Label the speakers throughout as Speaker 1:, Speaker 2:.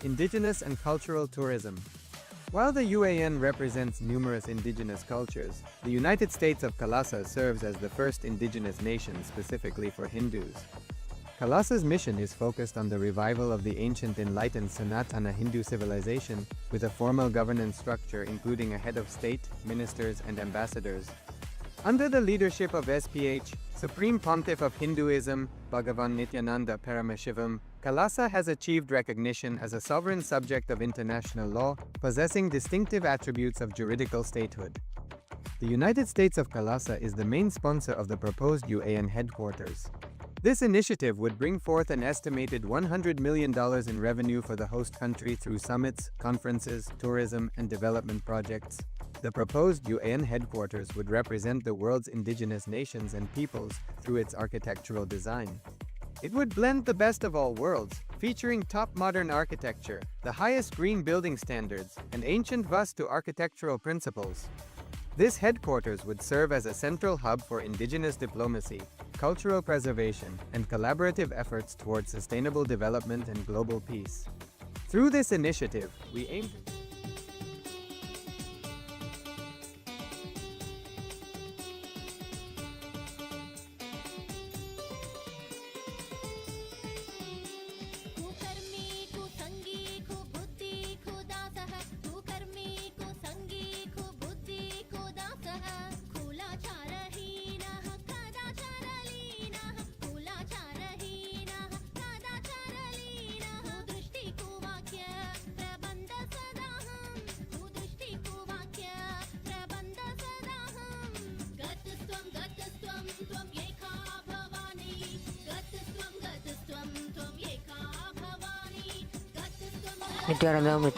Speaker 1: Indigenous and cultural tourism. While the UAN represents numerous indigenous cultures, the United States of KAILASA serves as the first indigenous nation specifically for Hindus. KAILASA's mission is focused on the revival of the ancient enlightened Sanatana Hindu civilization, with a formal governance structure including a head of state, ministers, and ambassadors. Under the leadership of SPH, Supreme Pontiff of Hinduism, Bhagavan Nithyananda Paramashivoham, KAILASA has achieved recognition as a sovereign subject of international law, possessing distinctive attributes of juridical statehood. The United States of KAILASA is the main sponsor of the proposed UAN headquarters. This initiative would bring forth an estimated $100 million in revenue for the host country through summits, conferences, tourism, and development projects. The proposed UAN headquarters would represent the world's indigenous nations and peoples through its architectural design. It would blend the best of all worlds, featuring top modern architecture, the highest green building standards, and ancient Vastu architectural principles. This headquarters would serve as a central hub for indigenous diplomacy, cultural preservation, and collaborative efforts towards sustainable development and global peace. Through this initiative, we aim to
Speaker 2: Nithyananda.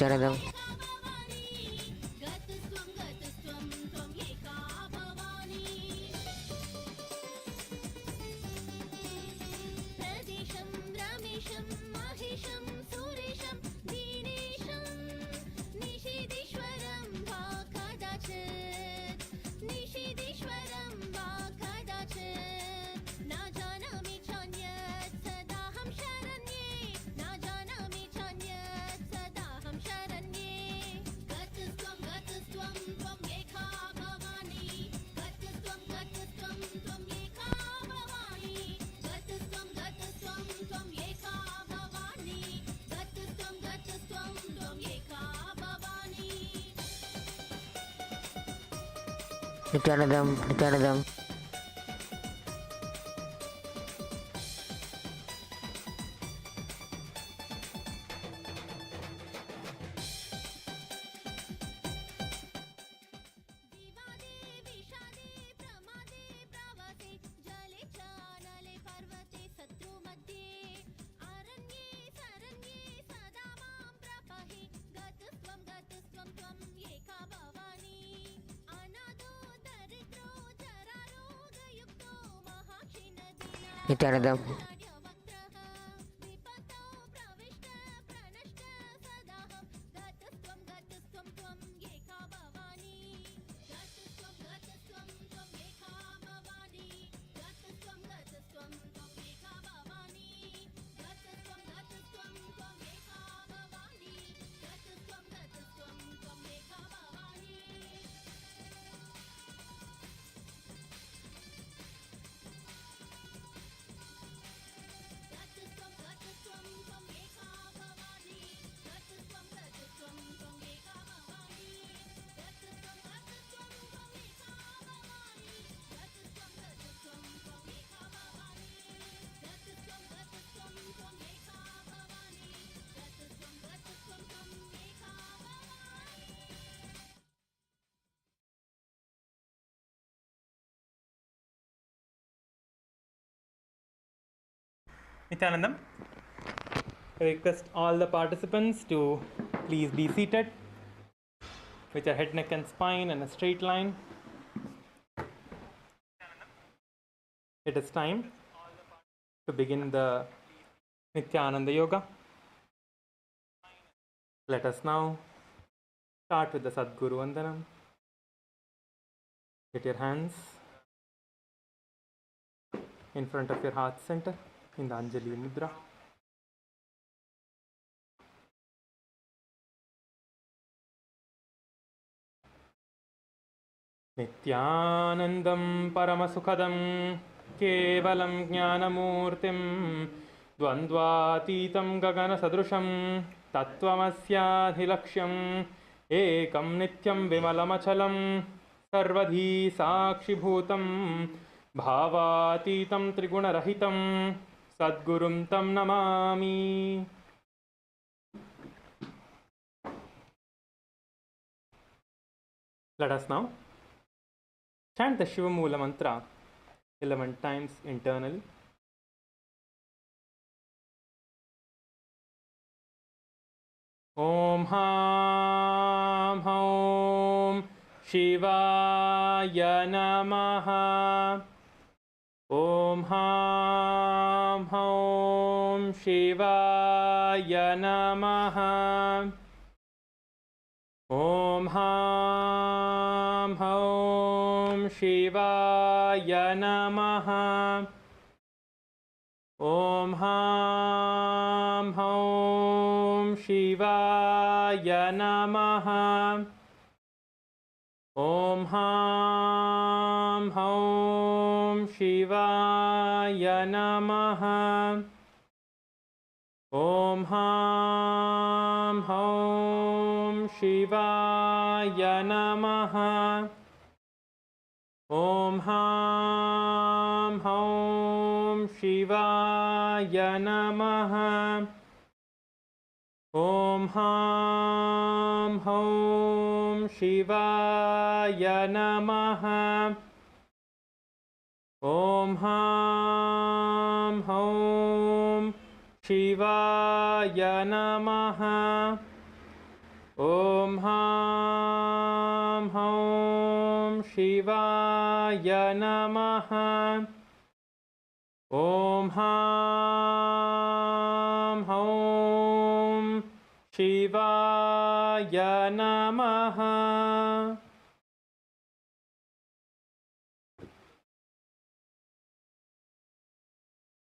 Speaker 2: Nithyananda. Nithyananda.
Speaker 3: Nithyanandam. I request all the participants to please be seated with your head, neck, and spine in a straight line. It is time to begin the Nithyananda Yoga. Let us now start with the Sadguru Vandanam. Get your hands in front of your heart center in the Anjali Mudra. नित्यानन्दं परमसुखदं केवलं ज्ञानमूर्तिं द्वन्द्वातीतं गगनसदृशं तत्त्वमस्याधिलक्ष्यम् एकं नित्यं विमलमचलं सर्वधी साक्षिभूतं भावातीतं त्रिगुणरहितं सद्गुरुं तं Namami. Let us now chant the Shiva Mula mantra 11 times internally. Om Ham Hom Shivaya Namaha. Om Ham Hom Shivaya Namaha. Om Ham Hom Shivaya Namaha. Om Ham Hom Shivaya Namaha. Om Ham Hom Shivaya Namaha. Om Ham Hom Shivaya Namaha. Om Ham Hom Shivaya Namaha. Om Ham Hom Shivaya Namaha. Om Ham Hom Shivaya Namaha. Om Ham Hom Shivaya Namaha. Om Ham Hom Shivaya Namaha.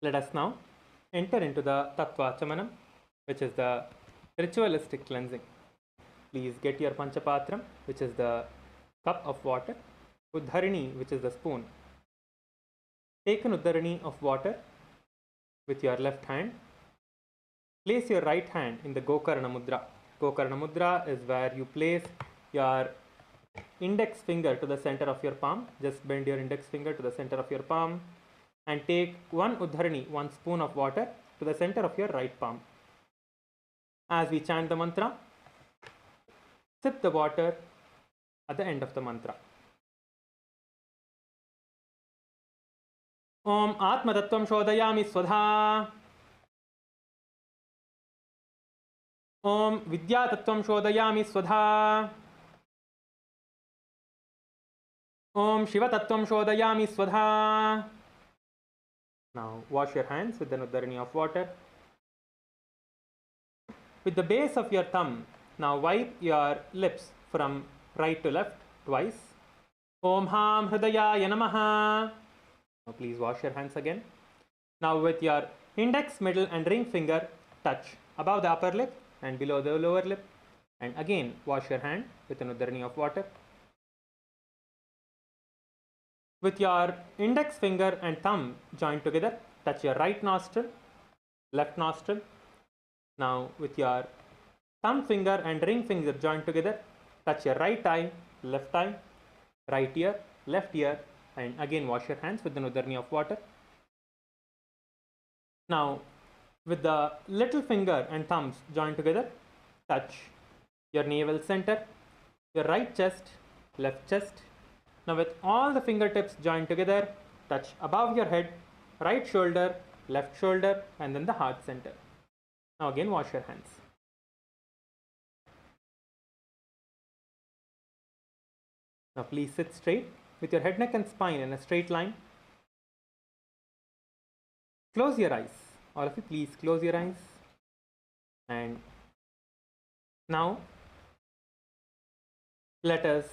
Speaker 3: Let us now enter into the Tattva Chamanam, which is the ritualistic cleansing. Please get your Panchapatram, which is the cup of water, Uddharini, which is the spoon. Take an Uddharini of water with your left hand. Place your right hand in the Gokarna Mudra. Gokarna Mudra is where you place your index finger to the center of your palm. Just bend your index finger to the center of your palm and take one Uddharini, one spoon of water to the center of your right palm. As we chant the mantra, sip the water at the end of the mantra. Om Atma Tattvam Shodayami Swadha. Om Vidya Tattvam Shodayami Swadha. Om Shiva Tattvam Shodayami Swadha. Now wash your hands with an Uddharini of water. With the base of your thumb, now wipe your lips from right to left twice. Om Ham Hridayaya Namaha. Now please wash your hands again. Now with your index, middle and ring finger touch above the upper lip and below the lower lip. And again wash your hand with an Uddharini of water. With your index finger and thumb joined together, touch your right nostril, left nostril. Now with your thumb finger and ring finger joined together, touch your right eye, left eye, right ear, left ear, and again wash your hands with an Uddharini of water. Now with the little finger and thumbs joined together, touch your navel center, your right chest, left chest. Now with all the fingertips joined together, touch above your head, right shoulder, left shoulder, and then the heart center. Now again wash your hands. Now please sit straight with your head, neck and spine in a straight line. Close your eyes. All of you please close your eyes. And now let us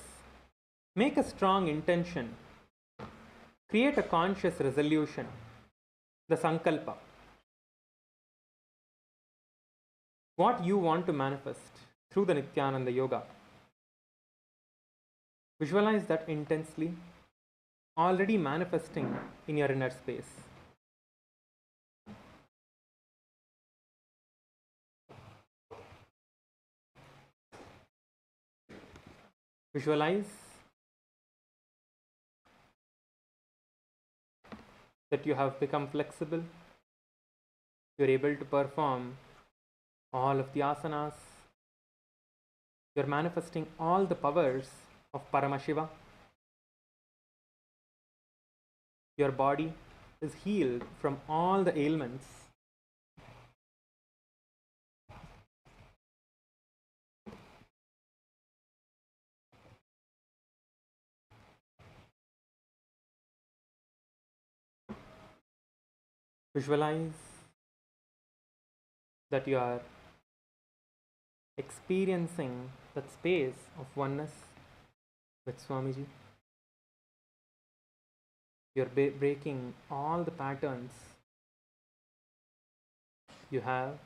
Speaker 3: make a strong intention. Create a conscious resolution, the sankalpa. What you want to manifest through the Nithyananda Yoga. Visualize that intensely, already manifesting in your inner space. Visualize that you have become flexible. You're able to perform all of the asanas. You're manifesting all the powers of Paramashiva. Your body is healed from all the ailments. Visualize that you are experiencing that space of oneness with Swamiji. You're breaking all the patterns you have.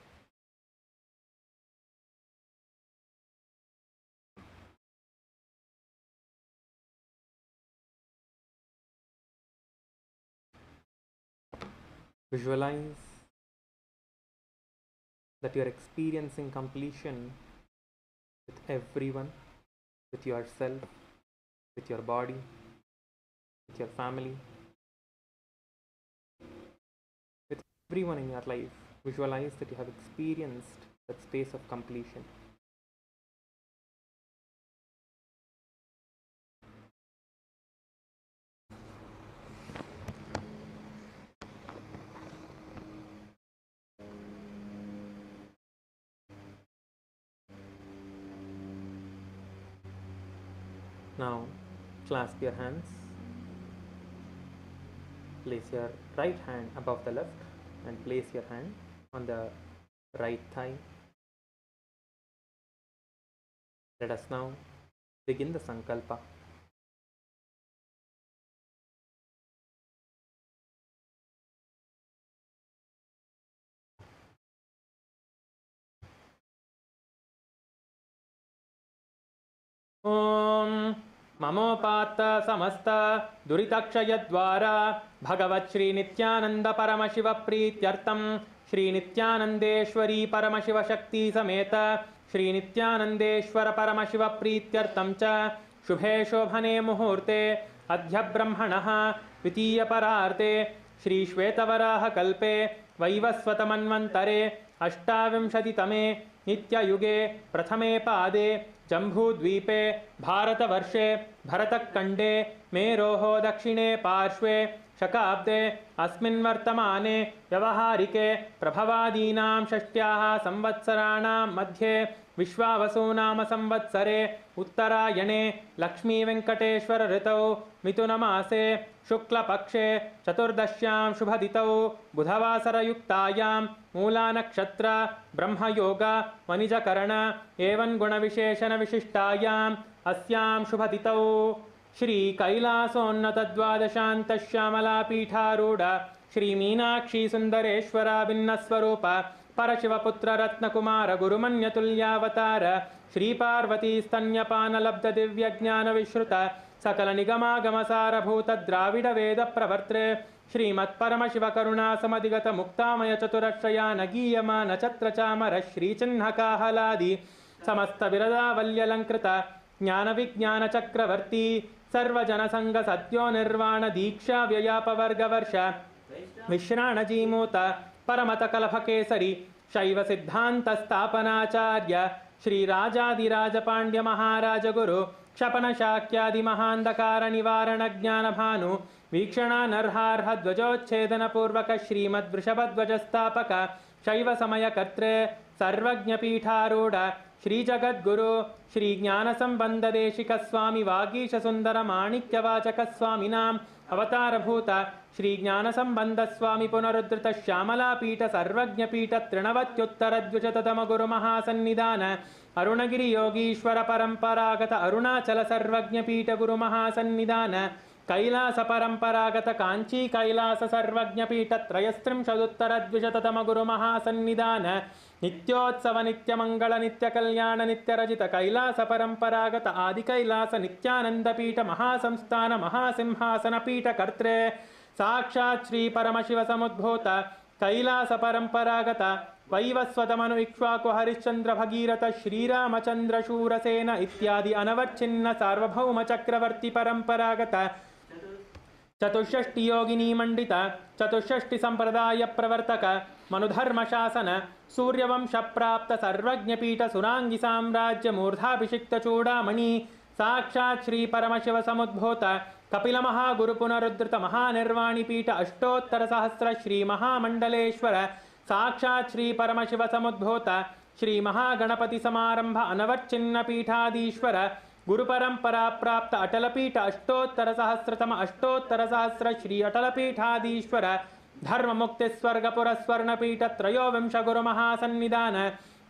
Speaker 3: Visualize that you are experiencing completion with everyone, with yourself, with your body, with your family, with everyone in your life. Visualize that you have experienced that space of completion. Now, clasp your hands. Place your right hand above the left and place your hand on the right thigh. Let us now begin the Sankalpa. Om Mamopatta Samasta Duritakshayadvara Bhagavat Shri Nithyananda Paramashiva Prityartam Shri Nithyanandeshwari Paramashiva Shakti Sameta Shri Nithyanandeshwara Paramashiva Prityartam Cha Shubhe Shobhane Muhurte Adhya Brahmanaha Vitiya Pararte Shri Shvetavaraha Kalpe Vaivasvatamanvantare Ashtavimshatitame Nitya Yuge Prathame Pade जम्बूद्वीपे भारतवर्षे भरतखण्डे मेरोः दक्षिणे पार्श्वे शकाब्दे अस्मिन् वर्तमाने व्यवहारिके प्रभवादीनां षष्ट्याः संवत्सराणां मध्ये विश्वावसुनाम संवत्सरे उत्तरायणे लक्ष्मीवेङ्कटेश्वर ऋतौ मिथुनमासे शुक्लपक्षे चतुर्दश्यां शुभदितौ बुधवासरयुक्तायां मूलानक्षत्र ब्रह्मयोग वनिजकरण एवं गुणविशेषण विशिष्टायाम् अस्यां शुभदितौ श्री कैलासोन्नतद्वादशान्तश्यामलापीठारूढ श्री मीनाक्षी सुन्दरेश्वरा भिन्नस्वरूप परशिवपुत्र रत्नकुमार गुरुमन्यतुल्यावतार श्री पार्वती स्तन्यपानलब्ध दिव्यज्ञानविश्रुत सकल निगमागमसारभूत द्राविड वेद प्रवर्त्रे श्रीमत्परमशिवकरुणासमधिगत मुक्तामय चतुरश्रयान गीयमान छत्रचामर श्रीचिह्नकाहलादि समस्त विरदावल्यलङ्कृत ज्ञानविज्ञान चक्रवर्ती सर्वजनसंग सद्यो निर्वाण दीक्षा व्ययापवर्गवर्ष विश्राणजीमूत परमतकलभकेसरी शैव सिद्धान्तस्थापनाचार्य श्रीराजादिराजपाण्ड्य महाराज गुरु क्षपन शाक्यादि महान्धकार निवारण ज्ञान भानु वीक्षणानर्हार्ह ध्वजोच्छेदन पूर्वक श्रीमद्वृषभध्वजस्थापक शैव समयकर्त्रे सर्वज्ञपीठारूढ श्री जगद्गुरु श्री ज्ञानसंबंध देशिक स्वामी वागीश सुंदर माणिक्यवाचक स्वामिनां अवतारभूत श्री ज्ञानसंबंध स्वामी पुनरुद्धृत श्यामलापीठ सर्वज्ञपीठ तृणवत्युत्तरद्विशततम गुरु महासन्निधान अरुणगिरि योगीश्वर परंपरागत अरुणाचल सर्वज्ञपीठ गुरु महासन्निधान कैलास परंपरागत कांची कैलास सर्वज्ञपीठ त्रयस्त्रिंशदुत्तरद्विशततम गुरु महासन्निधान नित्योत्सव नित्य मंगल नित्य कल्याण नित्य रजित कैलास परंपरागत आदि कैलास नित्यानंद पीठ महासंस्थान महासिंहासन पीठ कर्त्रे साक्षात् श्री परमशिव समुद्भूत कैलास परंपरागत वैवस्वतमनु इक्ष्वाकु हरिश्चंद्र भगीरथ श्रीरामचंद्र शूरसेन इत्यादि अनवच्छिन्न सार्वभौम चक्रवर्ती परंपरागत चतुष्षष्टि योगिनी मंडित चतुष्षष्टि संप्रदाय प्रवर्तक मनुधर्म शासन सूर्यवंश प्राप्त सर्वज्ञपीठ सुरांगी साम्राज्य मूर्धाभिषिक्त चूड़ामणि साक्षात् श्री परमशिव समुद्भूत कपिल महागुरु पुनरुद्धृत महानिर्वाणी पीठ अष्टोत्तर सहस्र श्री महामंडलेश्वर साक्षात् श्री परमशिव समुद्भूत श्री महागणपति समारंभ अनवच्छिन्न पीठाधीश्वर गुरु परंपरा प्राप्त अटल पीठ अष्टोत्तर सहस्रतम अष्टोत्तर सहस्र श्री अटल पीठाधीश्वर धर्म मुक्ति स्वर्ग पुरस्वर्ण पीठ त्रयोविंश गुरु महासन्निधान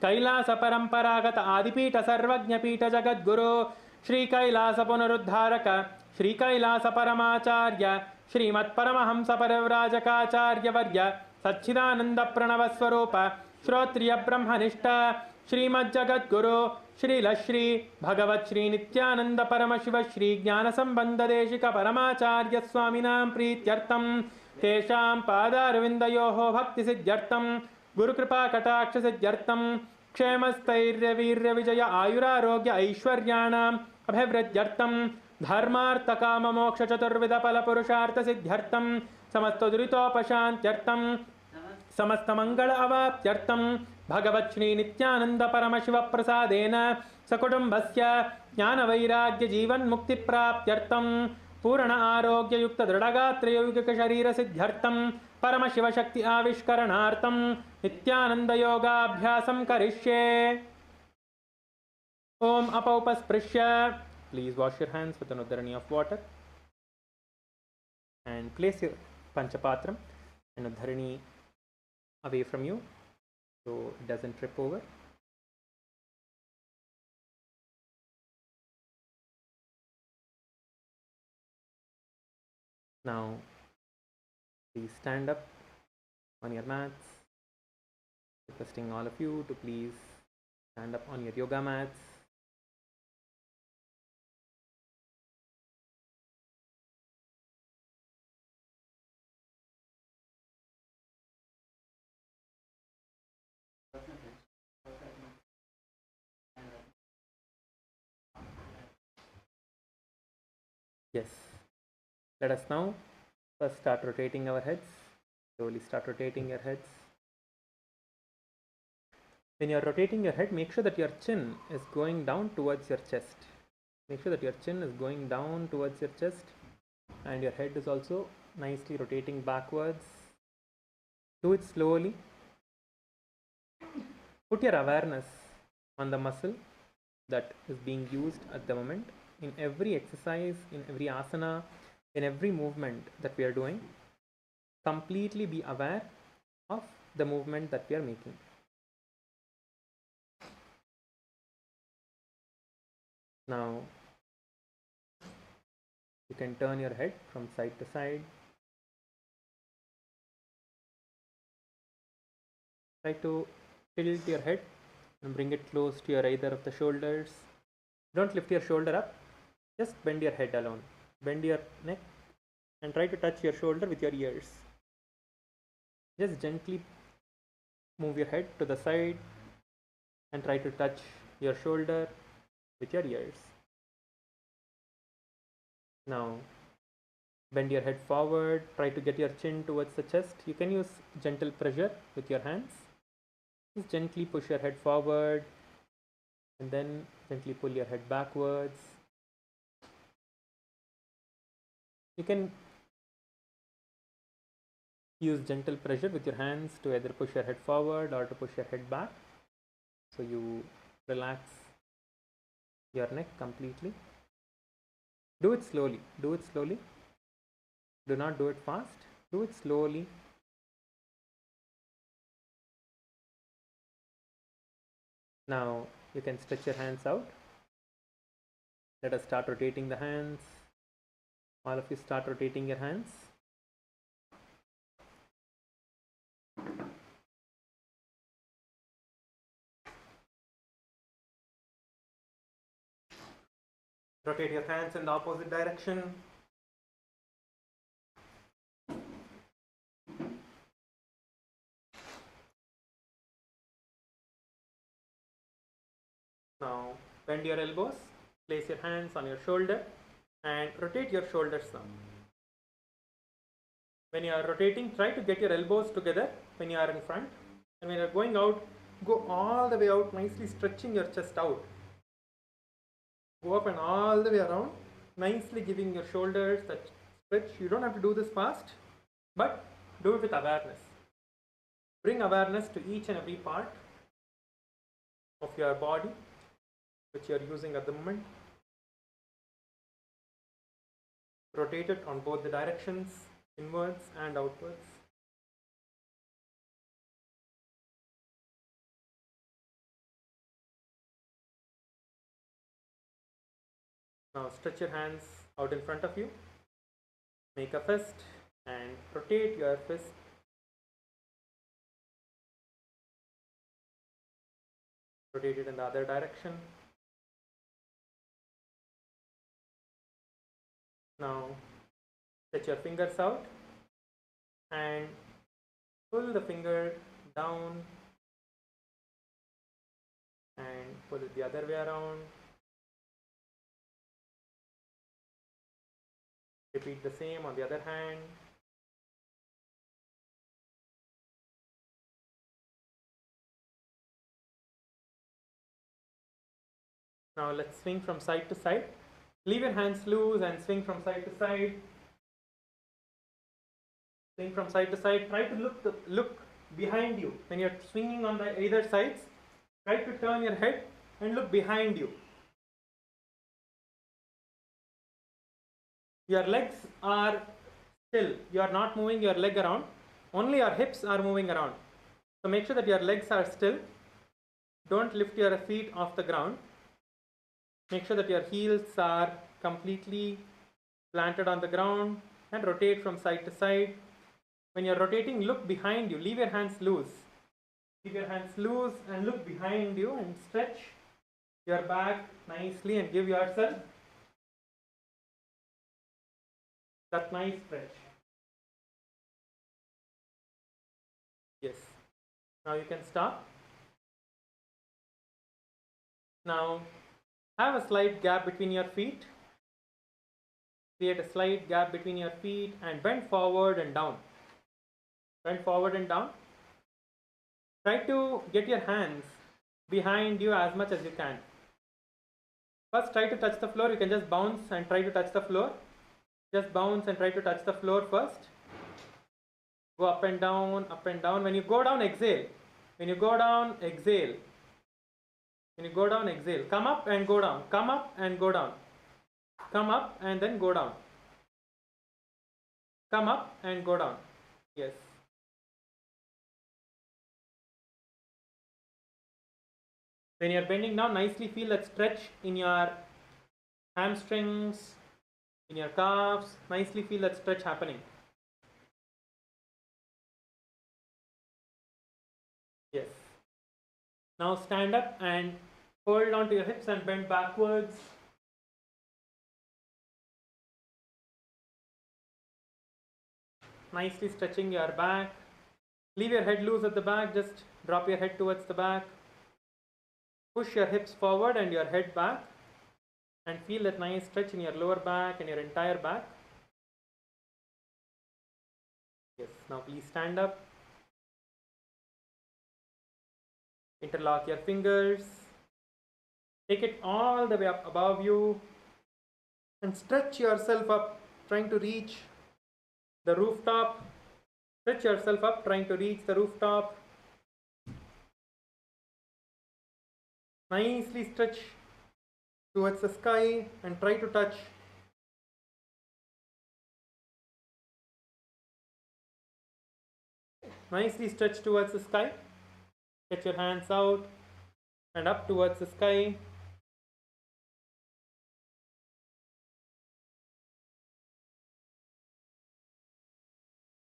Speaker 3: कैलास परंपरागत आदिपीठ सर्वज्ञ पीठ जगद्गुरु श्री कैलास पुनरुद्धारक श्री कैलास परमाचार्य श्रीमत्परमहंस परिव्राजकाचार्य वर्य सच्चिदानंद प्रणव स्वरूप श्रोत्रिय ब्रह्मनिष्ठ श्रीमज्जगद्गुरु श्रीलश्री भगवत् श्री नित्यानंद परमशिव श्री ज्ञान संबंध देशिक परमाचार्य स्वामिनां प्रीत्यर्थम तेषां पादारविन्दयोः भक्ति सिद्ध्यर्थम गुरुकृपा कटाक्ष सिद्ध्यर्थम क्षेमस्थैर्य वीर्य विजय आयुरारोग्य ऐश्वर्याणाम् अभिवृद्ध्यर्थम धर्मार्थ काम मोक्ष चतुर्विध फल पुरुषार्थ सिद्ध्यर्थम समस्त दुरितोपशान्त्यर्थम समस्त मंगल अवाप्त्यर्थम भगवत् श्री नित्यानंद परमशिव प्रसादेन सकुटुम्बस्य ज्ञान वैराग्य जीवन मुक्ति प्राप्त्यर्थम पूर्ण आरोग्य युक्त दृढ़गात्र यौगिक शरीर सिद्ध्यर्थम परमशिव शक्ति आविष्करणार्थम नित्यानंद योगाभ्यासं करिष्ये। ओम अपौपस्पृश्य, please wash your hands with an udharani of water and place your panchapatram and udharani away from you so it doesn't trip over. Now please stand up on your mats, requesting all of you to please stand up on your yoga mats. Yes. Let us now first start rotating our heads. Slowly start rotating your heads. When you are rotating your head, make sure that your chin is going down towards your chest. Make sure that your chin is going down towards your chest and your head is also nicely rotating backwards. Do it slowly. Put your awareness on the muscle that is being used at the moment. In every exercise, in every asana, in every movement that we are doing, completely be aware of the movement that we are making. Now, you can turn your head from side to side. Try to tilt your head and bring it close to your either of the shoulders. Don't lift your shoulder up, just bend your head alone. Bend your neck and try to touch your shoulder with your ears. Just gently move your head to the side and try to touch your shoulder with your ears. Now bend your head forward, try to get your chin towards the chest. You can use gentle pressure with your hands. Just gently push your head forward and then gently pull your head backwards. You can use gentle pressure with your hands to either push your head forward or to push your head back. So you relax your neck completely. Do it slowly. Do it slowly. Do not do it fast. Do it slowly. Now you can stretch your hands out. Let us start rotating the hands. All of you start rotating your hands. Rotate your hands in the opposite direction. Now bend your elbows, place your hands on your shoulder and rotate your shoulders now. When you are rotating, try to get your elbows together when you are in front, and when you are going out, go all the way out, nicely stretching your chest out. Go up and all the way around, nicely giving your shoulders that stretch. You don't have to do this fast, but do it with awareness. Bring awareness to each and every part of your body which you are using at the moment. Rotate it on both the directions, inwards and outwards. Now stretch your hands out in front of you. Make a fist and rotate your fist. Rotate it in the other direction. Now stretch your fingers out and pull the finger down and pull it the other way around. Repeat the same on the other hand. Now let's swing from side to side. Leave your hands loose and swing from side to side. Swing from side to side. Try to look behind you. When you're swinging on the either sides, try to turn your head and look behind you. Your legs are still. You are not moving your leg around. Only your hips are moving around. So make sure that your legs are still. Don't lift your feet off the ground. Make sure that your heels are completely planted on the ground and rotate from side to side. When you're rotating, look behind you. Leave your hands loose. Keep your hands loose and look behind you and stretch your back nicely and give yourself that nice stretch. Yes. Now you can stop. Now have a slight gap between your feet. Create a slight gap between your feet and bend forward and down. Bend forward and down. Try to get your hands behind you as much as you can. First try to touch the floor. You can just bounce and try to touch the floor. Just bounce and try to touch the floor first. Go up and down, up and down. When you go down, exhale. When you go down, exhale. When you go down, exhale. Come up and go down. Come up and go down. Come up and then go down. Come up and go down. Yes. When you're bending down, nicely feel that stretch in your hamstrings, in your calves. Nicely feel that stretch happening. Yes. Now stand up and hold on to your hips and bend backwards. Nicely stretching your back. Leave your head loose at the back. Just drop your head towards the back. Push your hips forward and your head back. And feel that nice stretch in your lower back and your entire back. Yes. Now please stand up. Interlock your fingers. Take it all the way up above you. And stretch yourself up, trying to reach the rooftop. Stretch yourself up, trying to reach the rooftop. Nicely stretch towards the sky and try to touch. Nicely stretch towards the sky. Get your hands out and up towards the sky.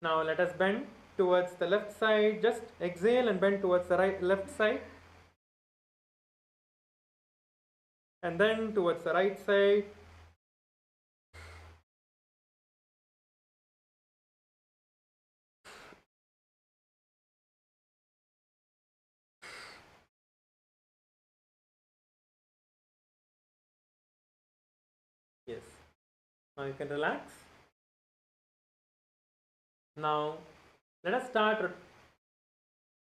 Speaker 3: Now let us bend towards the left side. Just exhale and bend towards the left side. And then towards the right side. Yes. Now you can relax. Now let us start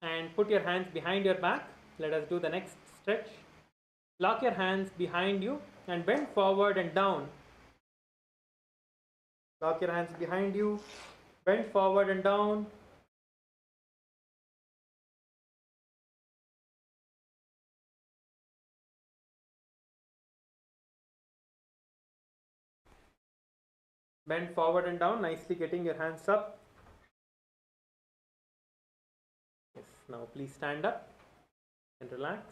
Speaker 3: and put your hands behind your back. Let us do the next stretch. Lock your hands behind you and bend forward and down. Lock your hands behind you, bend forward and down. Bend forward and down, nicely getting your hands up. Yes, now please stand up and relax.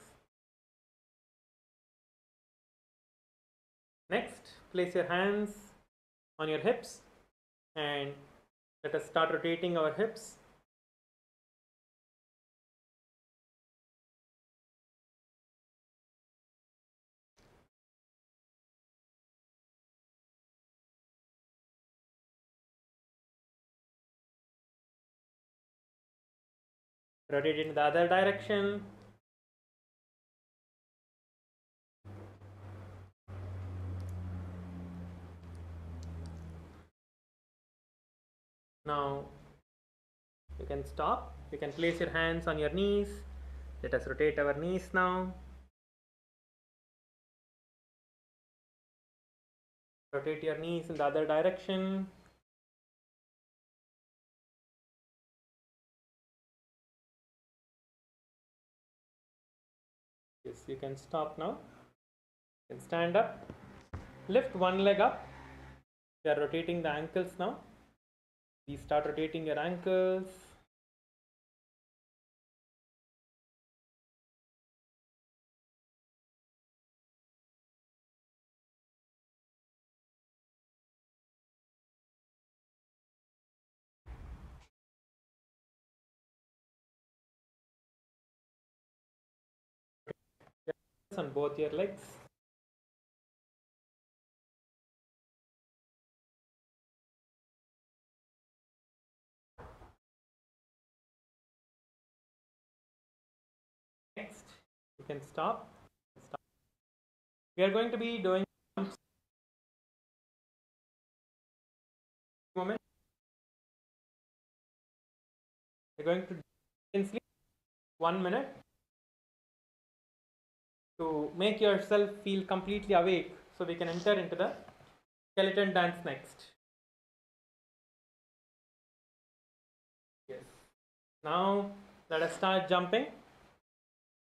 Speaker 3: Next, place your hands on your hips and let us start rotating our hips. Rotate in the other direction. Now you can stop. You can place your hands on your knees. Let us rotate our knees now. Rotate your knees in the other direction. Yes, you can stop now. You can stand up. Lift one leg up. We are rotating the ankles now. Please start rotating your ankles. On both your legs. Next, you can stop. We are going to be doing moment. We're going to intensely 1 minute to make yourself feel completely awake so we can enter into the skeleton dance next. Yes. Now let us start jumping.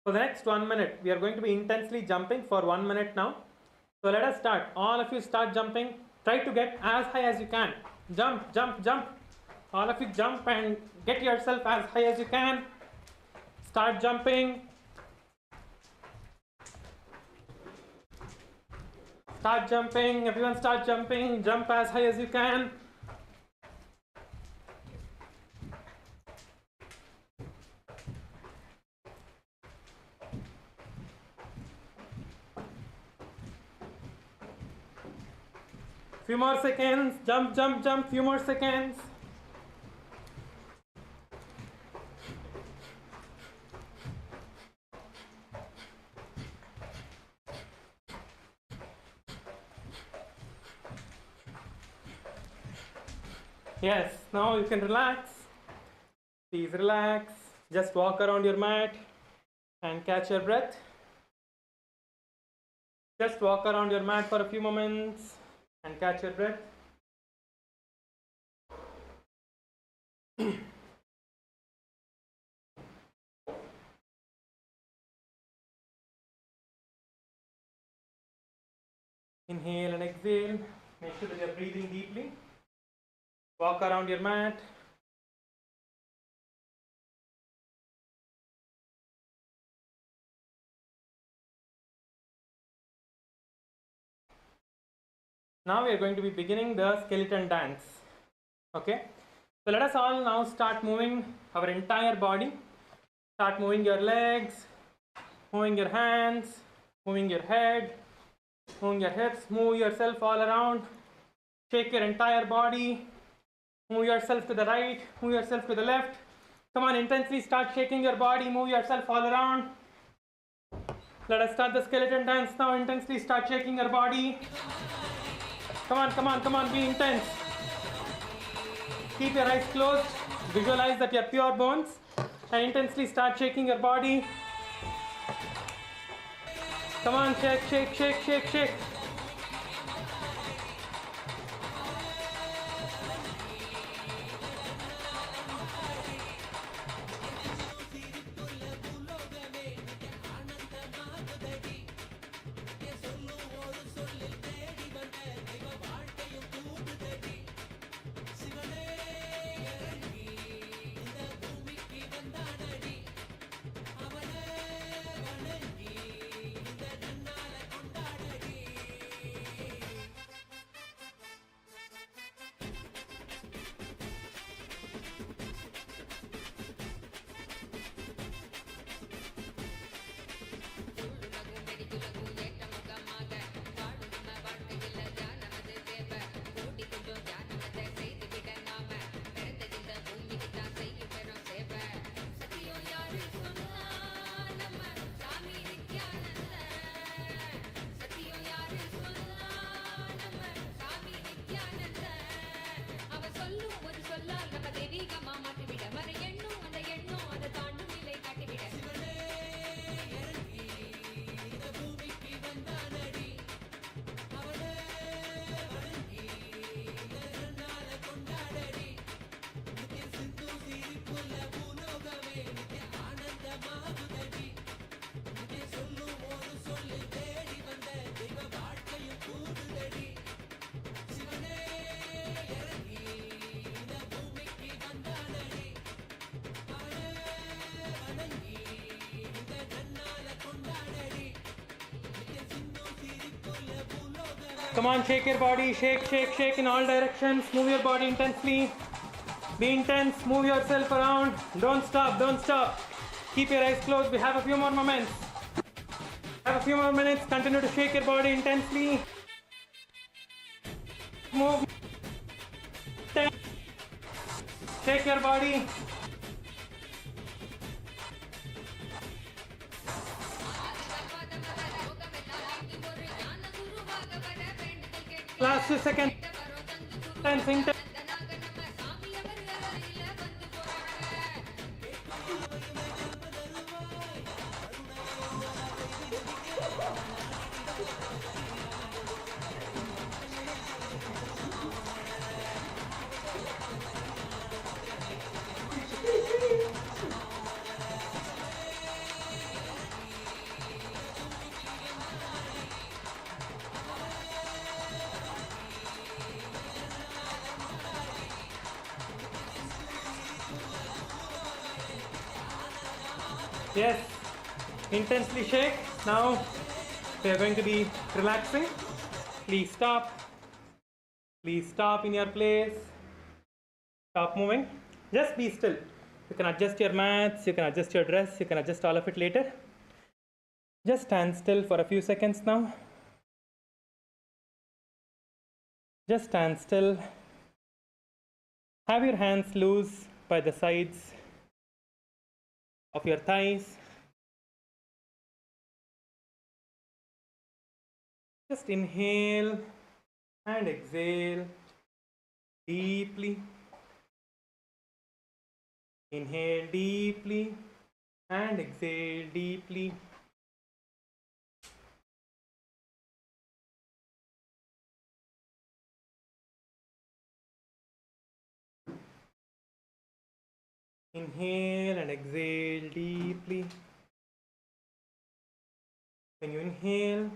Speaker 3: For the next 1 minute, we are going to be intensely jumping for 1 minute now. So let us start. All of you start jumping. Try to get as high as you can. Jump, jump, jump. All of you jump and get yourself as high as you can. Start jumping. Start jumping. Everyone start jumping. Jump as high as you can. Few more seconds. Jump, jump, jump. Few more seconds. Yes, now you can relax. Please relax. Just walk around your mat and catch your breath. Just walk around your mat for a few moments and catch your breath. Inhale and exhale. Make sure that you're breathing deeply. Walk around your mat. Now we are going to be beginning the skeleton dance. Okay. So let us all now start moving our entire body. Start moving your legs, moving your hands, moving your head, moving your hips, move yourself all around. Shake your entire body. Move yourself to the right, move yourself to the left. Come on, intensely start shaking your body, move yourself all around. Let us start the skeleton dance now. Intensely start shaking your body. Come on, come on, come on, be intense. Keep your eyes closed. Visualize that you're pure bones and intensely start shaking your body. Come on, shake, shake, shake, shake, shake. Come on, shake your body, shake, shake, shake in all directions. Move your body intensely. Be intense, move yourself around. Don't stop, don't stop. Keep your eyes closed. We have a few more moments. Have a few more minutes. Continue to shake your body intensely. Move. Shake your body. Last 2 seconds. Intense. Yes, intensely shake. Now we are going to be relaxing. Please stop. Please stop in your place. Stop moving. Just be still. You can adjust your mats, you can adjust your dress, you can adjust all of it later. Just stand still for a few seconds now. Just stand still. Have your hands loose by the sides of your thighs. Just inhale and exhale deeply. Inhale deeply and exhale deeply. Inhale and exhale deeply. When you inhale,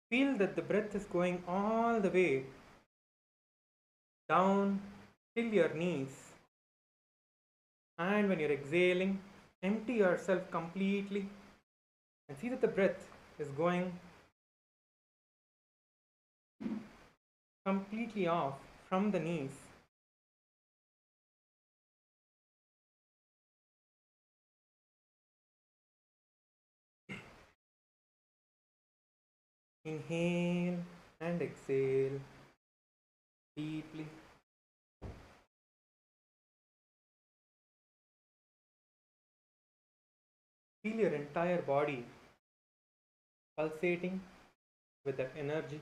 Speaker 3: feel that the breath is going all the way down till your knees. And when you're exhaling, empty yourself completely and see that the breath is going completely off from the knees. Inhale and exhale deeply. Feel your entire body pulsating with that energy.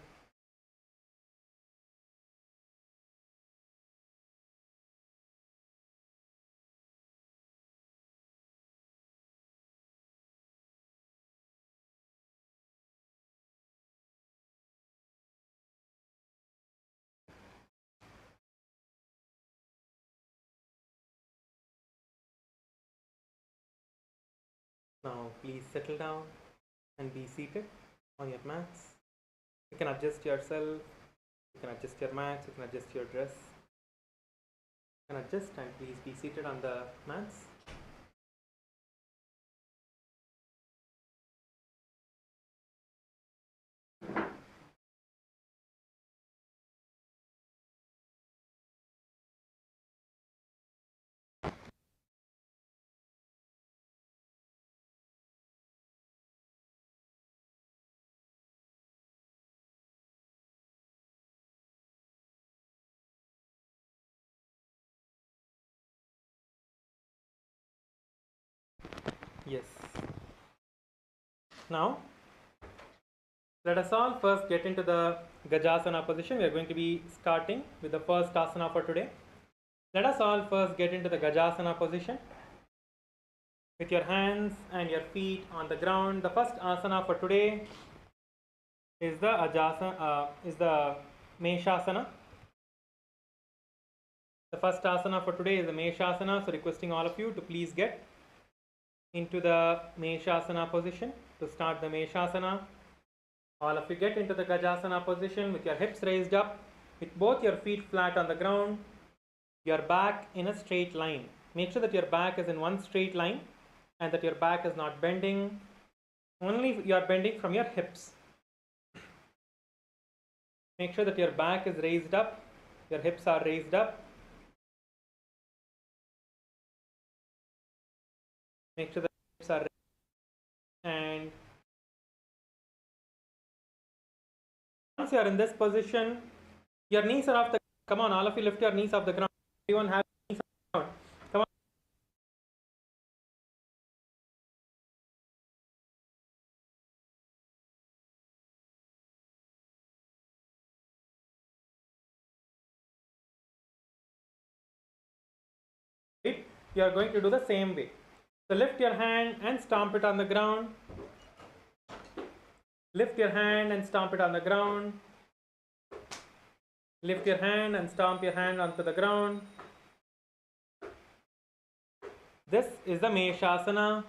Speaker 3: Now please settle down and be seated on your mats. You can adjust yourself, you can adjust your mats, you can adjust your dress. You can adjust and please be seated on the mats. Yes. Now, let us all first get into the Gajasana position. We are going to be starting with the first asana for today. Let us all first get into the Gajasana position with your hands and your feet on the ground. The first asana for today is the Meshasana. The first asana for today is the Meshasana. So requesting all of you to please get into the Meshasana position. To start the Meshasana, all of you get into the Gajasana position with your hips raised up, with both your feet flat on the ground, your back in a straight line. Make sure that your back is in one straight line and that your back is not bending. Only you are bending from your hips. Make sure that your back is raised up, your hips are raised up. Make sure that hips are raised. And once you are in this position, your knees are off the ground. Come on, all of you lift your knees off the ground. Everyone has knees off the ground. Come on. You are going to do the same way. So lift your hand and stomp it on the ground. Lift your hand and stomp it on the ground. Lift your hand and stomp your hand onto the ground. This is the Meshasana.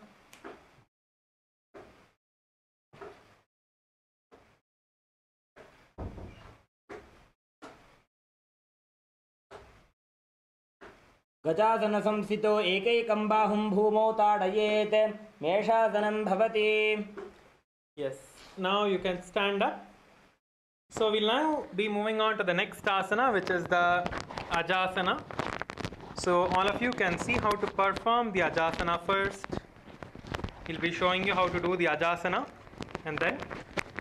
Speaker 2: गजासन संस्थितो एकैकं बाहुं भूमौ ताडयेत् मेषासनं भवति.
Speaker 3: Yes. Now you can stand up. So we'll now be moving on to the next asana, which is the Ajasana. So all of you can see how to perform the Ajasana first. He'll be showing you how to do the Ajasana, and then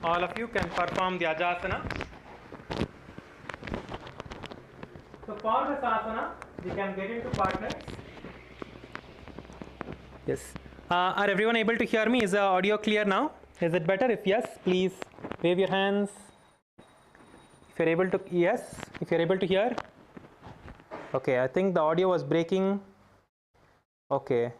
Speaker 3: all of you can perform the Ajasana. So for this asana, we can get into partners. Yes. Are everyone able to hear me? Is the audio clear now? Is it better? If yes, please wave your hands. If you're able to, yes. If you're able to hear. Okay, I think the audio was breaking. Okay.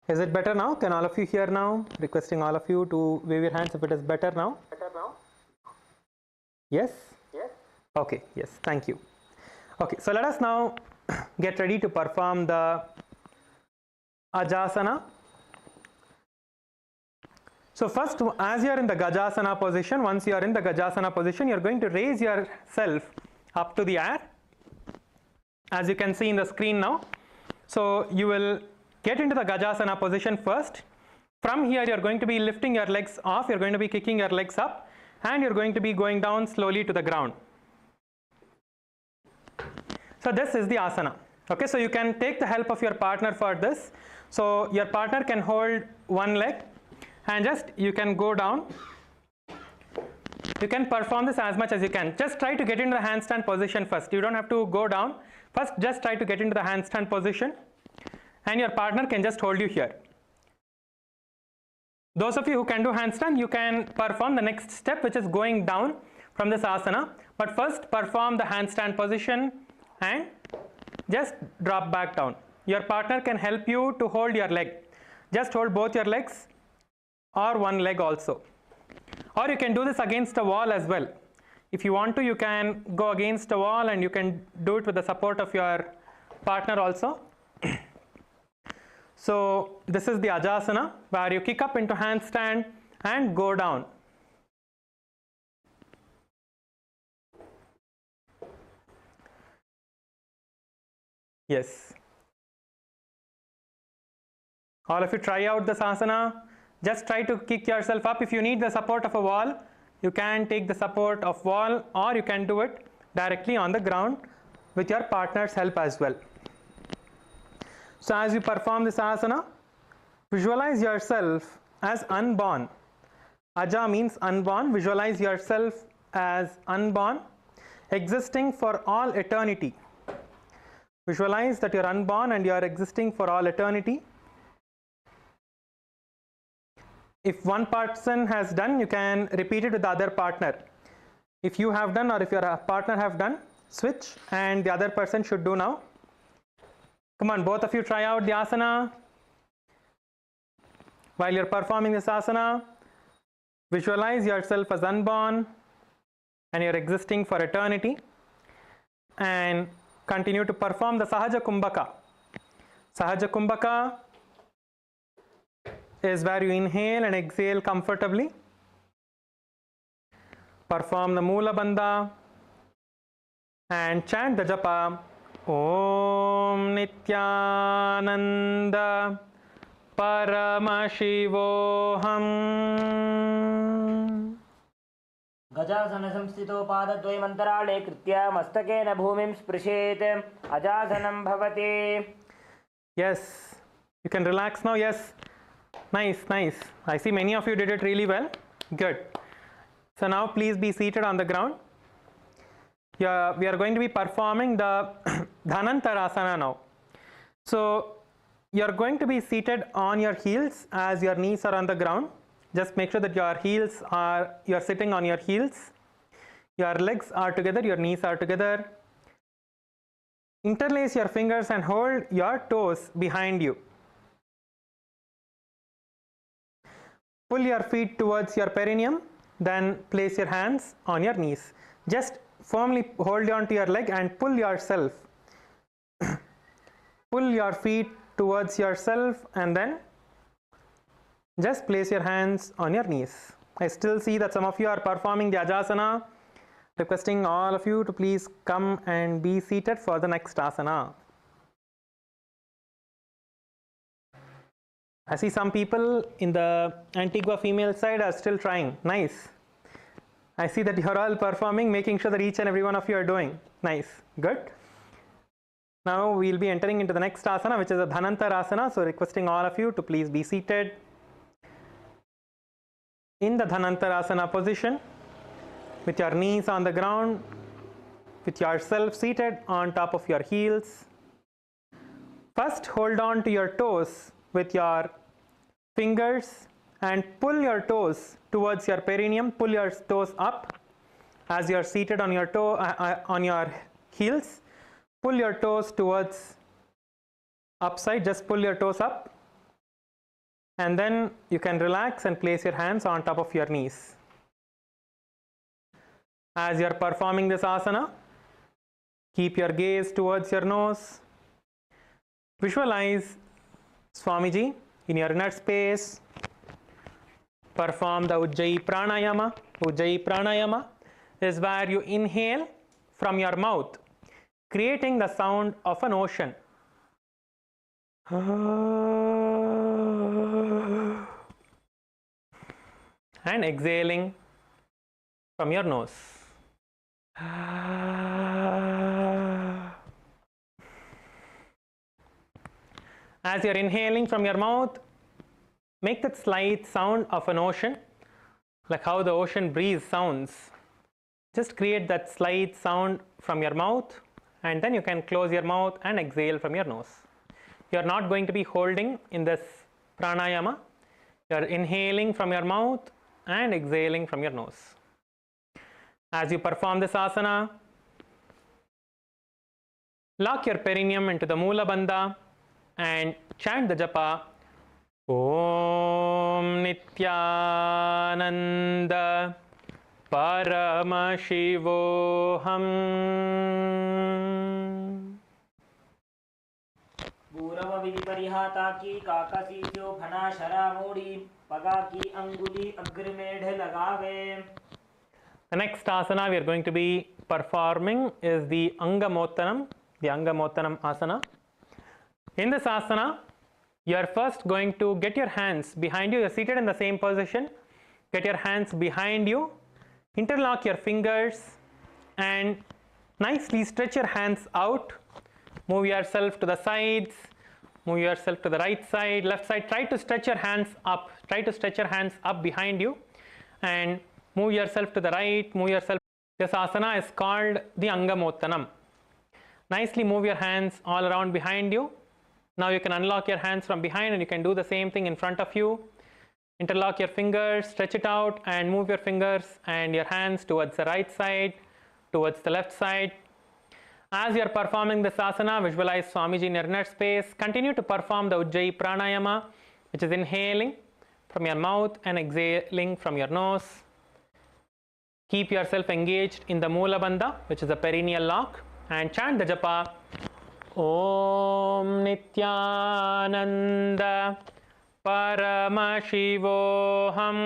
Speaker 3: Is it better now? Can all of you hear now? Requesting all of you to wave your hands if it is better now. Better now? Yes? Yes. Okay, yes, thank you. Okay, so let us now get ready to perform the Ajasana. So first, as you are in the Gajasana position, once you are in the Gajasana position, you are going to raise yourself up to the air, as you can see in the screen now. So you will get into the Gajasana position first. From here, you are going to be lifting your legs off, you are going to be kicking your legs up, and you are going to be going down slowly to the ground. So this is the asana. Okay, so you can take the help of your partner for this. So your partner can hold one leg and just you can go down. You can perform this as much as you can. Just try to get into the handstand position first. You don't have to go down. First, just try to get into the handstand position, and your partner can just hold you here. Those of you who can do handstand, you can perform the next step, which is going down from this asana. But first, perform the handstand position and just drop back down. Your partner can help you to hold your leg. Just hold both your legs or one leg also. Or you can do this against a wall as well. If you want to, you can go against a wall and you can do it with the support of your partner also. So this is the Ajasana, where you kick up into handstand and go down. Yes. All of you try out this asana. Just try to kick yourself up. If you need the support of a wall, you can take the support of wall, or you can do it directly on the ground with your partner's help as well. So as you perform this asana, visualize yourself as unborn. Aja means unborn. Visualize yourself as unborn, existing for all eternity. Visualize that you are unborn and you are existing for all eternity. If one person has done, you can repeat it with the other partner. If you have done, or if your partner have done, switch and the other person should do now. Come on, both of you try out the asana. While you're performing this asana, visualize yourself as unborn and you're existing for eternity, and continue to perform the Sahaja Kumbhaka. Sahaja Kumbhaka is where you inhale and exhale comfortably. Perform the Moola Bandha and chant the japa Om Nithyananda Paramashivoham.
Speaker 2: गजासन संस्थितो पादद्वयमन्तराळे कृत्य मस्तकेन भूमिं स्पृशेत् अजासनं भवति.
Speaker 3: Yes, you can relax now. Yes, nice. I see many of you did it really well. Good. So now please be seated on the ground. We are going to be performing the Dhanantarasana now. So you are going to be seated on your heels as your knees are on the ground. Just make sure that you are sitting on your heels. Your legs are together, your knees are together. Interlace your fingers and hold your toes behind you. Pull your feet towards your perineum, then place your hands on your knees. Just firmly hold on to your leg and pull yourself. Pull your feet towards yourself and then just place your hands on your knees. I still see that some of you are performing the Ajasana. Requesting all of you to please come and be seated for the next asana. I see some people in the Antigua female side are still trying. Nice. I see that you are all performing, making sure that each and every one of you are doing. Nice. Good. Now we will be entering into the next asana, which is a Dhanantarasana. So requesting all of you to please be seated in the Dhanantarasana position with your knees on the ground, with yourself seated on top of your heels. First, hold on to your toes with your fingers and pull your toes towards your perineum. Pull your toes up as you are seated on your on your heels. Pull your toes towards upside. Just pull your toes up. And then you can relax and place your hands on top of your knees. As you are performing this asana, keep your gaze towards your nose. Visualize Swamiji in your inner space. perform the Ujjayi Pranayama. Ujjayi Pranayama is where you inhale from your mouth, creating the sound of an ocean. And exhaling from your nose. As you're inhaling from your mouth, make that slight sound of an ocean, like how the ocean breeze sounds. Just create that slight sound from your mouth, and then you can close your mouth and exhale from your nose. You are not going to be holding in this pranayama. You are inhaling from your mouth and exhaling from your nose. As you perform this asana, lock your perineum into the Moola Bandha and chant the japa Om Nithyananda Paramashivoham.
Speaker 2: Burava Vidi Parihata ki Kakasi Jo Phana Shara Modi Paga ki Anguli Agrimedh Lagave.
Speaker 3: The next asana we are going to be performing is the Angamottanam, asana. In this asana, you are first going to get your hands behind you. You are seated in the same position. Get your hands behind you, interlock your fingers, and nicely stretch your hands out. Move yourself to the sides, move yourself to the right side, left side. Try to stretch your hands up. Try to stretch your hands up behind you and move yourself to the right, move yourself. This asana is called the Angamottanam. Nicely move your hands all around behind you. Now you can unlock your hands from behind and you can do the same thing in front of you. Interlock your fingers, stretch it out and move your fingers and your hands towards the right side, towards the left side. As you are performing this asana, visualize Swamiji in your inner space. Continue to perform the Ujjayi Pranayama, which is inhaling from your mouth and exhaling from your nose. Keep yourself engaged in the Moola Bandha, which is a perineal lock, and chant the japa Om Nithyananda Paramashivoham.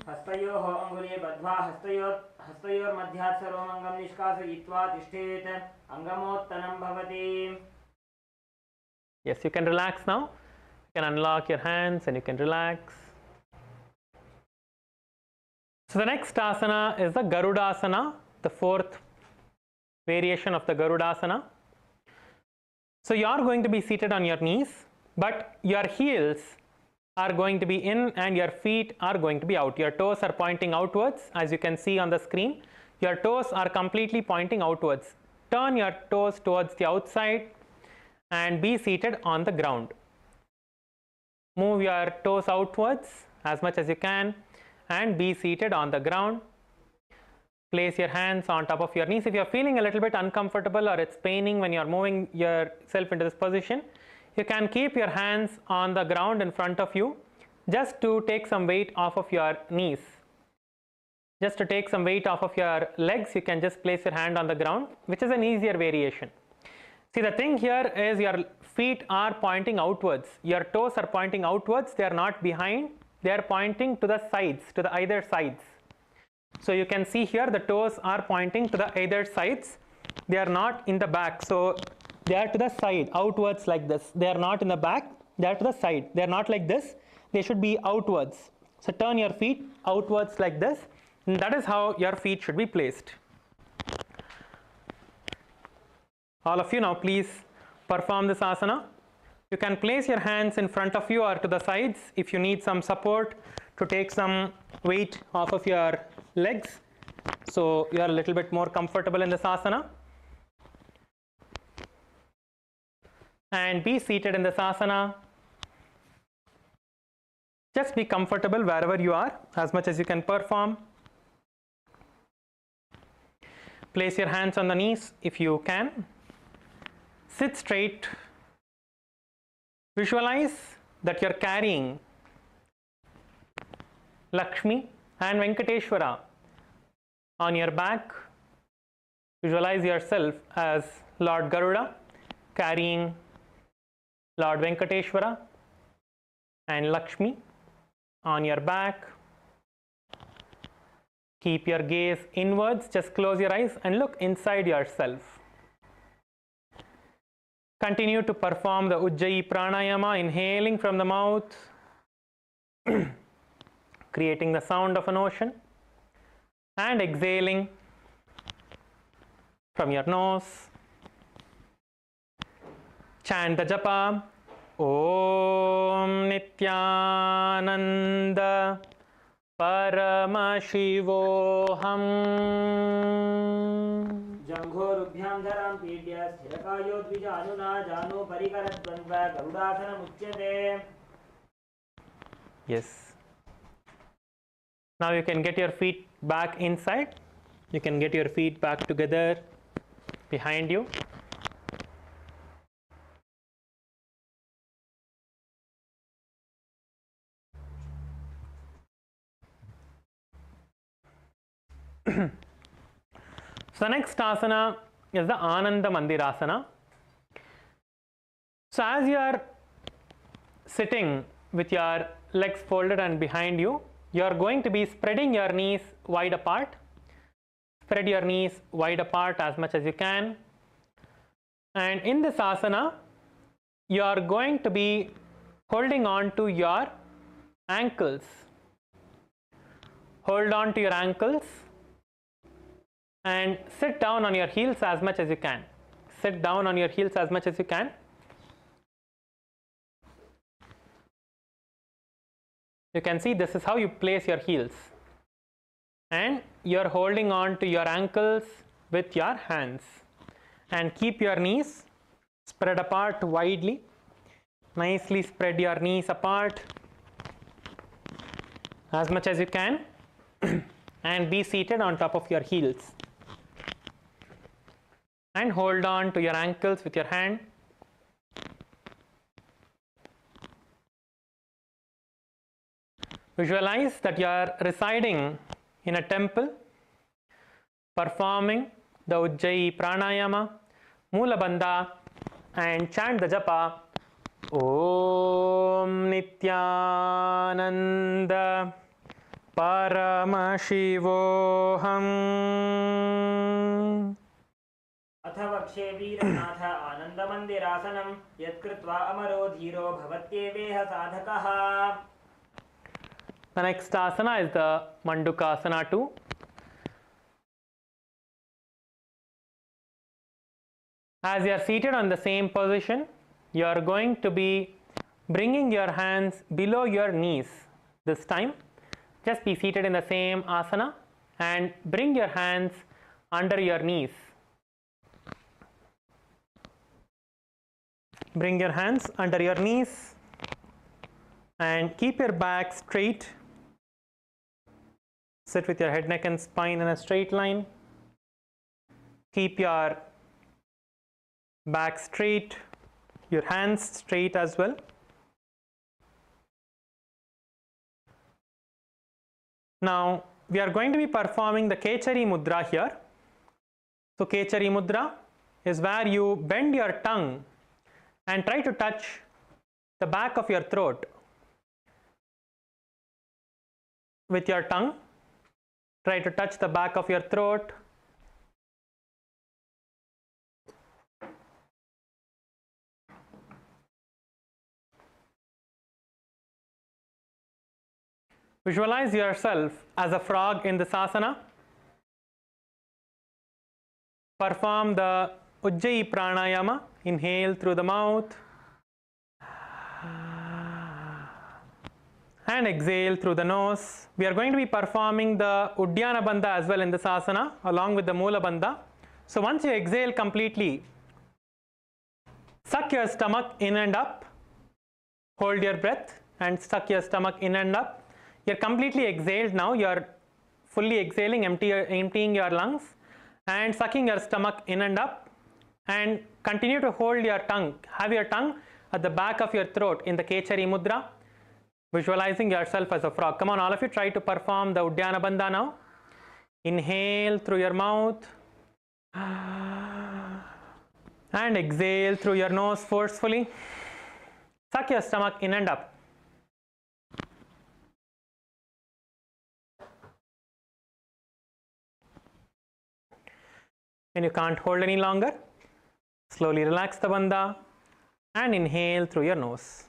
Speaker 2: Hastayoho angule badhva hastayor madhyat sarvamangam nishkasayitva tishtet angamottanam bhavati.
Speaker 3: Yes, you can relax now. You can unlock your hands and you can relax. So the next asana is the Garudasana, the fourth variation of the Garudasana. So you are going to be seated on your knees, but your heels are going to be in and your feet are going to be out. Your toes are pointing outwards, as you can see on the screen. Your toes are completely pointing outwards. Turn your toes towards the outside and be seated on the ground. Move your toes outwards as much as you can and be seated on the ground. Place your hands on top of your knees. If you are feeling a little bit uncomfortable or it's paining when you are moving yourself into this position, you can keep your hands on the ground in front of you just to take some weight off of your knees. Just to take some weight off of your legs, you can just place your hand on the ground, which is an easier variation. See, the thing here is your feet are pointing outwards. Your toes are pointing outwards. They are not behind. They are pointing to the sides, to the either sides. So you can see here the toes are pointing to the either sides. They are not in the back. So they are to the side, outwards like this. They are not in the back. They are to the side. They are not like this. They should be outwards. So turn your feet outwards like this. And that is how your feet should be placed. All of you now please perform this asana. You can place your hands in front of you or to the sides if you need some support to take some weight off of your legs, so you are a little bit more comfortable in this asana. And be seated in this asana. Just be comfortable wherever you are as much as you can perform. Place your hands on the knees if you can. Sit straight. Visualize that you are carrying Lakshmi and Venkateshwara on your back. Visualize yourself as Lord Garuda carrying Lord Venkateshwara and Lakshmi on your back. Keep your gaze inwards, just close your eyes and look inside yourself. Continue to perform the Ujjayi Pranayama, inhaling from the mouth, creating the sound of an ocean, and exhaling from your nose. Chant the japa, Om Nithyananda Paramashivoham.
Speaker 2: जंघोरुभ्यां धरां पीड्य स्थिरकायो द्विजानुना जानो परिकरद्वन्द्व गरुडासनमुच्यते.
Speaker 3: Yes. Now you can get your feet back inside. You can get your feet back together behind you. So the next asana is the Ananda Mandirasana. So as you are sitting with your legs folded and behind you, you are going to be spreading your knees wide apart. Spread your knees wide apart as much as you can. And in this asana, you are going to be holding on to your ankles. Hold on to your ankles and sit down on your heels as much as you can. Sit down on your heels as much as you can. You can see this is how you place your heels. And you are holding on to your ankles with your hands. And keep your knees spread apart widely. Nicely spread your knees apart as much as you can. And be seated on top of your heels. And hold on to your ankles with your hand. Visualize that you are residing in a temple, performing the Ujjayi Pranayama, Mula Bandha, and chant the japa, Om Nithyananda Paramashivoham.
Speaker 2: अथ वक्षे वीरनाथ आनन्दमन्दिरासनं यत्कृत्वा अमरो धीरो भवत्येवेह साधकः.
Speaker 3: The next asana is the Mandukasana 2. As you are seated on the same position, you are going to be bringing your hands below your knees. This time, just be seated in the same asana and bring your hands under your knees. Bring your hands under your knees and keep your back straight. Sit with your head, neck and spine in a straight line. Keep your back straight, your hands straight as well. Now we are going to be performing the Kechari Mudra here. So Kechari Mudra is where you bend your tongue and try to touch the back of your throat with your tongue. Try to touch the back of your throat. Visualize yourself as a frog in this asana. Perform the Ujjayi Pranayama. Inhale through the mouth and exhale through the nose. We are going to be performing the Uddiyana Bandha as well in this asana along with the Mula Bandha. So once you exhale completely, suck your stomach in and up. Hold your breath and suck your stomach in and up. You're completely exhaled now. You're fully exhaling, emptying your lungs and sucking your stomach in and up. And continue to hold your tongue. Have your tongue at the back of your throat in the Kechari Mudra, visualizing yourself as a frog. Come on, all of you, try to perform the Uddiyana Bandha now. Inhale through your mouth and exhale through your nose forcefully. Suck your stomach in and up. When you can't hold any longer, slowly relax the bandha and inhale through your nose.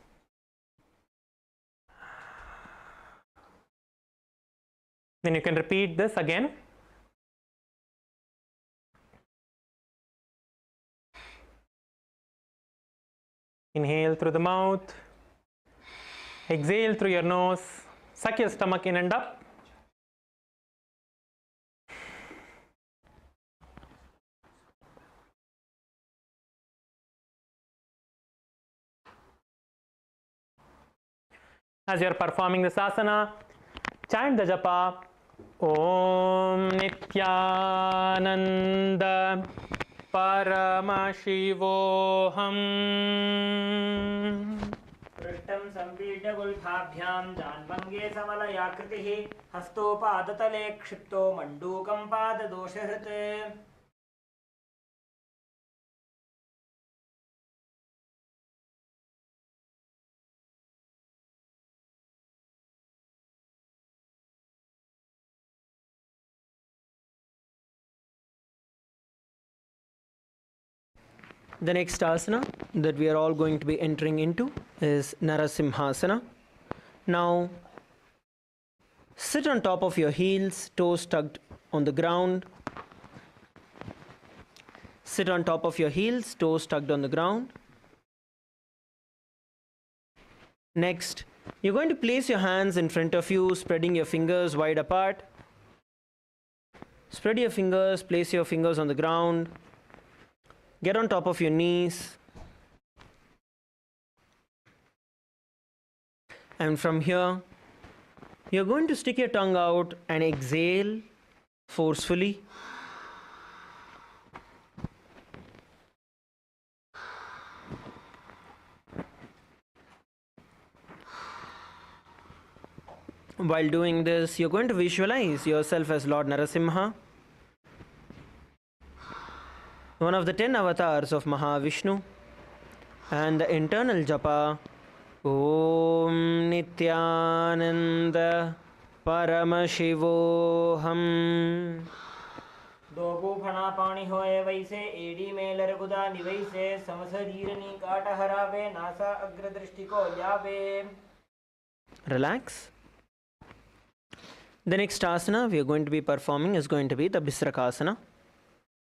Speaker 3: Then you can repeat this again. Inhale through the mouth, exhale through your nose, suck your stomach in and up. As you are performing this asana, chant the japa Om Nithyananda Paramashivoham.
Speaker 2: पृष्ठं सम्पीड्य गुल्फाभ्यां जान्भङ्गे समलयाकृतिः हस्तोपादतले क्षिप्तो मण्डूकं पाददोषहृत्
Speaker 4: The next asana that we are all going to be entering into is Narasimhasana. Now, sit on top of your heels, toes tucked on the ground. Sit on top of your heels, toes tucked on the ground. Next, you're going to place your hands in front of you, spreading your fingers wide apart. Spread your fingers, place your fingers on the ground. Get on top of your knees. And from here, you're going to stick your tongue out and exhale forcefully. While doing this, you're going to visualize yourself as Lord Narasimha, one of the 10 avatars of Mahavishnu, and the internal japa Om Nithyananda Paramashivoham.
Speaker 2: दो फणा पानी होए वैसे AD में लरगुदा निवैसे समशरीर नी काट हरावे NASA अग्रदृष्टि को यावे.
Speaker 4: Relax. The next asana we are going to be performing is going to be the Bisrakasana.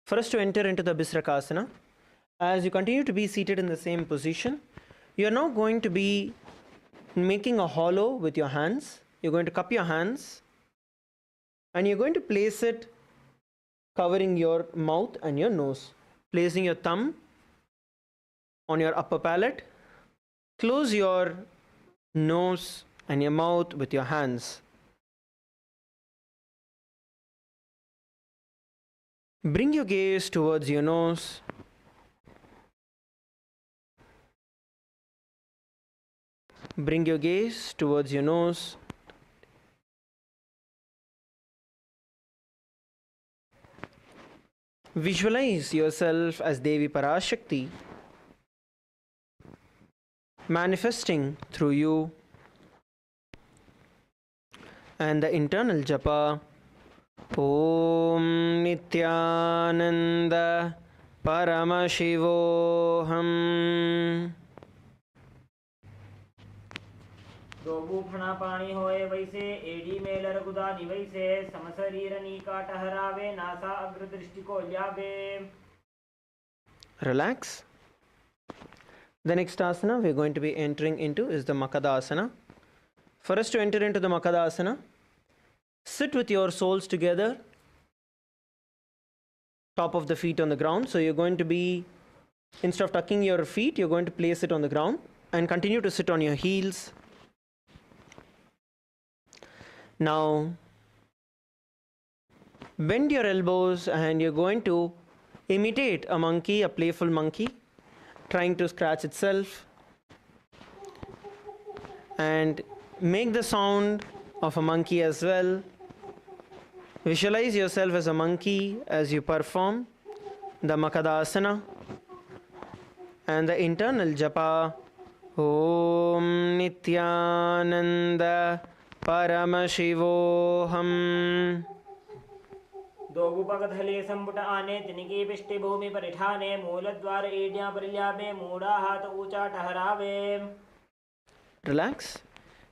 Speaker 4: For us to enter into the Bisrakasana, as you continue to be seated in the same position, you are now going to be making a hollow with your hands. You're going to cup your hands and you're going to place it covering your mouth and your nose. Placing your thumb on your upper palate, close your nose and your mouth with your hands. Bring your gaze towards your nose. Bring your gaze towards your nose. Visualize yourself as Devi Parashakti, manifesting through you, and the internal japa Om Nithyananda Paramashivoham.
Speaker 2: दो फणा पानी होए वैसे AD में लरगुदा निवैसे समशरीर नी काट हरावे NASA अग्रदृष्टि को यावे.
Speaker 4: Relax. The next asana we are going to be entering into is the Makadasana. For us to enter into the Makadasana, sit with your soles together, top of the feet on the ground. So you're going to be, instead of tucking your feet, you're going to place it on the ground and continue to sit on your heels. Now, bend your elbows and you're going to imitate a monkey, a playful monkey, trying to scratch itself, and make the sound of a monkey as well. Visualize yourself as a monkey as you perform the Makadasana, and the internal japa Om Nithyananda Paramashivoham.
Speaker 2: दोगुपगधले संपुट आने तिनकी पिष्टि भूमि परिठाने मूलद्वार ईड्यां परिल्याबे मूढ़ा हाथ ऊंचा ठहरावे.
Speaker 4: Relax.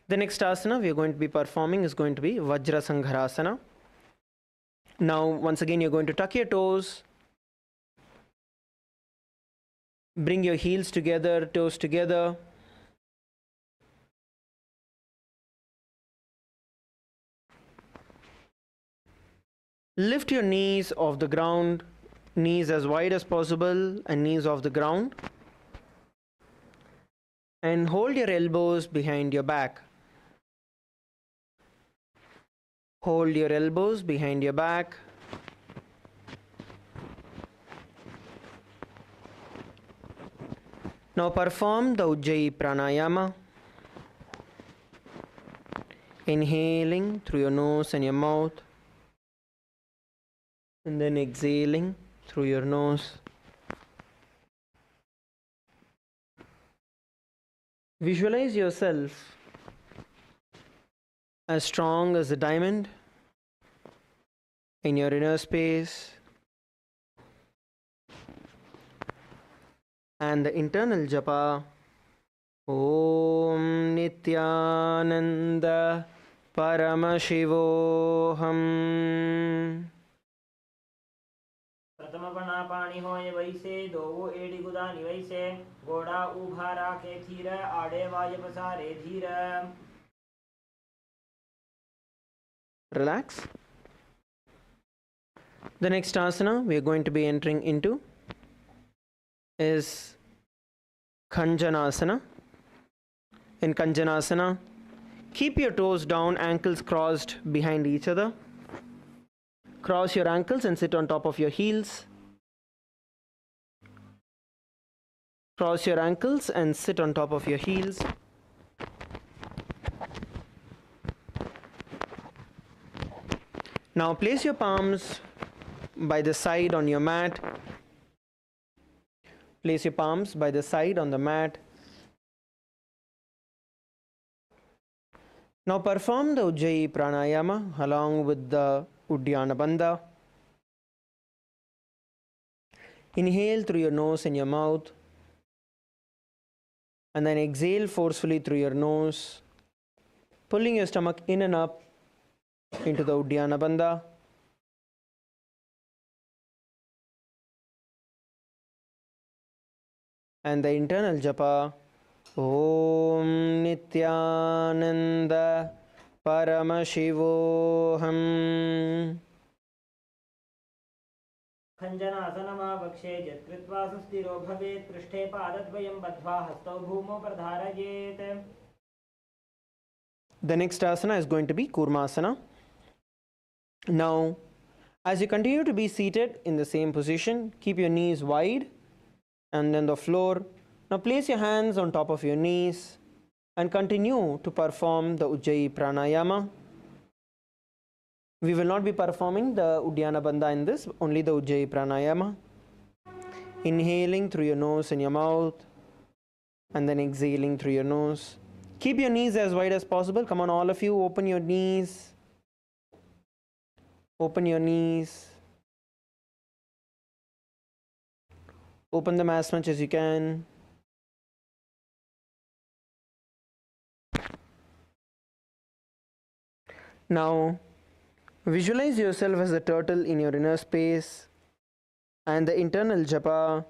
Speaker 4: The next asana we are going to be performing is going to be Vajra Sangharasana. Now, once again, you're going to tuck your toes. Bring your heels together, toes together. Lift your knees off the ground, knees as wide as possible and knees off the ground. And hold your elbows behind your back. Hold your elbows behind your back. Now perform the Ujjayi Pranayama. Inhaling through your nose and your mouth. And then exhaling through your nose. Visualize yourself as strong as a diamond in your inner space, and the internal japa Om Nithyananda Paramashivoham.
Speaker 2: प्रथम पना पानी होए वैसे दोवो एड़ी गुदा निवैसे गोड़ा उभा राखे धीर आड़े वाय पसारे धीर.
Speaker 4: Relax. The next asana we are going to be entering into is Khanjanasana. In Khanjanasana, keep your toes down, ankles crossed behind each other. Cross your ankles and sit on top of your heels. Cross your ankles and sit on top of your heels. Now place your palms by the side on your mat. Place your palms by the side on the mat. Now perform the Ujjayi Pranayama along with the Uddiyana Bandha. Inhale through your nose and your mouth. And then exhale forcefully through your nose, pulling your stomach in and up into the Uddiyana Bandha. And the internal japa Om Nithyananda Paramashivoham.
Speaker 2: खञ्जनासनमावक्षे यत्कृत्वा सुस्थिरो भवेत् पृष्ठे पादद्वयं बद्ध्वा हस्तौ भूमौ प्रधारयेत्.
Speaker 4: The next asana is going to be Kurmasana. Now, as you continue to be seated in the same position, keep your knees wide and then the floor. Now place your hands on top of your knees and continue to perform the Ujjayi Pranayama. We will not be performing the Uddiyana Bandha in this, only the Ujjayi Pranayama. Inhaling through your nose and your mouth and then exhaling through your nose. Keep your knees as wide as possible. Come on, all of you, open your knees. Open your knees. Open them as much as you can. Now, visualize yourself as a turtle in your inner space and the internal japa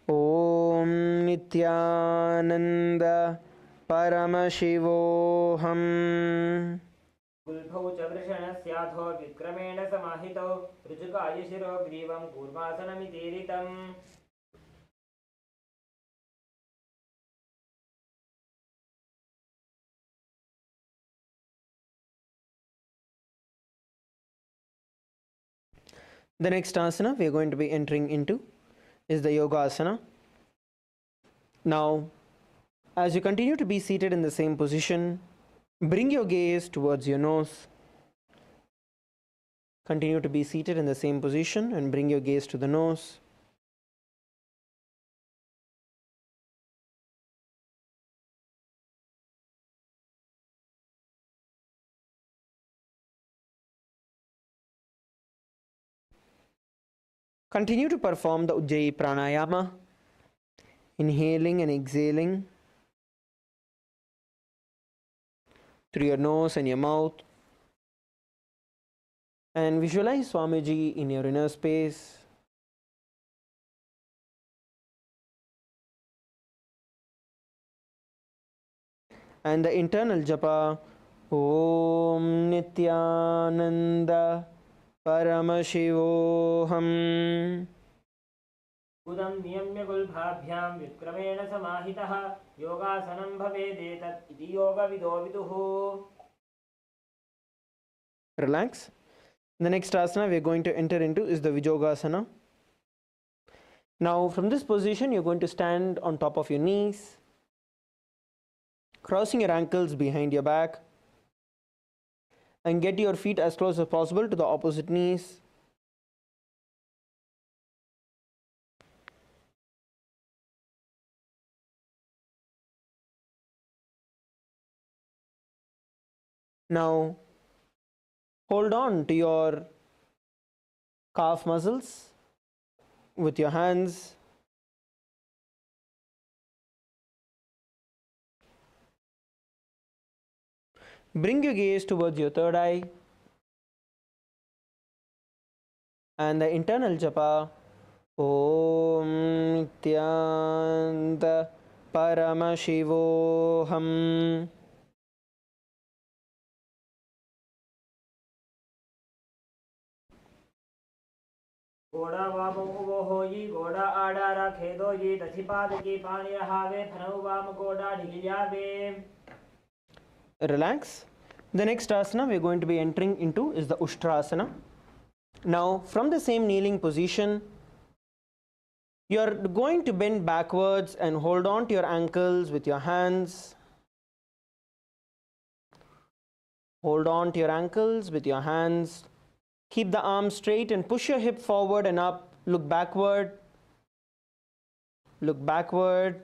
Speaker 4: Om Nithyananda Paramashivoham.
Speaker 2: गुल्फौ च वृषणस्याधो विक्रमेण समाहितौ ऋजुकाय शिरो ग्रीवं कूर्मासनमितीरितम्.
Speaker 4: The next asana we are going to be entering into is the Yoga Asana. Now, as you continue to be seated in the same position, bring your gaze towards your nose. Continue to be seated in the same position and bring your gaze to the nose. Continue to perform the Ujjayi Pranayama, inhaling and exhaling through your nose and your mouth. And visualize Swamiji in your inner space. And the internal japa, Om Nithyananda Paramashivoham.
Speaker 2: उदं नियम्य गुल्भाभ्यां व्युत्क्रमेण समाहितः योगासनं भवेदेतत् इति योगविदो विदुः.
Speaker 4: Relax. The next asana we are going to enter into is the Vijogasana. Now from this position you are going to stand on top of your knees, crossing your ankles behind your back, and get your feet as close as possible to the opposite knees. Now hold on to your calf muscles with your hands. Bring your gaze towards your third eye and the internal japa, Om Nithyananda Paramashivoham.
Speaker 2: घोड़ा वाम उवो होई घोड़ा आडारा खेदो ये दधिपाद की पानी रहावे फनौ वाम घोड़ा ढिलियावे.
Speaker 4: Relax. The next asana we are going to be entering into is the Ushtrasana. Now from the same kneeling position you are going to bend backwards and hold on to your ankles with your hands. Hold on to your ankles with your hands. Keep the arms straight and push your hip forward and up. Look backward. Look backward.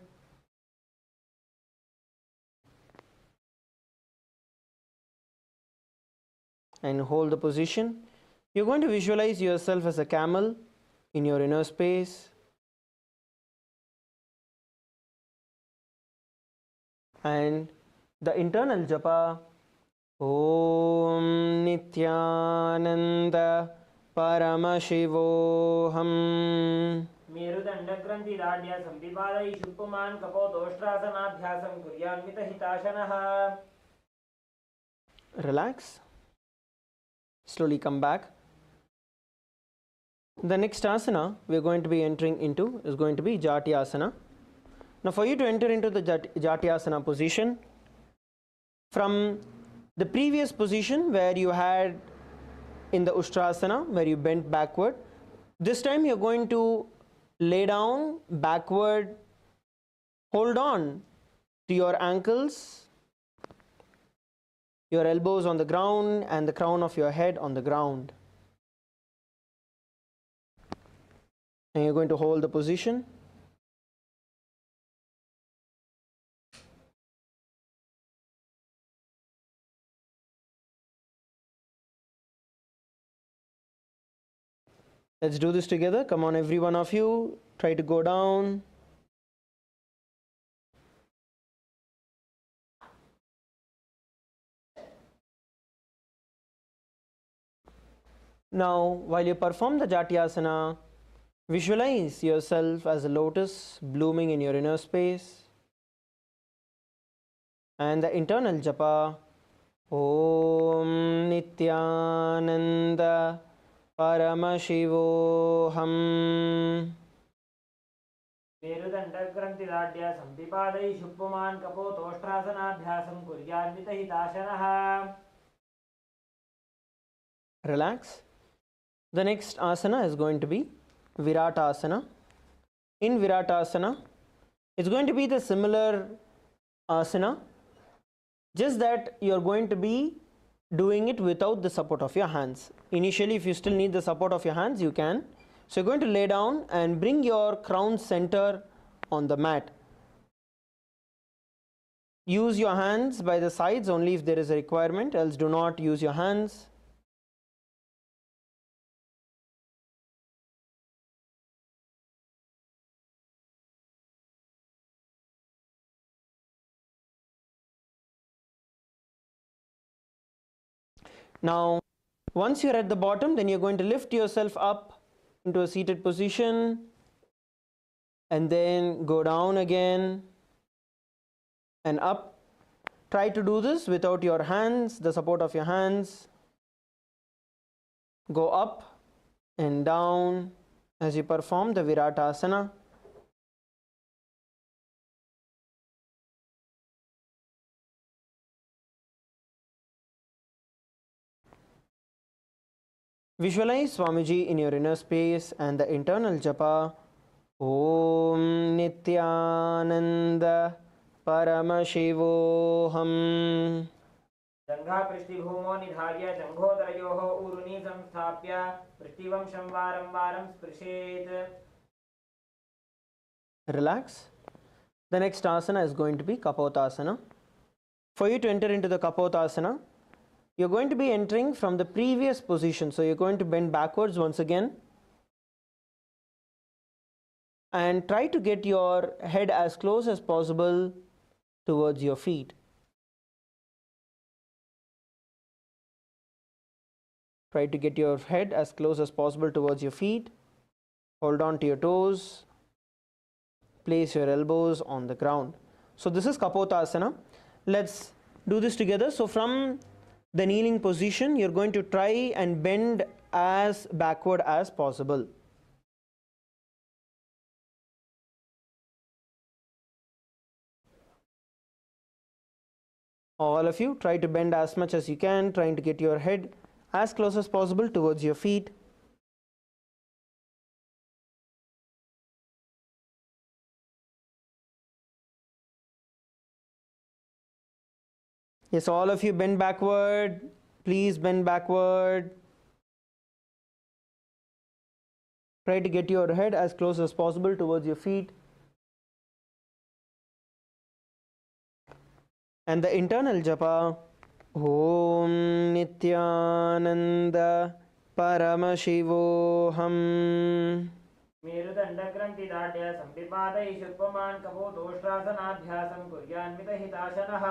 Speaker 4: And hold the position. You're going to visualize yourself as a camel in your inner space. And the internal japa, Om Nithyananda Paramashivoham.
Speaker 2: मेरुदण्डग्रन्थिदाढ्य संविपादयि शुक्पुमान् कपोतोष्ट्रासनाभ्यासं कुर्यान्वितहिताशनः.
Speaker 4: Relax. Slowly come back. The next asana we are going to be entering into is going to be Jatyasana. Now for you to enter into the Jatyasana position, from the previous position where you had in the Ushtrasana, where you bent backward, this time you are going to lay down backward, hold on to your ankles, your elbows on the ground and the crown of your head on the ground. And you're going to hold the position. Let's do this together. Come on, every one of you. Try to go down. Now, while you perform the Jatyasana, visualize yourself as a lotus blooming in your inner space. And the internal japa, Om Nithyananda Paramashivoham.
Speaker 2: मेरुदण्डग्रन्थिदाढ्य संविपादयि शुक्पुमान् कपोतोष्ट्रासनाभ्यासं कुर्यान्वितहिताशनः.
Speaker 4: Relax. The next asana is going to be Viratasana. In Viratasana, it's going to be the similar asana, just that you're going to be doing it without the support of your hands. Initially, if you still need the support of your hands, you can. So you're going to lay down and bring your crown center on the mat. Use your hands by the sides only if there is a requirement, else do not use your hands. Now, once you're at the bottom, then you're going to lift yourself up into a seated position and then go down again and up. Try to do this without your hands, the support of your hands. Go up and down as you perform the Viratasana. Visualize Swamiji in your inner space and the internal japa. Om Nithyananda Paramashivoham.
Speaker 2: जङ्घा पृष्ठिभूमो निधार्य जङ्घोदरयोः ऊरुनी संस्थाप्य पृष्ठिवंशं वारं वारं स्पृशेत्.
Speaker 4: Relax. The next asana is going to be Kapotasana. For you to enter into the Kapotasana, you're going to be entering from the previous position. So you're going to bend backwards once again and try to get your head as close as possible towards your feet. Try to get your head as close as possible towards your feet. Hold on to your toes. Place your elbows on the ground. So this is Kapotasana. Let's do this together. So from the kneeling position, you're going to try and bend as backward as possible. All of you, try to bend as much as you can, trying to get your head as close as possible towards your feet. Yes, all of you bend backward. Please bend backward. Try to get your head as close as possible towards your feet. And the internal japa. Om Nithyananda Paramashivoham.
Speaker 2: मेरुदण्डग्रन्थिदाढ्य सम्पिपादैशुत्वमान् कपोतोष्ट्रासनाभ्यासं कुर्यान्वितहिताशनः.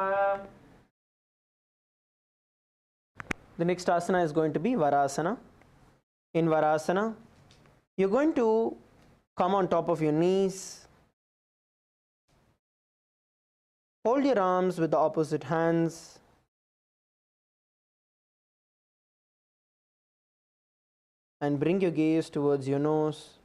Speaker 4: The next asana is going to be Varasana. In Varasana, you're going to come on top of your knees. Hold your arms with the opposite hands. And bring your gaze towards your nose.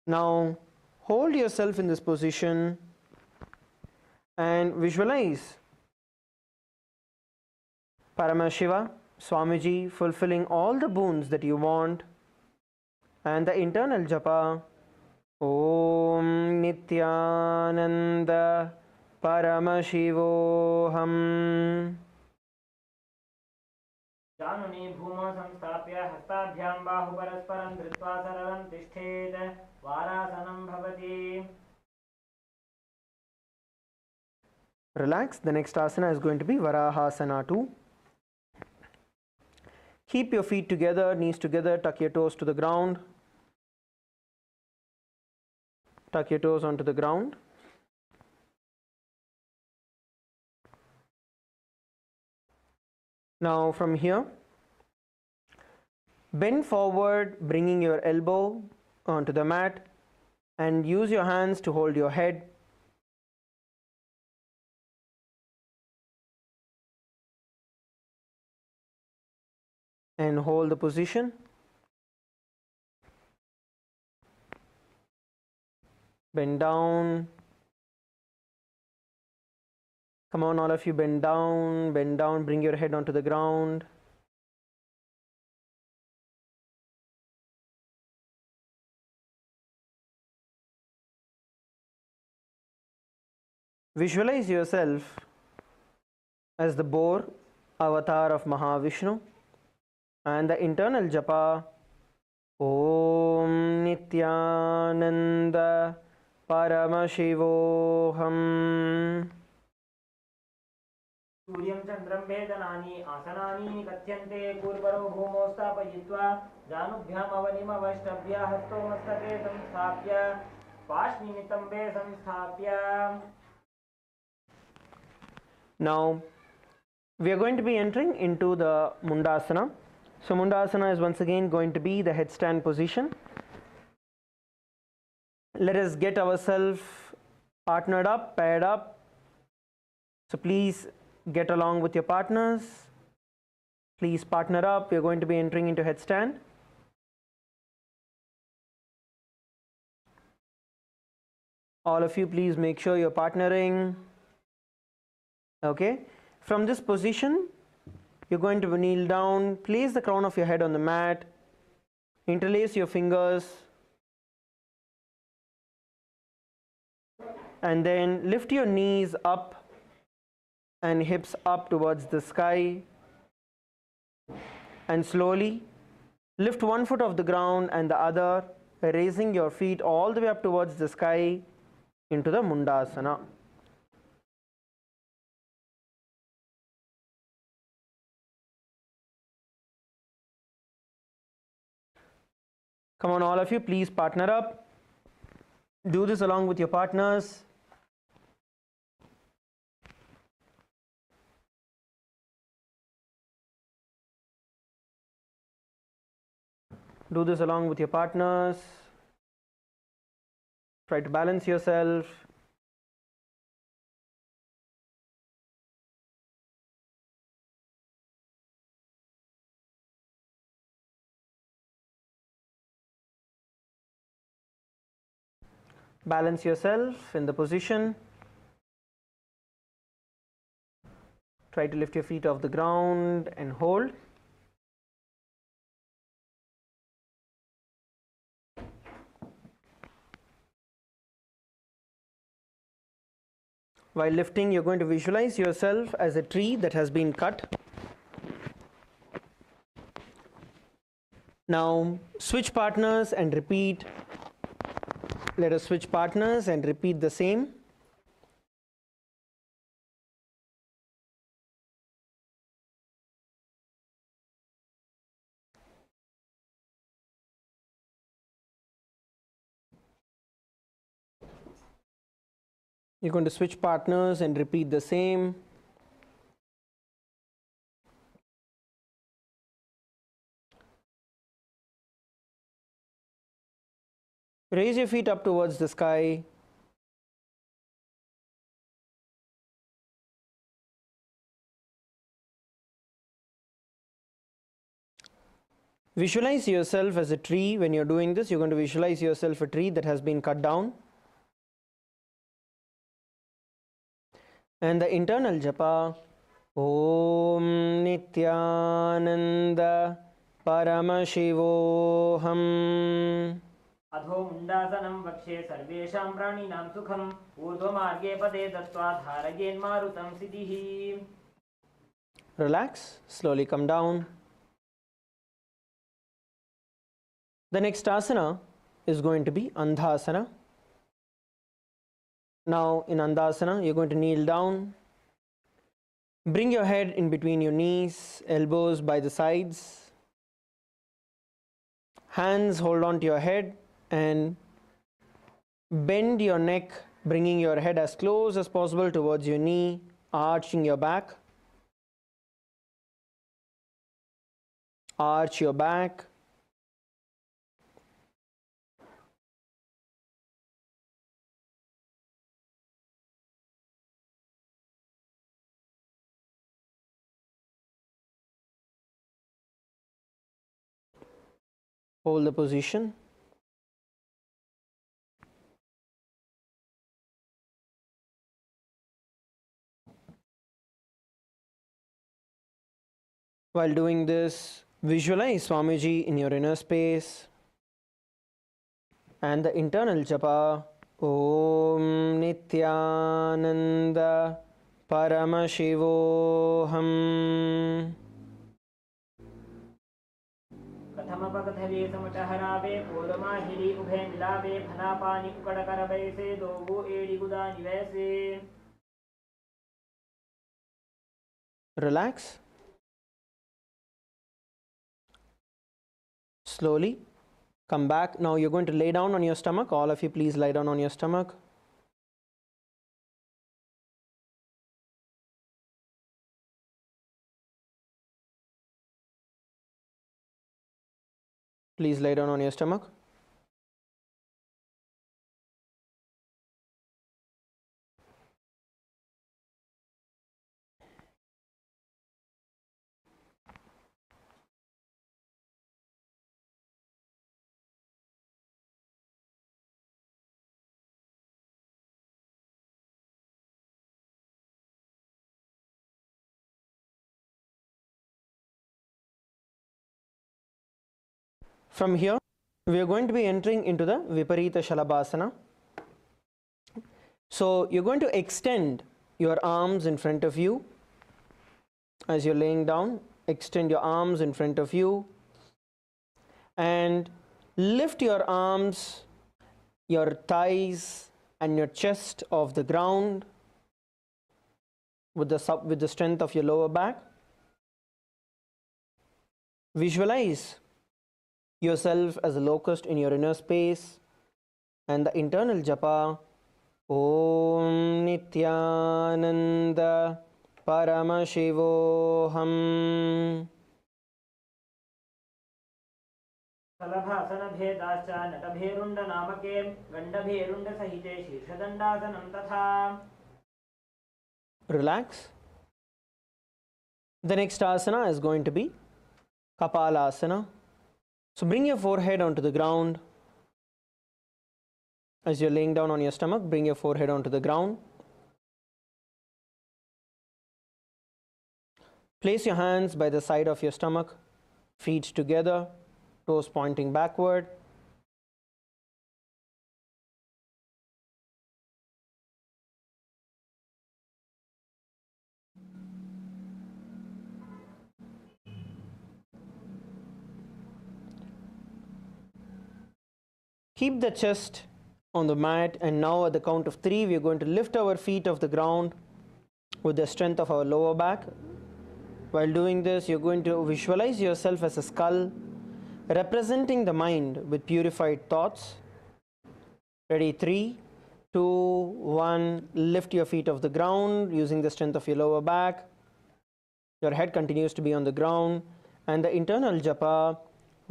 Speaker 4: Now hold yourself in this position and visualize Paramashiva, Swamiji fulfilling all the boons that you want, and the internal japa. Om Nithyananda Paramashivoham.
Speaker 2: जानुनी भूमौ संस्थाप्य हस्ताभ्यां बाहुपरस्परं धृत्वा सरलं तिष्ठेत्. वारासनं भवति.
Speaker 4: Relax. The next asana is going to be Varahasana 2. Keep your feet together, knees together, tuck your toes to the ground. Tuck your toes onto the ground. Now from here, bend forward, bringing your elbow onto the mat, and use your hands to hold your head. And hold the position. Bend down. Come on, all of you, bend down, bring your head onto the ground. Visualize yourself as the boar, avatar of Mahavishnu, and the internal japa. Om Nithyananda Paramashivoham.
Speaker 2: सूर्यं चन्द्रं भेदनानि आसनानि कथ्यन्ते पूर्वरो भूमौ स्थापयित्वा जानुभ्याम् अवनिमवष्टभ्य हस्तो मस्तके संस्थाप्य पाशनिमितम्बे संस्थाप्य.
Speaker 4: Now we are going to be entering into the Mundasana. So Mundasana is once again going to be the headstand position. Let us get ourselves partnered up, paired up. So please get along with your partners. Please partner up. We are going to be entering into headstand. All of you, please make sure you're partnering. Okay. From this position, you're going to kneel down, place the crown of your head on the mat, interlace your fingers, and then lift your knees up and hips up towards the sky, and slowly lift one foot off the ground and the other, raising your feet all the way up towards the sky into the Mundasana. Come on, all of you, please partner up. Do this along with your partners. Do this along with your partners. Try to balance yourself. Balance yourself in the position. Try to lift your feet off the ground and hold. While lifting, you're going to visualize yourself as a tree that has been cut. Now switch partners and repeat. Let us switch partners and repeat the same. You're going to switch partners and repeat the same. Raise your feet up towards the sky. Visualize yourself as a tree. When you're doing this, you're going to visualize yourself a tree that has been cut down. And the internal japa, Om Nithyananda Paramashivoham.
Speaker 2: अधो मुण्डासनं वक्षे सर्वेषां प्राणिनां सुखम् ऊर्ध्वमार्गे पदे दत्त्वा धारयेन्मारुतं सिद्धिः.
Speaker 4: Relax, slowly come down. The next asana is going to be Andhasana. Now in Andhasana, you're going to kneel down. Bring your head in between your knees, elbows by the sides. Hands hold on to your head and bend your neck, bringing your head as close as possible towards your knee, arching your back. Arch your back. Hold the position. While doing this, visualize Swamiji in your inner space and the internal japa, Om Nithyananda Paramashivoham.
Speaker 2: कथमपकथले समटहरावे पूर्वमाहिरी उभे मिलावे फनापानी उकड़कर बैसे दोगो एड़ी गुदा निवैसे.
Speaker 4: Relax. Slowly come back. Now you're going to lay down on your stomach. All of you, please lie down on your stomach. Please lie down on your stomach. From here, we are going to be entering into the Viparita Shalabhasana. So you're going to extend your arms in front of you as you're laying down. Extend your arms in front of you and lift your arms, your thighs and your chest off the ground with the strength of your lower back. Visualize yourself as a locust in your inner space and the internal japa Om Nithyananda Paramashivoham.
Speaker 2: सलभासनभेदाश्च नटभेरुण्डनामके गण्डभेरुण्डसहिते शीर्षदण्डासनं तथा.
Speaker 4: Relax. The next asana is going to be Kapalasana. So bring your forehead onto the ground. As you're laying down on your stomach, bring your forehead onto the ground. Place your hands by the side of your stomach, feet together, toes pointing backward. Keep the chest on the mat, and now at the count of 3 we are going to lift our feet off the ground with the strength of our lower back. While doing this, you're going to visualize yourself as a skull representing the mind with purified thoughts. Ready? 3, 2, 1. Lift your feet off the ground using the strength of your lower back. Your head continues to be on the ground, and the internal japa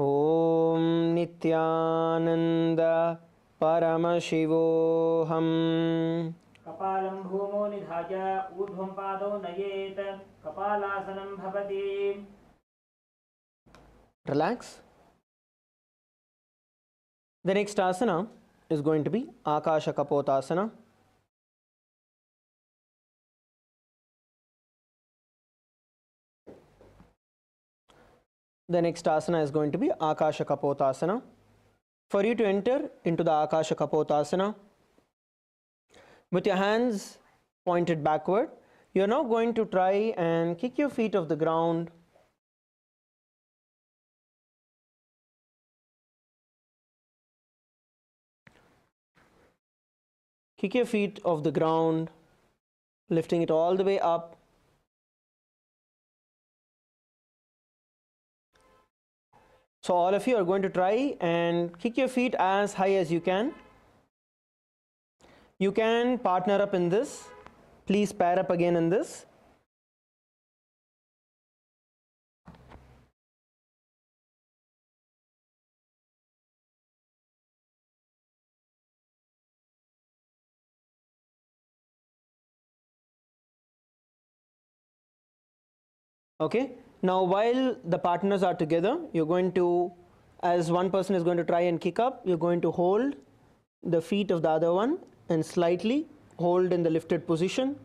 Speaker 4: Om Nithyananda Paramashivoham.
Speaker 2: कपालं भूमौ निधाय ऊर्ध्वं पादौ नयेत् कपालासनं भवति.
Speaker 4: Relax. The next asana is going to be Akasha Kapotasana. The next asana is going to be Akasha Kapotasana. For you to enter into the Akasha Kapotasana, with your hands pointed backward, you are now going to try and kick your feet off the ground. Kick your feet off the ground, lifting it all the way up. So all of you are going to try and kick your feet as high as you can. You can partner up in this. Please pair up again in this. Okay. Now while the partners are together, you're going to, as one person is going to try and kick up, you're going to hold the feet of the other one and slightly hold in the lifted position.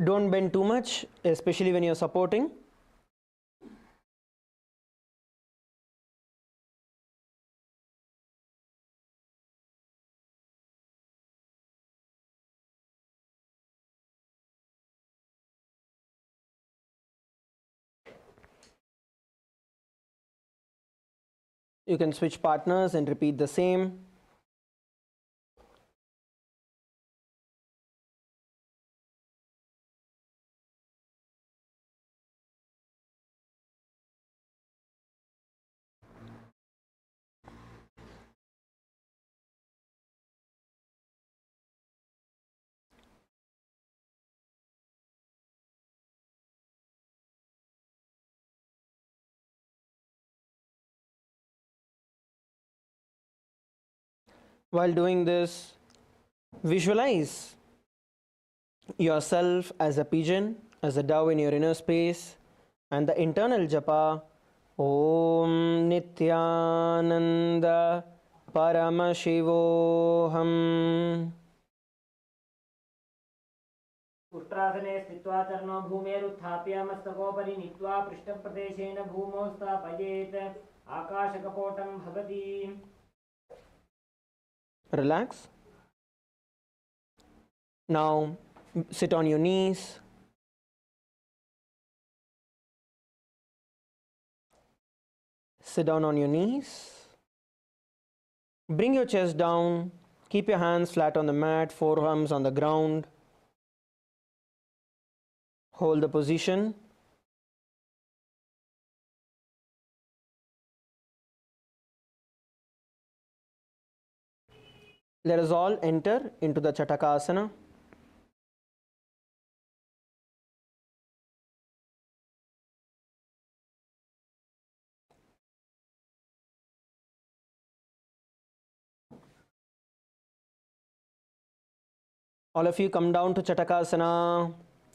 Speaker 4: Don't bend too much, especially when you're supporting. You can switch partners and repeat the same. While doing this, visualize yourself as a pigeon, as a dove in your inner space, and the internal japa Om Nithyananda Paramashivoham.
Speaker 2: उष्ट्रासने स्थित्वा चरणो भूमेरुत्थाप्य मस्तकोपरि नीत्वा पृष्ठप्रदेशेन भूमौ स्थापयेत् आकाशकपोटं भवति.
Speaker 4: Relax. Now sit on your knees. Sit down on your knees. Bring your chest down. Keep your hands flat on the mat, forearms on the ground. Hold the position. Let us all enter into the Chatakasana. All of you come down to Chatakasana.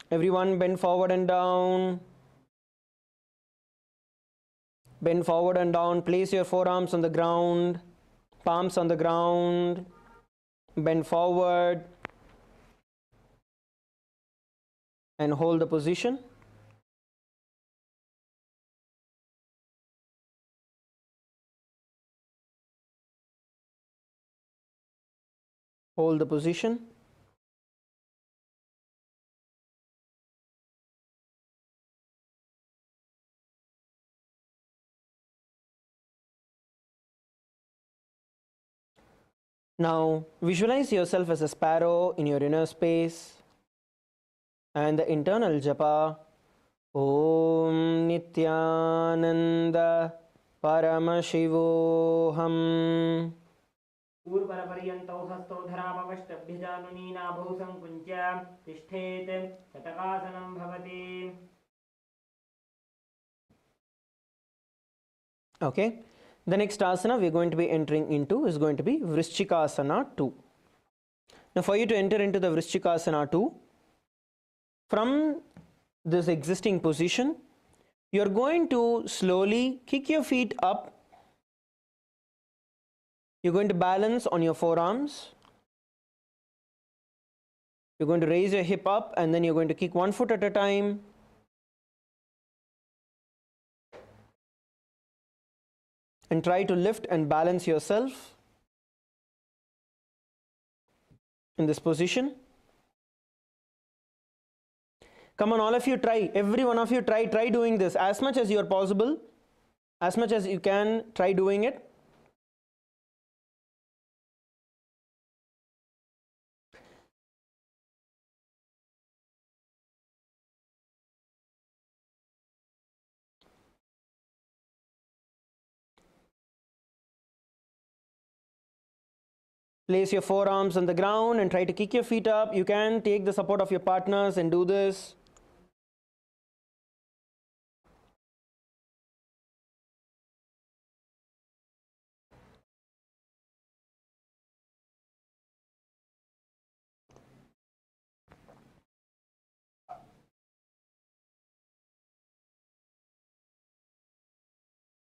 Speaker 4: Everyone bend forward and down. Bend forward and down. Place your forearms on the ground, palms on the ground. Bend forward and hold the position. Hold the position. Now visualize yourself as a sparrow in your inner space, and the internal japa Om Nithyananda Paramashivoham.
Speaker 2: पूर्वपर्यन्तौ हस्तौ धरामवष्टभ्यजानुनी नाभौ संकुञ्च्य तिष्ठेत् शतकासनं भवति.
Speaker 4: Okay. The next asana we are going to be entering into is going to be Vrishchikasana 2. Now for you to enter into the Vrishchikasana 2, from this existing position, you are going to slowly kick your feet up. You're going to balance on your forearms. You're going to raise your hip up and then you're going to kick one foot at a time. And try to lift and balance yourself in this position. Come on, all of you try. Every one of you try doing this as much as you are possible, as much as you can. Try doing it. Place your forearms on the ground and try to kick your feet up. You can take the support of your partners and do this.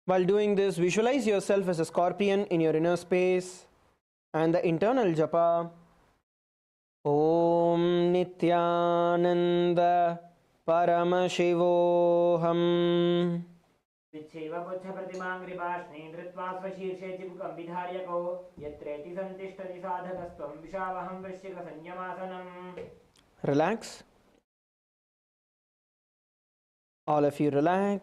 Speaker 4: While doing this, visualize yourself as a scorpion in your inner space. And the internal japa Om Nithyananda Paramashivoham.
Speaker 2: विच्छेव पुच्छप्रतिमाङ्घ्रिपाष्णे धृत्वा स्वशीर्षे चिबुकं विधार्यकौ यत्रेति सन्तिष्ठति साधकस्त्वं विशावहं वृश्चिकसंयमासनम्.
Speaker 4: Relax. All of you relax.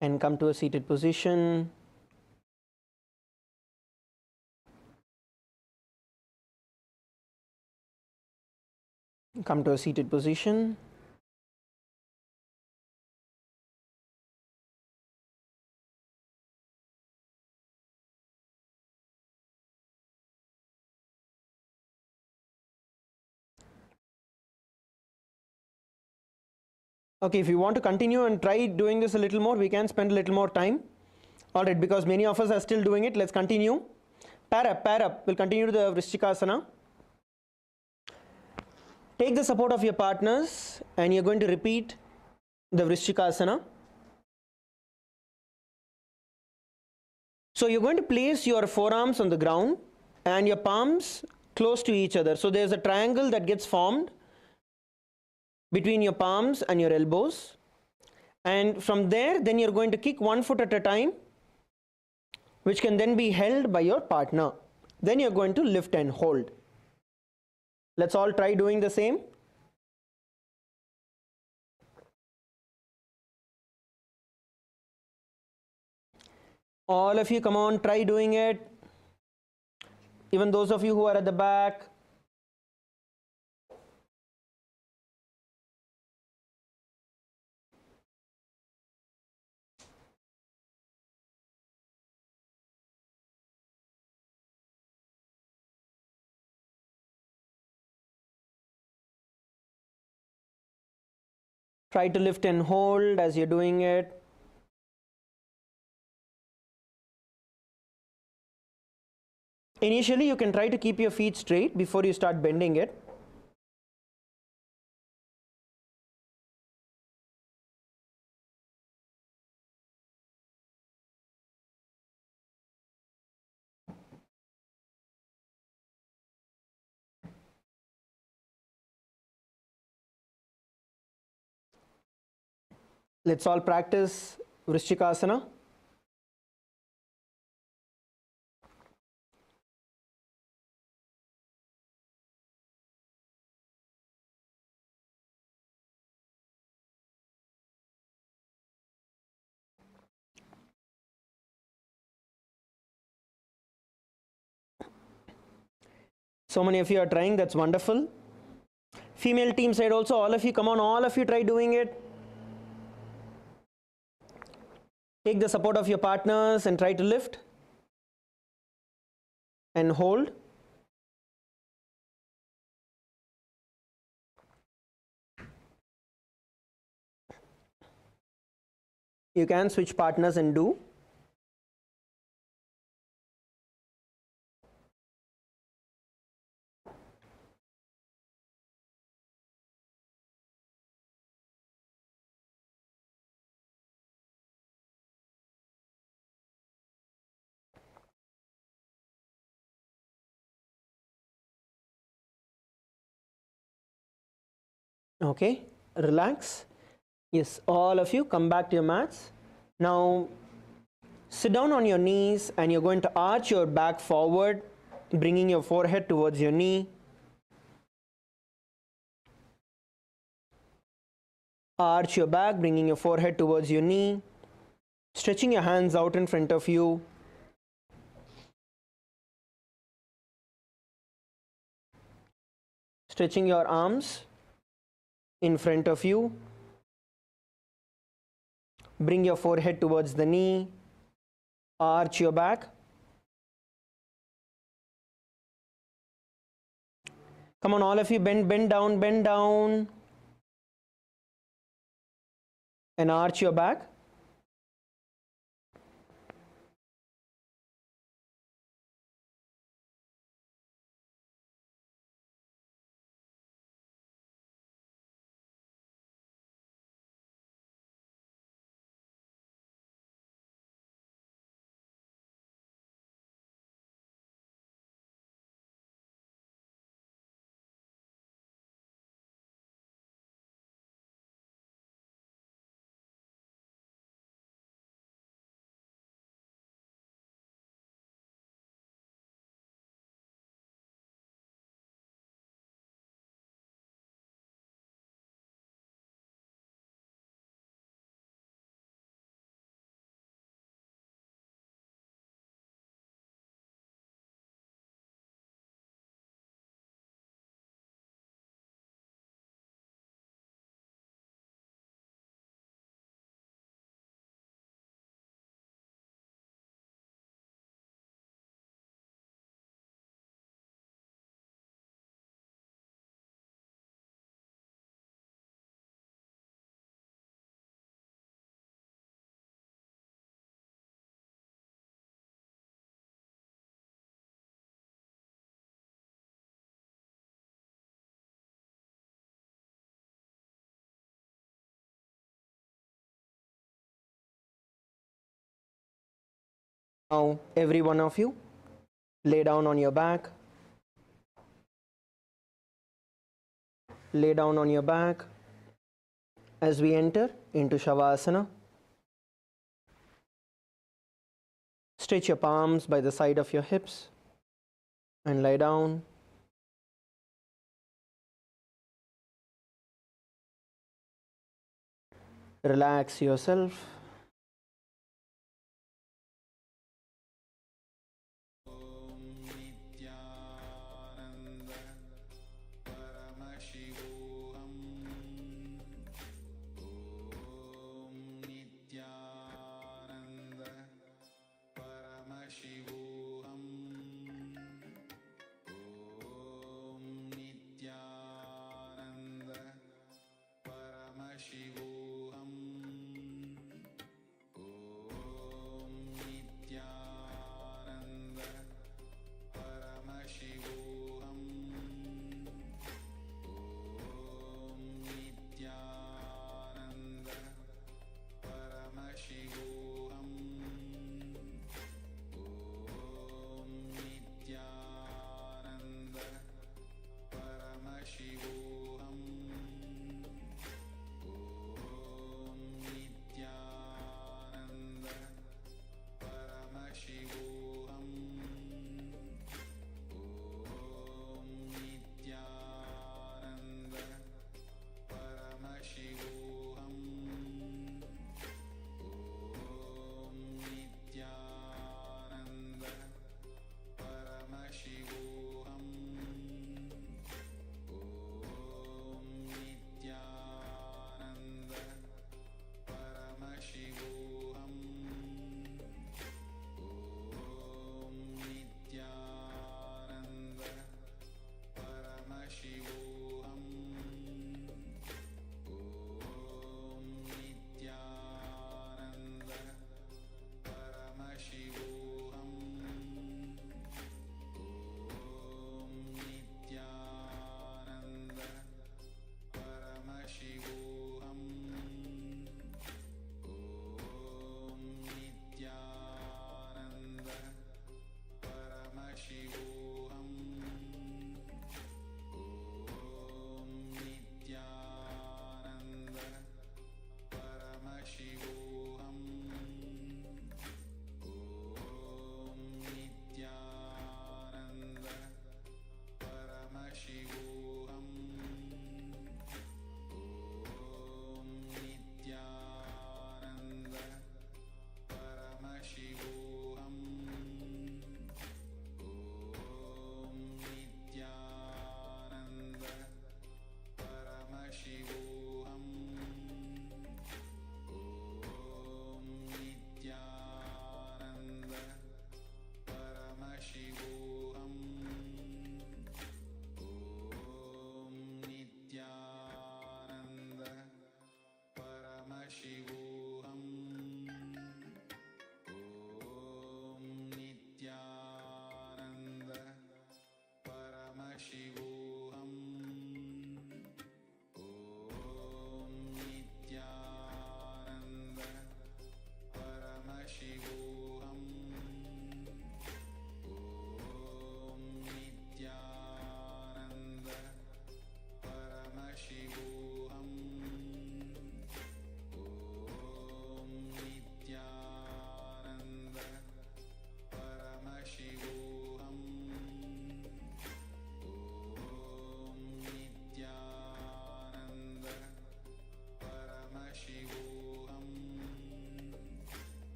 Speaker 4: and come to a seated position. Come to a seated position. Okay, if you want to continue and try doing this a little more, we can spend a little more time. Alright, because many of us are still doing it, let's continue. Pair up. We'll continue to the Vrishchikasana. Take the support of your partners and you're going to repeat the Vrishchikasana. So you're going to place your forearms on the ground and your palms close to each other. So there's a triangle that gets formed between your palms and your elbows. And from there, then you're going to kick one foot at a time, which can then be held by your partner. Then you're going to lift and hold. Let's all try doing the same. All of you, come on, try doing it. Even those of you who are at the back. Try to lift and hold as you're doing it. Initially, you can try to keep your feet straight before you start bending it. Let's all practice Vrishchikasana. So many of you are trying, that's wonderful. Female team side also, all of you, come on, all of you try doing it. Take the support of your partners and try to lift and hold. You can switch partners and do. Okay, relax. Yes, all of you come back to your mats. Now sit down on your knees and you're going to arch your back forward, bringing your forehead towards your knee. Arch your back, bringing your forehead towards your knee. Stretching your hands out in front of you. Stretching your arms in front of you. Bring your forehead towards the knee. Arch your back. Come on, all of you, bend down. And arch your back. Now, every one of you, lay down on your back. Lay down on your back as we enter into Shavasana. Stretch your palms by the side of your hips and lie down. Relax yourself.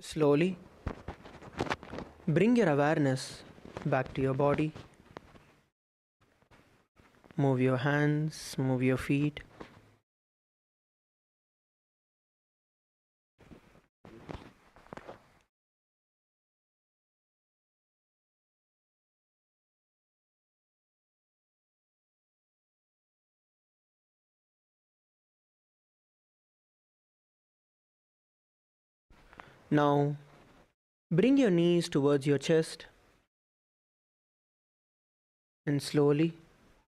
Speaker 4: Slowly bring your awareness back to your body. Move your hands, move your feet. Now, bring your knees towards your chest and slowly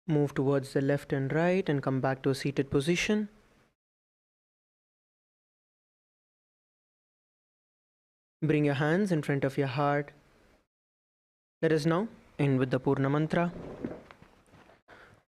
Speaker 4: move towards the left and right and come back to a seated position. Bring your hands in front of your heart. Let us now end with the Purna Mantra.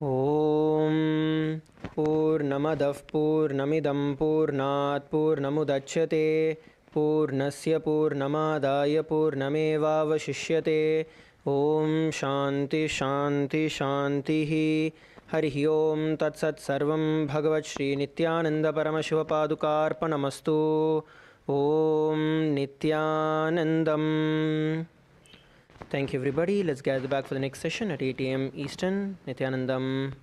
Speaker 4: Om Purnamadah Purnamidam Purnat Purnamudachyate Purnasya Purnamadaya Purnamevavashishyate Om Shanti Shanti Shantihi Harihi Om Tat Sat Sarvam Bhagavat Shri Nithyananda Paramashivopadukarpanamastu Om Nithyanandam. Thank you, everybody. Let's gather back for the next session at 8 a.m. Eastern. Nithyanandam.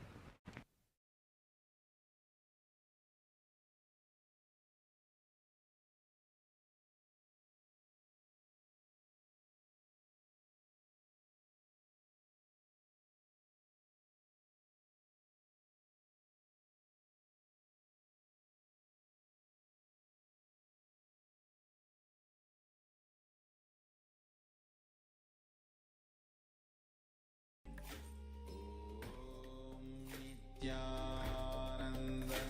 Speaker 5: Nithyananda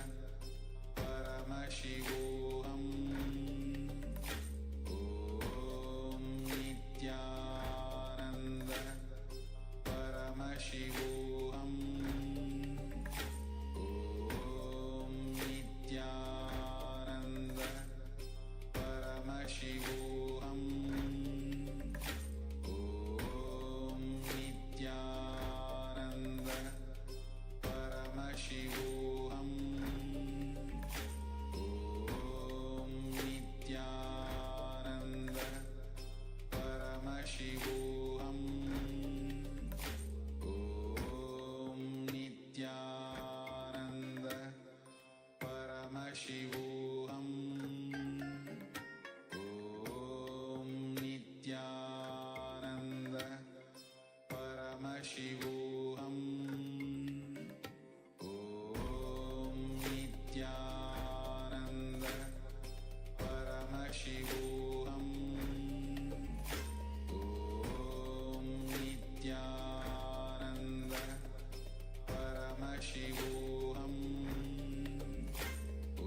Speaker 5: Paramashivoham Om Nithyananda Paramashivoham Om Nithyananda Paramashivoham Om Nithyananda Paramashivoham Om Nithyananda Paramashivoham Om Nithyananda Paramashivoham Om Nithyananda Paramashivoham Om Nithyananda Paramashivoham Om Nithyananda Paramashivoham Om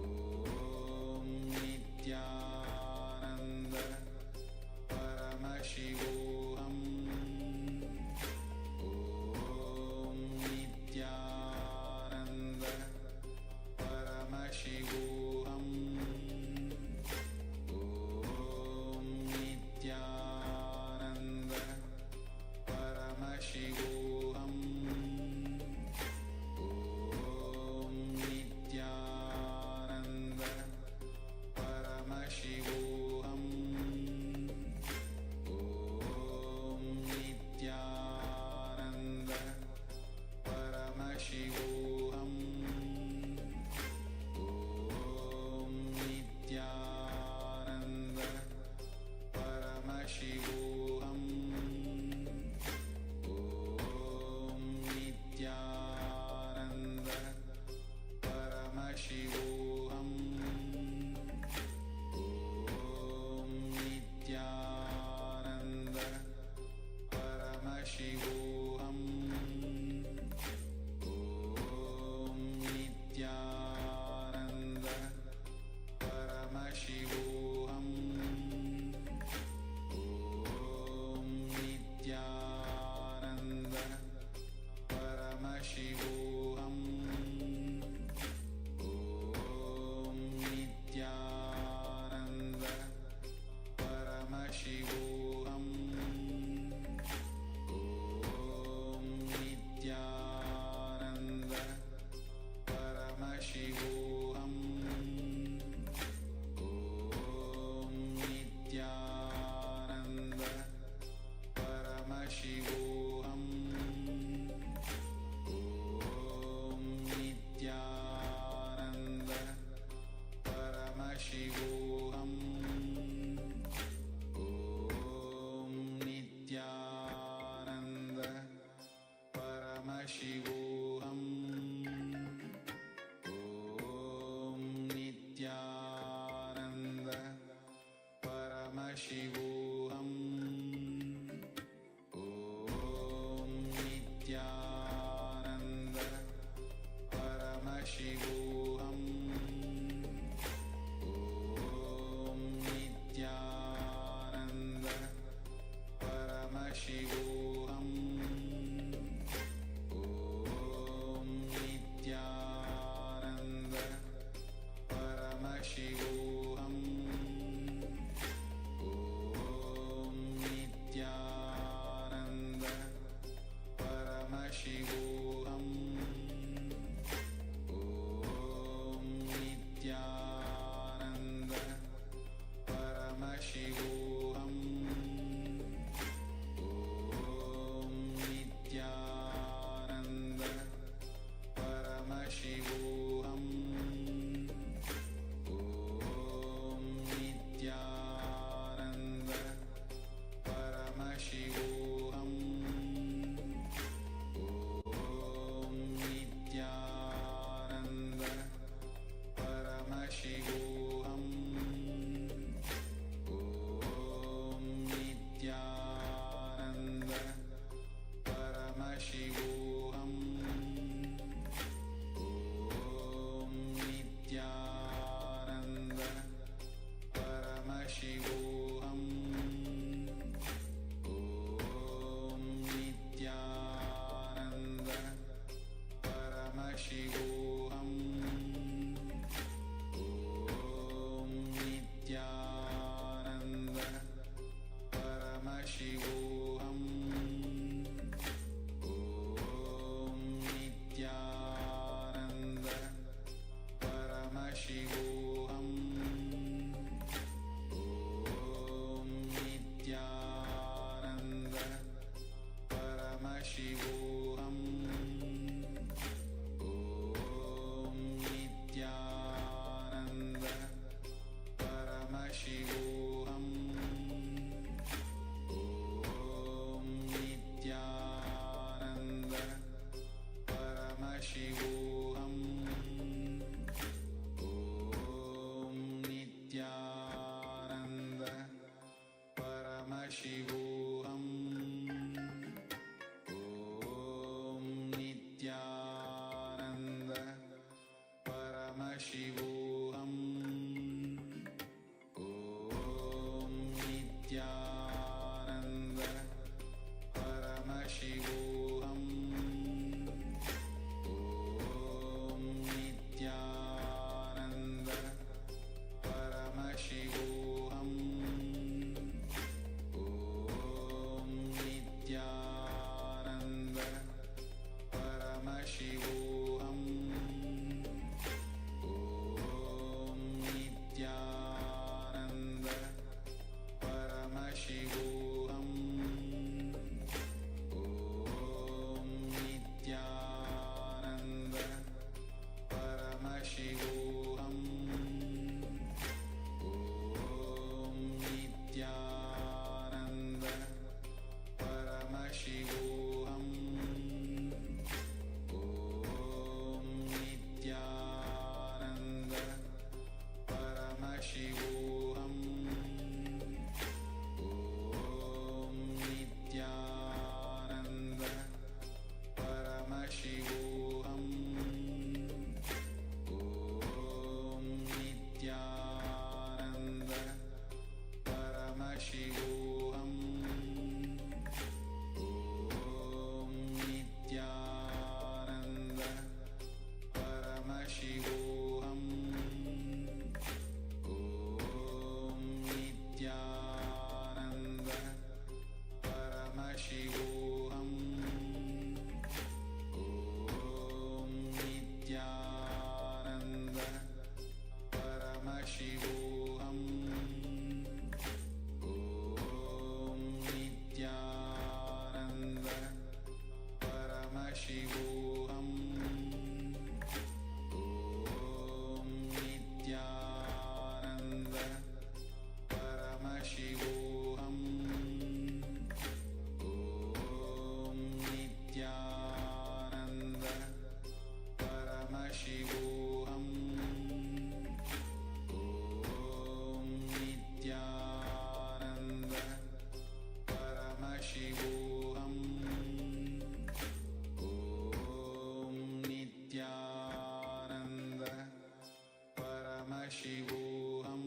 Speaker 5: Paramashivoham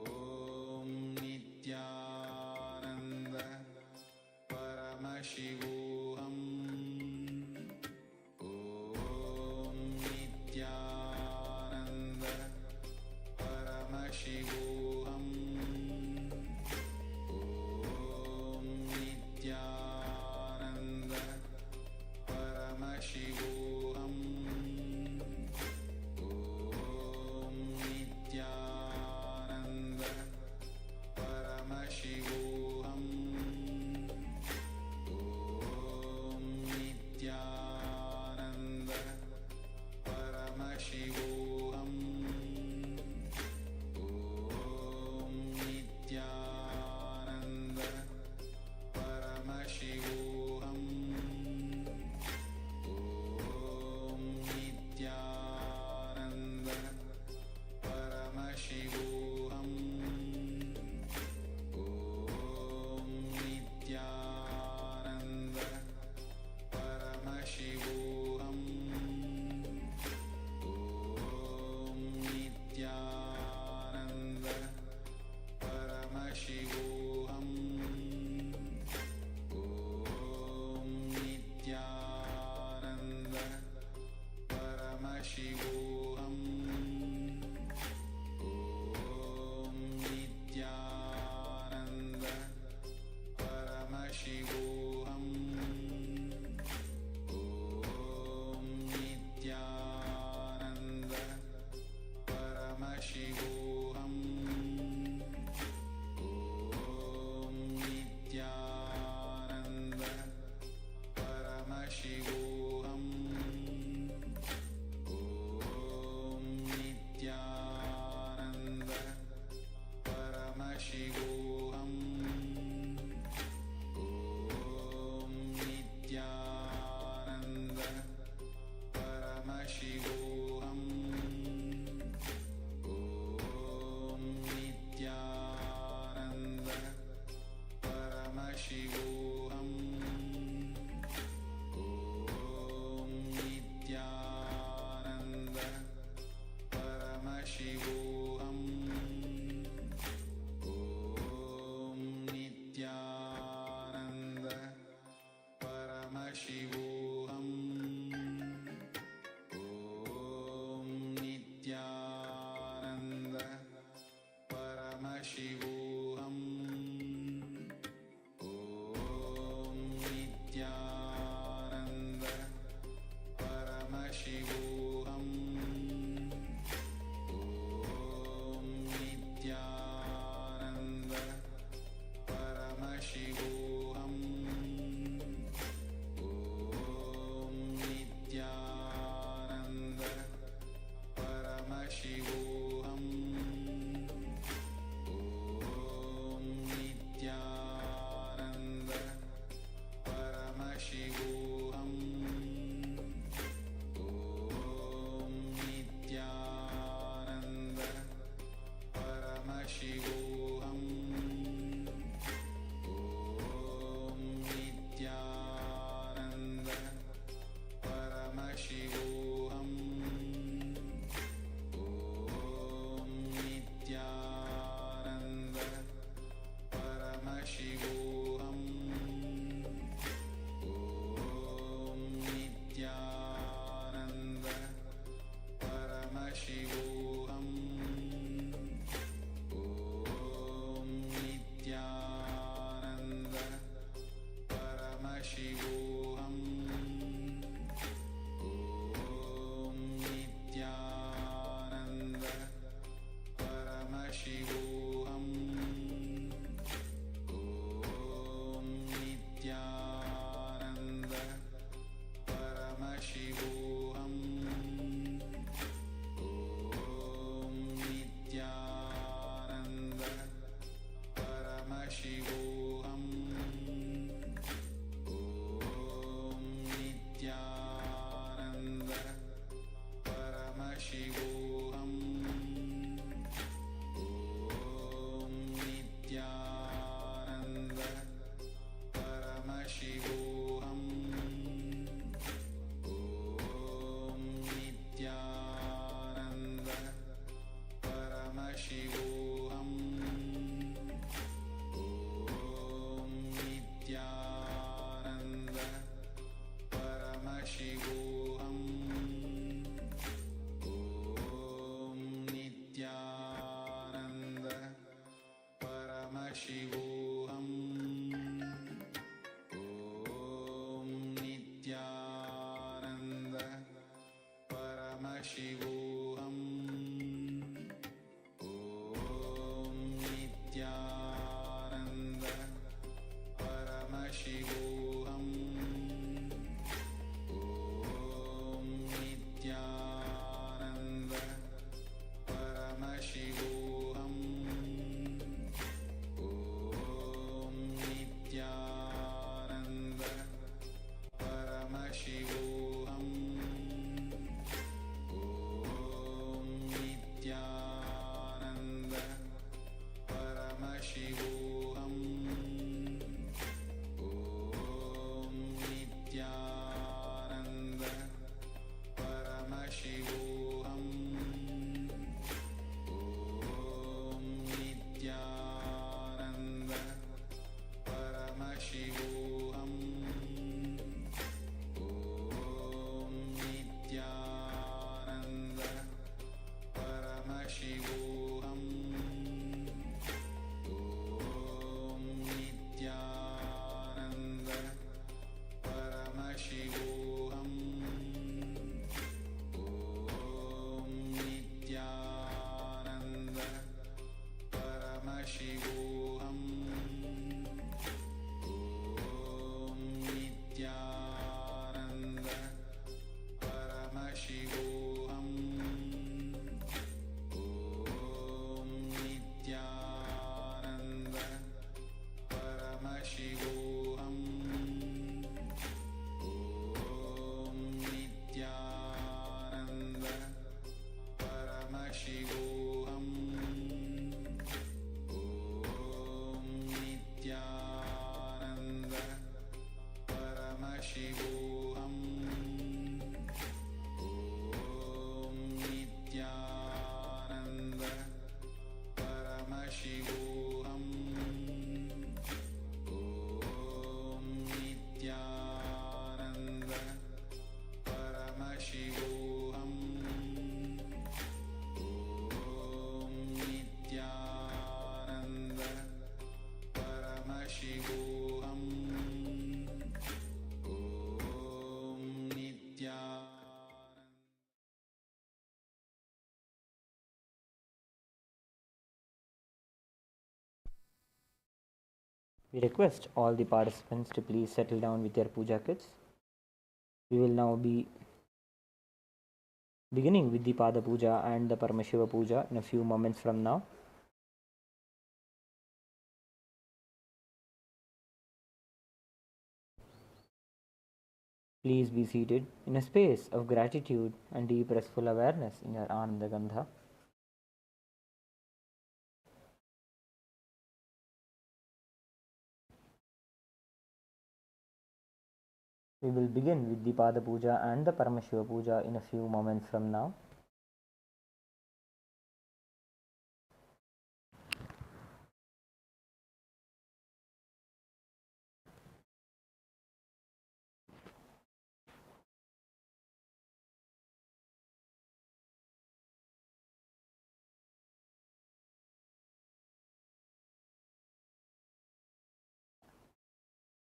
Speaker 5: Om Nithyananda Paramashivoham Om Nithyananda Paramashivoham Om Nithyananda Paramashivoham Om
Speaker 2: We request all the participants to please settle down with their puja kits. We will now be beginning with the Pada Puja and the Paramashiva Puja in a few moments from now. Please be seated in a space of gratitude and deep restful awareness in your Ananda Gandha. We will begin with the Pada Puja and the Paramashiva Puja in a few moments from now.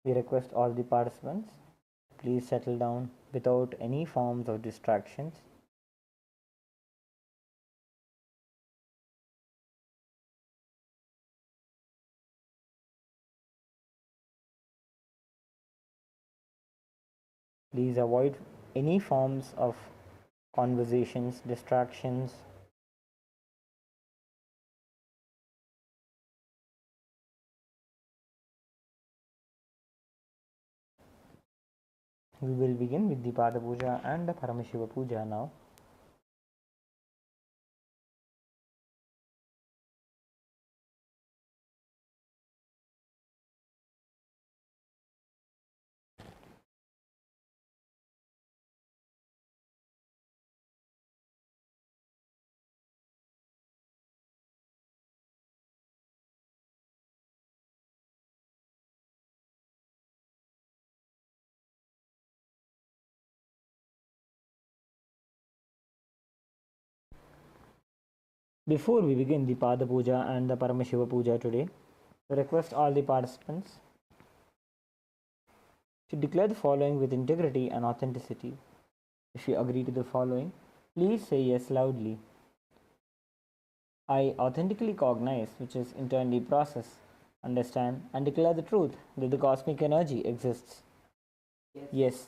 Speaker 2: We request all the participants, please settle down without any forms of distractions. Please avoid any forms of conversations, distractions. We will begin with the Pada Puja and the Paramashiva Puja now. Before we begin the Pada Puja and the Paramashiva Puja today, we request all the participants to declare the following with integrity and authenticity. If you agree to the following, please say yes loudly. I authentically cognize, which is internally process, understand, and declare the truth that the cosmic energy exists. Yes.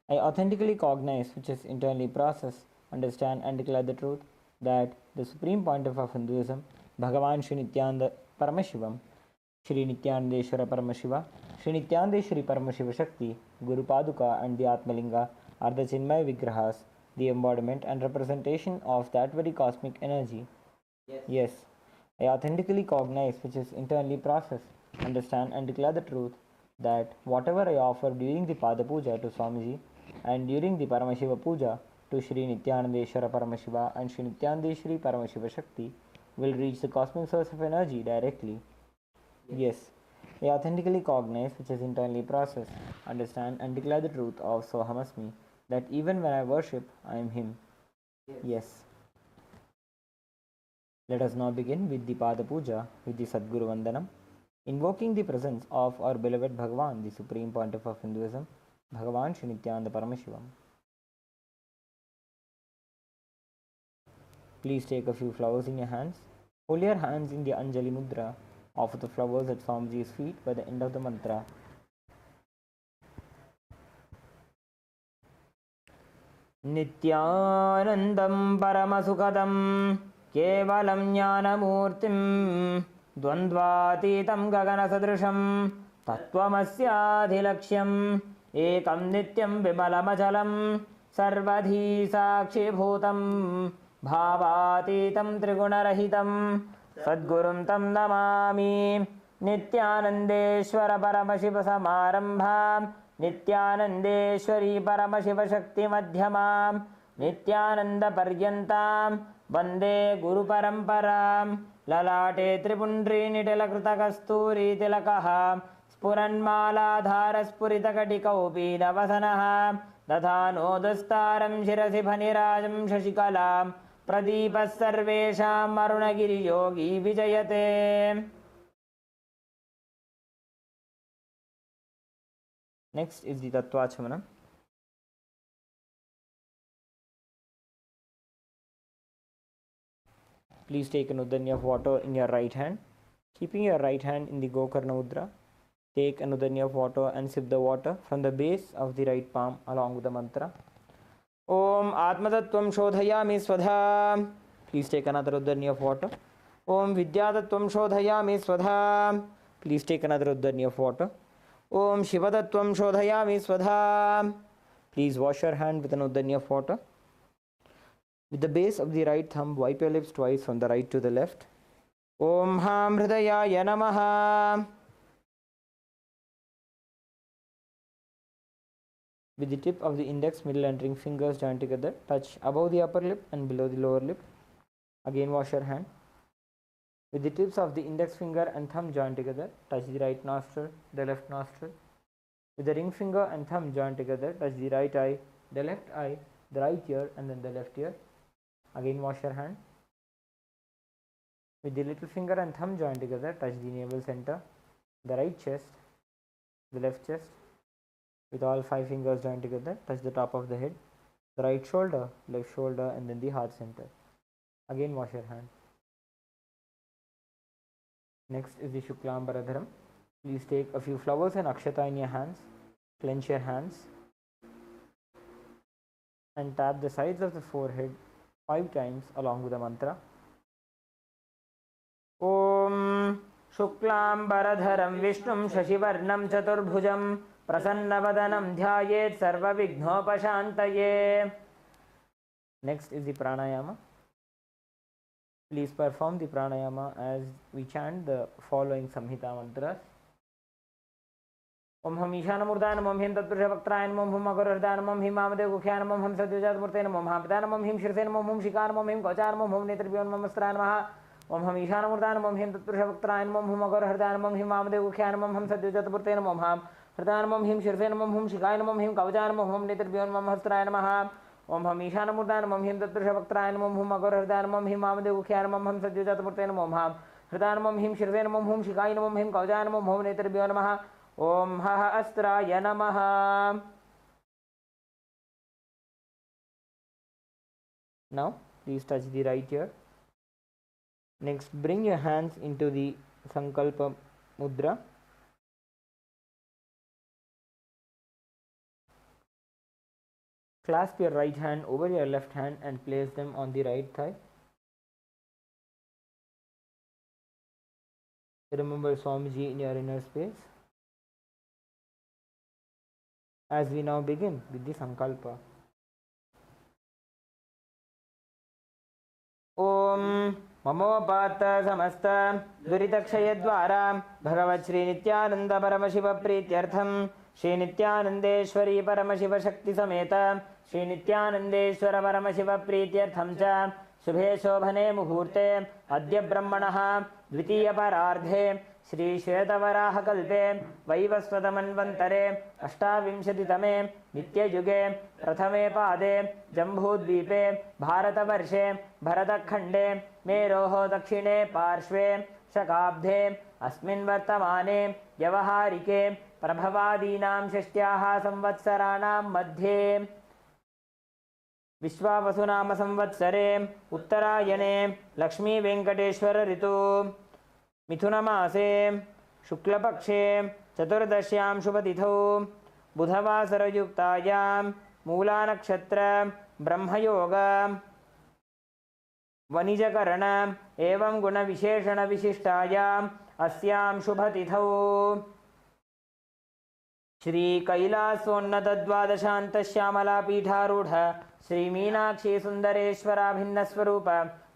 Speaker 2: I authentically cognize, which is internally process, understand, and declare the truth that the Supreme Pontiff of Hinduism, Bhagavan Sri Nithyananda Paramashivam, Sri Nithyanandeshwara Paramashiva, Sri Nithyanandeshwari Paramashiva Shakti, Guru Paduka, and the Atmalinga are the Chinmaya Vigrahas, the embodiment and representation of that very cosmic energy. Yes. I authentically cognize, which is internally process, understand, and declare the truth that whatever I offer during the Pada Puja to Swamiji and during the Paramashiva Puja to Sri Nithyanandeshwara Paramashiva and Sri Nithyanandeshwari Paramashiva Shakti will reach the cosmic source of energy directly. Yes. I authentically cognize, which is internally process, understand, and declare the truth of Sohamasmi, that even when I worship, I am Him. Yes. Let us now begin with the Pada Puja with the Sadguru Vandanam, invoking the presence of our beloved Bhagavan, the Supreme Pontiff of Hinduism, Bhagavan Sri Nithyananda Paramashivam. Please take a few flowers in your hands. Hold your hands in the Anjali Mudra. Offer the flowers at Swamiji's feet by the end of the mantra. Nithyanandam Paramasukadam Kevalam Jnanamurtim Dvandvatitam Gaganasadrisham Tattvamasyaadhilaksham Ekam Nityam Vimalamachalam Sarvadhi Sakshibhutam Bhavatitam Trigunarahitam Sadgurum Tam Namami Nithyanandeshwara Paramashiva Samarambham Nithyanandeshwari Paramashiva Shakti Madhyamam Nithyananda Paryantam Vande Guru Paramparam Lalate Tripundri Nitalakrita Kasturi Tilakaha Spuranmaladhara Spuritakatikaupina Vasanaha Dathano Dastaram Shirasi Bhanirajam Shashikalam Pradipas Sarvesham Arunagiri Yogi Vijayate. Next is the Tattvachamana. Please take an udanya of water in your right hand, keeping your right hand in the Gokarna Mudra. Take an udani of water and sip the water from the base of the right palm along with the mantra. Om Atmatattvam Shodhayami Swadha. Please take another udani of water. Om Vidyatattvam Shodhayami Swadha. Please take another udani of water. Om Shivatattvam Shodhayami Swadha. Please wash your hand with an udani of water. With the base of the right thumb, wipe your lips twice from the right to the left. Om Ham Hridayaya Namaha. With the tip of the index, middle and ring fingers joined together, touch above the upper lip and below the lower lip. Again wash your hand. With the tips of the index finger and thumb joined together, touch the right nostril, the left nostril. With the ring finger and thumb joined together, touch the right eye, the left eye, the right ear and then the left ear. Again wash your hand. With the little finger and thumb joined together, touch the navel center, the right chest, the left chest. With all 5 fingers joined together, touch the top of the head, the right shoulder, left shoulder and then the heart center. Again wash your hand. Next is the Shuklambaradharam. Please take a few flowers and akshata in your hands. Clench your hands and tap the sides of the forehead 5 times along with the mantra. Om Shuklambaradharam Vishnum Shashivarnam Chaturbhujam Prasannabadanam Dhyayet Sarva Vighnopashantaye. Next is the pranayama. Please perform the pranayama as we chant the following Samhita mantras. Om Ham Ishanamurtaya Namah Om Him Tatpurusha Vaktraya Namah Om Hum Agurahrdaya Namah Om Him Amadev Gukhya Namah Om Hum Satyajatmurtaya Namah Om Hampitaya Namah Om Him Shirsaya Namah Om Hum Shikaya Namah Om Him Kauchaya Namah Om Hum Netrabhyo Namah Astraya Namah Om Ham Ishanamurtaya Namah Om Him Tatpurusha Vaktraya Namah Om Hum Agurahrdaya Namah Om Him Amadev Gukhya Namah Om Hum Satyajatmurtaya Namah Om Ham Hridaya Namah Om Him Shirsaya Namah Om Hum Shikaya Namah Om Him Kauchaya Namah Om Hum Netrabhyo Namah Astraya Namah Om Ham Ishanamurtaya Namah Om Him Tatpurusha Vaktraya Namah Om Hum Agurahrdaya Namah Om Him Amadev Gukhya Namah Om Hum Satyajatmurtaya Namah Om Ham Hridaya Namah Om Him Shirsaya Namah Om Hum Shikaya Namah Om Him Kauchaya Namah Om Hum Netrabhyo Namah Om Ha Astraya Namaha. Now please touch the right ear. Next bring your hands into the Sankalpa Mudra. Clasp your right hand over your left hand and place them on the right thigh. Remember Swamiji in your inner space. As we now begin with the Sankalpa. Om Mamopata Samasta Duritakshayadvara Bhagavat Shri Nithyananda Paramashiva Prityartham Shri Nithyanandeshwari Paramashiva Shakti Sameta Shri Nithyanandeshwara Paramashiva Prityartham Cha Shubhe Shobhane Muhurte Adya Brahmanaha Dvitiya Parardhe Shri Shvetavaraha Kalpe Vaivasvatamanvantare Ashtavimshatitame Nitya Yuge Prathame Pade Jambudvipe Bharatavarshe Bharatakhande Meroho Dakshine Parshve Shakabdhe Asmin Vartamane Yavaharike Prabhavadinam Shashtyaha Samvatsaranam Madhye Vishwavasunama Samvatsare Uttarayane Lakshmi Venkateshwara Ritu मिथुनमासे शुक्लपक्षे चतुर्दश्यां शुभतिथौ बुधवासरयुक्तायां मूलानक्षत्र ब्रह्मयोग वनिजकरण एवं गुणविशेषणविशिष्टायाम् अस्यां शुभतिथौ श्री कैलासोन्नतद्वादशान्तश्यामलापीठारूढ श्री मीनाक्षी सुन्दरेश्वराभिन्नस्वरूप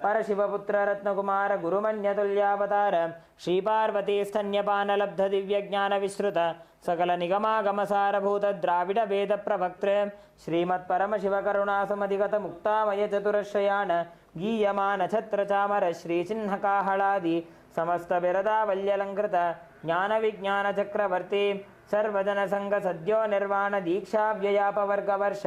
Speaker 2: परशिवपुत्र रत्नकुमार गुरुमन्यतुल्यावतार श्री पार्वती स्तन्यपानलब्ध दिव्यज्ञानविश्रुत सकल निगमागमसारभूत द्राविड वेद प्रवक्तृ श्रीमत्परमशिवकरुणासमधिगत मुक्तामय चतुरश्रयाण गीयमान छत्रचामर श्रीचिह्नकाहलादि समस्त बिरदावल्यलङ्कृत ज्ञानविज्ञान चक्रवर्ती सर्वजन संघ सद्यो निर्वाण दीक्षा व्ययापवर्गवर्ष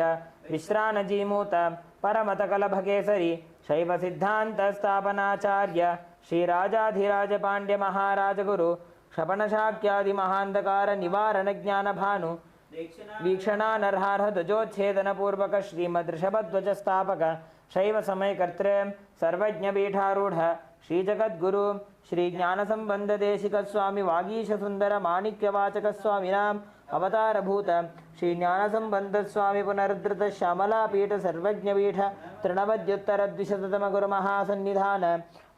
Speaker 2: विश्रानजीमूत परमतकलभकेसरी शैव सिद्धांत स्थापनाचार्य श्री राजाधिराज पांड्य महाराज गुरु क्षपणशाक्यादि महांधकार निवारण ज्ञान भानु वीक्षणा नरहार ध्वजोच्छेदन पूर्वक श्रीमद् ऋषभध्वज स्थापक शैव समयकर्तृ सर्वज्ञपीठारूढ श्रीजगद्गुरु श्रीज्ञानसम्बन्धदेशिकस्वामी वागीशसुन्दरमाणिक्यवाचकस्वामिनाम् अवतारभूत श्रीज्ञानसम्बन्धस्वामी पुनरुद्धृत श्यामलापीठ सर्वज्ञपीठ तृणवद्युत्तरद्विशततमगुरुमहासन्निधान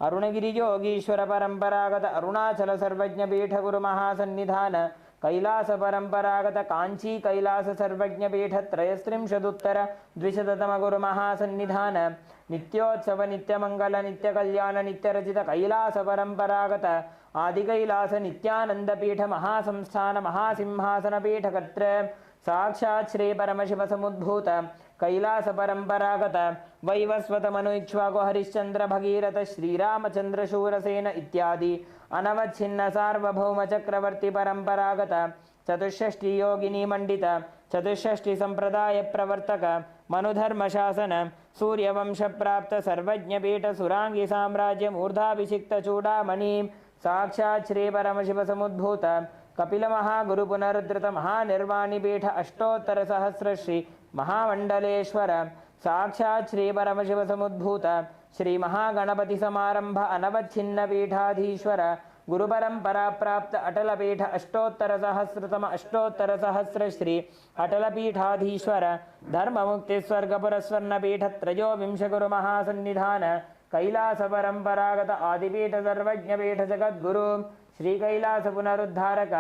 Speaker 2: अरुणगिरियोगीश्वर परम्परागत अरुणाचल सर्वज्ञपीठ गुरुमहासन्निधान कैलास परम्परागत कांची कैलास सर्वज्ञपीठ त्रयस्त्रिंशदुत्तर द्विशततमगुरुमहासन्निधान नित्योत्सव नित्यमंगल नित्यकल्याण नित्यरचित कैलास परम्परागत आदिकैलास नित्यानंदपीठ महासंस्थान महासिंहासनपीठ कर्तृ साक्षात् श्री परमशिव समुद्भूत कैलास परम्परागत वैवस्वत मनु इक्ष्वाकु हरिश्चंद्र भगीरथ श्रीरामचंद्र शूरसेन इत्यादि अनवच्छिन्न सार्वभौम चक्रवर्ती परम्परागत चतुष्षष्टि योगिनी मंडित चतुष्षष्टि संप्रदाय प्रवर्तक मनुधर्म शासन सूर्यवंश प्राप्त सर्वज्ञपीठ सुरांगी साम्राज्य मूर्धाभिषिक्त चूड़ामणि साक्षात् श्री परमशिव समुद्भूत कपिल महागुरु पुनरुद्धृत महानिर्वाणिपीठ अष्टोत्तर सहस्र श्री महामंडलेश्वर साक्षात् श्री परमशिव समुद्भूत श्री महागणपति समारंभ अनवच्छिन्न पीठाधीश्वर गुरुपरंपरा प्राप्त अटल पीठ अष्टोत्तर सहस्र श्री अटल पीठाधीश्वर धर्म मुक्ति स्वर्ग पुरस्वर्ण पीठ त्रयोविंश गुरु महासन्निधान कैलास परंपरागत आदिपीठ सर्वज्ञ पीठ जगद्गुरु श्री कैलास पुनरुद्धारक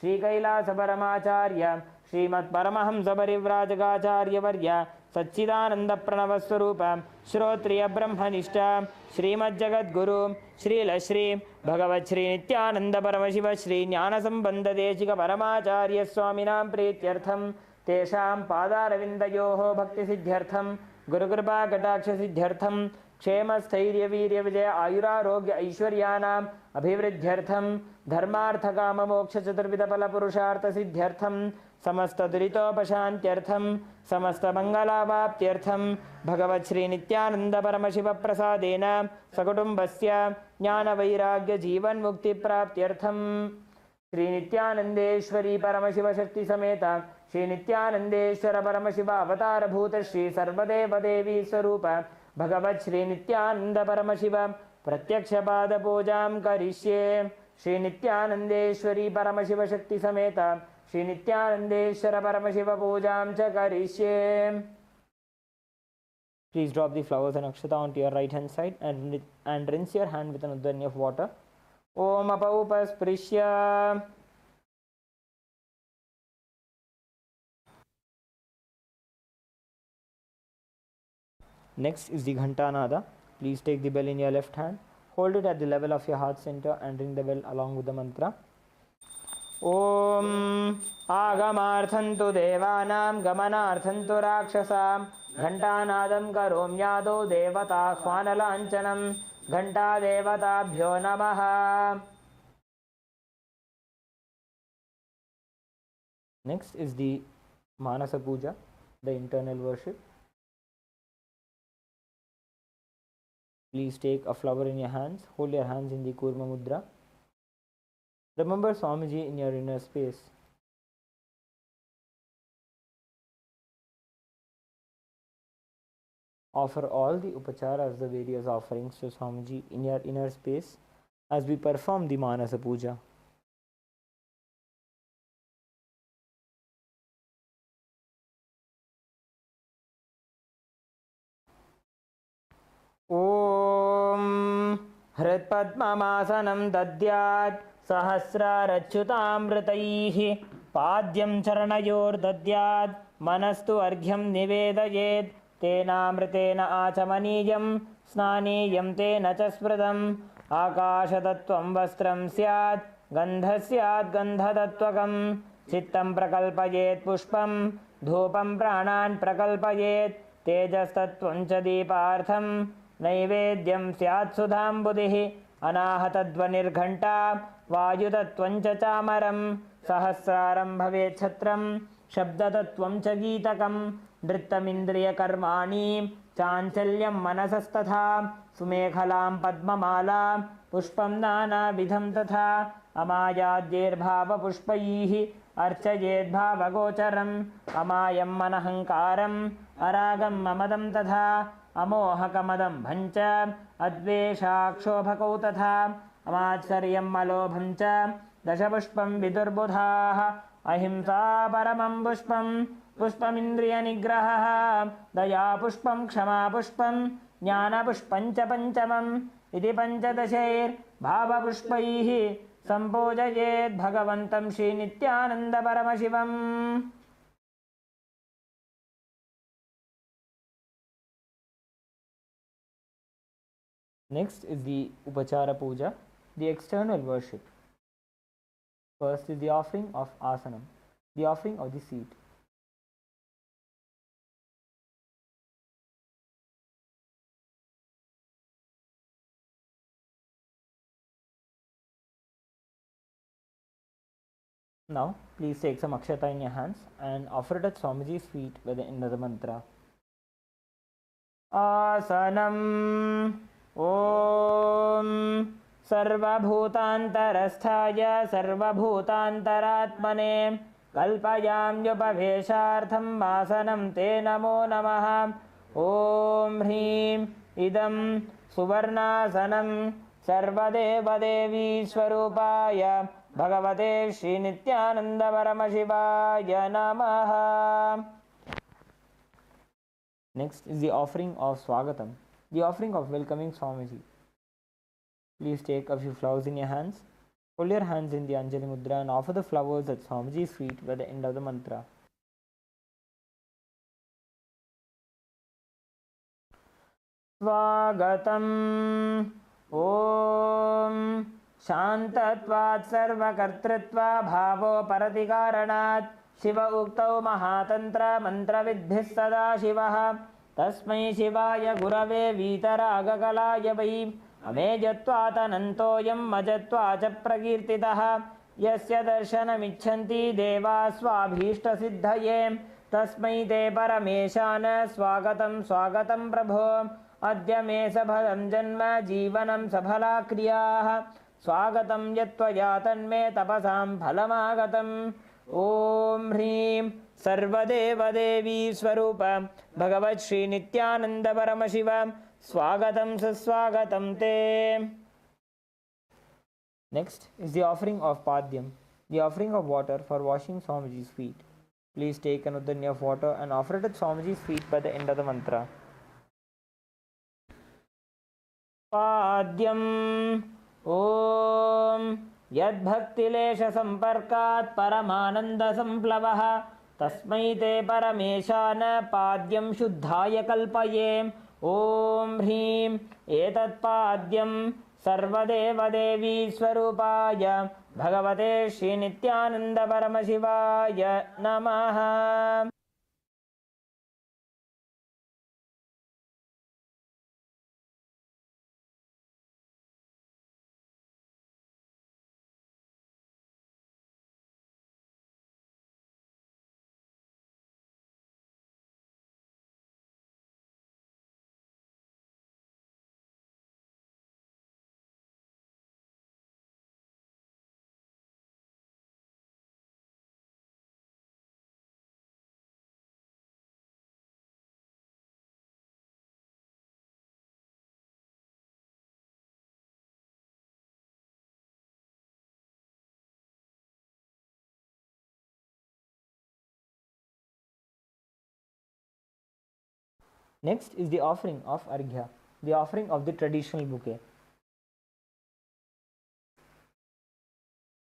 Speaker 2: श्री कैलास परमाचार्य श्रीमत् परमहंस परिव्राजकाचार्य वर्य सच्चिदानंद प्रणव स्वरूप श्रोत्रिय ब्रह्मनिष्ठ श्रीमज्जगद्गुरु श्रीलश्री भगवत् श्री नित्यानंद परमशिव श्री ज्ञानसंबंध देशिक परमाचार्य स्वामिनां प्रीत्यर्थं तेषां पादारविन्दयोः भक्तिसिद्ध्यर्थं गुरुकृपा कटाक्ष सिद्ध्यर्थं क्षेम स्थैर्य वीर्य विजय आयुरारोग्य ऐश्वर्यानाम् अभिवृद्ध्यर्थं धर्मार्थ काम मोक्ष चतुर्विध फल पुरुषार्थ सिद्ध्यर्थं समस्त दुरितोपशान्त्यर्थं समस्त मंगलावाप्त्यर्थं भगवत् श्री नित्यानंद परमशिव प्रसादेन सकुटुम्बस्य ज्ञान वैराग्य जीवन मुक्ति प्राप्त्यर्थं श्री नित्यानंदेश्वरी परमशिव शक्ति समेत श्री नित्यानंदेश्वर परमशिव अवतारभूत श्री सर्वदेव देवी स्वरूप भगवत् श्री नित्यानंद परमशिव प्रत्यक्ष पाद पूजां करिष्ये श्री नित्यानंदेश्वरी परमशिव शक्ति समेत श्री नित्यानंदेश्वर परमशिव पूजां च करिष्ये. Please drop the flowers and akshata onto your right hand side and rinse your hand with an udhanya of water. Om apaupasprisya. Next is the Ghantanada. Please take the bell in your left hand, hold it at the level of your heart center and ring the bell along with the mantra. Om Agamarthantu Devanam Gamanarthantu Rakshasam Ghantanadam Karomyado Devata Khvanalanchanam Ghanta Devatabhyo Namaha. Next is the Manasa Puja, the internal worship. Please take a flower in your hands, hold your hands in the Kurma Mudra. Remember Swamiji in your inner space. Offer all the upacharas, the various offerings to Swamiji in your inner space as we perform the Manasa Puja. Om Hritpadmamasanam Dadyat Sahasrarachyutamritaiः Padyam Charanayor Dadyat Manastu Arghyam Nivedayet Tenamritena Achamaniyam Snaniyam Tena Chaspradam Akashatattvam Vastram Syat Gandhasyat Gandhadatvakam Chittam Prakalpayet Pushpam Dhupam Pranan Prakalpayet Tejastattvam Cha Deepartham नैवेद्यं स्यात् सुधाम्बुधिः अनाहतध्वनिर्घण्टा वायुतत्वं च चामरं सहस्रारं भवेत् छत्रं शब्दतत्वं च गीतकं नृत्तमिन्द्रियकर्माणि चाञ्चल्यं मनसस्तथा सुमेखलां पद्ममालां पुष्पं नानाविधं तथा अमायाद्यैर्भावपुष्पैः अर्चयेद्भावगोचरम् अमायं मनहङ्कारम् अरागं ममदं तथा अमोहकमदं भञ्च अद्वेषाक्षोभकौ तथा अमात्सर्यम् अलोभं च दशपुष्पं विदुर्बुधाः अहिंसा परमं पुष्पं पुष्पमिन्द्रियनिग्रहः दया पुष्पं क्षमा पुष्पं ज्ञानपुष्पं च पञ्चमम् इति पञ्चदशैर्भावपुष्पैः सम्पूजयेत् भगवन्तं श्रीनित्यानन्दपरमशिवम्. Next is the Upachara Puja, the external worship. First is the offering of asanam, the offering of the seat. Now, please take some akshata in your hands and offer it at Swamiji's feet by the end of the mantra. Asanam Om सर्वभूतान्तरस्थाय सर्वभूतान्तरात्मने कल्पयाम्युपवेशार्थं आसनं ते नमो नमः. ॐ ह्रीं इदं सुवर्णासनं सर्वदेवदेवी स्वरूपाय भगवते श्रीनित्यानन्दपरमशिवाय नमः. Next is the offering of Swagatam, the offering of welcoming Swamiji. Please take a few flowers in your hands. Hold your hands in the Anjali Mudra and offer the flowers at Swamiji's feet by the end of the mantra. Swagatam Om Shantatvat Sarvakartritva Bhavo Paratikaranat Shiva Uktau Mahatantra Mantravidbhis Sada Shivaha Tasmai Shivaya Gurave Vitaragakalaya Vai अमेजत्वातनन्तोऽयं मजत्वाच प्रकीर्तितः यस्य दर्शनमिच्छन्ति देवा स्वाभीष्टसिद्धये तस्मै ते परमेशान स्वागतं स्वागतं प्रभो. अद्य मे सफलं जन्म जीवनं सफला क्रियाः स्वागतं यत्त्वया तन्मे तपसां फलमागतम्. ॐ ह्रीं सर्वदेवदेवी स्वरूप भगवत् श्रीनित्यानन्दपरमशिव Swagatam Saswagatam Te. Next is the offering of Padyam, the offering of water for washing Swamiji's feet. Please take an udhanya of water and offer it at Swamiji's feet by the end of the mantra. Padyam Om Yad Bhaktilesha Samparkat Paramananda Samplavah Tasmai Te Parameshana Padyam Shuddhaya Kalpaye. ॐ ह्रीं एतत्पाद्यं सर्वदेवदेवी स्वरूपाय भगवते श्रीनित्यानन्दपरमशिवाय नमः. Next is the offering of Arghya, the offering of the traditional bouquet.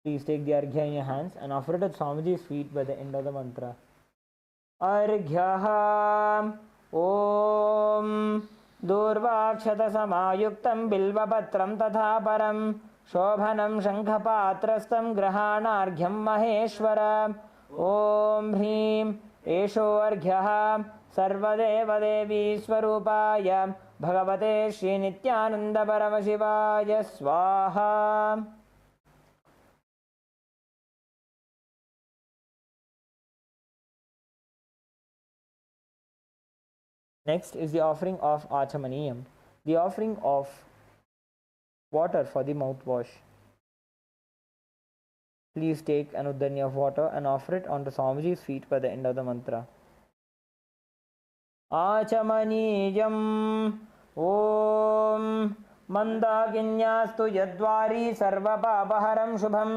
Speaker 2: Please take the Arghya in your hands and offer it at Swamiji's feet by the end of the mantra. Arghya Om Durvakshata Samayuktam Bilvapatram Tatha Param Shobhanam Shankhapatrastam Grahanarghyam Maheshwara. Om Hrim Esho Arghya सर्वदेवदेवी स्वरूपाय भगवते श्रीनित्यानन्दपरमशिवाय स्वाहा. Next is the offering of Achamaniyam, the offering of water for the mouthwash. Please take an udhanya of water and offer it onto Swamiji's feet by the end of the mantra. आचमनीयम् ॐ मन्दाकिन्यास्तु यद्वारी सर्वपापहरं शुभं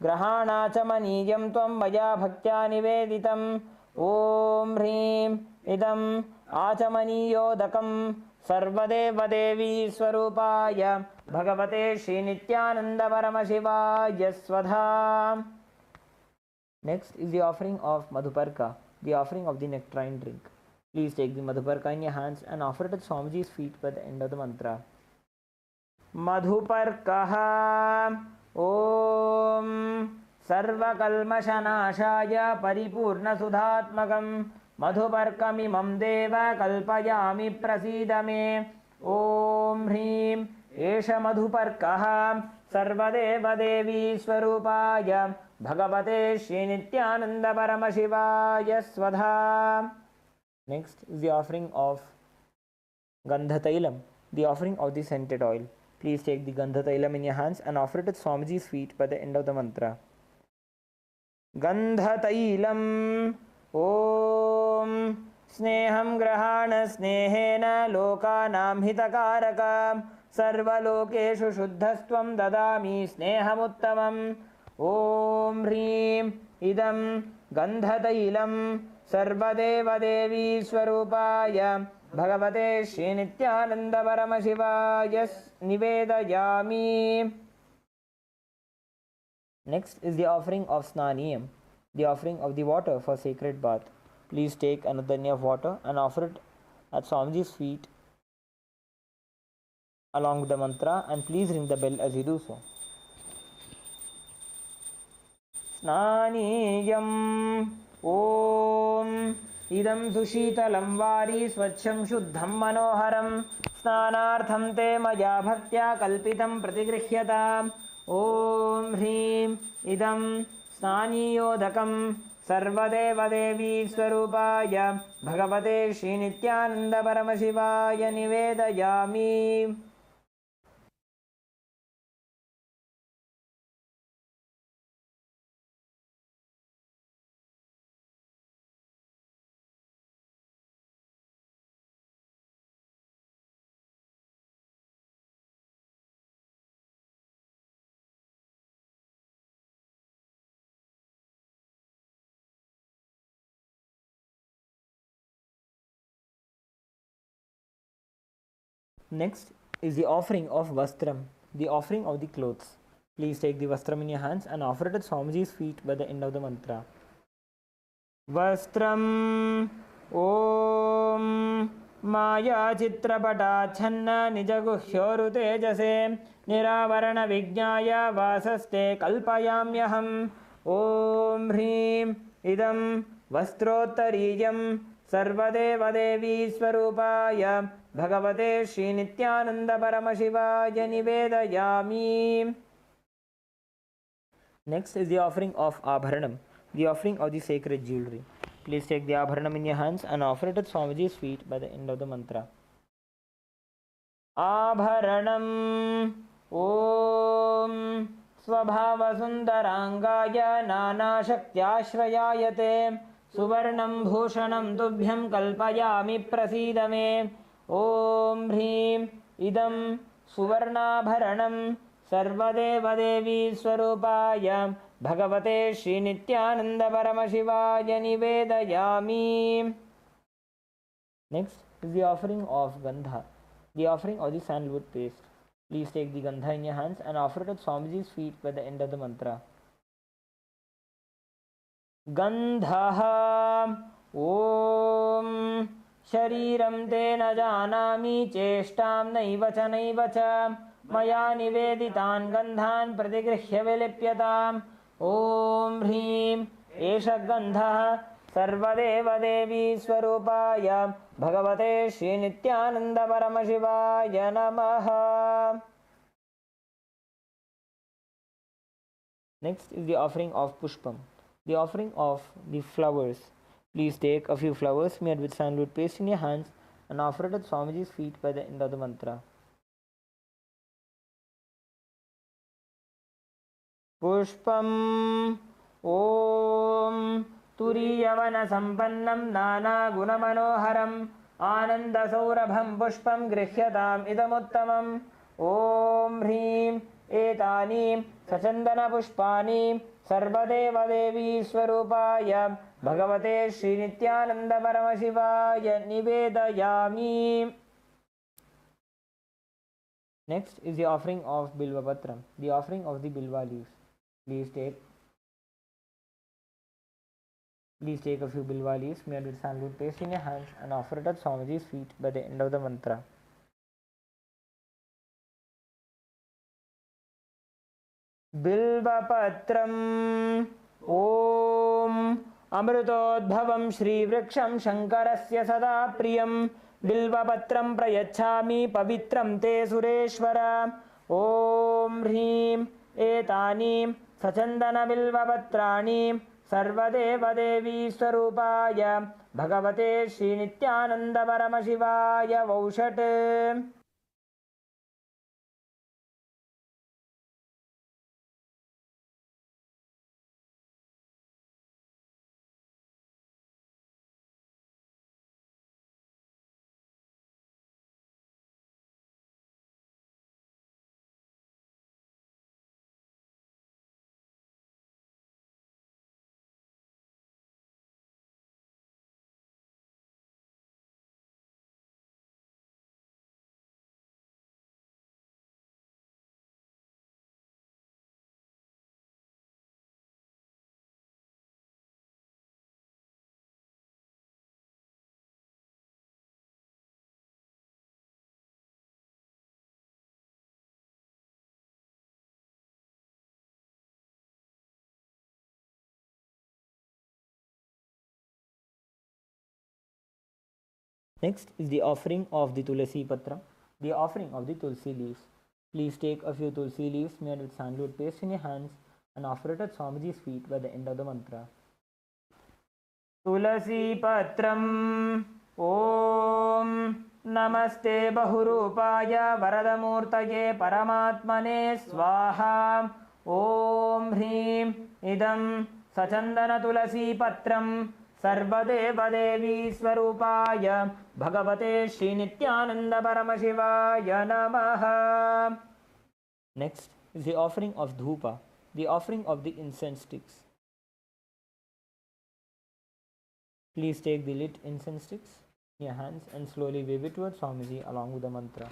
Speaker 2: ग्रहाणाचमनीयं त्वं मया भक्त्या निवेदितं ॐ ह्रीं इदम् आचमनीयोदकं सर्वदेवदेवी स्वरूपाय भगवते श्रीनित्यानन्दपरमशिवाय स्वधा. Next is the offering of Madhuparka, the offering of the nectarine drink. Please take the Madhuparka in your hands and offer it at Swamiji's feet by the end of the mantra. Madhuparkaha Om Sarvakalmashanashaya Paripurnasudhatmakam Madhuparkamimam Deva Kalpayami Prasidame Om Hrim Esha Madhuparkaha Sarvadevadevi Swarupaya Bhagavate Srinityananda Paramashivaya Svadha. Next is the offering of Gandhatailam, the offering of the scented oil. Please take the Gandhatailam in your hands and offer it at Swamiji's feet by the end of the mantra. Gandhatailam Om Sneham Grahana Snehena Lokanam Hitakarakam Sarvalokeshu Shuddhastvam Dadami Snehamuttamam Om Hrim Idam Gandhatailam Sarvadevadevi Swarupaya Bhagavate Srinityananda Paramashivaya Nivedayami. Next is the offering of Snaniyam, the offering of the water for sacred bath. Please take another danya of water and offer it at Swamiji's feet along with the mantra, and please ring the bell as you do so. Snaniyam Om Idam Sushitalam Vari Swacham Shuddham Manoharam Snanartham Te Maya Bhaktya Kalpitam Pratigrihyata Om Hrim Idam Snaniyodakam Sarvadevadevi Swarupaya Bhagavate Srinityananda Paramashivaya Nivedayami. Next is the offering of Vastram, the offering of the clothes. Please take the Vastram in your hands and offer it at Swamiji's feet by the end of the mantra. Vastram Om Maya Chitrapata Channa Nijaguhyoru Tejase Niravarana Vijnaya Vasaste Kalpayamyaham Om Hrim Idam Vastrottariyam Sarvadevadevi Swarupaya Bhagavate Srinityananda Paramashivaya Nivedayami. Next is the offering of Abharanam, the offering of the sacred jewelry. Please take the Abharanam in your hands and offer it at Swamiji's feet by the end of the mantra. Abharanam Om Swabhava Sundarangaya Nana Shaktyashrayayate Suvarnam Bhushanam Tubhyam Kalpayami Prasidame Om Hrim Idam Suvarnabharanam Sarvadevadevi Swarupaya Bhagavate Srinityananda Paramashivaya Nivedayami. Next is the offering of Gandha, the offering of the sandalwood paste. Please take the Gandha in your hands and offer it at Swamiji's feet by the end of the mantra. Gandha Om Shariram te na janami cheshtam naiva cha maya niveditan gandhan pratigrihya vilipyatam Om Hrim Esha Gandha Sarvadeva Devi Swarupaya Bhagavate Srinityananda Paramashivaya Namaha. Next is the offering of Pushpam, the offering of the flowers. Please take a few flowers made with sandalwood paste in your hands and offer it at Swamiji's feet by the end of the mantra. Pushpam Om Turiyavana Sampannam Nana Gunamanoharam आनन्दसौरभं पुष्पं गृह्यताम् इदमुत्तमम् ॐ ह्रीं एतानि सचन्दनपुष्पाणि सर्वदेवदेवी स्वरूपाय भगवते श्रीनित्यानन्दपरमशिवाय निवेदयामि. Next is the offering of Bilva Patram, the offering of the Bilva leaves. Please take a few Bilva leaves made with sandalwood paste in your hands and offer it at Swamiji's feet by the end of the mantra. Bilva Patram Om Amrutodbhavam Shri Vriksham Shankarasya Sada Priyam Bilvapatram prayachami pavitram te sureshwara. Om Hrim etani sachandana bilvapatrani sarvadeva devi swarupaya bhagavate Shri Nithyananda Paramashivaya Vaushat. Next is the offering of the Tulasi Patra, the offering of the Tulsi leaves. Please take a few Tulsi leaves made with sandalwood paste in your hands and offer it at Swamiji's feet by the end of the mantra. Tulasi Patram Om Namaste Bahurupaya Varadamurtaye Paramatmane Swaha. Om Hrim Idam Sachandana Tulasi Patram Sarvadeva Devi Swarupaya Bhagavate Shri Nithyananda Paramashivaya Namaha. Next is the offering of Dhupa, the offering of the incense sticks. Please take the lit incense sticks in your hands and slowly wave it towards Swamiji along with the mantra.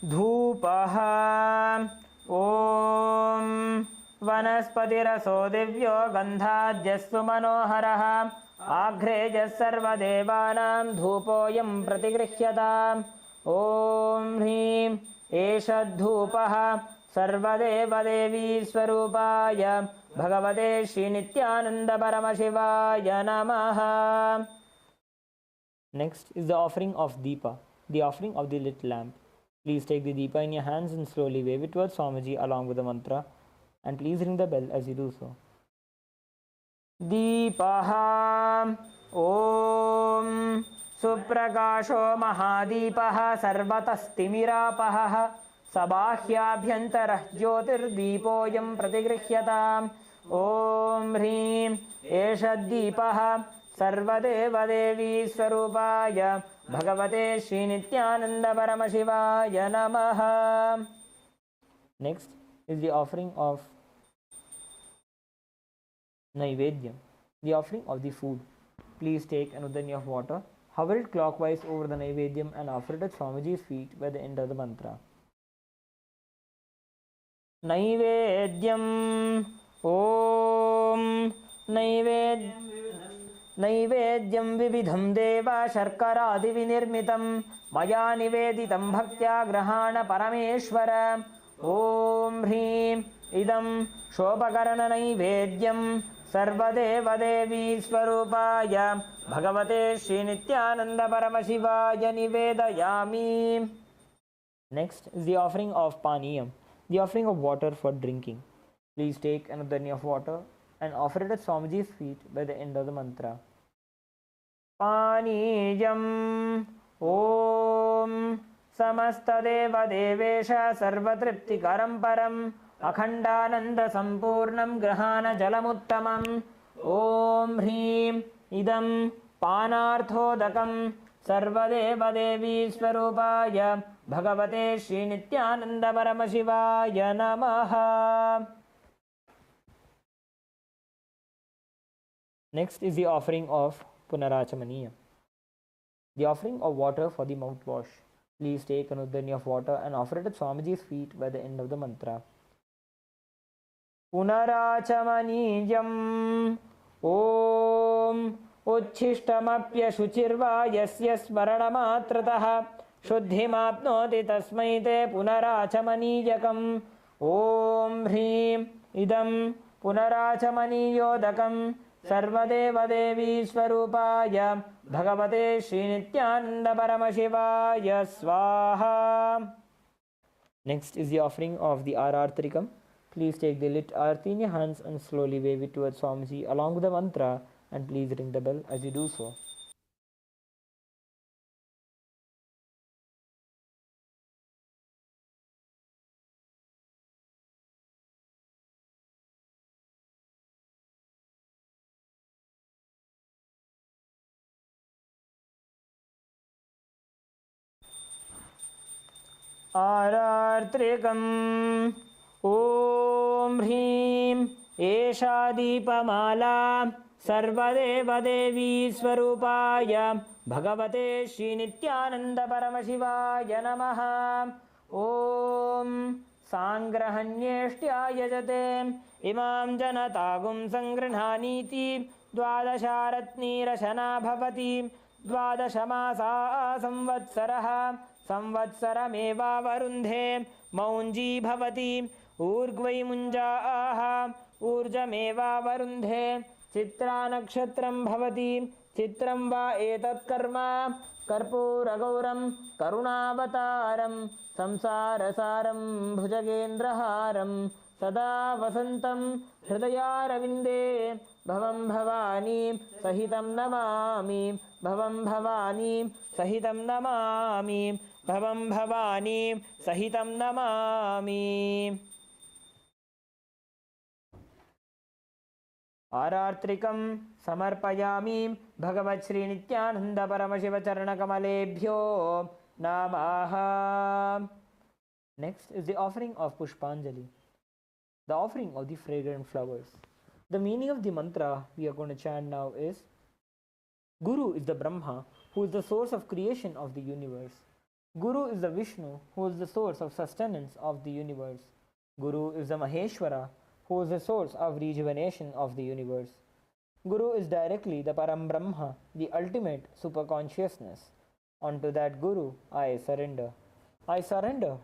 Speaker 2: Dhupaha Om Vanaspatiraso Divyo Gandhajyasu Manoharaha Agrejas Sarvadevanam Dhupoyam Pratigrihyata. Om Hrim Eshadhupaha Sarvadeva Devi Swarupaya Bhagavate Shri Nithyananda Paramashivaya Namaha. Next is the offering of Deepa, the offering of the lit lamp. Please take the Deepa in your hands and slowly wave it towards Swamiji along with the mantra, and please ring the bell as you do so. Deepaha Om Suprakasho Mahadeepaha Sarvatastimiراpaha Sabāhyābhyantarah Jyotirdeepoyam Pratigrihyata. Om Hrim Eshaddeepaha Sarvadeva Devi Swarupaya Bhagavate Shri Nithyananda Paramashivaya Namaha. Next is the offering of Naivedyam, the offering of the food. Please take an udani of water, hover it clockwise over the Naivedyam and offer it at Swamiji's feet by the end of the mantra. Naivedyam Om Naivedyam Vividham Deva Sharkaradi Vinirmitam Maya Niveditam Bhaktya Grahana Parameshwara. ॐ ह्रीं इदं शोभकरणनैवेद्यं सर्वदेवदेवी स्वरूपाय भगवते श्रीनित्यानन्दपरमशिवाय निवेदयामि. Next is the offering of paniyam, the offering of water for drinking. Please take another knee of water and offer it at Swamiji's feet by the end of the mantra. Paniyam Om Samastadeva Devesha Sarvatriptikaram Param Akhandananda Sampurnam Grahana Jalamuttamam Om Hrim Idam Panarthodakam Sarvadeva Devi Swarupaya Bhagavate Srinityananda Paramashivaya Namaha. Next is the offering of Punarachamaniya, the offering of water for the mouthwash. Please take another knee of water and offer it at Swamiji's feet by the end of the mantra. Punarachamaniyam Om Uchchishtamapya Shuchirva Yasya Smaranamatrataha Shuddhimapnoti Tasmai Te Punarachamaniyakam Om Hrim Idam Punarachamaniyodakam Sarvadeva Devi Swarupaya Bhagavate Srinityananda Paramashivaya Swaha. Next is the offering of the Arartrikam. Please take the lit arti in your hands and slowly wave it towards Swamiji along with the mantra, and please ring the bell as you do so. Arartrikam Om Hrim Esha Deepamala Sarvadeva Devi Swarupaya Bhagavate Srinityananda Paramashivaya Namaha. Om Sangrahanyeshtya Yajate Imam Janatagum Sangrinhaniti Dvadasharatni Rashana Bhavati Dvadashamasa Samvatsaraha Samvatsarameva Varundhe Maunji Bhavati Urgvai Munjaaha Urjameva Varundhe Chitra Nakshatram Bhavati Chitram Va Etat Karma Karpuragauram Karunavataram Samsarasaram Bhujagendraharam Sada Vasantam Hridayaravinде Bhavam Bhavani Sahitam Namami Bhavam Bhavani Sahitam Namami Bhavam Bhavani Sahitam Namami. Arartrikam Samarpayami Bhagavat Sri Nityananda Paramashiva Charanakamaleebhyo Namaha. Next is the offering of Pushpanjali, the offering of the fragrant flowers. The meaning of the mantra we are going to chant now is: Guru is the Brahma, who is the source of creation of the universe. Guru is the Vishnu, who is the source of sustenance of the universe. Guru is the Maheshwara, who is the source of rejuvenation of the universe. Guru is directly the Param Brahma, the ultimate superconsciousness. Unto that Guru I surrender. I surrender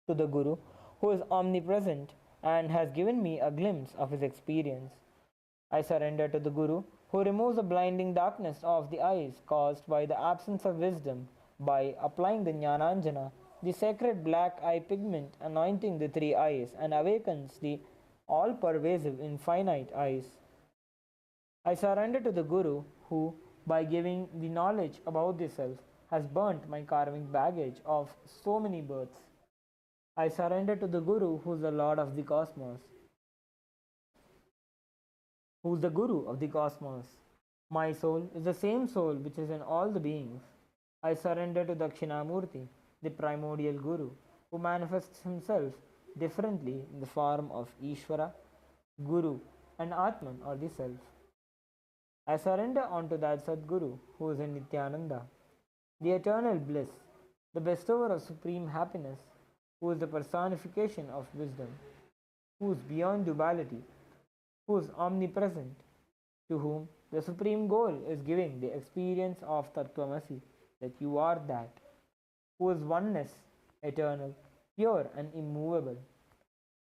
Speaker 2: to the Guru, who is omnipresent and has given me a glimpse of his experience. I surrender to the Guru, who removes the blinding darkness of the eyes caused by the absence of wisdom by applying the Jnananjana, the sacred black eye pigment anointing the three eyes, and awakens the all-pervasive infinite eyes. I surrender to the Guru, who, by giving the knowledge about the self, has burnt my karmic baggage of so many births. I surrender to the Guru, who is the Lord of the cosmos, who is the Guru of the cosmos. My soul is the same soul which is in all the beings. I surrender to Dakshinamurti, the primordial Guru, who manifests himself differently in the form of Ishvara, Guru, and Atman, or the Self. I surrender unto that Sadguru, who is in Nithyananda, the eternal bliss, the bestower of supreme happiness, who is the personification of wisdom, who is beyond duality, who is omnipresent, to whom the supreme goal is giving the experience of Tattvamasi, that you are that, who is oneness, eternal, pure and immovable,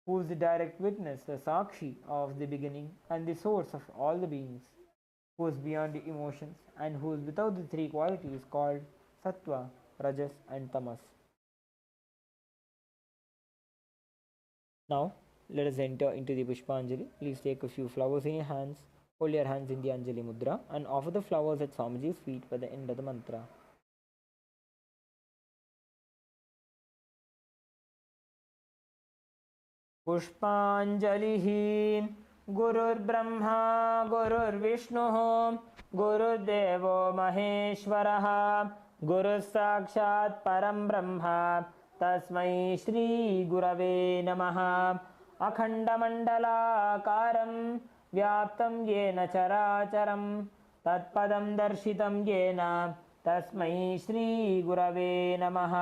Speaker 2: who is the direct witness, the Sakshi of the beginning and the source of all the beings, who is beyond the emotions and who is without the three qualities called Sattva, Rajas and Tamas. Now, let us enter into the Pushpanjali. Please take a few flowers in your hands, hold your hands in the Anjali Mudra and offer the flowers at Swamiji's feet by the end of the mantra. पुष्पाञ्जलिः गुरुर्ब्रह्मा गुरुर्विष्णुः गुरुर्देवो महेश्वरः गुरुः साक्षात् परं ब्रह्म तस्मै श्रीगुरवे नमः अखण्डमण्डलाकारं व्याप्तं येन चराचरं तत्पदं दर्शितं येन तस्मै श्रीगुरवे नमः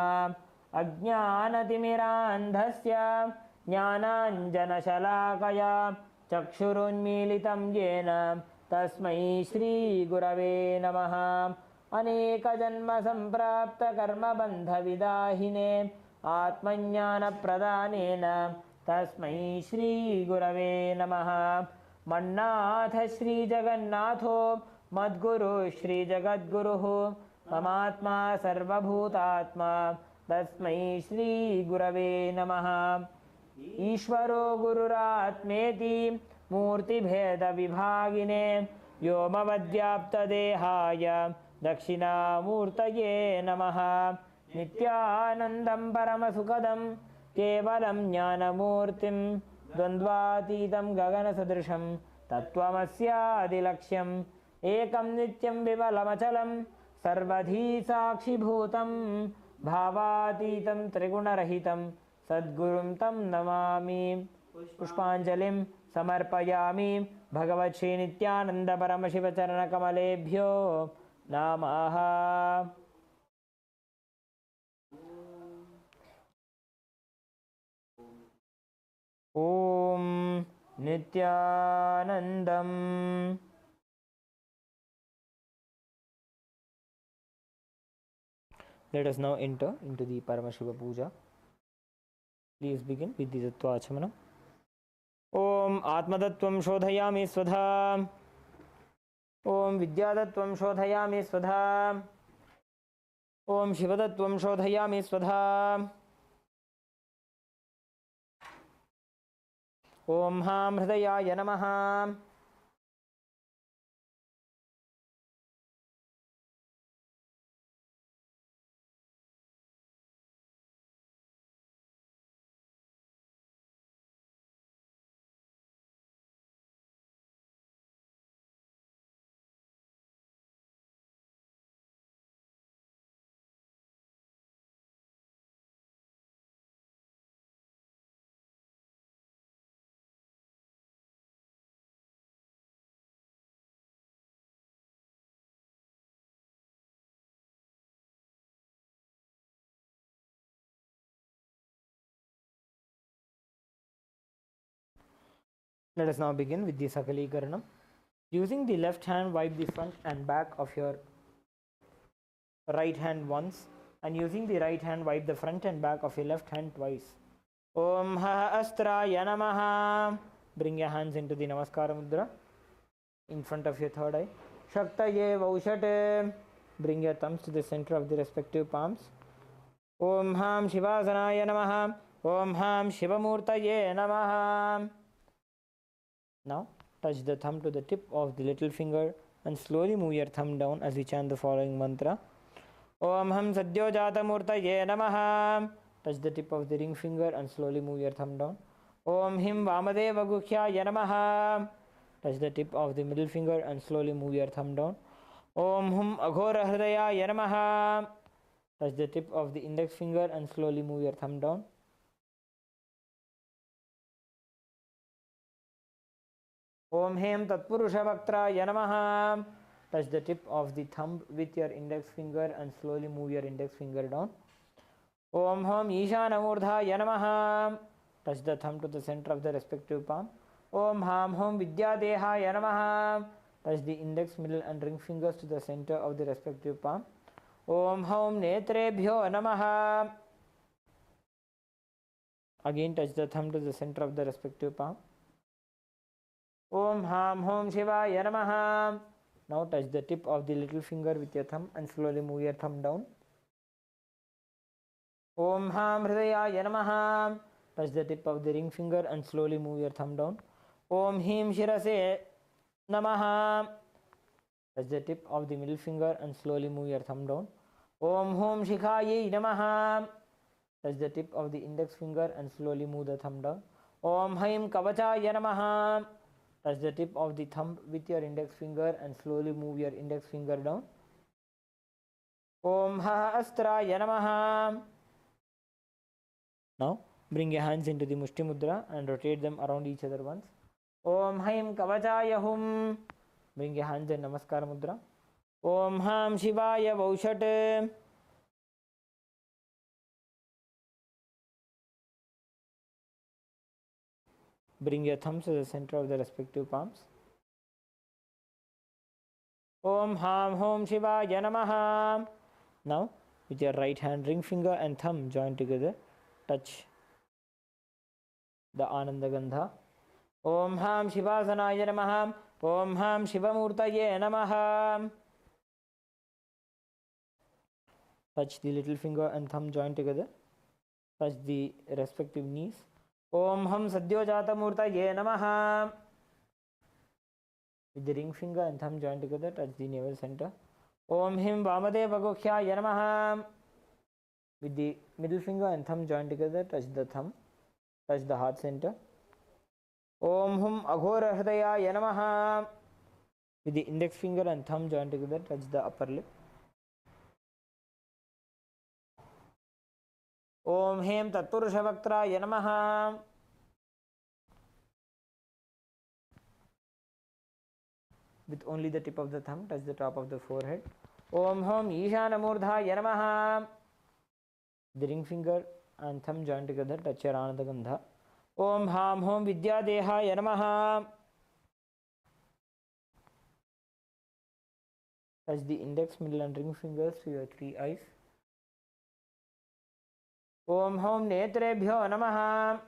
Speaker 2: अज्ञानतिमिरान्धस्य ज्ञानाञ्जनशलाकया चक्षुरुन्मीलितं येन तस्मै श्रीगुरवे नमः अनेकजन्मसम्प्राप्तकर्मबन्धविदाहिने आत्मज्ञानप्रदानेन तस्मै श्रीगुरवे नमः मन्नाथ श्रीजगन्नाथो मद्गुरु श्रीजगद्गुरुः ममात्मा सर्वभूतात्मा तस्मै श्रीगुरवे नमः ईश्वरो गुरुरात्मेति मूर्तिभेदविभागिने व्योमवद्व्याप्तदेहाय दक्षिणामूर्तये नमः नित्यानन्दं परमसुखदं केवलं ज्ञानमूर्तिं द्वन्द्वातीतं गगनसदृशं तत्त्वमस्यादिलक्ष्यम् एकं नित्यं विमलमचलं सर्वधी साक्षिभूतं भावातीतं त्रिगुणरहितं सद्गुरुं तं नमामि पुष्पाञ्जलिं समर्पयामि भगवत् श्री नित्यानंद परमशिव चरणकमलेभ्यो नमः ॐ नित्यानन्दम् Let us now enter into the Paramashiva Puja. Please begin with the Tattvachamana. Om Atmadattvam Shodhayami Svadha. Om Vidyadattvam Shodhayami Svadha. Om Shivadattvam Shodhayami Svadha. Om Ham Hridayaya Namaha. Let us now begin with the Sakalikaranam. Using the left hand, wipe the front and back of your right hand once, and using the right hand, wipe the front and back of your left hand twice. Om Ha Astraya Namaha. Bring your hands into the Namaskara Mudra in front of your third eye. Shaktaye Vaushate. Bring your thumbs to the center of the respective palms. Om Ham Shivasanaya Namaha. Om Ham Shivamurtaye Namaha. Now, touch the thumb to the tip of the little finger and slowly move your thumb down as we chant the following mantra. Om Ham Sadyo Jata Murtaye Namaha. Touch the tip of the ring finger and slowly move your thumb down. Om Him Vamadeva Guhyaya Namaha. Touch the tip of the middle finger and slowly move your thumb down. Om Hum Aghora Hridayaya Namaha. Touch the tip of the index finger and slowly move your thumb down. Om Hem Tatpurusha Vaktraya Namaha. Touch the tip of the thumb with your index finger and slowly move your index finger down. Om Hom Ishanamurdhaya Namaha. Touch the thumb to the center of the respective palm. Om Ham Hom Vidyadehaya Namaha. Touch the index, middle and ring fingers to the center of the respective palm. Om Hom Netrebhyo Namaha. Again touch the thumb to the center of the respective palm. Om Ham Hom Shivaya Namaha. Now touch the tip of the little finger with your thumb and slowly move your thumb down. Om Ham Hridayaya Namaha. Touch the tip of the ring finger and slowly move your thumb down. Om Him Shirase Namaha. Touch the tip of the middle finger and slowly move your thumb down. Om Hom Shikhaye Namaha. Touch the tip of the index finger and slowly move the thumb down. Om Haim Kavachaya Namaha. Touch the tip of the thumb with your index finger and slowly move your index finger down. Om Ha Astraya Namaha. Now bring your hands into the Mushti Mudra and rotate them around each other once. Om Haim Kavachaya Hum. Bring your hands in Namaskar Mudra. Om Ham Shivaya Vaushat. Bring your thumbs to the center of the respective palms. Om Ham Hom Shivaya Namaha. Now, with your right hand ring finger and thumb joined together, touch the Ananda Gandha. Om Ham Shivasanaya Namaha. Om Ham Shivamurtaye Namaha. Touch the little finger and thumb joined together. Touch the respective knees. Om Ham Sadyojata Murtaye Namaha. With the ring finger and thumb joined together, touch the navel center. Om Him Vamadeva Gokhya Namaha. With the middle finger and thumb joined together, touch the thumb. Touch the heart center. Om Hum Aghora Hridaya Namaha. With the index finger and thumb joined together, touch the upper lip. Om Hem Tatpurushavaktraya Namaha. With only the tip of the thumb, touch the top of the forehead. Om Hom Ishanamurdhaya Namaha. The ring finger and thumb joined together, touch your Ananda Gandha. Om Ham Hom Vidyadehaya Namaha. Touch the index, middle and ring fingers to your three eyes. Om Hom Netrebhyo Namaha.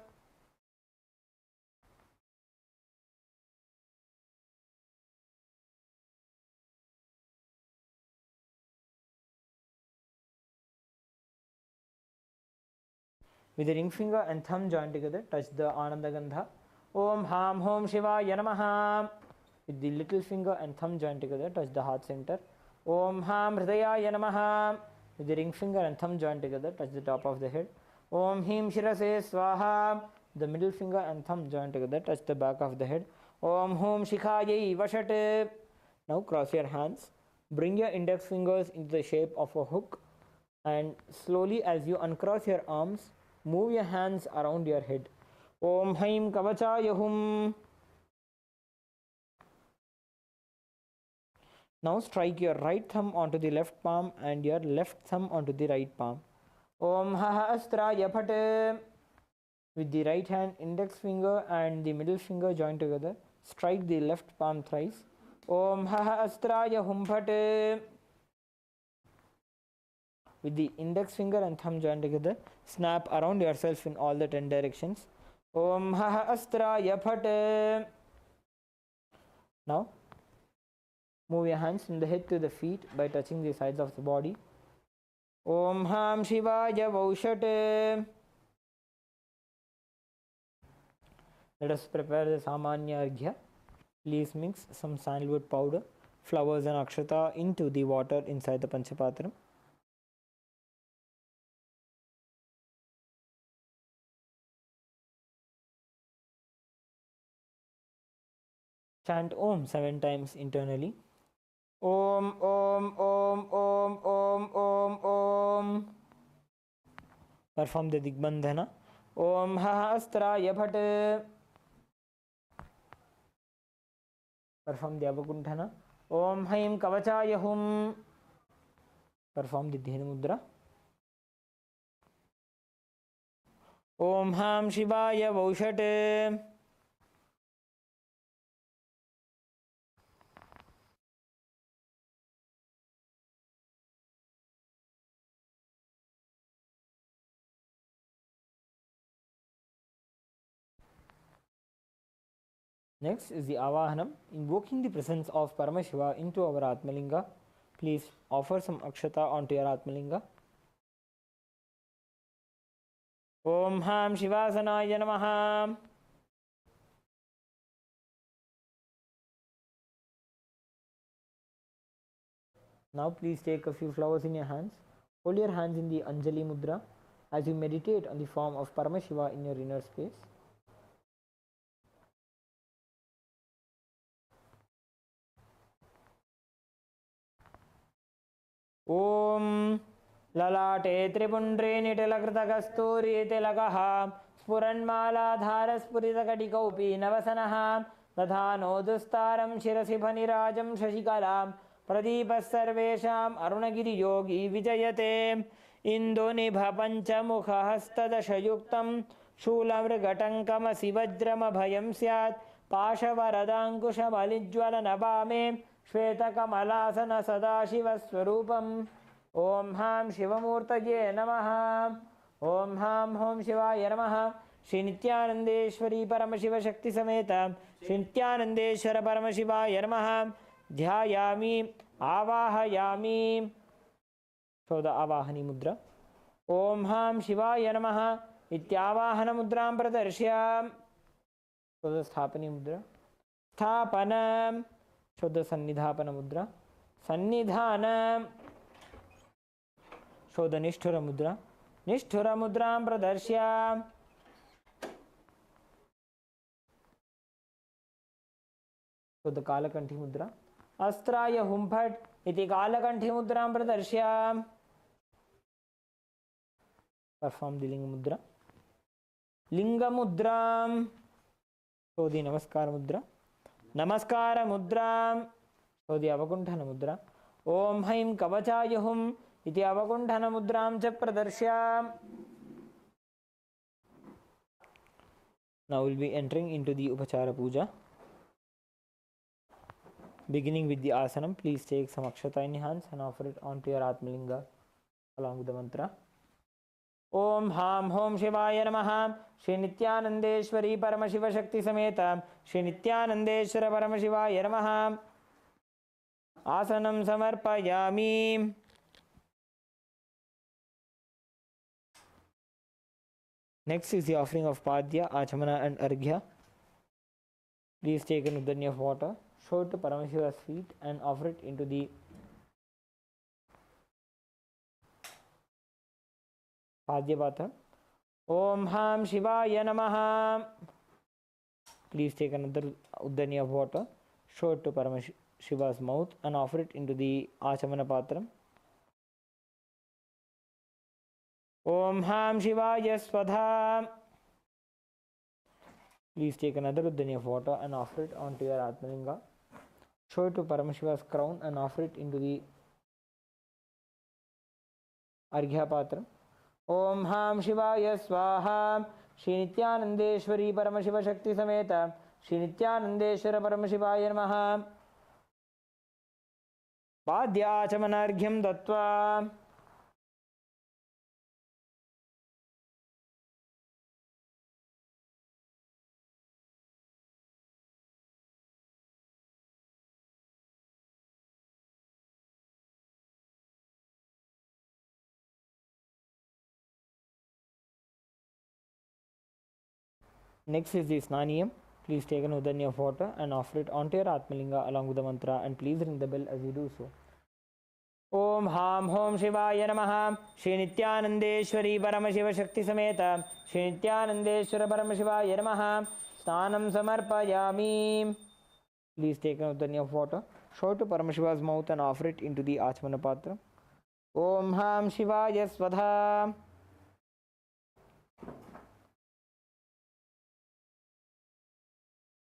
Speaker 2: With the ring finger and thumb joined together, touch the Ananda Gandha. Om Ham Hom Shivaya Namaha. With the little finger and thumb joined together, touch the heart center. Om Ham Hridayaya Namaha. With the ring finger and thumb joined together, touch the top of the head. Om Him Shirase Swaha. The middle finger and thumb joined together, touch the back of the head. Om Hom Shikhaye Vashat. Now cross your hands. Bring your index fingers into the shape of a hook, and slowly as you uncross your arms, move your hands around your head. Om Haim Kavachaya Hum. Now strike your right thumb onto the left palm and your left thumb onto the right palm. Om Ha Astraya Phat. With the right hand index finger and the middle finger joined together, strike the left palm thrice. Om Ha Astraya Hum Phat. With the index finger and thumb joined together, snap around yourself in all the 10 directions. Om Ha Astraya Phat. Now, move your hands from the head to the feet by touching the sides of the body. Om Ham Shivaya Vaushat. Let us prepare the Samanya Arghya. Please mix some sandalwood powder, flowers and akshata into the water inside the Panchapatram. Chant Om 7 times internally. Om Om Om Om Om Om Om. Perform the Digbandhana. Om Ha Astraya Phat. Perform the Abakunthana. Om Haim Kavachaya Hum. Perform the Dhenu Mudra. Om Ham Shivaya Vaushat. Next is the Avahanam, invoking the presence of Paramashiva into our Atmalinga. Please offer some akshata onto your Atmalinga. Om Ham Shivasanaya Namaha. Now please take a few flowers in your hands. Hold your hands in the Anjali Mudra as you meditate on the form of Paramashiva in your inner space. Om Lalate Tripundre Nitilakritagasturi Tilakaha Spuranmala Spuritakadikaupi Navasanaha Dadhano Dustaram Shirasi Panirajam Shashikalam Pradeepas Sarvesham Arunagiri Yogi Vijayate Indonibha Panchamukha Hastadashayuktam Shulamrgatankama Sivajrama Bhayam Syat Pashavaradankusha Malijwala Nabame Shvetakamalasana Sadashivaswarupam Om Ham Shivamurtaye Namaha Om Ham Hom Shivaya Namaha Shri Nithyanandeshwari Paramashiva Shakti Sameta Shri Nithyanandeshwara Paramashivaya Namaha Dhyayami Avahayami. So the Avahani Mudra. Om Ham Shivaya Namaha Ityavahana Mudram Pradarshya. So the Sthapani Mudra. Sthapanam. So the Sannidhapana Mudra. Sannidhanam. So the Nishthura Mudra. Nishthura Mudram Pradarshya. So the Kalakanthi Mudra. Astraya Humphat iti Kalakanthi Mudram Pradarshya. Perform the Linga Mudra. Linga Mudram. So the Namaskara Mudra. Namaskara Mudram. So the Avakunthana Mudra. Om Haim Kavachayahum iti Avakunthana Mudram cha Pradarshya. Now we will be entering into the Upachara Puja. Beginning with the Asanam, please take some Akshata in your hands and offer it onto your Atmalinga along with the mantra. Om Ham Hom Shivaya Namaha Shri Nithyanandeshwari Paramashiva Shakti Sameta Shri Nithyanandeshwara Paramashivaya Namaha. Asanam Samarpayami. Next is the offering of Padya, Achamana and Arghya. Please take an udanya of water, show it to Paramashiva's feet and offer it into the Padya Patra. Om Ham Shivaya Namaha. Please take another udanya of water, show it to Paramashiva's mouth and offer it into the Achamana Patra. Om Ham Shivaya Swadha. Please take another udanya of water and offer it onto your Atmalinga. Show it to Paramashiva's crown and offer it into the Arghya Patra. Om Ham Shivaya Swaha. Shri Nithyanandeshwari Paramashiva Shakti Sameta Shri Nithyanandeshwara Paramashivaya Namaha. Padya Chamanarghyam Dattva. Next is the Snaniyam. Please take an udanya of water and offer it onto your Atmalinga along with the mantra and please ring the bell as you do so. Om Ham Hom Shivaya Namaha Shri Nithyanandeshwari Paramashiva Shakti Sameta Shri Nithyanandeshwara Paramashivaya Namaha. Snanam Samarpayami. Please take an udanya of water, show it to Paramashiva's mouth and offer it into the Achmana Patra. Om Ham Shivaya Swadha.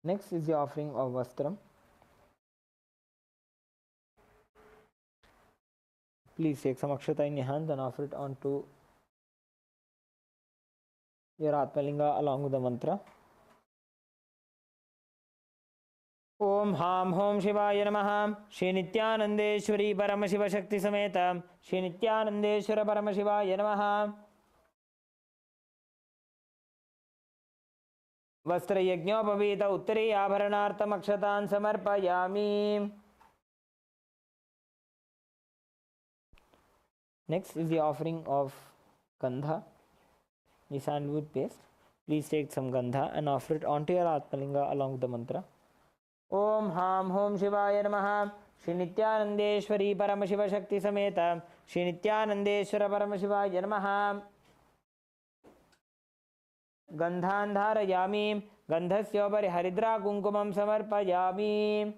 Speaker 2: Next is the offering of Vastram. Please take some Akshata in your hands and offer it onto your Atmalinga along with the mantra. Om Ham Hom Shivaya Namaha Shri Nithyanandeshwari Paramashiva Shakti Sameta Shri Nithyanandeshwara Paramashivaya Namaha. वस्त्रयज्ञोपवीत उत्तरीयाभरणार्थमक्षतान् समर्पयामि. Next is the offering of gandha, the sandalwood paste. Please take some gandha and offer it onto your Atmalinga along with the mantra. Om Ham Hom Shivaya Namaha. Shri Nithyanandeshwari Paramashiva Shakti Sameta Shri Nithyanandeshwara Paramashiva Namaha. Gandhan dharayami. Gandhasyopari haridra kunkumam samarpayami.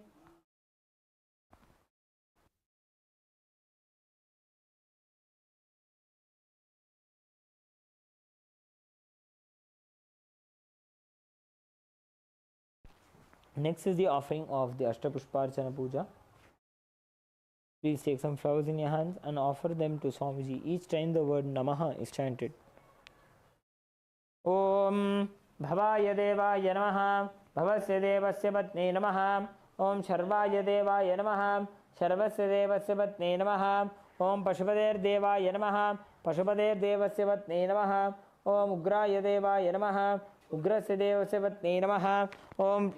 Speaker 2: Next is the offering of the Ashtapushparchana Puja. Please take some flowers in your hands and offer them to Swamiji each time the word Namaha is chanted. Om Bhavaya Devaya Namaha. Bhavasya Devasya Patne Namaha. Om Sharvaya Devaya Namaha. Sharvasya Devasya Patne Namaha. Om Pashupader Devaya Namaha. Pashupader Devasya Patne Namaha. Om Ugraya Devaya Namaha. Ugrasya Devasya Patne Namaha. Om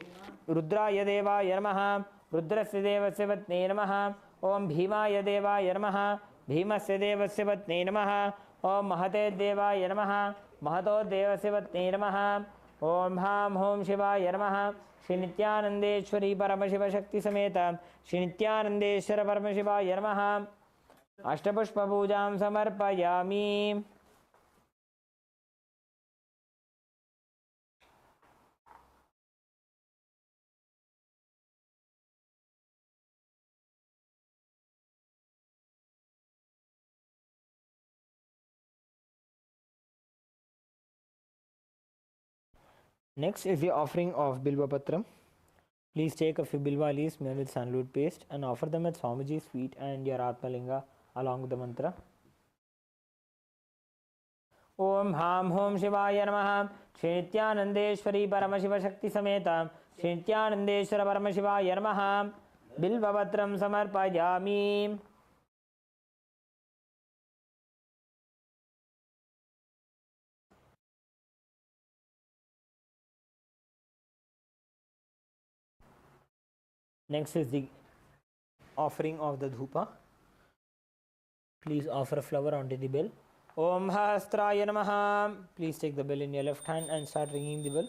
Speaker 2: रुद्राय देवाय नमः रुद्रस्य देवस्य पत्नी नमः ओम भीमाय देवाय नमः भीमस्य देवस्य पत्नी नमः ओम महते देवाय नमः महतो देवस्य पत्नी नमः ओम हां होम शिवाय नमः श्री नित्यानंदेश्वरी परमशिव शक्ति समेत श्री नित्यानंदेश्वर परमशिवाय नमः अष्टपुष्प पूजां समर्पयामि. Next is the offering of Bilva Patram. Please take a few Bilva leaves made with sandalwood paste and offer them at Swamiji's feet and your Atmalinga along with the mantra. Om Ham Hom Shivaya Namaha. Shri Nithyanandeshwari Paramashiva Shakti Sameta Shri Nithyanandeshwara Paramashivaya Namaha. Bilva Patram Samarpayami. Next is the offering of the dhupa. Please offer a flower onto the bell. Om Hastraya Namaha. Please take the bell in your left hand and start ringing the bell.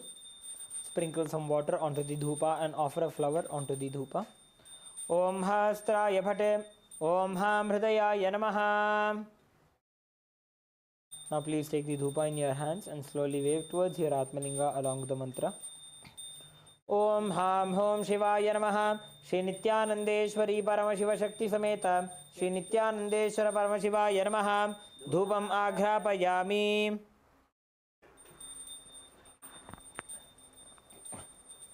Speaker 2: Sprinkle some water onto the dhupa and offer a flower onto the dhupa. Om Hastraya Bhate. Om Ham Hridayaya Namaha. Now please take the dhupa in your hands and slowly wave towards your Atmalinga along with the mantra. Om Ham Hom Shivaya Namaha. Shri Nithyanandeshwari Paramashiva Shakti Sameta Shri Nithyanandeshwara Paramashivaya Namaha. Dhupam Aghrapayami.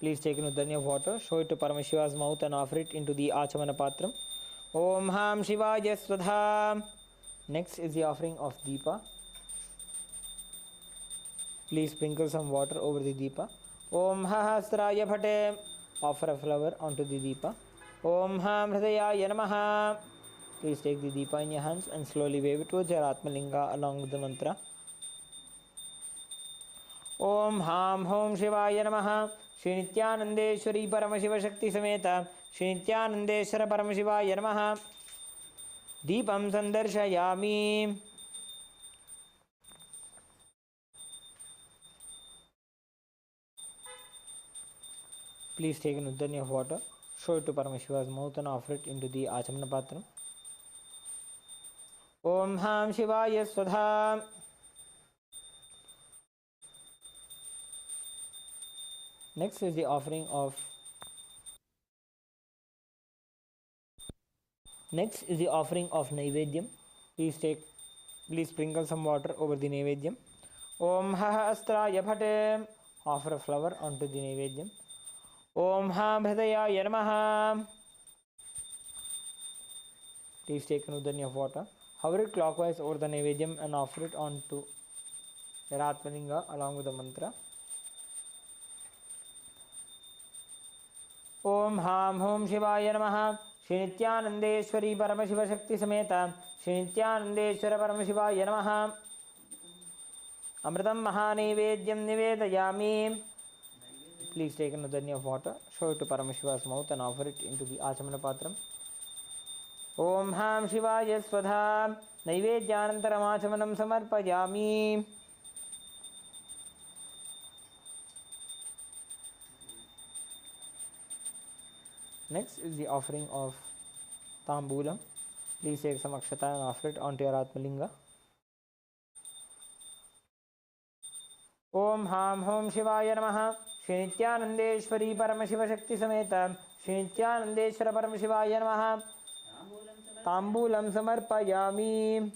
Speaker 2: Please take an udhanya of water, show it to Paramashiva's mouth and offer it into the Achamana Patram. Om Ham Shivaya Swadha. Next is the offering of Deepa. Please sprinkle some water over the Deepa. Om Hahasraya Bhate. Offer a flower onto the Deepa. Om Ham Hridayaya Namaha. Please take the Deepa in your hands and slowly wave it towards your Atmalinga along with the mantra. Om Ham Hom Shivaya Namaha. Shri Nithyanandeshwari Paramashiva Shakti Sameta Shri Nithyanandeshwara Paramashivaya Namaha. Deepam Sandarshayami. Please take an udhanya of water, show it to Paramashiva's mouth and offer it into the Achamana Patram. Om Ham Shivaya Swadha. Next is the offering of Naivedyam. Please sprinkle some water over the Naivedyam. Om Hahastraya Bhate. Offer a flower onto the Naivedyam. Om Ham Hridayaya Namaha. Please take an udhanya of water, hover it clockwise over the Naivedyam and offer it onto your Atmalinga along with the mantra. Om Ham Hom Shivaya Namaha. Shri Nithyanandeshwari Paramashiva Shakti Sameta Shri Nithyanandeshwara Paramashivaya Namaha. Amritam Mahanaivedyam Nivedayami. Please take another dani of water, show it to Paramashiva's mouth and offer it into the Achamana Patram. Om Ham Shivaya Swadha Naivedyanantaramashamanam Samarpayami. Next is the offering of Tambulam. Please take some akshata and offer it onto your Atmalinga. Om Ham Hom Shivaya Namaha Shri Nithyanandeshwari Paramashiva Shakti Sameta Shri Nithyanandeshwara Paramashivaaya Namaha Tambulam Samarpayami.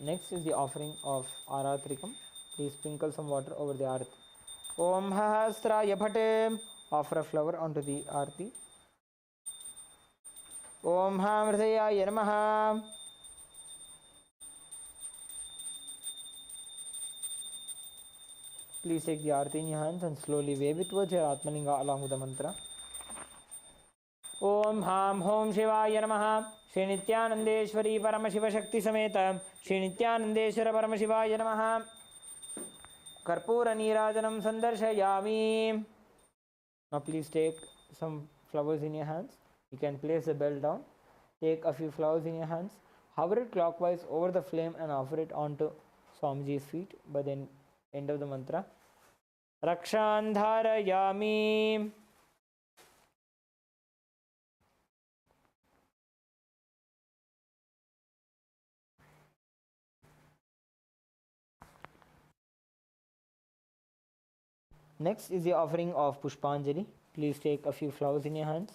Speaker 2: Next is the offering of Aratrikam. Please sprinkle some water over the Arati. Om Hahasraya Bhate. Offer a flower onto the Arati. Om Hamrdayaya Namaha. Please take the Arati in your hands and slowly wave it towards your Atmalinga along with the mantra. Om Ham Hom Shivaya Namaha Shri Nithyanandeshwari Paramashiva Shakti Sameta Shri Nithyanandeshwara Paramashivaya Namaha Karpura Nirajanam Sandarshayami. Now please take some flowers in your hands. You can place the bell down. Take a few flowers in your hands. Hover it clockwise over the flame and offer it onto Swamiji's feet by the end of the mantra. Rakshandharayami. Next is the offering of Pushpanjali. Please take a few flowers in your hands.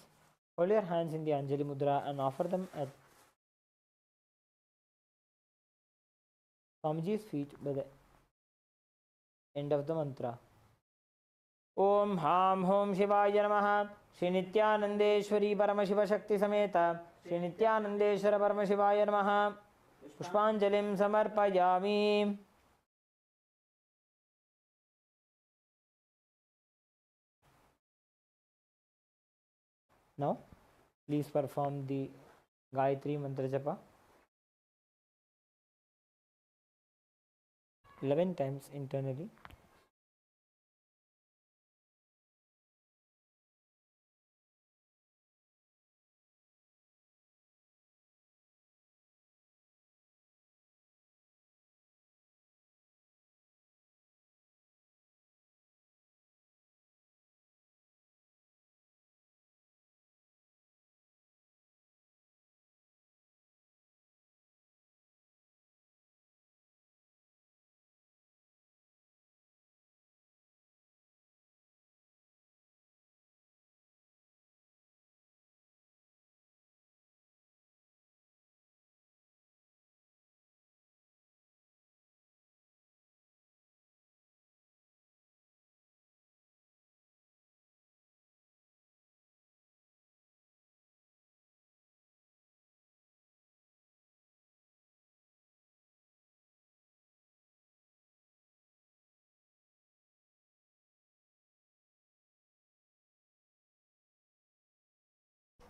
Speaker 2: Hold your hands in the Anjali Mudra and offer them at Swamiji's feet by the end of the mantra. Om Ham Hom Shivaya Namaha Shri Nithyanandeshwari Paramashiva Shakti Sameta Shri Nithyanandeshwara Paramashivaya Namaha Pushpanjalim Samarpayami. Now, please perform the Gayatri Mantra Japa 11 times internally.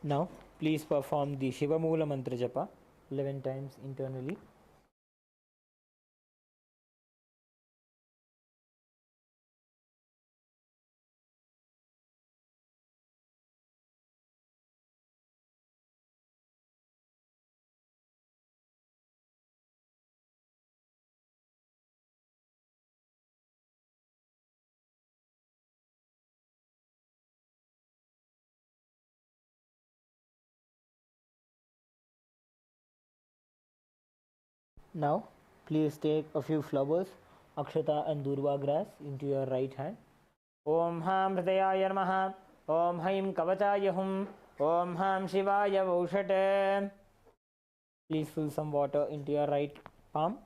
Speaker 2: Now, please perform the Shiva Moola Mantra Japa 11 times internally. Now, please take a few flowers, Akshata and Durva grass into your right hand. Om Ham Hridayaya Namaha Om Haim Kavachaya Hum Om Ham Shivaya Vaushate. Please fill some water into your right palm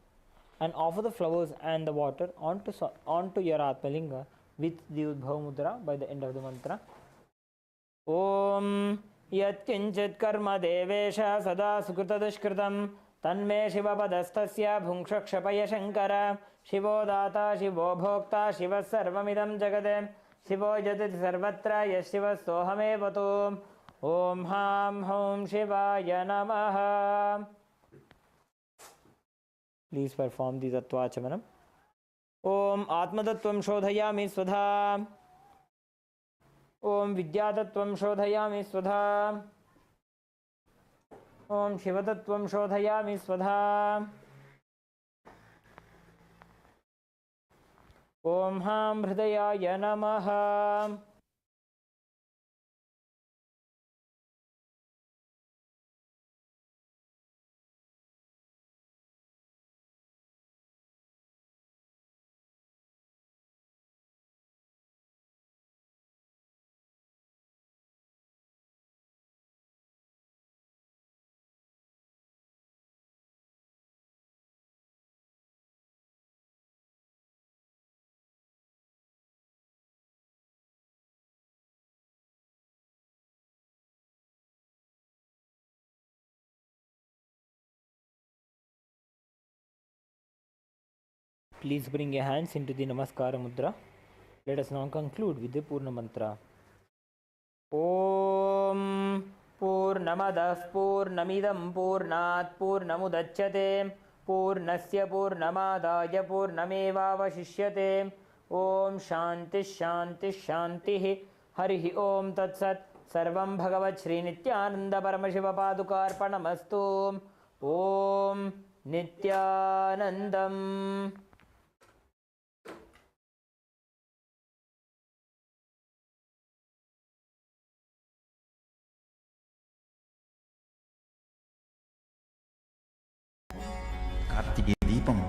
Speaker 2: and offer the flowers and the water onto your Atmalinga with the Udbhava Mudra by the end of the mantra. Om Yat Kinchit Karma Devesha Sada Sukrita Dushkritam Tanme Shivapadastasya Bhungshakshapaya Shankara Shivo Data Shivo Bhokta Shiva Sarvamidam Jagade Shivo Jadit Sarvatra Yashiva Sohamevato. Om Ham Hom Shivaya Namaha. Please perform the Tattvachamanam. Om Atmatattvam Shodhayami Svadha. Om Vidyatattvam Shodhayami Svadha. Om Shivatattvam Shodhayami Svadha. Om Ham Hridayaya Namaha. Please bring your hands into the Namaskara Mudra. Let us now conclude with the Purna Mantra. Om Purnamadah Purnamidam Purnat Purnamudachyate Purnasya Purnamadaya Purnamevavashishyate Om Shanti Shanti Shanti Harihi Om Tatsat Sarvam Bhagavat Shri Nithyananda Paramashiva Padukarpanamastu Om Nithyanandam.
Speaker 6: Kartikeya Deepam,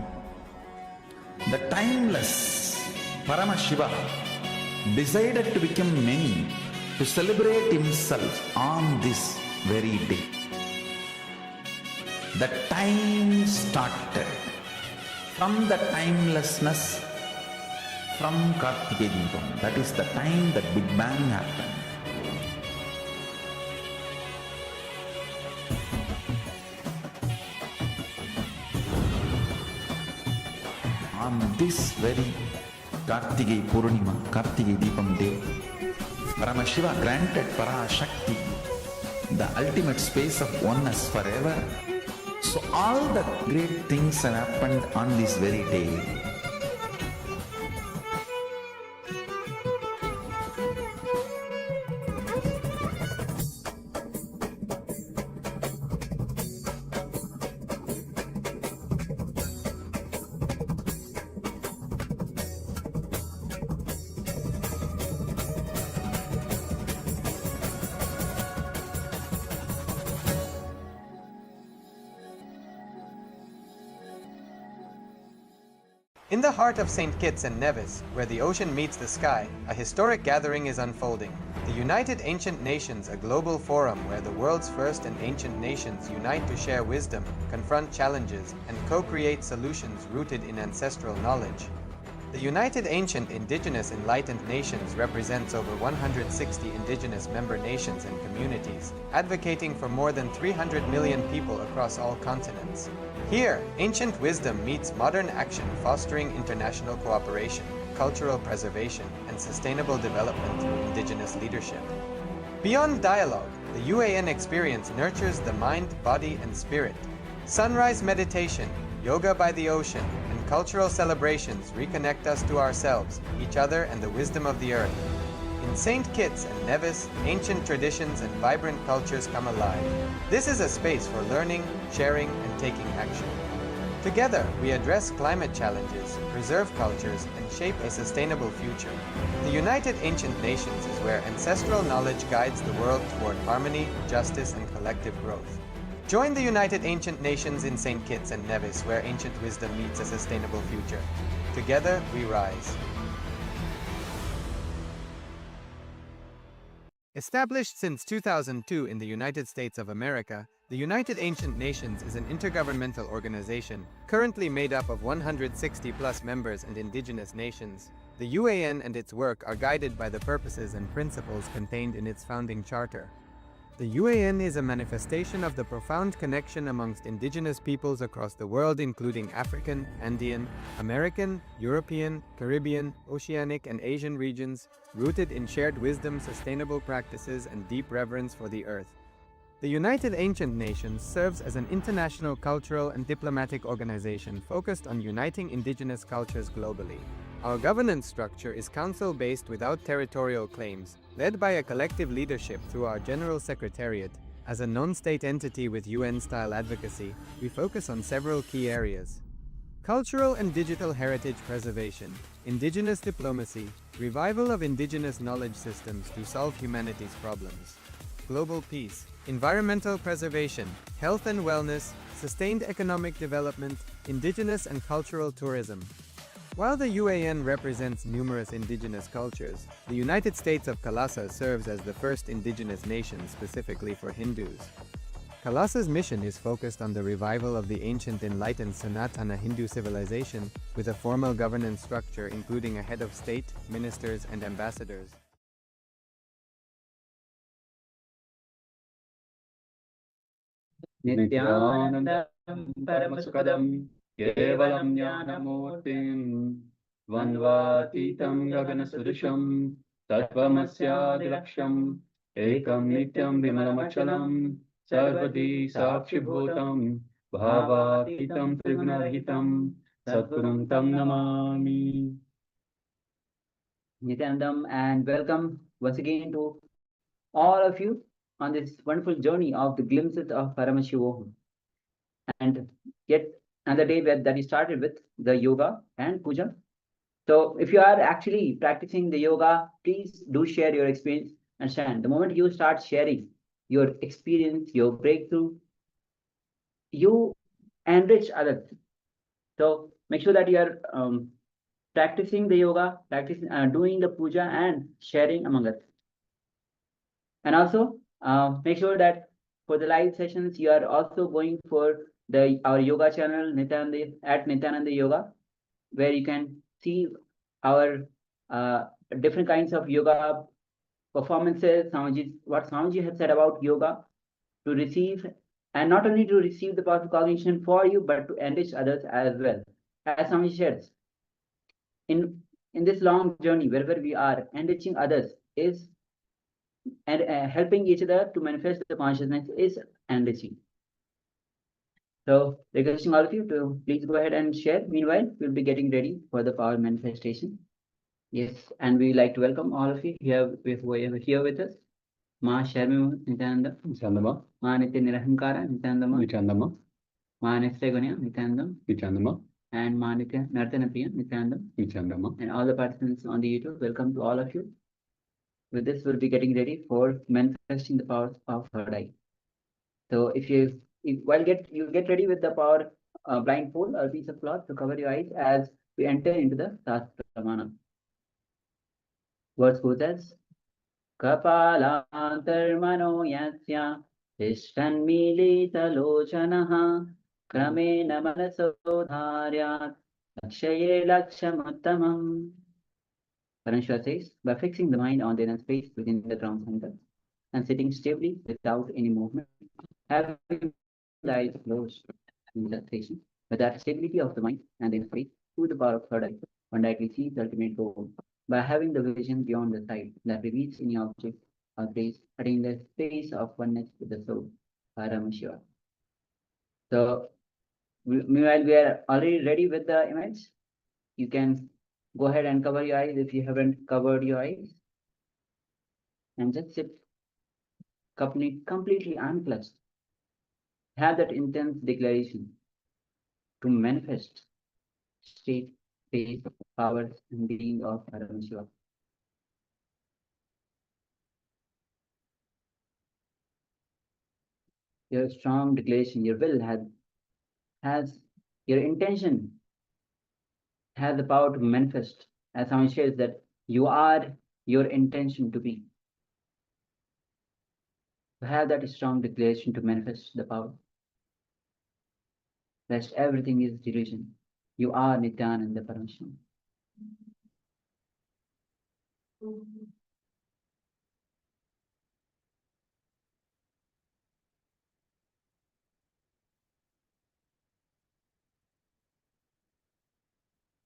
Speaker 6: the timeless Paramashiva decided to become many, to celebrate himself on this very day. The time started from the timelessness from Kartikeya Deepam. That is the time that Big Bang happened. On this very Kartikeya Purnima, Kartikeya Deepam day, Paramashiva granted Parashakti the ultimate space of oneness forever. So all the great things have happened on this very day.
Speaker 1: In the heart of St. Kitts and Nevis, where the ocean meets the sky, a historic gathering is unfolding. The United Ancient Nations, a global forum where the world's first and ancient nations unite to share wisdom, confront challenges, and co-create solutions rooted in ancestral knowledge. The United Ancient Indigenous Enlightened Nations represents over 160 indigenous member nations and communities, advocating for more than 300 million people across all continents. Here, ancient wisdom meets modern action, fostering international cooperation, cultural preservation, and sustainable development through indigenous leadership. Beyond dialogue, the UAN experience nurtures the mind, body, and spirit. Sunrise meditation, yoga by the ocean, and cultural celebrations reconnect us to ourselves, each other, and the wisdom of the earth. In St. Kitts and Nevis, ancient traditions and vibrant cultures come alive. This is a space for learning, sharing, and taking action. Together, we address climate challenges, preserve cultures, and shape a sustainable future. The United Ancient Nations is where ancestral knowledge guides the world toward harmony, justice, and collective growth. Join the United Ancient Nations in St. Kitts and Nevis, where ancient wisdom meets a sustainable future. Together, we rise. Established since 2002 in the United States of America, the United Ancient Nations is an intergovernmental organization currently made up of 160+ members and indigenous nations. The UAN and its work are guided by the purposes and principles contained in its founding charter. The UAN is a manifestation of the profound connection amongst indigenous peoples across the world, including African, Andean, American, European, Caribbean, Oceanic, and Asian regions, rooted in shared wisdom, sustainable practices, and deep reverence for the earth. The United Ancient Nations serves as an international cultural and diplomatic organization focused on uniting indigenous cultures globally. Our governance structure is council-based without territorial claims, led by a collective leadership through our General Secretariat. As a non-state entity with UN-style advocacy, we focus on several key areas: cultural and digital heritage preservation, indigenous diplomacy, revival of indigenous knowledge systems to solve humanity's problems, global peace, environmental preservation, health and wellness, sustained economic development, indigenous and cultural tourism. While the UAN represents numerous indigenous cultures, the United States of KAILASA serves as the first indigenous nation specifically for Hindus. KAILASA's mission is focused on the revival of the ancient enlightened Sanatana Hindu civilization with a formal governance structure including a head of state, ministers, and ambassadors.
Speaker 7: Nithyanandam Paramasukadam Kevalam Jnanamurtim Dvandvatitam Gaganasurusham Tattvamasyadiraksham Ekam Nityam Vimalamachalam Sarvadi Sakshibhutam Bhavatitam Trigunahitam Satgurum Tam Namami. Nithyanandam, and welcome once again to all of you on this wonderful journey of the glimpses of Paramashivoham. And yet another day that we started with the yoga and puja. So if you are actually practicing the yoga, please do share your experience. Understand, the moment you start sharing your experience, your breakthrough, you enrich others. So make sure that you are practicing the yoga, doing the puja and sharing among us. And also make sure that for the live sessions, you are also going for our yoga channel, Nithyananda, at Nithyananda Yoga, where you can see our different kinds of yoga performances, what Swamiji has said about yoga, to receive, and not only to receive the powerful cognition for you, but to enrich others as well. As Swamiji shares, in this long journey, wherever we are, enriching others is, and helping each other to manifest the consciousness is enriching. So requesting all of you to please go ahead and share. Meanwhile, we'll be getting ready for the power manifestation. Yes, and we like to welcome all of you here with us. Ma Sharmi Nithyananda, Nithyananda, Ma Nitya Nirahankara, Nithyananda, Nithyananda, Ma Nithyagunya, Nithyananda, Nithyananda, and Ma Nitya Nartanapriya, Nithyananda, Nithyananda, and all the participants on the YouTube. Welcome to all of you. With this, we'll be getting ready for manifesting the powers of third eye. So if you get ready with the power blindfold or piece of cloth to cover your eyes as we enter into the Sastramana. Words goes as Kapalantarmano yasya Tishtan milita lochanaha Kramena manasodharyat Lakshaye lakshamattamam. Parameshwar says, by fixing the mind on the inner space within the ground center and sitting stably without any movement, having the eyes closed in relaxation, with that stability of the mind and the inner space through the power of third eye, one directly sees the ultimate goal. By having the vision beyond the sight that reveals any object or place, attain the space of oneness with the soul, Parameshwar. So, meanwhile, we are already ready with the image. You can go ahead and cover your eyes if you haven't covered your eyes. And just sit completely unclutched. Have that intense declaration to manifest state, space, powers, and being of Parameshwar. Your strong declaration, your will has your intention has the power to manifest. As someone says that you are your intention to be. To have that strong declaration to manifest the power. Rest everything is delusion. You are Nithyananda Parameshwar.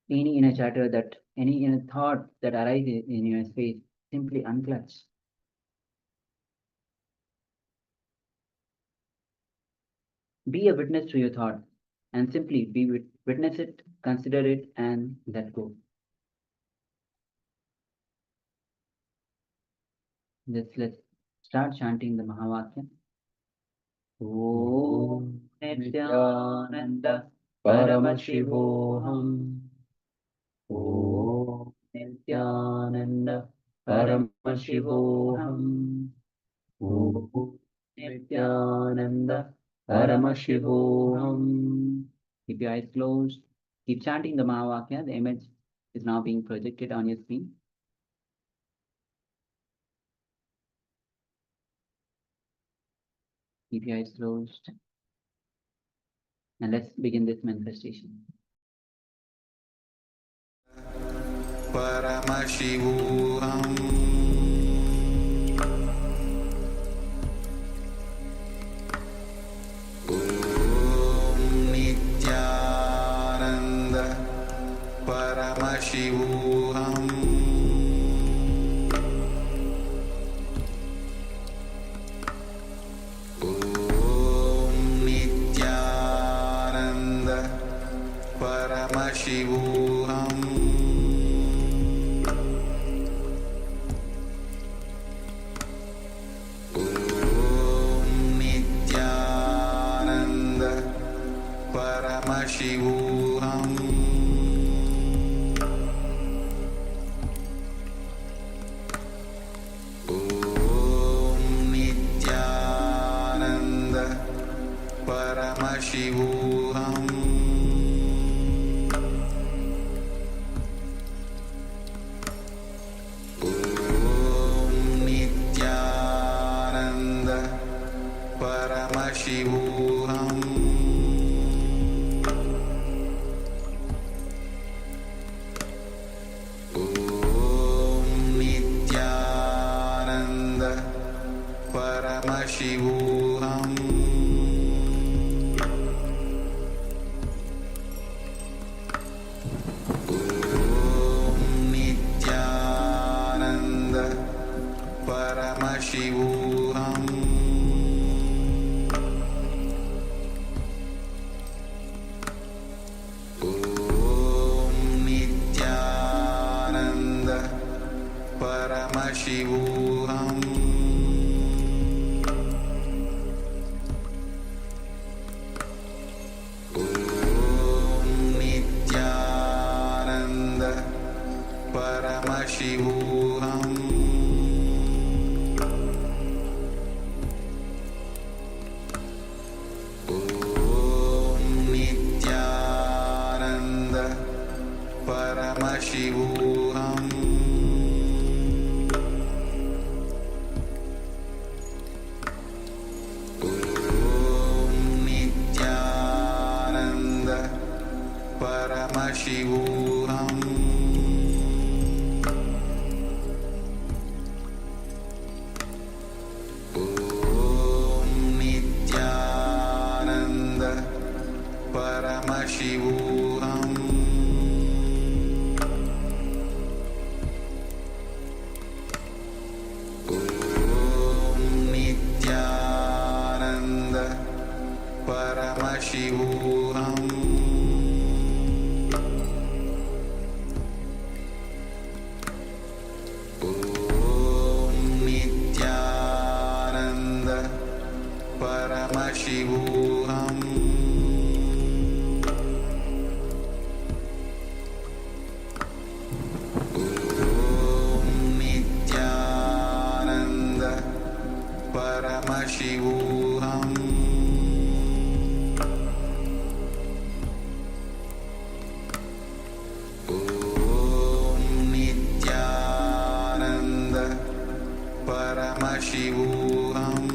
Speaker 7: Any inner chatter any inner thought that arises in your space, simply unclutch. Be a witness to your thought and simply witness it, consider it, and let go. Let's start chanting the Mahavakya. Om Nithyananda Paramashivoham. Om Nithyananda Paramashivoham. Om Nithyananda Paramashivoham. Keep your eyes closed. Keep chanting the Mahavakya. The image is now being projected on your screen. Keep your eyes closed. And let's begin this manifestation.
Speaker 5: Paramashivoham. Om Nithyananda Paramashivoham. Om Nithyananda Paramashivoham. Om Nithyananda Paramashivoham. Om Nithyananda Paramashivoham. Om Nithyananda Paramashivoham. Om Nithyananda Paramashivoham. Om Nithyananda Paramashivoham. Om Nithyananda Paramashivoham. Om Nithyananda Paramashivoham. Om Nithyananda Paramashivoham. Om Nithyananda Paramashivoham. Om Nithyananda Paramashivoham. Om Nithyananda Paramashivoham. Om Nithyananda Paramashivoham. Om Nithyananda Paramashivoham. Om Nithyananda Paramashivoham.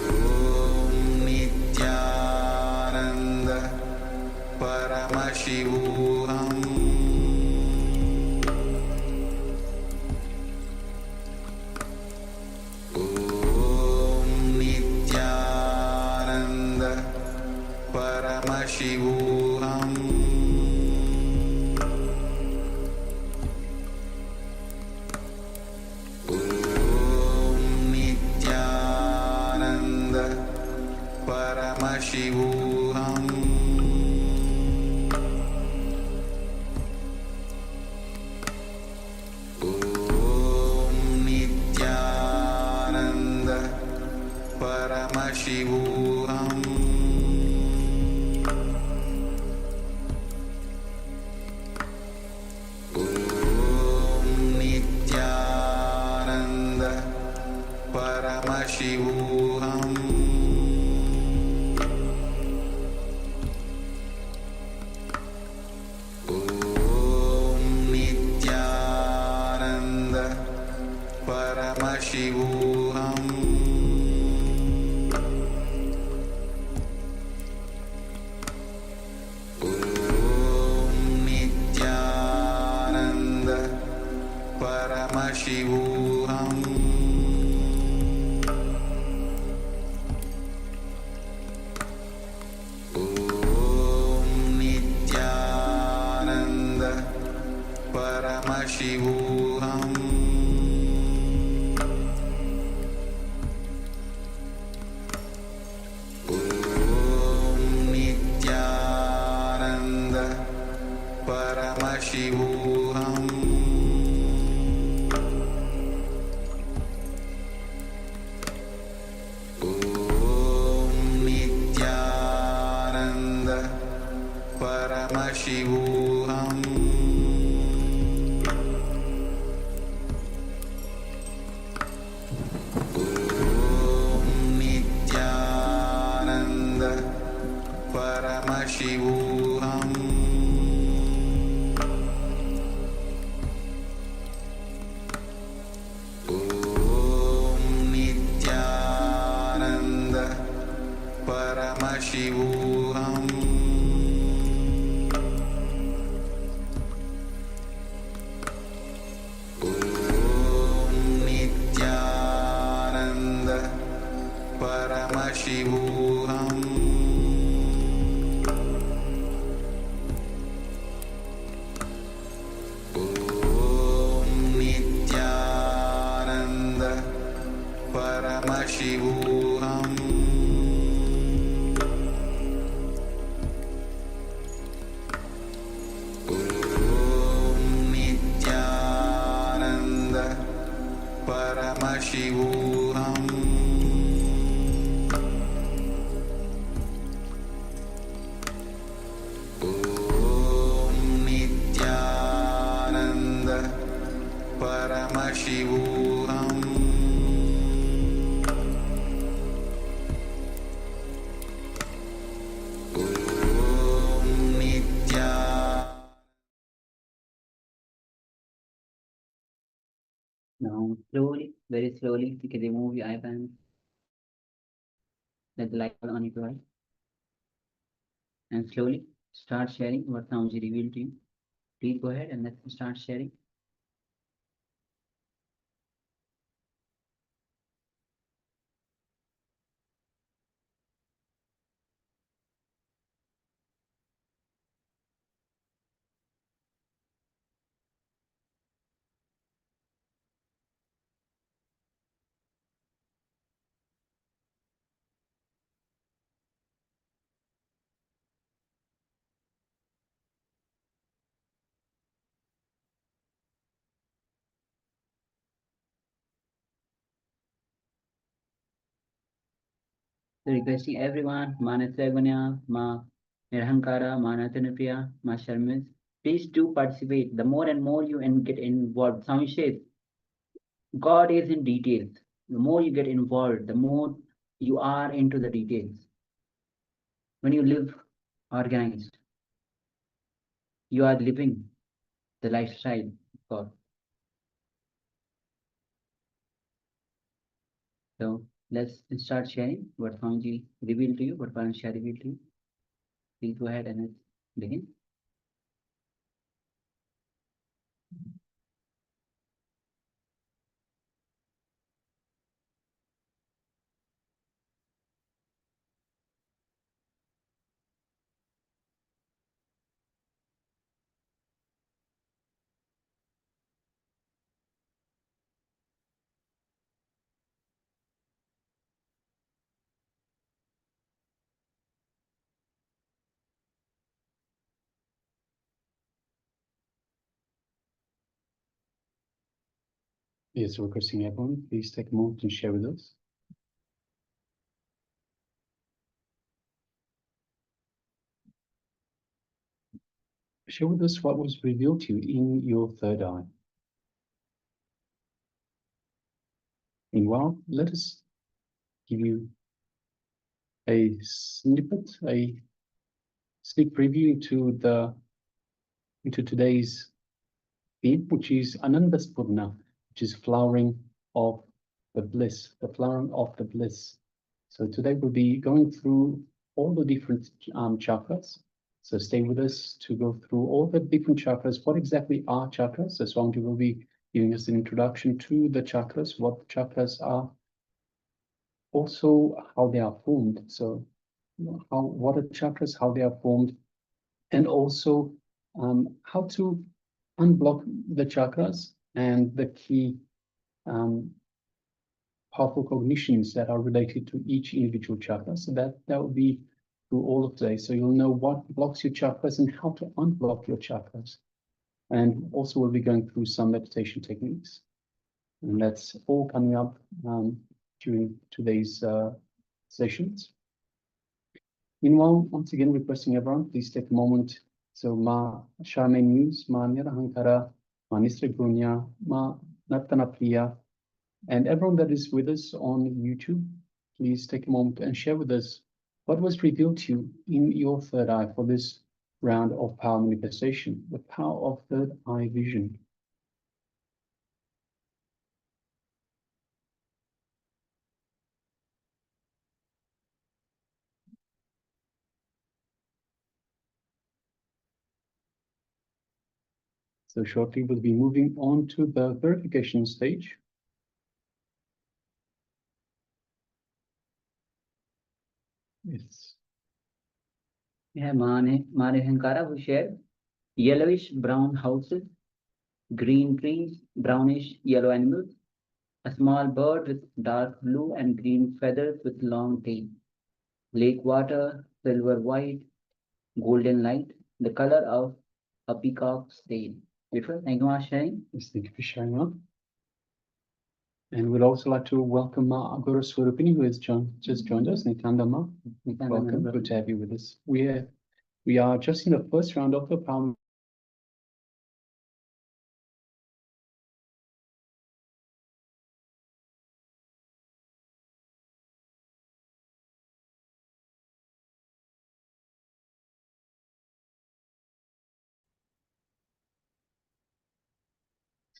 Speaker 5: Om Nithyananda Paramashivoham. Om Nithyananda Paramashivoham. Om Paramashivoham Om Nithyananda Paramashivoham Om Nithyananda Paramashivoham Om Nithyananda Paramashivoham Om Nithyananda Paramashivoham Om Nithyananda Paramashivoham Om Nithyananda Paramashivoham Om Nithyananda Paramashivoham Om Nithyananda Paramashivoham Om Nithyananda Paramashivoham Om Nithyananda Paramashivoham Om Nithyananda
Speaker 7: Now, slowly, very slowly, you can remove your eye band. Let the light fall on your eye. And slowly start sharing what Swamiji revealed to you. Please go ahead and let's start sharing. So requesting everyone, Mana Tragvanya, Ma Nirhankara, Mana Tanupriya, Ma Sharmis, please do participate. The more and more you get involved, Swami says, God is in details. The more you get involved, the more you are into the details. When you live organized, you are living the lifestyle of God. So let's start sharing what Swamiji revealed to you, what Paramashiva revealed to you. Please go ahead and let's begin.
Speaker 8: Yes, requesting everyone, please take a moment and share with us. Share with us what was revealed to you in your third eye. Meanwhile, let us give you a snippet, a sneak preview into today's theme, which is Ananda Spurna, which is flowering of the bliss, the flowering of the bliss. So today we'll be going through all the different chakras. So stay with us to go through all the different chakras. What exactly are chakras? So Swamiji will be giving us an introduction to the chakras, what the chakras are, also how they are formed. So what are chakras, how they are formed, and also how to unblock the chakras and the key powerful cognitions that are related to each individual chakra. So that will be through all of today. So you'll know what blocks your chakras and how to unblock your chakras. And also we'll be going through some meditation techniques. And that's all coming up during today's sessions. Meanwhile, once again, requesting everyone, please take a moment. So Ma Shame News, Ma Nirahankara, Ma Nisra Gunya, Ma Natana Priya, and everyone that is with us on YouTube, please take a moment and share with us what was revealed to you in your third eye for this round of power manifestation, the power of third eye vision. So shortly we'll be moving on to the verification stage. Yes.
Speaker 7: We have Hankara who shared yellowish brown houses, green trees, brownish yellow animals, a small bird with dark blue and green feathers with long tail, lake water, silver white, golden light, the color of a peacock's tail. Beautiful. Thank you for sharing.
Speaker 8: Yes, thank you for sharing up. And we'd also like to welcome Guru Swarupini, who has just joined us. Nithyananda Ma, welcome. Good to have you with us. We are just in the first round of the power.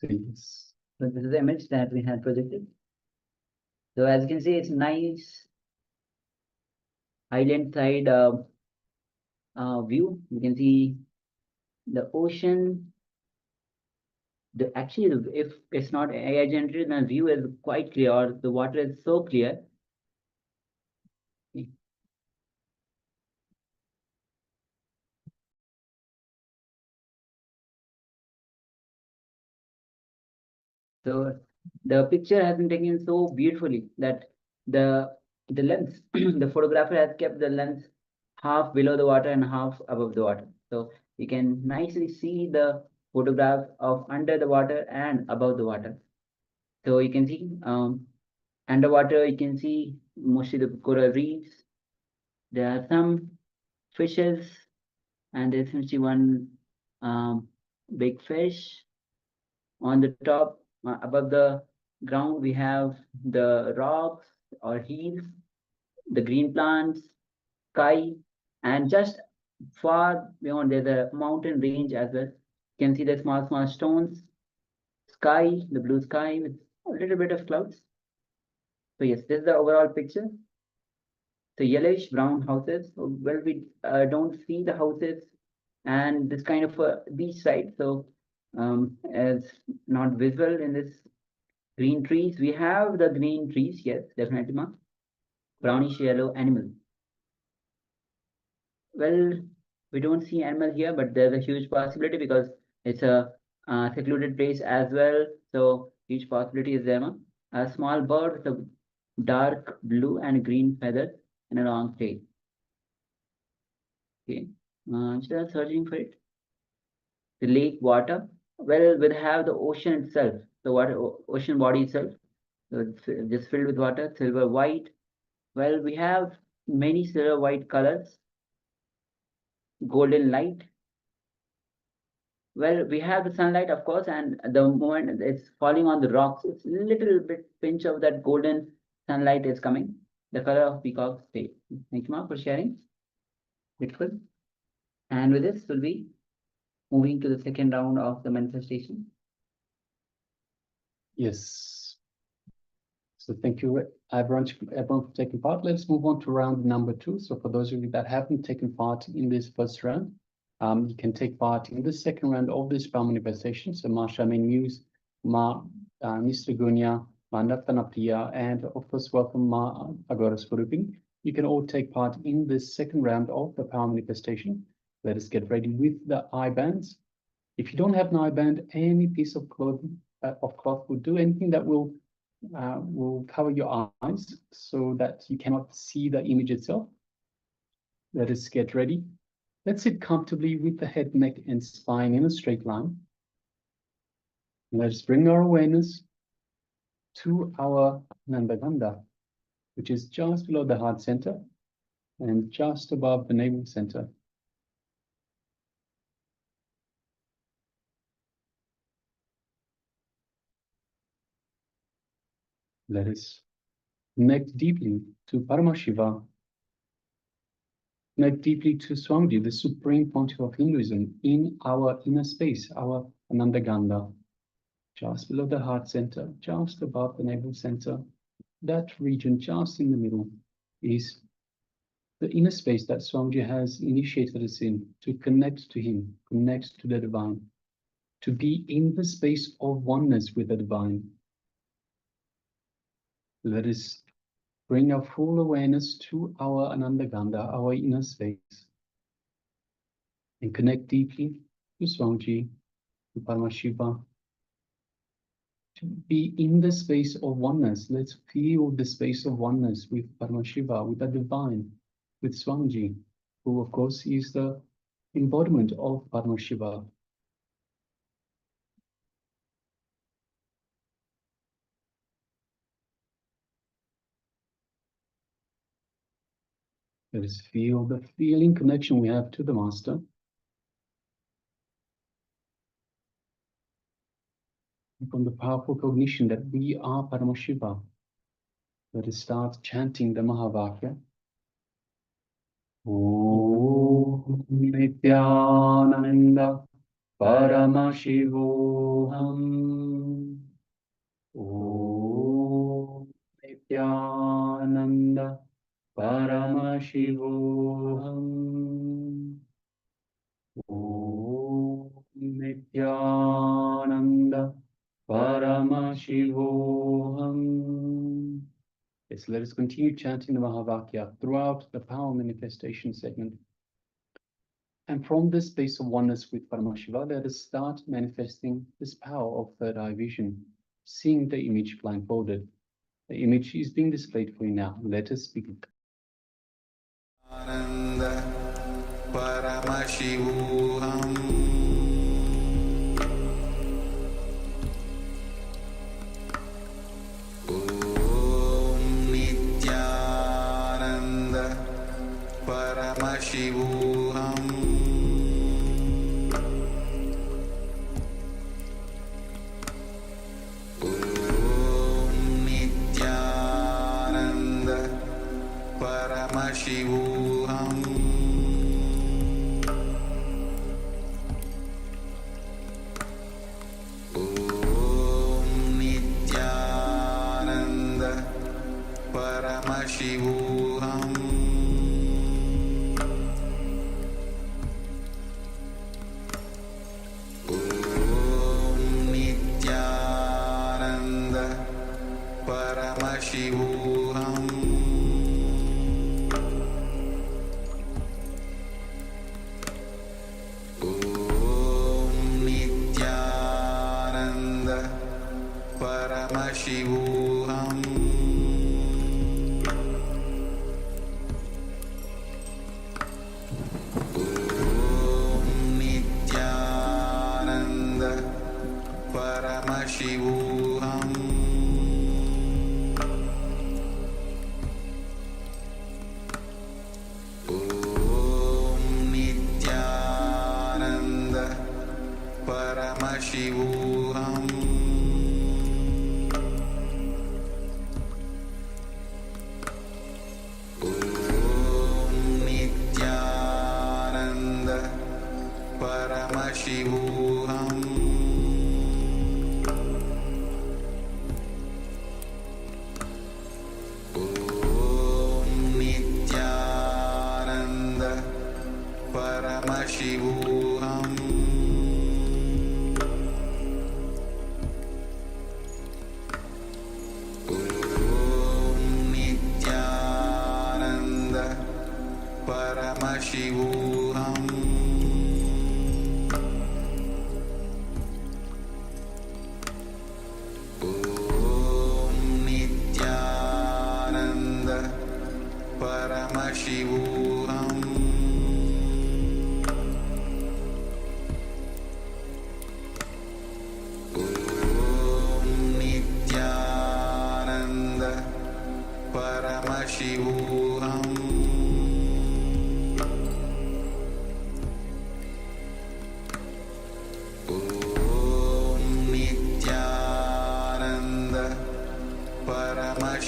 Speaker 8: Yes.
Speaker 7: So this is the image that we had projected. So as you can see, it's nice island side view. You can see the ocean. Actually, if it's not AI generated, then view is quite clear, or the water is so clear. So the picture has been taken so beautifully that the lens, the photographer has kept the lens half below the water and half above the water. So you can nicely see the photograph of under the water and above the water. So you can see underwater, you can see mostly the coral reefs. There are some fishes, and there's actually one big fish. On the top, above the ground, we have the rocks or hills, the green plants, sky, and just far beyond there's a mountain range as well. You can see the small stones, sky, the blue sky with a little bit of clouds. So yes, this is the overall picture. So yellowish brown houses. So, well, we don't see the houses and this kind of a beach side. So as not visible in this green trees. We have the green trees, yes, definitely, ma. Brownish yellow animal. Well, we don't see animal here, but there's a huge possibility because it's a secluded place as well. So huge possibility is there, ma. A small bird with a dark blue and green feather and a long tail. Okay, just searching for it. The lake water. Well, we'll have the ocean itself, the water ocean body itself. So it's just filled with water, silver white. Well, we have many silver white colors, golden light. Well, we have the sunlight, of course, and the moment it's falling on the rocks, it's a little bit pinch of that golden sunlight is coming. The color of peacock's tail. Thank you, ma, for sharing. Beautiful. And with this, we'll be moving to the second round of the manifestation.
Speaker 8: Yes. So thank you, everyone for taking part. Let's move on to round number 2. So for those of you that haven't taken part in this first round, you can take part in the second round of this power manifestation. So Ma Shamin News, Ma Nistragunya, Ma Nathanapriya, and of course, welcome Ma Agora Swarupin. You can all take part in this second round of the power manifestation. Let us get ready with the eye bands. If you don't have an eye band, any piece of cloth will do. Anything that will cover your eyes so that you cannot see the image itself. Let us get ready. Let's sit comfortably with the head, neck, and spine in a straight line. Let us bring our awareness to our Nandaganda, which is just below the heart center and just above the navel center. Let us connect deeply to Paramashiva, connect deeply to Swamiji, the Supreme Pontiff of Hinduism, in our inner space, our Anandaganda, just below the heart center, just above the navel center. That region just in the middle is the inner space that Swamiji has initiated us in to connect to him, connect to the divine, to be in the space of oneness with the divine. Let us bring our full awareness to our Anandaganda, our inner space, and connect deeply to Swamiji, to Paramashiva, to be in the space of oneness. Let's feel the space of oneness with Paramashiva, with the divine, with Swamiji, who of course is the embodiment of Paramashiva. Let us feel the feeling connection we have to the Master. And from the powerful cognition that we are Paramashiva, let us start chanting the Mahavakya. Om Nithyananda Paramashivoham. Om Nithyananda Paramashivoham. Om Nithyananda Paramashivoham. Yes, let us continue chanting the Mahavakya throughout the power manifestation segment. And from this space of oneness with Paramashiva, let us start manifesting this power of third eye vision, seeing the image blindfolded. The image is being displayed for you now. Let us begin.
Speaker 5: Ananda Paramashivoham. Om Nithyananda Paramashivoham. Om Nithyananda Paramashivoham. Om Nithyananda Paramashivoham. Om Nithyananda Paramashivoham. Om Nithyananda Paramashivoham. Om Nithyananda Paramashivoham. Om Nithyananda Paramashivoham. Om Nithyananda Paramashivoham.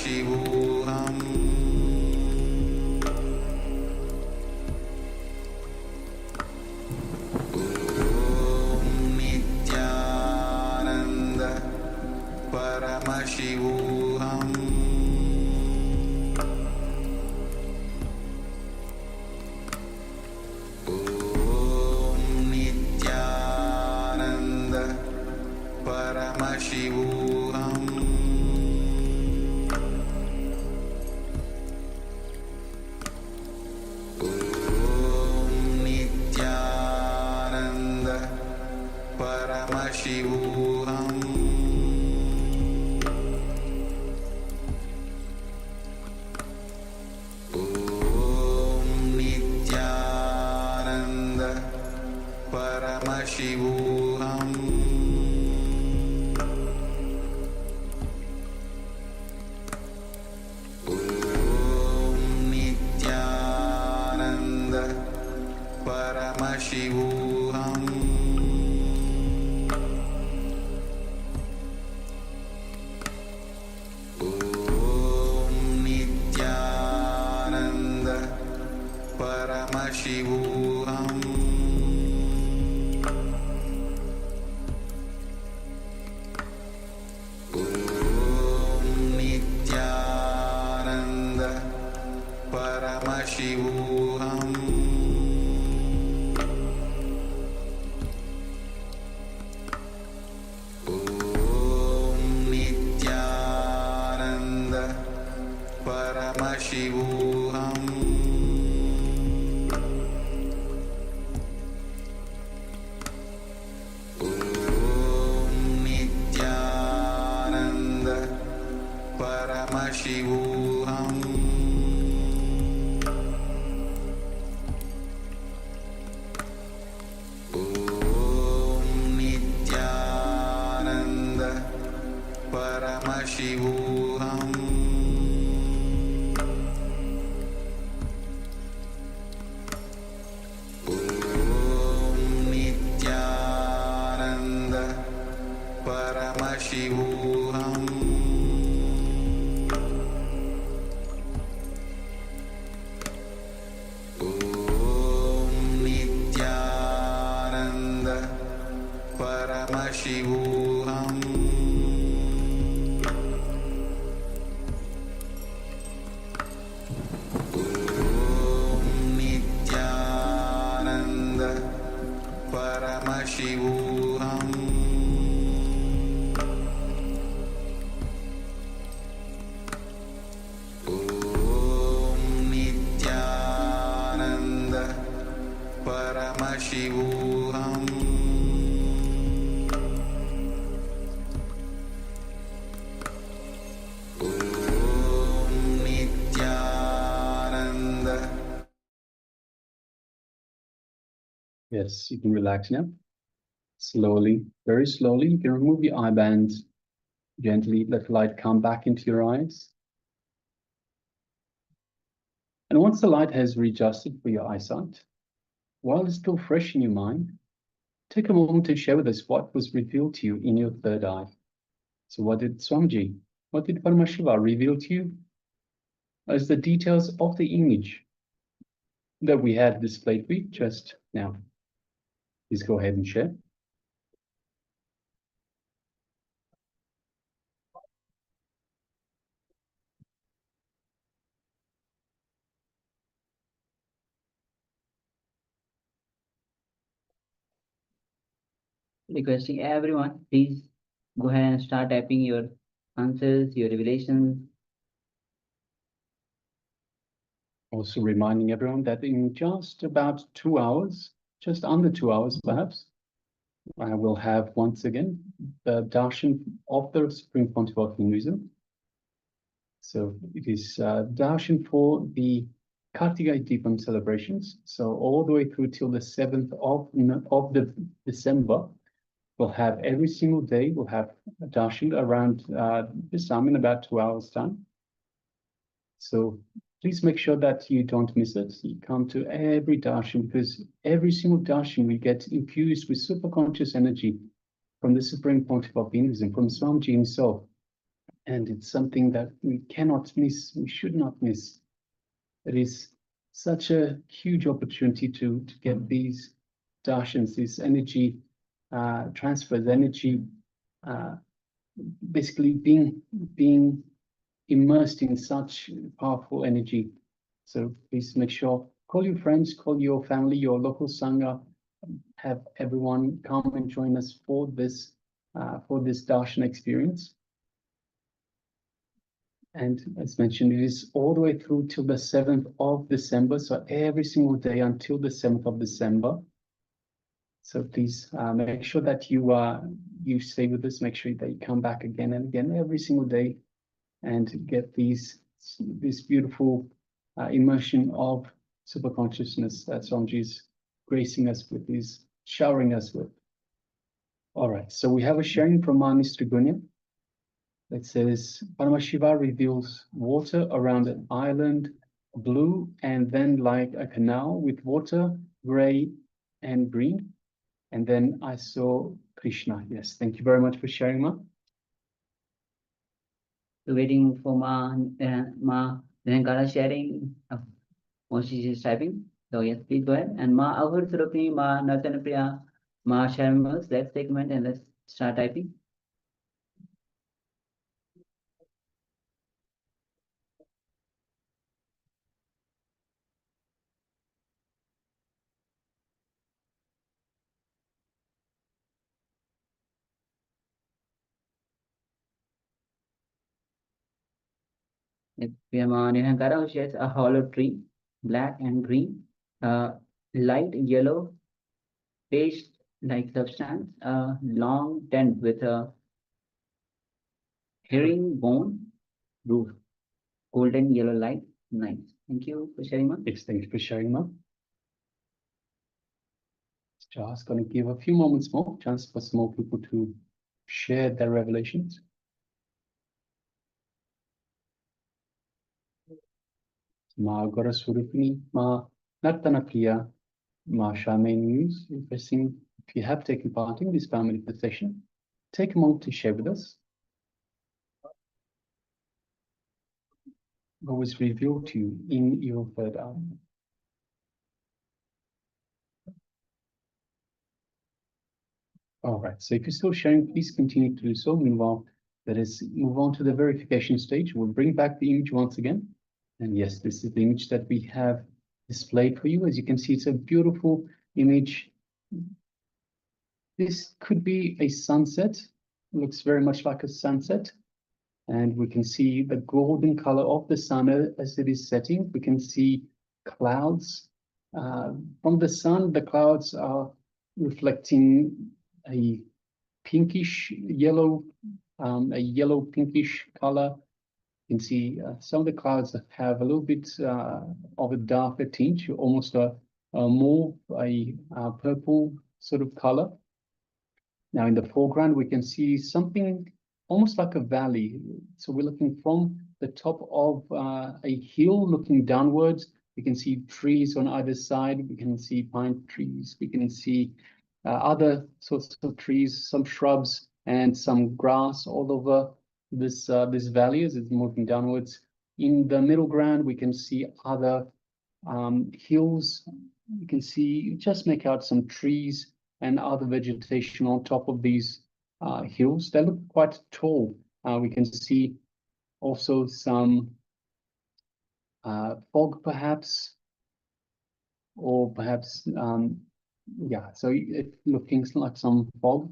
Speaker 5: Paramashivoham Om Nithyananda Paramashivoham Om Nithyananda Paramashivoham Om Nithyananda Paramashivoham Om Nithyananda Paramashivoham Om Nithyananda Paramashivoham Om Nithyananda Paramashivoham Om Nithyananda Paramashivoham Om Nithyananda Paramashivoham Om Nithyananda Paramashivoham Om Nithyananda Paramashivoham Om Nithyananda Paramashivoham Om Nithyananda Paramashivoham Om Nithyananda Paramashivoham Om Nithyananda Paramashivoham Om Nithyananda.
Speaker 8: Yes, you can relax now. Slowly, very slowly, you can remove the eye bands. Gently let the light come back into your eyes. And once the light has readjusted for your eyesight, while it's still fresh in your mind, take a moment to share with us what was revealed to you in your third eye. So what did Swamiji, what did Paramashiva reveal to you as the details of the image that we had displayed for you just now? Please go ahead and share.
Speaker 7: Requesting everyone, please go ahead and start typing your answers, your revelations.
Speaker 8: Also reminding everyone that in just about 2 hours, just under 2 hours perhaps, I will have once again the darshan of the Supreme Pontiff of Hinduism. So it is darshan for the Kartigai Deepam celebrations. So all the way through till the 7th of December, we'll have every single day, we'll have a darshan around this time in about 2 hours time. So please make sure that you don't miss it. You come to every darshan because every single darshan we get infused with super conscious energy from the Supreme Pontiff of Hinduism, from Swamiji himself. And it's something that we cannot miss, we should not miss. It is such a huge opportunity to get these darshans, this energy transfers, energy, basically being immersed in such powerful energy. So please make sure, call your friends, call your family, your local sangha, have everyone come and join us for this darshan experience. And as mentioned, it is all the way through till the 7th of December. So every single day until the 7th of December. So please make sure that you stay with us. Make sure that you come back again and again every single day and get this beautiful immersion of super consciousness that Swamiji is gracing us with, is showering us with. All right, so we have a sharing from Mr. Gunya. It says, Paramashiva reveals water around an island, blue, and then like a canal with water, gray and green. And then I saw Krishna. Yes, thank you very much for sharing, Ma.
Speaker 7: Waiting for Ma Nithyananda sharing. Once she is typing. So yes, please go ahead. And Ma Ahur Surupni, Ma Natanapriya, Ma Sharmas, let's take a minute and let's start typing. If we have Nithyananda, who shares a hollow tree, black and green, light yellow, paste-like substance, long tent with a herringbone roof, golden yellow light. Nice. Thank you for sharing, Ma.
Speaker 8: Yes, thank you for sharing, Ma. Just going to give a few moments more, chance for some more people to share their revelations. Ma Gora Surupini, Ma Natanapriya, Ma Shame News. Interesting. If you have taken part in this family session, take a moment to share with us what was revealed to you in your third eye. All right, so if you're still sharing, please continue to do so. Meanwhile, let us move on to the verification stage. We'll bring back the image once again. And yes, this is the image that we have displayed for you. As you can see, it's a beautiful image. This could be a sunset. It looks very much like a sunset. And we can see the golden color of the sun as it is setting. We can see clouds. From the sun, the clouds are reflecting a pinkish yellow, a yellow pinkish color. You can see some of the clouds have a little bit of a darker tinge, almost a more purple sort of color. Now in the foreground, we can see something almost like a valley. So we're looking from the top of a hill looking downwards. We can see trees on either side. We can see pine trees. We can see other sorts of trees, some shrubs and some grass all over this valley as it's moving downwards. In the middle ground, we can see other hills. You can see, just make out some trees and other vegetation on top of these hills. They look quite tall. We can see also some fog perhaps, or perhaps, yeah, so it looking like some fog.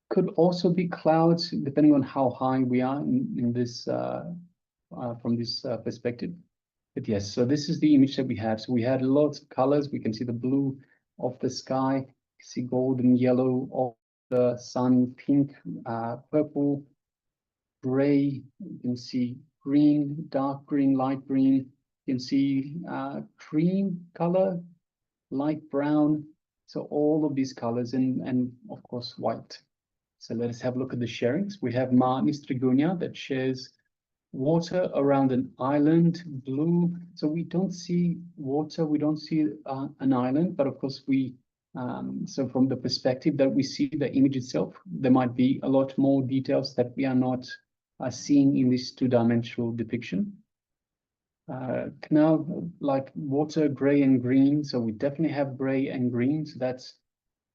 Speaker 8: Could also be clouds, depending on how high we are in this, from this perspective. But yes, so this is the image that we have. So we had lots of colors. We can see the blue of the sky, see golden yellow of the sun, pink, purple, gray. You can see green, dark green, light green. You can see cream color, light brown. So all of these colors and of course white. So let us have a look at the sharings. We have Ma Nistrigunya that shares water around an island, blue. So we don't see water, we don't see an island, but of course we, so from the perspective that we see the image itself, there might be a lot more details that we are not are seen in this two-dimensional depiction. Canal, like water, gray and green. So we definitely have gray and green. So that's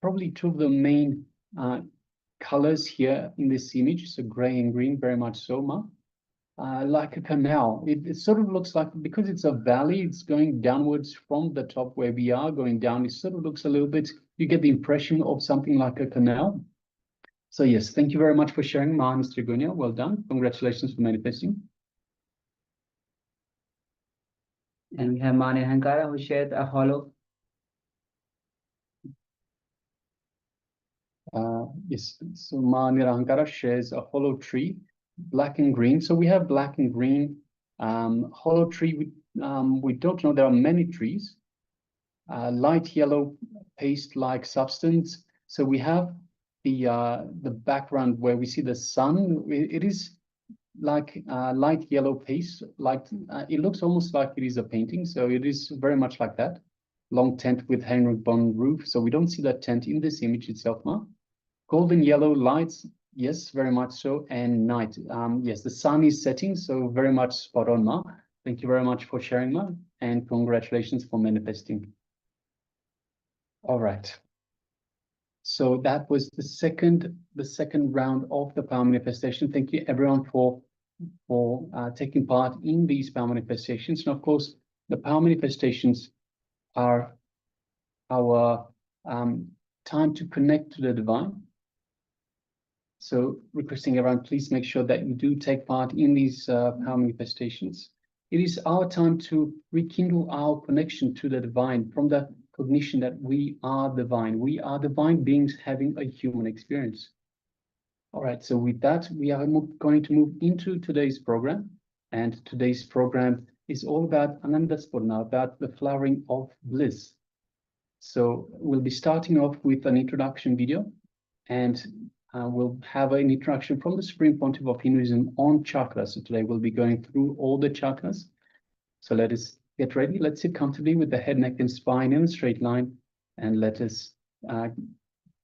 Speaker 8: probably two of the main colors here in this image. So gray and green, very much so, Ma. Like a canal, it sort of looks like, because it's a valley, it's going downwards from the top where we are going down. It sort of looks a little bit, you get the impression of something like a canal. So yes, thank you very much for sharing, Ma and Mr. Gunya. Well done. Congratulations for manifesting.
Speaker 7: And we have Mani Hankara who shared a hollow.
Speaker 8: Yes, so Ma Nirahankara shares a hollow tree, black and green. So we have black and green hollow tree. We don't know, there are many trees. Light yellow paste-like substance. So we have the background where we see the sun. It is like light yellow paste, like it looks almost like it is a painting. So it is very much like that. Long tent with herringbone roof. So we don't see that tent in this image itself, Ma. Golden yellow lights, yes, very much so. And night, yes, the sun is setting, so very much spot on, Ma. Thank you very much for sharing, Ma, and congratulations for manifesting. All right. So that was the second round of the power manifestation. Thank you everyone for taking part in these power manifestations. And of course, the power manifestations are our time to connect to the divine. So requesting everyone, please make sure that you do take part in these power manifestations. It is our time to rekindle our connection to the divine from the cognition that we are divine. We are divine beings having a human experience. All right, so with that, we are going to move into today's program. And today's program is all about Anandaspurna, about the flowering of bliss. So we'll be starting off with an introduction video, and we'll have an introduction from the Supreme Pontiff of Hinduism on chakras. So today we'll be going through all the chakras. So let us get ready. Let's sit comfortably with the head, neck, and spine in a straight line, and let us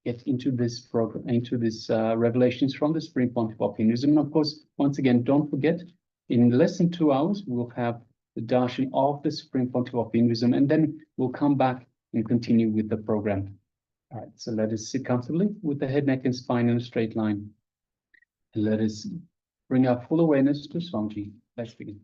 Speaker 8: get into this program, into this revelations from the Supreme Pontiff of Hinduism. And of course, once again, don't forget, in less than 2 hours, we'll have the darshan of the Supreme Pontiff of Hinduism, and then we'll come back and continue with the program. All right, so let us sit comfortably with the head, neck, and spine in a straight line. And let us bring our full awareness to Swamiji. Let's begin.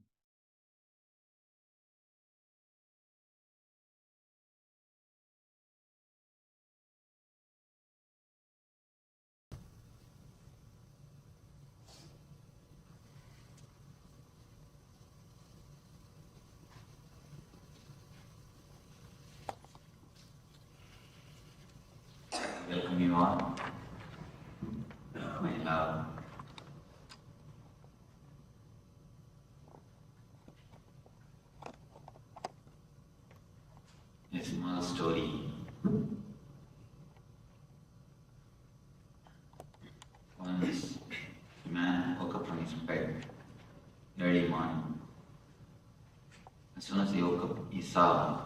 Speaker 6: Welcome you all. My love. A small story. Once a man woke up from his bed early morning. As soon as he woke up, he saw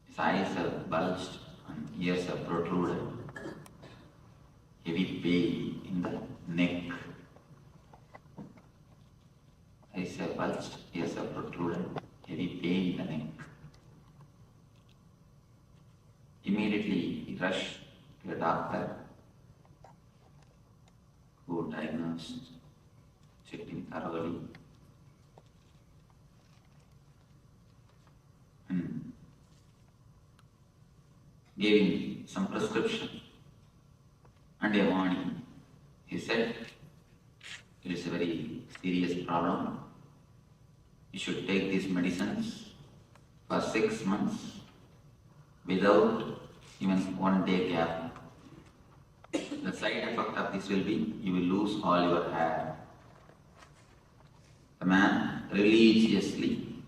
Speaker 6: his eyes have bulged and ears have protruded. Heavy pain in the neck. Eyes have bulged, ears have protruded. Heavy pain in the neck. Immediately he rushed to a doctor who diagnosed, checked him thoroughly, and gave him some prescription and a warning. He said, it is a very serious problem. You should take these medicines for 6 months without even 1 day gap. The side effect of this will be, you will lose all your hair. The man religiously,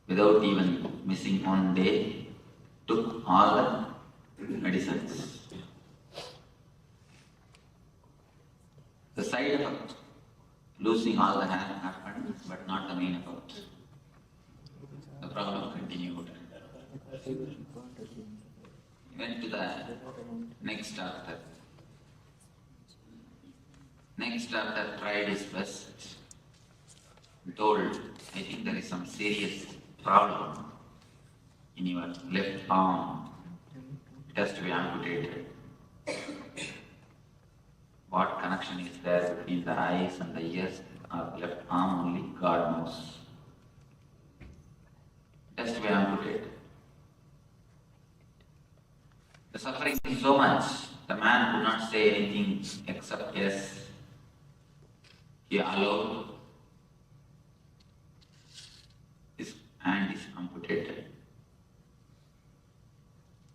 Speaker 6: without even missing 1 day, took all the medicines. The side effect, losing all the hair, happened, but not the main effect. The problem continued. He went to the next doctor. Next, after pride is best, told, I think there is some serious problem in your left arm. It has to be amputated. What connection is there between the eyes and the ears or left arm only God knows. It has to be amputated. The suffering is so much, the man could not say anything except yes. He allowed his hand is amputated.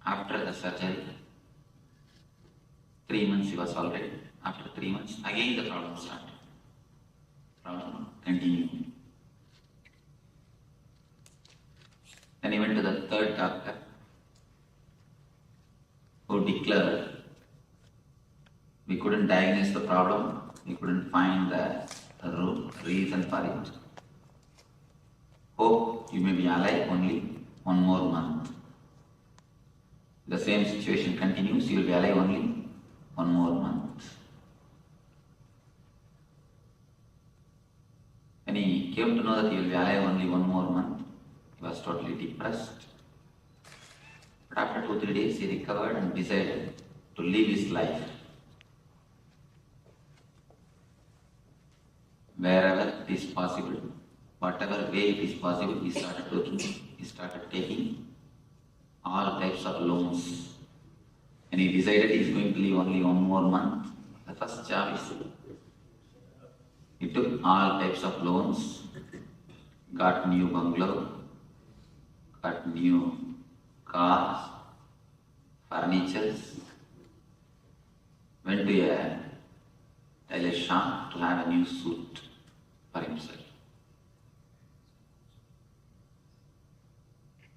Speaker 6: After the surgery, 3 months he was already. After 3 months, again the problem started. Problem continued. Then he went to the third doctor, who declared we couldn't diagnose the problem, we couldn't find the reason for it. Hope you may be alive only 1 more month. The same situation continues, you will be alive only 1 more month. When he came to know that he will be alive only 1 more month, he was totally depressed. But after 2-3 days, he recovered and decided to live his life. Wherever it is possible, whatever way it is possible, he started working. He started taking all types of loans. And he decided he is going to live only 1 more month. The first job is he took all types of loans, got new bungalow, got new cars, furnitures, went to a tailor shop to have a new suit for himself.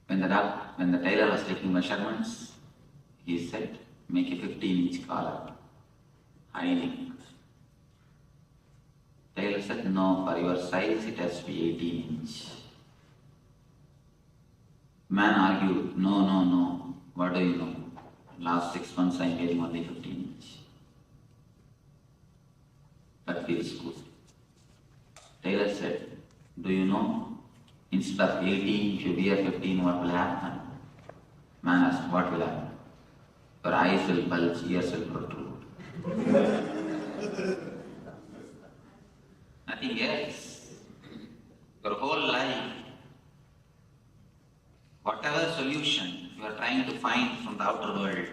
Speaker 6: When the tailor was taking measurements, he said, make a 15-inch collar, high neck. Tailor said, no, for your size it has to be 18-inch. Man argued, no, what do you know? Last 6 months I am wearing only 15-inch. That feels good. Tailor said, do you know, instead of 18, if you wear 15, what will happen? Man asked, what will happen? Your eyes will bulge, ears will protrude. Nothing else. Your whole life, whatever solution you are trying to find from the outer world,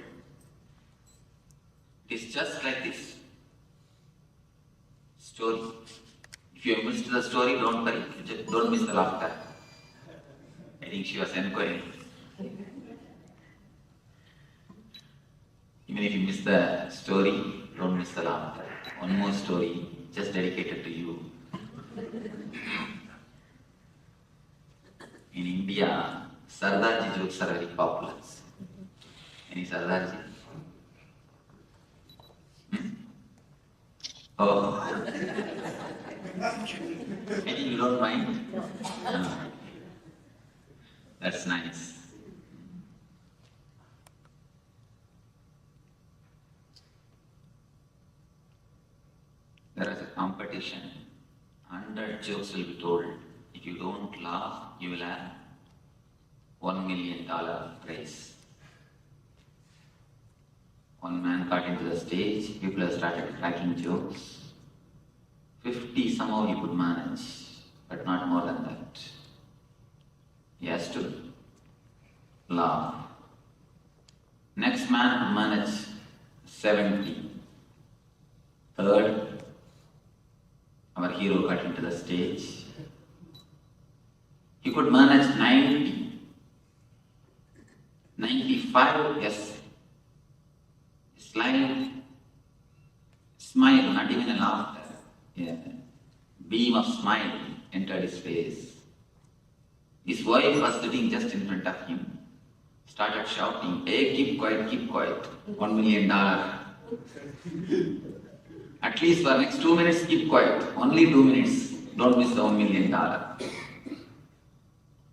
Speaker 6: it is just like this story. If you have missed the story, don't worry, don't miss the laughter. I think she was enquiring. Even if you miss the story, don't miss the laughter. One more story, just dedicated to you. In India, Sardarji jokes are very popular. Any Sardarji? Oh. Maybe you don't mind? No. That's nice. There is a competition. 100 jokes will be told. If you don't laugh, you will have $1 million prize. One man got into the stage, people have started cracking jokes. 50 somehow he could manage, but not more than that. He has to laugh. Next man could manage 70. Third, our hero got into the stage. He could manage 90. 95, yes. Smile, not even a laughter. Yeah. Beam of smile entered his face. His wife was sitting just in front of him. Started shouting, hey, keep quiet, $1 million. At least for the next 2 minutes, keep quiet. Only 2 minutes. Don't miss the $1 million.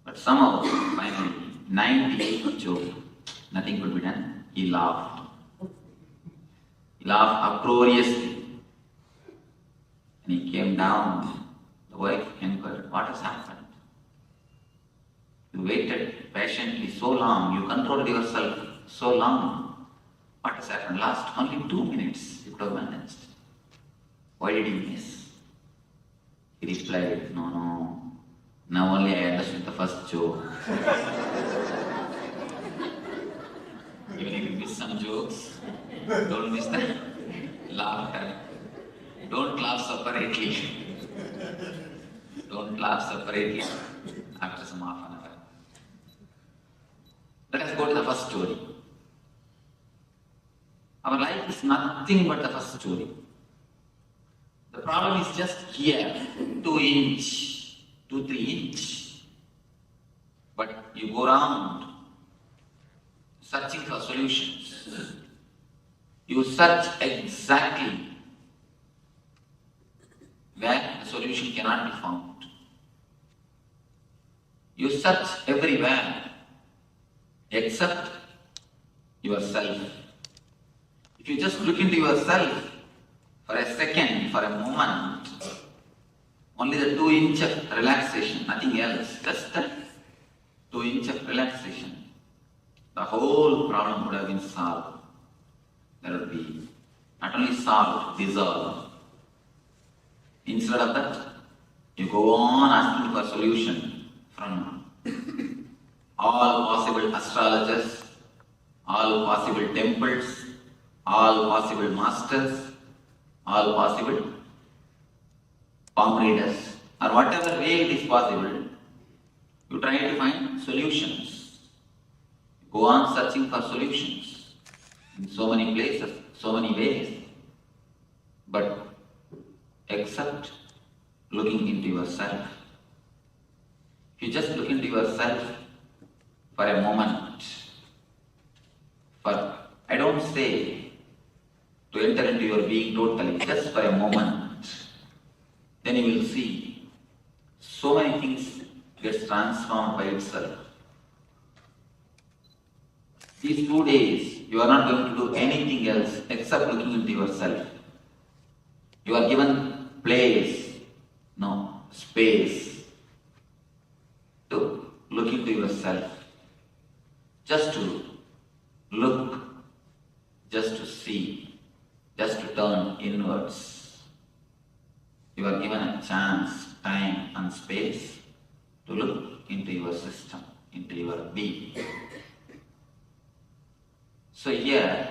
Speaker 6: But somehow, finally, 98th joke, nothing could be done. He laughed. He laughed uproariously. came down. The wife inquired, what has happened? You waited patiently so long, you controlled yourself so long. What has happened? Last only 2 minutes you could have managed. Why did you miss? He replied, no. Now only I understood the first joke. Even if you miss some jokes, don't miss the laughter. Don't laugh separately. Don't laugh separately after some half an hour. Let us go to the first story. Our life is nothing but the first story. The problem is just here, 2 inch, 2-3 inch. But you go around searching for solutions. You search exactly where the solution cannot be found. You search everywhere except yourself. If you just look into yourself for a second, for a moment, only the 2 inch of relaxation, nothing else, just that 2 inch of relaxation, the whole problem would have been solved. There would be not only solved, dissolved. Instead of that, you go on asking for solution from all possible astrologers, all possible temples, all possible masters, all possible palm readers, or whatever way it is possible, you try to find solutions. Go on searching for solutions in so many places, so many ways, but except looking into yourself. If you just look into yourself for a moment, I don't say to enter into your being totally, just for a moment, then you will see so many things gets transformed by itself. These 2 days, you are not going to do anything else except looking into yourself. You are given space to look into yourself. Just to look, just to see, just to turn inwards. You are given a chance, time and space to look into your system, into your being. So here,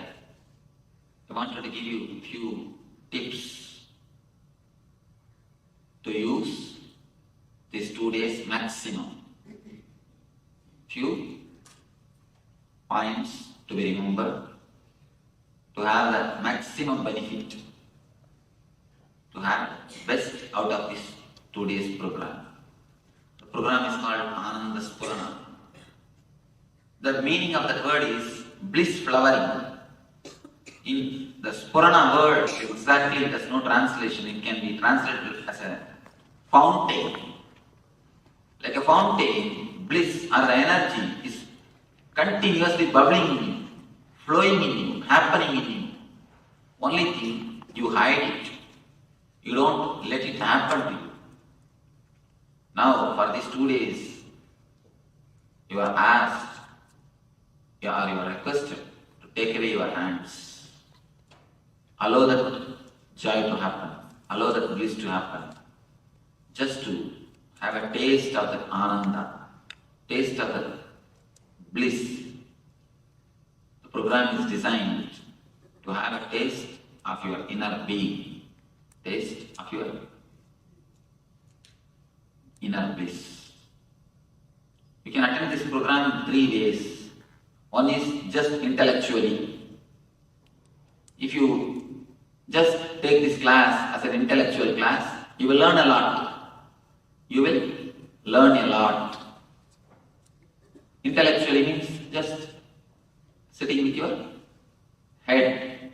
Speaker 6: I wanted to give you a few tips to use these 2 days maximum. Few points to be remembered, to have the maximum benefit, to have best out of this 2 days program. The program is called Ananda Spurana. The meaning of that word is bliss flowering. In the Spurana word, exactly there's no translation. It can be translated as a fountain. Like a fountain, bliss or the energy is continuously bubbling in you, flowing in you, happening in you. Only thing, you hide it. You don't let it happen to you. Now, for these 2 days, you are asked, you are requested to take away your hands. Allow that joy to happen. Allow that bliss to happen. Just to have a taste of that ananda, taste of that bliss. The program is designed to have a taste of your inner being, taste of your inner bliss. You can attend this program in 3 ways. One is just intellectually. If you just take this class as an intellectual class, you will learn a lot. You will learn a lot. Intellectually means just sitting with your head,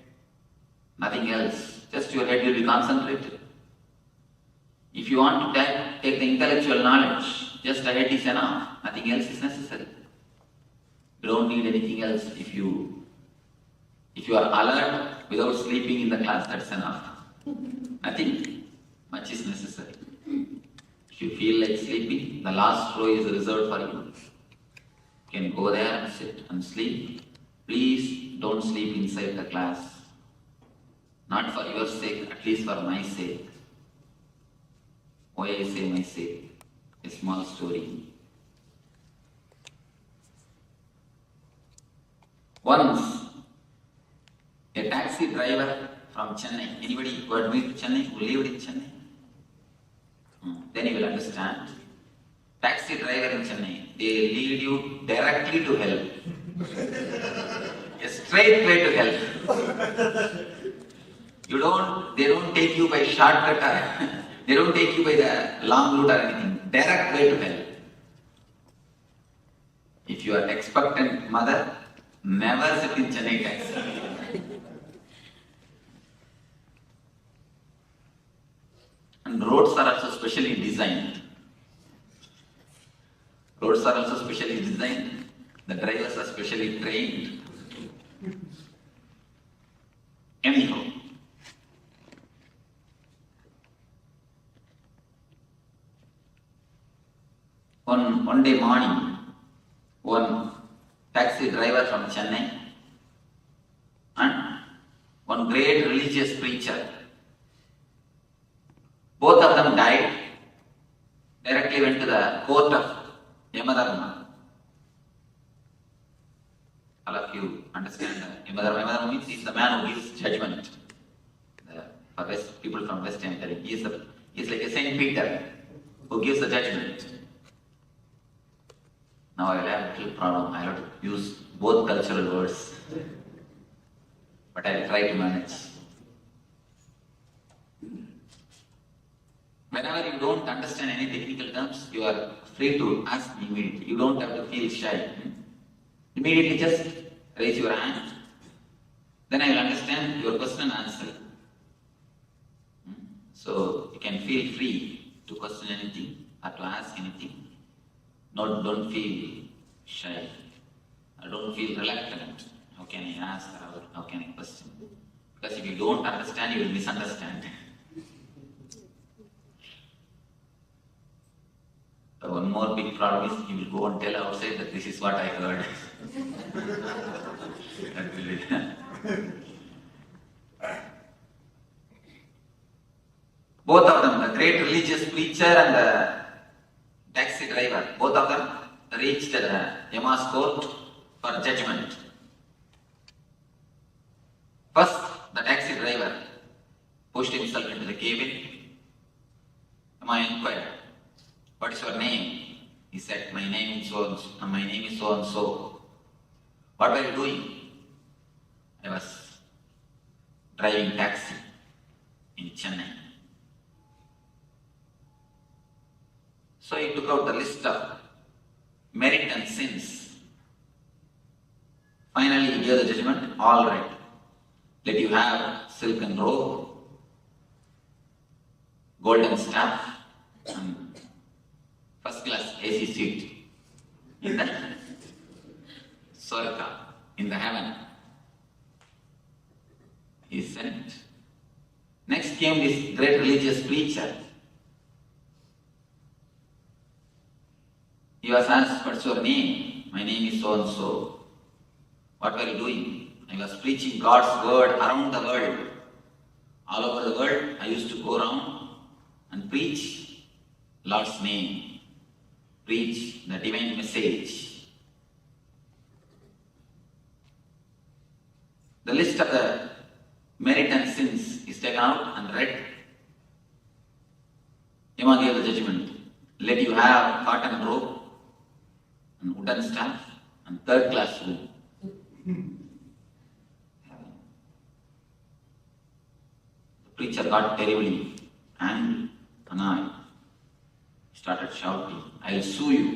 Speaker 6: nothing else. Just your head will be concentrated. If you want to take the intellectual knowledge, just the head is enough. Nothing else is necessary. You don't need anything else. If you are alert without sleeping in the class, that's enough. Nothing Much is necessary. If you feel like sleeping, the last row is reserved for you. You can go there and sit and sleep. Please don't sleep inside the class. Not for your sake, at least for my sake. Why I say my sake? A small story. Once, a taxi driver from Chennai, anybody who had moved to Chennai, who lived in Chennai? Then you will understand. Taxi driver in Chennai, they lead you directly to hell. A straight way to hell. They don't take you by shortcut or they don't take you by the long route or anything. Direct way to hell. If you are expectant mother, never sit in Chennai taxi. And roads are also specially designed. Roads are also specially designed. The drivers are specially trained. Anyhow, one day morning, one taxi driver from Chennai and one great religious preacher, both of them died, directly went to the court of Yamadharma. All of you understand that Yamadharma. Yamadharma means he is the man who gives judgment. For people from West, I am telling, he is like a Saint Peter who gives the judgment. Now I will have a little problem. I have to use both cultural words, but I will try to manage. Whenever you don't understand any technical terms, you are free to ask me immediately. You don't have to feel shy. Immediately just raise your hand. Then I will understand your question and answer. So you can feel free to question anything or to ask anything. Don't feel shy. Or don't feel reluctant. How can I ask or how can I question? Because if you don't understand, you will misunderstand. So one more big problem is you will go and tell outside that this is what I heard. That will be both of them, the great religious preacher and the taxi driver, both of them reached the Yama's court for judgment. First, the taxi driver pushed himself into the cabin. Yama inquired, "What is your name?" He said, my name is so and so. What were you doing? I was driving taxi in Chennai. So he took out the list of merit and sins. Finally he gave the judgment, all right, let you have silken robe, golden staff, and first class AC seat in the Swarga, in the heaven. He sent. Next came this great religious preacher. He was asked, "What's your name?" "My name is so and so." "What were you doing?" "I was preaching God's word around the world. All over the world, I used to go around and preach Lord's name, preach the divine message." The list of the merit and sins is taken out and read. Yama gave the judgment. Let you have cotton robe and wooden staff and third class room. The preacher got terribly angry, annoyed. He started shouting, "I'll sue you."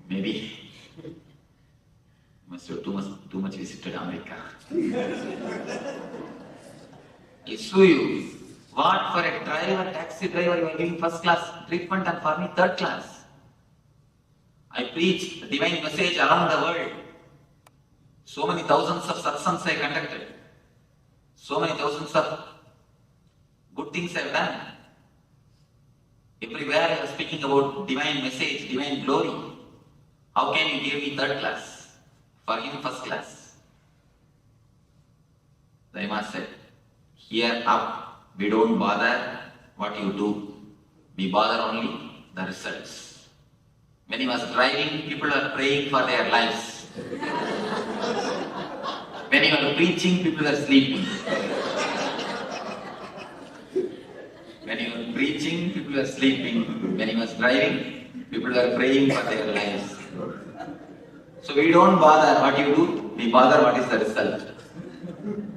Speaker 6: Maybe you must have too much visited America. "I'll sue you. What, for a driver, taxi driver, you are giving first class treatment and for me third class? I preach the divine message around the world. So many thousands of satsangs I conducted. So many thousands of good things I've done. Everywhere I was speaking about divine message, divine glory. How can you give me third class? For him, first class. Daima said, here up, we don't bother what you do. We bother only the results. When he was driving, people were praying for their lives. When he was preaching, people were sleeping. When he was preaching, people were sleeping. When he was driving, people were praying for their lives. So we don't bother what you do, we bother what is the result.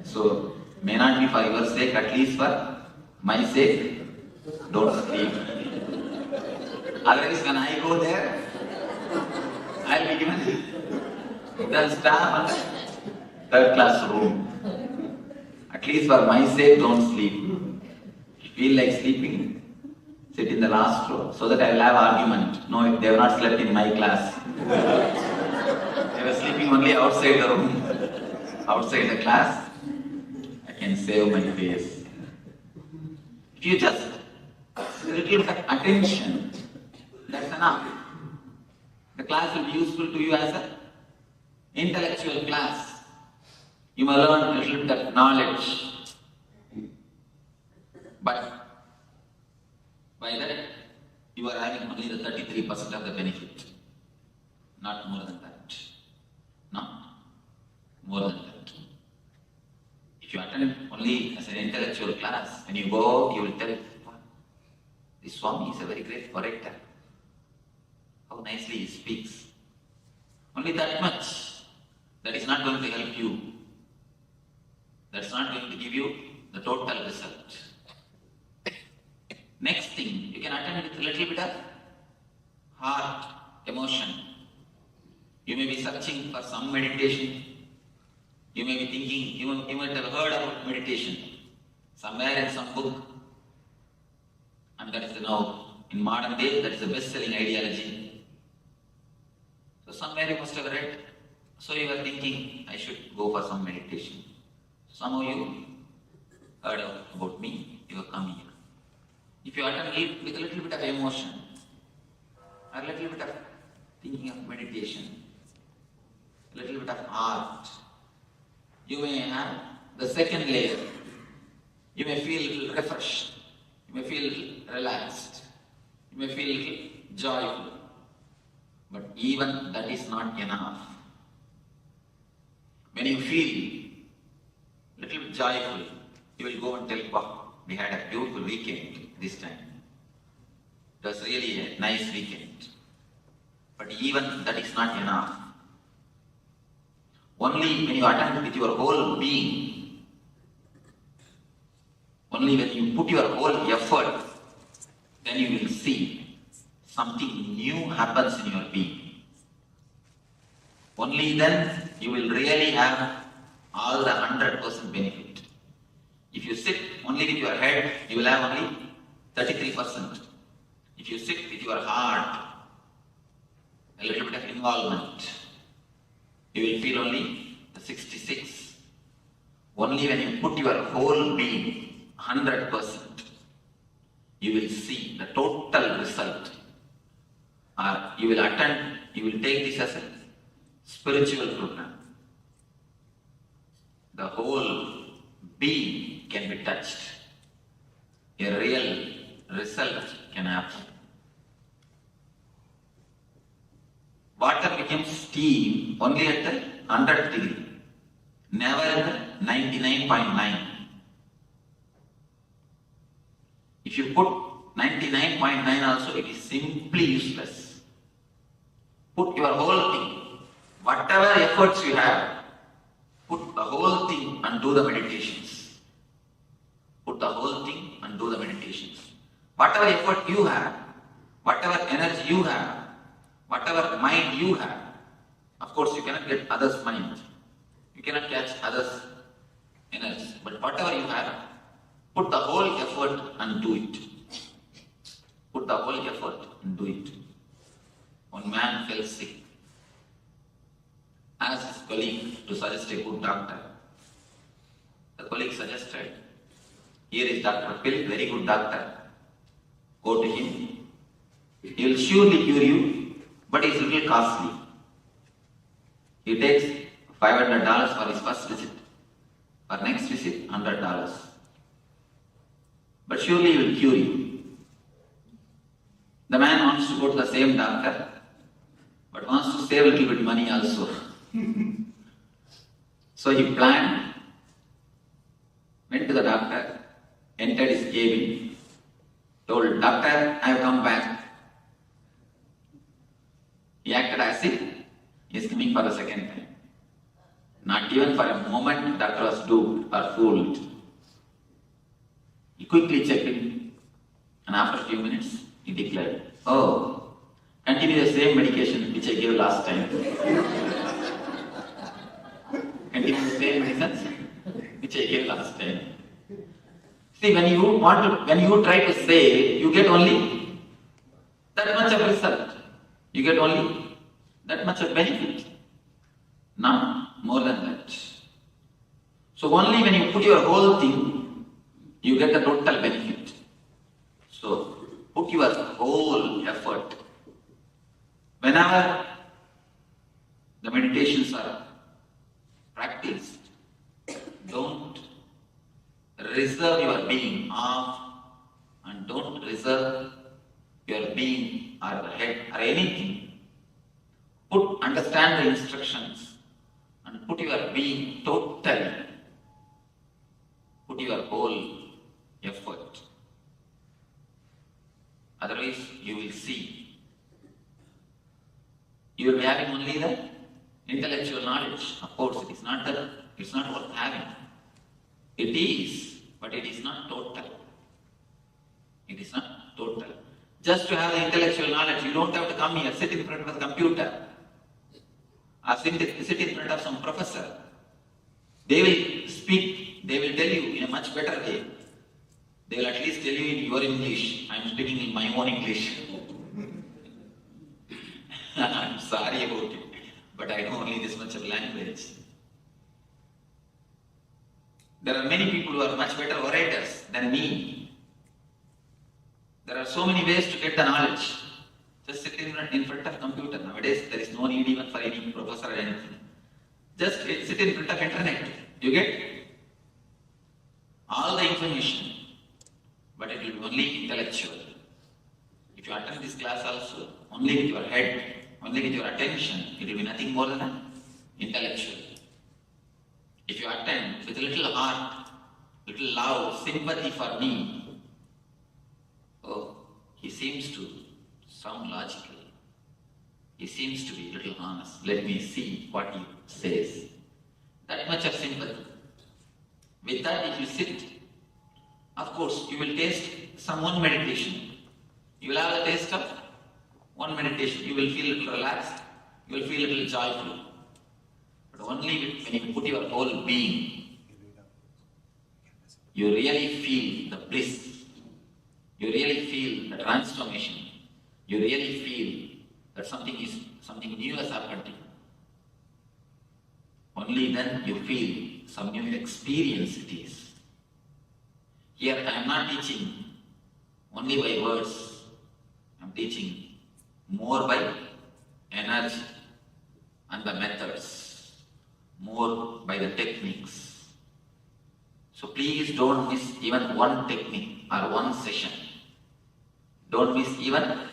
Speaker 6: So, may not be for your sake, at least for my sake, don't sleep. Otherwise, when I go there, I'll be given the staff on the third class room. At least for my sake, don't sleep. If you feel like sleeping, sit in the last row so that I will have argument. No, they have not slept in my class. They were sleeping only outside the room, outside the class. I can save my face. If you just a little bit of attention, that's enough. The class will be useful to you as an intellectual class. You may learn a little bit of knowledge. But by that, you are having only the 33% of the benefit. Not more than that. Not more than that. If you attend only as an intellectual class, when you go out, you will tell, this Swami is a very great orator. How nicely he speaks. Only that much. That is not going to help you. That's not going to give you the total result. Next thing, you can attend with a little bit of heart, emotion. You may be searching for some meditation. You may be thinking, you might have heard about meditation somewhere in some book. And that is now, in modern day, that is the best-selling ideology. So somewhere you must have read. So you are thinking, I should go for some meditation. Some of you heard about me, you are coming here. If you attend with a little bit of emotion, or a little bit of thinking of meditation, a little bit of art, you may have the second layer. You may feel a little refreshed. You may feel a little relaxed. You may feel a little joyful. But even that is not enough. When you feel a little bit joyful, you will go and tell, wow, we had a beautiful weekend this time. It was really a nice weekend. But even that is not enough. Only when you attend with your whole being, only when you put your whole effort, then you will see something new happens in your being. Only then you will really have all the 100% benefit. If you sit only with your head, you will have only 33%. If you sit with your heart, a little bit of involvement, you will feel only the 66. Only when you put your whole being 100%, you will see the total result. Or you will attend, you will take this as a spiritual program. The whole being can be touched. A real result can happen. Water becomes steam only at the 100th degree, never at the 99.9. If you put 99.9 also, it is simply useless. Put your whole thing, whatever efforts you have, put the whole thing and do the meditations. Put the whole thing and do the meditations. Whatever effort you have, whatever energy you have, whatever mind you have, of course you cannot get others' mind. You cannot catch others' energy. But whatever you have, put the whole effort and do it. Put the whole effort and do it. One man fell sick. Asked his colleague to suggest a good doctor. The colleague suggested Here is Dr. Pill, very good doctor. Go to him. He will surely cure you, but it's a little costly. He takes $500 for his first visit. For next visit, $100. But surely he will cure you. The man wants to go to the same doctor, but wants to save a little bit money also. So he planned, went to the doctor, entered his cabin, told, "Doctor, I have come back." He acted as if he is coming for the second time. Not even for a moment doctor was duped or fooled. He quickly checked in, and after a few minutes, he declared, "Oh, continue the same medication which I gave last time." Continue the same medicines which I gave last time. See, when you try to say, you get only that much of result. You get only that much of benefit. Not more than that. So only when you put your whole thing, you get the total benefit. So put your whole effort. Whenever the meditations are practiced, don't reserve your being off, and don't reserve your being or the head or anything. Understand the instructions and put your being totally. Put your whole effort. Otherwise, you will see. You will be having only the intellectual knowledge. Of course, it's not worth having. It is, but it is not total. It is not total. Just to have the intellectual knowledge, you don't have to come here, sit in front of the computer, or sit in front of some professor. They will speak, they will tell you in a much better way. They will at least tell you in your English. I am speaking in my own English. I am sorry about it, but I know only this much of language. There are many people who are much better orators than me. There are so many ways to get the knowledge. Just sit in front of computer. Nowadays, there is no need even for any professor or anything. Just sit in front of internet. You get all the information, but it will be only intellectual. If you attend this class also, only with your head, only with your attention, it will be nothing more than intellectual. If you attend with a little heart, little love, sympathy for me, oh, he seems to sound logical. He seems to be a little honest. Let me see what he says. That much of sympathy. With that, if you sit, of course, you will taste some one meditation. You will have the taste of one meditation. You will feel a little relaxed. You will feel a little joyful. But only when you put your whole being, you really feel the bliss. You really feel the transformation. You really feel that something new has happened to you. Only then you feel some new experience it is. Here I am not teaching only by words. I am teaching more by energy and the methods, more by the techniques. So please don't miss even one technique or one session. Don't miss even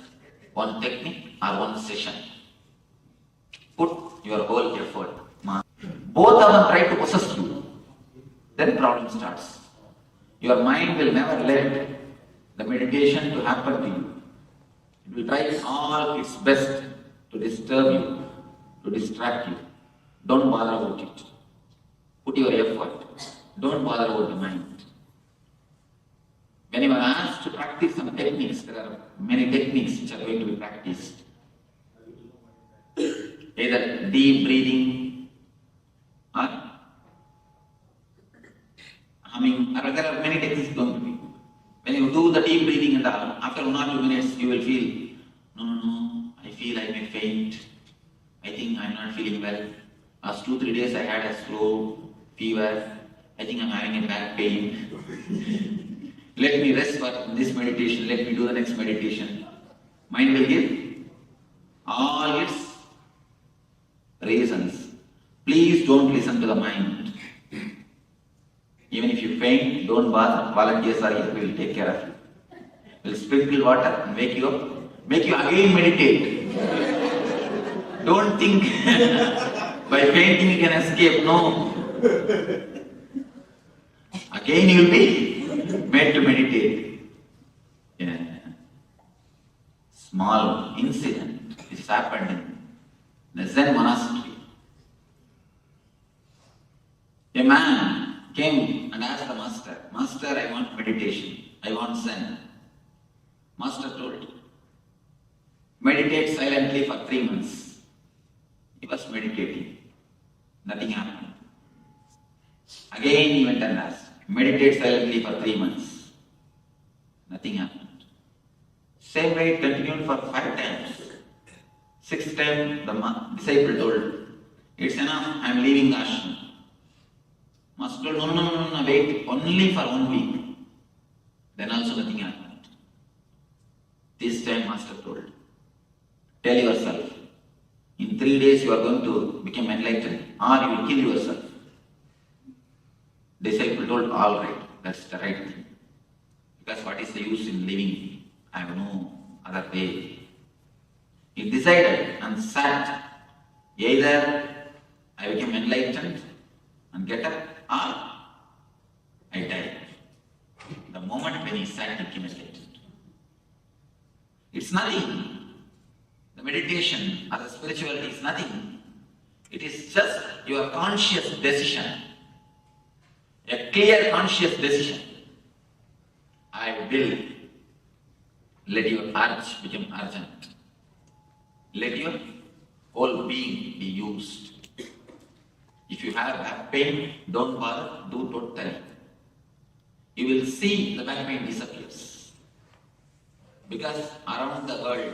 Speaker 6: one technique or one session. Put your whole effort. Both of them try to possess you. Then problem starts. Your mind will never let the meditation to happen to you. It will try all its best to disturb you, to distract you. Don't bother about it. Put your effort. Don't bother about the mind. When you are asked to practice some techniques, there are many techniques which are going to be practiced. Either deep breathing or humming, or there are many techniques going to be. When you do the deep breathing and all, after 1 or 2 minutes, you will feel, no, I feel I may faint. I think I am not feeling well. Last 2-3 days I had a slow fever. I think I'm having a back pain. Let me rest for this meditation, let me do the next meditation. Mind will give all its reasons. Please don't listen to the mind. Even if you faint, don't bother. Volunteers are here, we will take care of you. We'll sprinkle water and wake you up, make you again meditate. Don't think by fainting you can escape. No. Again you will be made to meditate. Yeah. Small incident which happened in the Zen monastery. A man came and asked the master, Master, I want meditation, I want Zen. Master told, meditate silently for 3 months. He was meditating. Nothing happened. Again he went and asked, meditate silently for 3 months. Nothing happened. Same way it continued for 5 times. 6th time the disciple told, it's enough, I am leaving the ashram. Master told, no, wait, only for 1 week. Then also nothing happened. This time Master told, tell yourself, in 3 days you are going to become enlightened or you will kill yourself. Disciple told, all right, that's the right thing. Because what is the use in living? I have no other way. He decided and sat. Either I become enlightened and get up or I die. The moment when he sat, he became enlightened. It's nothing. The meditation or the spirituality is nothing. It is just your conscious decision. A clear conscious decision. I will. Let your urge become urgent. Let your whole being be used. If you have back pain, don't bother, do totally. You will see the back pain disappears. Because around the world,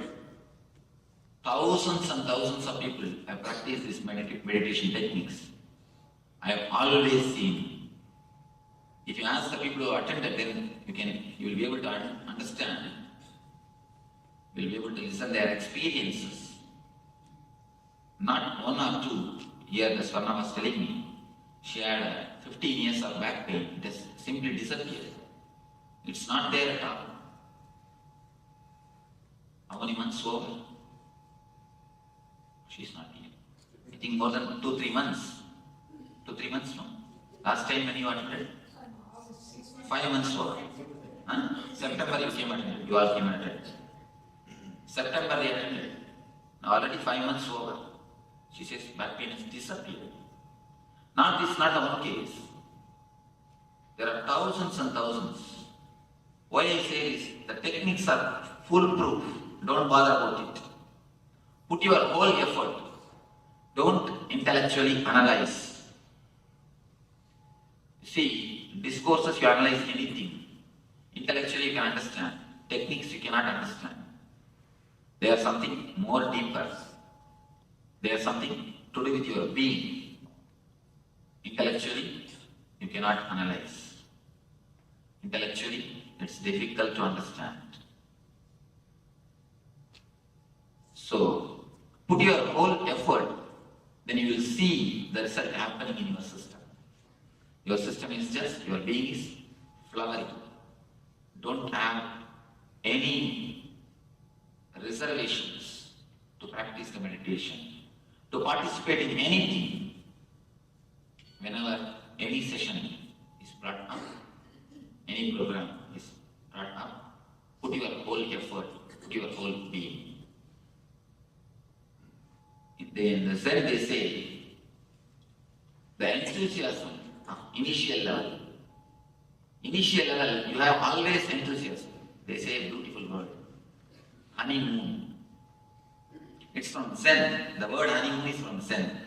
Speaker 6: thousands and thousands of people have practiced these meditation techniques. I have always seen. If you ask the people who attended, then you will be able to understand. You will be able to listen their experiences. Not 1 or 2. Here the Swarna was telling me, she had 15 years of back pain. It has simply disappeared. It's not there at all. How many months over? She's not here. I think more than 2-3 months. 2-3 months no. Last time when you attended? 5 months over. September you came attended. You all came attended. September they attended. Now already 5 months over. She says back pain has disappeared. This is not the one case. There are thousands and thousands. Why I say is the techniques are foolproof. Don't bother about it. Put your whole effort. Don't intellectually analyze. See, discourses you analyze anything. Intellectually you can understand. Techniques you cannot understand. They are something more deeper. They are something to do with your being. Intellectually, you cannot analyze. Intellectually, it's difficult to understand. So, put your whole effort, then you will see the result happening in your system. Your system is just, your being is flowering. Don't have any reservations to practice the meditation, to participate in anything. Whenever any session is brought up, any program is brought up, put your whole effort, put your whole being. In the Zen they say, the enthusiasm of initial level, you have always enthusiasm. They say a beautiful word, honeymoon. It's from Zen. The word honeymoon is from Zen.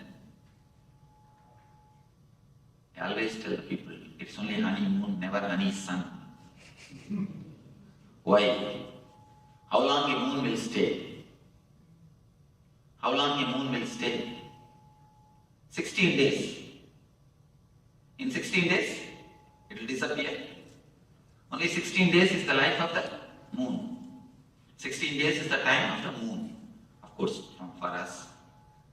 Speaker 6: I always tell people, it's only honeymoon, never honey sun. Why? How long a moon will stay? How long a moon will stay? 16 days. In 16 days, It will disappear. Only 16 days is the life of the moon. 16 days is the time of the moon. Of course, for us,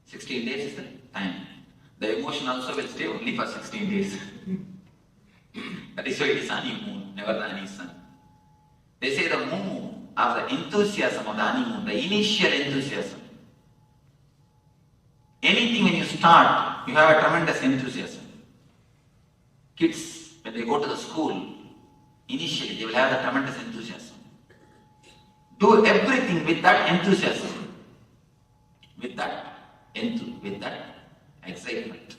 Speaker 6: 16 days is the time. The emotion also will stay only for 16 days. That is why it is honeymoon, never the honey sun. They say the moon of the enthusiasm of the honeymoon, the initial enthusiasm. Anything when you start, you have a tremendous enthusiasm. Kids, when they go to the school, initially they will have a tremendous enthusiasm. Do everything with that enthusiasm, with that excitement.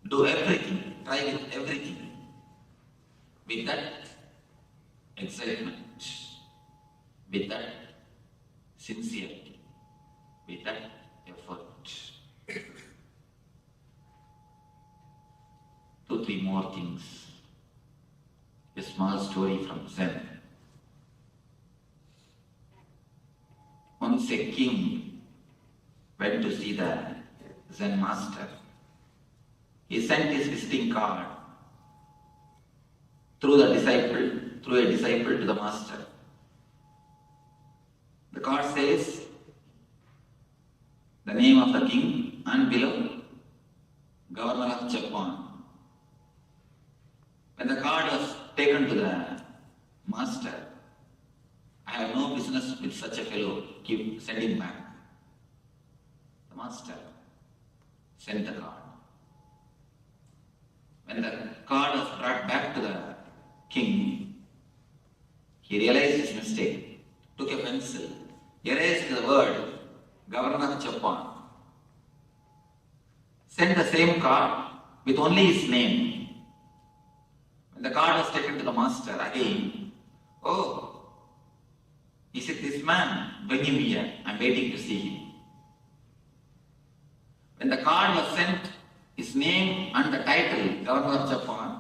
Speaker 6: Do everything, try with everything, with that excitement, with that sincerity, with that effort. 2, 3 more things. A small story from Zen. Once a king went to see the Zen master. He sent his visiting card through a disciple to the master. The card says the name of the king and below Governor of Japan. When the card was taken to the master, I have no business with such a fellow, send him back. The master sent the card. When the card was brought back to the king, he realized his mistake, took a pencil, erased the word Governor of Japan, sent the same card with only his name. When the card was taken to the master again, oh, is it this man? Bring him here, I am waiting to see him. When the card was sent, his name and the title, Governor of Japan,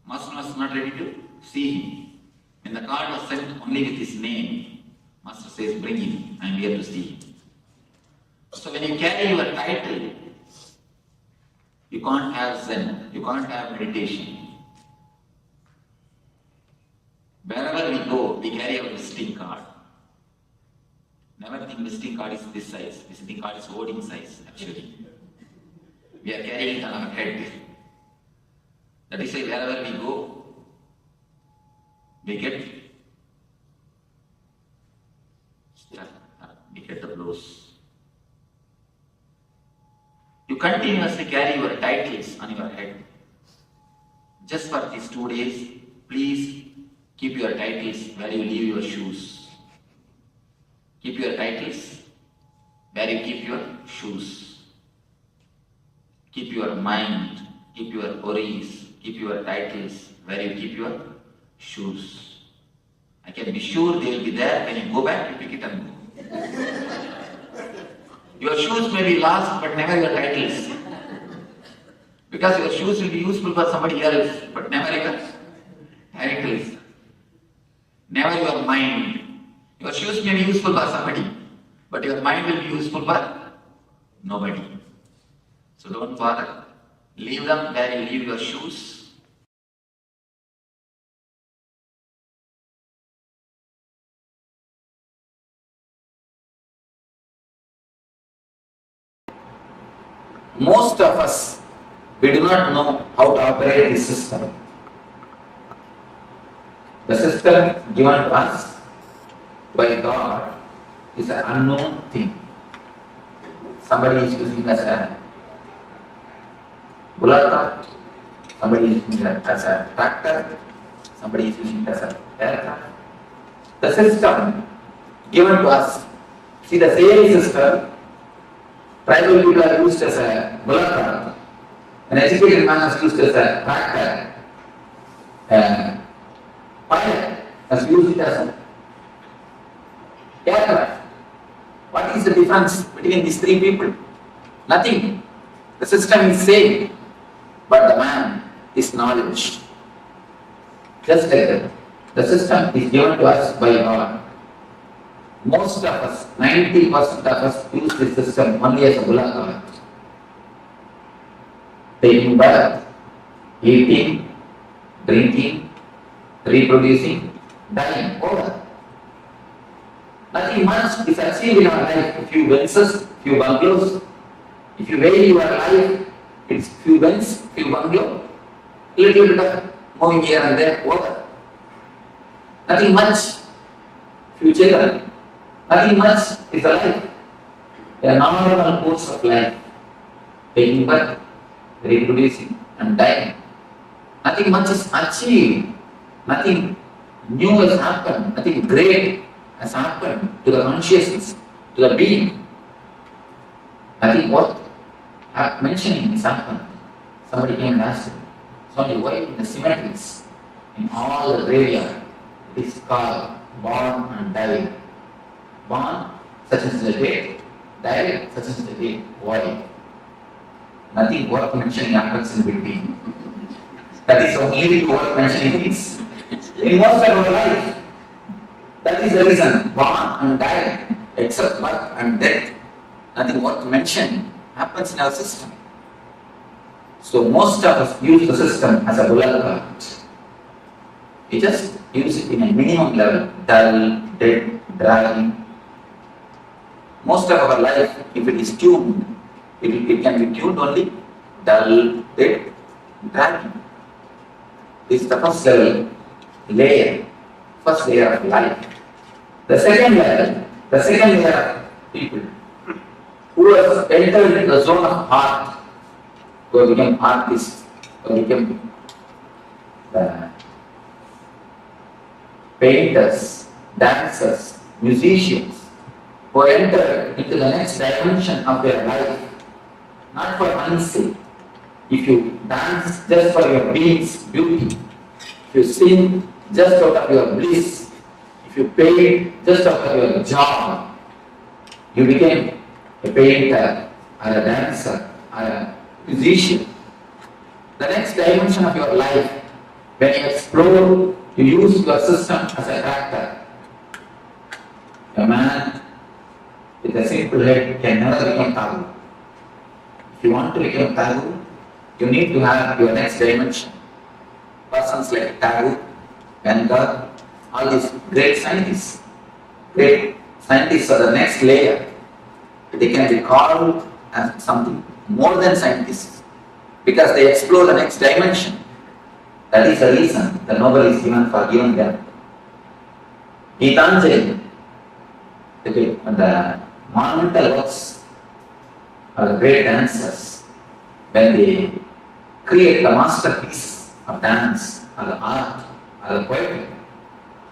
Speaker 6: master was not ready to see him. When the card was sent only with his name, master says, bring him, I am here to see him. So when you carry your title, you can't have Zen, you can't have meditation. Wherever we go, we carry our visiting card. Never think visiting card is this size. Visiting card is hoarding size, actually. We are carrying it on our head. That is why wherever we go, we get the blows. You continuously carry your titles on your head. Just for these 2 days, please keep your titles where you leave your shoes. Keep your titles where you keep your shoes. Keep your mind, keep your worries, keep your titles where you keep your shoes. I can be sure they will be there. When you go back, you pick it and go. Your shoes may be lost, but never your titles. Because your shoes will be useful for somebody else, but never your titles. Never your mind. Your shoes may be useful for somebody, but your mind will be useful for nobody. So don't bother. Leave them where you leave your shoes. Most of us, we do not know how to operate this system. The system given to us by God is an unknown thing. Somebody is using it as a bullock, somebody is using it as a tractor, somebody is using it as a aircraft. The system given to us, see the same system, tribal people are used as a bullock, an educated man is used as a tractor, pilot has used it as a aircraft. What is the difference between these 3 people? Nothing. The system is same, but the man is knowledge. Just like that. The system is given to us by God. Most of us, 90% of us, use this system only as a bullock cart. Taking birth, eating, drinking, reproducing, dying, over. Nothing much is achieved in our life. A few Benzes, few bungalows. If you weigh your life, it's few Benz, few bungalow, little bit of moving here and there, over. Nothing much. Few children. Nothing much is the life. A normal course of life. Taking birth, reproducing, and dying. Nothing much is achieved. Nothing new has happened. Nothing great has happened to the consciousness, to the being. Nothing worth mentioning has happened. Somebody came and asked, Swami, why in the cemeteries, in all the graveyard, it is called born and died. Born, such as the date, died, such as the date. Why? Nothing worth mentioning happens in between. That is only worth mentioning things. In most of our life, that is the reason. Born and died, except birth and death. Nothing worth mentioning happens in our system. So most of us use the system as a bullet card. We just use it in a minimum level, dull, dead, dry. Most of our life, if it is tuned, it can be tuned only dull, dead, dry. This is the first level, first layer of life. The second layer of people who has entered into the zone of art, who have become artists, who have become painters, dancers, musicians, who enter into the next dimension of their life, not for money's sake. If you dance just for your being's beauty, if you sing just out of your bliss, if you paint just out of your joy, you became a painter, or a dancer, or a musician. The next dimension of your life, when you explore, you use your system as a tractor. A man with a simple head can never become Thakur. If you want to become Thakur, you need to have your next dimension. Persons like Thakur, Van Gogh, all these great scientists are the next layer. They can be called as something more than scientists because they explore the next dimension. That is the reason the Nobel is given for giving them. Gitanjali, the monumental works of the great dancers, when they create the masterpiece of dance, or the art, or the poetry,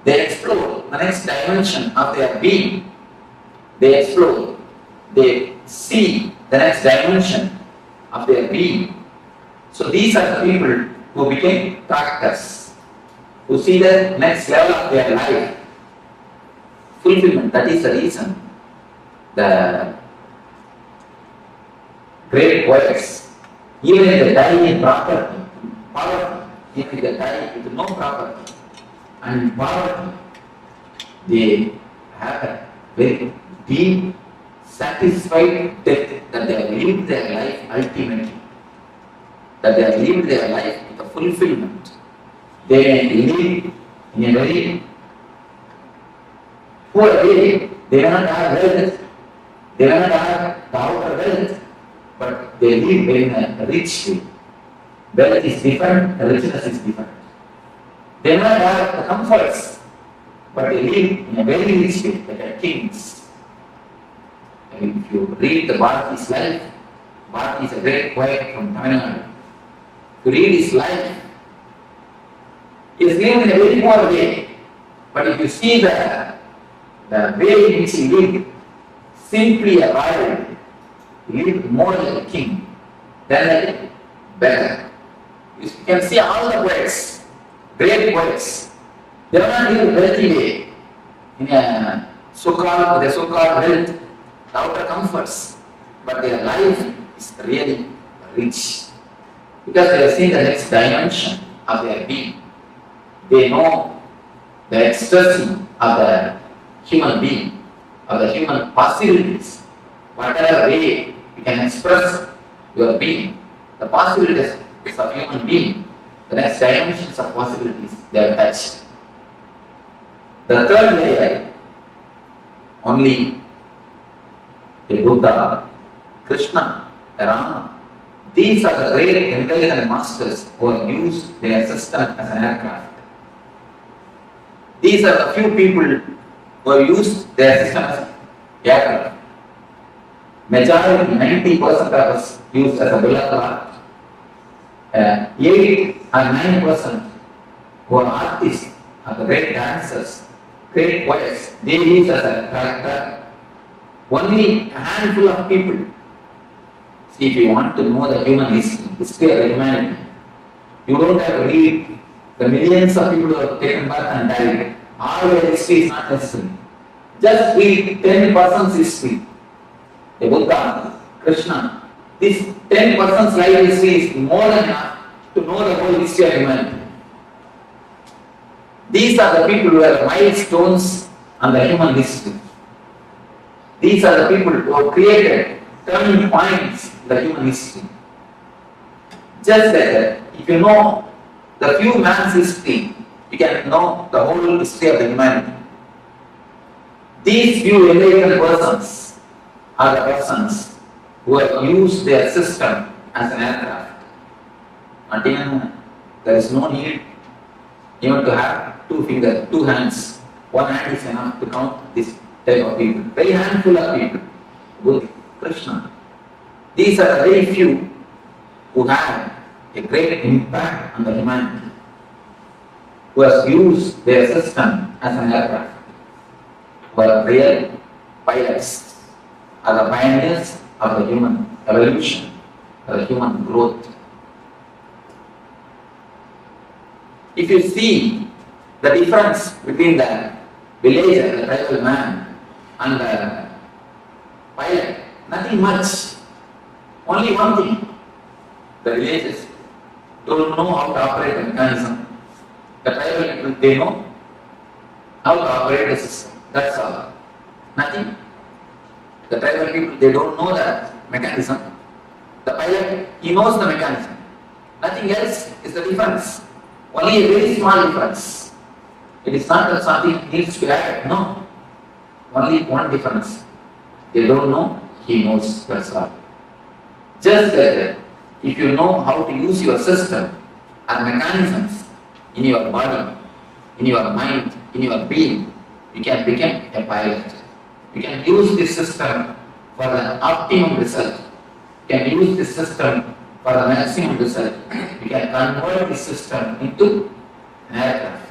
Speaker 6: they explore the next dimension of their being. They explore, they see the next dimension of their being. So these are the people who became practitioners, who see the next level of their life. Fulfillment, that is the reason. The great poets, even if they die in poverty, even if they die with no property and in poverty, they have a very deep, satisfied death that they have lived their life ultimately. That they have lived their life with a fulfillment. They may live in a very poor way. They may not have wealth. They may not have the outer wealth, but they live in a rich way. Wealth is different, richness is different. They may not have the comforts, but they live in a very rich way, like a kings. I mean, if you read the Bharati's life, Bharati is a great poet from Tamil Nadu. If you read his life, he is lived in a very poor way. But if you see the way in which he lived, simply a royal, he lived more like a king than a beggar. You can see all the poets, great poets, they are not living a wealthy way, in a so-called wealth, the outer comforts, but their life is really rich because they have seen the next dimension of their being. They know the ecstasy of the human being, of the human possibilities. Whatever way you can express your being, the possibilities of human being, the next dimensions of possibilities they have touched. The third layer, only the Buddha, Krishna, Rama, these are the great intelligent masters who have used their system as an aircraft. These are the few people who have used their system as aircraft. Majority, 90% of us used as a bullock cart. 8 or 9% who are artists, are the great dancers, great poets, they use as a character. Only a handful of people. See, if you want to know the human history of humanity, you don't have to read the millions of people who have taken birth and died. All their history is not necessary. Just read 10% history. The Buddha, Krishna, this 10% life history is more than enough to know the whole history of humanity. These are the people who are milestones on the human history. These are the people who have created turning points in the human history. Just like that, if you know the few man's history, you can know the whole history of the humanity. These few enlightened persons are the persons who have used their system as an aircraft. And even there is no need even to have 2 fingers, 2 hands. 1 hand is enough to count this type of people. Very handful of people. Buddha, Krishna. These are the very few who have a great impact on the humanity, who has used their system as an aircraft, who are real pilots, are the pioneers of the human evolution, of the human growth. If you see the difference between the villager, the tribal man, and the pilot, nothing much. Only one thing. The villagers don't know how to operate the mechanism. The tribal people, they know how to operate the system. That's all. Nothing. The tribal people, they don't know that mechanism. The pilot, he knows the mechanism. Nothing else is the difference. Only a very small difference. It is not that something needs to be added. No. Only one difference. They don't know, he knows. That's all. Just like that, if you know how to use your system and mechanisms in your body, in your mind, in your being, you can become a pilot. You can use this system for the optimum result. You can use this system for the maximum result. You can convert this system into an aircraft.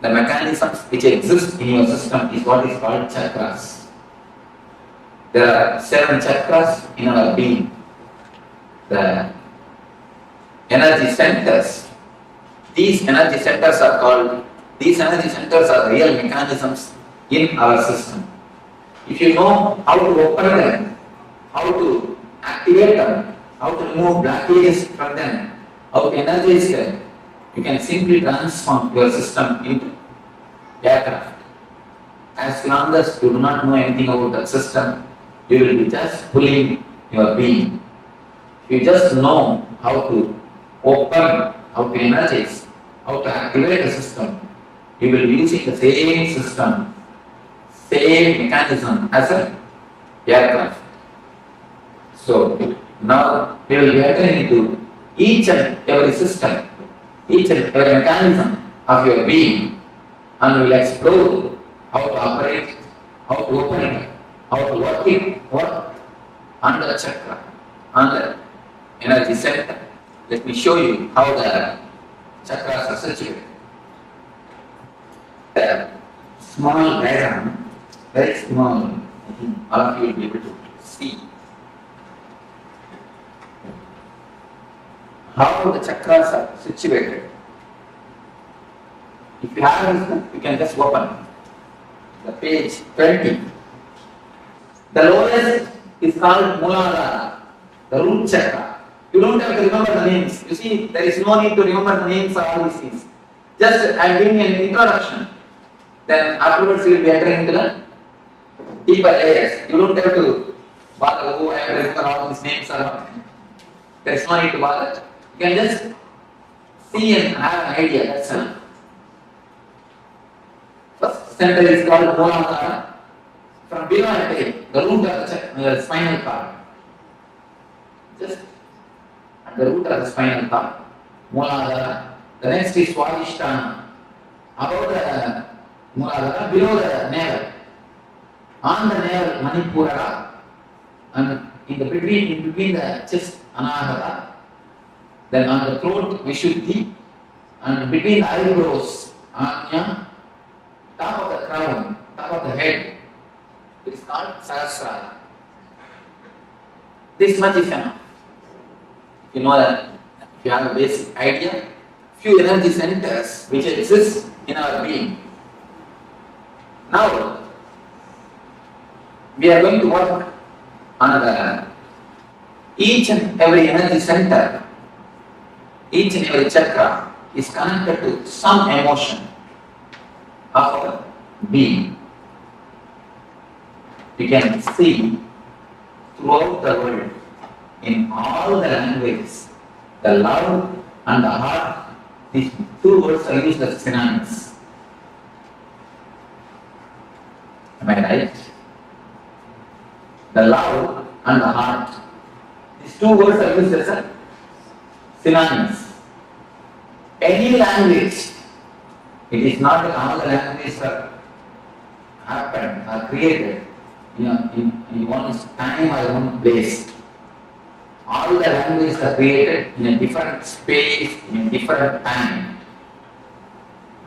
Speaker 6: The mechanisms which exist in your system is what is called chakras. There are 7 chakras in our being. The energy centers. These energy centers are real mechanisms in our system. If you know how to open them, how to activate them, how to remove blockages from them, how to energize them, you can simply transform your system into aircraft. As long as you do not know anything about the system, you will be just pulling your being. If you just know how to open, how to energize, how to activate the system, you will be using the same system, same mechanism as an aircraft. So now we will be entering into each and every system, each and every mechanism of your being, and we will explore how to operate, how to open it, how to work on the chakra, on the energy center. Let me show you how the chakras are situated. A small diagram, very small, I think all of you will be able to see how the chakras are situated. If you have this book, you can just open the page 20. The lowest is called Muladhara, the root chakra. You don't have to remember the names. You see, there is no need to remember the names of all these things. Just I am giving an introduction. Then afterwards you will be entering into the deeper layers. You don't have to bother, oh, I have to remember all these names. There is no need to bother. You can just see and have an idea, that's enough. First center is called Mooladhara. From below I take the root of the spinal cord. Just at the root of the spinal cord. Mooladhara. The next is Swadhisthana. Above the Mooladhara, below the navel. On the navel, Manipura. And in between the chest, Anahata. Then on the throat, Vishuddhi. And between the eyebrows, Anya. Top of the crown, top of the head, it is called Sahasrara. This much is enough. You know that, if you have a basic idea, few energy centers which exist in our being. Now, we are going to work on each and every energy center, each and every chakra is connected to some emotion of our being. You can see throughout the world, in all the languages, the love and the heart, these two words are used as synonyms. Am I right? The love and the heart, these two words are used as synonyms. Any language, it is not that all the languages are happened, are created in one time or one place. All the languages are created in a different space, in a different time.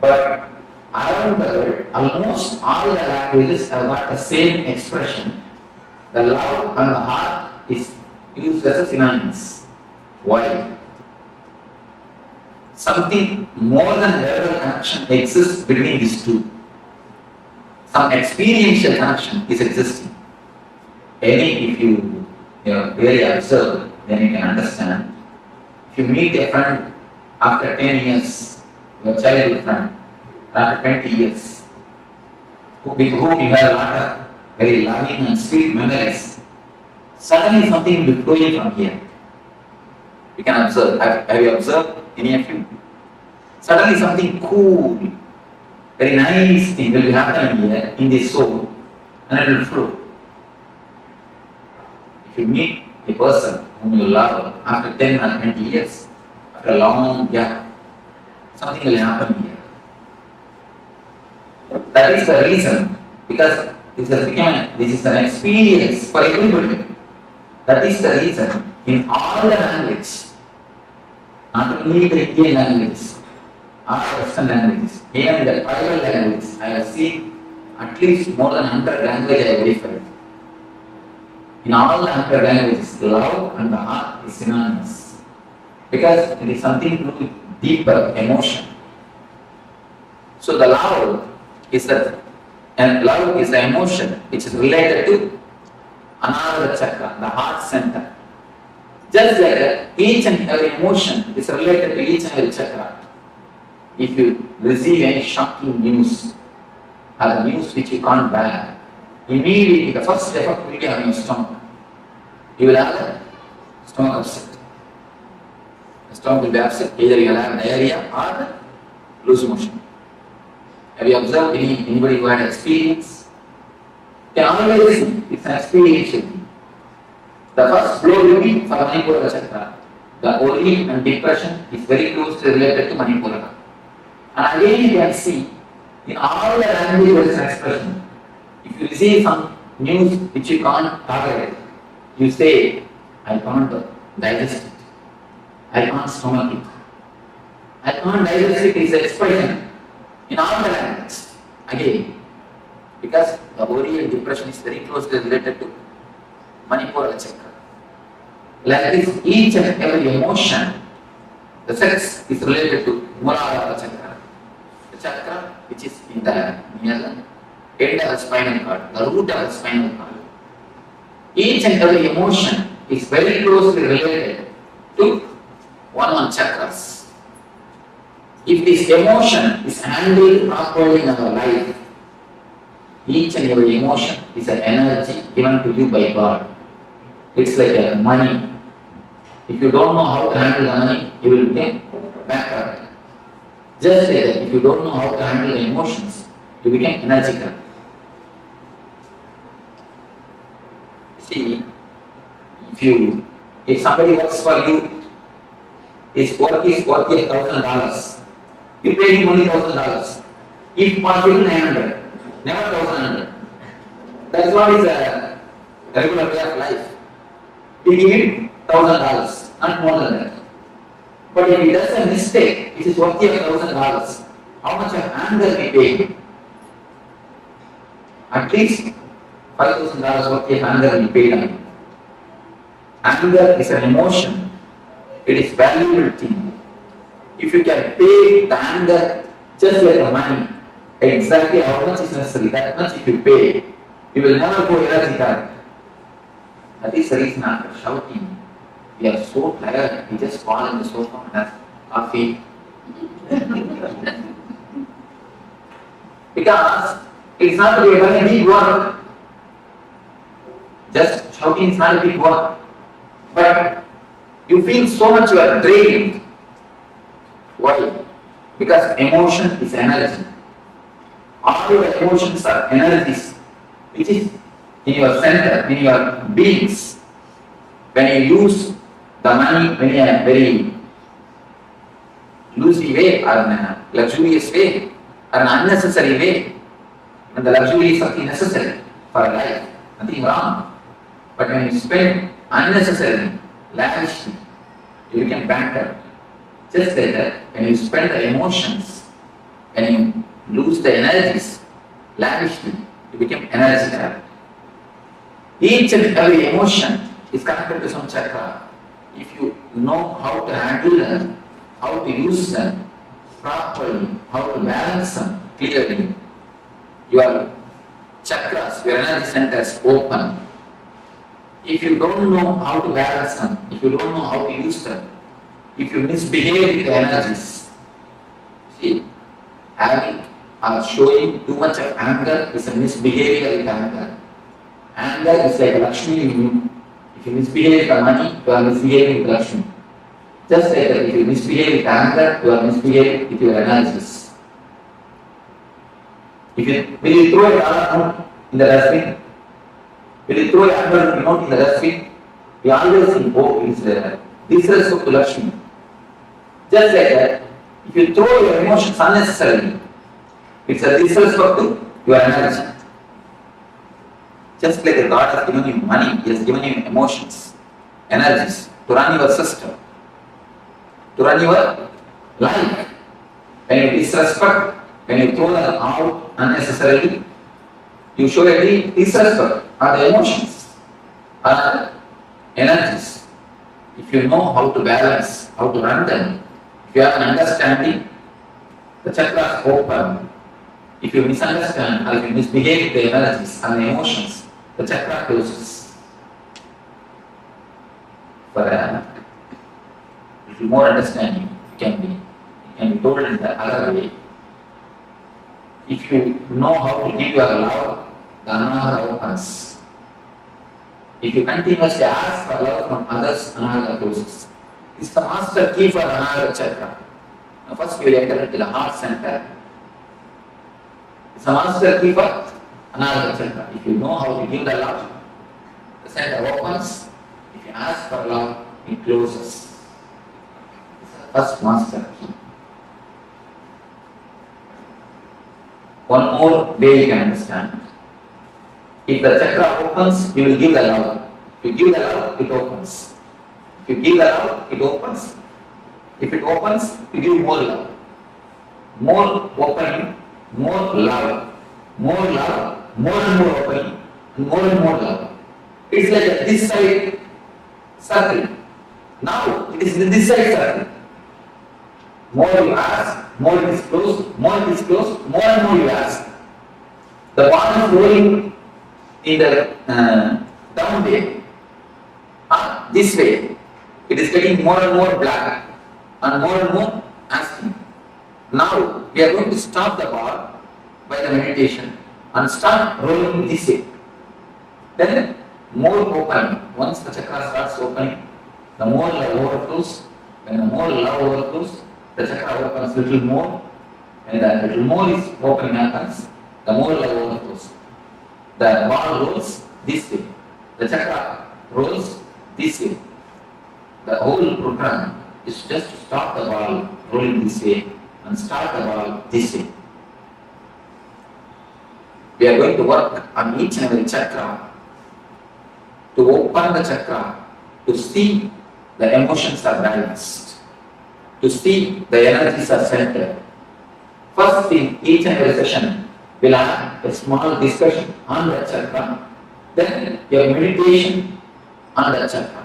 Speaker 6: But around the world, almost all the languages have got the same expression. The love and the heart is used as a synonyms. Why? Something more than verbal connection exists between these two. Some experiential connection is existing. If you really observe, then you can understand. If you meet a friend after 10 years, your childhood friend, after 20 years, with whom you have a lot of very loving and sweet memories, suddenly something will be flowing from here. You can observe. Have you observed, any of you? Suddenly something cool, very nice thing will be happening here in this soul, and it will flow. If you meet a person whom you love after 10 or 20 years, after a long gap, something will happen here. That is the reason, because this is an experience for everybody. That is the reason in all the languages, not only the Indian languages, or Western languages, even the tribal languages, I have seen at least more than 100 languages I have verified. In all the 100 languages, love and the heart is synonymous. Because it is something to do with deeper emotion. So the love is the emotion which is related to another chakra, the heart center. Just like that, each and every emotion is related to each and every chakra. If you receive any shocking news, or the news which you can't bear, immediately the first effect will be on your stomach. You will have a stomach upset. The stomach will be upset, either you will have diarrhea or loose motion. Have you observed anybody who had experience? You can always listen, it's an experiential thing. The first blow will be for Manipura chakra. The worry and depression is very closely related to Manipura. And again you can see, in all the languages and expression, if you receive some news which you can't tolerate, you say, I can't digest it. I can't stomach it. I can't digest it is an expression in all the languages. Again, because the worry and depression is very closely related to Manipura chakra. Like this, each and every emotion, the sex is related to Mooladhara chakra. The chakra which is in the near the end of the spinal cord, the root of the spinal cord. Each and every emotion is very closely related to one chakras. If this emotion is handled properly in our life, each and every emotion is an energy given to you by God. It's like a money. If you don't know how to handle the money, you will become bankrupt. Just like that, if you don't know how to handle the emotions, you become energetic. See, if somebody works for you, his work is worth $1,000. You pay him only $1,000. If possible, 900. Never 1,100. That's what is a regular way of life. We give him $1,000, not more than that. But if he does a mistake, it is worth $1,000. How much of anger we pay him? At least $5,000 worth of anger we paid him. Anger is an emotion. It is valuable thing. If you can pay the anger just like the money, exactly how much is necessary, that much if you pay, you will never go energy card. That is the reason after shouting. We are so tired, we just fall in the sofa and have coffee. Because it's not a very big work. Just shouting is not a big work. But you feel so much you are drained. Why? Because emotion is energy. All your emotions are energies, which is in your center, in your beings. When you use the money in a very loosey way or in a luxurious way or an unnecessary way, and the luxury is something necessary for life, nothing wrong. But when you spend unnecessarily, lavishly, you become bankrupt. Just like that, when you spend the emotions, when you lose the energies, lavishly, you become energy trapped. Each and every emotion is connected to some chakra. If you know how to handle them, how to use them properly, how to balance them clearly, your chakras, your energy centers open. If you don't know how to balance them, if you don't know how to use them, if you misbehave with the energies, see, having or showing too much of anger is a misbehavior with anger. Anger is like a Lakshmi in you. If you misbehave with the money, you are misbehaving with Lakshmi. Just like that, if you misbehave with anger, you are misbehaving with your energies. Will you throw a dollar note in the dustbin? Will you throw a $100 note in the dustbin? We always think, oh, it's disrespect to Lakshmi. Just like that, if you throw your emotions unnecessarily, it's a disrespect to your energy. Just like the God has given you money, He has given you emotions, energies to run your system, to run your life. When you disrespect, when you throw them out unnecessarily, you show a disrespect on the emotions, on energies. If you know how to balance, how to run them, if you have an understanding, the chakras open. If you misunderstand or if you misbehave with the energies and the emotions, the chakra closes. For a little more understanding, it can be told in the other way. If you know how to give your love, the anahata opens. If you continuously ask for love from others, anahata closes. It's the master key for anahata chakra. Now first you will enter into the heart center. It's a master key for anahata chakra. If you know how to give the love, the center opens. If you ask for love, it closes. It's the first master key. One more way you can understand. If the chakra opens, you will give the love. If you give the love, it opens. If you give the love, it opens. If it opens, you give more love. More opening, more love, more and more opening, and more love. It's like this side circle. Now it is in this side circle. More you ask, more it is closed, more it is closed, more and more you ask. The ball is rolling in the down way. This way, it is getting more and more black and more asking. Now we are going to stop the ball by the meditation and start rolling this way. Then more open. Once the chakra starts opening, The more love overflows, when the more love overflows, the chakra opens little more. When the little more is open happens, the more love overflows. The ball rolls this way. The chakra rolls this way. The whole program is just to stop the ball rolling this way and start the ball this way. We are going to work on each and every chakra to open the chakra, to see the emotions are balanced, to see the energies are centered. First, in each and every session, we'll have a small discussion on the chakra, then your meditation on the chakra.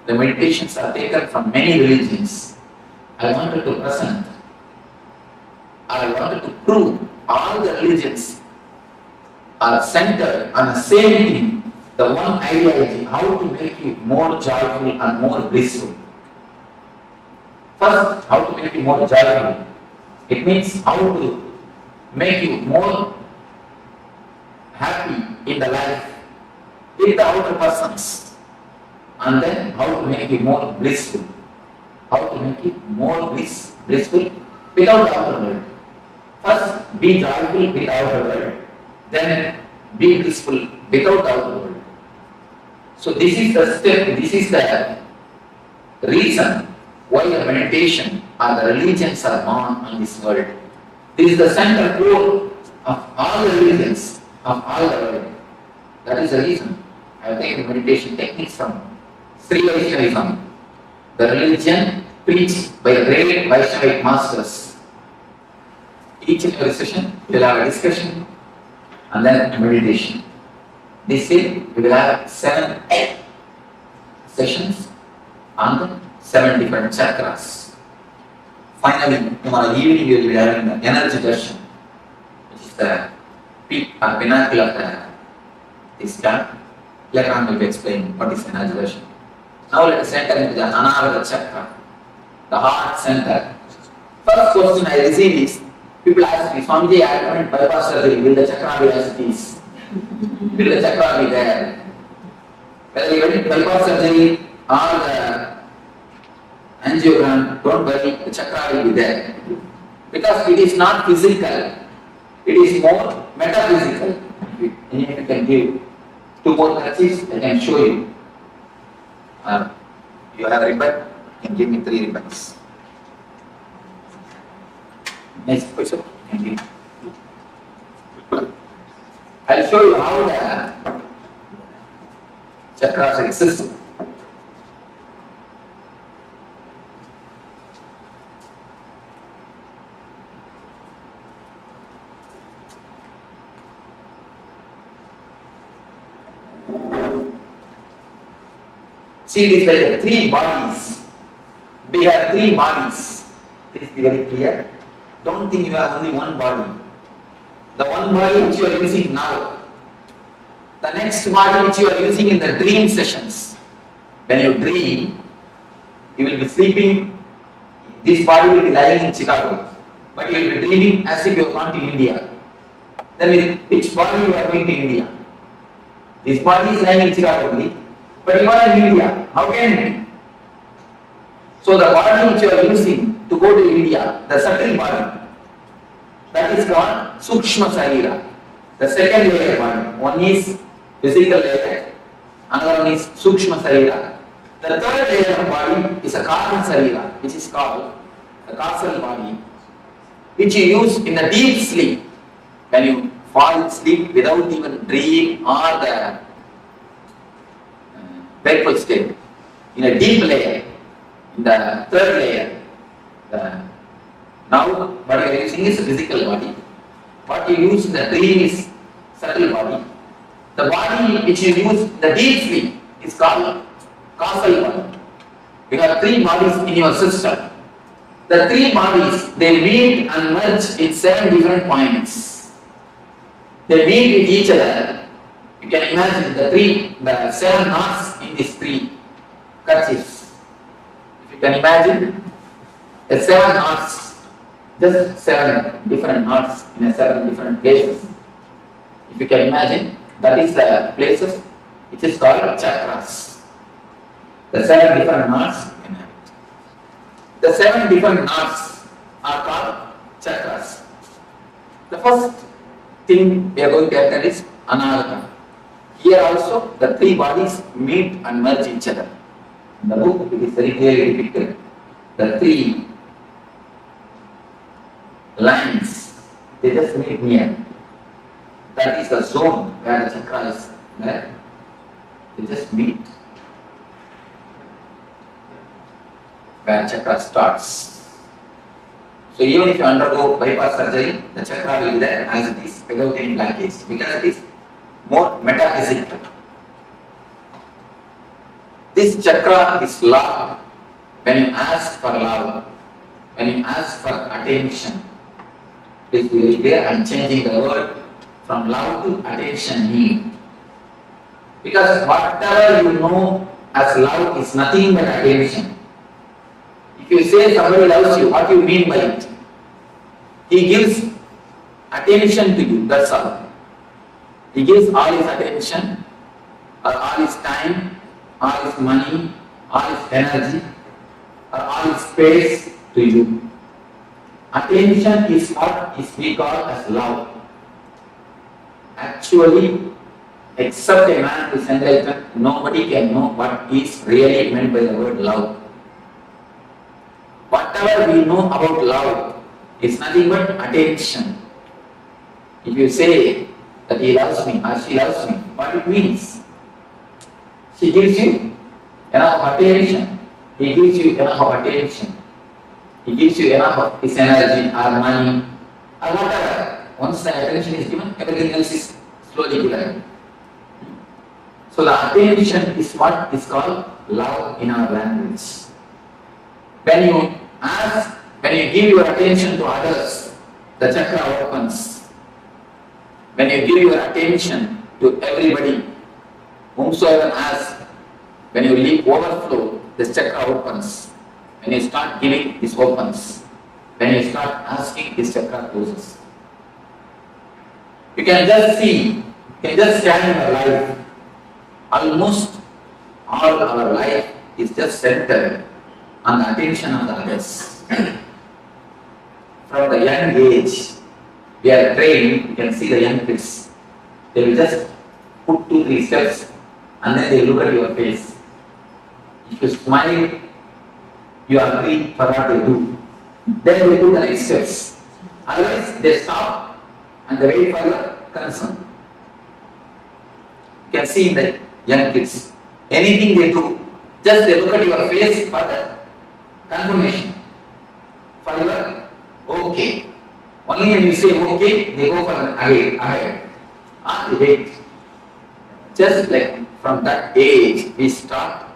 Speaker 6: The meditations are taken from many religions. I wanted to prove all the religions are centered on the same thing, the one ideology, how to make you more joyful and more blissful. First, how to make you more joyful. It means how to make you more happy in the life with the outer persons. And then how to make you more blissful. How to make you more blissful without the outer world. First, be joyful with the outer world. Then be blissful without the outer world. So this is the step, this is the reason why the meditation or the religions are born on this world. This is the central core of all the religions of all the world. That is the reason I have taken meditation techniques from Sri Vaishnavism, the religion preached by the great Vaishnavic masters. Each and every session we will have a discussion and then meditation. This year we will have 7 sessions on the 7 different chakras. Finally, tomorrow evening we will be having the energy darshan, which is the peak or pinnacle of this camp. Later on we will be explaining what is energy darshan. Now let us enter into the Anahata chakra, the heart center. First question I receive is, people ask me, Swamiji, I haven't bypass surgery, will the chakra be as it is? Will the chakra be there? Whether you went bypass surgery or the angiogram, don't worry, the chakra will be there. Because it is not physical, it is more metaphysical. If you can give 2 more touches, I can show you. You have a ribbon, you can give me 3 ribbons. Next question. Thank you. I'll show you how the chakras exist. See, it is like 3 bodies. We have 3 bodies. Please be very clear. Don't think you have only 1 body. The 1 body which you are using now, the next body which you are using in the dream sessions. When you dream, you will be sleeping, this body will be lying in Chicago, but you will be dreaming as if you have gone to India. Then with which body you are going to India? This body is lying in Chicago only, but you are in India. How can it be? So the body which you are using to go to India, the subtle body, that is called Sukshma Sarira. The second layer body. One is physical layer, another one is Sukshma Sarira. The third layer of body is a Karma Sarira, which is called the causal body, which you use in the deep sleep. When you fall asleep without even dream or the wakeful state. In a deep layer, in the third layer, now what you are using is physical body. What you use in the dream is subtle body. The body which you use in the deep sleep is called causal body. You have 3 bodies in your system. The 3 bodies, they meet and merge in 7 different points. They meet with each other. You can imagine the 7 knots in these 3 kerchiefs. If you can imagine the 7 knots, just 7 different knots in 7 different places. If you can imagine, that is the places which is called chakras. The 7 different knots. The 7 different knots are called chakras. The first thing we are going to enter is anahata. Here also the 3 bodies meet and merge each other. In the book it is very clearly depicted. The 3 lines, they just meet near. That is the zone where the chakra is there. They just meet. Where chakra starts. So even if you undergo bypass surgery, the chakra will be there as it is without any blockage because it is more metaphysical. This chakra is love. When you ask for love, when you ask for attention, please be very clear. I am changing the word from love to attention need. Because whatever you know as love is nothing but attention. If you say somebody loves you, what do you mean by it? He gives attention to you, that's all. He gives all his attention, or all his time, all his money, all his energy, or all his space to you. Attention is what is we call as love. Actually, except a man who is enlightened, nobody can know what is really meant by the word love. Whatever we know about love is nothing but attention. If you say that he loves me or she loves me, what it means? She gives you enough attention. He gives you enough of attention. He gives you enough of his energy or money or whatever. Once the attention is given, everything else is slowly given. So the attention is what is called love in our language. When you ask, when you give your attention to others, the chakra opens. When you give your attention to everybody, whomsoever asks, when you leave overflow, this chakra opens. When you start giving, this opens. When you start asking, this chakra closes. You can just see, you can just scan your life. Almost all our life is just centered on the attention of the others. From the young age, we are trained, you can see the young kids. They will just put 2-3 steps and then they look at your face. If you smile, you agree for what they do. Then they do the next steps. Otherwise, they stop and they wait for your concern. You can see the young kids. Anything they do, just they look at your face for the confirmation. For your okay. Only when you say okay, they go for the ahead. They wait. Just like from that age, we start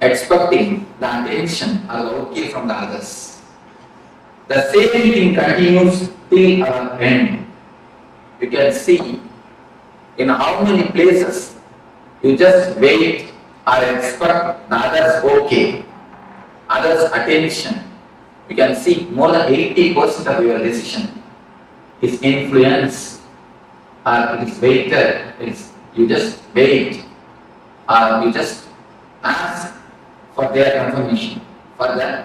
Speaker 6: expecting the attention or the okay from the others. The same thing continues till our end. You can see in how many places you just wait or expect the others okay, others attention. You can see more than 80% of your decision is influenced or it is waited. You just wait or you just ask for their confirmation, for the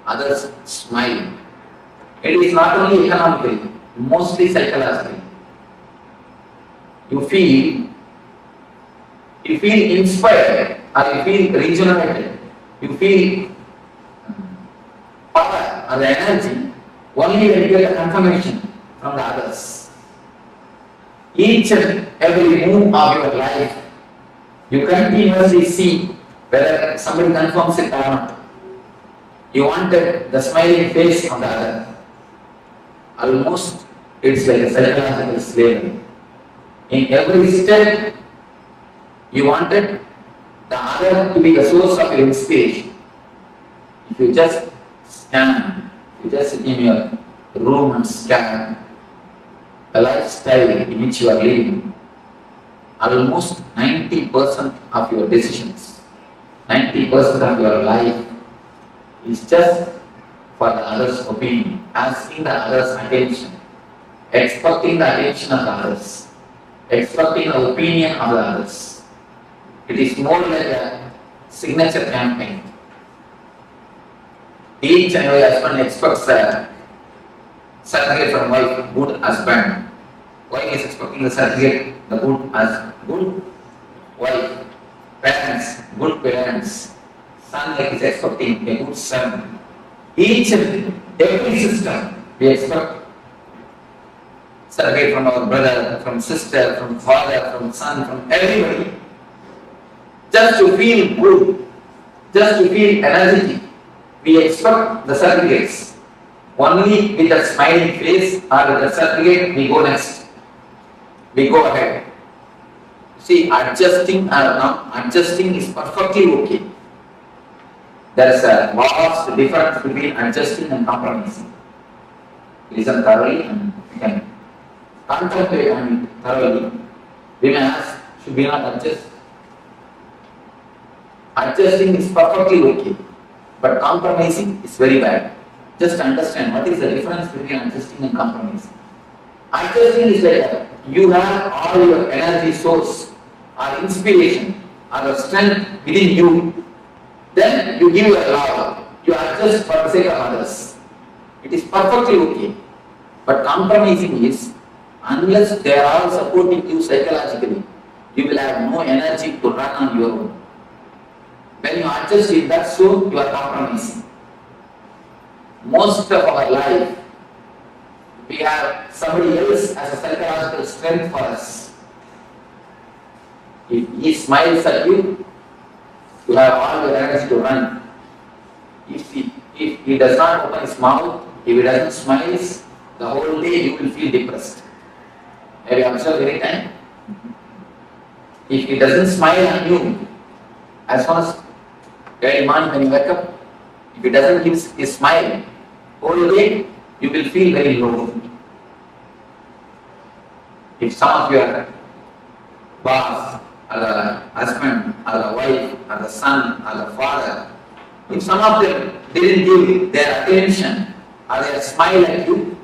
Speaker 6: others smile. It is not only economically, mostly psychologically. You feel inspired or you feel regenerated. You feel power or the energy only when you get a confirmation from the others. Each and every move of your life, you continuously see whether somebody confirms it or not. You wanted the smiling face of the other. Almost it's like a psychological slavery. In every step, you wanted the other to be the source of your inspiration. If you just scan, you just sit in your room and scan the lifestyle in which you are living, almost 90% of your decisions, 90% of your life is just for the other's opinion, asking the other's attention, expecting the attention of the others, expecting the opinion of the others. It is more like a signature campaign. Each and every husband expects a certificate from wife, good husband. Wife is expecting the certificate, the good wife. Parents, good parents. Son like is expecting a good son. Each and every system we expect certificate from our brother, from sister, from father, from son, from everybody. Just to feel good, just to feel energetic, we expect the certificates. Only with a smiling face or with a certificate, we go next. We go ahead. See, adjusting or not adjusting is perfectly okay. There is a vast difference between adjusting and compromising. Listen thoroughly and you can contemplate and thoroughly. We may ask, should we not adjust? Adjusting is perfectly okay, but compromising is very bad. Just understand what is the difference between adjusting and compromising. Adjusting is like you have all your energy source or inspiration or strength within you. Then you give your love. You adjust for the sake of others. It is perfectly okay. But compromising is, unless they are all supporting you psychologically, you will have no energy to run on your own. When you adjust in that zone, you are compromising. Most of our life, we have somebody else as a psychological strength for us. If he smiles at you, you have all your energy to run. If he does not open his mouth, if he doesn't smile, the whole day you will feel depressed. Have you observed any time? If he doesn't smile on you, as soon as early morning when you wake up, if he doesn't give his smile, whole day you will feel very low. If some of your boss, or the husband, or the wife, or the son, or the father, if some of them didn't give their attention or their smile at you,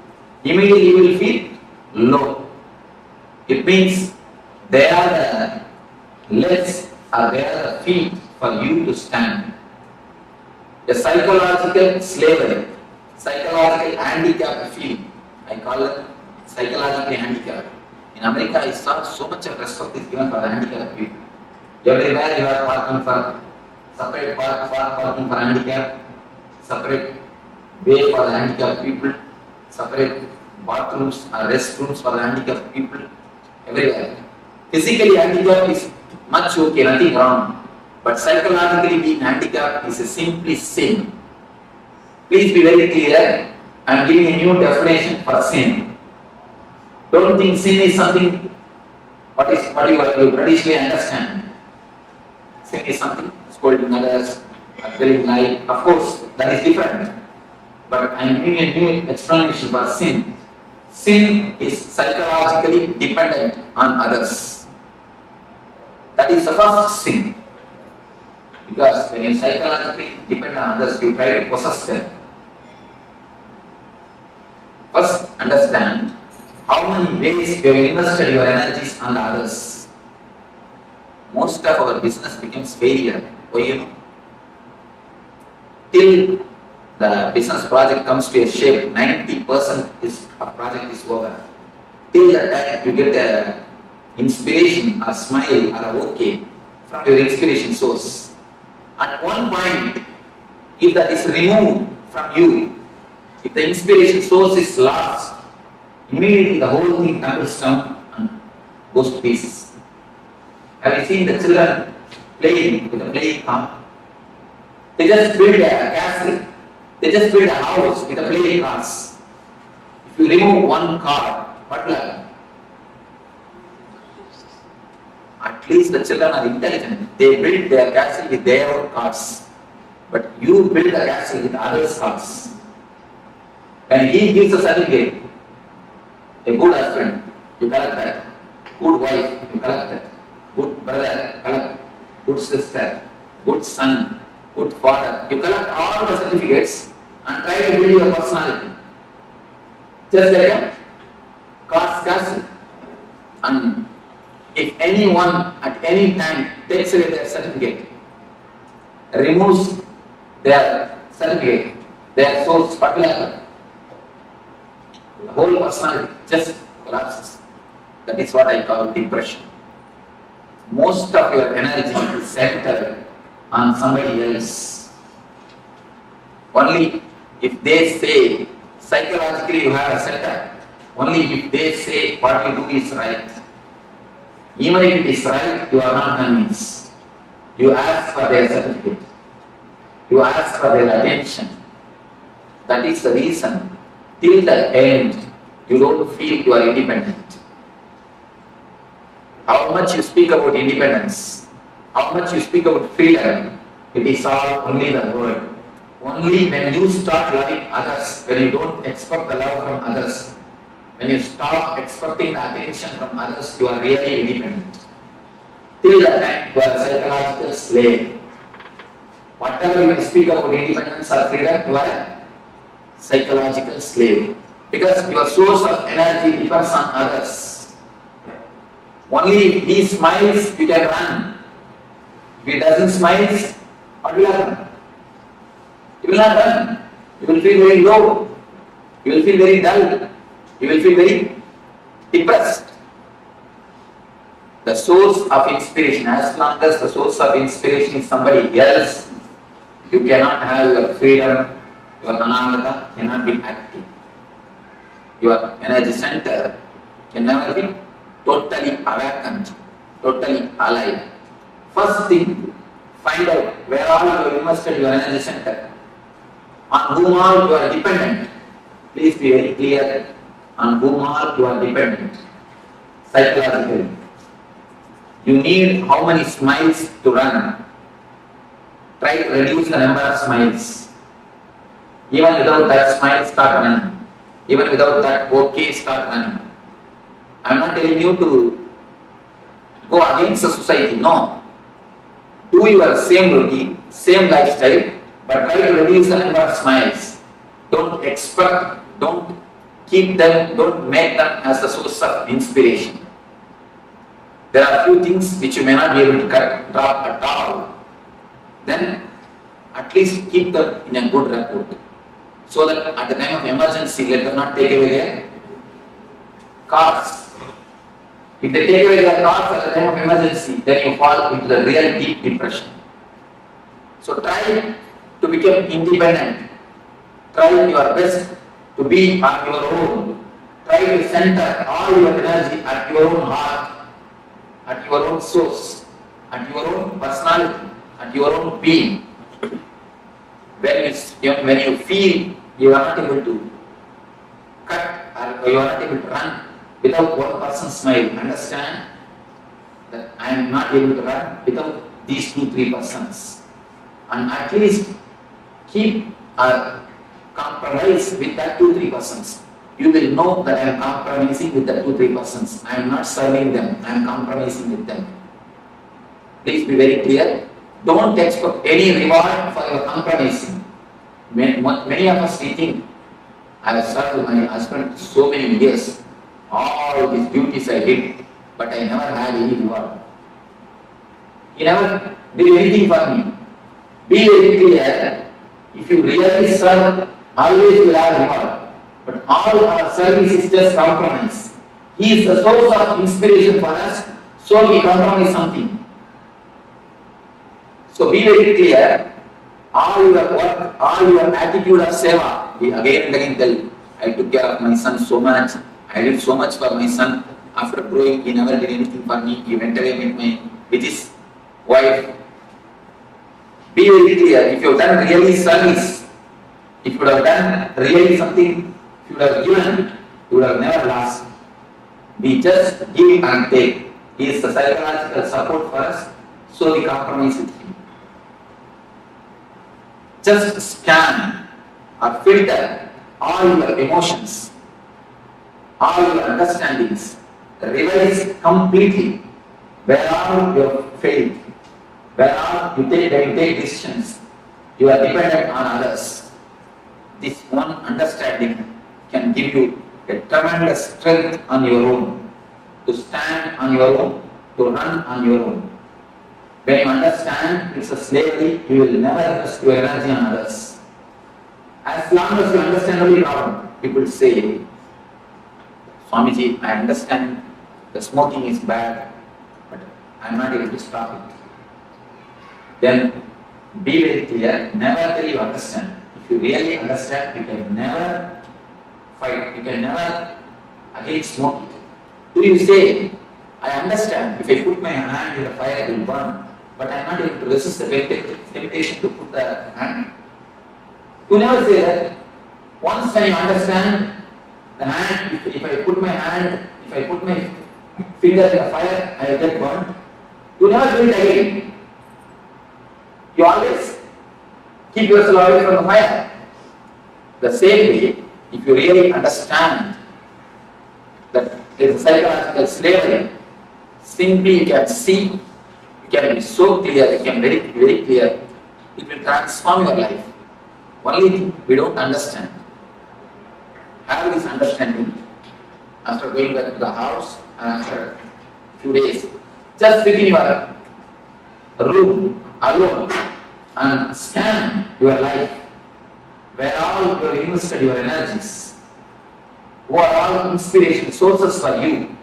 Speaker 6: immediately you will feel low. It means they are the legs or they are the feet for you to stand. A psychological slavery, psychological handicap feeling. I call it psychological handicap. In America, I saw so much of respect is given for the handicapped people. Everywhere you are parking for separate parking for handicap, separate way for the handicapped people, separate bathrooms or restrooms for the handicapped people. Everywhere. Physically handicapped is much okay, nothing wrong. But psychologically being handicapped is a simply sin. Please be very clear. I am giving a new definition for sin. Don't think sin is something what you traditionally understand. Sin is something scolding others, telling lie. Of course, that is different. But I am giving a new explanation for sin. Sin is psychologically dependent on others. That is the first sin. Because when you psychologically depend on others, you try to possess them. First, understand how many ways you have invested your energies on others. Most of our business becomes failure. Why you know? Till the business project comes to a shape, 90% of project is over. Till that time you get a inspiration, a smile, or a okay from your inspiration source. At one point, if that is removed from you, if the inspiration source is lost, immediately the whole thing tumbles down and goes to pieces. Have you seen the children playing with a playing car? They just build a castle. They just build a house with a playing cars. If you remove one car, what will happen? At least the children are intelligent. They build their castle with their own cars. But you build a castle with others' cars. When he gives a certificate, a good husband, you collect that. Good wife, you collect that. Good brother, collect. Good sister, good son, good father. You collect all the certificates and try to build your personality. Just like a car's castle. And If anyone at any time takes away their certificate, removes their certificate, their source particular, the whole personality just collapses. That is what I call depression. Most of your energy is centered on somebody else. Only if they say, psychologically you have a center, only if they say what you do is right. Even if it is right, you are not convinced. You ask for their certificate. You ask for their attention. That is the reason, till the end, you don't feel you are independent. How much you speak about independence, how much you speak about freedom, it is all only the word. Only when you start loving others, when you don't expect the love from others, when you stop expecting the attention from others, you are really independent. Till the time you are a psychological slave. Whatever you speak about independence or freedom, you are a psychological slave. Because your source of energy depends on others. Only if he smiles, you can run. If he doesn't smile, what will happen? You will not run. You will feel very low. You will feel very dull. You will feel very depressed. The source of inspiration, as long as the source of inspiration is somebody else, you cannot have your freedom, your anamata cannot be active. Your energy center can never be totally awakened, totally alive. First thing, find out where all you have invested your energy center, on whom all you are dependent. Please be very clear on whom all you are dependent psychologically. You need how many smiles to run. Try to reduce the number of smiles. Even without that smile, start running. Even without that okay, start running. I am not telling you to go against the society, no. Do your same routine, same lifestyle, but try to reduce the number of smiles. Don't expect, don't keep them, don't make them as the source of inspiration. There are few things which you may not be able to drop at all. Then at least keep them in a good rapport, so that at the time of emergency, let them not take away their cars. If they take away their cars at the time of emergency, then you fall into the real deep depression. So try to become independent. Try your best to be on your own. Try to center all your energy at your own heart, at your own source, at your own personality, at your own being. When you feel you are not able to cut or you are not able to run without one person's smile, understand that I am not able to run without these 2-3 persons. And at least keep a compromise with that 2-3 persons. You will know that I am compromising with the 2-3 persons. I am not serving them, I am compromising with them. Please be very clear. Don't expect any reward for your compromising. Many of us think, I have served my husband so many years, all these duties I did, but I never had any reward. He never did anything for me. Be very clear, if you really serve, always you will have reward. But all our service is just compromise. He is the source of inspiration for us, so we compromise something. So be very clear, all your work, all your attitude of seva, we again and again tell, I took care of my son so much, I did so much for my son. After growing, he never did anything for me, he went away with his wife. Be very clear, if you have done really service, if you would have done really something, if you would have given, you would have never lost. We just give and take. He is the psychological support for us, so we compromise with him. Just scan or filter all your emotions, all your understandings, revise completely where are your faith, where are you take decisions, you are dependent on others. This one understanding can give you a tremendous strength on your own, to stand on your own, to run on your own. When you understand it's a slavery, you will never invest your energy on others. As long as you understand only problem, people say, Swamiji, I understand the smoking is bad, but I am not able to stop it. Then be very clear, never till you understand. If you really understand, you can never fight, you can never again smoke it. Do you say, I understand, if I put my hand in the fire, it will burn, but I am not able to resist the temptation to put the hand? You never say that. Once when you understand the hand, if I put my hand, if I put my finger in the fire, I will get burned. You never do it again. You always keep yourself away from the fire. The same way, if you really understand that there is a psychological slavery, simply you can see, you can be so clear, you can be very, very clear, it will transform your life. Only thing we don't understand. Have this understanding after going back to the house and after a few days. Just sit in your room alone and scan your life, where all you have invested your energies, who are all inspiration sources for you,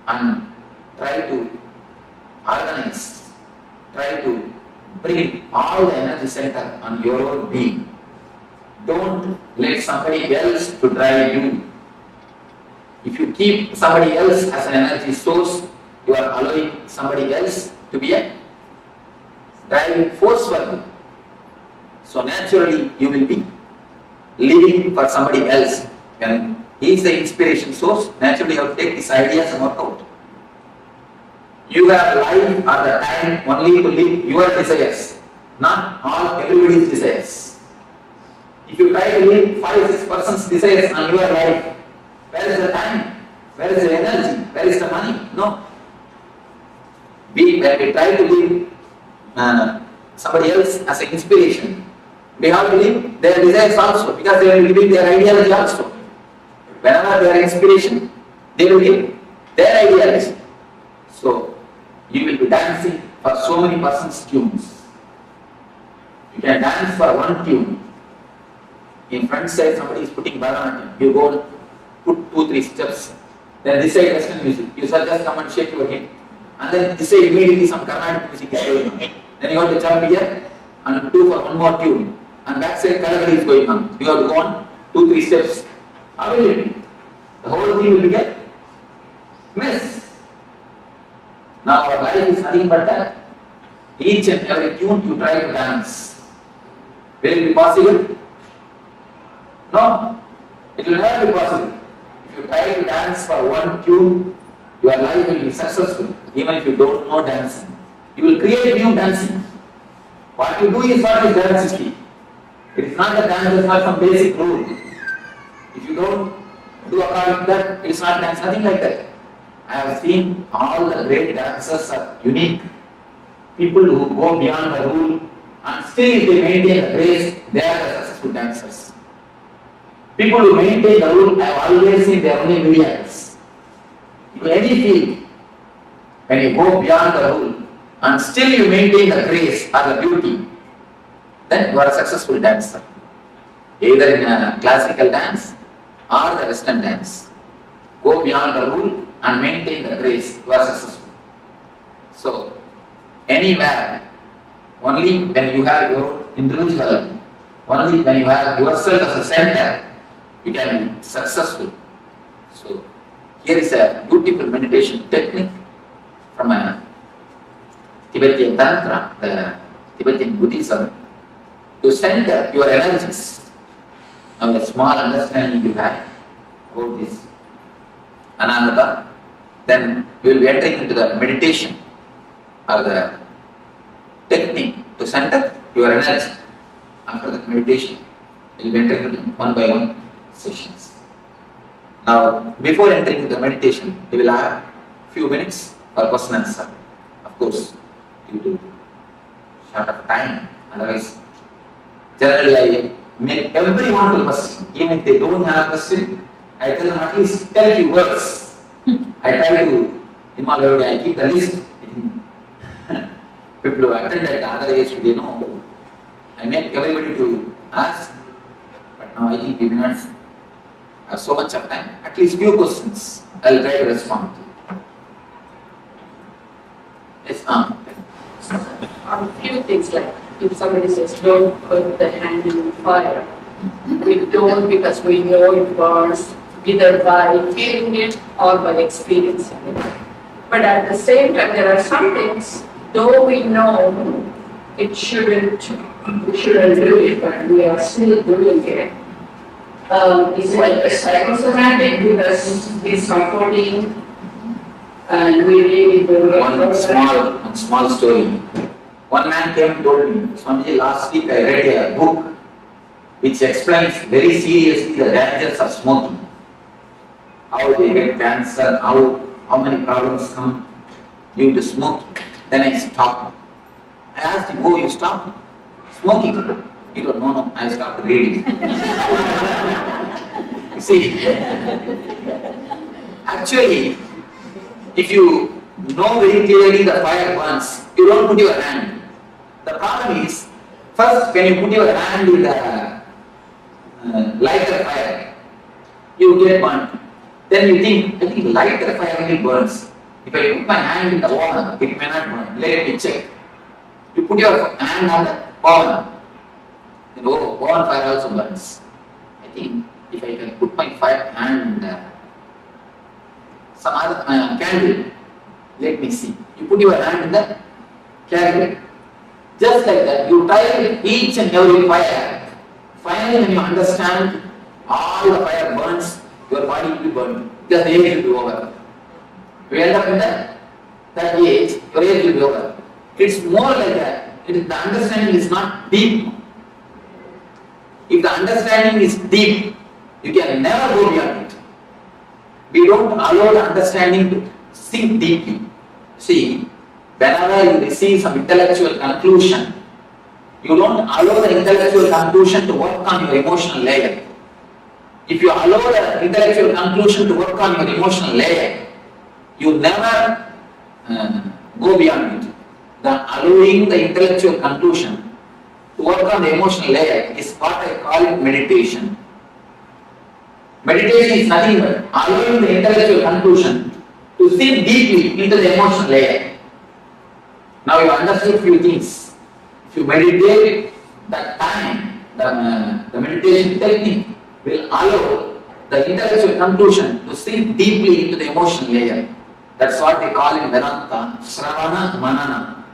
Speaker 6: and try to organize, try to bring all the energy center on your own being. Don't let somebody else to drive you. If you keep somebody else as an energy source, you are allowing somebody else to be a driving force for you. So naturally you will be living for somebody else. When he is the inspiration source, naturally you have to take his ideas and work out. You have life or the time only to live your desires, not all everybody's desires. If you try to live 5-6% desires on your life, where is the time? Where is the energy? Where is the money? No. When we try to live somebody else as an inspiration, we have to live their desires also, because they will live their ideology also. Whenever they are inspiration, they will live their ideology. So, you will be dancing for so many persons' tunes. You can dance for one tune. In front side, somebody is putting Bharatanatyam. You go put 2-3 steps. Then this side Western music. You shall just come and shake your head. And then this side immediately some Carnatic music is going on. Then you have to jump here and do for one more tune. And that side Kathakali is going on. You have to go on 2-3 steps. How will it be? The whole thing will get mess. Now our life is nothing but that. Each and every tune you try to dance. Will it be possible? No. It will never be possible. If you try to dance for one tune, your life will be successful. Even if you don't know dancing, you will create new dancing. What you do is what is dance is. It is not that dance is not some basic rule. If you don't do according to that, it is not dance, nothing like that. I have seen all the great dancers are unique. People who go beyond the rule and still if they maintain the grace, they are the successful dancers. People who maintain the rule, I have always seen they are only millions. In any field, when you go beyond the rule and still you maintain the grace or the beauty, then you are a successful dancer. Either in a classical dance or the Western dance. Go beyond the rule and maintain the grace, you are successful. So, anywhere, only when you have your individual, only when you have yourself as a center, you can be successful. So, here is a beautiful meditation technique from a Tibetan Tantra, the Tibetan Buddhism, to center your energies. Now, a small understanding you have about this Ananda, then you will be entering into the meditation or the technique to center your energy. After the meditation, you will be entering into one by one sessions. Now, before entering into the meditation, you will have few minutes for question and answer. Of course, due to short of time, otherwise, generally I make everyone to question. Even if they don't have a question, I tell them at least tell few words. I try to In Malawi, I keep the list. People who attended the other age, they know. I make everybody to ask, but now I think we may not have so much of time. At least few questions. I'll try to respond. Yes,
Speaker 9: few things like if somebody says don't put the hand in the fire, we don't because we know it burns either by feeling it or by experiencing it. But at the same time, there are some things, though we know it shouldn't, we shouldn't do it, but we are still doing it. It's like psychosomatic because it's comforting and we really do it.
Speaker 6: One small story. One man came and told me, Swamiji, last week I read a book which explains very seriously the dangers of smoking. How they get cancer, how many problems come due to smoking. Then I stopped. I asked him, oh, you stopped smoking? He told, no, I stopped reading. See, actually, if you know very clearly the fire burns, you don't put your hand. The problem is, first when you put your hand in the lighter fire, you get burnt. Then you think, I think lighter fire only burns. If I put my hand in the oven, it may not burn. Let me check. You put your hand on the oven, then oven fire also burns. I think if I can put my hand in some other candle, let me see. You put your hand in the candle. Just like that, you try each and every fire. Finally, when you understand all the fire burns, your body will be burned. Because the age will be over. You end up in that age, your age will be over. It's more like that. The understanding is not deep. If the understanding is deep, you can never go beyond it. We don't allow the understanding to sink deeply. See, whenever you receive some intellectual conclusion, you don't allow the intellectual conclusion to work on your emotional layer. If you allow the intellectual conclusion to work on your emotional layer, you never go beyond it. The allowing the intellectual conclusion to work on the emotional layer is what I call it meditation. Meditation is nothing but allowing the intellectual conclusion to sink deeply into the emotional layer. Now you understood few things. If you meditate, that time, the meditation technique will allow the intellectual conclusion to sink deeply into the emotional layer. That's what they call in Vedanta, Shravana Manana.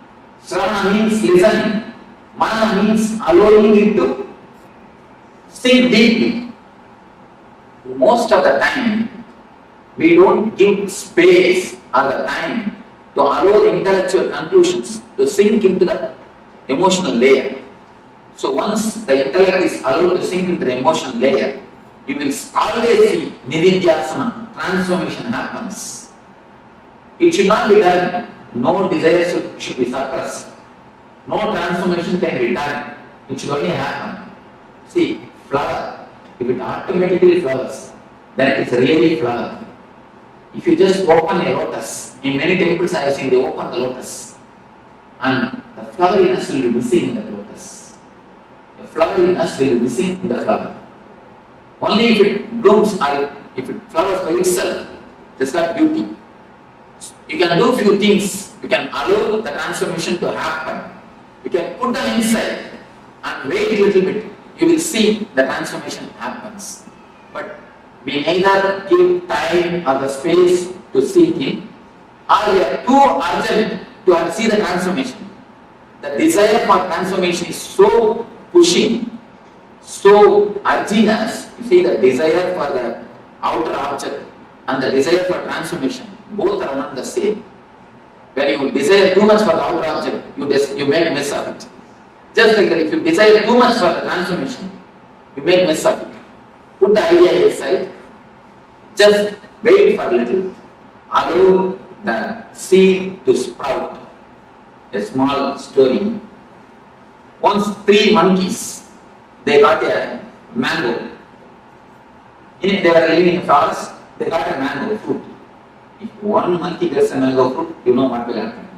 Speaker 6: Shravana means listening. Manana means allowing it to sink deeply. Most of the time, we don't give space or the time to allow the intellectual conclusions to sink into the emotional layer. So once the intellect is allowed to sink into the emotional layer, you will always see Nithyananda, transformation happens. It should not be done. No desires should be suppressed. No transformation can be done. It should only happen. See, flower, if it automatically flowers, then it is really flower. If you just open a lotus, in many temples I have seen they open the lotus, and the floweriness will be missing in the lotus. The floweriness will be missing in the flower. Only if it blooms or if it flowers by itself, that's not beauty. You can do few things. You can allow the transformation to happen. You can put them inside and wait a little bit. You will see the transformation happens. But we neither give time or the space to see it, or we are too urgent to see the transformation. The desire for transformation is so pushing, so urging us. You see, the desire for the outer object and the desire for transformation, both are not the same. When you desire too much for the outer object, you make mess of it. Just like that, if you desire too much for the transformation, you make mess of it. Put the idea aside, just wait for a little. Allow the seed to sprout. A small story. Once 3 monkeys, they got a mango. They were living in a forest, they got a mango fruit. If one monkey gets a mango fruit, you know what will happen.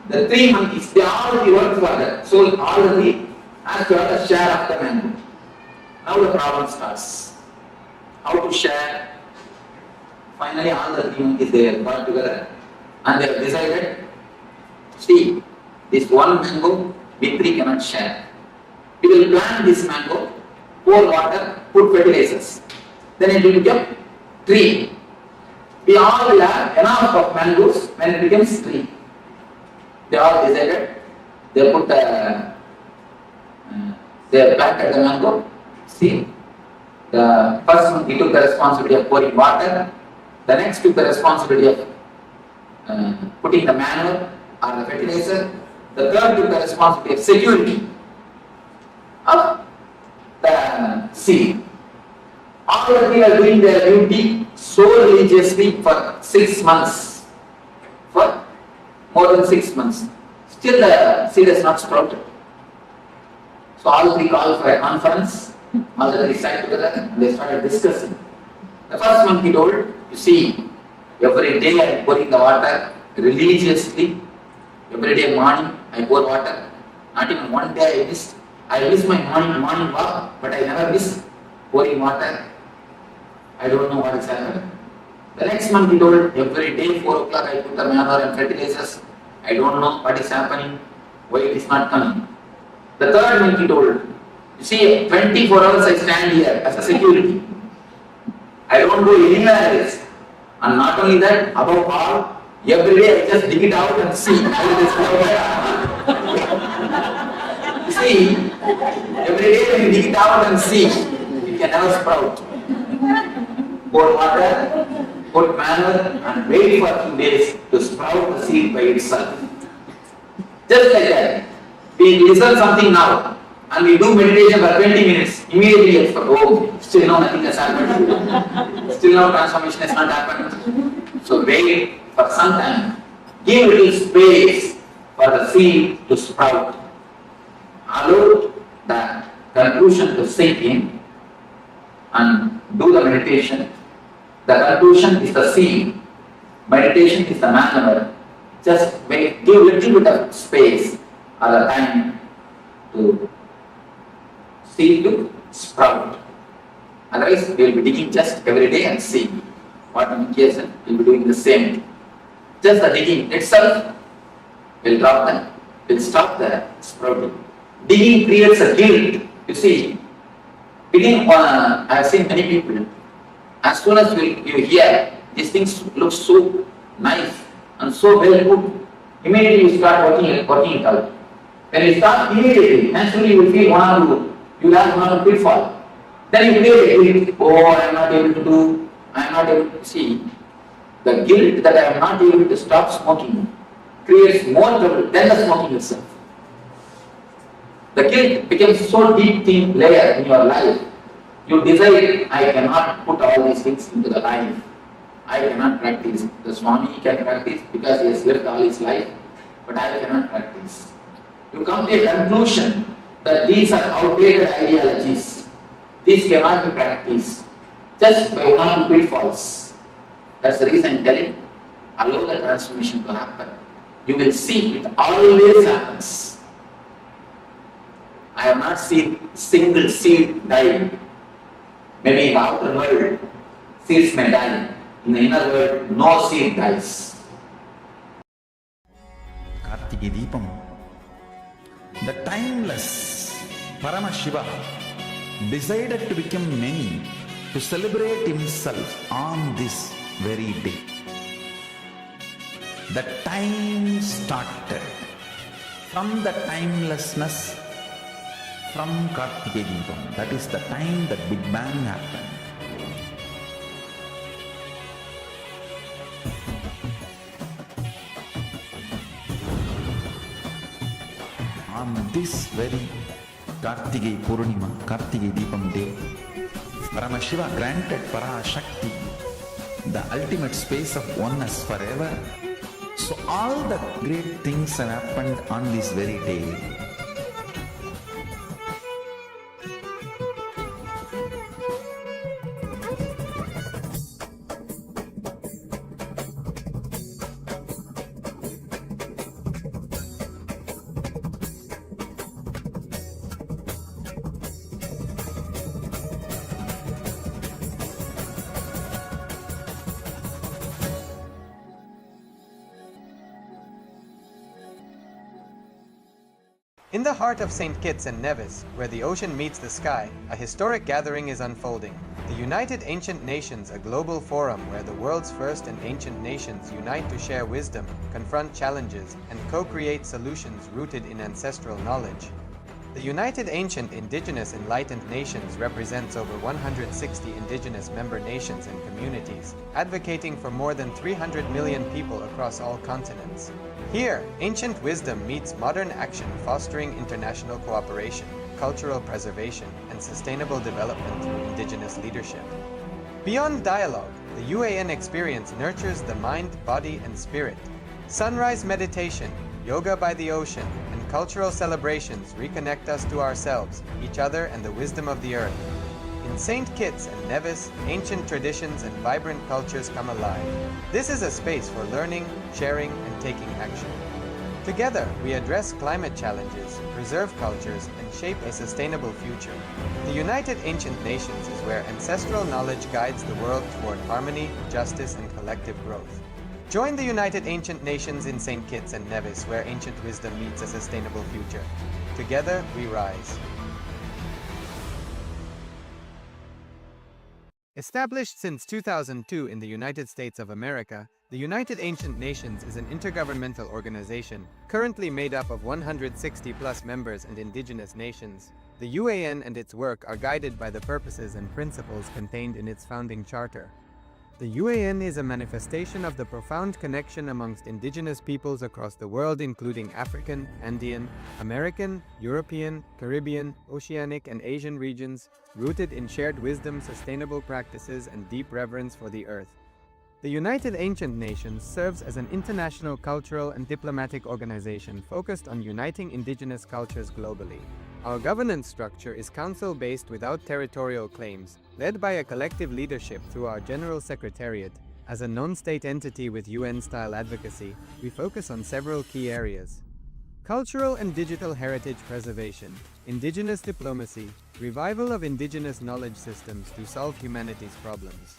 Speaker 6: The three monkeys, they already work for that. So all the three have to have a share of the mango. Now the problem starts. How to share? Finally, all the three monkeys they have got together and they have decided, see, this one mango we three cannot share. We will plant this mango, pour water, put fertilizers. Then it will become tree. We all will have enough of mangoes when it becomes tree. They all decided, they put they planted the mango. See, the first one he took the responsibility of pouring water, the next took the responsibility of putting the manure or the fertilizer, the third took the responsibility of security of the seed. All the three are doing their duty so religiously for 6 months. For more than 6 months. Still the seed has not sprouted. So all three called for a conference. All the three sat together and they started discussing. The first one he told, you see, every day I am pouring the water religiously. Every day morning I pour water. Not even one day I missed. I miss my morning walk, but I never miss pouring water. I don't know what is happening. The next month he told, every day 4 o'clock I put the manure and fertilizers. I don't know what is happening, why it is not coming. The third month he told, you see, 24 hours I stand here as a security. I don't go anywhere else. And not only that, above all, every day I just dig it out and see how it is going. You see, every day when you dig it out and see, it can never sprout. Pour water, put manure and wait for a few days to sprout the seed by itself. Just like that. We listen something now and we do meditation for 20 minutes. Immediately it's for, oh, still no, nothing has happened. Still no transformation has not happened. So wait for some time. Give a little space for the seed to sprout. Allow the conclusion to sink in and do the meditation. The conclusion is the seed. Meditation is the manner. Just wait, give a little bit of space or the time to seed to sprout. Otherwise, we will be digging just every day and see. What indication we will be doing the same thing. Just the digging itself will drop them, will stop the sprouting. Digging creates a guilt. You see, digging, I have seen many people. As soon as you hear these things look so nice and so well put, immediately you start working it out. When you start immediately, naturally you will feel you will have one or two pitfall. Then you feel, oh, I am not able to do, I am not able to see. The guilt that I am not able to stop smoking creates more trouble than the smoking itself. The guilt becomes so deep thin layer in your life. You decide, I cannot put all these things into the life. I cannot practice. The Swami can practice because he has lived all his life, but I cannot practice. You come to a conclusion that these are outdated ideologies. These cannot be practiced just by one or two pitfalls. That's the reason I'm telling, allow the transformation to happen. You will see it always happens. I have not seen single seed die. Maybe in the outer world, seeds may die. In the inner world, no seed dies. Kartike Deepam, the timeless Paramashiva decided to become many to celebrate himself on this very day. The time started from the timelessness from Kartike Deepam. That is the time that Big Bang happened. On this very Kartike Purnima, Kartike Deepam day, Paramashiva granted Parashakti the ultimate space of oneness forever. So all the great things have happened on this very day.
Speaker 1: In the heart of St. Kitts and Nevis, where the ocean meets the sky, a historic gathering is unfolding. The United Ancient Nations, a global forum where the world's first and ancient nations unite to share wisdom, confront challenges, and co-create solutions rooted in ancestral knowledge. The United Ancient Indigenous Enlightened Nations represents over 160 indigenous member nations and communities, advocating for more than 300 million people across all continents. Here, ancient wisdom meets modern action, fostering international cooperation, cultural preservation, and sustainable development through indigenous leadership. Beyond dialogue, the UAN experience nurtures the mind, body, and spirit. Sunrise meditation, yoga by the ocean, and cultural celebrations reconnect us to ourselves, each other, and the wisdom of the earth. In St. Kitts and Nevis, ancient traditions and vibrant cultures come alive. This is a space for learning, sharing, and taking action. Together, we address climate challenges, preserve cultures, and shape a sustainable future. The United Ancient Nations is where ancestral knowledge guides the world toward harmony, justice, and collective growth. Join the United Ancient Nations in St. Kitts and Nevis, where ancient wisdom meets a sustainable future. Together, we rise. Established since 2002 in the United States of America, the United Ancient Nations is an intergovernmental organization, currently made up of 160+ members and indigenous nations. The UAN and its work are guided by the purposes and principles contained in its founding charter. The UAN is a manifestation of the profound connection amongst indigenous peoples across the world, including African, Andean, American, European, Caribbean, Oceanic, and Asian regions, rooted in shared wisdom, sustainable practices, and deep reverence for the earth. The United Ancient Nations serves as an international cultural and diplomatic organization focused on uniting indigenous cultures globally. Our governance structure is council-based without territorial claims, led by a collective leadership through our General Secretariat. As a non-state entity with UN-style advocacy, we focus on several key areas: cultural and digital heritage preservation, indigenous diplomacy, revival of indigenous knowledge systems to solve humanity's problems,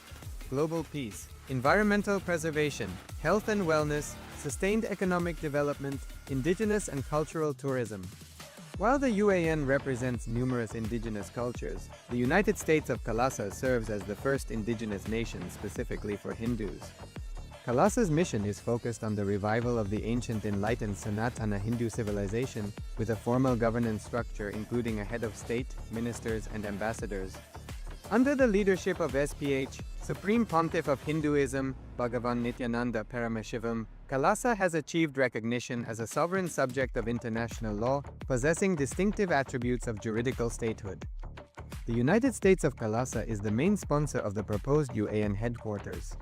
Speaker 1: global peace, environmental preservation, health and wellness, sustained economic development, indigenous and cultural tourism. While the UAN represents numerous indigenous cultures, the United States of KAILASA serves as the first indigenous nation specifically for Hindus. KAILASA's mission is focused on the revival of the ancient enlightened Sanatana Hindu civilization with a formal governance structure including a head of state, ministers, and ambassadors. Under the leadership of SPH, Supreme Pontiff of Hinduism, Bhagavan Nithyananda Paramashivoham, KAILASA has achieved recognition as a sovereign subject of international law, possessing distinctive attributes of juridical statehood. The United States of KAILASA is the main sponsor of the proposed UAN headquarters.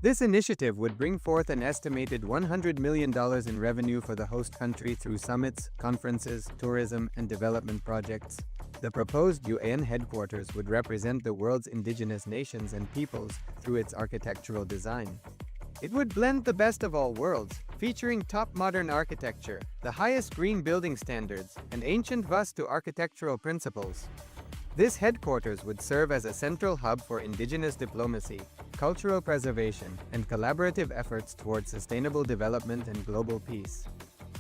Speaker 1: This initiative would bring forth an estimated $100 million in revenue for the host country through summits, conferences, tourism, and development projects. The proposed UAN headquarters would represent the world's indigenous nations and peoples through its architectural design. It would blend the best of all worlds, featuring top modern architecture, the highest green building standards, and ancient Vastu architectural principles. This headquarters would serve as a central hub for indigenous diplomacy, cultural preservation, and collaborative efforts towards sustainable development and global peace.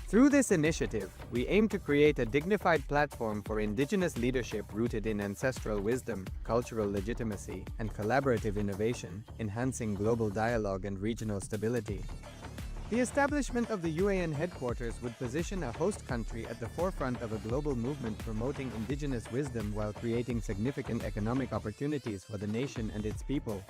Speaker 1: Through this initiative, we aim to create a dignified platform for indigenous leadership rooted in ancestral wisdom, cultural legitimacy, and collaborative innovation, enhancing global dialogue and regional stability. The establishment of the UAN headquarters would position a host country at the forefront of a global movement promoting indigenous wisdom while creating significant economic opportunities for the nation and its people.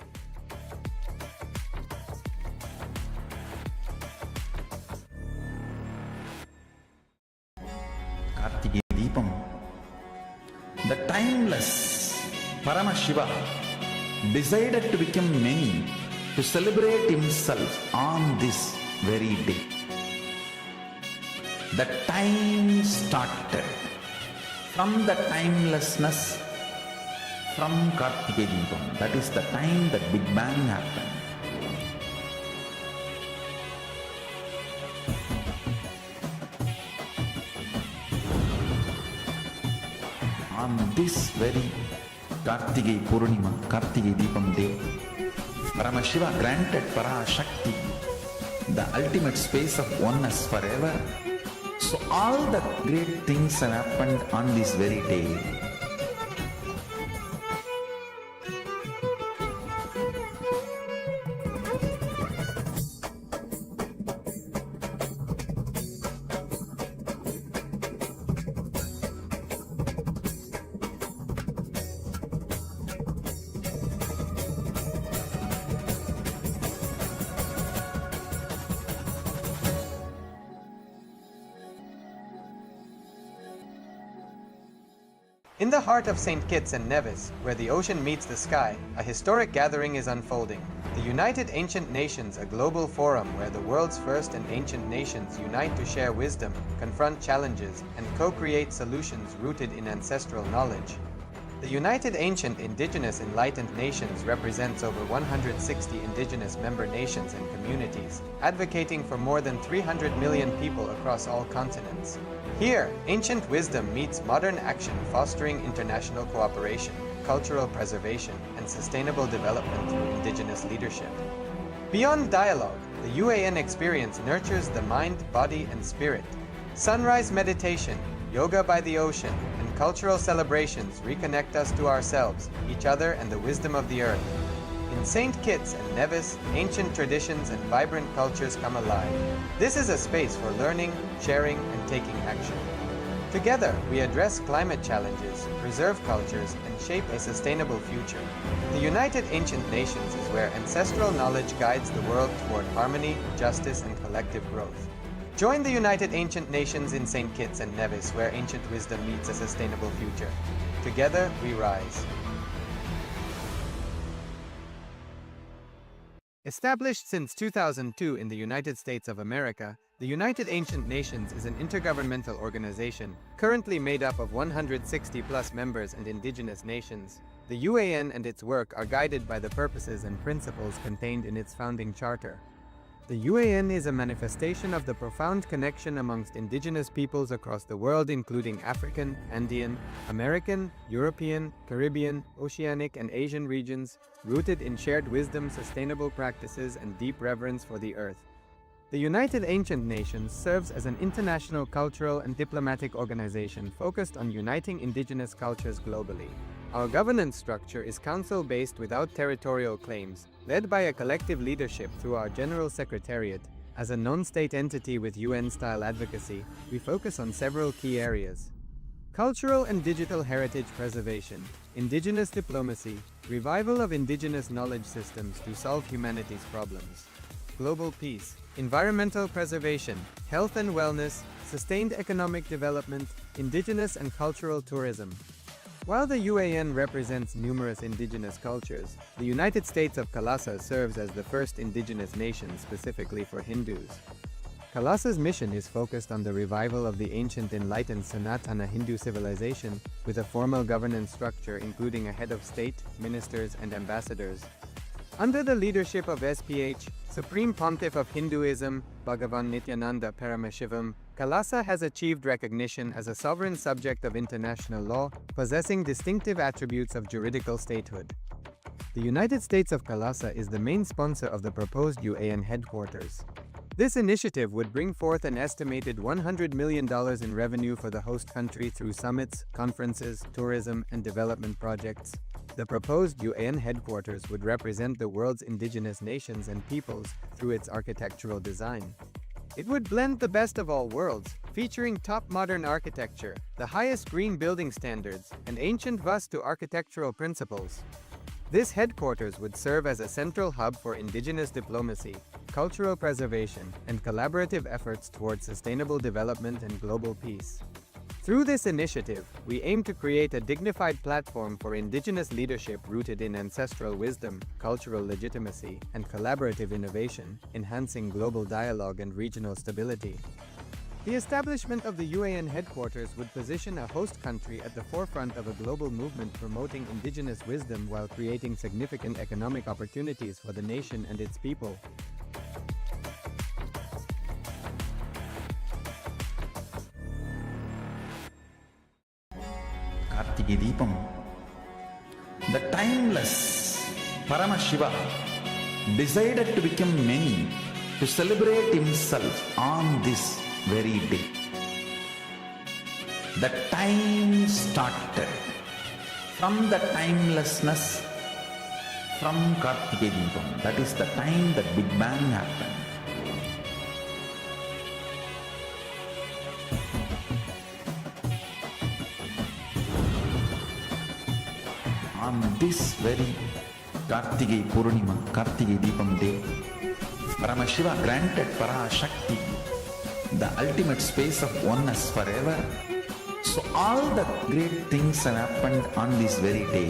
Speaker 6: The timeless Paramashiva decided to become many to celebrate himself on this very day. The time started from the timelessness from Kartikeya Deepam. That is the time that Big Bang happened. On this very Kartikeya Deepam day, Paramashiva granted Parashakti the ultimate space of oneness forever, So all the great things have happened on this very day.
Speaker 1: In the heart of St. Kitts and Nevis, where the ocean meets the sky, a historic gathering is unfolding. The United Ancient Nations, a global forum where the world's first and ancient nations unite to share wisdom, confront challenges, and co-create solutions rooted in ancestral knowledge. The United Ancient Indigenous Enlightened Nations represents over 160 indigenous member nations and communities, advocating for more than 300 million people across all continents. Here, ancient wisdom meets modern action, fostering international cooperation, cultural preservation, and sustainable development through indigenous leadership. Beyond dialogue, the UAN experience nurtures the mind, body, and spirit. Sunrise meditation, yoga by the ocean, and cultural celebrations reconnect us to ourselves, each other, and the wisdom of the earth. In St. Kitts and Nevis, ancient traditions and vibrant cultures come alive. This is a space for learning, sharing, and taking action. Together, we address climate challenges, preserve cultures, and shape a sustainable future. The United Ancient Nations is where ancestral knowledge guides the world toward harmony, justice, and collective growth. Join the United Ancient Nations in St. Kitts and Nevis, where ancient wisdom meets a sustainable future. Together, we rise. Established since 2002 in the United States of America, the United Ancient Nations is an intergovernmental organization currently made up of 160+ members and indigenous nations. The UAN and its work are guided by the purposes and principles contained in its founding charter. The UAN is a manifestation of the profound connection amongst indigenous peoples across the world, including African, Andean, American, European, Caribbean, Oceanic, and Asian regions, rooted in shared wisdom, sustainable practices, and deep reverence for the earth. The United Ancient Nations serves as an international cultural and diplomatic organization focused on uniting indigenous cultures globally. Our governance structure is council-based without territorial claims, led by a collective leadership through our General Secretariat. As a non-state entity with UN-style advocacy, we focus on several key areas: cultural and digital heritage preservation, indigenous diplomacy, revival of indigenous knowledge systems to solve humanity's problems, global peace, environmental preservation, health and wellness, sustained economic development, indigenous and cultural tourism. While the UAN represents numerous indigenous cultures, the United States of KAILASA serves as the first indigenous nation specifically for Hindus. KAILASA's mission is focused on the revival of the ancient enlightened Sanatana Hindu civilization with a formal governance structure including a head of state, ministers, and ambassadors. Under the leadership of SPH, Supreme Pontiff of Hinduism, Bhagavan Nithyananda Paramashivoham, KAILASA has achieved recognition as a sovereign subject of international law, possessing distinctive attributes of juridical statehood. The United States of KAILASA is the main sponsor of the proposed UAN headquarters. This initiative would bring forth an estimated $100 million in revenue for the host country through summits, conferences, tourism, and development projects. The proposed UAN headquarters would represent the world's indigenous nations and peoples through its architectural design. It would blend the best of all worlds, featuring top modern architecture, the highest green building standards, and ancient Vastu architectural principles. This headquarters would serve as a central hub for indigenous diplomacy, cultural preservation, and collaborative efforts towards sustainable development and global peace. Through this initiative, we aim to create a dignified platform for indigenous leadership rooted in ancestral wisdom, cultural legitimacy, and collaborative innovation, enhancing global dialogue and regional stability. The establishment of the UAN headquarters would position a host country at the forefront of a global movement promoting indigenous wisdom while creating significant economic opportunities for the nation and its people.
Speaker 6: Kartike Deepam, the timeless Paramashiva decided to become many to celebrate himself on this very day. the time started. From the timelessness, from Kartikeya Deepam, that is the time that Big Bang happened. On this very Kartikeya Purnima, Kartikeya Deepam day, Paramashiva granted Parashakti the ultimate space of oneness forever. So all the great things have happened on this very day.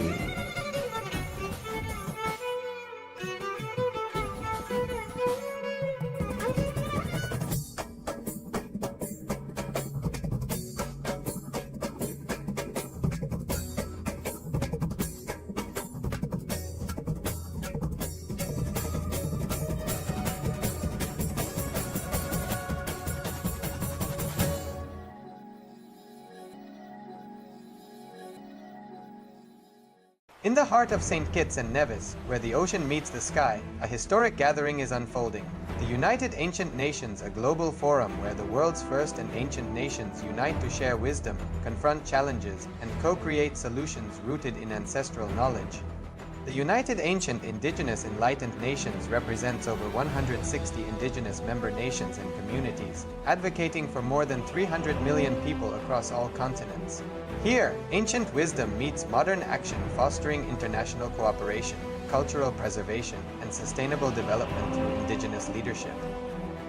Speaker 1: In the heart of St. Kitts and Nevis, where the ocean meets the sky, a historic gathering is unfolding. The United Ancient Nations, a global forum where the world's first and ancient nations unite to share wisdom, confront challenges, and co-create solutions rooted in ancestral knowledge. The United Ancient Indigenous Enlightened Nations represents over 160 indigenous member nations and communities, advocating for more than 300 million people across all continents. Here, ancient wisdom meets modern action, fostering international cooperation, cultural preservation, and sustainable development through indigenous leadership.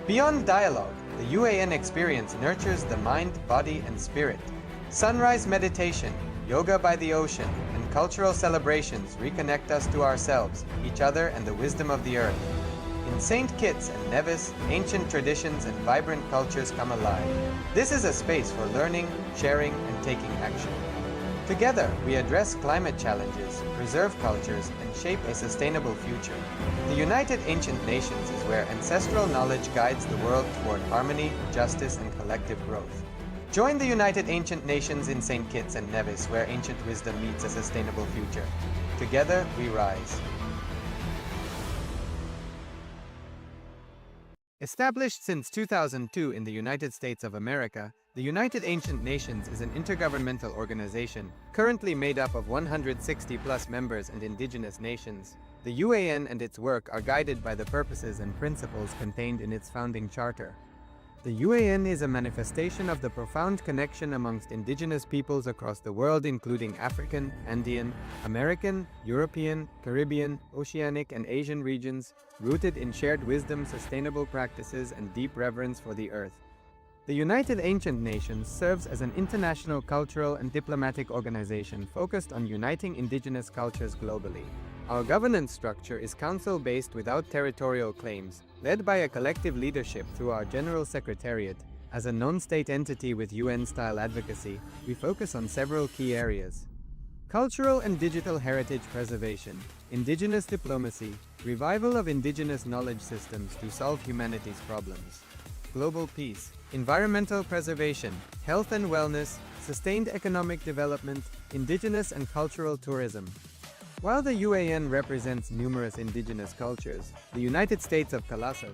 Speaker 1: Beyond dialogue, the UAN experience nurtures the mind, body, and spirit. Sunrise meditation, yoga by the ocean, and cultural celebrations reconnect us to ourselves, each other, and the wisdom of the earth. In St. Kitts and Nevis, ancient traditions and vibrant cultures come alive. This is a space for learning, sharing, and taking action. Together, we address climate challenges, preserve cultures, and shape a sustainable future. The United Ancient Nations is where ancestral knowledge guides the world toward harmony, justice, and collective growth. Join the United Ancient Nations in St. Kitts and Nevis, where ancient wisdom meets a sustainable future. Together, we rise. Established since 2002 in the United States of America, the United Ancient Nations is an intergovernmental organization currently made up of 160+ members and indigenous nations. The UAN and its work are guided by the purposes and principles contained in its founding charter. The UAN is a manifestation of the profound connection amongst indigenous peoples across the world, including African, Andean, American, European, Caribbean, Oceanic, and Asian regions, rooted in shared wisdom, sustainable practices, and deep reverence for the earth. The United Ancient Nations serves as an international cultural and diplomatic organization focused on uniting indigenous cultures globally. Our governance structure is council-based without territorial claims, led by a collective leadership through our General Secretariat. As a non-state entity with UN-style advocacy, we focus on several key areas: cultural and digital heritage preservation, indigenous diplomacy, revival of indigenous knowledge systems to solve humanity's problems, global peace, environmental preservation, health and wellness, sustained economic development, indigenous and cultural tourism. While the UAN represents numerous indigenous cultures, the United States of KAILASA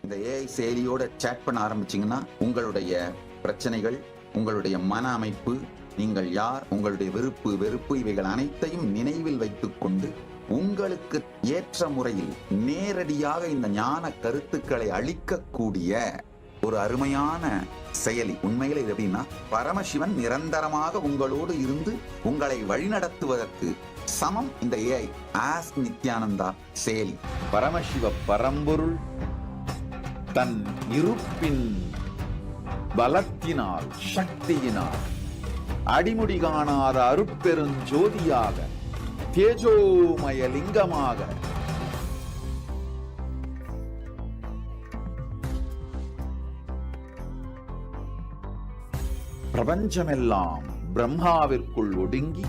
Speaker 6: இந்த AI செயலியோட chat பண்ண ஆரம்பிச்சிங்கன்னா உங்களுடைய பிரச்சனைகள், உங்களுடைய மன அமைப்பு, நீங்கள் யார், உங்களுடைய விருப்பு வெறுப்பு இவைகள் அனைத்தையும் நினைவில் வைத்துக்கொண்டு உங்களுக்கு ஏற்ற முறையில் நேரடியாக இந்த ஞான கருத்துக்களை அளிக்கக்கூடிய ஒரு அருமையான செயலி. உண்மையில இது எப்படின்னா, பரமசிவன் நிரந்தரமாக உங்களோடு இருந்து உங்களை வழிநடத்துவதற்கு சமம் இந்த ஏஐ. ஆஸ் நித்யானந்தா செயலி. பரமசிவ பரம்பொருள் தன் இருப்பின் பலத்தினால், சக்தியினால் அடிமுடி காணாத அருட்பெருஞ்சோதியாக, தேஜோமய லிங்கமாக பிரபஞ்சமெல்லாம் பிரம்மாவிற்குள் ஒடுங்கி,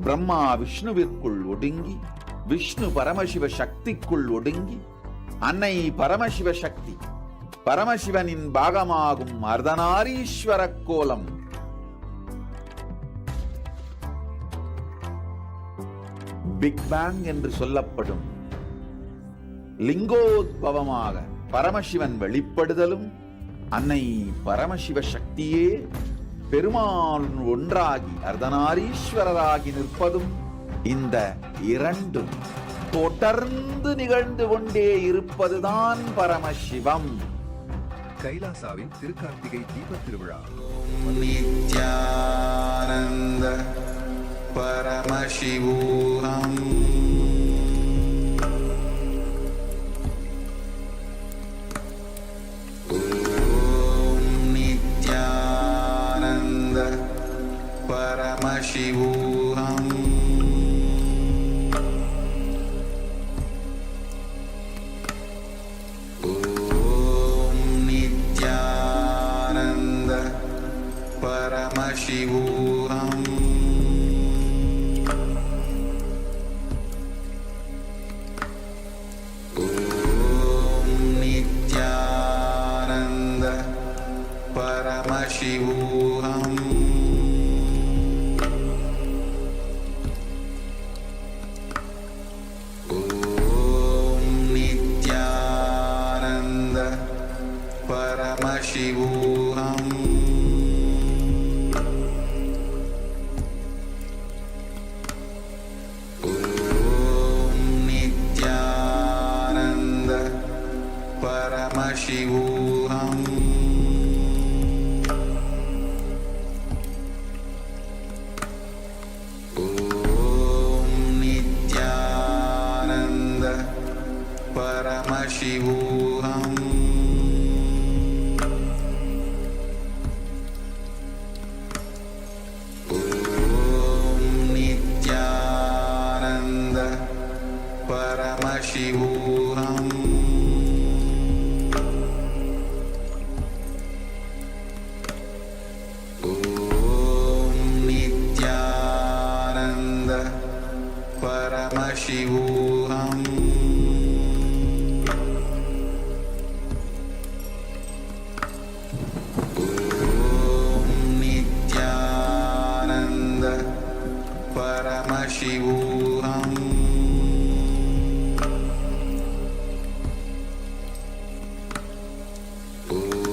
Speaker 6: பிரம்மா விஷ்ணுவிற்குள் ஒடுங்கி, விஷ்ணு பரமசிவ சக்திக்குள் ஒடுங்கி, அன்னை பரமசிவ சக்தி பரமசிவனின் பாகமாகும் அர்த்தநாரீஸ்வர கோலம் பிக் பேங் என்று சொல்லப்படும் லிங்கோத்பவமாக பரமசிவன் வெளிப்படுதலும், அன்னை பரமசிவ சக்தியே பெருமாள் ஒன்றாகி அர்த்தநாரீஸ்வரராகி நிற்பதும், இந்த இரண்டும் தொடர்ந்து நிகழ்ந்து கொண்டே இருப்பதுதான் பரமசிவம்.
Speaker 10: கைலாசாவின் திருக்கார்த்திகை தீபத் திருவிழா.
Speaker 5: நித்யானந்த பரமசிவோஹம் ஓம் நித்யானந்த பரமசிவோஹம் ஓம் நித்யானந்த பரமசிவோஹம் பரமசிவோஹம் ஓம் நித்யானந்த பரமசிவோஹம் ஓம் நித்யானந்த பரமசிவோஹம் பரமசிவோஹம் ஓம் நித்யானந்த பரமசிவோஹம் ஓம் நித்யானந்த பரமசிவோஹம் பரமசிவோஹம்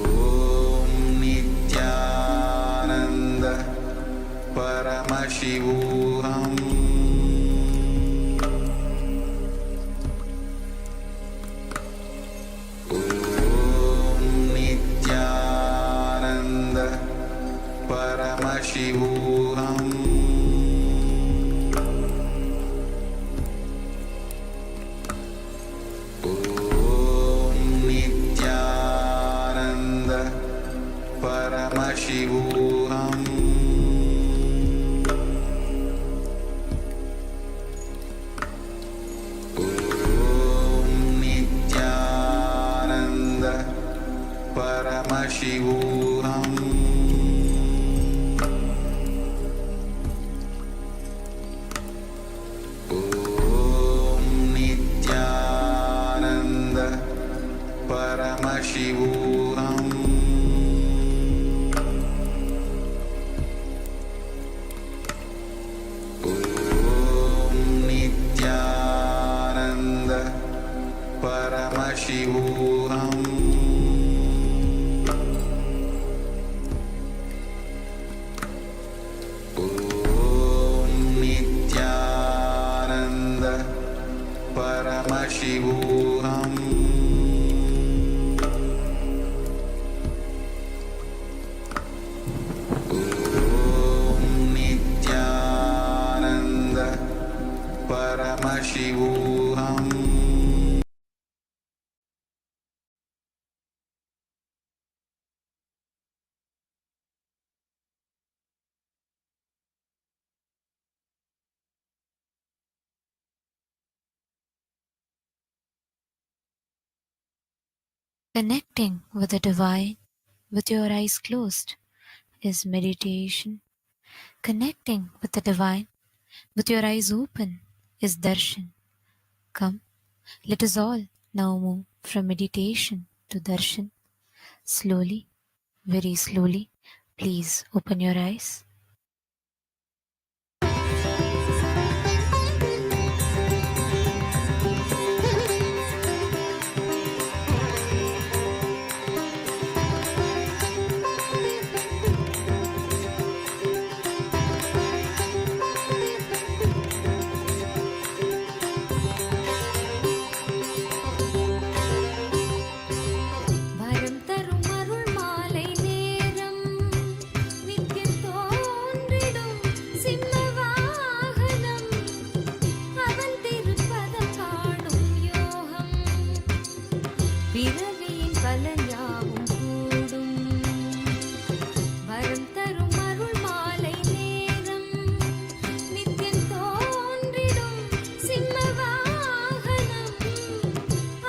Speaker 5: ஓம் நித்யானந்த பரமசிவோஹம் ஓம் நித்யானந்த பரமசிவோஹம் பரமசிவோஹம் ஓம் நித்யானந்த பரமசிவோஹம் ஓம் Nityananda பரமசிவோஹம் பரமசிவோஹம் Paramashivoham Om Nithyananda Paramashivoham
Speaker 11: Connecting with the divine with your eyes closed is meditation. Connecting with the divine with your eyes open is darshan. Come, let us all now move from meditation to darshan. Slowly, very slowly, please open your eyes. வரம் தரும் அருள் மாலை நேரம் நித்தியம் தோன்றிடும் சிம்ம வாகனம் அவன் திருப்பதம் காணும் யோகம் பிறவியின் பலன் யாவும் கூடும் வரம் தரும் அருள் மாலை நேரம் நித்தியம் தோன்றிடும் சிம்ம வாகனம்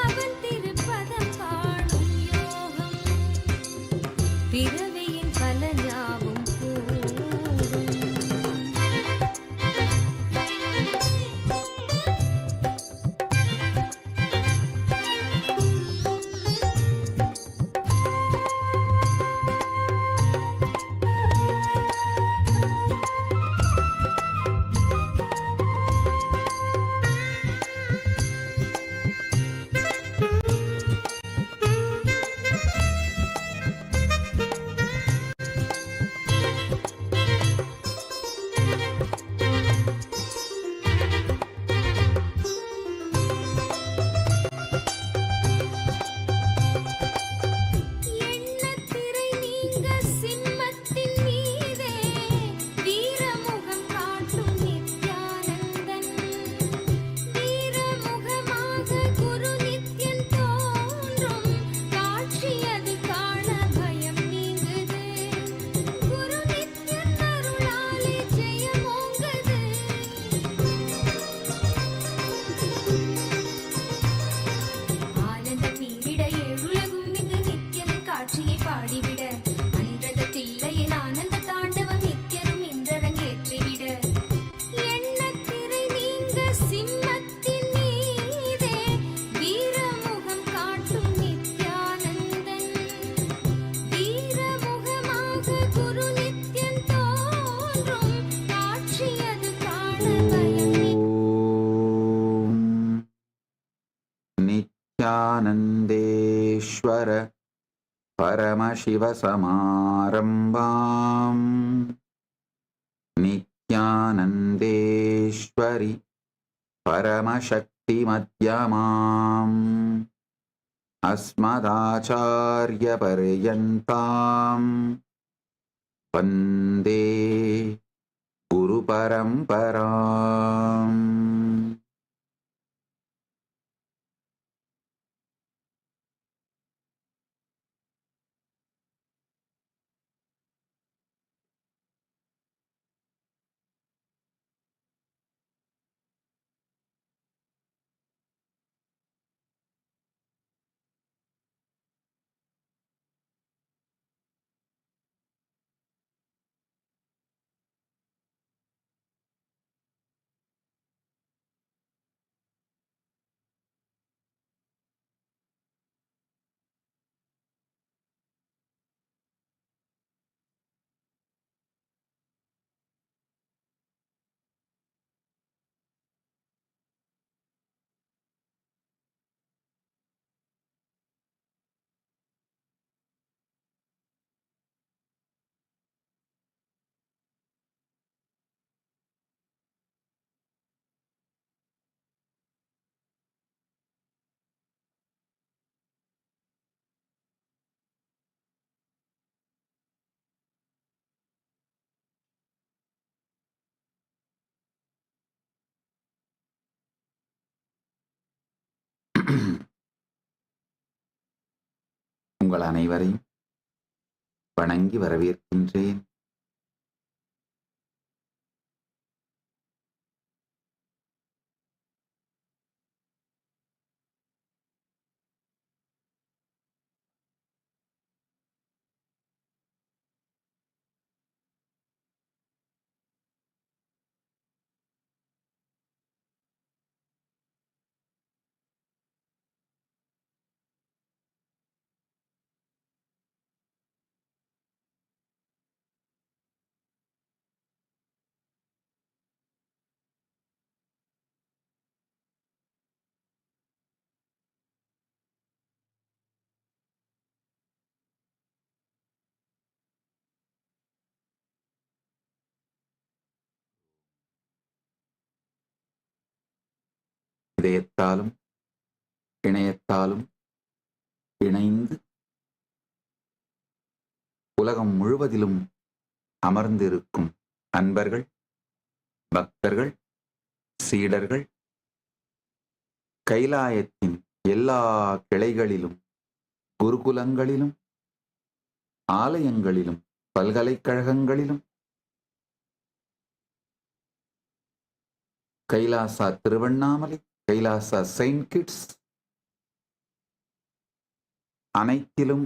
Speaker 11: அவன் திருப்பதம் காணும் யோகம் பிறவியின் பலன் யாவும் கூடும் எண்ணத்திரை நீங்க சிம்மத்தின் மீதே வீரமுகம் காட்டும் நித்யானந்தன் வீரமுகமாக குரு நித்யன் தோன்றும் காட்சி அது காண பயம் நீங்குது குரு நித்யன் அருளாலே ஜெயமோங்குது ஆனந்த பீரிட ஏழுலகும் இங்கு நித்யனின் காட்சியை பாடிவிட அன்றத தில்லையின் ஆனந்த தாண்டவம் நித்யரும் இன்றரங்கேற்றிவிட எண்ணத்திரை நீங்க சிம்மத்தின் மீதே வீரமுகம் காட்டும் நித்யானந்தன் வீரமுகமாக குரு நித்யன் தோன்றும் காட்சி அது காண பயம்
Speaker 6: नित्यानन्देश्वर परमशिवसमारम्भाम् नित्यानन्देश्वरि परमशक्तिमध्यमाम् अस्मदाचार्यपर्यन्ताम् वन्दे गुरुपरम्पराम् உங்கள் அனைவரையும் வணங்கி வரவேற்கின்றேன். இதயத்தாலும் இணையத்தாலும் இணைந்து உலகம் முழுவதிலும் அமர்ந்திருக்கும் அன்பர்கள், பக்தர்கள், சீடர்கள், கைலாயத்தின் எல்லா கிளைகளிலும், குருகுலங்களிலும், ஆலயங்களிலும், பல்கலைக்கழகங்களிலும், கைலாசா திருவண்ணாமலை, கைலாசா செயின்ட் கிட்ஸ் அனைத்திலும்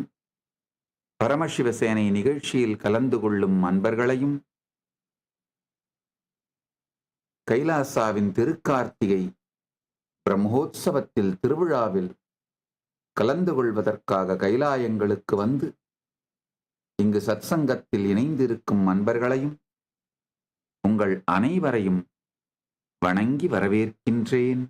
Speaker 6: பரமசிவசேனை நிகழ்ச்சியில் கலந்து கொள்ளும் அன்பர்களையும், கைலாசாவின் திருக்கார்த்திகை பிரம்மோற்சவத்தில் திருவிழாவில் கலந்து கொள்வதற்காக கைலாயங்களுக்கு வந்து இங்கு சத்சங்கத்தில் இணைந்திருக்கும் அன்பர்களையும் உங்கள் அனைவரையும் வணங்கி வரவேற்கின்றேன்.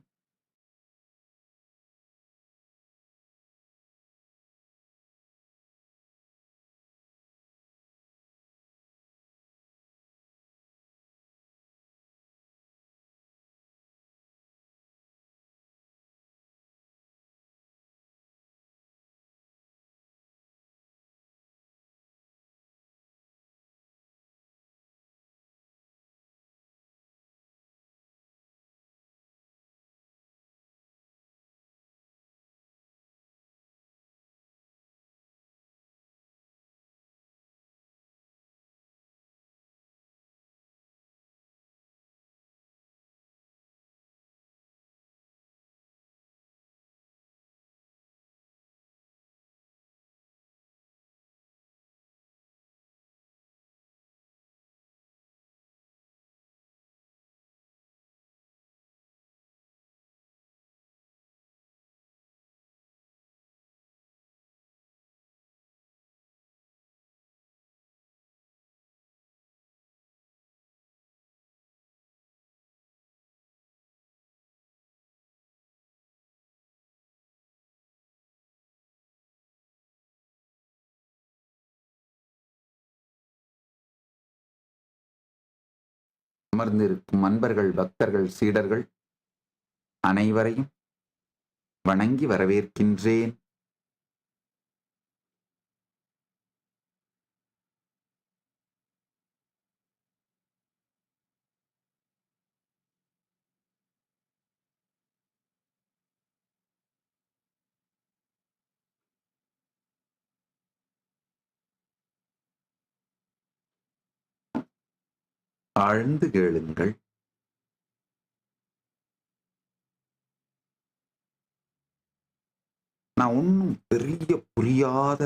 Speaker 6: அமர்ந்திருக்கும் அன்பர்கள், பக்தர்கள், சீடர்கள் அனைவரையும் வணங்கி வரவேற்கின்றேன். ஆழ்ந்து கேளுங்கள். நான் ஒன்றும் பெரிய புரியாத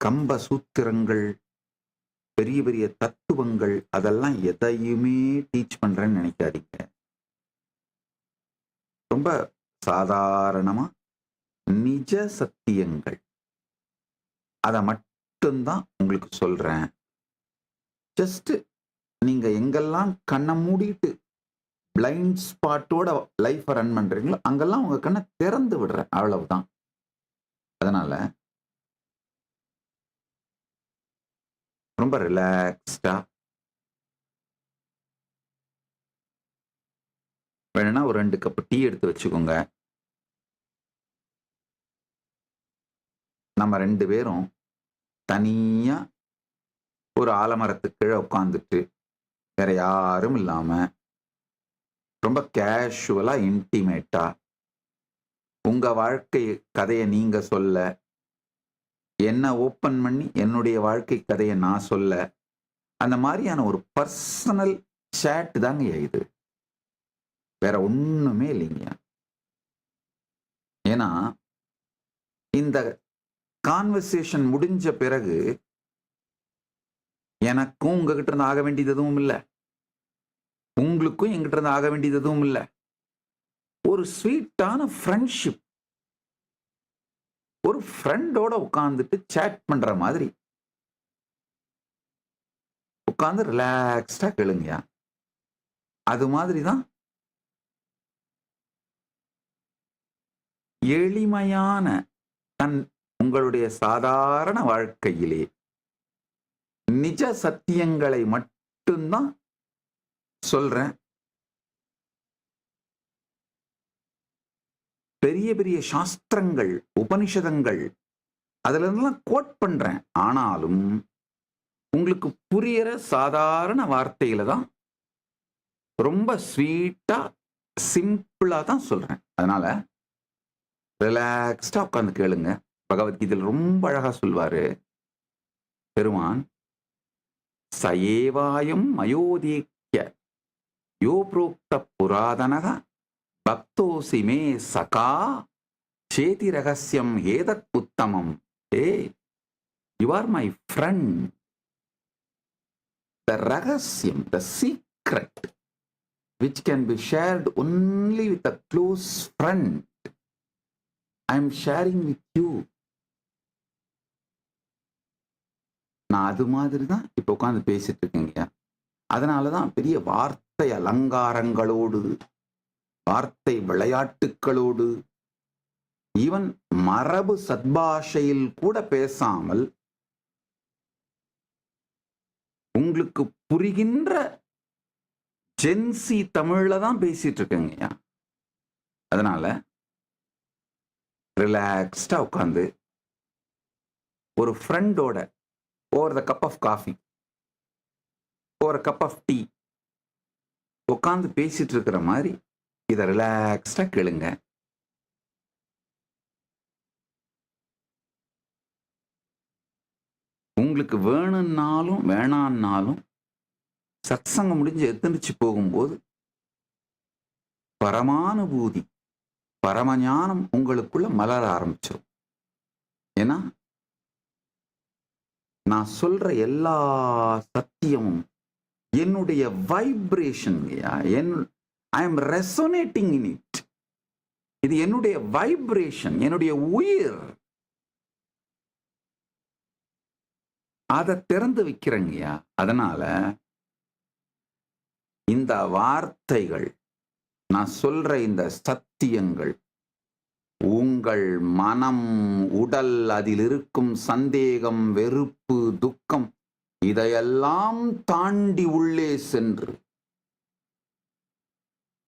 Speaker 6: கம்ப சூத்திரங்கள், பெரிய பெரிய தத்துவங்கள் அதெல்லாம் எதையுமே டீச் பண்றேன்னு நினைக்காதீங்க. ரொம்ப சாதாரணமா நிஜ சத்தியங்கள் அதை மட்டும்தான் உங்களுக்கு சொல்றேன். ஜஸ்ட் நீங்க எங்கெல்லாம் கண்ணை மூடிட்டு பிளைண்ட் ஸ்பாட்டோட லைஃப் ரன் பண்றீங்களோ அங்கெல்லாம் உங்க கண்ணை திறந்து விடுறேன், அவ்வளவுதான். அதனால ரொம்ப ரிலாக்ஸ்டா வேணும்னா ஒரு 2 கப் டீ எடுத்து வச்சுக்கோங்க. நம்ம 2 பேரும் தனியா ஒரு ஆலமரத்துக்கு கீழே உட்காந்துட்டு வேற யாரும் இல்லாம ரொம்ப கேஷுவலா இன்டிமேட்டா உங்க வாழ்க்கை கதையை நீங்க சொல்ல, என்ன ஓப்பன் பண்ணி என்னுடைய வாழ்க்கை கதையை நான் சொல்ல, அந்த மாதிரியான ஒரு பர்சனல் சேட் தாங்க இது, வேற ஒண்ணுமே இல்லைங்க. ஏன்னா இந்த கான்வர்சேஷன் முடிஞ்ச பிறகு எனக்கும் உங்ககிட்ட இருந்து ஆக வேண்டியது எதுவும் இல்லை, உங்களுக்கும் எங்கிட்ட இருந்து ஆக வேண்டியது எதுவும் இல்லை. ஒரு ஸ்வீட்டான ஃப்ரெண்ட்ஷிப், ஒரு ஃப்ரெண்டோட உட்கார்ந்துட்டு சேட் பண்ற மாதிரி உட்கார்ந்து ரிலாக்ஸ்டா கேளுங்கயா. அது மாதிரிதான் எளிமையான உங்களுடைய சாதாரண வாழ்க்கையிலே நிஜ சத்தியங்களை மட்டும்தான் சொல்றேன். பெரிய பெரிய சாஸ்திரங்கள், உபனிஷதங்கள் அதுல இருந்தெல்லாம் கோட் பண்றேன். ஆனாலும் உங்களுக்கு புரியற சாதாரண வார்த்தையில தான், ரொம்ப ஸ்வீட்டா சிம்பிளா தான் சொல்றேன். அதனால ரிலாக்ஸ்டா உட்கார்ந்து கேளுங்க. பகவத்கீதையில் ரொம்ப அழகா சொல்வாரு பெருமான், சயேவாயம் மயோதீக்ய யோ புரோக்த புராதனக பக்தோசி மே சகா சேதி ரகசியம் ஏதத் உத்தமம். You are my friend. The ரகசியம், the secret which can be shared only with a close friend, I am sharing with you. நான் அது மாதிரி தான் இப்ப உட்காந்து பேசிட்டு இருக்கேங்க. அதனாலதான் பெரிய வார்த்தை அலங்காரங்களோடு, வார்த்தை விளையாட்டுகளோடு, ஈவன் மரபு சத்பாஷையில் கூட பேசாமல் உங்களுக்கு புரிகின்ற ஜென்சி தமிழ்ல தான் பேசிட்டு இருக்கேங்க. அதனால ரிலாக்ஸ்டா உட்காந்து ஒரு ஃப்ரெண்டோட over the cup of coffee, over cup of tea உட்காந்து பேசிட்டு இருக்கிற மாதிரி இதை ரிலாக்ஸ்டா கேளுங்க. உங்களுக்கு வேணும்னாலும் வேணான்னாலும் சத்சங்கம் முடிஞ்சு எத்தனிச்சு போகும்போது பரமானுபூதி, பரமஞானம் உங்களுக்குள்ள மலர ஆரம்பிச்சிடும். ஏன்னா நான் சொல்ற எல்லா சத்தியமும் என்னுடைய vibration, I am resonating in it. இது என்னுடைய வைப்ரேஷன், என்னுடைய உயிர். அதை திறந்து வைக்கிறேங்கய்யா. அதனால இந்த வார்த்தைகள், நான் சொல்ற இந்த சத்தியங்கள் உங்கள் மனம், உடல், அதில் இருக்கும் சந்தேகம், வெறுப்பு, துக்கம் இதையெல்லாம் தாண்டி உள்ளே சென்று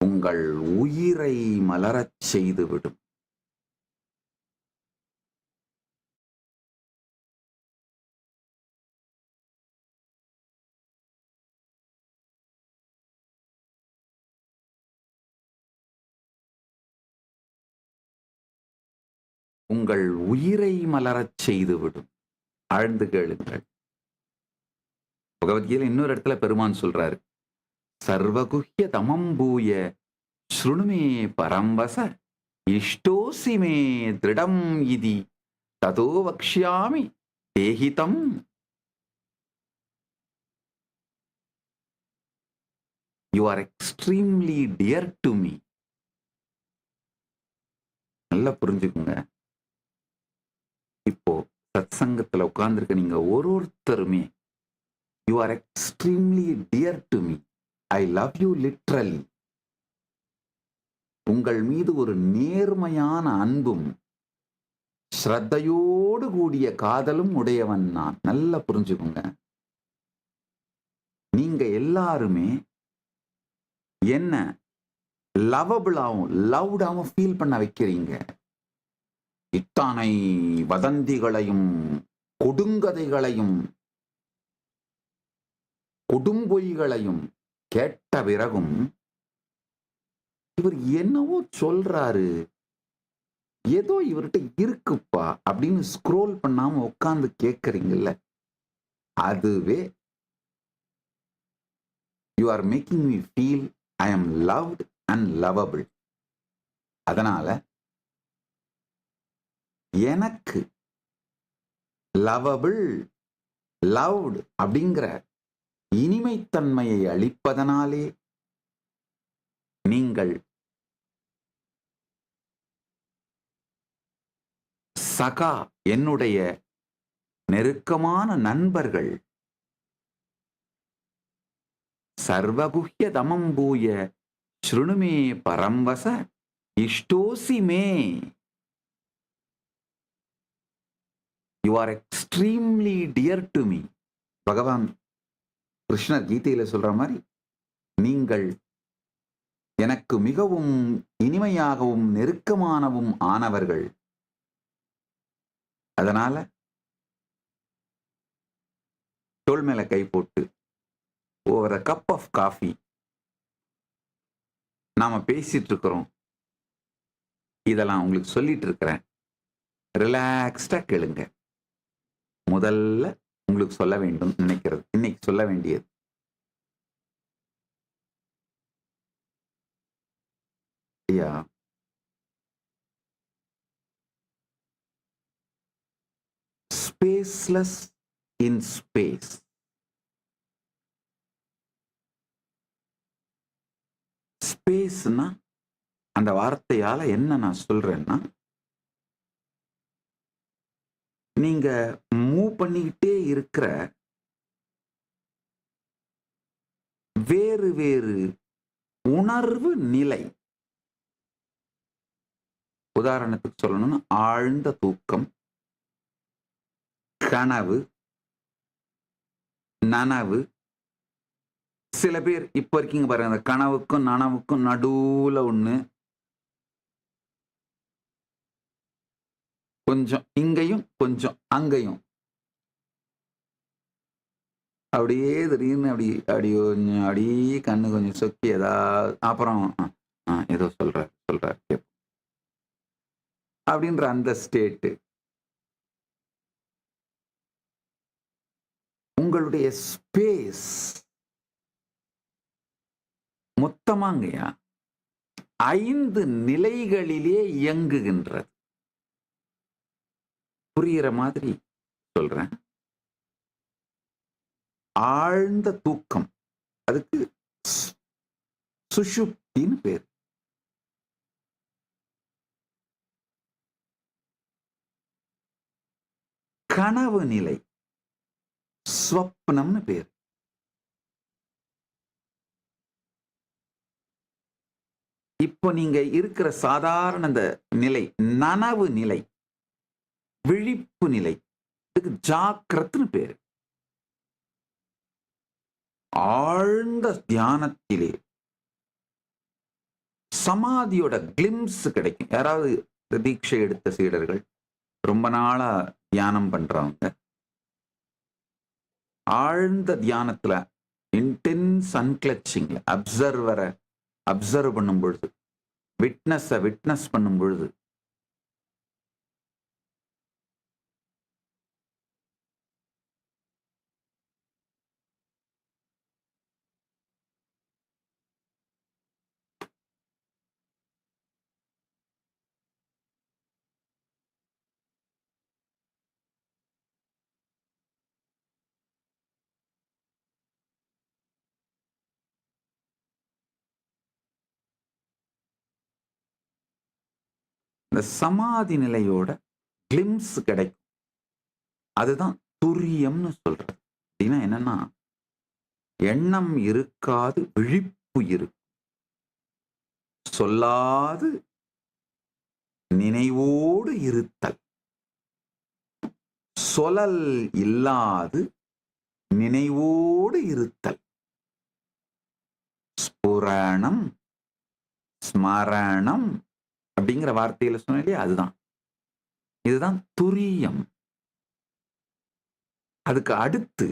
Speaker 6: உங்கள் உயிரை மலரச் செய்துவிடும். உங்கள் உயிரை மலரச் செய்துவிடும். ஆழ்ந்து கேளுங்கள். பகவத்கீதையில் இன்னொரு இடத்துல பெருமான் சொல்றாரு, சர்வகுஹ்ய தமம்பூய ஸ்ருணுமே பரம்பச இஷ்டோசி மே திருடம் இதி ததோ வக்ஷ்யாமி தேஹிதம். You are extremely dear to me. நல்லா புரிஞ்சுக்குங்க. இப்போ சத்சங்கத்துல உட்கார்ந்துருக்க நீங்க ஒருத்தருமே you are extremely dear to me. I love you literally. உங்கள் மீது ஒரு நேர்மையான அன்பும் ஸ்ரத்தையோடு கூடிய காதலும் உடையவன் நான். நல்லா புரிஞ்சுக்குங்க. நீங்க எல்லாருமே என்ன லவபிளாவும் லவ்டாவும் ஃபீல் பண்ண வைக்கிறீங்க. இத்தனை வதந்திகளையும் கொடுங்கதைகளையும் கொடும்பொய்களையும் கேட்ட பிறகும் இவர் என்னவோ சொல்றாரு, ஏதோ இவர்கிட்ட இருக்குப்பா அப்படின்னு ஸ்க்ரோல் பண்ணாம உட்கார்ந்து கேட்கறீங்கல்ல, அதுவே you are making me feel I am loved and lovable. அதனால எனக்கு லவபிள், லவ்டு அப்படிங்கிற இனிமைத்தன்மையை அளிப்பதனாலே நீங்கள் சகா, என்னுடைய நெருக்கமான நண்பர்கள், சர்வகுஹ்ய தமம்பூய ஸ்ருணுமே பரம்வச இஷ்டோசி மே. You are extremely dear to me. பகவான் கிருஷ்ணர் கீதையில சொல்ற மாதிரி, நீங்கள் எனக்கு மிகவும் இனிமையாகவும் நெருக்கமானவும் ஆனவர்கள். அதனால தோள் மேல கை போட்டு over a cup of coffee நாம பேசிட்டு இருக்கிறோம். இதெல்லாம் உங்களுக்கு சொல்லிட்டு இருக்கிறேன். ரிலாக்ஸ்டா கேளுங்க. முதல்ல உங்களுக்கு சொல்ல வேண்டும் நினைக்கிறது, இன்னைக்கு சொல்ல வேண்டியது, ஐயா, ஸ்பேஸ்லெஸ் இன் ஸ்பேஸ். ஸ்பேஸ்னா அந்த வார்த்தையால என்ன நான் சொல்றேன்னா, நீங்க மூவ் பண்ணிக்கிட்டே இருக்கிற வேறு வேறு உணர்வு நிலை. உதாரணத்துக்கு சொல்லணும்னா ஆழ்ந்த தூக்கம், கனவு, நனவு. சில பேர் இப்ப இருக்கீங்க பாருங்க, அந்த கனவுக்கும் நனவுக்கும் நடுவுல ஒண்ணு, கொஞ்சம் இங்கேயும் கொஞ்சம் அங்கேயும், அப்படியே திடீர்னு அப்படி அப்படி கொஞ்சம் அப்படியே கண்ணு கொஞ்சம் சொக்கி ஏதாவது அப்புறம் ஏதோ சொல்றாரு அப்படின்ற அந்த ஸ்டேட்டு. உங்களுடைய ஸ்பேஸ் மொத்தமாங்கயா 5 நிலைகளிலே இயங்குகின்றது. புரிகிற மாதிரி சொல்றேன். ஆழ்ந்த தூக்கம், அதுக்கு சுஷுப்தின்னு பேர். கனவு நிலை ஸ்வப்னம்னு பேர். இப்போ நீங்க இருக்கிற சாதாரண அந்த நிலை நனவு நிலை, விழிப்பு நிலை, இதுக்கு ஜாக்கிரத்னு பேரு. ஆழ்ந்த தியானத்திலே சமாதியோட கிளிம்ஸ் கிடைக்கும். யாராவது தீட்சை எடுத்த சீடர்கள், ரொம்ப நாளா தியானம் பண்றவங்க, ஆழ்ந்த தியானத்துல இன்டென்ஸ் அன்கிளச்சிங்ல அப்சர்வரை அப்சர்வ் பண்ணும் பொழுது, விட்னஸ் பண்ணும் பொழுது இந்த சமாதி நிலையோட கிளிம்ஸ் கிடைக்கும். அதுதான் துரியம்னு சொல்றது. அப்படின்னா என்னன்னா, எண்ணம் இருக்காது, விழிப்பு இருக்கும். சொல்லாது நினைவோடு இருத்தல், சொலல் இல்லாது நினைவோடு இருத்தல். ஸ்புரணம், ஸ்மரணம் அப்படிங்கிற வார்த்தையில சொன்ன இல்லையா, அதுதான். இதுதான் துரியம். அதுக்கு அடுத்து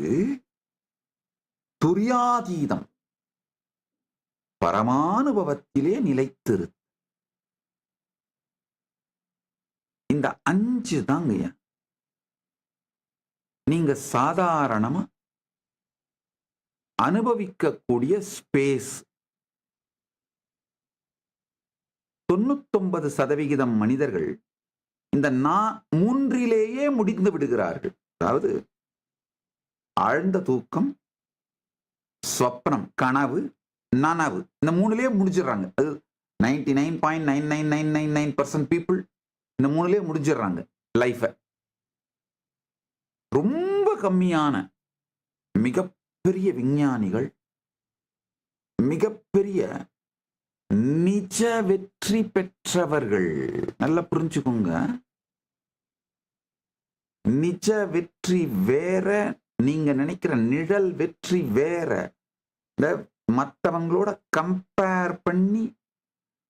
Speaker 6: துரியாதீதம், பரமானுபவத்திலே நிலைத்திரு. இந்த 5 தாங்கய்யா நீங்க சாதாரணமா அனுபவிக்கக்கூடிய ஸ்பேஸ். 99% மனிதர்கள் இந்த 3லேயே முடிந்து விடுகிறார்கள். அதாவது ஆழ்ந்த தூக்கம், ஸ்வப்னம், கனவு, நனவு, இந்த 3லேயே முடிச்சிடுறாங்க. அது 99.99999% பீப்புள் இந்த 3லேயே முடிச்சிடுறாங்க லைஃபை. ரொம்ப கம்மியான மிகப்பெரிய விஞ்ஞானிகள், மிகப்பெரிய நிஜ வெற்றி பெற்றவர்கள், நல்லா புரிஞ்சுக்கோங்க, நிஜ வெற்றி வேற, நீங்க நினைக்கிற நிழல் வெற்றி வேற. இந்த மற்றவங்களோட கம்பேர் பண்ணி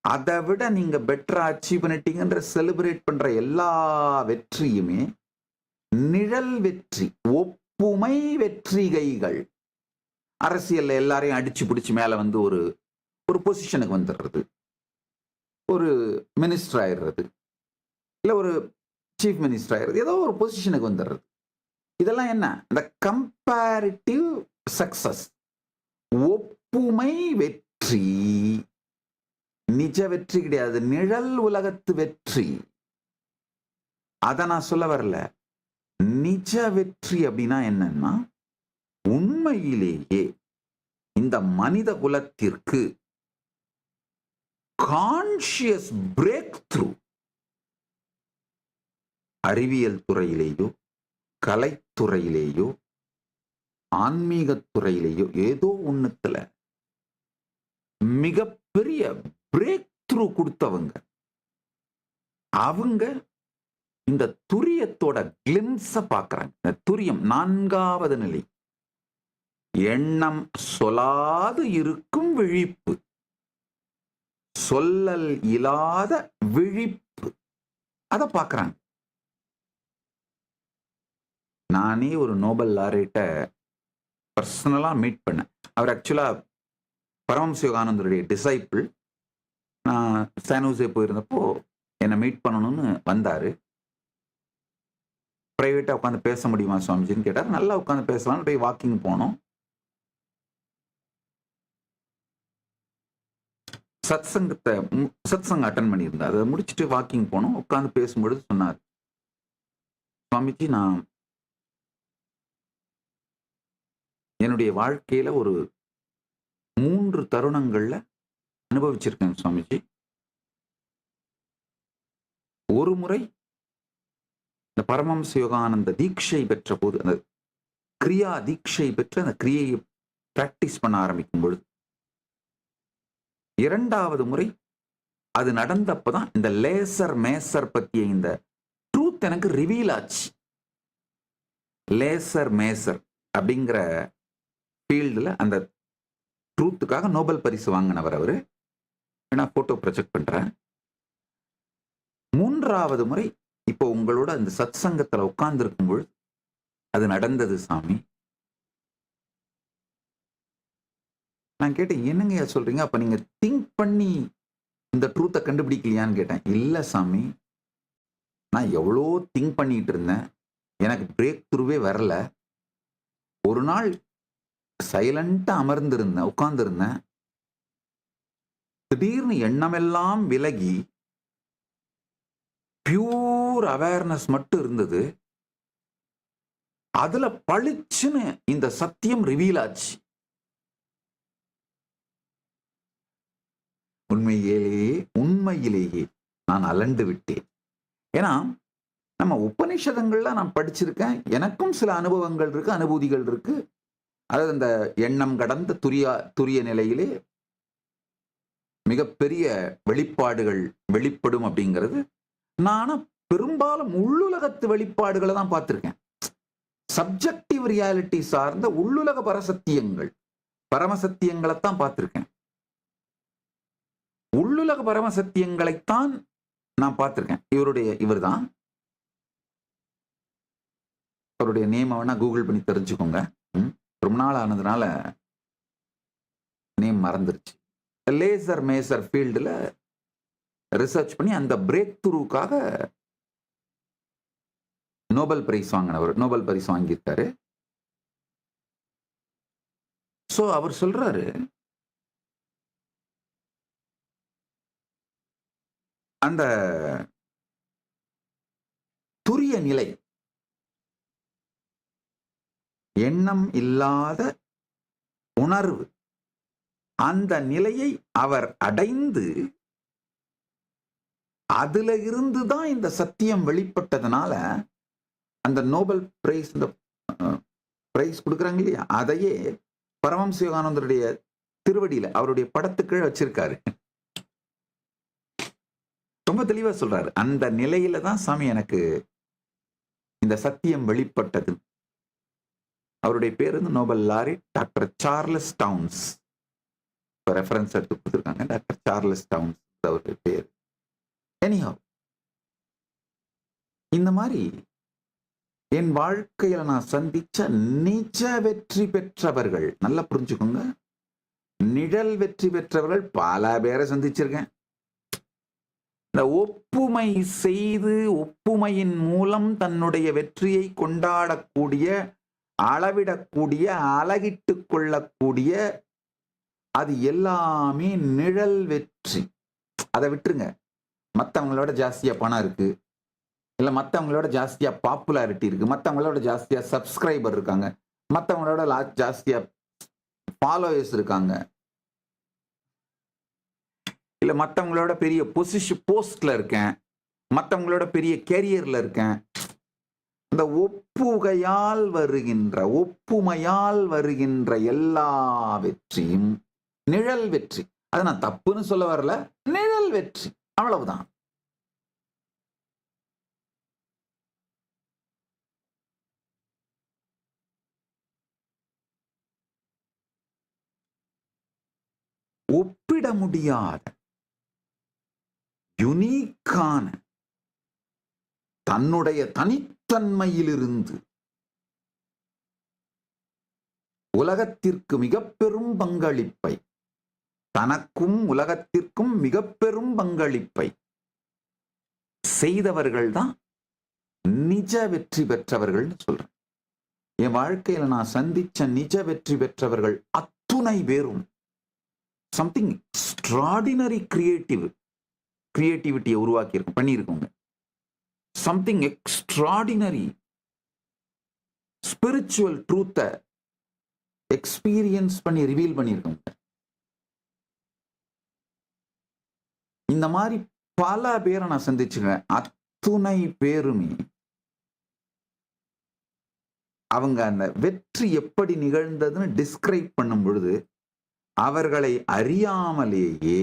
Speaker 6: அதை விட நீங்க பெட்டரா அச்சீவ் பண்ணிட்டீங்கன்ற செலிப்ரேட் பண்ற எல்லா வெற்றியுமே நிழல் வெற்றி, ஒப்புமை வெற்றிகைகள். அரசியல்ல எல்லாரையும் அடிச்சு பிடிச்சு மேல வந்து ஒரு பொசிஷனுக்கு வந்துடுறது, ஒரு மினிஸ்டர் ஆயிடுறது, இல்ல ஒரு சீஃப் மினிஸ்டர் ஆயிடுறது, ஏதோ ஒரு பொசிஷனுக்கு வந்துடுறது. இதெல்லாம் என்ன? இந்த கம்பேரிட்டிவ் சக்சஸ், ஒப்புமை வெற்றி. நிஜ வெற்றி கிடையாது, நிழல் உலகத்து வெற்றி. அத நான் சொல்ல வரல. நிஜ வெற்றி அப்படின்னா என்னன்னா, உண்மையிலேயே இந்த மனித குலத்திற்கு கான்ஷியஸ் பிரேக் த்ரூ, அறிவியல் துறையிலேயோ கலைத்துறையிலேயோ ஆன்மீகத் துறையிலேயோ ஏதோ ஒண்ணுத்துல மிகப்பெரிய பிரேக் த்ரூ கொடுத்தவங்க. அவங்க இந்த துரியத்தோட கிளிம்ஸ பார்க்கறாங்க. இந்த துரியம் 4வது நிலை, எண்ணம் சொல்லாது இருக்கும் விழிப்பு, சொல்லல் இல்லாத விழிப்பு, அதை பார்க்கறாங்க. நானே ஒரு நோபல் லாரேட்ட பர்சனலா மீட் பண்ணேன். அவர் ஆக்சுவலா பரமசிவானந்தருடைய டிசைபிள். நான் சானோசே போயிருந்தப்போ என்னை மீட் பண்ணணும்னு வந்தாரு. பிரைவேட்டா உட்காந்து பேச முடியுமா சுவாமிஜின்னு கேட்டார். நல்லா உட்காந்து பேசலாம். போய் வாக்கிங் போனோம். சத்சங்க அட்டன் பண்ணியிருந்தார். அதை முடிச்சுட்டு வாக்கிங் போனோம். உட்காந்து பேசும்பொழுது சொன்னார், சுவாமிஜி, நான் என்னுடைய வாழ்க்கையில ஒரு 3 தருணங்கள்ல அனுபவிச்சிருக்கேன் சுவாமிஜி. ஒரு முறை இந்த பரமஹம்ச யோகானந்த தீட்சை பெற்ற போது, அந்த கிரியா தீட்சை பெற்று அந்த கிரியையை பிராக்டிஸ் பண்ண ஆரம்பிக்கும் பொழுது, 2வது முறை அது நடந்தப்பதான் இந்த லேசர் மேசர் பத்திய இந்த ட்ரூத் எனக்கு ரிவீல் ஆச்சு. லேசர் மேசர் அப்படிங்கிற ஃபீல்டுல அந்த ட்ரூத்துக்காக நோபல் பரிசு வாங்கினவர் அவரு. நான் போட்டோ ப்ரொஜெக்ட் பண்றேன். 3வது முறை இப்போ உங்களோட அந்த சத் சங்கத்துல உட்கார்ந்து இருக்கும் பொழுது அது நடந்தது சாமி. நான் கேட்டேன், என்னங்க சொல்றீங்க? அப்ப நீங்க திங்க் பண்ணி இந்த ட்ரூத்தை கண்டுபிடிக்கலையான்னு கேட்டேன். இல்ல சாமி, நான் எவ்வளோ திங்க் பண்ணிட்டு இருந்தேன், எனக்கு பிரேக் த்ரூவே வரல. ஒரு நாள் சைலண்டா அமர்ந்திருந்தேன், உட்கார்ந்திருந்தேன். திடீர்னு எண்ணமெல்லாம் விலகி பியூர் அவேர்னஸ் மட்டும் இருந்தது. அதுல பளிச்சுன்னு இந்த சத்தியம் ரிவீல் ஆச்சு. உண்மையிலேயே நான் அலண்டு விட்டேன். ஏன்னா நம்ம உபநிஷதங்கள்ல நான் படிச்சிருக்கேன். எனக்கும் சில அனுபவங்கள் இருக்கு, அனுபூதிகள் இருக்கு. அதாவது அந்த எண்ணம் கடந்த துரிய நிலையிலே மிகப்பெரிய வெளிப்பாடுகள் வெளிப்படும் அப்படிங்கிறது. நானும் பெரும்பாலும் உள்ளுலகத்து வெளிப்பாடுகளை தான் பார்த்திருக்கேன். சப்ஜெக்டிவ் ரியாலிட்டி சார்ந்த உள்ளுலக பரமசத்தியங்களைத்தான் பார்த்திருக்கேன். உள்ளுலக பரமசத்தியங்களைத்தான் நான் பார்த்திருக்கேன். இவர்தான், அவருடைய நேம் வேணா கூகுள் பண்ணி தெரிஞ்சுக்கோங்க. ரொம்ப நாள் ஆனதுனால நேம் மறந்துருச்சு. லேசர் மேசர் ஃபீல்டுல ரிசர்ச் பண்ணி அந்த பிரேக் த்ரூக்காக நோபல் பிரைஸ் வாங்கினவர், நோபல் பரிசு வாங்கியிருக்காரு. ஸோ அவர் சொல்றாரு, அந்த துரிய நிலை, எண்ணம் இல்லாத உணர்வு, அந்த நிலையை அவர் அடைந்து அதுல இருந்துதான் இந்த சத்தியம் வெளிப்பட்டதுனால அந்த நோபல் பிரைஸ், இந்த பிரைஸ் கொடுக்குறாங்க இல்லையா, அதையே பரமஹம்ச யோகானந்தருடைய திருவடியில அவருடைய படத்துக்கு வச்சிருக்காரு. ரொம்ப தெளிவா சொல்றாரு, அந்த நிலையில தான் சாமி எனக்கு இந்த சத்தியம் வெளிப்பட்டது. அவருடைய பேர் வந்து Nobel laureate doctor Charles Townes. Reference எடுத்து கொடுத்துருக்காங்க, டாக்டர் சார்லஸ் டவுன்ஸ் அவருடைய பேர். எனிஹவ், இந்த மாதிரி என் வாழ்க்கையில நான் சந்திச்ச நிஜ வெற்றி பெற்றவர்கள், நல்லா புரிஞ்சுக்கோங்க, நிழல் வெற்றி பெற்றவர்கள் பல பேரை சந்திச்சிருக்கேன். இந்த ஒப்புமை செய்து ஒப்புமையின் மூலம் தன்னுடைய வெற்றியை கொண்டாடக்கூடிய, அளவிடக்கூடிய, அழகிட்டு கொள்ளக்கூடிய, அது எல்லாமே நிழல் வெற்றி. அதை விட்டுருங்க, மற்றவங்களோட ஜாஸ்தியா பணம் இருக்கு, இல்ல மற்றவங்களோட ஜாஸ்தியா பாப்புலாரிட்டி இருக்கு, மற்றவங்களோட ஜாஸ்தியா சப்ஸ்கிரைபர் இருக்காங்க, மற்றவங்களோட ஜாஸ்தியா ஃபாலோவர்ஸ் இருக்காங்க, இல்ல மற்றவங்களோட பெரிய போஸ்ட்ல இருக்கேன், மற்றவங்களோட பெரிய கேரியர்ல இருக்கேன். இந்த ஒப்புகையால் வருகின்ற, ஒப்புமையால் வருகின்ற எல்லா வெற்றியும் நிழல் வெற்றி. அது நான் தப்புன்னு சொல்ல வரல, நிழல் வெற்றி, அவ்வளவுதான். ஒப்பிட முடியாத யுனிக்கான தன்னுடைய தனித்தன்மையிலிருந்து உலகத்திற்கு மிக பெரும் பங்களிப்பை, தனக்கும் உலகத்திற்கும் மிக பெரும் பங்களிப்பை செய்தவர்கள் தான் நிஜ வெற்றி பெற்றவர்கள் சொல்றேன். என் வாழ்க்கையில நான் சந்திச்ச நிஜ வெற்றி பெற்றவர்கள் அத்துணை பேரும் சம்திங் எக்ஸ்ட்ராடினரி கிரியேட்டிவிட்டியை உருவாக்கி பண்ணியிருக்கோங்க. சம்திங் எக்ஸ்ட்ராடினரி ஸ்பிரிச்சுவல் ட்ரூத்தை எக்ஸ்பீரியன்ஸ் பண்ணி ரிவீல் பண்ணியிருக்கோங்க. இந்த மாதிரி பல பேரை நான் சந்திச்சுக்கிறேன். அத்துணை பேருமே அவங்க அந்த வெற்றி எப்படி நிகழ்ந்ததுன்னு டிஸ்கிரைப் பண்ணும் பொழுது அவர்களை அறியாமலேயே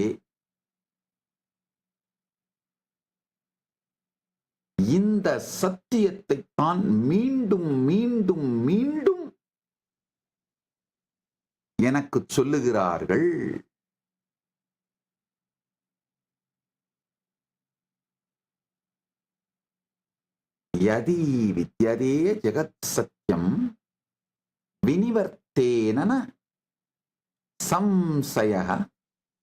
Speaker 6: இந்த சத்தியத்தை தான் மீண்டும் மீண்டும் மீண்டும் எனக்கு சொல்லுகிறார்கள். யதி வித்யதே ஜெகத் சத்யம் வினிவர்த்தேன சம்சயः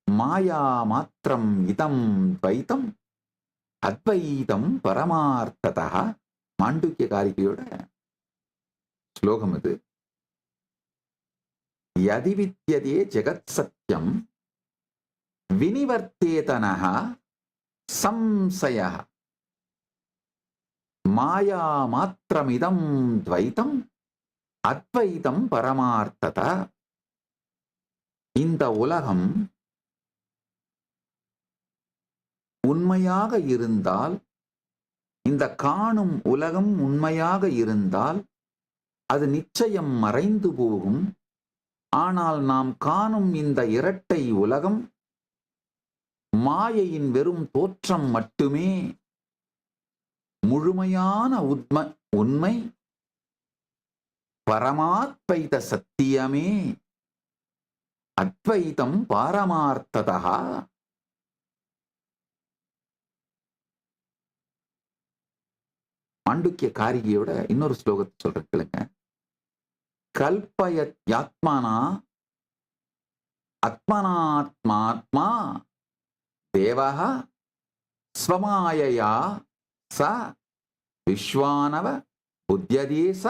Speaker 6: மாயா மாத்திரம் இதம் துவைதம் அத்வைதம் பரமார்த்ததः. மாண்டூக்கிய காரிகையோட ஸ்லோகம் இது. யதி வித்யதே ஜெகத் சத்யம் வினிவர்த்தேதனः சம்சயः மாயா மாத்திரமிதம் துவைதம் அத்வைதம் பரமார்த்ததः. இந்த உலகம் உண்மையாக இருந்தால், இந்த காணும் உலகம் உண்மையாக இருந்தால் அது நிச்சயம் மறைந்து போகும். ஆனால் நாம் காணும் இந்த இரட்டை உலகம் மாயையின் வெறும் தோற்றம் மட்டுமே. முழுமையான உண்மை பரமாத்வைத சத்தியமே. அத்வைதம் பாரமார்த்ததா. மாண்டூக்கிய காரிகையோட இன்னொரு ஸ்லோகத்தை சொல்றேன் கேளுங்க. கல்பயத் யாத்மனா ஆத்மனாத்மாத்மா தேவஹ ஸ்வமாயயா ச விஸ்வானவ உத்யதேச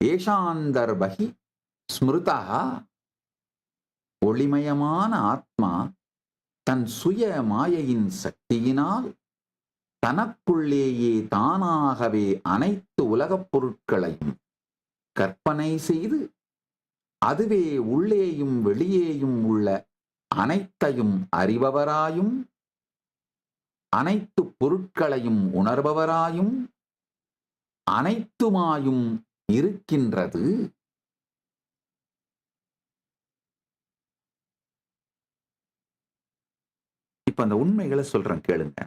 Speaker 6: ஏஷாந்தர்பகி ஸ்மிருதா. ஒளிமயமான ஆத்மா தன் சுய மாயையின் சக்தியினால் தனக்குள்ளேயே தானாகவே அனைத்து உலகப் பொருட்களையும் கற்பனை செய்து அதுவே உள்ளேயும் வெளியேயும் உள்ள அனைத்தையும் அறிபவராயும் அனைத்து பொருட்களையும் உணர்பவராயும் அனைத்துமாயும் இருக்கின்றது. இப்ப அந்த உண்மைகளை சொல்றேன் கேளுங்க.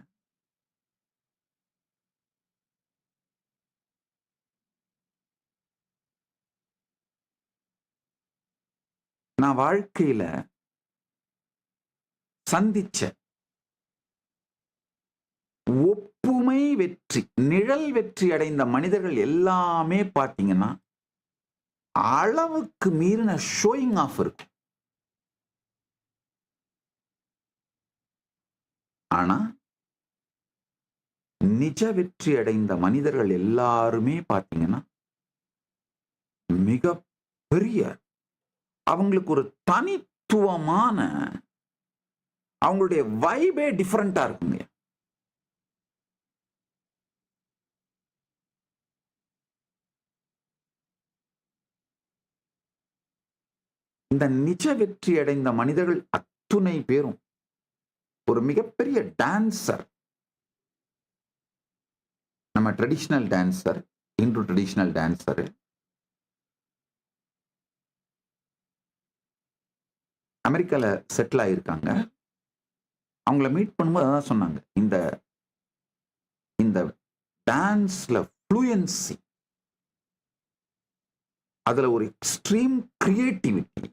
Speaker 6: நான் வாழ்க்கையில சந்திச்ச ஒப்புமை வெற்றி, நிழல் வெற்றி அடைந்த மனிதர்கள் எல்லாமே பார்த்தீங்கன்னா அளவுக்கு மீறின ஷோயிங் ஆஃப் இருக்கும். ஆனா நிஜ வெற்றி அடைந்த மனிதர்கள் எல்லாருமே பார்த்தீங்கன்னா மிக பெரிய, அவங்களுக்கு ஒரு தனித்துவமான, அவங்களுடைய வைபே டிஃபரெண்டா இருக்குங்க. இந்த நிஜ வெற்றி அடைந்த மனிதர்கள் அத்துணை பேரும் ஒரு மிகப்பெரிய டான்சர். நம்ம traditional dancer, Hindu traditional dancer, அமெரிக்கால செட்டில் ஆயிருக்காங்க. அவங்கள மீட் பண்ணும்போது அதான் சொன்னாங்க, இந்த டான்ஸ்ல ஃப்ளூயன்சி, அதுல ஒரு எக்ஸ்ட்ரீம் கிரியேட்டிவிட்டி,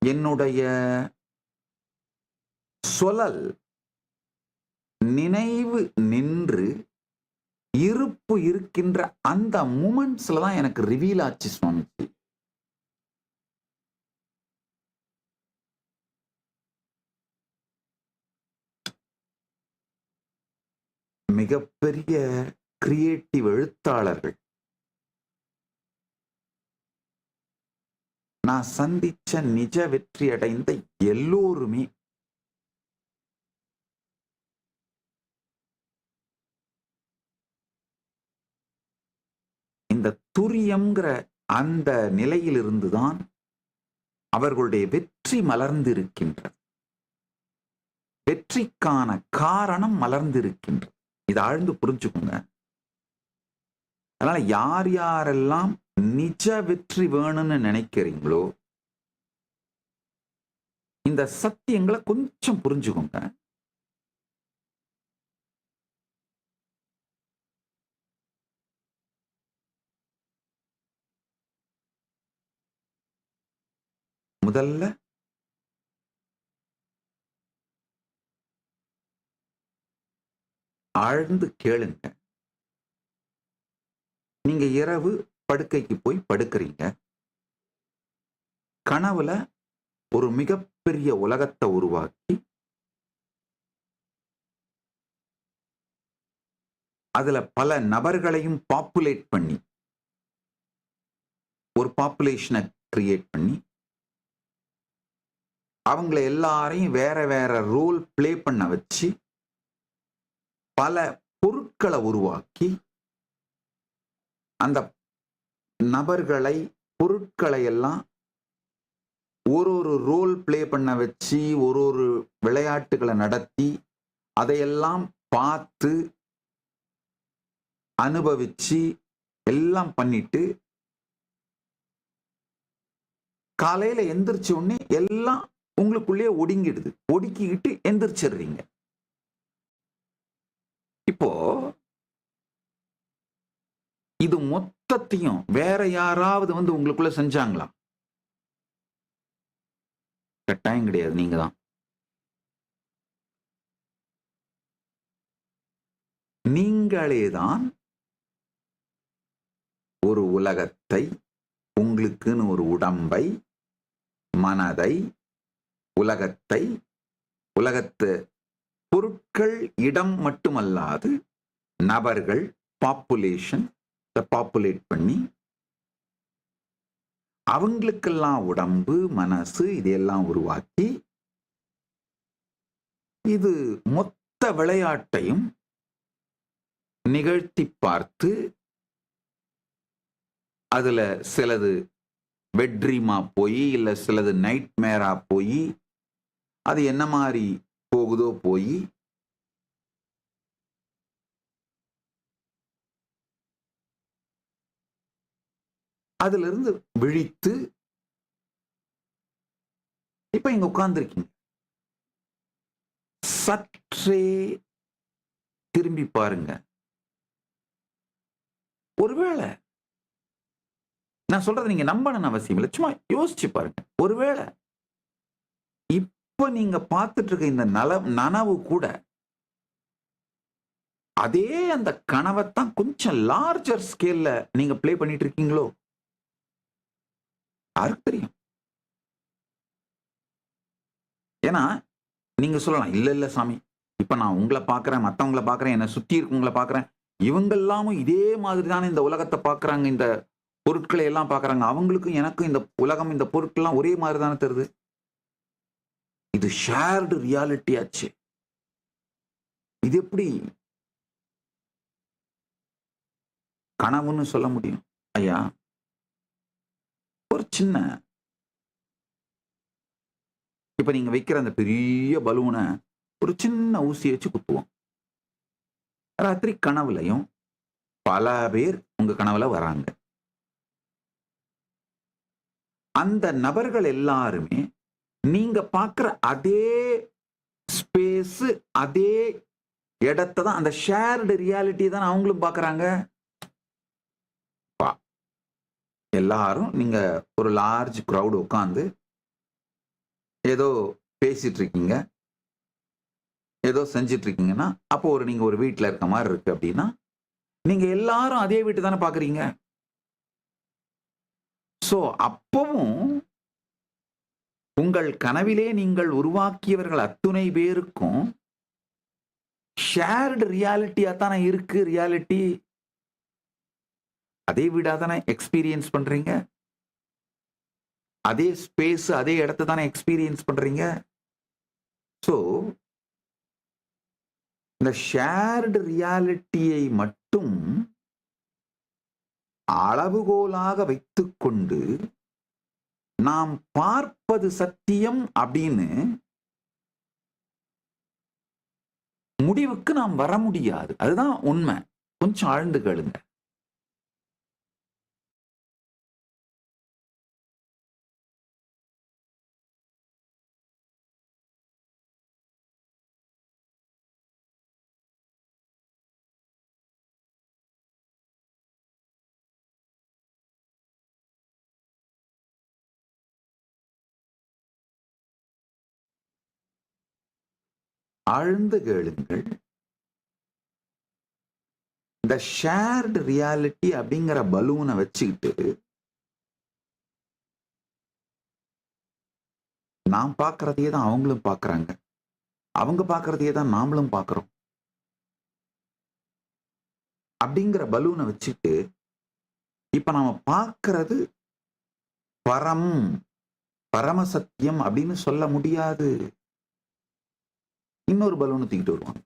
Speaker 6: என்னுடைய சொலல் நினைவு நின்று இருப்பு இருக்கின்ற அந்த மூமெண்ட்ஸ்ல தான் எனக்கு ரிவீல் ஆச்சு சுவாமிஜி. மிகப்பெரிய கிரியேட்டிவ் எழுத்தாளர்கள், நான் சந்திச்ச நிஜ வெற்றி அடைந்த எல்லோருமே இந்த துரியம்ங்கிற அந்த நிலையிலிருந்துதான் அவர்களுடைய வெற்றி மலர்ந்திருக்கின்றது. வெற்றிக்கான காரணம் மலர்ந்திருக்கின்றது. இதை ஆழ்ந்து புரிஞ்சுக்கோங்க. அதனால யார் யாரெல்லாம் நிஜ வெற்றி வேணும்னு நினைக்கிறீங்களோ இந்த சத்தியங்களை கொஞ்சம் புரிஞ்சுக்கோங்க. முதல்ல ஆழ்ந்து கேளுங்க. நீங்க இரவு படுக்கைக்கு போய் படுக்கிறீங்க. கனவுல ஒரு மிகப்பெரிய உலகத்தை உருவாக்கி அதுல பல நபர்களையும் பாப்புலேட் பண்ணி, ஒரு பாப்புலேஷனை கிரியேட் பண்ணி அவங்கள எல்லாரையும் வேற வேற ரோல் பிளே பண்ண வச்சு பல பொருட்களை உருவாக்கி அந்த நபர்களை, பொருட்களை எல்லாம் ஒரு ரோல் பிளே பண்ண வச்சு ஒரு விளையாட்டுகளை நடத்தி அதையெல்லாம் பார்த்து அனுபவிச்சு எல்லாம் பண்ணிட்டு காலையில எந்திரிச்ச உடனே எல்லாம் உங்களுக்குள்ளே ஒடுங்கிடுது. ஒடுக்கிக்கிட்டு எந்திரிச்சிடுறீங்க. இப்போ இது மொத்தத்தையும் வேற யாராவது வந்து உங்களுக்குள்ள செஞ்சாங்களா? கட்டாயம் கிடையாது. நீங்க தான். நீங்களேதான் ஒரு உலகத்தை, உங்களுக்குன்னு ஒரு உடம்பை, மனதை, உலகத்து பொருட்கள், இடம் மட்டுமல்லாது நபர்கள், பாப்புலேஷன் பாப்புலேட் பண்ணி அவங்களுக்கெல்லாம் உடம்பு, மனசு இதையெல்லாம் உருவாக்கி இது மொத்த விளையாட்டையும் நிகழ்த்தி பார்த்து அதுல சிலது வெட்ரீமா போய் இல்ல சிலது நைட் மேரா போய் அது என்ன மாதிரி போகுதோ போய் அதுல இருந்து விழித்து இப்ப இங்க உட்கார்ந்துருக்கீங்க. சற்றே திரும்பி பாருங்க. ஒருவேளை நான் சொல்றது நீங்க நம்பணும்னு அவசியம் இல்லை, சும்மா யோசிச்சு பாருங்க. ஒருவேளை இப்ப நீங்க பார்த்துட்டு இருக்க இந்த நனவு கூட அதே அந்த கனவைத்தான் கொஞ்சம் லார்ஜர் ஸ்கேல்ல நீங்க பிளே பண்ணிட்டு இருக்கீங்களோ? யாருக்கு தெரியும்? ஏன்னா நீங்க சொல்லலாம், இல்ல இல்ல சாமி, இப்ப நான் உங்களை பாக்குறேன், மத்தவங்களை பாக்குறேன், என்னை சுத்தி இருக்கவங்களை பாக்குறேன், இவங்க எல்லாமும் இதே மாதிரி தானே இந்த உலகத்தை பாக்குறாங்க, இந்த பொருட்களை எல்லாம் பாக்குறாங்க, அவங்களுக்கும் எனக்கும் இந்த உலகம் இந்த பொருட்கள் எல்லாம் ஒரே மாதிரி தானே தருது. இது ஷேர்டு ரியாலிட்டி ஆச்சு. இது எப்படி கனவுன்னு சொல்ல முடியும்? ஐயா, ஒரு சின்ன இப்ப நீங்க வைக்கிற அந்த பெரிய பலூனை ஒரு சின்ன ஊசி வச்சு குத்துவோம். ராத்திரி கனவுலையும் பல பேர் உங்க கனவுல வராங்க. அந்த நபர்கள் எல்லாருமே நீங்க பார்க்கிற அதே ஸ்பேஸ், அதே இடத்தை தான், அந்த ஷேர்டு ரியாலிட்டி தான் அவங்களும் பார்க்கறாங்க. எல்லாரும் நீங்க ஒரு லார்ஜ் கிரவுட் உட்கார்ந்து ஏதோ பேசிட்டு இருக்கீங்க, ஏதோ செஞ்சிட்டு இருக்கீங்கன்னா, அப்போ நீங்க ஒரு வீட்டுல இருக்க மாதிரி இருக்கு அப்படின்னா, நீங்க எல்லாரும் அதே வீட்டு தானே பாக்குறீங்க. சோ அப்பவும் உங்கள் கனவிலே நீங்கள் உருவாக்கியவர்கள் அத்துணை பேருக்கும் ஷேர்டு ரியாலிட்டியா தானே இருக்கு. ரியாலிட்டி அதே வீடா தானே எக்ஸ்பீரியன்ஸ் பண்றீங்க, அதே ஸ்பேஸ், அதே இடத்தை தானே எக்ஸ்பீரியன்ஸ் பண்றீங்க. சோ இந்த ஷேர்டு ரியாலிட்டியை மட்டும் அளவுகோலாக வைத்துக்கொண்டு நாம் பார்ப்பது சத்தியம் அப்படின்னு முடிவுக்கு நாம் வர முடியாது. அதுதான் உண்மை. கொஞ்சம் ஆழ்ந்து கேளுங்க. ஆழ்ந்து கேளுங்கள். இந்த ஷேர்டு ரியாலிட்டி அப்படிங்கிற பலூனை வச்சுக்கிட்டு நாம் பார்க்கறதையே தான் அவங்களும் பார்க்கறாங்க, அவங்க பார்க்கறதையே தான் நாமளும் பார்க்கிறோம் அப்படிங்கிற பலூனை வச்சுட்டு இப்ப நாம பார்க்கறது பரமசத்தியம் அப்படின்னு சொல்ல முடியாது. இன்னொரு பலூனை தூக்கிட்டு வருவாங்க.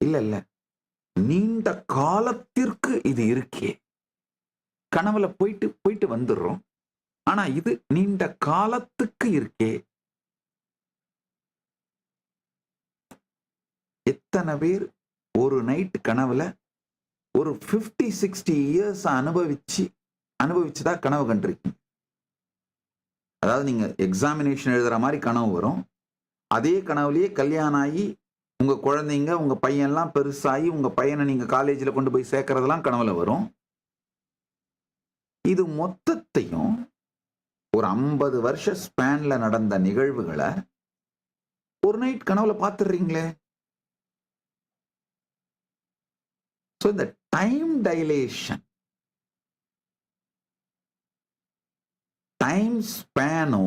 Speaker 6: இல்ல இல்ல, நீண்ட காலத்திற்கு இது இருக்கே. கனவுல போயிட்டு போயிட்டு வந்துடுறோம், ஆனா இது நீண்ட காலத்துக்கு இருக்கே. எத்தனை பேர் ஒரு நைட் கனவுல ஒரு 50-60 இயர்ஸ் அனுபவிச்சுதான் கனவு கண்டிருக்கீங்க. அதாவது நீங்க எக்ஸாமினேஷன் எழுதுற மாதிரி கனவு வரும். அதே கனவுலயே கல்யாணம் ஆகி உங்க குழந்தைங்க, உங்க பையன்லாம் பெருசாகி உங்க பையனை நீங்க காலேஜில் கொண்டு போய் சேர்க்கறதெல்லாம் கனவுல வரும். இது மொத்தத்தையும் ஒரு 50 வருஷ ஸ்பேன்ல நடந்த நிகழ்வுகளை ஒரு நைட் கனவுல பார்த்துடுறீங்களே. இந்த டைம் டைலேஷன், டைம் ஸ்பேனோ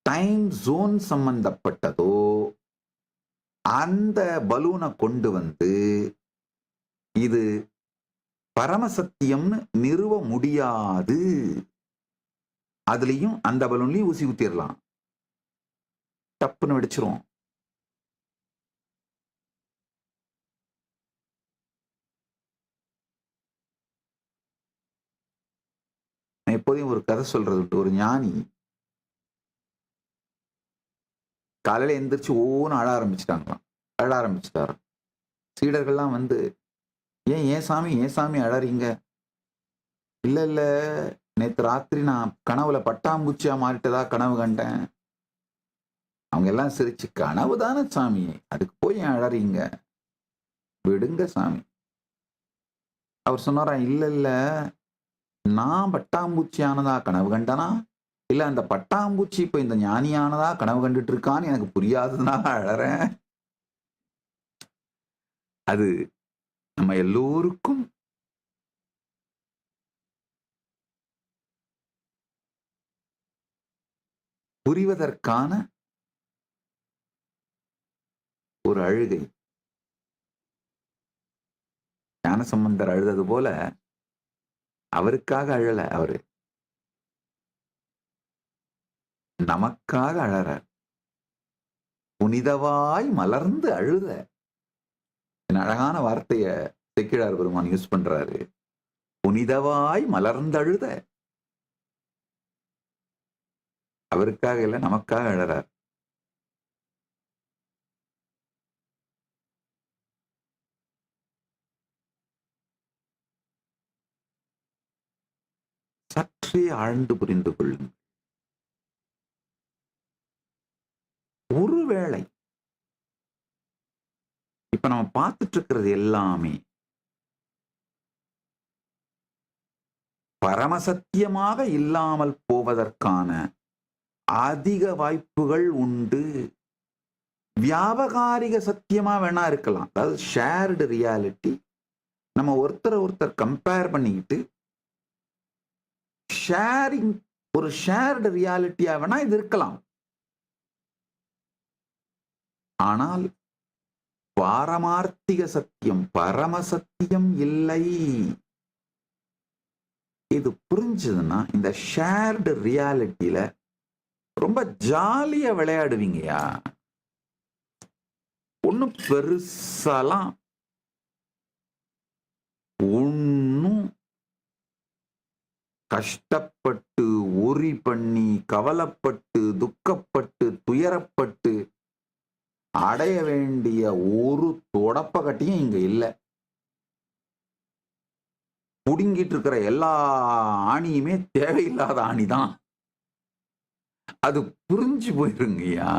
Speaker 6: டைம் ஜோன் சம்பந்தப்பட்டதோ அந்த பலூனை கொண்டு வந்து இது பரமசத்தியம்னு நிறுவ முடியாது. அதுலயும் அந்த பலூன்லயும் ஊசி குத்திடலாம், டப்புன்னு வெடிச்சிரும். எப்போதையும் ஒரு கதை சொல்றது உண்டு. ஒரு ஞானி காலையில எந்திரிச்சு ஓன்னு அழ ஆரம்பிச்சுட்டாராம். சீடர்கள்லாம் வந்து, ஏன் சாமி அழறீங்க? இல்ல நேத்து ராத்திரி நான் கனவுல பட்டாம்பூச்சியா மாறிட்டதா கனவு கண்டேன். அவங்க எல்லாம் சிரிச்சு, கனவு தானே சாமி, அதுக்கு போய் ஏன் அழறீங்க, விடுங்க சாமி. அவர் சொன்னாரா, இல்ல நான் பட்டாம்பூச்சியானதா கனவு கண்டனா, இல்ல அந்த பட்டாம்பூச்சி இப்ப இந்த ஞானியானதா கனவு கண்டுட்டு இருக்கான்னு எனக்கு புரியாததுனால அழறேன். அது நம்ம எல்லோருக்கும் புரிவதற்கான ஒரு அழுகை. ஞானசம்பந்தர் அழுதது போல அவருக்காக அழல, அவரு நமக்காக அழறார். புனிதவாய் மலர்ந்து அழுத. அழகான வார்த்தைய செக்கிழார் பெருமான் யூஸ் பண்றாரு. புனிதவாய் மலர்ந்து அழுத. அவருக்காக இல்ல, நமக்காக அழறார். சற்றே ஆழ்ந்து புரிந்து கொள்ளுங்கள். ஒருவேளை இப்ப நம்ம பார்த்துட்டு இருக்கிறது எல்லாமே பரமசத்தியமாக இல்லாமல் போவதற்கான அதிக வாய்ப்புகள் உண்டு. வியாபகாரிக சத்தியமா வேணா இருக்கலாம், அதாவது ஷேர்டு ரியாலிட்டி. நம்ம ஒருத்தர் கம்பேர் பண்ணிக்கிட்டு ஷேரிங், ஒரு ஷேர்டு ரியாலிட்டியா வேணா இது இருக்கலாம். ஆனால் பாரமார்த்திக சத்தியம், பரமசத்தியம் இல்லை. இது புரிஞ்சதுன்னா இந்த ஷேர்டு ரியாலிட்டியில ரொம்ப ஜாலியா விளையாடுவீங்கயா. ஒன்னும் பெருசாலாம் ஒன்னும் கஷ்டப்பட்டு உரி பண்ணி கவலைப்பட்டு துக்கப்பட்டு துயரப்பட்டு அடைய வேண்டிய ஒரு தொடப்பகட்டியும் இங்க இல்லை. புடுங்கிட்டு இருக்கிற எல்லா ஆணியுமே தேவையில்லாத ஆணிதான். அது புரிஞ்சு போயிருங்கய்யா.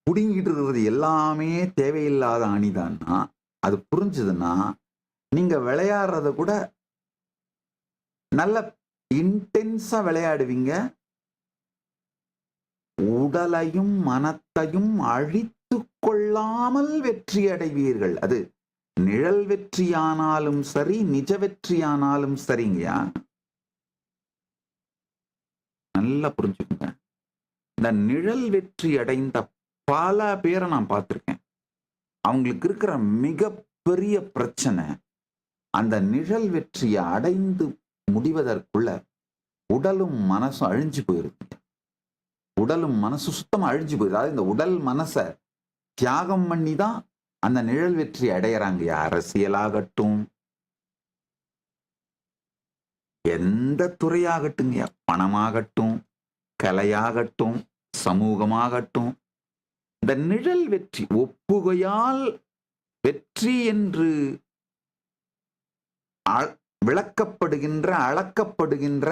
Speaker 6: புடுங்கிட்டு இருக்கிறது எல்லாமே தேவையில்லாத ஆணிதான்னா அது புரிஞ்சதுன்னா நீங்க விளையாடுறத கூட நல்ல இன்டென்ஸா விளையாடுவீங்க. உடலையும் மனத்தையும் அழித்து கொள்ளாமல் வெற்றி அடைவீர்கள். அது நிழல் வெற்றியானாலும் சரி, நிஜ வெற்றியானாலும் சரிங்கய்யா. நல்லா புரிஞ்சுக்கோங்க. இந்த நிழல் வெற்றி அடைந்த பல பேரை நான் பார்த்திருக்கேன். அவங்களுக்கு இருக்கிற மிகப்பெரிய பிரச்சனை, அந்த நிழல் வெற்றியை அடைந்து முடிவதற்குள்ள உடலும் மனசும் அழிஞ்சு போயிருக்கு. உடலும் மனசு சுத்தமா அழிஞ்சு போயிருக்கு. அதாவது இந்த உடல் மனசை தியாகம் பண்ணி தான் அந்த நிழல் வெற்றி அடையறாங்க. அரசியலாகட்டும், எந்த துறையாகட்டுங்க, பணமாகட்டும், கலையாகட்டும், சமூகமாகட்டும், இந்த நிழல் வெற்றி ஒப்புகையால் வெற்றி என்று விளக்கப்படுகின்ற, அளக்கப்படுகின்ற,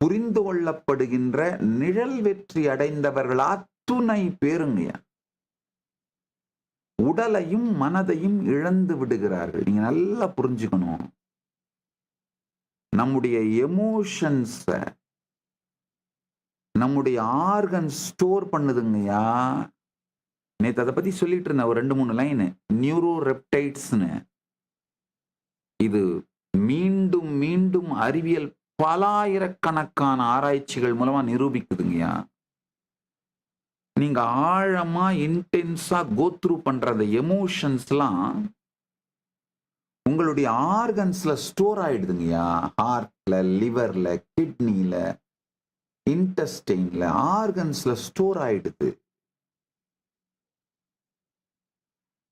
Speaker 6: புரிந்து கொள்ளப்படுகின்ற நிழல் வெற்றி அடைந்தவர்கள் அத்துணை பேருங்க உடலையும் மனதையும் இழந்து விடுகிறார்கள். நீங்க நல்லா புரிஞ்சுக்கணும். நம்முடைய எமோஷன்ஸ நம்முடைய ஆர்கன் ஸ்டோர் பண்ணுதுங்கய்யா. நேற்று அதை பத்தி சொல்லிட்டு இருந்தேன் ஒரு 2-3 லைன். நியூரோ ரெப்டைட்ஸ்னு. இது மீண்டும் மீண்டும் அறிவியல் பலாயிரக்கணக்கான ஆராய்ச்சிகள் மூலமா நிரூபிக்குதுங்கய்யா. நீங்க ஆழமா இன்டென்ஸா கோத்ரூ பண்ற அந்த எமோஷன்ஸ்லாம் உங்களுடைய ஆர்கன்ஸ்ல ஸ்டோர் ஆயிடுதுங்கய்யா. ஹார்ட்ல, லிவர்ல, கிட்னில, இன்டெஸ்டைன்ல, ஆர்கன்ஸ்ல ஸ்டோர் ஆயிடுது.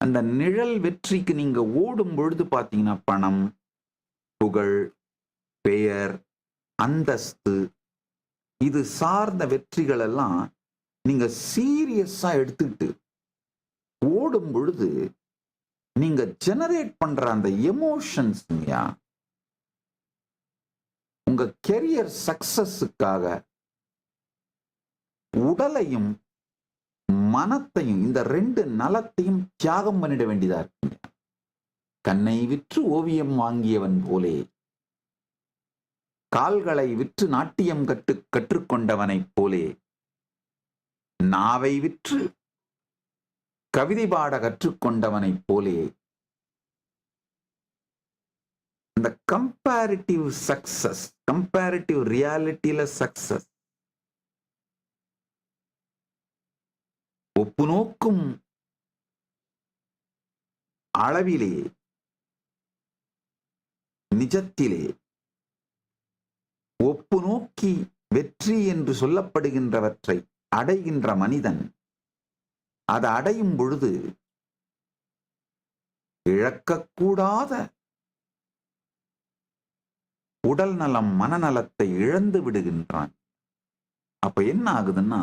Speaker 6: அந்த நிழல் வெற்றிக்கு நீங்க ஓடும் பொழுது பாத்தீங்கன்னா பணம், புகழ், பெயர், அந்தஸ்து, இது சார்ந்த வெற்றிகள் எல்லாம் நீங்க சீரியஸா எடுத்துக்கிட்டு ஓடும் பொழுது நீங்க ஜெனரேட் பண்ற அந்த எமோஷன்ஸ்யா உங்க கெரியர் சக்சஸுக்காக உடலையும் மனத்தையும், இந்த 2 நலத்தையும் தியாகம் பண்ணிட வேண்டியதா இருக்குங்க. கண்ணை விற்று ஓவியம் வாங்கியவன் போலே, கால்களை விற்று நாட்டியம் கற்றுக்கொண்டவனைப் போலே, நாவை விற்று கவிதை பாட கற்றுக்கொண்டவனைப் போலே, இந்த கம்பேரிட்டிவ் சக்சஸ், கம்பேரிட்டிவ் ரியாலிட்டியில சக்சஸ், ஒப்பு நோக்கும் அளவிலே, நிஜத்திலே ஒப்பு நோக்கி வெற்றி என்று சொல்லப்படுகின்றவற்றை அடைகின்ற மனிதன் அதை அடையும் பொழுது இழக்கக்கூடாத உடல் நலம், மனநலத்தை இழந்து விடுகின்றான். அப்ப என்ன ஆகுதுன்னா,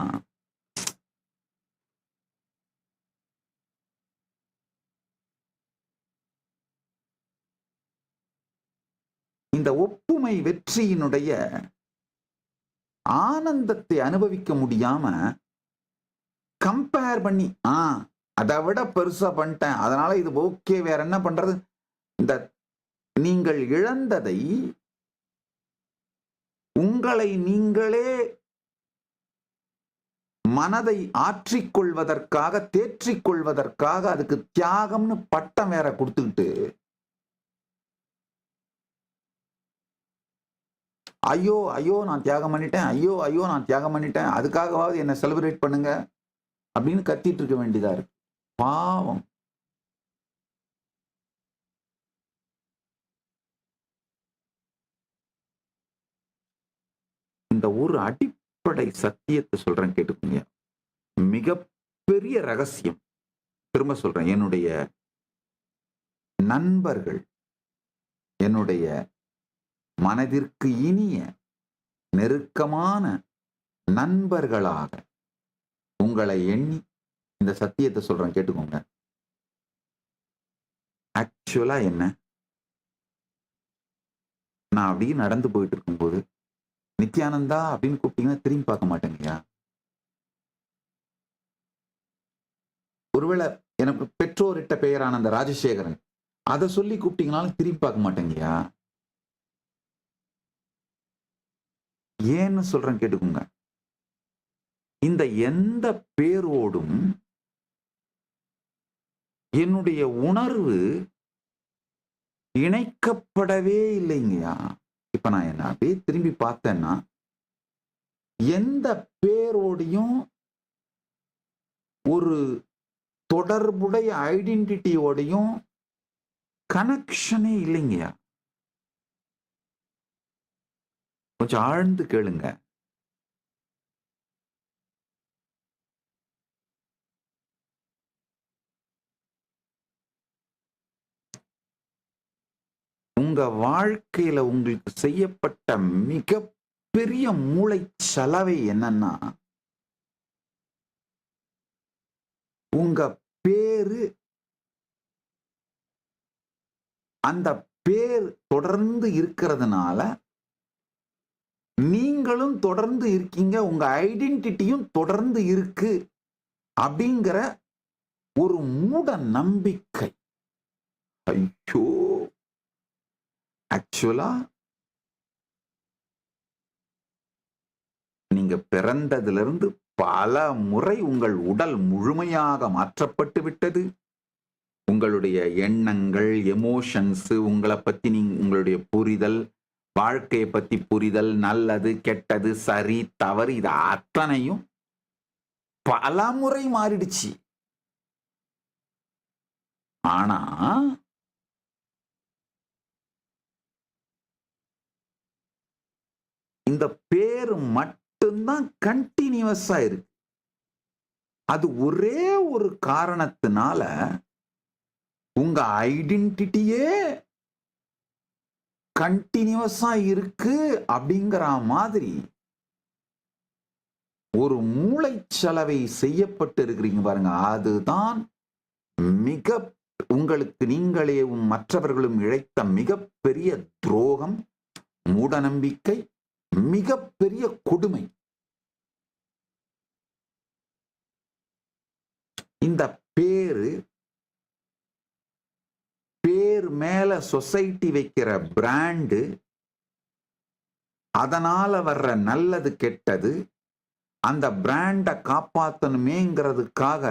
Speaker 6: இந்த ஒப்புமை வெற்றியினுடைய ஆனந்தத்தை அனுபவிக்க முடியாம கம்பேர் பண்ணி, அதை விட பெருசா பண்ணிட்டேன், அதனால இது ஓகே, வேற என்ன பண்றது, இந்த நீங்கள் இழந்ததை உங்களை நீங்களே மனதை ஆற்றிக்கொள்வதற்காக, தேற்றிக்கொள்வதற்காக அதுக்கு தியாகம்னு பட்டம் வேற கொடுத்துக்கிட்டு, ஐயோ ஐயோ நான் தியாகம் பண்ணிட்டேன், ஐயோ ஐயோ நான் தியாகம் பண்ணிட்டேன், அதுக்காகவாவது என்ன செலிப்ரேட் பண்ணுங்க அப்படின்னு கத்திட்டு இருக்க வேண்டியதா இருக்கு. பாவம். இந்த ஒரு அடிப்படை சத்தியத்தை சொல்றேன், கேட்டுக்கோங்க. மிகப்பெரிய ரகசியம். திரும்ப சொல்றேன், என்னுடைய நண்பர்கள், என்னுடைய மனதிற்கு இனிய நெருக்கமான நண்பர்களாக உங்களை எண்ணி இந்த சத்தியத்தை சொல்றேன், கேட்டுக்கோங்க. ஆக்சுவலா என்ன, நான் அப்படியே நடந்து போயிட்டு இருக்கும்போது நித்யானந்தா அப்படின்னு கூப்பிட்டீங்கன்னா திரும்பி பார்க்க மாட்டேங்கய்யா. ஒருவேளை எனக்கு பெற்றோரிட்ட பெயரான அந்த ராஜசேகரன், அதை சொல்லி கூப்பிட்டீங்கன்னாலும் திரும்பி பார்க்க மாட்டேங்கய்யா. ஏன்னு சொல்றேன், கேட்டுக்கோங்க. இந்த எந்த பேரோடும் என்னுடைய உணர்வு இணைக்கப்படவே இல்லைங்கய்யா. இப்ப நான் என்ன அப்படியே திரும்பி பார்த்தேன்னா, எந்த பேரோடையும் ஒரு தொடர்புடைய ஐடென்டிட்டியோடையும் கனெக்ஷனே இல்லைங்கய்யா. கொஞ்சம் ஆழ்ந்து கேளுங்க. உங்க வாழ்க்கையில உங்களுக்கு செய்யப்பட்ட மிகப்பெரிய மூளை சலவை என்னன்னா, உங்க பேரு, அந்த பேர் தொடர்ந்து இருக்கிறதுனால நீங்களும் தொடர்ந்து இருக்கீங்க, உங்க ஐடென்டிட்டியும் தொடர்ந்து இருக்கு அப்படிங்கிற ஒரு மூட நம்பிக்கை. ஐயோ, ஆக்சுவலா நீங்க பிறந்ததிலிருந்து பல முறை உங்கள் உடல் முழுமையாக மாற்றப்பட்டு விட்டது. உங்களுடைய எண்ணங்கள், எமோஷன்ஸ், உங்களை பத்தி உங்களுடைய புரிதல், வாழ்க்கையை பத்தி புரிதல், நல்லது கெட்டது சரி தவறு, இது அத்தனையும் பல முறை மாறிடுச்சு. ஆனா இந்த பேரு மட்டும்தான் கண்டினியூவஸா இருக்கு. அது ஒரே ஒரு காரணத்தினால உங்க ஐடென்டிட்டியே கண்டினியூவஸா இருக்கு அப்படிங்கிற மாதிரி ஒரு மூளைச்சலவை செய்யப்பட்டு இருக்கிறீங்க பாருங்க. அதுதான் மிக உங்களுக்கு நீங்களேவும் மற்றவர்களும் இழைத்த மிகப்பெரிய துரோகம், மூடநம்பிக்கை, மிகப்பெரிய கொடுமை. இந்த பேரு மேல சொசைட்டி வைக்கிற பிராண்டு, அதனால வர்ற நல்லது கெட்டது, அந்த பிராண்டை காப்பாத்தணுமேங்கிறதுக்காக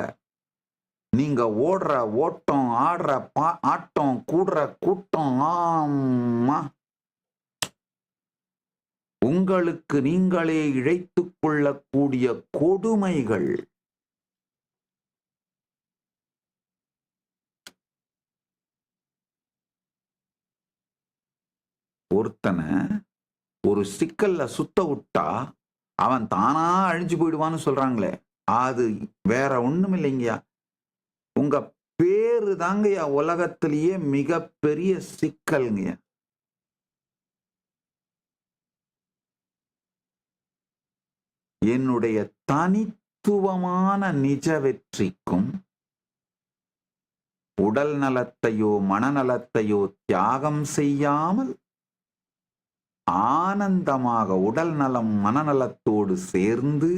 Speaker 6: நீங்க ஓடுற ஓட்டம், ஆடுற ஆட்டம், கூடுற கூட்டம், ஆமா உங்களுக்கு நீங்களே இழைத்துக் கொள்ளக்கூடிய கொடுமைகள். ஒருத்தனை ஒரு சிக்கல்ல சுத்த விட்டா அவன் தானா அழிஞ்சு போயிடுவான்னு சொல்றாங்களே, அது வேற ஒண்ணும் இல்லைங்கயா. உங்க பேரு தாங்கய்யா உலகத்திலேயே மிகப்பெரிய சிக்கல்ங்கய்யா. என்னுடைய தனித்துவமான நிஜ வெற்றிக்கும் உடல் நலத்தையோ மனநலத்தையோ தியாகம் செய்யாமல் ஆனந்தமாக உடல் நலம் மனநலத்தோடு சேர்ந்து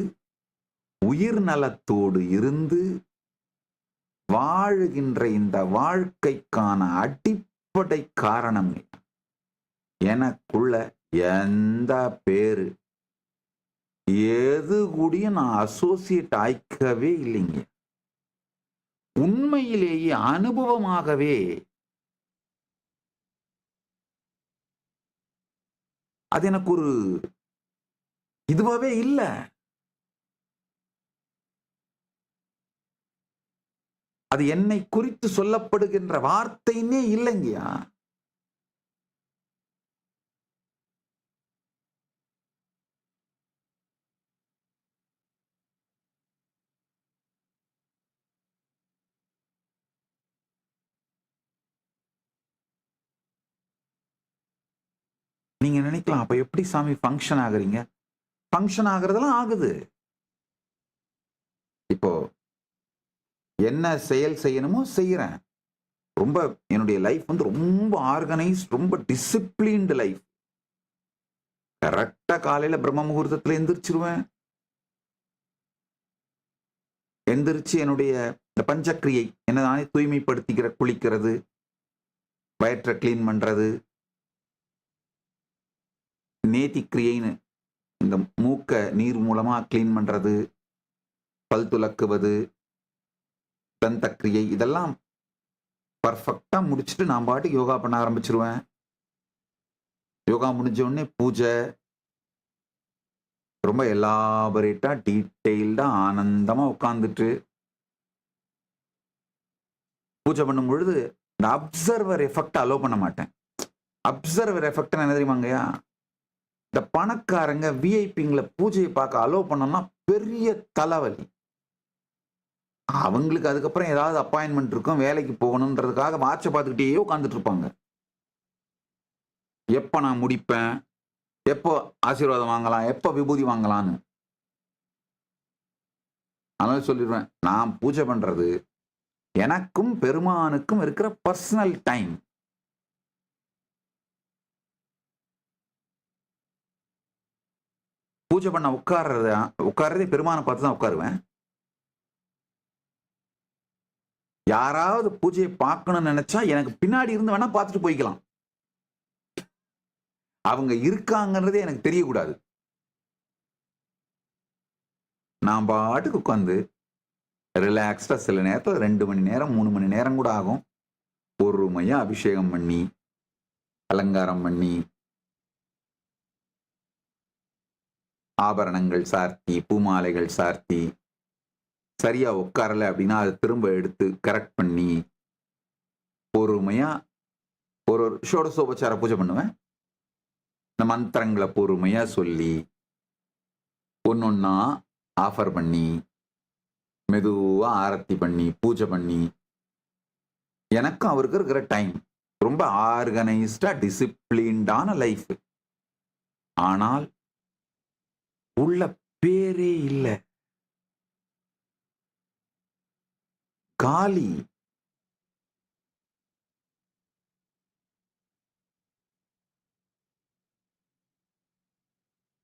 Speaker 6: உயிர் நலத்தோடு இருந்து வாழுகின்ற இந்த வாழ்க்கைக்கான அடிப்படை காரணம். எனக்குள்ள எந்த பேரு எது கூடயும் நான் அசோசியேட் ஆயிக்கவே இல்லைங்க. உண்மையிலேயே அனுபவமாகவே அது எனக்கு ஒரு இதுவாவே இல்லை. அது என்னை குறித்து சொல்லப்படுகின்ற வார்த்தைன்னே இல்லைங்கயா. நீங்க நினைக்கலாம், அப்ப எப்படி சாமி ஃபங்க்ஷன் ஆகுறீங்க? ஃபங்க்ஷன் ஆகுறதெல்லாம் ஆகுது. இப்போ என்ன செயல் செய்யணுமோ செய்யறேன். ரொம்ப என்னுடைய லைஃப் வந்து ரொம்ப ஆர்கனைஸ், ரொம்ப டிசிப்ளின்டு லைஃப். கரெக்டா காலையில பிரம்ம முகூர்த்தத்துல எந்திரிச்சிருவேன். எந்திரிச்சு என்னுடைய இந்த பஞ்சக்கிரியை என்னதானே தூய்மைப்படுத்திக்கிற, குளிக்கிறது, வயிற்றை கிளீன் பண்றது, நேத்திக்கிரியைன்னு இந்த மூக்க நீர் மூலமா கிளீன் பண்றது, பல் துலக்குவது, தந்தக்கிரியை, இதெல்லாம் பர்ஃபெக்டா முடிச்சுட்டு நான் பாட்டுக்கு யோகா பண்ண ஆரம்பிச்சிருவேன். யோகா முடிஞ்ச உடனே பூஜை, ரொம்ப எலாபரேட்டா டீட்டெயில்டா ஆனந்தமா உட்கார்ந்துட்டு பூஜை பண்ணும் பொழுது இந்த அப்சர்வர் எஃபெக்ட் அலோ பண்ண மாட்டேன். அப்சர்வர் எஃபெக்ட் என்ன தெரியுமாங்கய்யா? இந்த பணக்காரங்க விஐபிங்களை பூஜையை பார்க்க அலோ பண்ணோம்னா பெரிய தலைவலி. அவங்களுக்கு அதுக்கப்புறம் ஏதாவது அப்பாயின்மெண்ட் இருக்கும், வேலைக்கு போகணுன்றதுக்காக வாட்சை பார்த்துக்கிட்டே உட்காந்துட்டு இருப்பாங்க. எப்ப நான் முடிப்பேன், எப்போ ஆசீர்வாதம் வாங்கலாம், எப்போ விபூதி வாங்கலான்னு. அதனால சொல்லிடுவேன், நான் பூஜை பண்றது எனக்கும் பெருமானுக்கும் இருக்கிற பர்சனல் டைம். பூஜை பண்ண உட்கார்றதே பெருமானை பார்த்து தான் உட்காருவேன். யாராவது பூஜையை பார்க்கணும்னு நினைச்சா எனக்கு பின்னாடி இருந்து வேணா பார்த்துட்டு போய்க்கலாம். அவங்க இருக்காங்கன்றதே எனக்கு தெரியக்கூடாது. நான் பாட்டுக்கு உட்காந்து ரிலாக்ஸ்டா சில நேரத்தில் 2 மணி நேரம் 3 மணி நேரம் கூட ஆகும். பொறுமையா அபிஷேகம் பண்ணி, அலங்காரம் பண்ணி, ஆபரணங்கள் சார்த்தி, பூமாலைகள் சார்த்தி, சரியா உட்காரல அப்படின்னா அதை திரும்ப எடுத்து கரெக்ட் பண்ணி பொறுமையா ஒரு ஷோடசோபச்சார பூஜை பண்ணுவேன். இந்த மந்திரங்களை பொறுமையா சொல்லி ஒன்னொன்னா ஆஃபர் பண்ணி மெதுவா ஆரத்தி பண்ணி பூஜை பண்ணி, எனக்கும் அவருக்கு இருக்கிற டைம் ரொம்ப ஆர்கனைஸ்டா டிசிப்ளின்டான லைஃப். ஆனால் உள்ள பேரே இல்லை, காலி.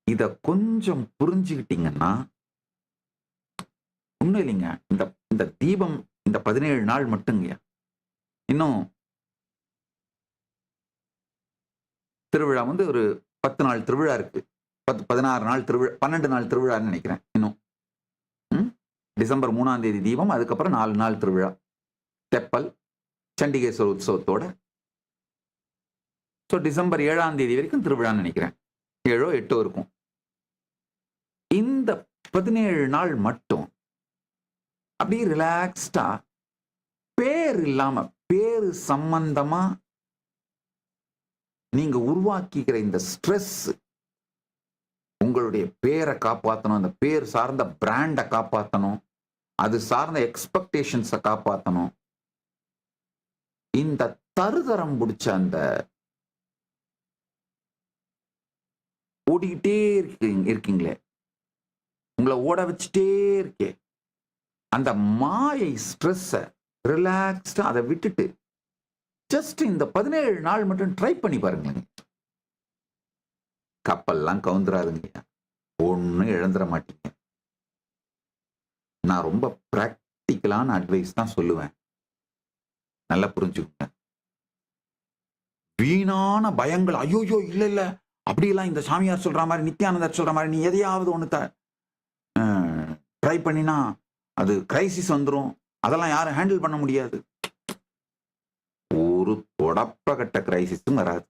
Speaker 6: இத கொஞ்சம் புரிஞ்சுக்கிட்டீங்கன்னா ஒண்ணும் இல்லைங்க. இந்த தீபம் இந்த 17 நாள் மட்டுங்க. இன்னும் திருவிழா வந்து ஒரு 10 நாள் திருவிழா இருக்கு. 16 நாள் திருவிழா, 12 நாள் திருவிழான்னு நினைக்கிறேன். இன்னும் டிசம்பர் 3ஆம் தேதி தீபம், அதுக்கப்புறம் 4 நாள் திருவிழா தெப்பல் சண்டிகேஸ்வர உற்சவத்தோட. ஸோ டிசம்பர் 7ஆம் தேதி வரைக்கும் திருவிழான்னு நினைக்கிறேன். 7ஓ 8ஓ இருக்கும். இந்த 17 நாள் மட்டும் அப்படியே ரிலாக்ஸ்டா, பேர் இல்லாம பேரு சம்பந்தமா நீங்க உருவாக்கிக்கிற இந்த ஸ்ட்ரெஸ், உங்களுடைய பேரை காப்பாற்றணும், அந்த பேர் சார்ந்த பிராண்டை காப்பாற்றணும், அது சார்ந்த எக்ஸ்பெக்டேஷன்ஸை காப்பாற்றணும். இந்த தருதரம் பிடிச்ச அந்த ஓடிக்கிட்டே இருக்கீங்களே, உங்களை ஓட வச்சுட்டே இருக்கே, அந்த மாயை ஸ்ட்ரெஸ்ஸை ரிலாக்ஸ்டா அதை விட்டுட்டு ஜஸ்ட் இந்த 17 நாள் மட்டும் ட்ரை பண்ணி பாருங்களேங்க. கப்பல்லாம் கவுந்துராதுங்க, ஒன்னும் இழந்துட மாட்டீங்க. நான் ரொம்ப பிராக்டிக்கலான அட்வைஸ் தான் சொல்லுவேன், நல்லா புரிஞ்சுக்கோங்க. வீணான பயங்கள், ஐயோயோ இல்ல இல்ல அப்படியெல்லாம் இந்த சாமியார் சொல்ற மாதிரி, நித்யானந்தர் சொல்ற மாதிரி நீ எதையாவது ஒண்ணு ட்ரை பண்ணினா அது கிரைசிஸ் வந்துடும், அதெல்லாம் யாரும் ஹேண்டில் பண்ண முடியாது. ஒரு தொடப்பகட்ட கிரைசிஸும் வராது.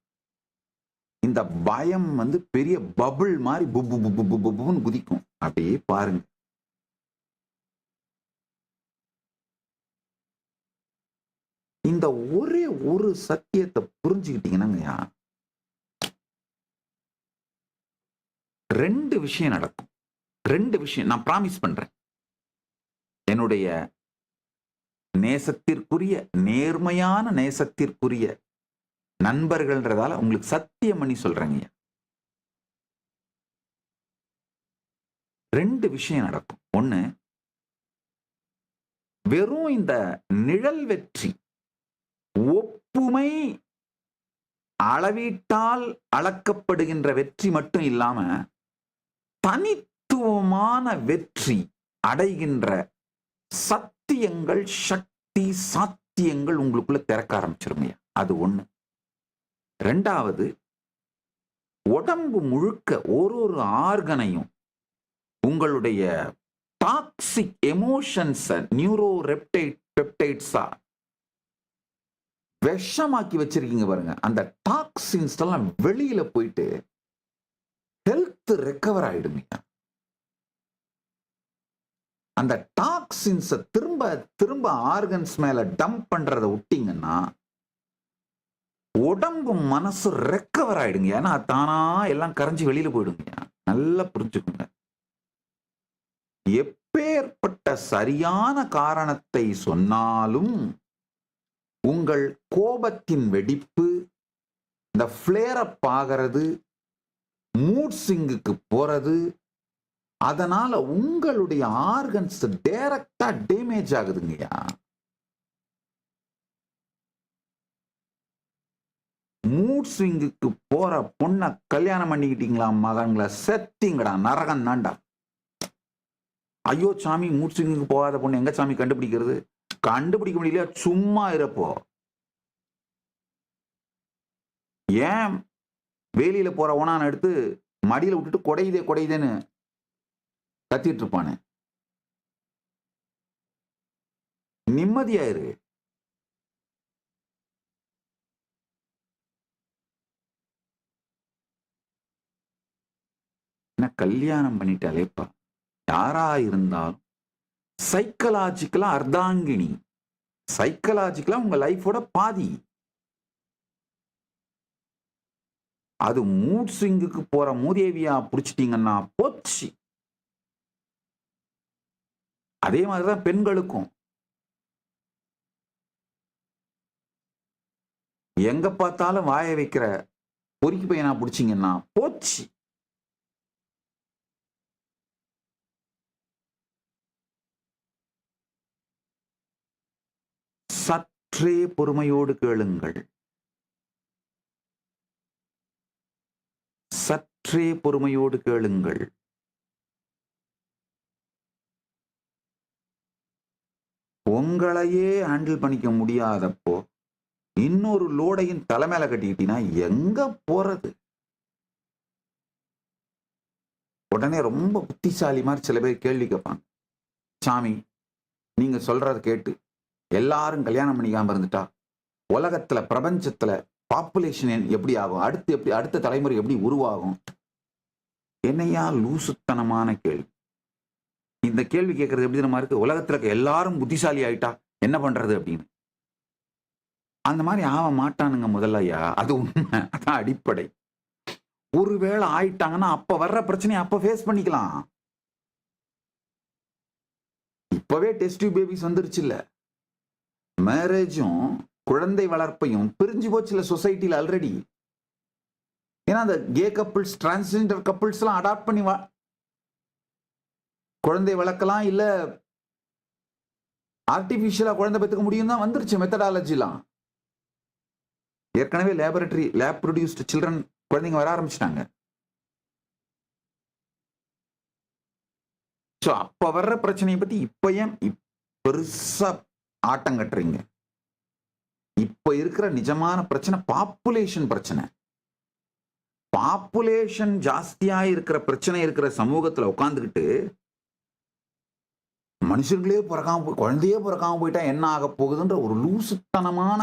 Speaker 6: இந்த பயம் வந்து பெரிய பபுள் மாதிரி புப்பு புப்பு புப்புன்னு குதிக்கும். அப்படியே பாருங்க. இந்த ஒரே ஒரு சத்தியத்தை புரிஞ்சுக்கிட்டீங்கன்னா 2 விஷயம் நடக்கும். 2 விஷயம் நான் ப்ராமிஸ் பண்றேன். என்னுடைய நேசத்திற்குரிய, நேர்மையான நேசத்திற்குரிய நண்பர்கள்ன்றதால உங்களுக்கு சத்தியம் பண்ணி சொல்றேங்க. 2 விஷயம் நடக்கும். ஒண்ணு, வெறும் இந்த நிழல் வெற்றி, ஒப்புமை அளவீட்டால் அளக்கப்படுகின்ற வெற்றி மட்டும் இல்லாம தனித்துவமான வெற்றி அடைகின்ற சத்தியங்கள், சக்தி, சாத்தியங்கள் உங்களுக்குள்ள திறக்க ஆரம்பிச்சிருங்க. அது ஒண்ணு. 2வது, உடம்பு முழுக்க ஒரு ஆர்கனையும் உங்களுடைய டாக்ஸிக் எமோஷன்ஸ் நியூரோ பெப்டைட்ஸா விஷமாக்கி வச்சிருக்கீங்க பாருங்க. அந்த டாக்ஸின்ஸ் எல்லாம் வெளியில போயிட்டு ஹெல்த் ரெக்கவர் ஆயிடுங்க. அந்த டாக்ஸின்ஸை திரும்ப திரும்ப ஆர்கன்ஸ் மேல டம்ப் பண்றதை விட்டீங்கன்னா உடம்பு மனசு ரெக்கவர் ஆயிடுங்க. ஏன்னா தானா எல்லாம் கரைஞ்சி வெளியில போயிடுங்க. நல்லா புரிஞ்சுக்கோங்க. எப்பேற்பட்ட சரியான காரணத்தை சொன்னாலும் உங்கள் கோபத்தின் வெடிப்பு, இந்த ஃபிளேர் அப் ஆகிறது, மூட் ஸ்விங்குக்கு போறது, அதனால உங்களுடைய ஆர்கன்ஸ் டைரக்டா டேமேஜ் ஆகுதுங்கய்யா. மூட் ஸ்விங்குக்கு போற பொண்ணை கல்யாணம் பண்ணிக்கிட்டீங்களா மகன்களை, செத்திங்கடா, நரகம் தாண்டா. ஐயோ சாமி, மூட் ஸ்விங்குக்கு போகாத பொண்ணு எங்க சாமி கண்டுபிடிக்கிறது? கண்டுபிடிக்க முடியல, சும்மா இருப்போ. ஏன் வேலியில போற ஓனான எடுத்து மடியில விட்டுட்டு கொடையுதே கொடையுதேன்னு கத்திட்டு இருப்பானு? நிம்மதியாயிரு. என்ன கல்யாணம் பண்ணிட்டாலேப்பா யாரா இருந்தாலும் சைக்கலாஜிக்கலா அர்த்தாங்கினி, சைக்கலாஜிக்கலா உங்க லைஃபோட பாதி. அது மூட் ஸ்விங்குக்கு போற மூதேவியா புடிச்சிட்டீங்கன்னா போச்சு. அதே மாதிரிதான் பெண்களுக்கும். எங்க பார்த்தாலும் வாய வைக்கிற பொறுக்கி பையனா புடிச்சிங்கன்னா போச்சு. சற்றே பொறுமையோடு கேளுங்கள், சற்றே பொறுமையோடு கேளுங்கள். உங்களையே ஹேண்டில் பண்ணிக்க முடியாதப்போ இன்னொரு லோடையும் தலைமையில கட்டிக்கிட்டீங்கன்னா எங்க போறது? உடனே ரொம்ப புத்திசாலி மாதிரி சில பேர் கேள்வி கேட்பாங்க. சாமி, நீங்க சொல்றத கேட்டு எல்லாரும் கல்யாணம் பண்ணிக்காம இருந்துட்டா உலகத்துல பிரபஞ்சத்துல பாப்புலேஷன் எப்படி ஆகும், அடுத்த தலைமுறை எப்படி உருவாகும்? என்னையா லூசுத்தனமான கேள்வி. இந்த கேள்வி கேட்கறது எப்படி நம்ம இருக்கு? உலகத்துல எல்லாரும் புத்திசாலி ஆயிட்டா என்ன பண்றது அப்படின்னு. அந்த மாதிரி ஆக மாட்டானுங்க முதல்லையா, அது உண்மை, அதான் அடிப்படை. ஒருவேளை ஆயிட்டாங்கன்னா அப்ப வர்ற பிரச்சனையை அப்ப ஃபேஸ் பண்ணிக்கலாம். இப்பவே டெஸ்ட் டியூப் பேபிஸ் வந்துருச்சு இல்ல, மேரேஜும் குழந்தை வளர்ப்பையும் பிரிஞ்சு போச்சு இல்ல சொசைட்டில ஆல்ரெடி. ஏன்னா அந்த கே கப்பிள்ஸ், டிரான்ஸ்ஜெண்டர் கப்பிள்ஸ் எல்லாம் அடாப்ட் பண்ணி குழந்தை வளர்க்கலாம், இல்ல ஆர்டிபிஷியலா குழந்தை பெற்றுக்க முடியும் தான் வந்துருச்சு மெத்தடாலஜிலாம். ஏற்கனவே லேப் ப்ரொடியூஸ்டு சில்ட்ரன் குழந்தைங்க வர ஆரம்பிச்சிட்டாங்க. அப்ப வர்ற பிரச்சனையை பத்தி இப்ப ஏன் பெருசா ஆட்டம் கட்டுறீங்க? இப்ப இருக்கிற நிஜமான பிரச்சனை பாப்புலேஷன் பிரச்சனை. பாப்புலேஷன் ஜாஸ்தியா இருக்கிற பிரச்சனை இருக்கிற சமூகத்துல உட்கார்ந்துக்கிட்டு மனுஷர்களே பிறக்காம குழந்தையே பிறக்காம போயிட்டா என்ன ஆக போகுதுன்ற ஒரு லூசுத்தனமான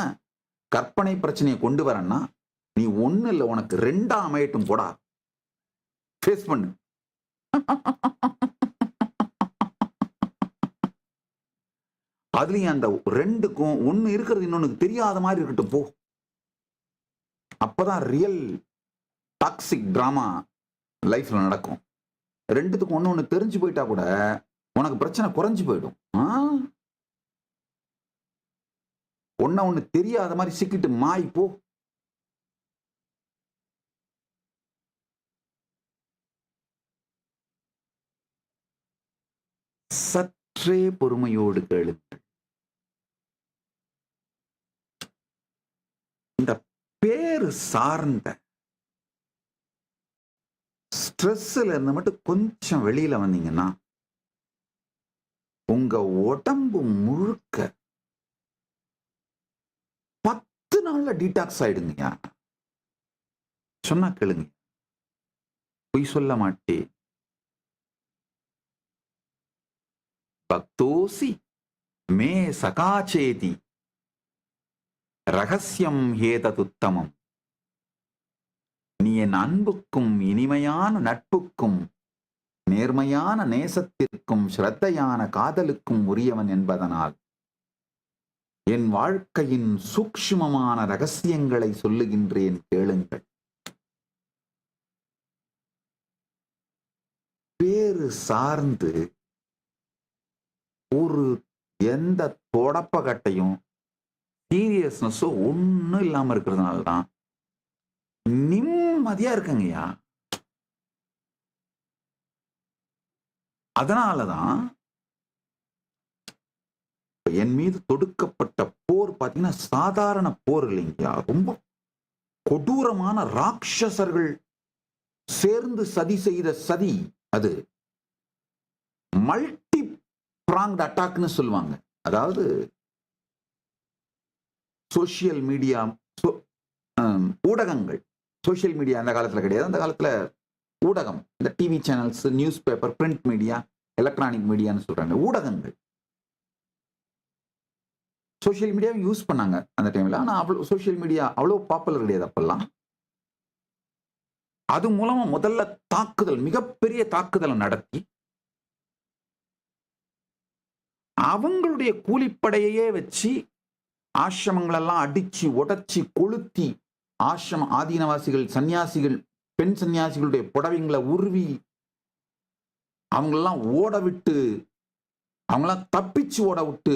Speaker 6: கற்பனை பிரச்சனையை கொண்டு வரன்னா நீ ஒண்ணு இல்லை, உனக்கு 2 அமையட்டும் போடா, ஃபேஸ் பண்ணு. அதுலயும் அந்த 2க்கும் ஒண்ணு இருக்கிறது இன்னொன்னு தெரியாத மாதிரி இருக்கட்டும் போ. அப்பதான் ரியல் டாக்ஸிக் டிராமா லைஃப்ல நடக்கும். 2த்துக்கும் ஒண்ணு தெரிஞ்சு போயிட்டா கூட உனக்கு பிரச்சனை குறைஞ்சு போயிடும். ஒண்ணு தெரியாத மாதிரி சிக்கிட்டு மாய் போ. சற்றே பொறுமையோடு கேளுங்கள். இந்த பேரு சார்ந்த ஸ்ட்ரெஸ்ல இருந்து மட்டும் கொஞ்சம் வெளியில வந்தீங்கன்னா உங்க உடம்பு முழுக்க 10 நாள்ல டீடாக்ஸ் ஆயிடுங்க. சொன்னா கேளுங்க, பொய் சொல்ல மாட்டே. பக்தோசி மே சகாச்சேதி ரகசியம் ஹேததுத்தமம். நீ என் அன்புக்கும் இனிமையான நட்புக்கும் நேர்மையான நேசத்திற்கும் ஸ்ரத்தையான காதலுக்கும் உரியவன் என்பதனால் என் வாழ்க்கையின் சூக்ஷ்மமான ரகசியங்களை சொல்லுகின்றேன், கேளுங்கள். பேரு சார்ந்து ஒரு எந்த தொடப்பகட்டையும் சீரியஸ்னஸோ ஒன்னும் இல்லாம இருக்கிறதுனால தான் நிம்மதியா இருக்குங்கய்யா. அதனாலதான் என் மீது தொடுக்கப்பட்ட போர் பார்த்தீங்கன்னா சாதாரண போர் இல்லைங்கய்யா, ரொம்ப கொடூரமான ராட்சசர்கள் சேர்ந்து சதி செய்த சதி. அது மல்டி பிராங்க்ட் அட்டாக்னு சொல்லுவாங்க. அதாவது சோசியல் மீடியா, ஊடகங்கள், சோசியல் மீடியா அந்த காலத்துல கிடையாது. அந்த காலத்துல ஊடகம், இந்த TV channels, news paper, print media, electronic மீடியான்னு சொல்றாங்க. ஊடகங்கள் சோசியல் மீடியாவை யூஸ் பண்ணாங்க அந்த டைம்ல. ஆனா அவ்வளவு சோசியல் மீடியா அவ்வளவு பாப்புலர் கிடையாது அப்பெல்லாம். அது மூலமா முதல்ல தாக்குதல், மிகப்பெரிய தாக்குதலை நடத்தி அவங்களுடைய கூலிப்படையே வச்சு ஆசிரமங்களெல்லாம் அடிச்சு உடைச்சி கொளுத்தி, ஆசிரம ஆதீனவாசிகள் சன்னியாசிகள் பெண் சன்னியாசிகளுடைய புடவைங்களை உருவி அவங்களெல்லாம் ஓட விட்டு, அவங்களாம் தப்பிச்சு ஓட விட்டு,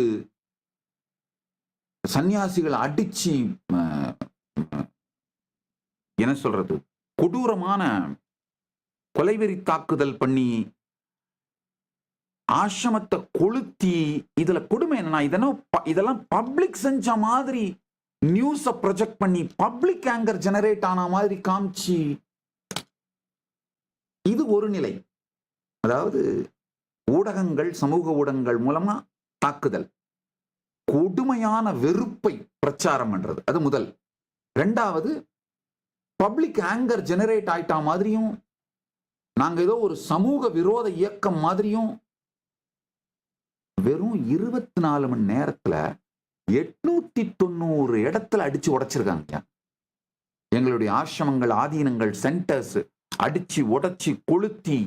Speaker 6: சன்னியாசிகளை அடிச்சு என்ன சொல்றது, கொடூரமான கொலைவெறி தாக்குதல் பண்ணி ஆசிரமத்தை கொளுத்தி. இதுல கொடுமை என்னன்னா, இதெல்லாம் பப்ளிக் செஞ்ச மாதிரி நியூஸ ப்ரொஜெக்ட் பண்ணி பப்ளிக் ஆங்கர் ஜெனரேட் ஆன மாதிரி காமிச்சு. இது ஒரு நிலை. அதாவது ஊடகங்கள், சமூக ஊடகங்கள் மூலமா தாக்குதல், கொடுமையான வெறுப்பை பிரச்சாரம் பண்றது, அது முதல். ரெண்டாவது, பப்ளிக் ஆங்கர் ஜெனரேட் ஆயிட்டா மாதிரியும், நாங்க ஏதோ ஒரு சமூக விரோத இயக்கம் மாதிரியும், வெறும் 24 மணி நேரத்துல 890 இடத்துல அடிச்சு உடைச்சிருக்காங்க. எங்களுடைய ஆசிரமங்கள், ஆதீனங்கள், சென்டர்ஸ் அடிச்சு உடைச்சி கொளுத்தி,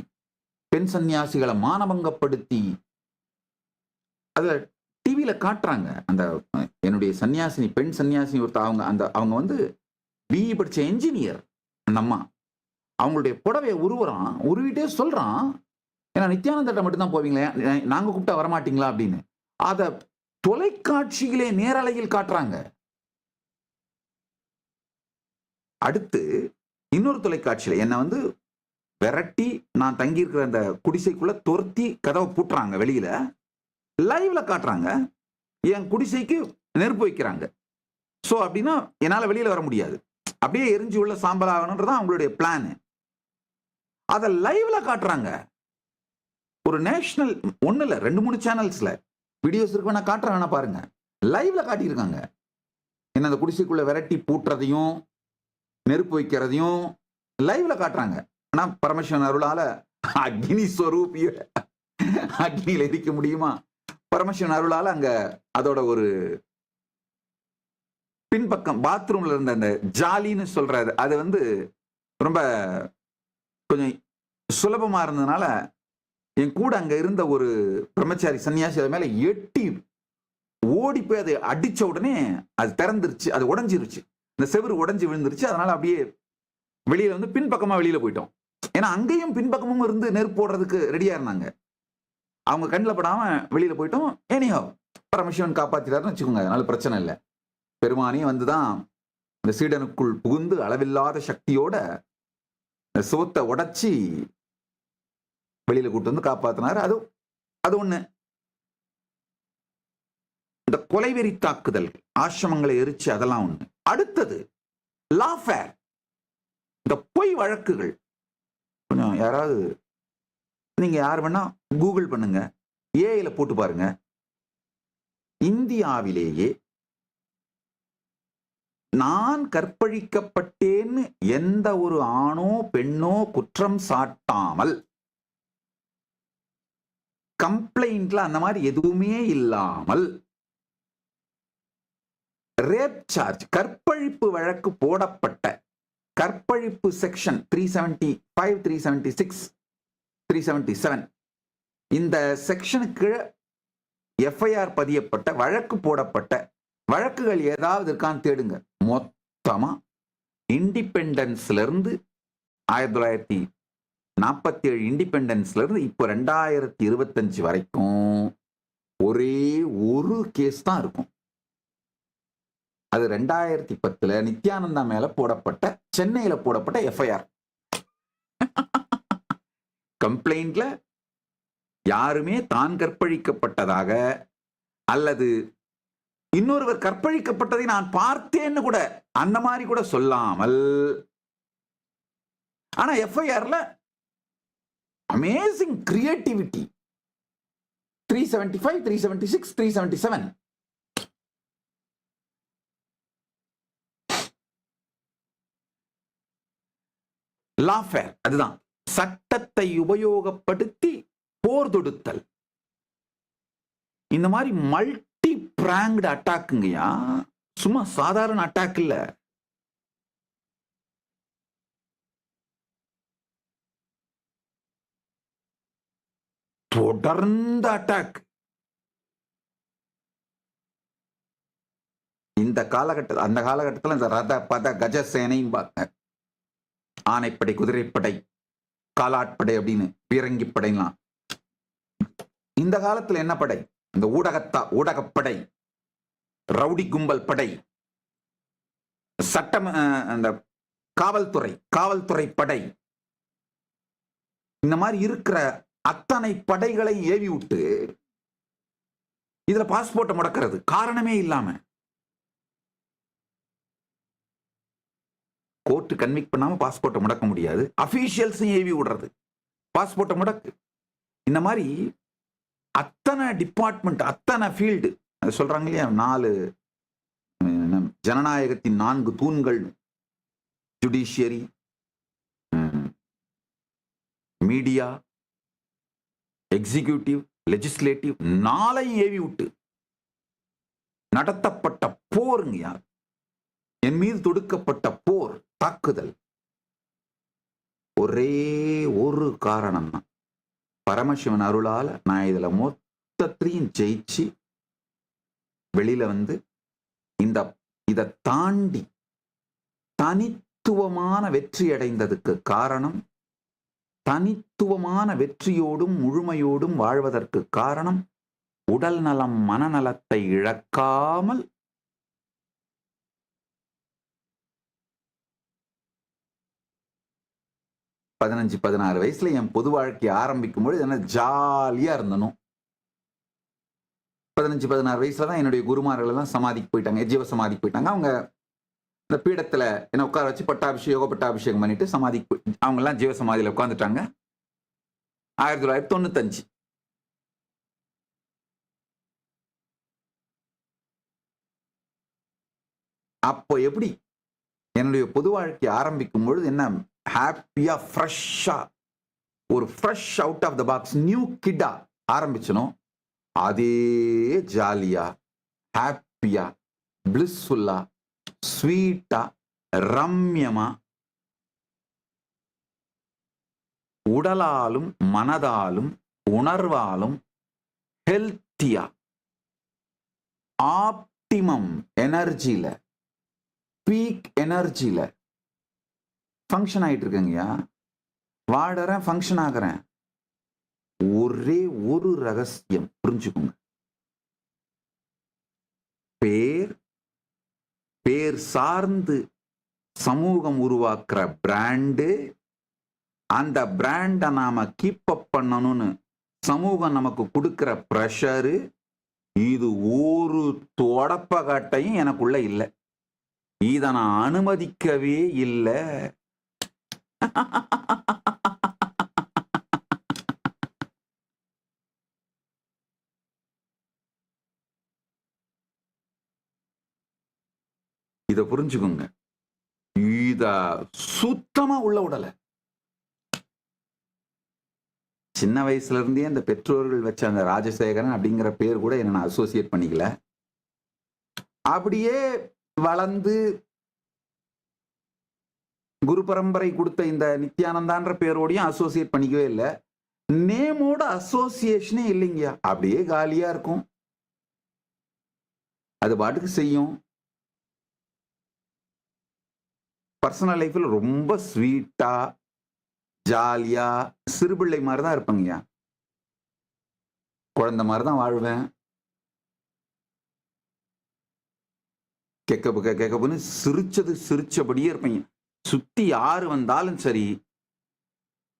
Speaker 6: பெண் சன்னியாசிகளை மானபங்கப்படுத்தி. அத டிவியில காட்டுறாங்க. அந்த என்னுடைய சன்னியாசினி, பெண் சன்னியாசினி ஒருத்த, அவங்க வந்து பிஇ படிச்ச என்ஜினியர். அந்த அம்மா அவங்களுடைய புடவையை உருவிட்டே சொல்றான், ஏன்னா நித்யானந்தட்ட மட்டும்தான் போவீங்களே, நாங்க கூப்பிட்டா வரமாட்டீங்களா அப்படின்னு. அத தொலைக்காட்சியிலே நேரலையில் காட்டுறாங்க. அடுத்து இன்னொரு தொலைக்காட்சியில என்ன வந்து விரட்டி, நான் தங்கி இருக்கிற அந்த குடிசைக்குள்ள துரத்தி கதவை பூட்டுறாங்க, வெளியில லைவ்ல காட்டுறாங்க. என் குடிசைக்கு நெருப்பு வைக்கிறாங்க. சோ அப்படின்னா என்னால வெளியில வர முடியாது, அப்படியே எரிஞ்சு உள்ள சாம்பல் ஆகணும்ன்றதான் அவங்களுடைய பிளான். அத லைவ்ல காட்டுறாங்க. ஒரு நேஷனல், ஒண்ணு இல்ல 2-3 சேனல்ஸ்ல வீடியோஸ் இருக்கு, நான் காட்டுறேன், பாருங்க. லைவ்ல காட்டியிருக்காங்க. என்ன அந்த குடிசைக்குள்ள விரட்டி பூட்டுறதையும் நெருப்பு வைக்கிறதையும் லைவ்ல காட்டுறாங்க. ஆனா பரமசிவன் அருளால அக்னி ஸ்வரூபிய அக்னியில எரிக்க முடியுமா? பரமசிவன் அருளால அங்க அதோட ஒரு பின்பக்கம் பாத்ரூம்ல இருந்த அந்த ஜாலின்னு சொல்றாரு, அது வந்து ரொம்ப கொஞ்சம் சுலபமா இருந்ததுனால என் கூட அங்க இருந்த ஒரு பிரம்மச்சாரி சன்னியாசி அது மேல எட்டி ஓடி போய் அதை அடிச்ச உடனே அது திறந்துருச்சு, அது உடைஞ்சிருச்சு, இந்த செவுரு உடைஞ்சு விழுந்துருச்சு. அதனால அப்படியே வெளியில வந்து பின்பக்கமா வெளியில போயிட்டோம். ஏன்னா அங்கேயும் பின்பக்கமும் இருந்து நெருப்பு போடுறதுக்கு ரெடியா இருந்தாங்க. அவங்க கண்ணில் படாம வெளியில போயிட்டோம். ஏனியோ பரமசிவன் காப்பாத்திட்டாருன்னு வச்சுக்கோங்க, அதனால பிரச்சனை இல்லை. பெருமானே வந்துதான் இந்த சீடனுக்குள் புகுந்து அளவில்லாத சக்தியோட சுவத்தை உடைச்சி வெளியில கூட்டு வந்து காப்பாத்தினாரு. அது ஒண்ணு. இந்த கொலைவெறி தாக்குதல், ஆசிரமங்களை எரிச்சு, அதெல்லாம் ஒண்ணு. அடுத்தது லாஃபேர், இந்த பொய் வழக்குகள். கொஞ்சம் யாராவது நீங்க யார் வேணா கூகுள் பண்ணுங்க, ஏஐல போட்டு பாருங்க. இந்தியாவிலேயே நான் கற்பழிக்கப்பட்டேன்னு எந்த ஒரு ஆணோ பெண்ணோ குற்றம் சாட்டாமல், கம்ப்ளைண்ட்ல அந்த மாதிரி எதுவுமே இல்லாமல், ரேப் சார்ஜ், கற்பழிப்பு வழக்கு போடப்பட்ட, கற்பழிப்பு செக்ஷன் 375, 376, 377 இந்த செக்ஷனுக்கு எஃப்ஐஆர் பதியப்பட்ட, வழக்கு போடப்பட்ட வழக்குகள் ஏதாவது இருக்கான்னு தேடுங்க. மொத்தமா இண்டிபெண்டன்ஸ்ல இருந்து 1947 இண்டிபெண்டன்ஸ்ல இருந்து இப்போ 2025 வரைக்கும் ஒரே ஒரு கேஸ் தான் இருக்கும். அது 2010 நித்யானந்தா மேல போடப்பட்ட, சென்னையில போடப்பட்ட எஃப்ஐஆர். கம்ப்ளைண்ட்ல யாருமே தான் கற்பழிக்கப்பட்டதாக அல்லது இன்னொருவர் கற்பழிக்கப்பட்டதை நான் பார்த்தேன்னு கூட அந்த மாதிரி கூட சொல்லாமல், ஆனா எஃப்ஐஆர்ல அமேசிங் கிரியேட்டிவிட்டி. 375, 376, 377 லாஃபேர். அதுதான் சட்டத்தை உபயோகப்படுத்தி போர் தொடுத்தல். இந்த மாதிரி மல்டி பிராங்க்டு அட்டாக்குங்கயா, சும்மா சாதாரண அட்டாக் இல்ல. தொடர்ந்து அட்டாக். இந்த காலகட்டத்தில், அந்த காலகட்டத்தில் இந்த ரத பத கஜசேனையும் பார்த்த ஆனைப்படை, குதிரைப்படை, காலாட்படை அப்படின்னு பீரங்கி படைலாம். இந்த காலத்துல என்ன படை? இந்த ஊடகப்படை, ரவுடி கும்பல் படை, சட்டம், அந்த காவல்துறை படை, இந்த மாதிரி இருக்கிற அத்தனை படைகளை ஏவி விட்டு இதுல பாஸ்போர்ட்டை முடக்கிறது காரணமே இல்லாம. கோர்ட்டு கன்விக்ட் பண்ணாம பாஸ்போர்ட்டை முடக்க முடியாது. அபிஷியல்ஸையும் ஏவி விடுறது, பாஸ்போர்ட்டை முடக்கு. இந்த மாதிரி அத்தனை டிபார்ட்மெண்ட், அத்தனை ஃபீல்டு சொல்றாங்க இல்லையா, 4 ஜனநாயகத்தின் 4 தூண்கள், judiciary, media, executive, legislative, 4ஐயும் AV விட்டு நடத்தப்பட்ட போருங்க. யார் என் மீது தொடுக்கப்பட்ட போர், தாக்குதல், ஒரே ஒரு காரணம் தான். பரமசிவன் அருளால நான் இதுல மொத்தத்தையும் ஜெயிச்சு வெளியில வந்து இதை தாண்டி தனித்துவமான வெற்றி அடைந்ததுக்கு காரணம், தனித்துவமான வெற்றியோடும் முழுமையோடும் வாழ்வதற்கு காரணம், உடல் நலம் மனநலத்தை இழக்காமல் பதினஞ்சு 16 வயசுல என் பொது வாழ்க்கையை ஆரம்பிக்கும் பொழுது என்ன ஜாலியா இருந்தனும். 15 16 வயசுல தான் என்னுடைய குருமார்கள் எல்லாம் சமாதிக்கு போயிட்டாங்க, ஜீவ சமாதிக்கு போயிட்டாங்க. அவங்க இந்த பீடத்துல என்ன உட்கார வச்சு பட்டாபிஷேகம் பண்ணிட்டு சமாதிக்கு அவங்க எல்லாம் ஜீவ சமாதியில உட்காந்துட்டாங்க. 1995 அப்போ எப்படி என்னுடைய பொது வாழ்க்கை ஆரம்பிக்கும் பொழுது என்ன ஹாப்பியா ஃப்ரெஷ்ஷா, ஒரு fresh out of the box new கிட்டா ஆரம்பிச்சனும், அதே ஜாலியா, ஹாப்பியா, பிளிஸ்ஃபுல்லா, ஸ்வீட்டா, ரம்யமா, உடலாலும் மனதாலும் உணர்வாலும் ஹெல்த்தியா, ஆப்டிமம் எனர்ஜியில, பீக் எனர்ஜியில ஃபங்க்ஷன் ஆயிட்டு இருக்கேங்கய்யா. வாடுறேன், ஃபங்க்ஷன் ஆகிறேன். ஒரே ஒரு ரகசியம் புரிஞ்சுக்கோங்க. பேர் சார்ந்து சமூகம் உருவாக்குற பிராண்டு, அந்த பிராண்டை நாம கீப் அப் பண்ணணும்னு சமூகம் நமக்கு கொடுக்கிற ப்ரெஷரு, இது ஒரு தொடப்பகட்டையும் எனக்குள்ள இல்லை. இதை நான் அனுமதிக்கவே இல்லை. இத புரிஞ்சுக்கோங்க. இத சுத்தமா உள்ள விடல. சின்ன வயசுல இருந்தே அந்த பெற்றோர்கள் வச்ச அந்த ராஜசேகரன் அப்படிங்கிற பேர் கூட என்ன நான் அசோசியேட் பண்ணிக்கல. அப்படியே வளர்ந்து குரு பரம்பரை கொடுத்த இந்த நித்யானந்தான்ற பேரோடையும் அசோசியேட் பண்ணிக்கவே இல்லை. நேமோட அசோசியேஷனே இல்லைங்க. அப்படியே காலியா இருக்கும், அது பாட்டுக்கு செய்யும். பர்சனல் லைஃப்ல ரொம்ப ஸ்வீட்டா ஜாலியா சிறுபிள்ளை மாதிரி தான் இருப்பேங்கய்யா. குழந்தை மாதிரி தான் வாழ்வேன். கேக்கப்புன்னு சிரிச்சபடியே இருப்பீங்க. சுத்தி யாரு வந்தாலும் சரி,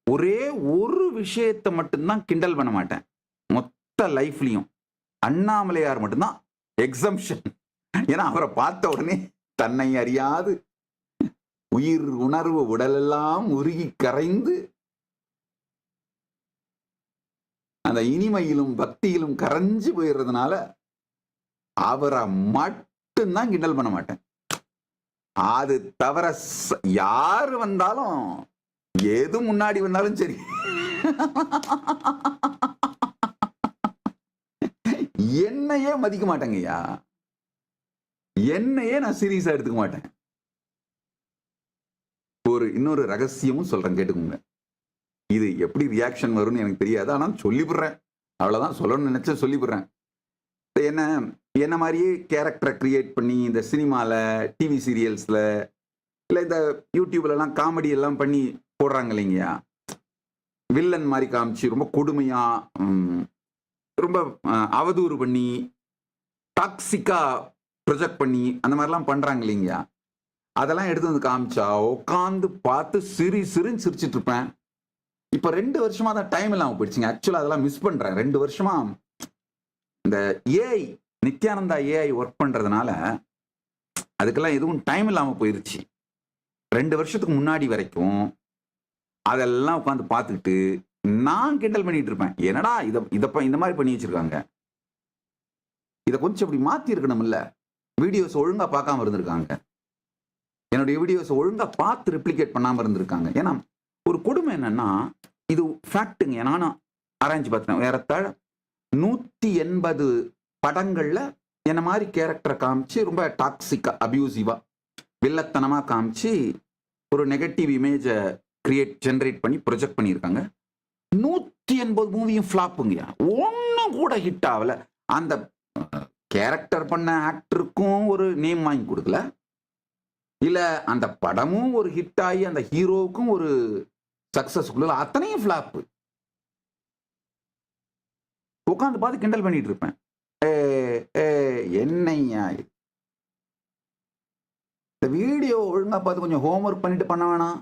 Speaker 6: ஒரே ஒரு விஷயத்தை மட்டும்தான் கிண்டல் பண்ண மாட்டேன் மொத்த லைஃப்லயும். அண்ணாமலையார் மட்டும்தான் எக்ஸம்ஷன். ஏன்னா அவரை பார்த்த உடனே தன்னை அறியாது உயிர் உணர்வு உடலெல்லாம் உருகி கரைந்து அந்த இனிமையிலும் பக்தியிலும் கரைஞ்சு போயிடுறதுனால அவரை மட்டும்தான் கிண்டல் பண்ண மாட்டேன். அது தவிர யாரு வந்தாலும், எது முன்னாடி வந்தாலும் சரி, என்னையே மதிக்க மாட்டேங்கய்யா. என்னையே நான் சீரியஸா எடுத்துக்க மாட்டேன். இன்னொரு ரகசியமும் சொல்றேன், கேட்டுக்கோங்க. இது எப்படி ரியாக்ஷன் வரும்னு எனக்கு தெரியாது, ஆனால் சொல்லிவிடுறேன். அவ்வளோதான், சொல்லணும்னு நினச்சா சொல்லிவிடுறேன். என்ன மாதிரியே கேரக்டரை கிரியேட் பண்ணி இந்த சினிமாவில், டிவி சீரியல்ஸில், இல்லை இந்த யூடியூப்லலாம் காமெடி எல்லாம் பண்ணி போடுறாங்க இல்லைங்கய்யா. வில்லன் மாதிரி காமிச்சு ரொம்ப கொடுமையாக, ரொம்ப அவதூறு பண்ணி, டாக்ஸிக்காக ப்ரொஜெக்ட் பண்ணி அந்த மாதிரிலாம் பண்ணுறாங்க இல்லைங்கய்யா. அதெல்லாம் எடுத்து வந்து காமிச்சா உட்காந்து பார்த்து சிரின்னு சிரிச்சிட்டு இருப்பேன். இப்போ 2 வருஷமாக தான் டைம் இல்லாமல் போயிடுச்சுங்க. ஆக்சுவலாக அதெல்லாம் மிஸ் பண்ணுறேன். 2 வருஷமா இந்த ஏஐ, நித்யானந்தா ஏஐ ஒர்க் பண்ணுறதுனால அதுக்கெல்லாம் எதுவும் டைம் இல்லாமல் போயிடுச்சு. 2 வருஷத்துக்கு முன்னாடி வரைக்கும் அதெல்லாம் உட்காந்து பார்த்துக்கிட்டு நான் கிண்டல் பண்ணிட்டு இருப்பேன். என்னடா இதப்ப இந்த மாதிரி பண்ணி வச்சிருக்காங்க, இதை கொஞ்சம் இப்படி மாற்றி இருக்கணும்ல, வீடியோஸ் ஒழுங்காக பார்க்காம இருந்திருக்காங்க, என்னுடைய வீடியோஸ் ஒழுங்காக பார்த்து ரெப்ளிகேட் பண்ணாமல் இருந்திருக்காங்க. ஏன்னா ஒரு கொடுமை என்னன்னா, இது ஃபேக்ட்டுங்க. நானும் ஆராய்ச்சி பார்த்தேன். ஏறத்தாழ 180 படங்களில் என்ன மாதிரி கேரக்டரை காமிச்சு ரொம்ப டாக்ஸிக்காக, அபியூசிவாக, வில்லத்தனமாக காமிச்சு ஒரு நெகட்டிவ் இமேஜை ஜென்ரேட் பண்ணி ப்ரொஜெக்ட் பண்ணியிருக்காங்க. 180 மூவியும் ஃப்ளாப்புங்கய்யா. ஒன்றும் கூட ஹிட் ஆகலை. அந்த கேரக்டர் பண்ண ஆக்டருக்கும் ஒரு நேம் வாங்கி கொடுக்கல, இல்லை அந்த படமும் ஒரு ஹிட் ஆகி அந்த ஹீரோவுக்கும் ஒரு சக்சஸ் கொடுக்கல. அத்தனையும் ஃப்ளாப்பு. உட்காந்து பார்த்து கிண்டல் பண்ணிட்டு இருப்பேன். என்னையா இந்த வீடியோ ஒழுங்கா பார்த்து கொஞ்சம் ஹோம்ஒர்க் பண்ணிட்டு பண்ண வேணாம்?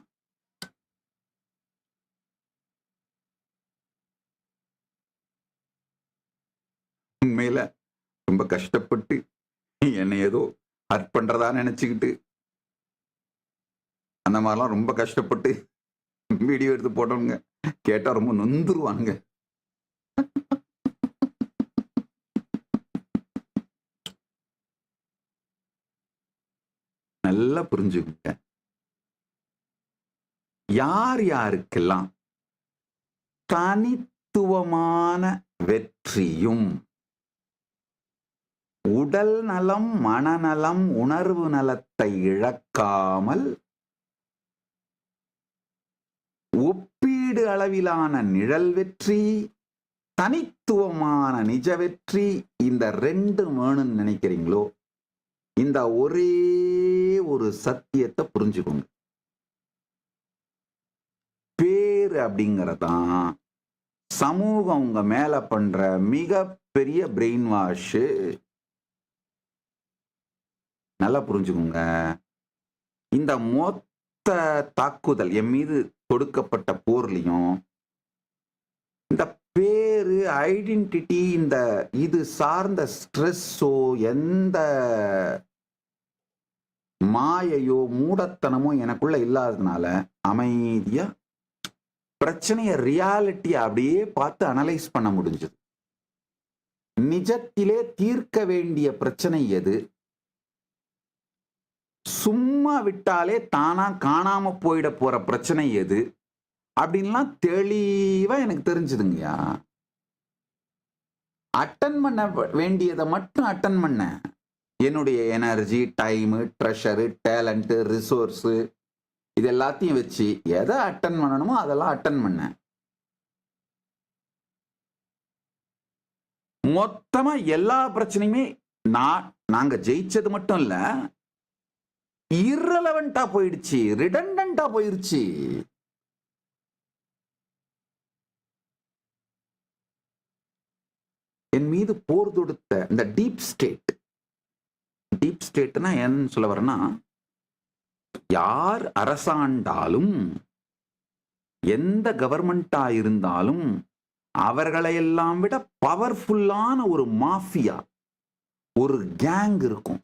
Speaker 6: உண்மையில ரொம்ப கஷ்டப்பட்டு என்னை ஏதோ ஹர்ட் பண்றதா நினைச்சுக்கிட்டு அந்த மாதிரிலாம் ரொம்ப கஷ்டப்பட்டு வீடியோ எடுத்து போட்டவங்க கேட்டா ரொம்ப நொந்துருவாங்க. நல்லா புரிஞ்சுக்குங்க. யார் யாருக்கெல்லாம் தனித்துவமான வெற்றியும் உடல் நலம், மனநலம், உணர்வு நலத்தை இழக்காமல் ஒப்பீடு அளவிலான நிழல் வெற்றி, தனித்துவமான நிஜ வெற்றி, இந்த 2 வேணும்னு நினைக்கிறீங்களோ, இந்த ஒரே ஒரு சத்தியத்தை புரிஞ்சுக்கோங்க. பேரு அப்படிங்கறதான் சமூகம் உங்க மேல பண்ற மிகப்பெரிய பிரெயின் வாஷ். நல்லா புரிஞ்சுக்கோங்க. இந்த மொத்த தாக்குதல் என் மீது தொடுக்கப்பட்ட போர்லையும் இந்த பேரு, ஐடென்டிட்டி, இந்த இது சார்ந்த ஸ்ட்ரெஸ்ஸோ, எந்த மாயையோ மூடத்தனமோ எனக்குள்ள இல்லாததுனால அமைதியா பிரச்சனைய ரியாலிட்டியை அப்படியே பார்த்து அனலைஸ் பண்ண முடிஞ்சது. நிஜத்திலே தீர்க்க வேண்டிய பிரச்சனை எது, சும்மா விட்டாலே தானா காணாம போயிட போற பிரச்சனை எது அப்படின்லாம் தெளிவா எனக்கு தெரிஞ்சுதுங்கய்யா. அட்டன் பண்ண வேண்டியதை மட்டும் அட்டன் பண்ண. என்னுடைய energy, time, treasure, talent, resource இது எல்லாத்தையும் வச்சு எதை அட்டன் பண்ணணுமோ அதெல்லாம் அட்டன் பண்ண. மொத்தமா எல்லா பிரச்சனையுமே நாங்க ஜெயிச்சது மட்டும் இல்ல, irrelevant-ஆ போயிடுச்சு, ரிடண்டன்ட்டா போயிருச்சு. என் மீது போர் தொடுத்த இந்த டீப் ஸ்டேட்னா என்ன சொல்ல வரேன்னா, யார் அரசாண்டாலும், எந்த கவர்மெண்டா இருந்தாலும் அவர்களையெல்லாம் விட பவர்ஃபுல்லான ஒரு மாஃபியா, ஒரு கேங் இருக்கும்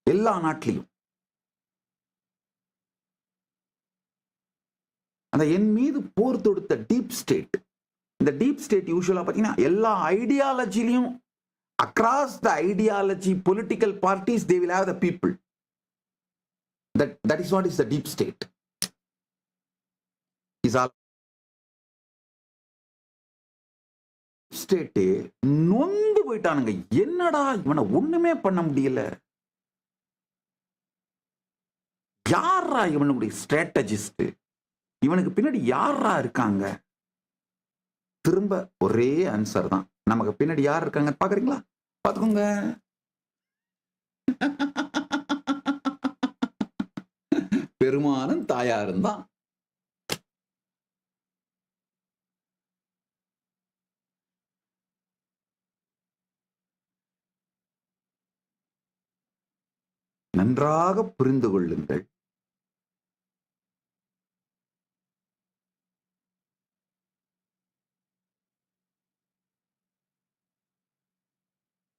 Speaker 6: எல்லா நாட்டிலையும். அந்த என் மீது போர் தொடுத்த டீப் ஸ்டேட், இந்த டீப் ஸ்டேட் யூசுவலா பார்த்தீங்கன்னா எல்லா ஐடியாலஜிலையும், across the ideology political parties, they will have the people. That is what is the deep state. Is all state நொந்து போயிட்டானுங்க. என்னடா இவனை ஒண்ணுமே பண்ண முடியல, யாரா இவனுடைய ஸ்ட்ராட்டஜிஸ்ட், இவனுக்கு பின்னாடி யாரா இருக்காங்க, திரும்ப ஒரே ஆன்சர் தான். நமக்கு பின்னாடி யார் இருக்காங்க பாக்குறீங்களா? பாத்துக்கோங்க. பெருமானும் தாயாரும் தான். நன்றாக புரிந்து கொள்ளுங்கள்.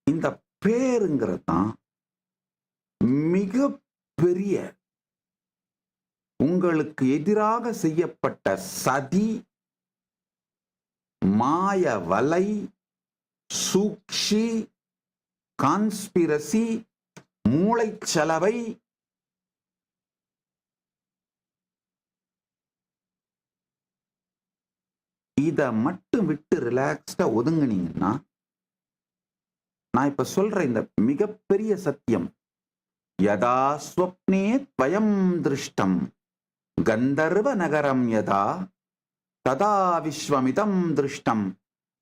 Speaker 6: இந்த பேருங்கிறது தான் மிக பெரிய உங்களுக்கு எதிராக செய்யப்பட்ட சதி, மாய வலை, சூழ்ச்சி, கான்ஸ்பிரசி, மூளைச்சலவை, இத மட்டும் விட்டு ரிலாக்ஸ்டா ஒதுங்குனீங்கன்னா, நான் இப்ப சொல்ற இந்த மிகப்பெரிய சத்தியம், யதா ஸ்வப்னே த்வயம் திருஷ்டம் கந்தர்வ நகரம் யதா ததா விஸ்வமிதம் திருஷ்டம்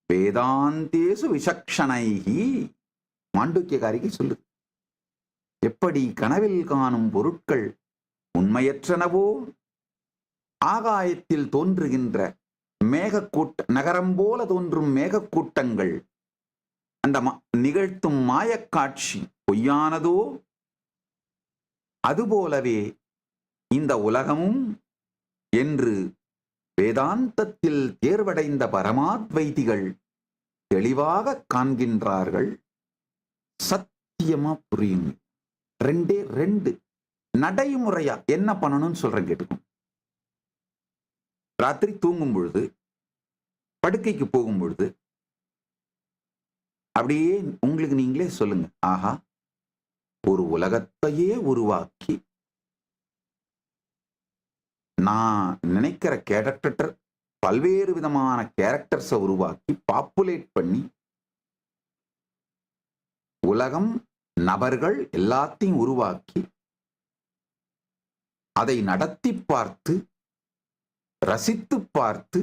Speaker 6: வேதாந்தேசு விசக்ஷணைஹி. மாண்டூக்கியகாரிகை சொல்லுது. எப்படி கனவில் காணும் பொருட்கள் உண்மையற்றனவோ, ஆகாயத்தில் தோன்றுகின்ற நகரம் போல தோன்றும் மேகக்கூட்டங்கள் அந்த நிகழ்த்தும் மாயக்காட்சி பொய்யானதோ, அதுபோலவே இந்த உலகமும் என்று வேதாந்தத்தில் தேர்வடைந்த பரமாத்வைதிகள் தெளிவாக காண்கின்றார்கள். சத்தியமா புரியும். 2 நடைமுறையா என்ன பண்ணணும்னு சொல்றேன், கேட்டுக்கும். ராத்திரி தூங்கும் பொழுது, படுக்கைக்கு போகும் பொழுது அப்படியே உங்களுக்கு நீங்களே சொல்லுங்க, ஆஹா, ஒரு உலகத்தையே உருவாக்கி நான் நினைக்கிற கேரக்டர், பல்வேறு விதமான கேரக்டர்ஸை உருவாக்கி பாப்புலேட் பண்ணி உலகம், நபர்கள் எல்லாத்தையும் உருவாக்கி அதை நடத்தி பார்த்து, ரசித்து பார்த்து,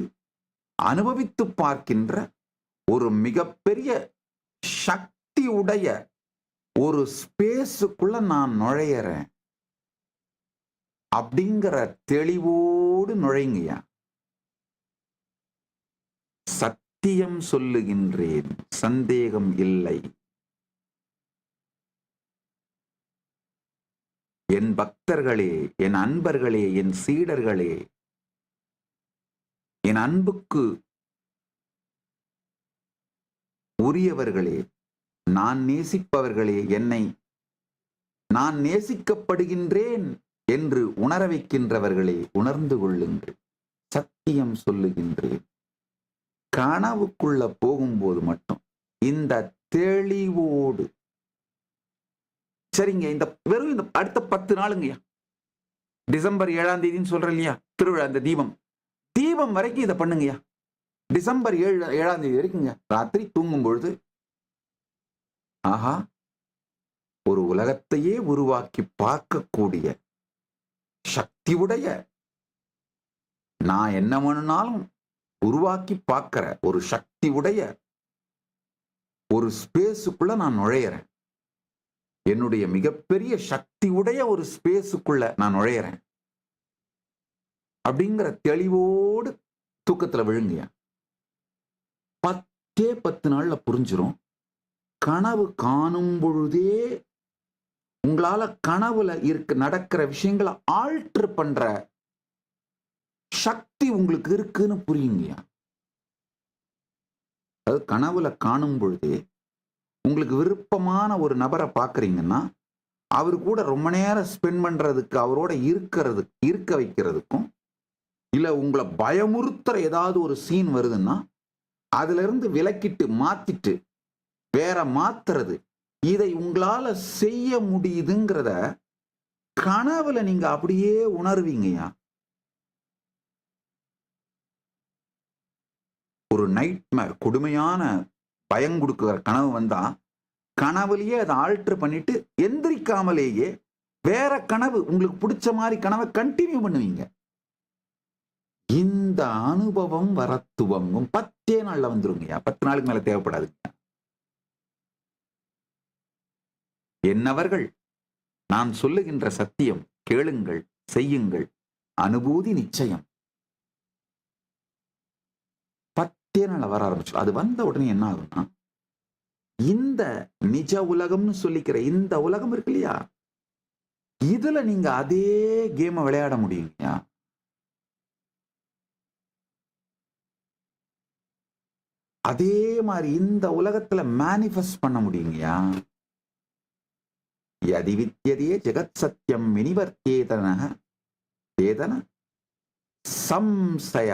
Speaker 6: அனுபவித்து பார்க்கின்ற ஒரு மிகப்பெரிய சக்தி உடைய ஒரு ஸ்பேஸுக்குள்ள நான் நுழையறேன் அப்படிங்கிற தெளிவோடு நுழைங்கயா. சத்தியம் சொல்லுகின்றேன், சந்தேகம் இல்லை. என் பக்தர்களே, என் அன்பர்களே, என் சீடர்களே, என் அன்புக்கு உரியவர்களே, நான் நேசிப்பவர்களே, என்னை நான் நேசிக்கப்படுகின்றேன் என்று உணர வைக்கின்றவர்களே, உணர்ந்து கொள்ளுங்கள். சத்தியம் சொல்லுகின்றேன். கனவுக்குள்ள போகும்போது மட்டும் இந்த தெளிவோடு, சரிங்க, இந்த வெறும் இந்த அடுத்த 10 நாளுங்கய்யா, டிசம்பர் 7ஆம் தேதின்னு சொல்றேன் இல்லையா, திருவிழா, இந்த தீபம் வரைக்கும் இதை பண்ணுங்கய்யா. டிசம்பர் 7ஆம் தேதி வரைக்குங்க. ராத்திரி தூங்கும் பொழுது, ஆஹா, ஒரு உலகத்தையே உருவாக்கி பார்க்கக்கூடிய சக்தி உடைய, நான் என்ன வேணும்னாலும் உருவாக்கி பார்க்கிற ஒரு சக்தி உடைய ஒரு ஸ்பேஸுக்குள்ள நான் நுழையிறேன். என்னுடைய மிகப்பெரிய சக்தி உடைய ஒரு ஸ்பேஸுக்குள்ள நான் நுழையிறேன் அப்படிங்கிற தெளிவோடு தூக்கத்துல விழுங்க. 10 நாள்ல புரிஞ்சிரும். கனவு காணும் பொழுதே உங்களால கனவுல நடக்கிற விஷயங்களை ஆல்டர் பண்ற சக்தி உங்களுக்கு இருக்குன்னு புரியுங்க. அது கனவுல காணும் பொழுதே உங்களுக்கு விருப்பமான ஒரு நபரை பார்க்குறீங்கன்னா, அவர் கூட ரொம்ப நேரம் ஸ்பெண்ட் பண்றதுக்கு, அவரோட இருக்க வைக்கிறதுக்கும், இல்லை உங்களை பயமுறுத்துற ஏதாவது ஒரு சீன் வருதுன்னா அதுல இருந்து விலக்கிட்டு மாத்திட்டு வேற மாத்துறது, இதை உங்களால செய்ய முடியுதுங்கிறத கனவுல நீங்க அப்படியே உணர்வீங்கயா. ஒரு நைட்மேர், கொடுமையான பயம் கொடுக்குற கனவு வந்தா கனவுலயே அதை ஆல்டர் பண்ணிட்டு எந்திரிக்காமலேயே வேற கனவு, உங்களுக்கு பிடிச்ச மாதிரி கனவை கண்டினியூ பண்ணுவீங்க. இந்த அனுபவம் வர துவங்கும். 10 நாள்ல வந்துருங்கய்யா. 10 நாளுக்கு மேல தேவைப்படாதுங்க. என்னவர்கள் நான் சொல்லுகின்ற சத்தியம் கேளுங்கள், செய்யுங்கள், அனுபூதி நிச்சயம். 10 நாள்ல வர ஆரம்பிச்சு. அது வந்த உடனே என்ன ஆகும்னா, இந்த நிஜ உலகம்னு சொல்லிக்கிற இந்த உலகம் இருக்கு இல்லையா, இதுல நீங்க அதே கேமை விளையாட முடியுங்கய்யா. அதே மாதிரி இந்த உலகத்துல மேனிஃபெஸ்ட் பண்ண முடியுங்கய்யா. யதி வித்யதே ஜெகத் சத்யம் வினிவர்த்தேதன சேதன சம்சய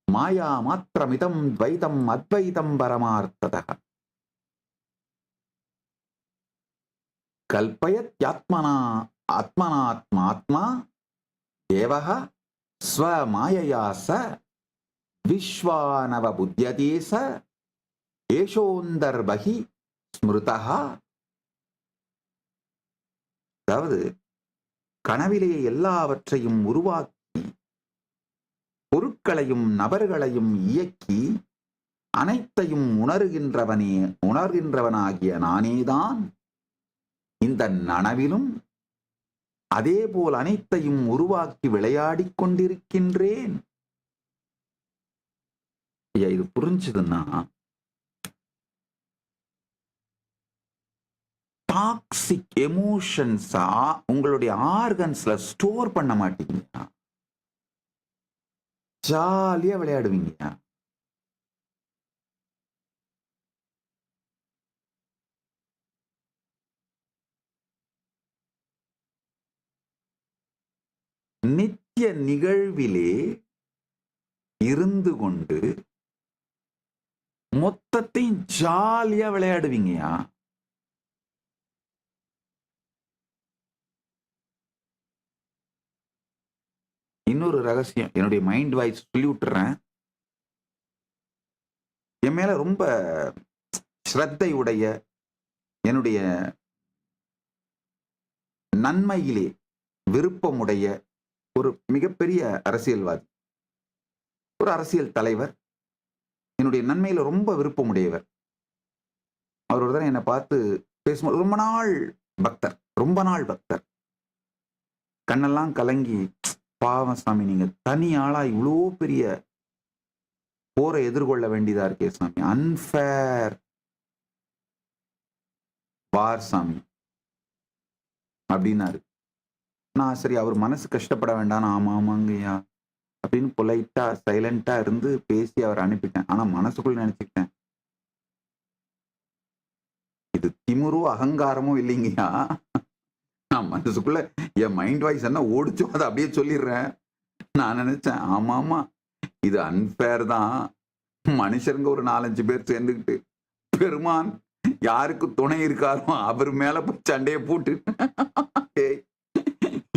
Speaker 6: மாயா மாத்திரமிதம் துவைதம் அத்வைதம் பரமார்த்ததः கல்பயத்யாத்மனா ஆத்மனாத்மாத்மா தேவः ஸ்வமாயயா ச விஸ்வானவ புத்யதே ச ஏஷோந்தர்பஹி ஸ்மிருதः. அதாவது கனவிலேயே எல்லாவற்றையும் உருவாக்கி பொருட்களையும் நபர்களையும் இயக்கி அனைத்தையும் உணர்கின்றவனாகிய நானேதான் இந்த நனவிலும் அதேபோல் அனைத்தையும் உருவாக்கி விளையாடிக் கொண்டிருக்கின்றேன். இது புரிஞ்சுதுன்னா டாக்ஸிக் எமோஷன்ஸா உங்களுடைய ஆர்கன்ஸ்ல ஸ்டோர் பண்ண மாட்டீங்க. ஜாலியா விளையாடுவீங்க. நித்திய நிகழ்விலே இருந்து கொண்டு மொத்தத்தையும் ஜாலியா விளையாடுவீங்கயா. இன்னொரு ரகசியம் என்னுடைய மைண்ட் வாய்ஸ் சொல்லி விட்டுறேன். என் மேல ரொம்ப ஸ்ரத்தை உடைய என்னுடைய நன்மையிலே விருப்பமுடைய ஒரு மிகப்பெரிய அரசியல்வாதி, ஒரு அரசியல் தலைவர், என்னுடைய நன்மையில ரொம்ப விருப்பமுடையவர். அவர் ஒரு தடவை என்னை பார்த்து பேசும்போது ரொம்ப நாள் பக்தர், கண்ணெல்லாம் கலங்கி, பாவம் சாமி, நீங்க தனி ஆளா இவ்வளோ பெரிய போரை எதிர்கொள்ள வேண்டியதா இருக்கே சாமி, அன்ஃபேர் வார் சாமி அப்படின்னாரு. நான் சரி அவர் மனசு கஷ்டப்பட வேண்டாம், ஆமாங்கய்யா அப்படின்னு பொலைட்டா சைலண்டா இருந்து பேசி அவர் அனுப்பிட்டேன். ஆனா மனசுக்குள்ள நினைச்சுக்கிட்டேன், இது திமிரோ அகங்காரமோ இல்லைங்கய்யா. நான் மனசுக்குள்ள என் மைண்ட் வாய்ஸ் என்ன ஓடிச்சோ அதை அப்படியே சொல்லிடுறேன். நான் நினைச்சேன், ஆமா இது அன்பேர் தான். மனுஷருங்க ஒரு 4-5 பேர் சேர்ந்துக்கிட்டு பெருமான் யாருக்கு துணை இருக்காரோ அவர் மேல போய் சண்டையை போட்டு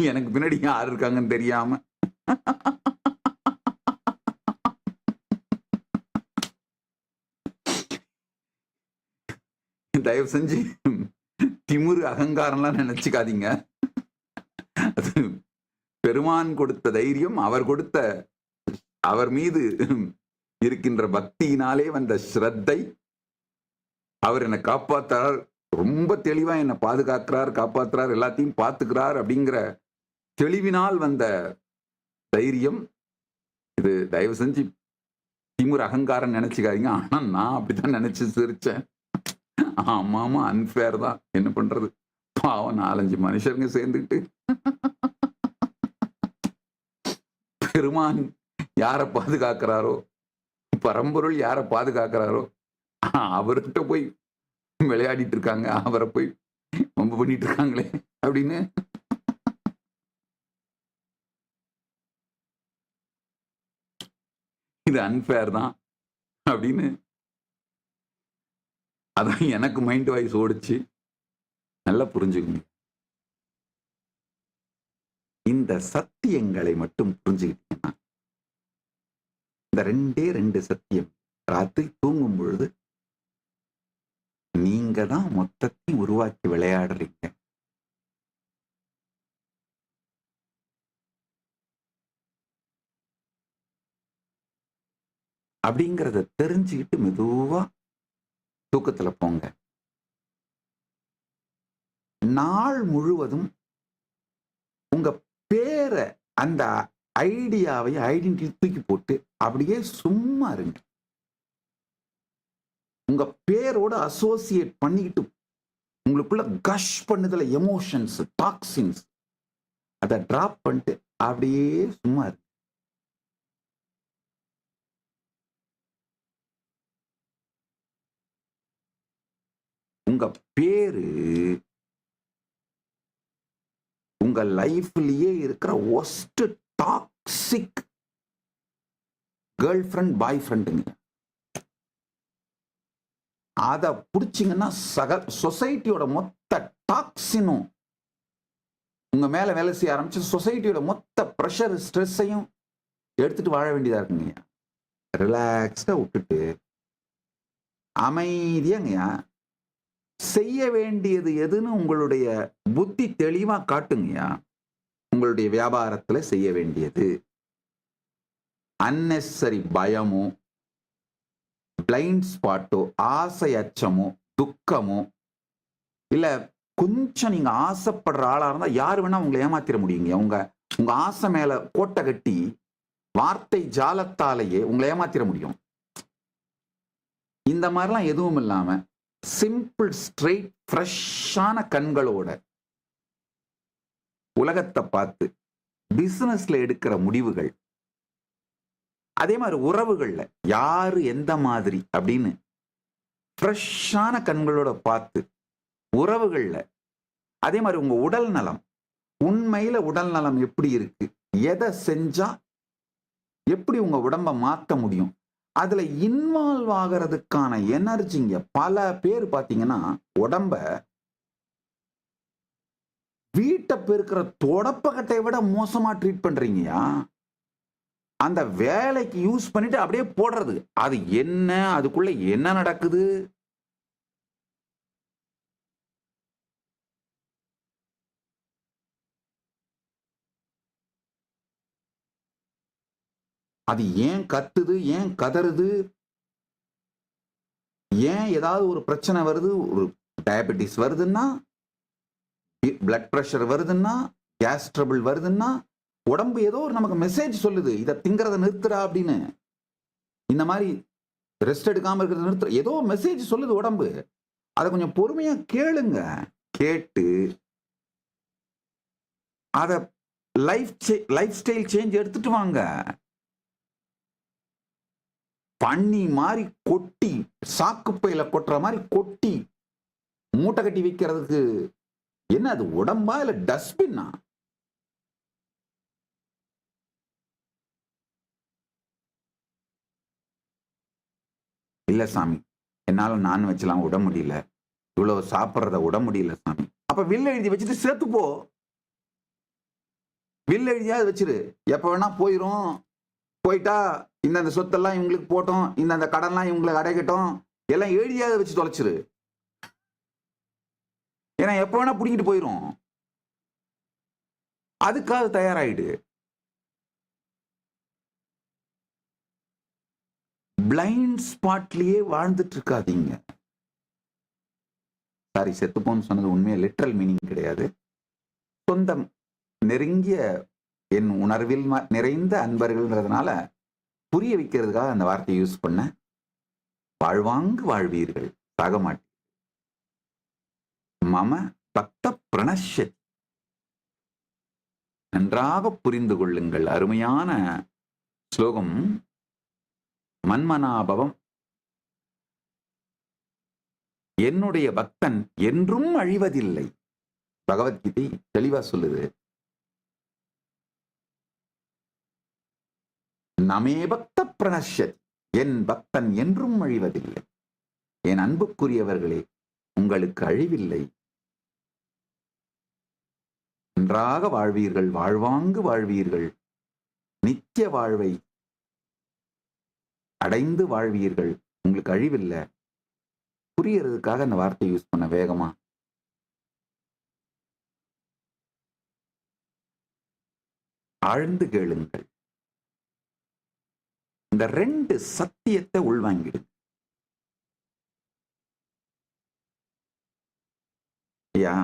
Speaker 6: எனக்கு பின்னாடி யாரு இருக்காங்கன்னு தெரியாம தயவு செஞ்சு திமிரு அகங்காரம்லாம் நினைச்சுக்காதீங்க. அது பெருமான் கொடுத்த தைரியம், அவர் மீது இருக்கின்ற பக்தியினாலே வந்த ஸ்ரத்தை, அவர் என்னை காப்பாத்துறார், ரொம்ப தெளிவா என்னை பாதுகாக்கிறார், காப்பாத்துறார், எல்லாத்தையும் பார்த்துக்கிறார் அப்படிங்கிற தெளிவினால் வந்த தைரியம் இது. தயவு செஞ்சு திமிரு அகங்காரம் நினைச்சுக்காதீங்க. ஆனா நான் அப்படித்தான் நினைச்சு சிரிச்சேன். ஆமாமா அன்ஃபேர் தான், என்ன பண்றது, பாவம் 4-5 மனுஷருங்க சேர்ந்துக்கிட்டு பெருமான் யாரை பாதுகாக்கிறாரோ, பரம்பொருள் யாரை பாதுகாக்கிறாரோ அவர்கிட்ட போய் விளையாடிட்டு இருக்காங்க, அவரை போய் ரொம்ப பண்ணிட்டு இருக்காங்களே அப்படின்னு. இது அன்ஃபேர் தான் அப்படின்னு அதான் எனக்கு மைண்ட் வாய்ஸ் ஓடிச்சு. நல்லா புரிஞ்சுக்கணும். இந்த சத்தியங்களை மட்டும் புரிஞ்சுக்கிட்டீங்கன்னா, இந்த 2 சத்தியம், ராத்திரி தூங்கும் பொழுது நீங்க தான் மொத்தத்தையும் உருவாக்கி விளையாடுறீங்க. அப்படிங்கிறத தெரிஞ்சுக்கிட்டு மெதுவா தூக்கத்துல போங்க. நாள் முழுவதும் உங்க பேரை, அந்த ஐடியாவை, ஐடென்டிட்டி தூக்கி போட்டு அப்படியே சும்மா இருங்க. உங்க பேரோட அசோசியேட் பண்ணிக்கிட்டு உங்களுக்குள்ள கஷ் பண்ணுதல எமோஷன்ஸ், டாக்ஸின்ஸ், அதை டிராப் பண்ணிட்டு அப்படியே சும்மா இருக்கு. உங்க பேரு உங்க லைஃப்லயே இருக்கிற ஒஸ்ட் டாக்ஸிக் கேர்ள் ஃப்ரெண்ட், பாய் ஃப்ரெண்டுங்க. அதை பிடிச்சிங்கன்னா சொசைட்டியோட மொத்த டாக்ஸினும் உங்க மேல வேலை செய்ய ஆரம்பிச்சு சொசைட்டியோட மொத்த ப்ரெஷர், ஸ்ட்ரெஸ்ஸையும் எடுத்துட்டு வாழ வேண்டியதா இருக்குங்க. ரிலாக்ஸ்டா விட்டுட்டு அமைதியாங்கய்யா செய்ய வேண்டியது எதுன்னு உங்களுடைய புத்தி தெளிவா காட்டுங்கய்யா. உங்களுடைய வியாபாரத்துல செய்ய வேண்டியது அன்னெசரி பயமோ, பிளைண்ட் ஸ்பாட்டோ, ஆசை அச்சமோ, துக்கமோ, இல்ல கொஞ்சம் நீங்க ஆசைப்படுற ஆளா இருந்தா யாரு வேணா உங்களை ஏமாத்திர முடியுங்க. உங்க ஆசை மேல கோட்டை கட்டி வார்த்தை ஜாலத்தாலேயே உங்களை ஏமாத்திர முடியும். இந்த மாதிரிலாம் எதுவும் இல்லாம சிம்பிள், ஸ்ட்ரெயிட், ஃப்ரெஷ்ஷான கண்களோட உலகத்தை பார்த்து பிசினஸ்ல எடுக்கிற முடிவுகள், அதே மாதிரி உறவுகள்ல யாரு எந்த மாதிரி அப்படின்னு ஃப்ரெஷ்ஷான கண்களோட பார்த்து உறவுகள்ல, அதே மாதிரி உங்க உடல் நலம், உண்மையில உடல் நலம் எப்படி இருக்கு, எதை செஞ்சா எப்படி உங்க உடம்ப மாத்த முடியும், அதுல இன்வால்வ் ஆகிறதுக்கான எனர்ஜிங்க. பல பேர் பாத்தீங்கன்னா உடம்ப வீட்டை பெருக்கிற தொடப்பக்கட்டை விட மோசமா ட்ரீட் பண்றீங்கயா. அந்த வேலைக்கு யூஸ் பண்ணிட்டு அப்படியே போடுறது. அது என்ன, அதுக்குள்ள என்ன நடக்குது, அது ஏன் கத்துது, ஏன் கதறுது, ஏன் ஏதாவது ஒரு பிரச்சனை வருது, ஒரு டயபெட்டிஸ் வருதுன்னா, பிளட் பிரஷர் வருதுன்னா, கேஸ் ட்ரபிள் வருதுன்னா, உடம்பு ஏதோ ஒரு நமக்கு மெசேஜ் சொல்லுது, இதை திங்கிறத நிறுத்துறா அப்படின்னு. இந்த மாதிரி ரெஸ்ட் எடுக்காம இருக்கிறத நிறுத்துற ஏதோ மெசேஜ் சொல்லுது உடம்பு. அதை கொஞ்சம் பொறுமையா கேளுங்க. கேட்டு அத லைஃப் ஸ்டைல் சேஞ்ச் எடுத்துட்டு வாங்க. பண்ணி மாதிரி கொட்டி, சாக்குப்பையில கொட்டுற மாதிரி கொட்டி மூட்டை கட்டி வைக்கிறதுக்கு என்ன அது உடம்பா இல்ல டஸ்ட்பின்னா? இல்ல சாமி, என்னால நான்வெஜ்லாம் விட முடியல, இவ்வளவு சாப்பிட்றத விட முடியல சாமி. அப்ப வில் எழுதி வச்சுட்டு சேர்த்து போ. வில் எழுதியாவது வச்சிரு. எப்ப வேணா போயிரும். போயிட்டா இந்த சொத்தெல்லாம் இவங்களுக்கு போட்டோம், இந்த கடன்லாம் இவங்களுக்கு அடைக்கட்டும், எல்லாம் எழுதியாவது வச்சு தொலைச்சிரு. ஏன்னா எப்ப வேணா பிடிக்கிட்டு போயிரும். அதுக்காக தயாராயிடு. பிளைண்ட் ஸ்பாட்லயே வாழ்ந்துட்டு இருக்காதீங்க. சாரி, செத்துப்போன்னு சொன்னது உண்மையா லிட்டரல் மீனிங் கிடையாது. சொந்தம் நெருங்கிய என் உணர்வில் நிறைந்த அன்பர்கள்ன்றதுனால புரிய வைக்கிறதுக்காக அந்த வார்த்தையை யூஸ் பண்ண. வாழ்வாங்கு வாழ்வீர்கள், சாக மாட்டீர்கள். மம பக்த பிரணஷ்யதி. நன்றாக புரிந்து கொள்ளுங்கள். அருமையான ஸ்லோகம். மன்மனாபவம், என்னுடைய பக்தன் என்றும் அழிவதில்லை. பகவத்கீதை தெளிவா சொல்லுது. நமே பக்த பிரணஷ்யதி, என் பக்தன் என்றும் அழிவதில்லை. என் அன்புக்குரியவர்களே, உங்களுக்கு அழிவில்லை. நன்றாக வாழ்வீர்கள், வாழ்வாங்கு வாழ்வீர்கள், நித்திய வாழ்வை அடைந்து வாழ்வீர்கள். உங்களுக்கு அழிவில்லை. புரியறதுக்காக அந்த வார்த்தை யூஸ் பண்ண வேகமா. ஆழ்ந்து கேளுங்கள். இந்த 2 சத்தியத்தை உள்வாங்கிடு. ஐயா,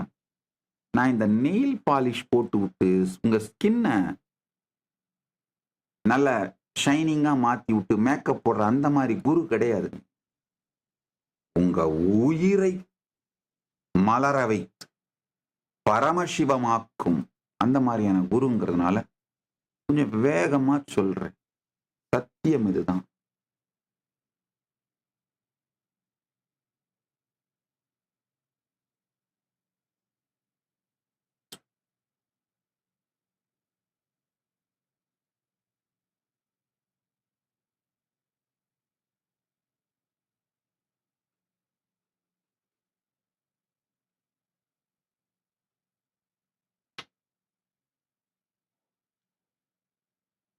Speaker 6: நான் இந்த நெயில் பாலிஷ் போட்டு விட்டு உங்க ஸ்கின்னை நல்ல ஷைனிங்கா மாத்தி விட்டு மேக்கப் போடுற அந்த மாதிரி குரு கிடையாது. உங்க உயிரை மலர வைத்து பரமசிவமாக்கும் அந்த மாதிரியான குருங்கிறதுனால கொஞ்சம் வேகமா சொல்றேன். சத்தியம் இதுதான்.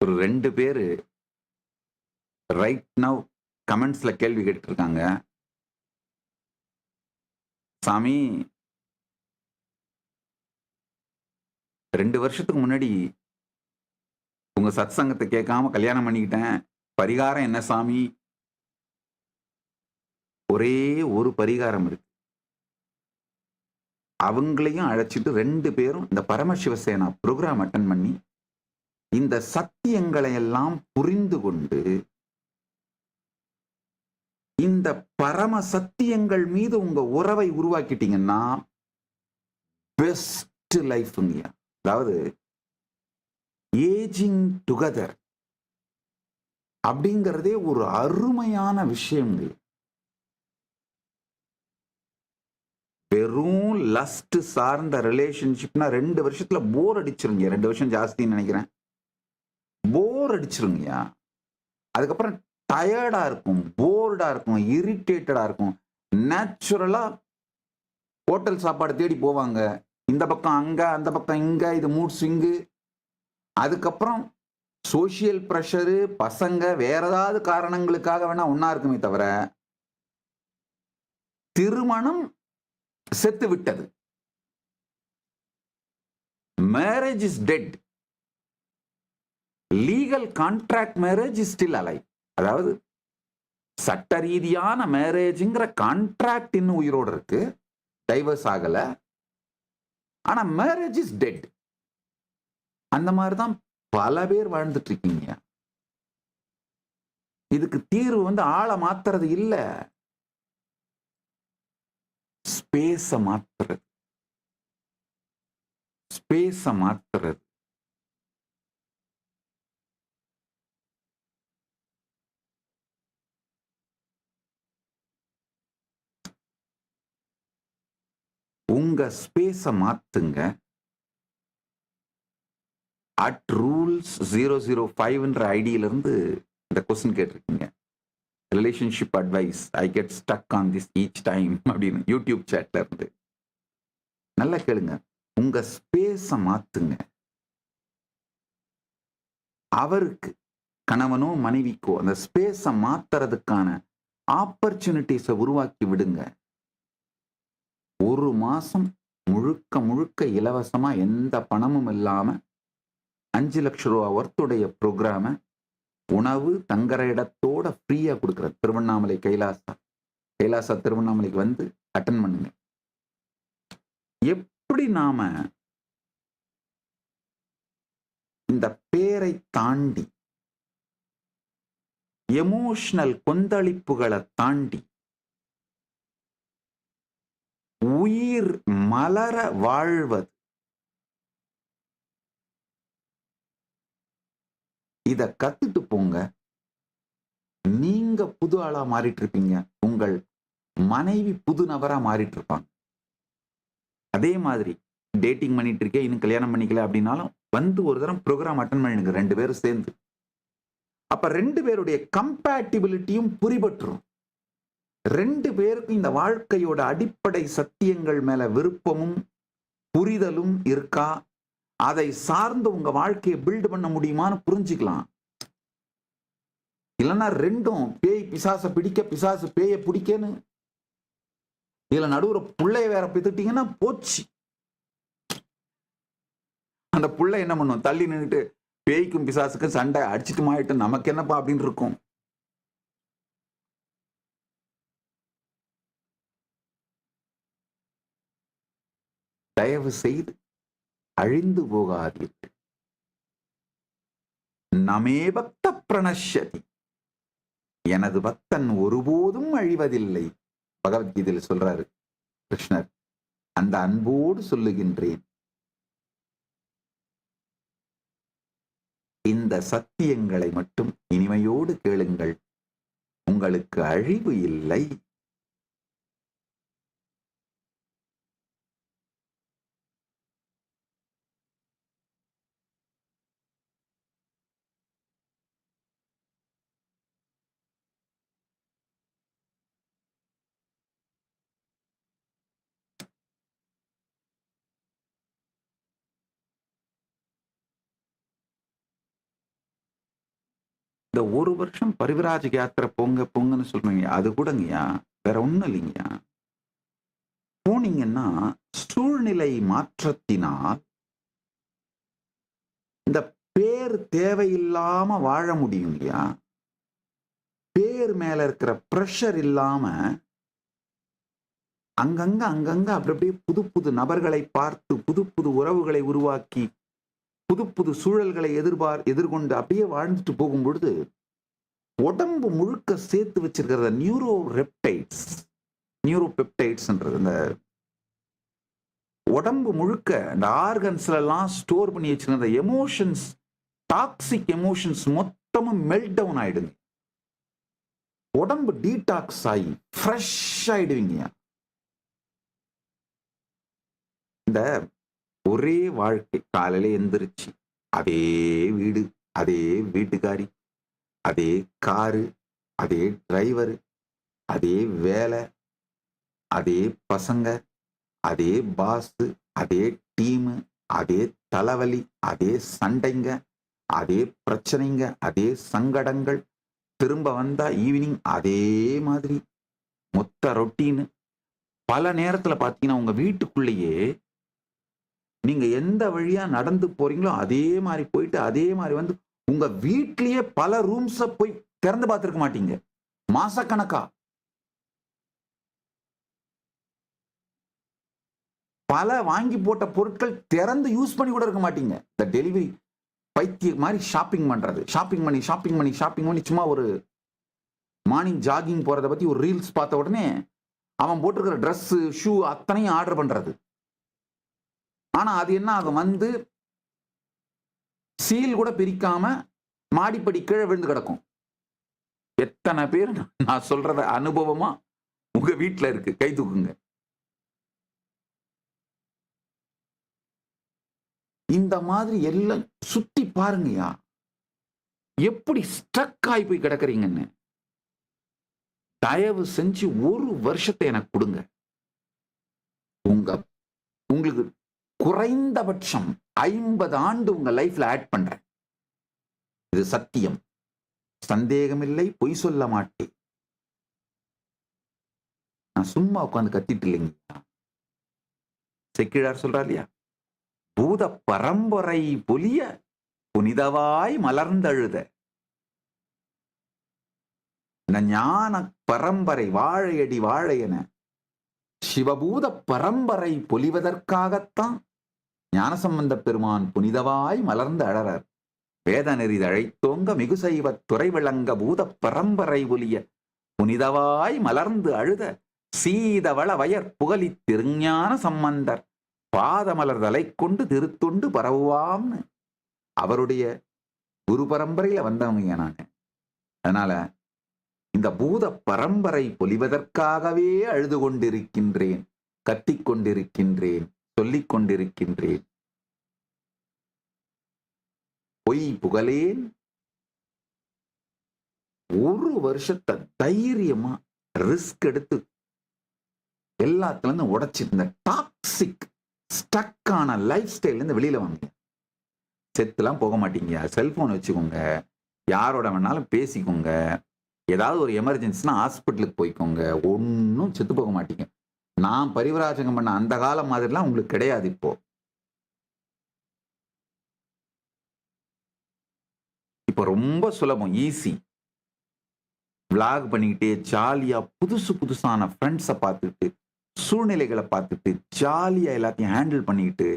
Speaker 6: ஒரு 2 பேரு ரைட் நவ் கமெண்ட்ஸ்ல கேள்வி கேட்டு இருக்காங்க. சாமி, 2 வருஷத்துக்கு முன்னாடி உங்க சத் சங்கத்தை கேட்காம கல்யாணம் பண்ணிக்கிட்டேன். பரிகாரம் என்ன சாமி? ஒரே ஒரு பரிகாரம் இருக்கு. அவங்களையும் அழைச்சிட்டு 2 பேரும் இந்த பரமசிவசேனா ப்ரோக்ராம் அட்டன் பண்ணி இந்த சத்தியங்களை எல்லாம் புரிந்து கொண்டு இந்த பரம சத்தியங்கள் மீது உங்க உறவை உருவாக்கிட்டீங்கன்னா பெஸ்ட் லைஃப்ங்க. அதாவது ஏஜிங் டுகெதர் அப்படிங்கிறதே ஒரு அருமையான விஷயம். வெறும் லஸ்ட் சார்ந்த ரிலேஷன்ஷிப்னா 2 வருஷத்துல போர் அடிச்சிருங்க. 2 வருஷம் ஜாஸ்தின்னு நினைக்கிறேன். போர் அடிச்சிருங்கயா. அதுக்கப்புறம் டயர்டா இருக்கும், போர்டா இருக்கும், இரிட்டேட்டடா இருக்கும். நேச்சுரலா ஹோட்டல் சாப்பாடு தேடி போவாங்க. இந்த பக்கம் அங்க, அந்த பக்கம் இங்க, இது மூட் ஸ்விங்கு. அதுக்கப்புறம் சோசியல் ப்ரெஷரு, பசங்க வேற ஏதாவது காரணங்களுக்காக வேணா ஒன்னா இருக்குமே தவிர திருமணம் செத்து விட்டது. Marriage is dead. Legal contract marriage is still alive. அதாவது சட்ட ரீதியான மேரேஜ்ங்கிற கான்ட்ராக்ட் இன்னும் உயிரோடு இருக்கு, டைவர்ஸ் ஆகல. ஆனா மேரேஜ் இஸ் டெட். அந்த மாதிரிதான் பல பேர் வாழ்ந்துட்டு இருக்கீங்க. இதுக்கு தீர்வு ஆளை மாத்துறது இல்ல, ஸ்பேஸ மாத்துறது. ஸ்பேஸ மாத்துறது. உங்க ஸ்பேஸ மாத்துங்க. அட் ரூல்ஸ் 005 ஐடியில இருந்து இந்த கொஸ்டின் கேட்டிருக்கீங்க. Relationship advice, I get stuck on this each time அப்படின்னு யூடியூப் சேட்ல இருந்து. நல்லா கேளுங்க. உங்க ஸ்பேஸ மாத்துங்க. அவருக்கு, கணவனோ மனைவிக்கோ அந்த ஸ்பேஸ மாத்துறதுக்கான ஆப்பர்ச்சுனிட்டிஸை உருவாக்கி விடுங்க. 1 மாசம் முழுக்க முழுக்க இலவசமா எந்த பணமும் இல்லாம 5 லட்சம் ரூபா ஒர்த்துடைய ப்ரோக்ராம உணவு தங்குற இடத்தோட ஃப்ரீயா கொடுக்குற திருவண்ணாமலை கைலாசா திருவண்ணாமலைக்கு வந்து அட்டன் பண்ணுங்க. எப்படி நாம இந்த பேரை தாண்டி எமோஷனல் கொந்தளிப்புகளை தாண்டி உயிர் மலர வாழ்வது, இத கத்துட்டு போங்க. நீங்க புது ஆளா மாறிட்டு இருப்பீங்க, உங்கள் மனைவி புது நபரா மாறிட்டு இருப்பாங்க. அதே மாதிரி டேட்டிங் பண்ணிட்டு இருக்கேன், இன்னும் கல்யாணம் பண்ணிக்கல அப்படின்னாலும் ஒரு தரம் ப்ரோக்ராம் அட்டன் பண்ணிடுங்க 2 பேரும் சேர்ந்து. அப்ப 2 பேருடைய கம்பேட்டிபிலிட்டியும் புரிபட்டுரும். 2 பேருக்கும் இந்த வாழ்க்கையோட அடிப்படை சத்தியங்கள் மேல விருப்பமும் புரிதலும் இருக்கா, அதை சார்ந்து உங்க வாழ்க்கையை பில்ட் பண்ண முடியுமான்னு புரிஞ்சுக்கலாம். இல்லைன்னா 2ம் பேய் பிசாசை பிடிக்க, பிசாசு பேயை பிடிக்கன்னு இதுல நடுவுற புள்ளைய வேற பித்துட்டீங்கன்னா போச்சு. அந்த புள்ளை என்ன பண்ணும், தள்ளி நின்றுட்டு பேய்க்கும் பிசாசுக்கும் சண்டை அடிச்சுட்டு மாயிட்டு நமக்கு என்னப்பா அப்படின்னு இருக்கும். தயவு செய்து அழிந்து போகாதீர்கள். நமே பக்த பிரணஷ்யதி, எனது பக்தன் ஒருபோதும் அழிவதில்லை. பகவத்கீதையில் சொல்றாரு கிருஷ்ணர். அந்த அன்போடு சொல்லுகின்றேன், இந்த சத்தியங்களை மட்டும் இனிமையோடு கேளுங்கள், உங்களுக்கு அழிவு இல்லை. இந்த ஒரு வருஷம் பரிவிராஜ யாத்திரை போங்க போங்கன்னு சொல்றீங்க, அது கூடங்கய்யா வேற ஒண்ணும் இல்லைங்கய்யா. போனீங்கன்னா சூழ்நிலை மாற்றத்தினால் இந்த பேர் தேவையில்லாம வாழ முடியுங்கய்யா. பேர் மேல இருக்கிற பிரஷர் இல்லாம அங்கங்க அப்படி அப்படியே புது புது நபர்களை பார்த்து புது புது உறவுகளை உருவாக்கி புது புது சூழல்களை எதிர்கொண்டு அப்படியே வாழ்ந்துட்டு போகும் பொழுது உடம்பு முழுக்க சேர்த்து வச்சிருக்கிற நியூரோபெப்டைட்ஸ்ன்றது இந்த உடம்பு முழுக்க இந்த ஆர்கன்ஸ்ல எல்லாம் ஸ்டோர் பண்ணி வச்சிருக்கிற எமோஷன்ஸ், டாக்ஸிக் எமோஷன்ஸ் மொத்தமும் மெல்ட் டவுன் ஆயிடுங்க. உடம்பு டீடாக்ஸ் ஆகி ஃப்ரெஷ் ஆயிடுவீங்க. இந்த ஒரே வாழ்க்கை, காலையில எந்திரிச்சு அதே வீடு, அதே வீட்டுக்காரி, அதே காரு, அதே டிரைவரு, அதே வேலை, அதே பசங்க, அதே பாஸ், அதே டீமு, அதே தலைவலி, அதே சண்டைங்க, அதே பிரச்சனைங்க, அதே சங்கடங்கள், திரும்ப வந்தா ஈவினிங் அதே மாதிரி மொத்த ரொட்டீனு. பல நேரத்துல பாத்தீங்கன்னா உங்க வீட்டுக்குள்ளேயே நீங்க எந்த வழியா நடந்து போறீங்களோ அதே மாதிரி போயிட்டு அதே மாதிரி வந்து உங்க வீட்லயே பல ரூம்ஸ போய் திறந்து பார்த்திருக்க மாட்டீங்க மாசக்கணக்கா. பல வாங்கி போட்ட பொருட்கள் திறந்து யூஸ் பண்ணி கூட இருக்க மாட்டீங்க. இந்த டெலிவரி பைத்திய மாதிரி ஷாப்பிங் பண்ணி சும்மா ஒரு மார்னிங் ஜாகிங் போறதை பத்தி ஒரு ரீல்ஸ் பார்த்த உடனே அவன் போட்டிருக்கிற ட்ரெஸ், ஷூ அத்தனையும் ஆர்டர் பண்றது. ஆனா அது என்ன ஆகும், வந்து சீல் கூட பிரிக்காம மாடிப்படி கீழே விழுந்து கிடக்கும். எத்தனை பேர் நான் சொல்றத அனுபவமா உங்க வீட்டுல இருக்கு? கை தூக்குங்க. இந்த மாதிரி எல்லாம் சுத்தி பாருங்கயா, எப்படி ஸ்ட்ரக் ஆகி போய் கிடக்குறீங்கன்னு. தயவு செஞ்சு ஒரு வருஷத்தை எனக்கு கொடுங்க. உங்களுக்கு குறைந்தபட்சம் 50 ஆண்டு உங்க லைஃப்ல ஆட் பண்றேன். இது சத்தியம், சந்தேகமில்லை, பொய் சொல்ல மாட்டேன். நான் சும்மா உட்காந்து கத்திட்டு இல்லைங்க. செக்கிழார் சொல்றார் இல்லையா, பூத பரம்பரை பொலிய புனிதவாய் மலர்ந்தழுத. ஞான பரம்பரை வாழையடி வாழையென சிவபூத பரம்பரை பொலிவதற்காகத்தான் ஞானசம்பந்த பெருமான் புனிதவாய் மலர்ந்து அழறார். வேத நெறி அழைத்தோங்க மிகு செய்வ துறை விளங்க பூத பரம்பரை ஒலிய புனிதவாய் மலர்ந்து அழுத சீதவள வயற் புகழி திருஞான சம்பந்தர் பாதமலர் தலை கொண்டு திருத்தொண்டு பரவுவாம்னு அவருடைய குரு பரம்பரையில வந்தவங்க நாங்க. அதனால இந்த பூத பரம்பரை பொலிவதற்காகவே அழுது கொண்டிருக்கின்றேன், கத்திக்கொண்டிருக்கின்றேன், சொல்லிக் கொண்டிருக்கின்றேன். பொய் புகழேன். ஒரு வருஷத்தை தைரியமா ரிஸ்க் எடுத்து எல்லாத்துல இருந்து உடைச்சிருந்த டாக்ஸிக் ஸ்டக்கான லைஃப் ஸ்டைல்ல இருந்து வெளியில வாங்க. செத்துலாம் போக மாட்டீங்க. செல்போன் வச்சுக்கோங்க, யாரோட வேணாலும் பேசிக்கோங்க. ஏதாவது ஒரு எமர்ஜென்சினா ஹாஸ்பிட்டலுக்கு போய்க்கோங்க. ஒன்றும் செத்து போக மாட்டீங்க. நான் பரிவராஜகம் பண்ண அந்த காலம் மாதிரிலாம் உங்களுக்கு கிடையாது. இப்போ ரொம்ப சுலபம், ஈஸி. விளாக் பண்ணிக்கிட்டே ஜாலியா புதுசான ஃப்ரெண்ட்ஸை பார்த்துட்டு சூழ்நிலைகளை பார்த்துட்டு ஜாலியா எல்லாத்தையும் ஹேண்டில் பண்ணிக்கிட்டு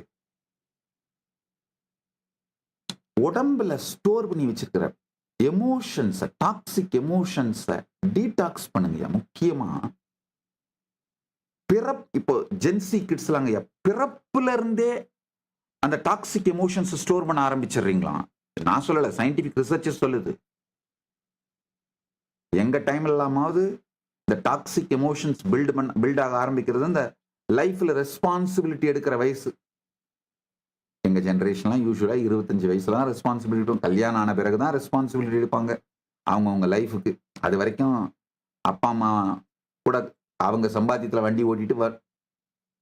Speaker 6: உடம்புல ஸ்டோர் பண்ணி வச்சிருக்கிற எமோஷன்ஸை, டாக்ஸிக் எமோஷன்ஸை டீடாக்ஸ் பண்ணுங்க. முக்கியமா இப்போ ஜென்சி கிட்ஸ்லாம் பிறப்புல இருந்தே அந்த டாக்ஸிக் எமோஷன்ஸ் ஸ்டோர் பண்ண ஆரம்பிச்சிடுறீங்களா? நான் சொல்லல, சயின்டிபிக் ரிசர்ச் சொல்லுது. எங்க டைம்ல எல்லாமாவது இந்த டாக்ஸிக் எமோஷன்ஸ் பில்ட் ஆக ஆரம்பிக்கிறது இந்த லைஃப்ல ரெஸ்பான்சிபிலிட்டி எடுக்கிற வயசு. எங்க ஜென்ரேஷன்லாம் யூஸ்வலா 25 வயசுல தான் ரெஸ்பான்சிபிலிட்டி, கல்யாணம் ஆன பிறகுதான் ரெஸ்பான்சிபிலிட்டி எடுப்பாங்க அவங்க லைஃபுக்கு. அது வரைக்கும் அப்பா அம்மா கூட அவங்க சம்பாத்தியத்துல வண்டி ஓட்டிட்டு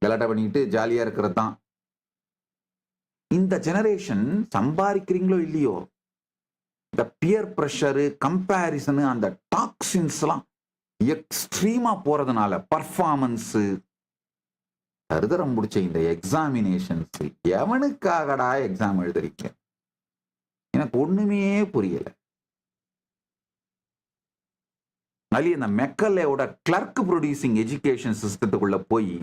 Speaker 6: கலாட்டா பண்ணிட்டு ஜாலியா இருக்கிறது தான். இந்த ஜெனரேஷன் சம்பாதிக்கிறீங்களோ இல்லையோ, இந்த பியர் ப்ரெஷரு, கம்பேரிசனு, அந்த டாக்ஸின்ஸ் எல்லாம் எக்ஸ்ட்ரீமா போறதுனால பர்ஃபார்மன்ஸ் தருதரம் முடிச்ச இந்த எக்ஸாமினேஷன்ஸ், எவனுக்காகடா எக்ஸாம் எழுதுறீங்க? எனக்கு ஒண்ணுமே புரியல. அதுல இந்த மெக்கலேவோட கிளர்க் ப்ரொடியூசிங் எஜுகேஷன் சிஸ்டத்துக்குள்ள போய்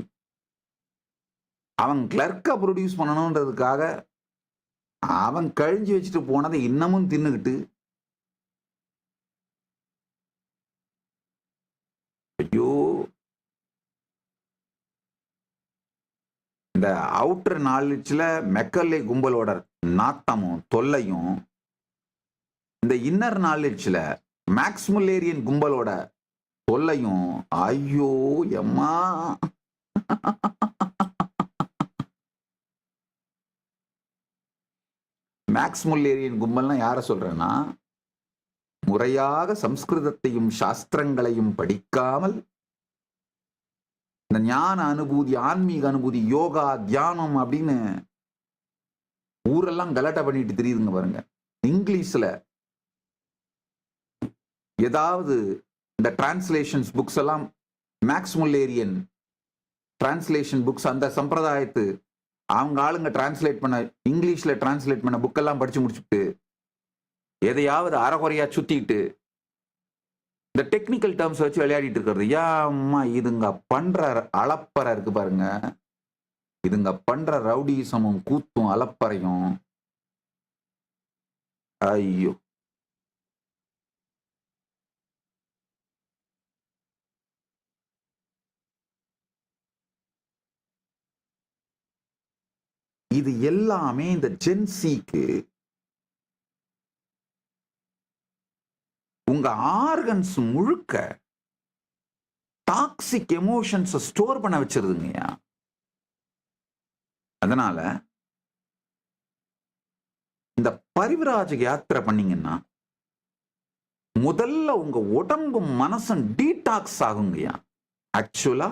Speaker 6: அவன் கிளர்க்கை ப்ரொடியூஸ் பண்ணணுன்றதுக்காக அவன் கழிஞ்சு வச்சுட்டு போனதை இன்னமும் தின்னுக்கிட்டு, ஐயோ, இந்த அவுட்டர் நாலேஜ்ல மெக்கலே கும்பலோட நாட்டமும் தொல்லையும், இந்த இன்னர் நாலேஜ்ல மேக்ஸ்முல்லேரியன் கும்பலோட தொல்லையும், ஐயோ எம்மா. மேக்ஸ்முல்லேரியன் கும்பல்னா யார சொல்றேன்னா, முறையாக சம்ஸ்கிருதத்தையும் சாஸ்திரங்களையும் படிக்காமல் இந்த ஞான அனுபூதி, ஆன்மீக அனுபூதி, யோகா, தியானம் அப்படின்னு ஊரெல்லாம் கலாட்டா பண்ணிட்டு தெரியுதுங்க பாருங்க. இங்கிலீஷ்ல ஏதாவது இந்த டிரான்ஸ்லேஷன்ஸ் புக்ஸ் எல்லாம், மேக்ஸ்முல்லேரியன் டிரான்ஸ்லேஷன் புக்ஸ், அந்த சம்பிரதாயத்து அவங்க ஆளுங்க டிரான்ஸ்லேட் பண்ண, இங்கிலீஷ்ல டிரான்ஸ்லேட் பண்ண புக்கெல்லாம் படிச்சு முடிச்சுட்டு எதையாவது அறகுறையா சுத்திட்டு இந்த டெக்னிக்கல் டேர்ம்ஸ் வச்சு விளையாடிட்டு இருக்கிறது. அம்மா, இதுங்க பண்ற அளப்பறை இருக்கு பாருங்க, இதுங்க பண்ற ரவுடிசமும் கூத்தும் அலப்பறையும், ஐயோ. இது எல்லாமே இந்த ஜென்சிக்கு உங்க ஆர்கன்ஸ் முழுக்க டாக்ஸிக் எமோஷன்ஸ் ஸ்டோர் பண்ண வச்சிருதுங்கய்யா. அதனால இந்த பரிவிராஜ யாத்திரை பண்ணீங்கன்னா முதல்ல உங்க உடம்பும் மனசும் டீடாக்ஸ் ஆகுங்கய்யா. ஆக்சுவலா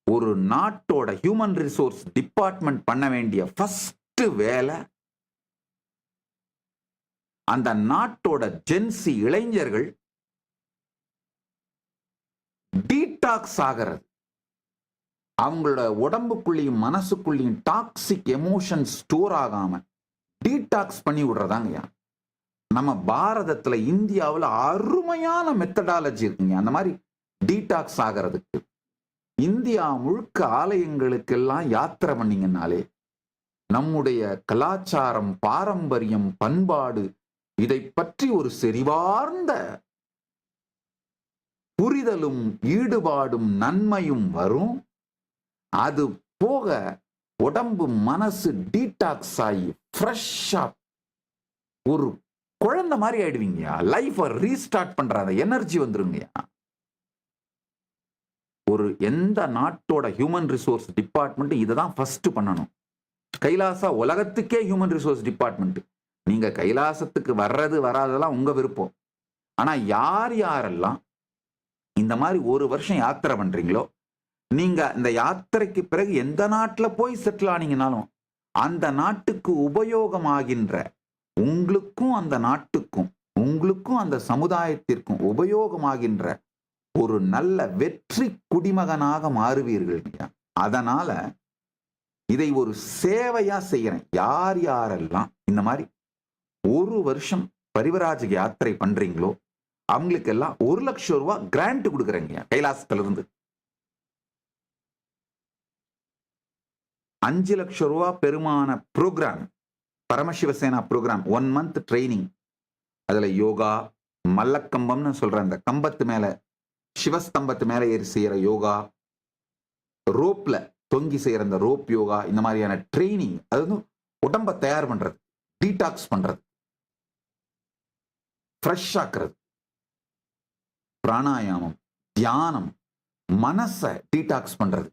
Speaker 6: ஒரு நாட்டோட ஹியூமன் ரிசோர்ஸ் டிபார்ட்மெண்ட் பண்ண வேண்டிய ஃபர்ஸ்ட் வேலை அந்த நாட்டோட ஜென்சி இளைஞர்கள் டீடாக்ஸ் ஆகிறது. அவங்களோட உடம்புக்குள்ளேயும் மனசுக்குள்ளேயும் டாக்ஸிக் எமோஷன் ஸ்டோர் ஆகாம டீடாக்ஸ் பண்ணி விடுறதாங்கய்யா. நம்ம பாரதத்துல, இந்தியாவில் அருமையான மெத்தடாலஜி இருக்குங்க அந்த மாதிரி டீடாக்ஸ் ஆகிறதுக்கு. இந்தியா முழுக்க ஆலயங்களுக்கெல்லாம் யாத்திரை பண்ணீங்கன்னாலே நம்முடைய கலாச்சாரம், பாரம்பரியம், பண்பாடு இதை பற்றி ஒரு செறிவார்ந்த புரிதலும் ஈடுபாடும் நன்மையும் வரும். அது போக உடம்பு மனசு டீடாக்ஸ் ஆகி ஃப்ரெஷ்ஷா ஒரு குழந்தை மாதிரி ஆயிடுவீங்கயா. லைஃபை ரீஸ்டார்ட் பண்ற அந்த எனர்ஜி வந்துருங்கயா. ஒரு எந்த நாட்டோட ஹியூமன் ரிசோர்ஸ் டிபார்ட்மெண்ட் இதை தான் ஃபர்ஸ்ட் பண்ணணும். கைலாசா உலகத்துக்கே ஹியூமன் ரிசோர்ஸ் டிபார்ட்மெண்ட். நீங்க கைலாசத்துக்கு வர்றது வராதெல்லாம் உங்க விருப்பம். ஆனா யார் யாரெல்லாம் இந்த மாதிரி ஒரு வருஷம் யாத்திரை பண்றீங்களோ, நீங்க இந்த யாத்திரைக்கு பிறகு எந்த நாட்டுல போய் செட்டில் ஆனீங்கனாலும் அந்த நாட்டுக்கு உபயோகமாகின்ற, உங்களுக்கும் அந்த நாட்டுக்கும் உங்களுக்கும் அந்த சமுதாயத்திற்கும் உபயோகமாகின்ற ஒரு நல்ல வெற்றி குடிமகனாக மாறுவீர்கள். அதனால இதை ஒரு சேவையா செய்யறேன். யார் யாரெல்லாம் இந்த மாதிரி ஒரு வருஷம் பரிவராஜ யாத்திரை பண்றீங்களோ அவங்களுக்கு எல்லாம் 1 லட்சம் ரூபாய் கிராண்ட் கொடுக்குறேங்க கைலாசத்துல இருந்து. 5 லட்சம் ரூபா பெருமான ப்ரோக்ராம், பரமசிவசேனா ப்ரோக்ராம், 1 month ட்ரைனிங். அதுல யோகா, மல்லக்கம்பம்னு சொல்ற அந்த கம்பத்து மேல, சிவஸ்தம்பத்து மேல ஏறி செய்யற யோகா, ரோப்ல தொங்கி செய்யற அந்த ரோப் யோகா, இந்த மாதிரியான ட்ரைனிங். அது வந்து உடம்ப தயார் பண்றது, டீடாக்ஸ் பண்றது, ஃப்ரெஷ் ஆக்குறது, பிராணாயாமம், தியானம், மனசை டீடாக்ஸ் பண்றது.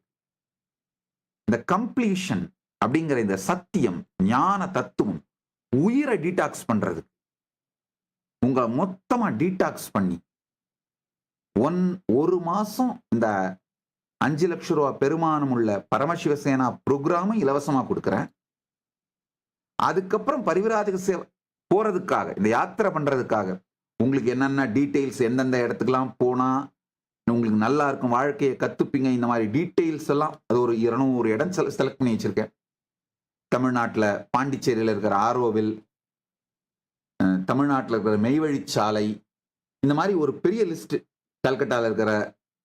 Speaker 6: இந்த கம்ப்ளீஷன் அப்படிங்கிற இந்த சத்தியம், ஞான தத்துவம், உயிரை டீடாக்ஸ் பண்றது. உங்களை மொத்தமா டீடாக்ஸ் பண்ணி 1 மாசம் இந்த 5 லட்சம் ரூபாய் பெருமானம் உள்ள பரமசிவசேனா ப்ரோக்ராமும் இலவசமா கொடுக்குறேன். அதுக்கப்புறம் பரிவிராஜக சேவை போறதுக்காக, இந்த யாத்திரை பண்றதுக்காக உங்களுக்கு என்னென்ன டீட்டெயில்ஸ், எந்தெந்த இடத்துக்கெல்லாம் போனா உங்களுக்கு நல்லா இருக்கும், வாழ்க்கையை கத்துப்பீங்க, இந்த மாதிரி டீட்டெயில்ஸ் எல்லாம் அது ஒரு 200 இடம் செலக்ட் பண்ணி வச்சிருக்கேன். தமிழ்நாட்டில் பாண்டிச்சேரியில் இருக்கிற ஆரோவில், தமிழ்நாட்டில் இருக்கிற மெய்வழிச்சாலை, இந்த மாதிரி ஒரு பெரிய லிஸ்ட். கல்கட்டாவில் இருக்கிற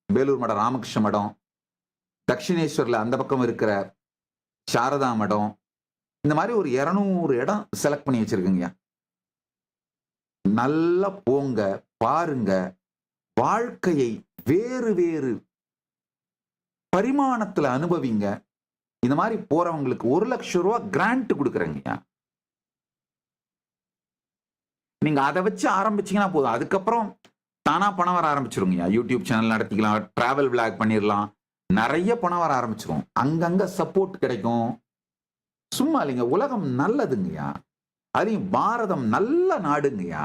Speaker 6: வேலூர் மடம், ராமகிருஷ்ண மடம், தட்சிணேஸ்வரில் அந்த பக்கம் இருக்கிற சாரதா மடம், இந்த மாதிரி ஒரு 200 இடம் செலக்ட் பண்ணி வச்சிருக்குங்க. நல்லா போங்க, பாருங்க, வாழ்க்கையை வேறு வேறு பரிமாணத்துல அனுபவிங்க. இந்த மாதிரி போறவங்களுக்கு 1 லட்சம் ரூபாய் கிராண்ட் கொடுக்குறேங்க. நீங்க அதை வச்சு ஆரம்பிச்சீங்கன்னா போதும். அதுக்கப்புறம் தானா பணம் வர ஆரம்பிச்சிருங்க. யூடியூப் சேனல் நடத்திக்கலாம், டிராவல் விளாக் பண்ணிடலாம், நிறைய பணம் வர ஆரம்பிச்சிரும். அங்கங்க சப்போர்ட் கிடைக்கும். சும்மா இல்லைங்க, உலகம் நல்லதுங்கய்யா. அதையும் பாரதம் நல்ல நாடுங்கய்யா.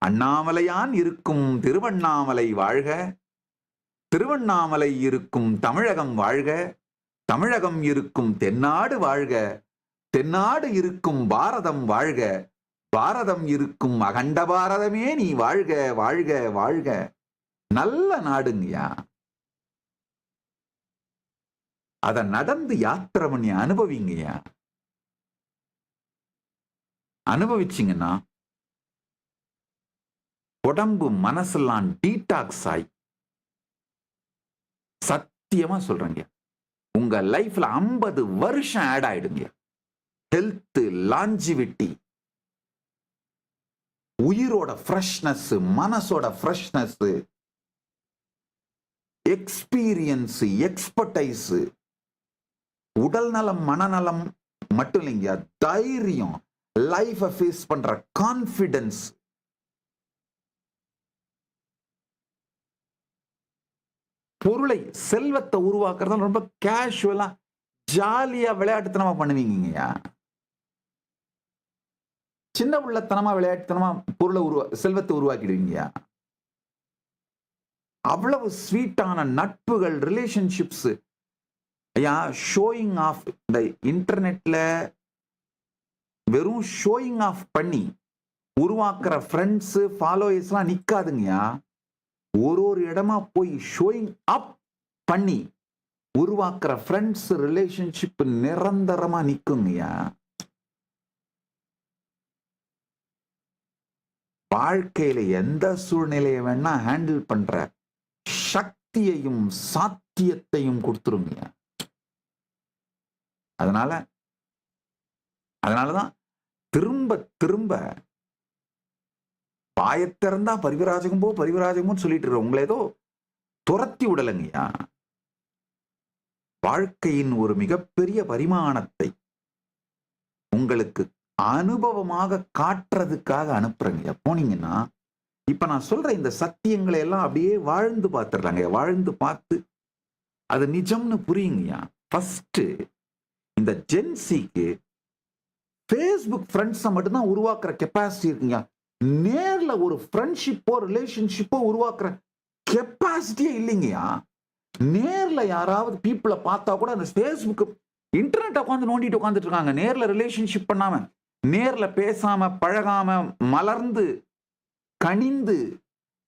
Speaker 6: அண்ணாமலையான் இருக்கும் திருவண்ணாமலை வாழ்க, திருவண்ணாமலை இருக்கும் தமிழகம் வாழ்க, தமிழகம் இருக்கும் தென்னாடு வாழ்க, தென்னாடு இருக்கும் பாரதம் வாழ்க, பாரதம் இருக்கும் அகண்ட பாரதமே நீ வாழ்க வாழ்க வாழ்க. நல்ல நாடுங்கய்யா. அத நடந்து யாத்திரை பண்ணி அனுபவிங்கய்யா. அனுபவிச்சிங்கன்னா உடம்பு மனசெல்லாம் டீடாக்ஸ் ஆகி, சத்தியமா சொல்றேங்க, உங்க லைஃப்ல 50 வருஷம் ஆட் ஆயிடுங்க. ஹெல்த், லாஞ்சிவிட்டி, உயிரோட ஃப்ரெஷ்னஸ், மனசோட ஃப்ரெஷ்னஸ், எக்ஸ்பீரியன்ஸ், எக்ஸ்பர்டைஸ், உடல் நலம், மனநலம் மட்டும் இல்லைங்க, தைரியம், லைஃப ஃபேஸ் பண்ற கான்பிடன்ஸ், பொருளை, செல்வத்தை உருவாக்குறத ரொம்ப கேஷுவலா ஜாலியா விளையாட்டுத்தனமா பண்ணுவீங்கய்யா. சின்ன உள்ளத்தனமா விளையாட்டுத்தனமா பொருளை செல்வத்தை உருவாக்கிடுவீங்கய்யா. அவ்வளவு ஸ்வீட்டான நட்புகள், ரிலேஷன்ஷிப்ஸ். ஐயா, ஷோயிங் ஆஃப், இந்த இன்டர்நெட்ல வெறும் ஷோயிங் ஆஃப் பண்ணி உருவாக்குற ஃப்ரெண்ட்ஸ், ஃபாலோயர்ஸ்லாம் நிக்காதுங்கய்யா. ஒரு இடமா போய் ஷோயிங் அப் பண்ணி உருவாக்குற ஃப்ரெண்ட்ஸ், ரிலேஷன்ஷிப் நிரந்தரமா நிக்குங்கய்யா. வாழ்க்கையில எந்த சூழ்நிலையை வேணா ஹேண்டில் பண்ற சக்தியையும் சாத்தியத்தையும் கொடுத்துருங்க. அதனாலதான் திரும்ப திரும்ப பாயத்திறந்தா பரிவிராஜகம்போ பரிவிராஜகமோ சொல்லிட்டு இருக்க உங்களை ஏதோ துரத்தி விடலைங்கய்யா. வாழ்க்கையின் ஒரு மிகப்பெரிய பரிமாணத்தை உங்களுக்கு அனுபவமாக காட்டுறதுக்காக அனுப்புறேங்க. போனீங்கன்னா இப்ப நான் சொல்ற இந்த சத்தியங்களை எல்லாம் அப்படியே வாழ்ந்து பார்த்துடுறாங்க. வாழ்ந்து பார்த்து அது நிஜம்னு புரியுங்கய்யா. ஃபர்ஸ்ட் இந்த ஜென்சிக்கு ஃபேஸ்புக் ஃப்ரெண்ட்ஸை மட்டும்தான் உருவாக்குற கெப்பாசிட்டி இருக்குங்க. நேர்ல ஒரு ஃப்ரெண்ட்ஷிப்போ ரிலேஷன்ஷிப்போ உருவாக்குற கெப்பாசிட்டியே இல்லைங்கய்யா. நேர்ல யாராவது பீப்புளை பார்த்தா கூட அந்த ஃபேஸ்புக், இன்டர்நெட் உட்காந்து நோண்டிட்டு உட்காந்துட்டு இருக்காங்க. நேர்ல ரிலேஷன்ஷிப் பண்ணாம, நேர்ல பேசாம, பழகாம, மலர்ந்து கனிந்து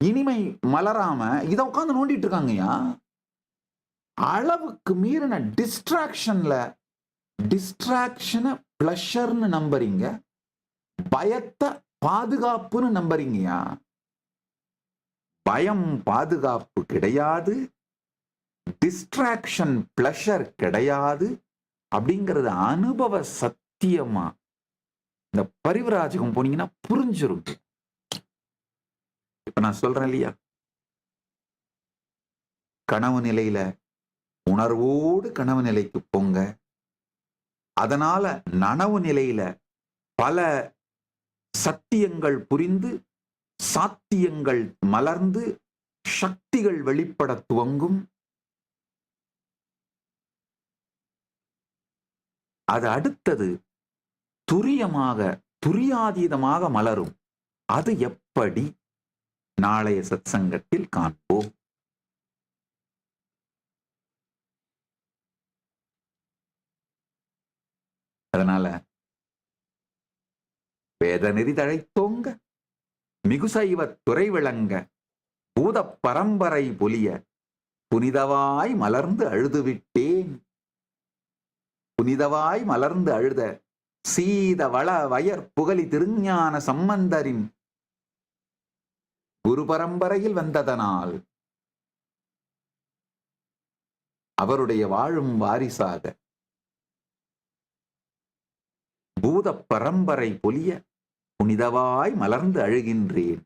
Speaker 6: இனிமை மலராம இதை உட்காந்து நோண்டிட்டு இருக்காங்கய்யா. அளவுக்கு மீறின டிஸ்ட்ராக்ஷனை பிளஷர்னு நம்புறீங்க, பயத்தை பாதுகாப்புன்னு நம்புறீங்கயா. பயம் பாதுகாப்பு கிடையாது, டிஸ்ட்ராக்ஷன் பிளஷர் கிடையாது அப்படிங்கிறது அனுபவ சத்தியமா இந்த பரிவராஜகம் போனீங்கன்னா புரிஞ்சிரும். இப்ப நான் சொல்றேன் இல்லையா, கனவு நிலையில உணர்வோடு கனவு நிலைக்கு போங்க. அதனால நனவு நிலையில பல சத்தியங்கள் புரிந்து சாத்தியங்கள் மலர்ந்து சக்திகள் வெளிப்பட துவங்கும். அது அடுத்தது துரியாதீதமாக மலரும். அது எப்படி? நாளைய சத்சங்கத்தில் காண்போம். அதனால வேத நெறி தழைத்தோங்க, மிகுசைவ துறை விளங்க, பூத பரம்பரை பொலிய, புனிதவாய் மலர்ந்து அழுதுவிட்டேன். புனிதவாய் மலர்ந்து அழுத சீத வள வயற் புகழி திருஞான சம்பந்தரின் குரு பரம்பரையில் வந்ததனால் அவருடைய வாழும் வாரிசாக பூத பரம்பரை பொலிய புனிதவாய் மலர்ந்து அழுகின்றேன்.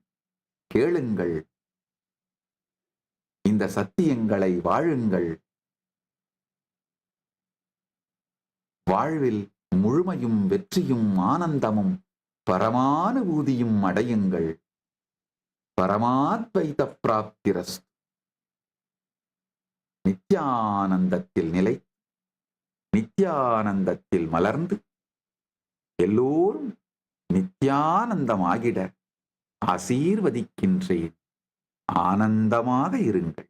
Speaker 6: கேளுங்கள், இந்த சத்தியங்களை வாழுங்கள். வாழ்வில் முழுமையும் வெற்றியும் ஆனந்தமும் பரமானுபூதியும் அடையுங்கள். பரமாத்வைத பிராப்திரஸ்து. நித்யானந்தத்தில் நிலை, நித்யானந்தத்தில் மலர்ந்து எல்லோரும் நித்யானந்தமாகிட ஆசீர்வதிக்கின்றேன். ஆனந்தமாக இருங்கள்.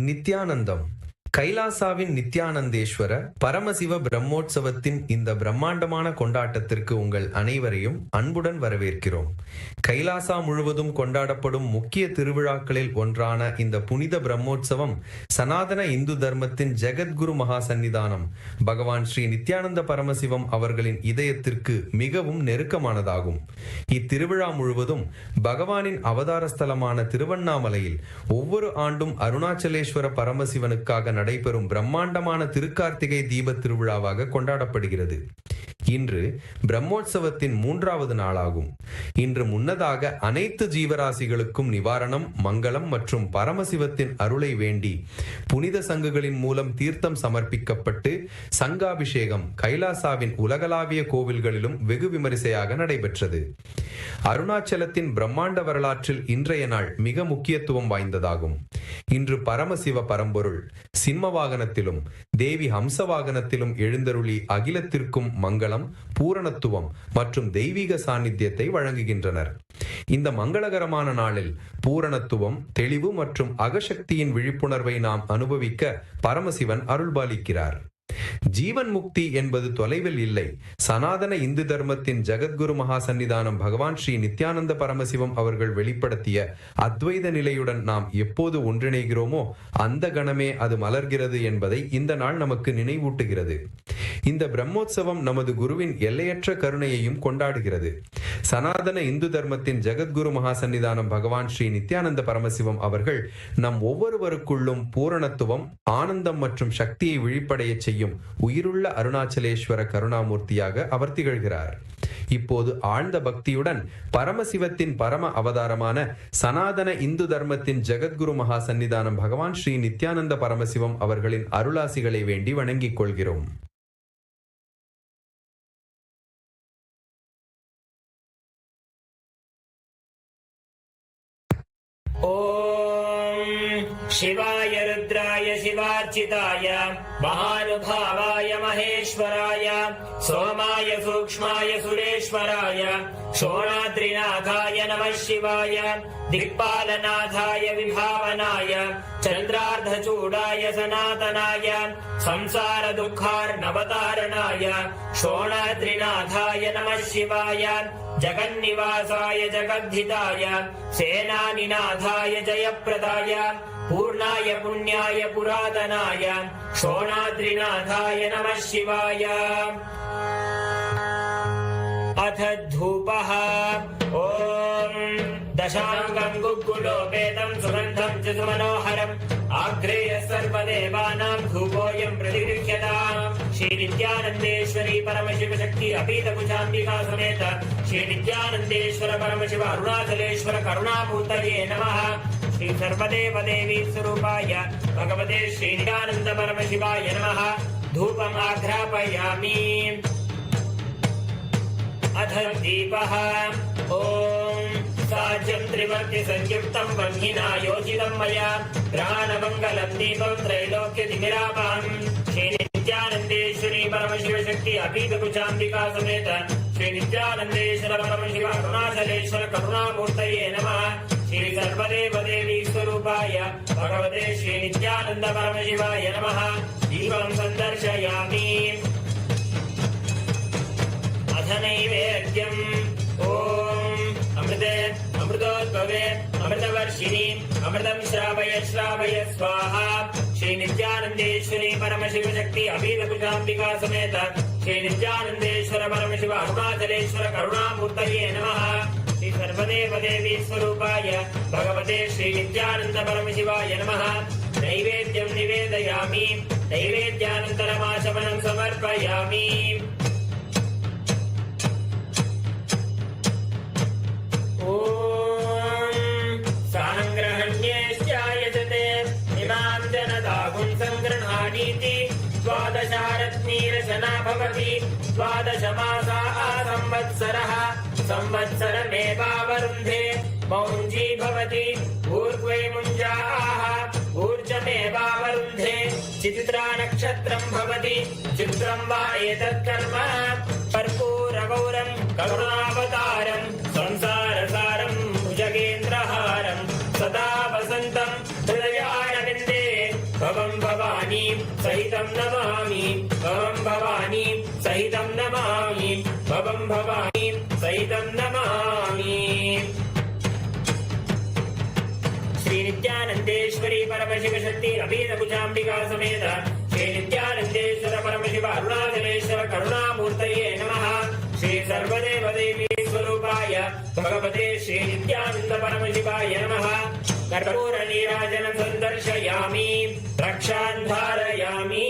Speaker 12: நித்யானந்தம். கைலாசாவின் நித்யானந்தேஸ்வர பரமசிவ பிரம்மோற்சவத்தின் இந்த பிரம்மாண்டமான கொண்டாட்டத்திற்கு உங்கள் அனைவரையும் அன்புடன் வரவேற்கிறோம். கைலாசா முழுவதும் கொண்டாடப்படும் முக்கிய திருவிழாக்களில் ஒன்றான இந்த புனித பிரம்மோற்சவம் சனாதன இந்து தர்மத்தின் ஜெகத்குரு மகா சன்னிதானம் பகவான் ஸ்ரீ நித்யானந்த பரமசிவம் அவர்களின் இதயத்திற்கு மிகவும் நெருக்கமானதாகும். இத்திருவிழா முழுவதும் பகவானின் அவதார ஸ்தலமான திருவண்ணாமலையில் ஒவ்வொரு ஆண்டும் அருணாச்சலேஸ்வர பரமசிவனுக்காக நடைபெறும் பிரம்மாண்டமான திருக்கார்த்திகை தீப திருவிழாவாக கொண்டாடப்படுகிறது. இன்று பிரம்மோற்சவத்தின் 3வது நாளாகும். இன்று முன்னதாக அனைத்து ஜீவராசிகளுக்கும் நிவாரணம், மங்களம் மற்றும் பரமசிவத்தின் அருளை வேண்டி புனித சங்குகளின் மூலம் தீர்த்தம் சமர்ப்பிக்கப்பட்டு சங்காபிஷேகம் கைலாசாவின் உலகளாவிய கோவில்களிலும் வெகு விமரிசையாக நடைபெற்றது. அருணாச்சலத்தின் பிரம்மாண்ட வரலாற்றில் இன்றைய நாள் மிக முக்கியத்துவம் வாய்ந்ததாகும். இன்று பரமசிவ பரம்பொருள் சிம்ம வாகனத்திலும் தேவி ஹம்ச வாகனத்திலும் எழுந்தருளி அகிலத்திற்கும் மங்களம், பூரணத்துவம் மற்றும் தெய்வீக சாநித்தியத்தை வழங்குகின்றனர். இந்த மங்களகரமான நாளில் பூரணத்துவம், தெளிவு மற்றும் அகசக்தியின் விழிப்புணர்வை நாம் அனுபவிக்க பரமசிவன் அருள்பாலிக்கிறார். ஜீவன் முக்தி என்பது தொலைவில் இல்லை. சனாதன இந்து தர்மத்தின் ஜெகத்குரு மகா சன்னிதானம் பகவான் ஸ்ரீ நித்யானந்த பரமசிவம் அவர்கள் வெளிப்படுத்திய அத்வைத நிலையுடன் நாம் எப்போது ஒன்றிணைகிறோமோ அந்த கணமே அது மலர்கிறது என்பதை இந்த நாள் நமக்கு நினைவூட்டுகிறது. இந்த பிரம்மோற்சவம் நமது குருவின் எல்லையற்ற கருணையையும் கொண்டாடுகிறது. சனாதன இந்து தர்மத்தின் ஜெகத்குரு மகா சன்னிதானம் பகவான் ஸ்ரீ நித்யானந்த பரமசிவம் அவர்கள் நம் ஒவ்வொருவருக்குள்ளும் பூரணத்துவம், ஆனந்தம் மற்றும் சக்தியை விழிப்படைய செய்யும் உயிருள்ள அருணாச்சலேஸ்வர கருணாமூர்த்தியாக அவர் திகழ்கிறார். இப்போது ஆழ்ந்த பக்தியுடன் பரமசிவத்தின் பரம அவதாரமான சனாதன இந்து தர்மத்தின் ஜெகத்குரு மகா சன்னிதானம் பகவான் ஸ்ரீ நித்யானந்த பரமசிவம் அவர்களின் அருளாசிகளை வேண்டி வணங்கிக் கொள்கிறோம்.
Speaker 13: ஓம் சிவாய रुद्राय शिवार्चिताय महानुभावाय महेश्वराय सोमाय सूक्ष्माय सुरेश्वराय शोणाद्रिनाथाय नमः शिवाय दिक्पालनाथाय विभावनाय चन्द्रार्धचूडाय सनातनाय संसार दुःखार्णवतारणाय शोणाद्रिनाथाय नमः शिवाय जगन्निवासाय जगद्धिताय सेनानिनाथाय जयप्रदाय पूर्णाय पुण्याय पुरातनाय शोणाद्रिनाथाय नमः शिवाय। अथ धूपः ॐ दशाङ्गं गुग्गुलोपेतं सुगन्धं च सुमनोहरम् आग्रेय सर्वदेवानां धूपोऽयं प्रतिगृह्यताम्। श्रीनित्यानन्देश्वरी परमशिवशक्ति अपीतकुजाम्बिका समेत श्रीनित्यानन्देश्वर परमशिव अरुणाचलेश्वर करुणामूर्तये नमः। श्री सर्वदेवदेवी स्वरूपाय भगवते श्रीनित्यानन्द परमशिवाय नमः। धूपम् आघ्रापयामि। अथ दीपः ॐ साज्यं त्रिवर्ति संयुक्तं वह्निना योजितं मया ग्रहाणमङ्गलं दीपं त्रैलोक्यतिमिरापहम्। श्रीनित्यानन्देश्वरी परमशिवशक्ति अपीतकुजाम्बिका समेत श्रीनित्यानन्देश्वर परमशिव अरुणाचलेश्वर करुणामूर्तये नमः। श्री सर्वदेवदेवी स्वरूपाय भगवते श्रीनित्यानन्द परमशिवाय नमः। दीपं सन्दर्शयामि। अथ नैवेद्यम् ॐ अमृते अमृतोद्भवे अमृतवर्षिणि अमृतं श्रावय श्रावय स्वाहा। श्रीनित्यानन्देश्वरी परमशिवशक्ति अभीतकुजाम्बिका समेत श्रीनित्यानन्देश्वर परमशिव अरुणाचलेश्वर करुणामूर्तये नमः। श्री सर्वदेवदेवी स्वरूपाय भगवते श्रीनित्यानन्द परमशिवाय नमः। नैवेद्यं निवेदयामि। नैवेद्यानन्तरमाचमनं समर्पयामि। ॐ साङ्ग्रहण्येश्चायजते इमां जनतागुं सङ्गृह्णानीति द्वादशारत्नीरशना भवति। द्वादशमासाः संवत्सरः संवत्सरमेवावरुन्धे मौञ्जी भवति। ऊर्ध्वे मुञ्जाः ऊर्जमेवावरुन्धे चित्रा नक्षत्रं भवति। चित्रं वा एतत् कर्म कर्पूरगौरं करुणावतारं संसारसारं भुजगेन्द्रहारं सदा वसन्तं हृदयारविन्दे भवं भवानी सहितं नमामि। भवं भवानी सहितं नमामि। भवं भवानी सहितं नमामि। श्रीनित्यानन्देश्वरी परमशिवशक्ति अभीतकुजाम्बिका समेत श्रीनित्यानन्देश्वर परमशिव अरुणाचलेश्वर करुणामूर्तये नमः। श्री सर्वदेवदेवी स्वरूपाय भगवते श्रीनित्यानन्द परमशिवाय नमः। कर्पूरनीराजनं सन्दर्शयामि। रक्षान् धारयामि।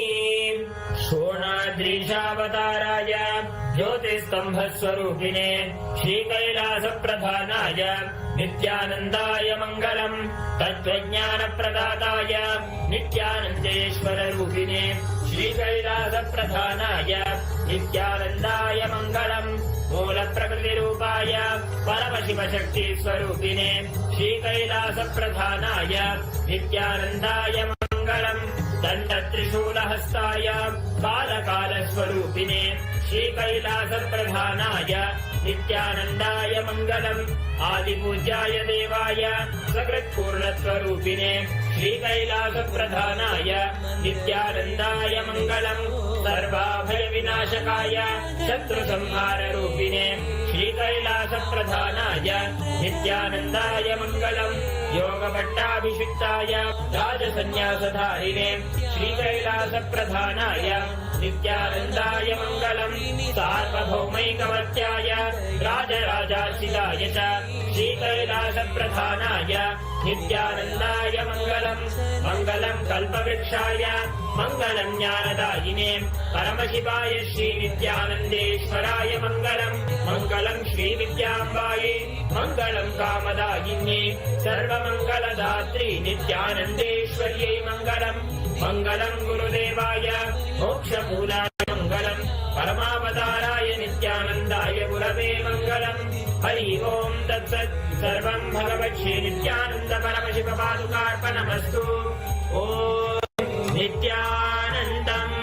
Speaker 13: शोणाद्रीशावताराय ज्योतिस्तम्भस्वरूपिणे श्रीकैलासप्रधानाय नित्यानन्दाय मङ्गलम्। तत्त्वज्ञानप्रदाताय नित्यानन्देश्वररूपिणे श्रीकैलासप्रधानाय नित्यानन्दाय मङ्गलम्। मूलप्रकृतिरूपाय परमशिवशक्तिस्वरूपिणे श्रीकैलासप्रधानाय नित्यानन्दाय मङ्गलम्। दण्डत्रिशूलहस्ताय कालकालस्वरूपिणे श्रीकैलासप्रधानाय नित्यानन्दाय मङ्गलम्। आदिपूज्याय देवाय सकृत्पूर्णस्वरूपिणे श्रीकैलासप्रधानाय नित्यानन्दाय मङ्गलम्। सर्वाभयविनाशकाय शत्रुसंहाररूपिणे श्रीकैलासप्रधानाय नित्यानन्दाय मङ्गलम्। योगभट्टाभिषिक्ताय राजसन्न्यासधारिणे श्रीकैलासप्रधानाय नित्यानन्दाय मङ्गलम्। सार्वभौमैकमत्याय राजराजार्चिताय च श्रीकैलासप्रधानाय नित्यानन्दाय मङ्गलम्। मङ्गलम् कल्पवृक्षाय मङ्गलम् ज्ञानदायिने परमशिवाय श्रीनित्यानन्देश्वराय मङ्गलम्। मङ्गलम् श्रीविद्याम्बायै मङ्गलम् कामदायिन्ये सर्वमङ्गलदात्री नित्यानन्देश्वर्यै मङ्गलम्। मङ्गलम् गुरुदेवाय मोक्षमूलाय मङ्गलम्। परमावताराय नित्यानन्दाय गुरवे मङ्गलम्। हरि ओम् तत्सत्। सर्वम् भगवत् श्रीनित्यानन्द परमशिव पादुकार्पणमस्तु। ॐ नित्यानन्दम्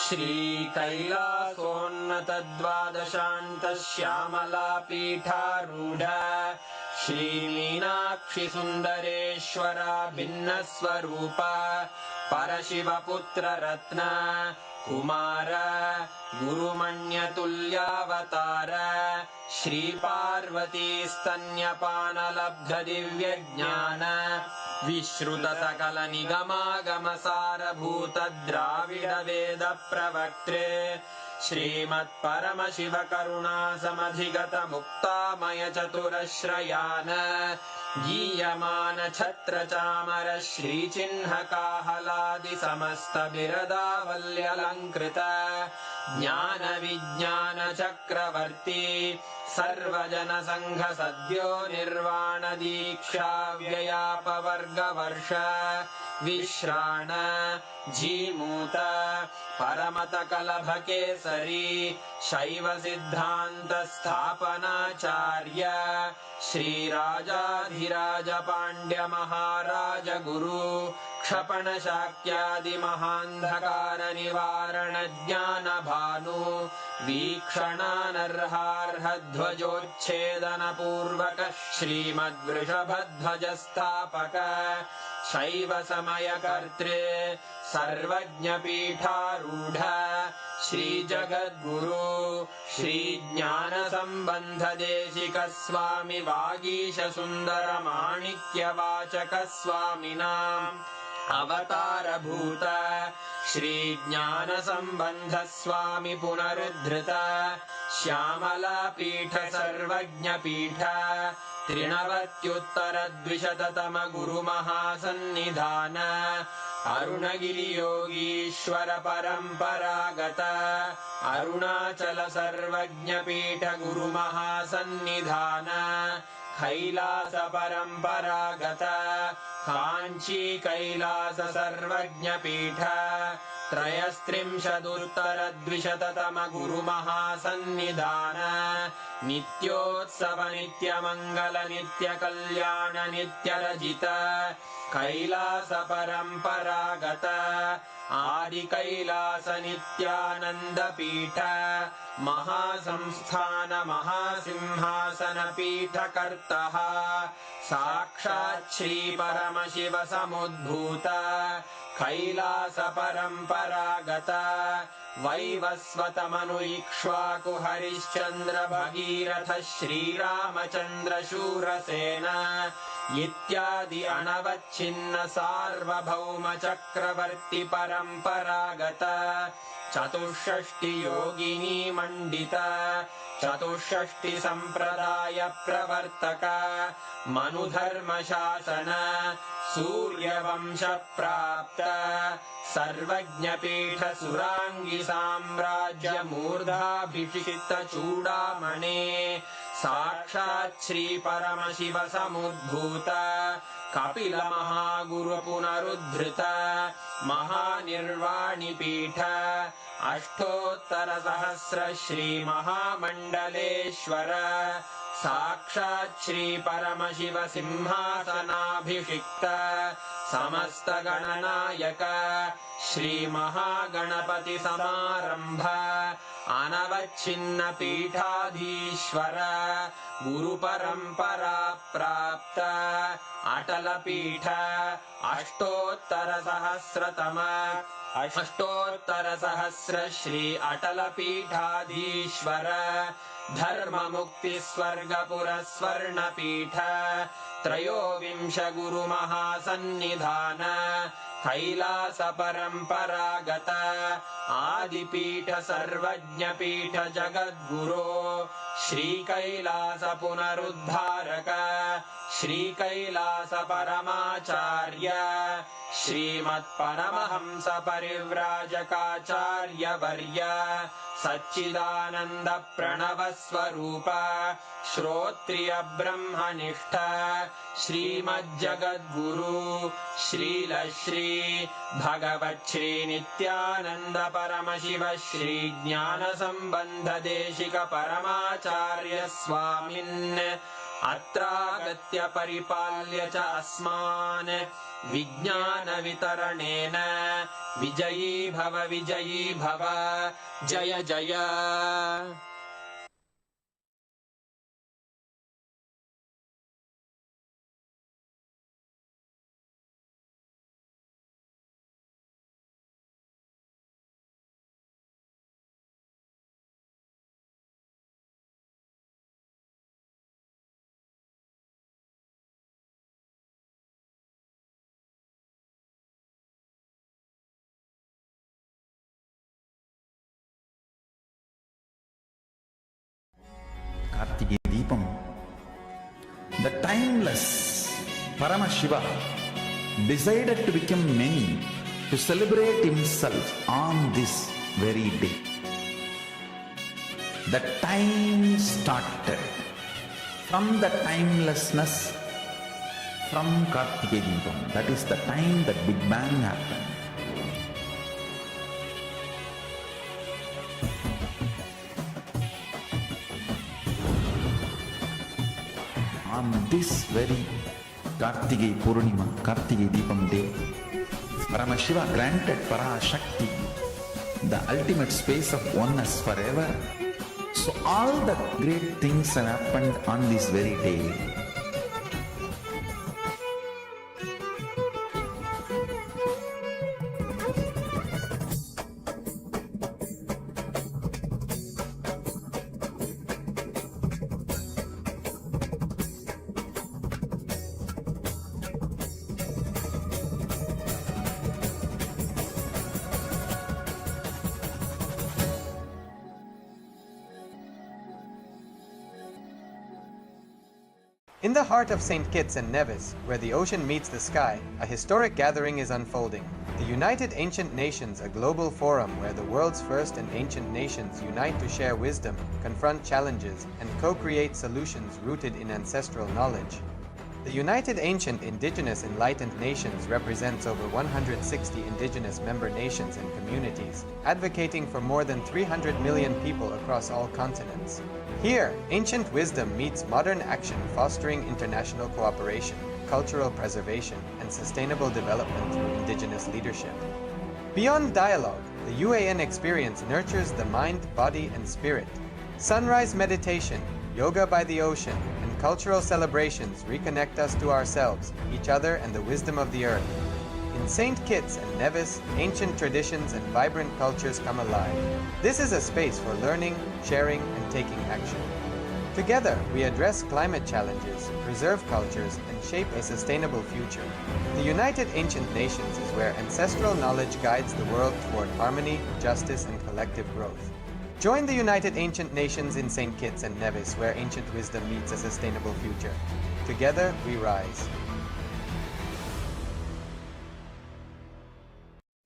Speaker 13: श्रीकैलासोन्नतद्वादशान्तश्यामलापीठारूढ श्रीमीनाक्षिसुन्दरेश्वरा भिन्नस्वरूप परशिवपुत्ररत्न कुमार गुरुमण्यतुल्यावतार श्रीपार्वतीस्तन्यपानलब्धदिव्यज्ञान विश्रुतसकलनिगमागमसारभूतद्राविडवेदप्रवक्त्रे श्रीमत्परमशिवकरुणासमधिगतमुक्तामयचतुरश्रयान् गीयमान छत्रचामर श्रीचिह्नकाहलादिसमस्तबिरदावल्यलङ्कृत ज्ञानविज्ञानचक्रवर्ती सर्वजनसङ्घसद्यो निर्वाणदीक्षाव्ययापवर्गवर्ष विश्राण जीमूत परमतकलभकेसरी शैवसिद्धान्तस्थापनाचार्य श्रीराजाधिराजपाण्ड्यमहाराजगुरु क्षपणशाक्यादिमहान्धकारनिवारणज्ञानभानु वीक्षणानर्हार्हध्वजोच्छेदनपूर्वक श्रीमद्वृषभध्वजस्थापक शैवसमयकर्त्रे सर्वज्ञपीठारूढ श्रीजगद्गुरु श्रीज्ञानसम्बन्धदेशिकस्वामि वागीशसुन्दरमाणिक्यवाचकस्वामिनाम् अवतारभूत श्रीज्ञानसम्बन्धस्वामि पुनरुद्धृत श्यामलापीठ सर्वज्ञपीठ त्रिनवत्युत्तरद्विशततम गुरुमहासन्निधान अरुणगिरियोगीश्वर परम्परागत अरुणाचल सर्वज्ञपीठ गुरुमहासन्निधान कैलास परम्परागत काञ्ची कैलास सर्वज्ञपीठ त्रयस्त्रिंशदुत्तरद्विशततम गुरुमहासन्निधान नित्योत्सव नित्यमङ्गल नित्यकल्याण नित्यरजित कैलास परम्परागत आदिकैलास नित्यानन्दपीठ महासंस्थान महासिंहासन पीठकर्तः साक्षात् श्री परमशिव समुद्भूत कैलास परम्परागत वैवस्वतमनु इक्ष्वाकु हरिश्चन्द्र भगीरथ श्रीरामचन्द्र शूरसेन इत्यादि अनवच्छिन्न सार्वभौम चक्रवर्ति परम्परागत चतुष्षष्टि योगिनी मण्डित चतुष्षष्टि सम्प्रदाय प्रवर्तक मनुधर्मशासन सूर्यवंश प्राप्त सर्वज्ञपीठ सुराङ्गी साम्राज्य मूर्धाभिषिक्त चूडामणे साक्षात् श्री परमशिव समुद्भूत कपिल महागुरु पुनरुद्धृत महानिर्वाणिपीठ अष्टोत्तर सहस्र श्री महामण्डलेश्वर साक्षात् श्री परमशिव सिंहासनाभिषिक्त समस्त गणनायक श्री महागणपति समारंभ अनवच्छिन्न पीठाधीश्वर गुरु परंपरा प्राप्त अटल पीठ अष्टोत्तर सहस्र श्री अटल पीठाधीश्वर धर्म मुक्ति स्वर्गपुर स्वर्ण पीठ त्रयोविंश गुरु महासन्निधान कैलास परम्परागत आदिपीठ सर्वज्ञपीठ जगद्गुरो श्री कैलास पुनरुद्धारक श्री कैलास परमाचार्य श्रीमत्परमहंस परिव्राजकाचार्य वर्य सच्चिदानंद प्रणव स्वरूप श्रोत्रिय ब्रह्मनिष्ठ श्रीमज्जगद्गुरु श्रील श्री भगवत् श्री नित्यानंद परमशिव श्री ज्ञान संबंध देशिक परमाचार्य स्वामिन् अत्रागत्य परिपाल्य च अस्मान् विज्ञानवितरणेन विजयी भव जय जय।
Speaker 6: Kartikeya Deepam, the timeless Paramashiva decided to become many, to celebrate himself on this very day. The time started from the timelessness from Kartikeya Deepam. That is the time that Big Bang happened. On this very Kartikeya Purnima, Kartikeya Deepam day, Paramashiva granted Parashakti the ultimate space of oneness forever. So all the great things have happened on this very day.
Speaker 1: In the heart of St. Kitts and Nevis, where the ocean meets the sky, a historic gathering is unfolding. The United Ancient Nations, a global forum where the world's first and ancient nations unite to share wisdom, confront challenges, and co-create solutions rooted in ancestral knowledge. The United Ancient Indigenous Enlightened Nations represents over 160 indigenous member nations and communities, advocating for more than 300 million people across all continents. Here, ancient wisdom meets modern action, fostering international cooperation, cultural preservation, and sustainable development through indigenous leadership. Beyond dialogue, the UAN experience nurtures the mind, body, and spirit. Sunrise meditation, yoga by the ocean, and cultural celebrations reconnect us to ourselves, each other, and the wisdom of the earth. In St. Kitts and Nevis, ancient traditions and vibrant cultures come alive. This is a space for learning, sharing, and taking action. Together, we address climate challenges, preserve cultures, and shape a sustainable future. The United Ancient Nations is where ancestral knowledge guides the world toward harmony, justice, and collective growth. Join the United Ancient Nations in St. Kitts and Nevis, where ancient wisdom meets a sustainable future. Together, we rise.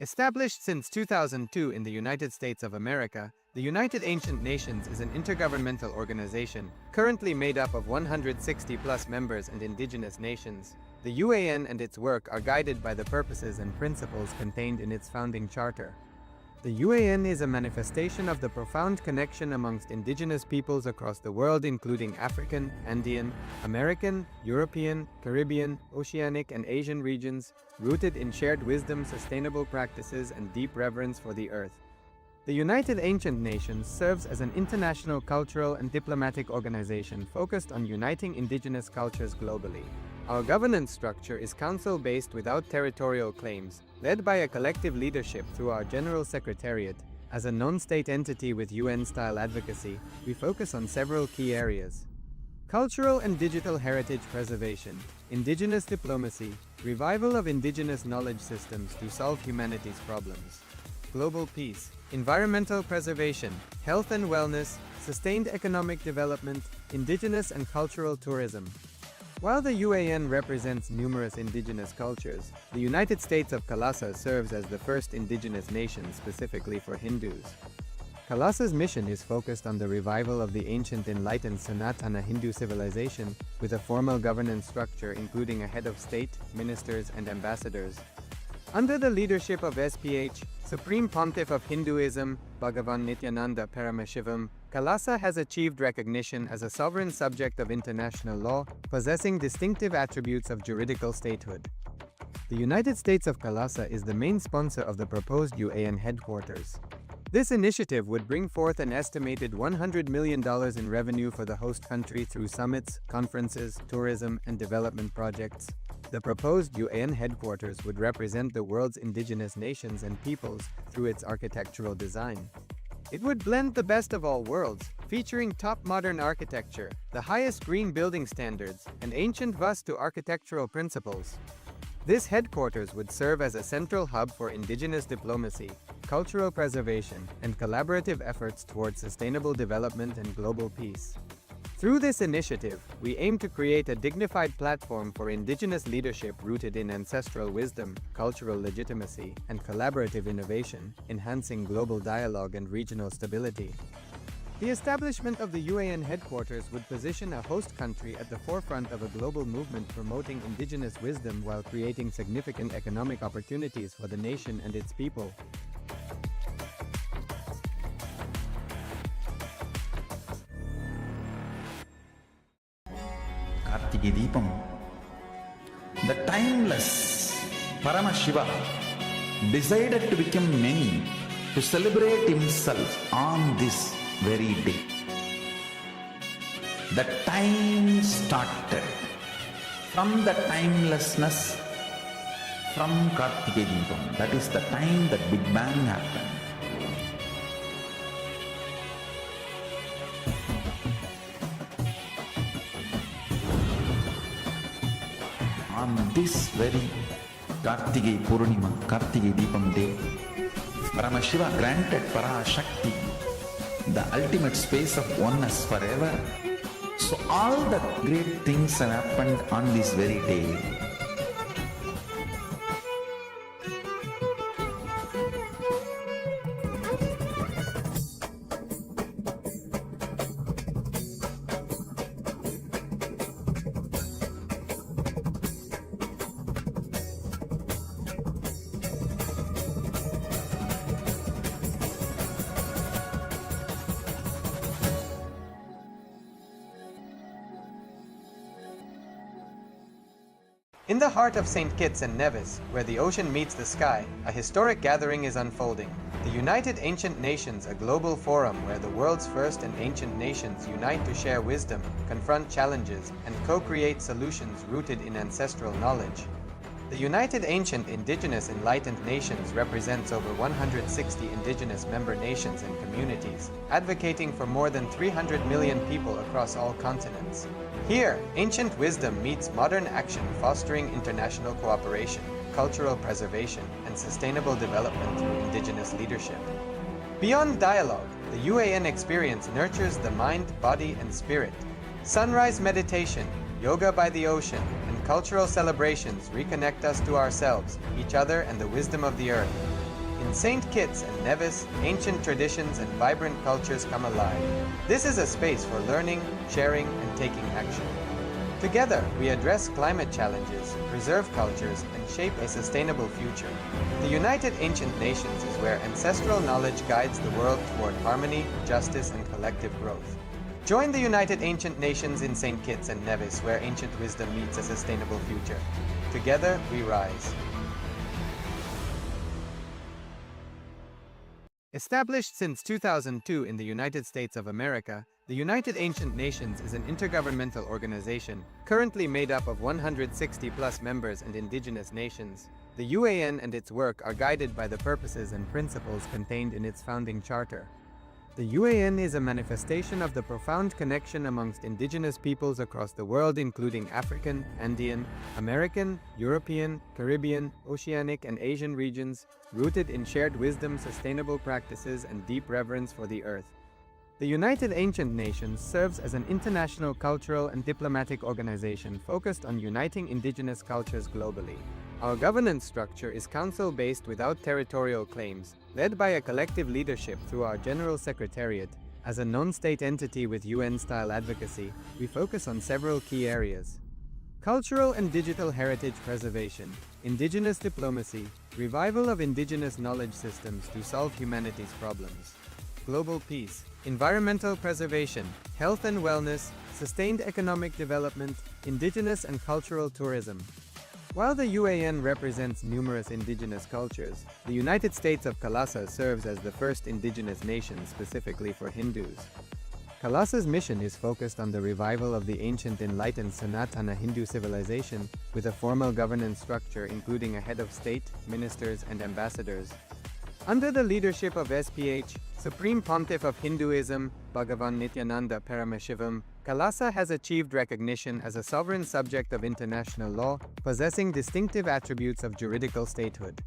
Speaker 1: Established since 2002 in the United States of America, the United Ancient Nations is an intergovernmental organization currently made up of 160+ members and indigenous nations. The UAN and its work are guided by the purposes and principles contained in its founding charter. The UAN is a manifestation of the profound connection amongst indigenous peoples across the world, including African, Andean, American, European, Caribbean, Oceanic, and Asian regions, rooted in shared wisdom, sustainable practices, and deep reverence for the earth. The United Ancient Nations serves as an international cultural and diplomatic organization focused on uniting indigenous cultures globally. Our governance structure is council-based without territorial claims, led by a collective leadership through our General Secretariat. As a non-state entity with UN-style advocacy, we focus on several key areas: cultural and digital heritage preservation, indigenous diplomacy, revival of indigenous knowledge systems to solve humanity's problems, global peace, environmental preservation, health and wellness, sustained economic development, indigenous and cultural tourism. While the UAN represents numerous indigenous cultures, the United States of KAILASA serves as the first indigenous nation specifically for Hindus. KAILASA's mission is focused on the revival of the ancient enlightened Sanatana Hindu civilization with a formal governance structure including a head of state, ministers, and ambassadors. Under the leadership of SPH, Supreme Pontiff of Hinduism, Bhagavan Nithyananda Paramashivoham KAILASA has achieved recognition as a sovereign subject of international law, possessing distinctive attributes of juridical statehood. The United States of KAILASA is the main sponsor of the proposed UAN headquarters. This initiative would bring forth an estimated $100 million in revenue for the host country through summits, conferences, tourism, and development projects. The proposed UAN headquarters would represent the world's indigenous nations and peoples through its architectural design. It would blend the best of all worlds, featuring top modern architecture, the highest green building standards, and ancient Vastu architectural principles. This headquarters would serve as a central hub for indigenous diplomacy, cultural preservation, and collaborative efforts towards sustainable development and global peace. Through this initiative, we aim to create a dignified platform for indigenous leadership rooted in ancestral wisdom, cultural legitimacy, and collaborative innovation, enhancing global dialogue and regional stability. The establishment of the UAN headquarters would position a host country at the forefront of a global movement promoting indigenous wisdom while creating significant economic opportunities for the nation and its people.
Speaker 6: Kartike Deepam, the timeless Paramashiva decided to become many to celebrate himself on this very day. The time started from the timelessness from Kartike Deepam. That is the time that Big Bang happened. On this very Kartike Purnima, Kartike Deepam day, Paramashiva granted Parashakti the ultimate space of oneness forever. So all the great things have happened on this very day.
Speaker 1: In the heart of St. Kitts and Nevis, where the ocean meets the sky, a historic gathering is unfolding. The United Ancient Nations, a global forum where the world's first and ancient nations unite to share wisdom, confront challenges, and co-create solutions rooted in ancestral knowledge. The United Ancient Indigenous Enlightened Nations represents over 160 indigenous member nations and communities, advocating for more than 300 million people across all continents. Here, ancient wisdom meets modern action, fostering international cooperation, cultural preservation, and sustainable development through indigenous leadership. Beyond dialogue, the UAN experience nurtures the mind, body, and spirit. Sunrise meditation, yoga by the ocean, and cultural celebrations reconnect us to ourselves, each other, and the wisdom of the earth. In St. Kitts and Nevis, ancient traditions and vibrant cultures come alive. This is a space for learning, sharing, and taking action. Together, we address climate challenges, preserve cultures, and shape a sustainable future. The United Ancient Nations is where ancestral knowledge guides the world toward harmony, justice, and collective growth. Join the United Ancient Nations in St. Kitts and Nevis, where ancient wisdom meets a sustainable future. Together, we rise. Established since 2002 in the United States of America, the United Ancient Nations is an intergovernmental organization currently made up of 160+ members and indigenous nations. The UAN and its work are guided by the purposes and principles contained in its founding charter. The UAN is a manifestation of the profound connection amongst indigenous peoples across the world, including African, Andean, American, European, Caribbean, Oceanic, and Asian regions, rooted in shared wisdom, sustainable practices, and deep reverence for the earth. The United Ancient Nations serves as an international cultural and diplomatic organization focused on uniting indigenous cultures globally. Our governance structure is council-based without territorial claims, led by a collective leadership through our General Secretariat. As a non-state entity with UN-style advocacy, we focus on several key areas: cultural and digital heritage preservation, indigenous diplomacy, revival of indigenous knowledge systems to solve humanity's problems, global peace, environmental preservation, health and wellness, sustained economic development, indigenous and cultural tourism. While the UAN represents numerous indigenous cultures, the United States of KAILASA serves as the first indigenous nation specifically for Hindus. KAILASA's mission is focused on the revival of the ancient enlightened Sanatana Hindu civilization with a formal governance structure including a head of state, ministers, and ambassadors. Under the leadership of SPH, Supreme Pontiff of Hinduism, Bhagavan Nithyananda Paramashivoham, KAILASA has achieved recognition as a sovereign subject of international law, possessing distinctive attributes of juridical statehood.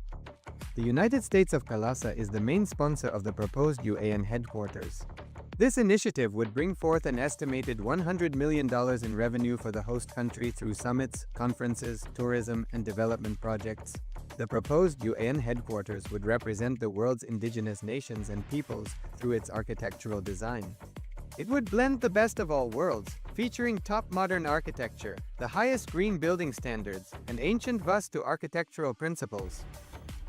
Speaker 1: The United States of KAILASA is the main sponsor of the proposed UAN headquarters. This initiative would bring forth an estimated $100 million in revenue for the host country through summits, conferences, tourism, and development projects. The proposed UAN headquarters would represent the world's indigenous nations and peoples through its architectural design. It would blend the best of all worlds, featuring top modern architecture, the highest green building standards, and ancient Vastu architectural principles.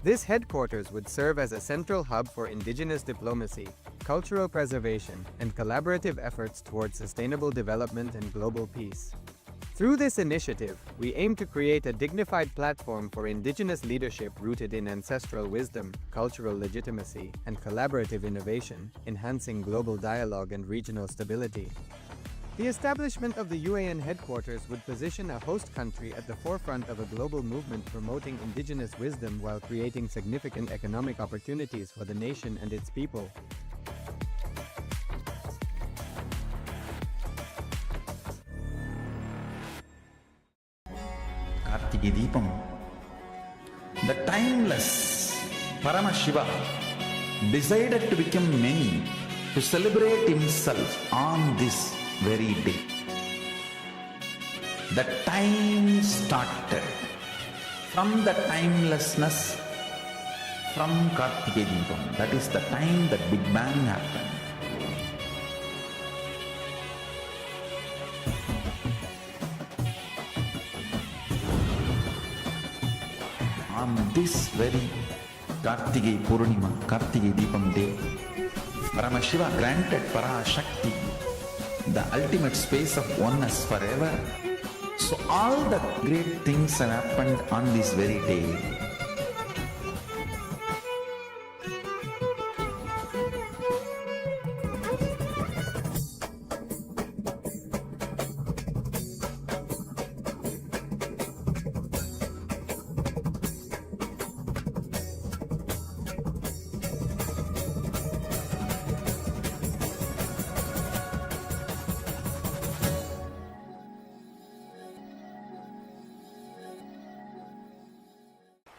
Speaker 1: This headquarters would serve as a central hub for indigenous diplomacy, cultural preservation, and collaborative efforts towards sustainable development and global peace. Through this initiative, we aim to create a dignified platform for indigenous leadership rooted in ancestral wisdom, cultural legitimacy, and collaborative innovation, enhancing global dialogue and regional stability. The establishment of the UAN headquarters would position a host country at the forefront of a global movement promoting indigenous wisdom while creating significant economic opportunities for the nation and its people.
Speaker 6: Kartike Deepam, the timeless Paramashiva decided to become many, to celebrate himself on this very day. The time started from the timelessness from Kartike Deepam. That is the time that Big Bang happened. On this very Kartike Purnima, Kartike Deepam day, Paramashiva granted Parashakti the ultimate space of oneness forever. So all the great things have happened on this very day.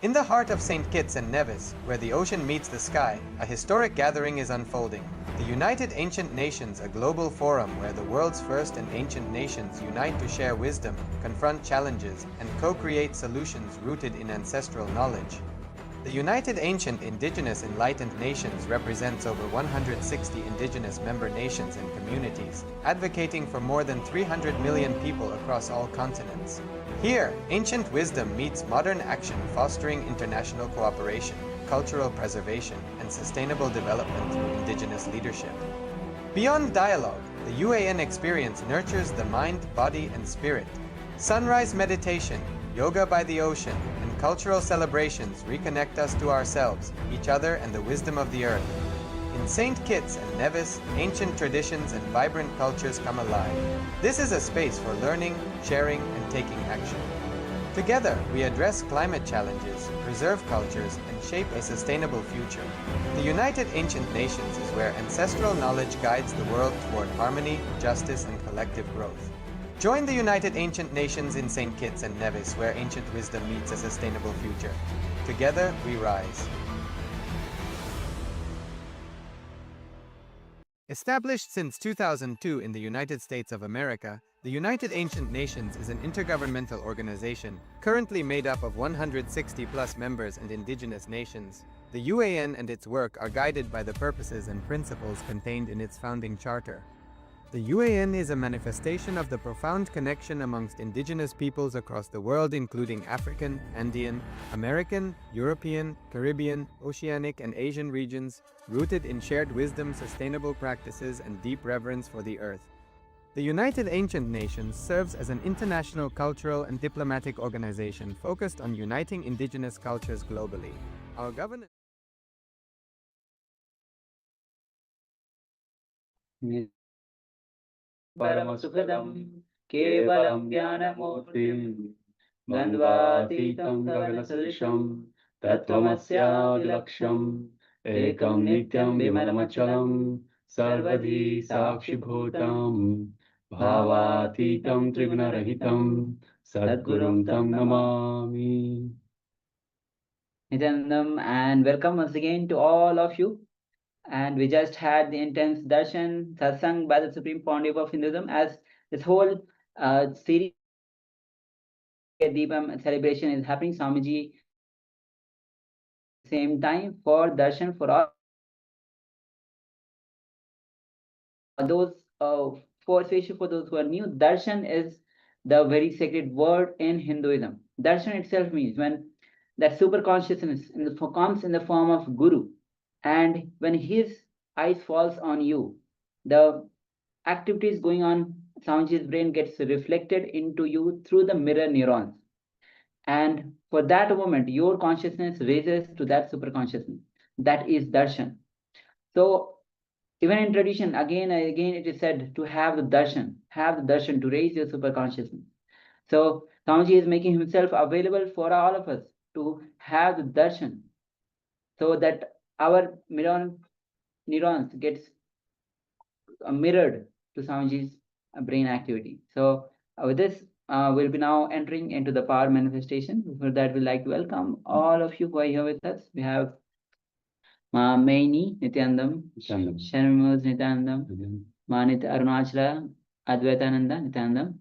Speaker 1: In the heart of St. Kitts and Nevis, where the ocean meets the sky, a historic gathering is unfolding. The United Ancient Nations, a global forum where the world's first and ancient nations unite to share wisdom, confront challenges, and co-create solutions rooted in ancestral knowledge. The United Ancient Indigenous Enlightened Nations represents over 160 indigenous member nations and communities, advocating for more than 300 million people across all continents. Here, ancient wisdom meets modern action, fostering international cooperation, cultural preservation, and sustainable development through indigenous leadership. Beyond dialogue, the UAN experience nurtures the mind, body, and spirit. Sunrise meditation, yoga by the ocean, and cultural celebrations reconnect us to ourselves, each other, and the wisdom of the earth. In St. Kitts and Nevis, ancient traditions and vibrant cultures come alive. This is a space for learning, sharing, and taking action. Together, we address climate challenges, preserve cultures, and shape a sustainable future. The United Ancient Nations is where ancestral knowledge guides the world toward harmony, justice, and collective growth. Join the United Ancient Nations in St. Kitts and Nevis, where ancient wisdom meets a sustainable future. Together, we rise. Established since 2002 in the United States of America, the United Ancient Nations is an intergovernmental organization currently made up of 160+ members and indigenous nations. The UAN and its work are guided by the purposes and principles contained in its founding charter. The UAN is a manifestation of the profound connection amongst indigenous peoples across the world, including African, Andean, American, European, Caribbean, Oceanic, and Asian regions, rooted in shared wisdom, sustainable practices, and deep reverence for the earth. The United Ancient Nations serves as an international cultural and diplomatic organization focused on uniting indigenous cultures globally. Our governance
Speaker 7: परमसुखदं केवलं ज्ञानमूर्तिं द्वन्द्वातीतं गगनसदृशं तत्त्वमस्यादिलक्ष्यम् एकं नित्यं विमलमचलं सर्वधी साक्षिभूतं भावातीतं त्रिगुणरहितं सद्गुरुं तं Namami. Nithyanandam, and welcome once again to all of you. And we just had the intense darshan satsang by the Supreme Pontiff of Hinduism, as this whole series Deepam celebration is happening. Swamiji, same time for darshan for all those especially for those who are new. Darshan is the very sacred word in Hinduism. Darshan itself means when that super consciousness comes in the form of Guru, and when his eyes falls on you, the activities going on Swamiji's brain gets reflected into you through the mirror neurons. And for that moment, your consciousness raises to that super consciousness. That is darshan. So even in tradition, again and again, it is said to have the darshan to raise your super consciousness. So Swamiji is making himself available for all of us to have the darshan, so that our neurons gets mirrored to Swamiji's brain activity. So with this, we'll be now entering into the power manifestation. Before that, we'd like to welcome all of you who are here with us. We have Ma Maini Nithyanandam, Sharmuz Nithyanandam, Ma Nitya Arunachala Advaitananda Nithyanandam,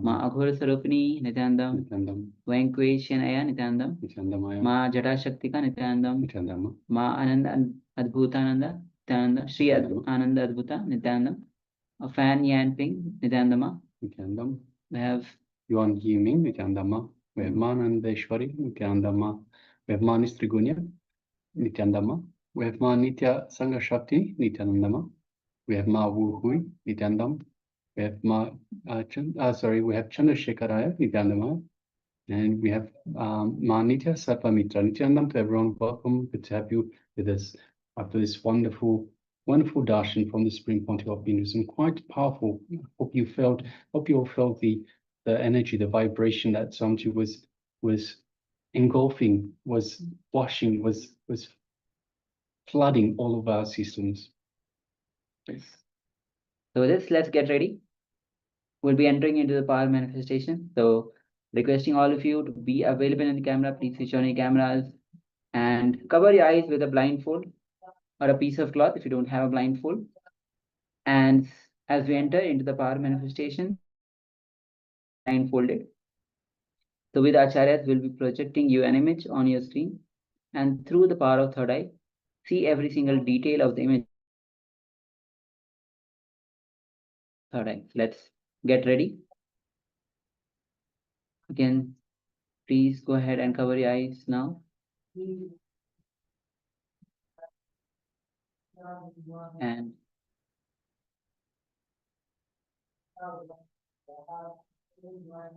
Speaker 7: Ma Aghora Sarupini Nithyanandam, Venkveshanaya Nithyanandam, Ma Jata Shaktika Nithyanandam, Ma Ananda Adbhutananda Nithyanandam, Sri Ananda Adbhuta Nithyanandam, Fan Yanping Nithyanandama. We have
Speaker 8: Yuan Yiming Nithyanandama. We have Manandeshwari Nithyanandama. We have Manis Trigunya Nithyanandama. We have Ma Nitya Sangashakti Nithyanandama. We have Ma Wu Hui Nithyanandam. We have we have Chandrasekharaya Nithyanandama. And we have Ma Nitya Sarpamitra Nithyanandam. To everyone, welcome. Good to have you with us after this wonderful darshan from the Supreme Pontiff of Hinduism. Quite powerful. Hope you all felt the energy, the vibration that Swamiji was engulfing, was washing, was flooding all of our systems.
Speaker 7: Yes. So with this, let's get ready. We'll be entering into the power manifestation. So requesting all of you to be available in the camera. Please switch on your cameras and cover your eyes with a blindfold or a piece of cloth if you don't have a blindfold. And as we enter into the power manifestation, blindfolded. So with Acharyas, we'll be projecting you an image on your screen, and through the power of third eye, see every single detail of the image. Third eye. Let's get ready. Again, please go ahead and cover your eyes now. And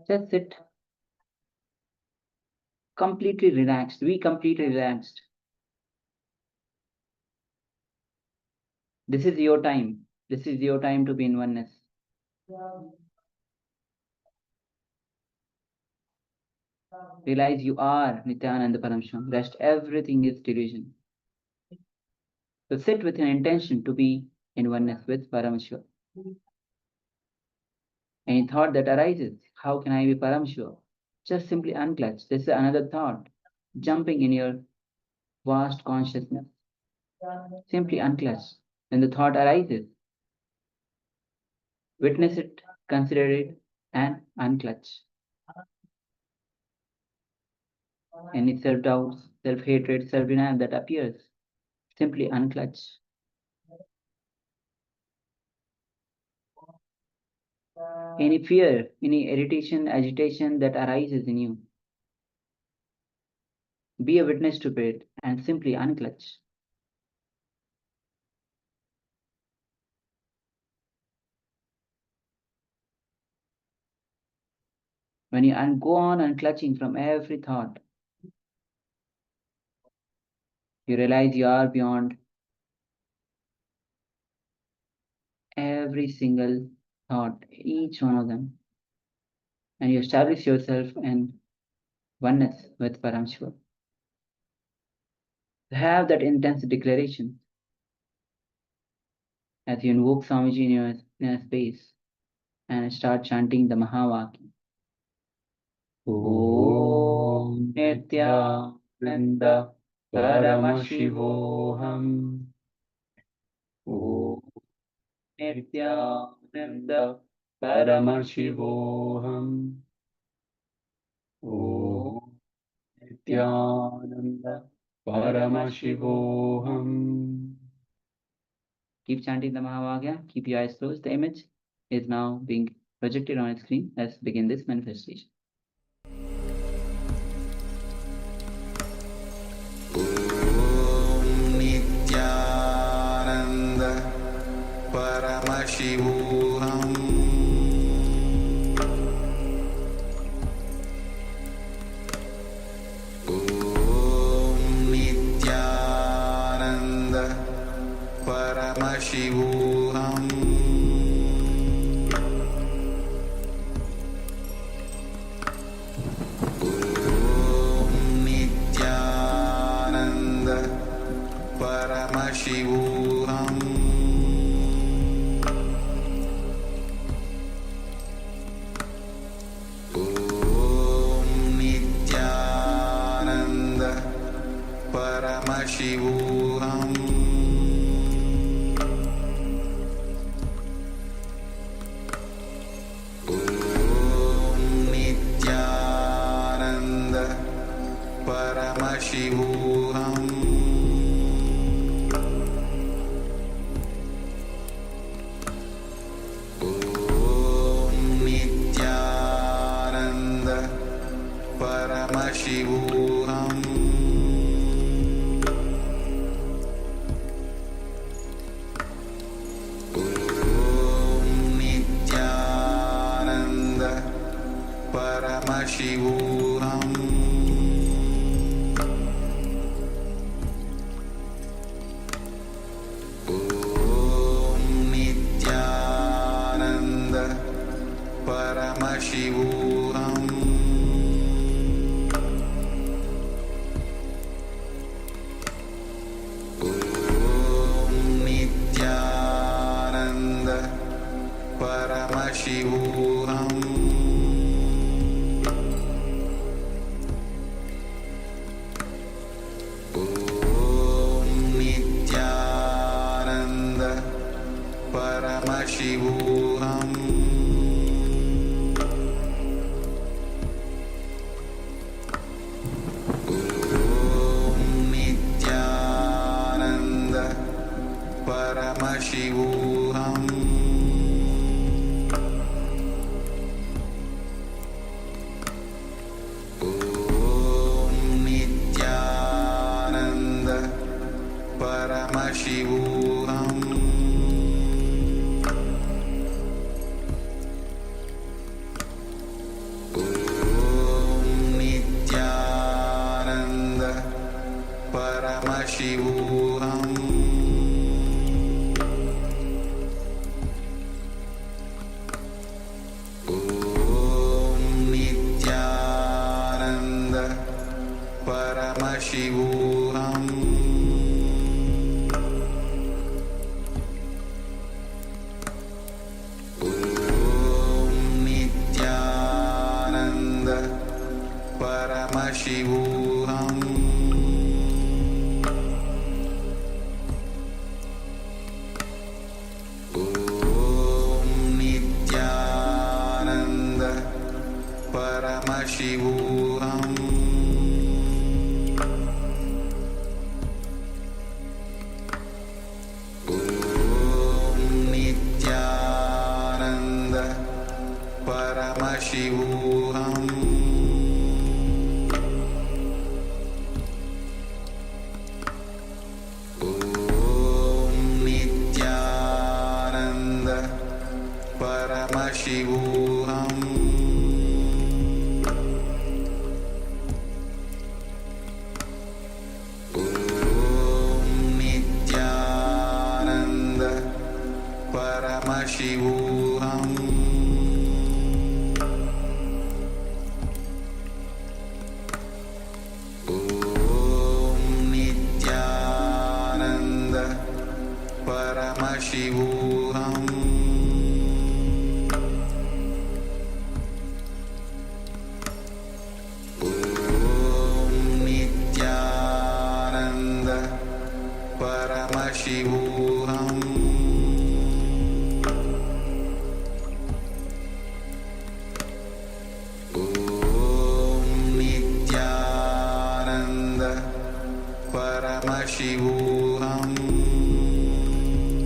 Speaker 7: just sit completely relaxed. Be completely relaxed. This is your time. This is your time to be in oneness. Realize you are Nithyananda Paramashivaham. Rest everything is delusion. So sit with an intention to be in oneness with Paramashiva. Any thought that arises, how can I be Paramashiva? Just simply unclutch. This is another thought jumping in your vast consciousness. Simply unclutch. When the thought arises, witness it, consider it, and unclutch. Any self-doubts, self-hatred, self-denial that appears, simply unclutch. any fear, any irritation, agitation that arises in you. Be a witness to it and simply unclutch. When you go on unclutching from every thought, you realize you are beyond every single thought, each one of them. And you establish yourself in oneness with Paramashiva. Have that intense declaration as you invoke Swamiji in your inner space and start chanting the Mahavakya. Om Nithyananda Paramashivoham. Om Nithyananda Paramashivoham. Om Nithyananda Paramashivoham. Keep chanting the Mahavakya, keep your eyes closed. The image is now being projected on a screen. Let's begin this manifestation.
Speaker 5: Nithyananda Paramashivoham. Om Nithyananda Paramashivoham. Om Nithyananda Paramashivoham. Om Nithyananda Paramashivoham. Om Nithyananda Paramashivoham. Om Nithyananda Paramashivoham. Om Nithyananda Paramashivoham. Om Nithyananda Paramashivoham. Om Nithyananda Paramashivoham. Om Nithyananda Paramashivoham. Om Nithyananda Paramashivoham. Om Nithyananda Paramashivoham. Om Nithyananda Paramashivoham. Om Nithyananda Paramashivoham. Om Nithyananda Paramashivoham. Om Nithyananda Paramashivoham. Om Nithyananda Paramashivoham Om Nithyananda Paramashivoham Paramashivoham Om Nithyananda Paramashivoham Om Nithyananda Paramashivoham Paramashivoham Om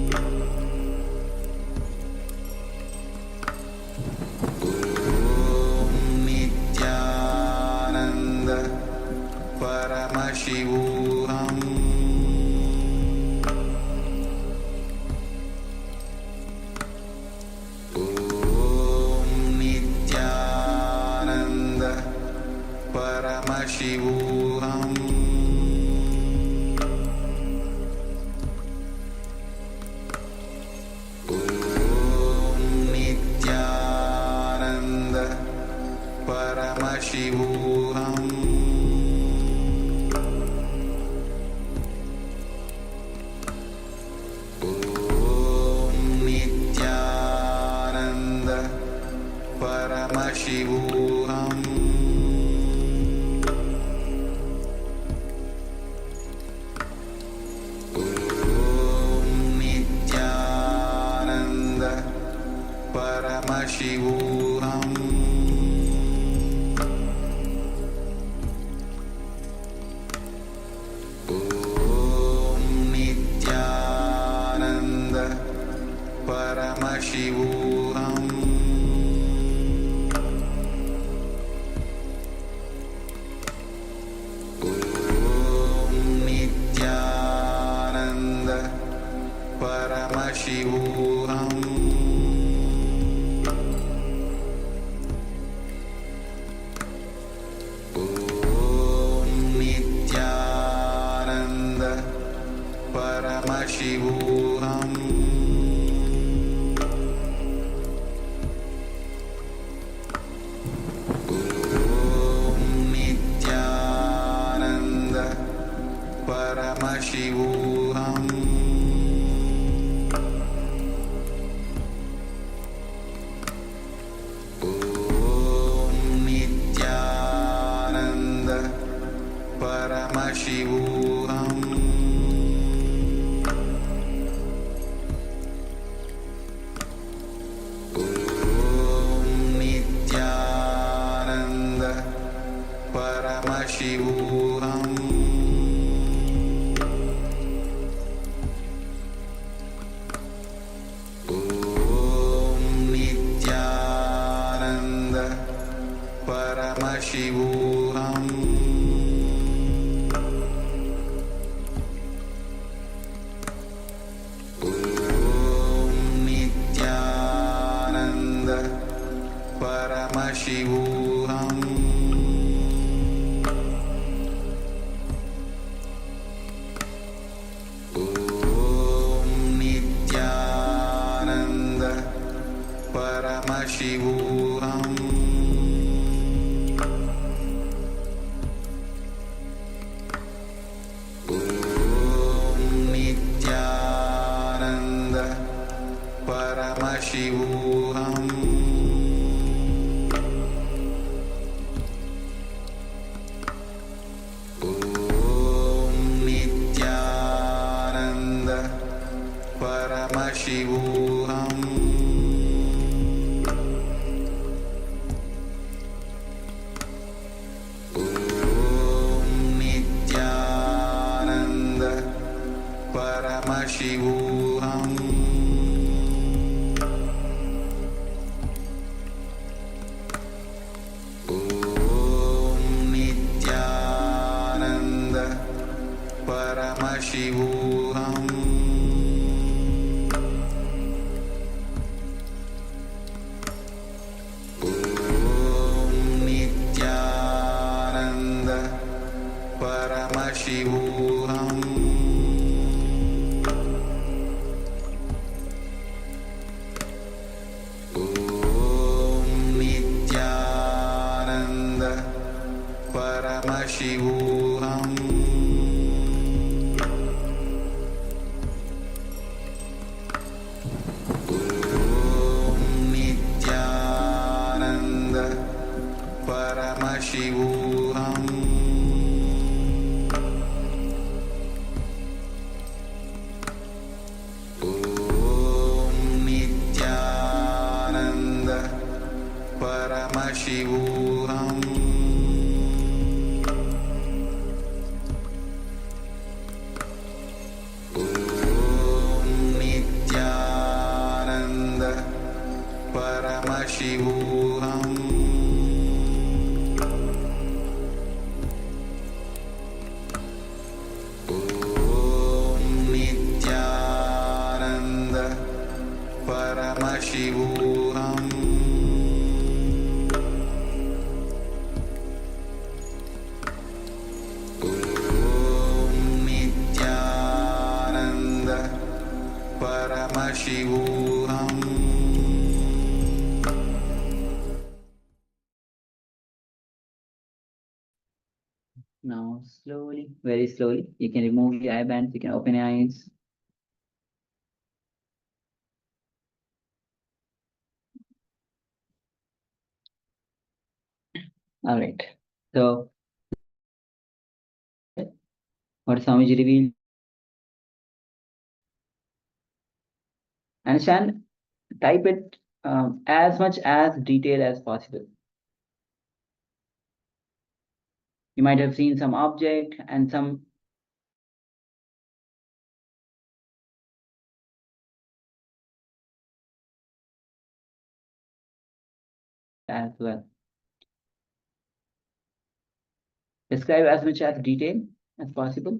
Speaker 5: Nithyananda Paramashivoham Om Nithyananda Paramashivoham Paramashivoham Om Nithyananda Paramashivoham Om Nithyananda Paramashivoham Paramashivoham Om Nithyananda Paramashivoham Om Nithyananda Paramashivoham Paramashivoham Om Nithyananda Paramashivoham Om Nithyananda Paramashivoham Paramashivoham Om Nithyananda Paramashivoham Om Nithyananda Paramashivoham Paramashivoham Om Nithyananda Paramashivoham Om Nithyananda Paramashivoham Paramashivoham Om Nithyananda Paramashivoham Om Nithyananda Paramashivoham Om Nithyananda Paramashivoham Om Nithyananda Paramashivoham
Speaker 7: Now, slowly, very slowly, you can remove your eye bands, you can open your eyes. All right. So, what Swamiji revealed. Understand? Type it as much as detail as possible. You might have seen some object and some as well. Describe as much as detail as possible.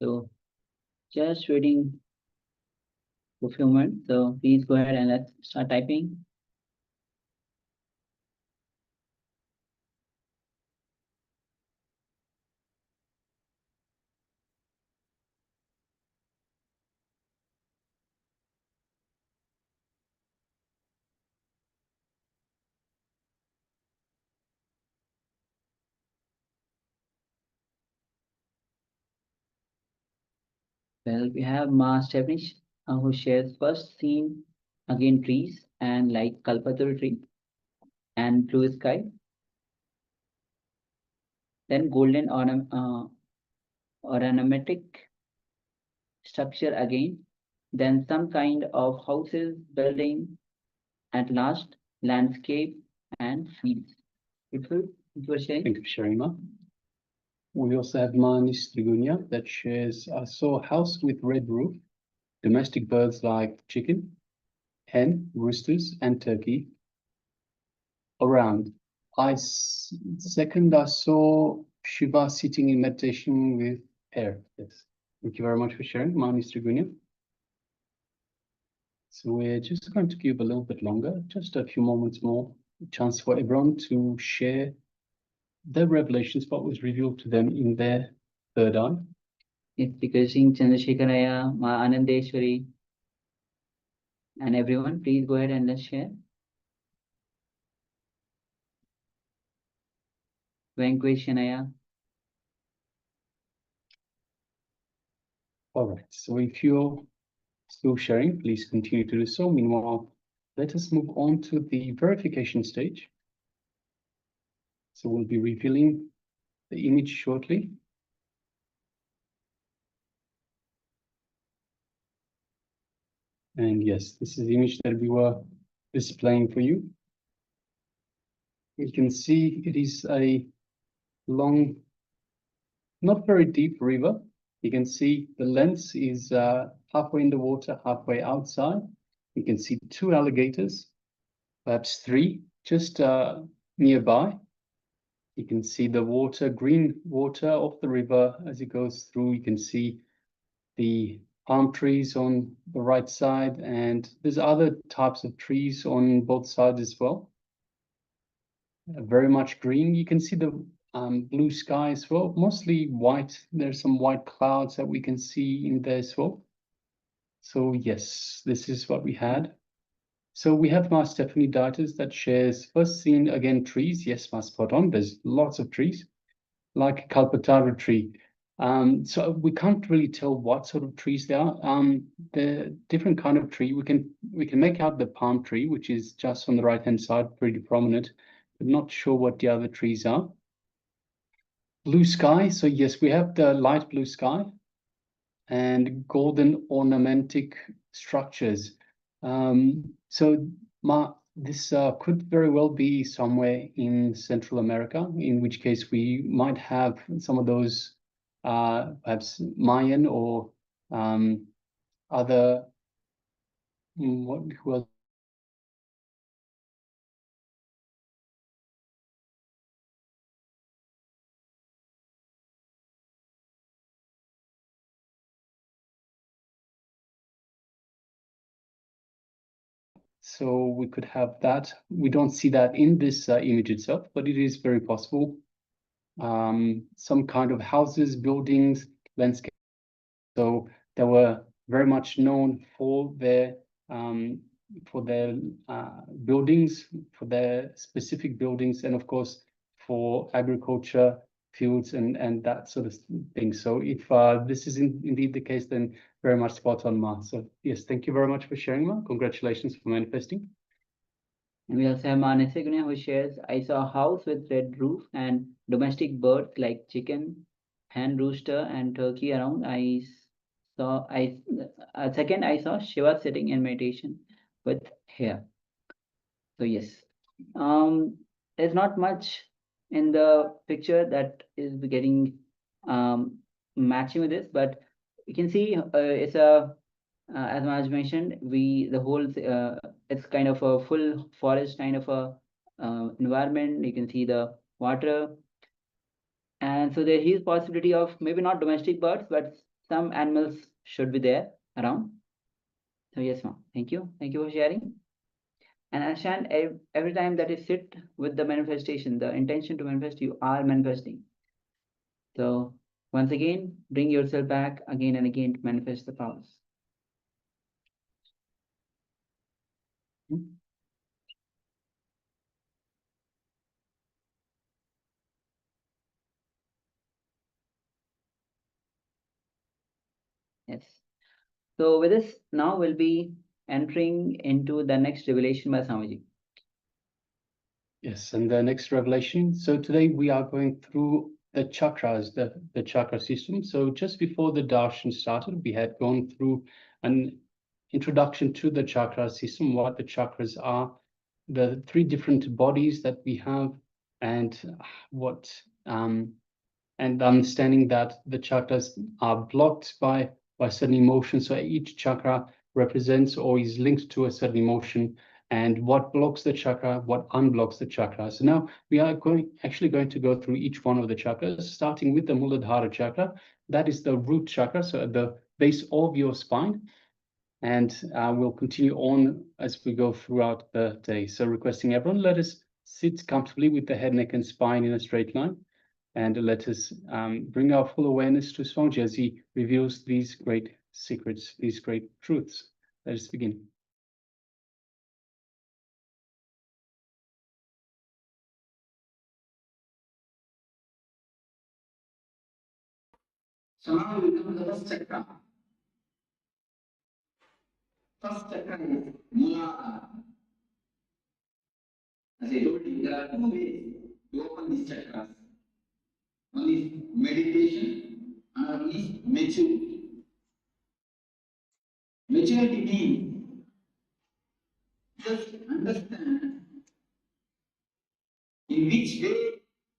Speaker 7: So just waiting for a few minutes. So please go ahead and let's start typing. Well, we have Ma Stephanie who shares first scene again trees and like Kalpataru tree and blue sky. Then golden ornamentic structure again. Then some kind of houses, building, at last landscape and fields. Beautiful. Thank you for sharing.
Speaker 8: Thank you for sharing, Ma. We also have Manis Trigunya that shares, I saw a house with red roof, domestic birds like chicken, hen, roosters, and turkey around. Second, I saw Shiva sitting in meditation with hair. Yes. Thank you very much for sharing, Manis Trigunya. So we're just going to give a little bit longer, just a few moments more, a chance for everyone to share their revelations, what was revealed to them in their third eye.
Speaker 7: Yes, because Singh Chandrasekharaya, Ma Anandeshwari, and everyone, please go ahead and let's share. Venkateshanaya.
Speaker 8: All right, so if you're still sharing, please continue to do so. Meanwhile, let us move on to the verification stage. So we'll be revealing the image shortly. And yes, this is the image that we were displaying for you. You can see it is a long, not very deep river. You can see the lens is halfway in the water, halfway outside. You can see 2 alligators, perhaps 3, just nearby. You can see the water, green water of the river as it goes through. You can see the palm trees on the right side, and there's other types of trees on both sides as well. Very much green. You can see the blue sky as well, mostly white. There's some white clouds that we can see in there as well. So yes, this is what we had. So we have Ma Stephanie Dieter's that shares first seen again trees. Yes, Ma, spot on. There's lots of trees, like Kalpataru tree. So we can't really tell what sort of trees they are. The different kind of tree, we can make out the palm tree, which is just on the right-hand side, pretty prominent, but not sure what the other trees are. Blue sky. So yes, we have the light blue sky and golden ornamentic structures. So this could very well be somewhere in Central America, in which case we might have some of those perhaps Mayan or other, who else? So we could have that. We don't see that in this image itself, but it is very possible. Some kind of houses, buildings, landscape. So they were very much known for their buildings, for their specific buildings, and of course for agriculture, fields, and that sort of thing. So if this is indeed the case, then very much spot on, Ma. So yes, thank you very much for sharing, Ma. Congratulations for manifesting.
Speaker 7: And we also have Ma Nithyananda who shares, I saw a house with red roof and domestic birds like chicken, hen, rooster, and turkey around. Second, I saw Shiva sitting in meditation with hair. So yes, there's not much in the picture that is getting matching with this, but you can see it's a as Maj mentioned, it's kind of a full forest kind of a environment. You can see the water, and so there is possibility of maybe not domestic birds, but some animals should be there around. So yes, ma'am. Thank you for sharing. And understand every time that you sit with the manifestation, the intention to manifest, you are manifesting. So once again, bring yourself back again and again to manifest the powers. Yes. So with this, now we'll be entering into the next revelation by Swamiji.
Speaker 8: Yes, and the next revelation. So today we are going through the chakras, the chakra system. So just before the darshan started, we had gone through an introduction to the chakra system, what the chakras are, the 3 different bodies that we have, and and understanding that the chakras are blocked by certain emotions. So each chakra represents or is linked to a certain emotion, and what blocks the chakra, what unblocks the chakra. So now we are actually going to go through each one of the chakras, starting with the Muladhara chakra. That is the root chakra, so at the base of your spine. And we'll continue on as we go throughout the day. So requesting everyone, let us sit comfortably with the head, neck, and spine in a straight line. And let us bring our full awareness to Swamiji as he reveals these great secrets, these great truths. Let us begin.
Speaker 14: So now we come to the first chakra. First chakra is Muladhara. As I told you, there are 2 ways to open these chakras. One is meditation, and one is maturity. Maturity means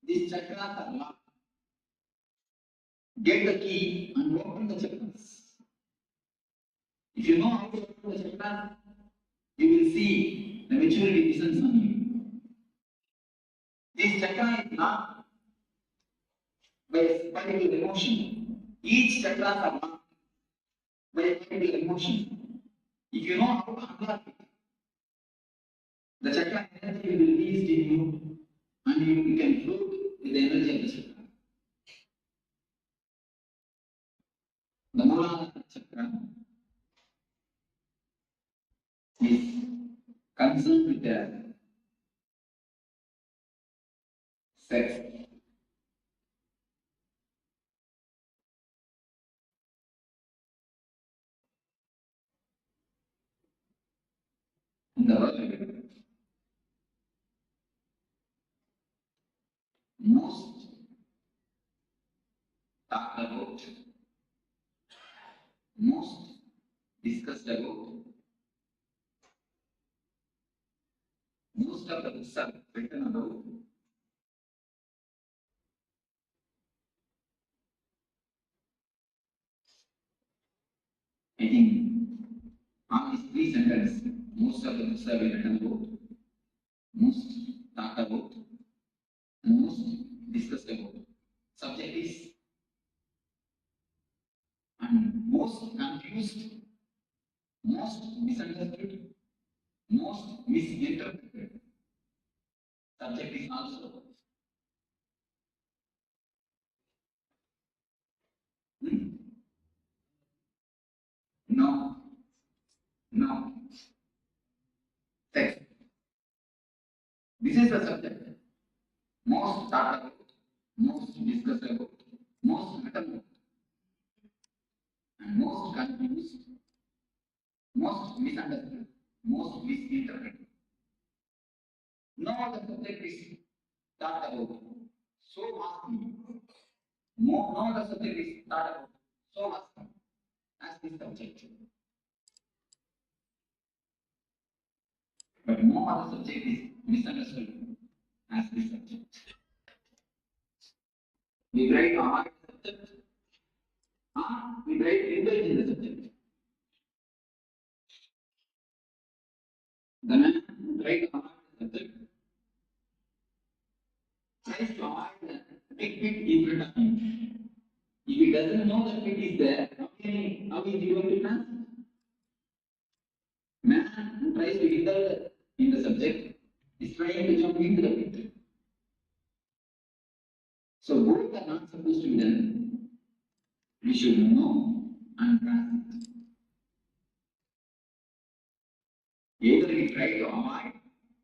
Speaker 14: These chakras are locked. Get the key and open the chakras. If you know how to open the chakras, you will see the maturity descends on you. This chakra is not by a particular emotion. Each chakra are not by a particular emotion. If you know how to unlock it, the chakra energy will be released in you and you can float with the energy of the chakra. The Mooladhara chakra is concerned with the sex. In the world, most talked about, most discussed about, most of the books are written about I think on these three sentences, most of the books are written about, most talked about, and most discussed about. Subject is and most confused, most misunderstood, most misinterpreted. Subject is also. No, no. Text. This is the subject. Most talked about, most discussed about, most written about, and most confused, most misunderstood, most misinterpreted. No other subject is talked about so vastly. No other subject is talked about so vastly as this subject. But no other subject is misunderstood as this subject. We try to avoid the subject, we try to indulge in the subject. The man who tries to avoid the subject tries to avoid the big pit in front of him. If he doesn't know the pit is there, how is he going to transit? Man who tries to indulge in the subject is trying to jump into the pit. So both are not supposed to be done. We should know and transit. Either we try to avoid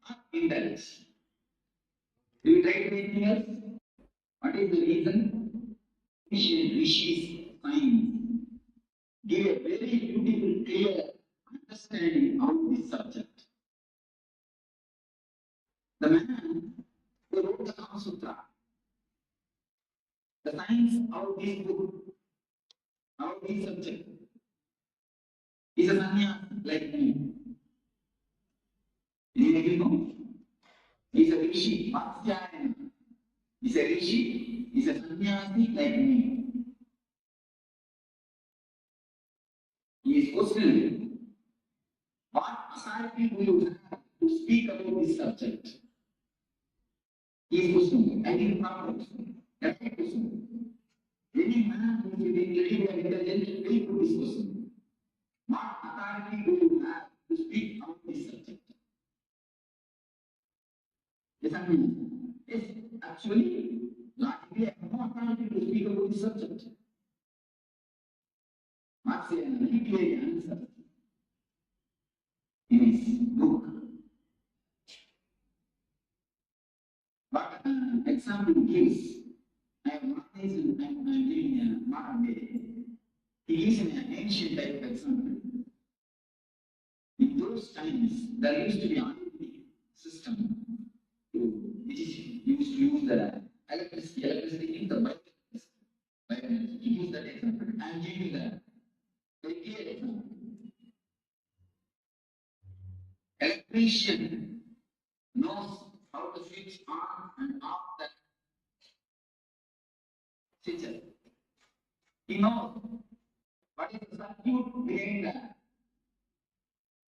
Speaker 14: or indulge. Do we try to do anything else? What is the reason? Ancient rishis science give a very beautiful, clear understanding of this subject. The man who wrote the Kama Sutra, the science of this book, of this subject, is a sannyas like me. You know? He's a rishi, Vatsyayana. He's a rishi, he's a sannyasi like me. He is questioning, what authority do you have to speak about this subject? He is questioning, I think proper question. That's a question. Any man who is intelligent and intelligent will put this question. What authority do you have to speak about this subject? Yes, I mean, yes, actually, logically, I have no authority to speak about this subject. Vatsyayana clearly answers in his book. But example gives, I have not listened, I'm giving a modern day. He gives an ancient type of example. In those times, there used to be an system which is used to use the electricity in the bulb. To use that example, I'm giving the clear example. Electrician knows how to switch on and off the switches. He knows what is the circuit behind the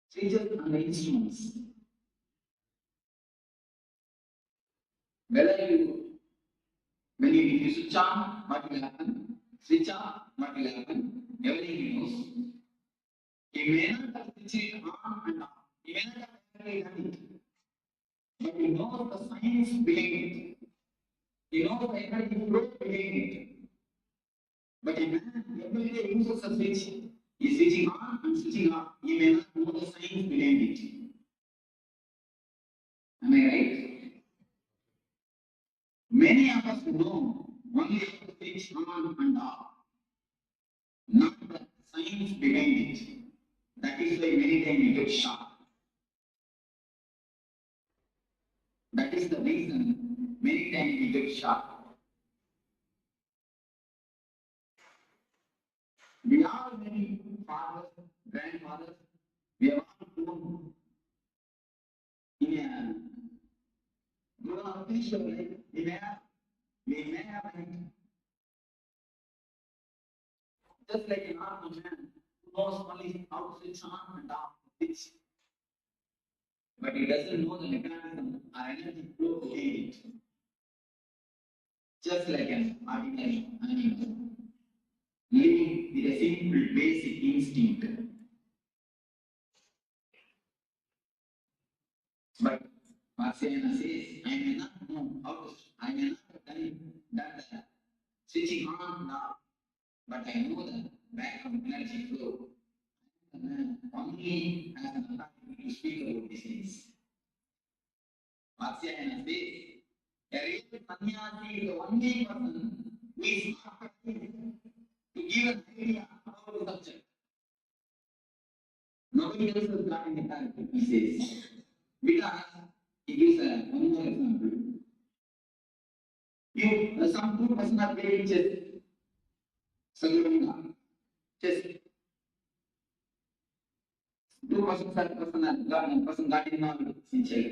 Speaker 14: switches and the instruments. Whether when you switch on, what will happen? Switch on, what will happen? Everything he knows. He may not have switched it on and off. He may not have actually done it. But he knows the science behind it. He knows the energy flow behind it. But a man every day uses a switch. He's switching on and switching off. He may not know the science behind it. Am I right? Many of us know only how to switch on and off, not the science behind it. That is why many times we get shocked. That is the reason many times we get shocked. We are many fathers, grandfathers, we have all grown in a grown up phase of life. We may have been just like an normal man who knows only how to switch on and off the switch. But he doesn't know the mechanism or energy flow behind it. Just like an ordinary animal, living with a simple basic instinct. But Marciana says, I may not know how to, I may not have done the switching on and off, but I know the background energy flow. Only has an authority to speak about these things. Marciana says, a real sannyasi is the only person who is not able to give an idea about the subject. Nobody else has got an authority, he says. Because he gives one more example. Some two person are playing chess. Chess. Two persons person got involved in chess.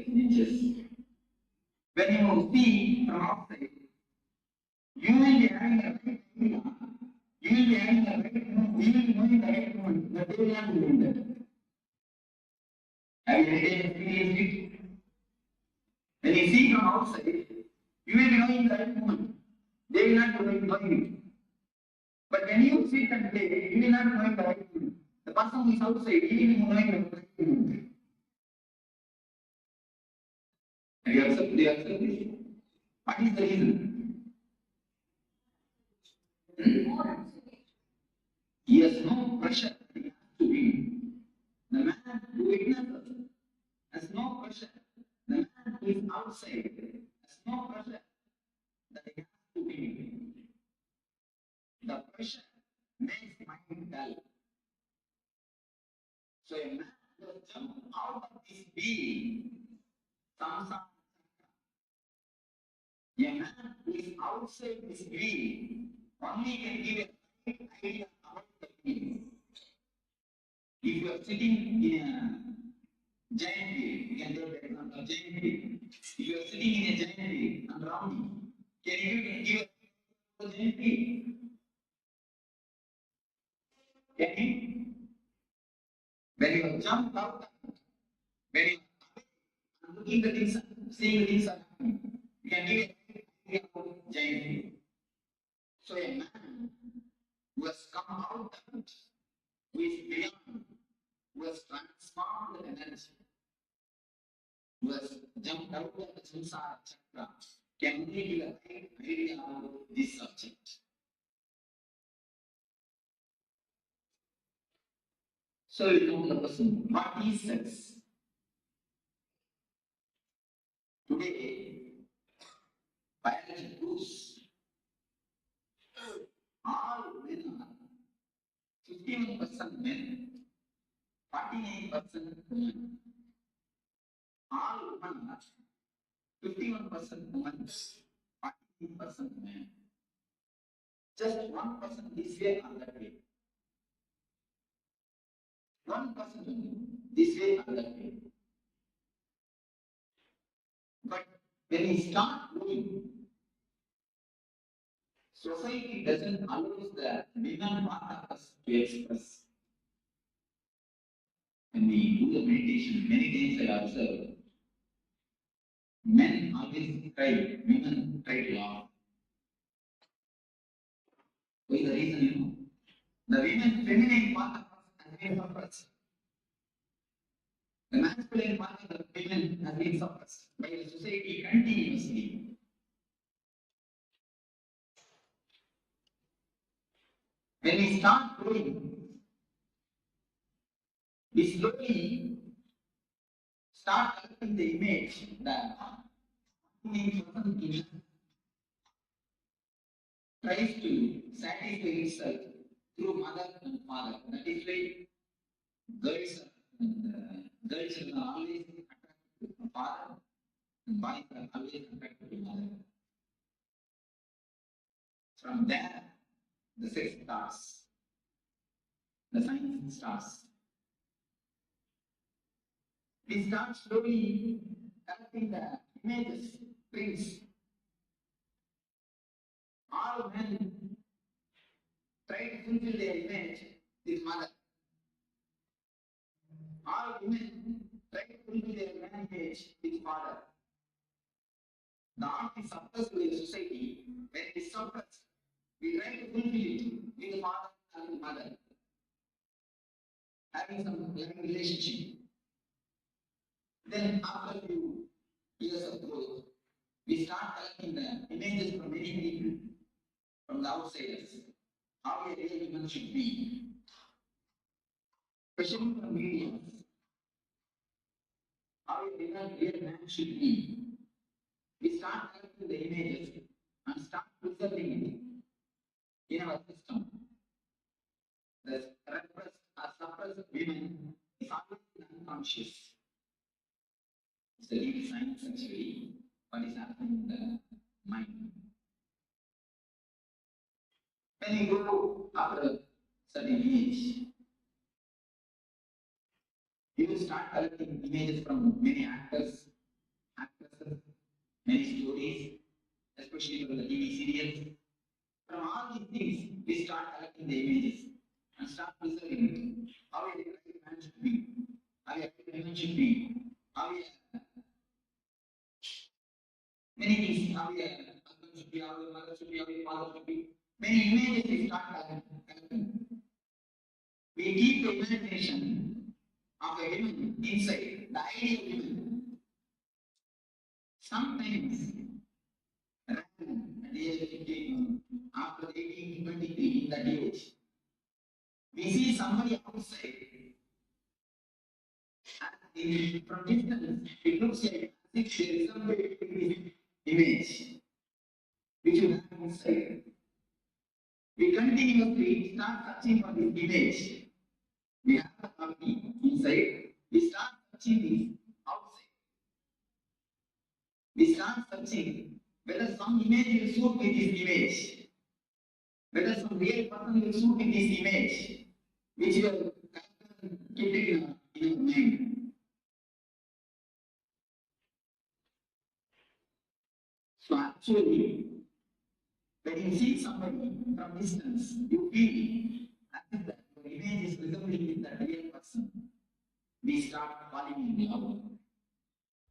Speaker 14: When you see from outside, you will be having the right idea. You will be having the right moment. You will be knowing the right moment, but they will not be doing that. Have you experienced it? When you see from outside, you will be knowing the right moment. They will not be knowing it. But when you sit and play, you will not know the right moment. The person who is outside, he will be knowing the right moment. Have you observed this? What is the reason? He has no pressure that he has to win. The man who witnesses has no pressure. The man who is outside has no pressure that he has to win. The pressure makes mind dull. So a man will jump out of this being, samsara. A man who is outside this being only can give a right idea about the being. If you are sitting in a giant wheel, you can take the example of giant wheel. If you are sitting in a giant wheel and rounding, can you give a giant wheel? Can you? When you have jumped out, when you are looking the things, seeing the things are happening, you can give a idea about giant wheel. So a man who has come out, who is beyond, who has transformed the energy, who has jumped out of the samsara chakra, can only give a right idea about this subject. So we come to the question, what is sex? Today, biology proves all men are 51% men, 49% women. All women are 51% women, 48% men. Just 1% this way or that way. 1% this way or that way. But when we start moving, society doesn't allow the women part of us to express. When we do the meditation, many times I observe, men always cry, women try to laugh. Why the reason, you know? The women, feminine part of us has been suppressed. The masculine part of the women has been suppressed by the society continuously. When we start growing, we slowly start collecting the image that tries to satisfy itself through mother and father. That is why girls are always attracted to father, and boys are always attracted to mother. From there, the sex starts, the science starts. We start slowly collecting the images, prints. All men try to fulfill their image with mother. All women try to fulfill their man image with father. The art is suppressed by the society. When it is suppressed, we try to fulfill it with the father and the mother, having some loving relationship. Then after a few years of growth, we start collecting the images from many people, from the outsiders, how a real human should be, especially from media, how a real man should be. We start collecting the images and start preserving it in our system. The repressed or suppressed women is always unconscious. It's the real science actually, what is happening in the mind. When you go after a certain age, you will start collecting images from many actors, actresses, many stories, especially from the TV serials. From all these things, we start collecting the images and start preserving it. How a right man should be, how a right woman should be, how a many things, how a husband should be, how a mother should be, how a father should be. Many images we start collecting. We keep the imagination of a woman inside, the ideal woman. Sometimes, at the age of 15, after 18 to 23, in that age, we see somebody outside, and from distance, it looks like as if there is somebody in this image, which you have inside. We continuously start searching for this image. We have the body inside, we start searching this outside. We start searching whether some image will suit with this image, whether some real person will suit with this image, which you have kept it in your mind. So actually, when you see somebody from distance, you feel as if that your image is resembling with the real person. We start falling in love.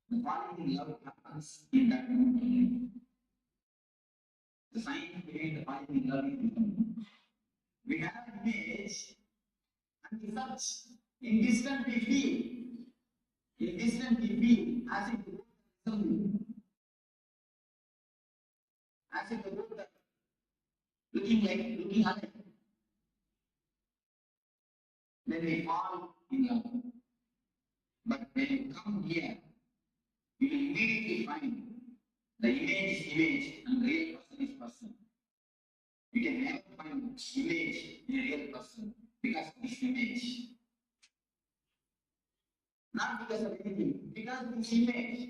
Speaker 14: The falling in love happens in that moment. The science behind the falling in love is we have an image and we search. In distance we feel. In distance we feel as if the both are resembling. As if the both are looking alike. Then we fall in love. But when you come here, you will immediately find the image is image and real person is person. You can never find image in a real person because of this image. Not because of anything, because of this image.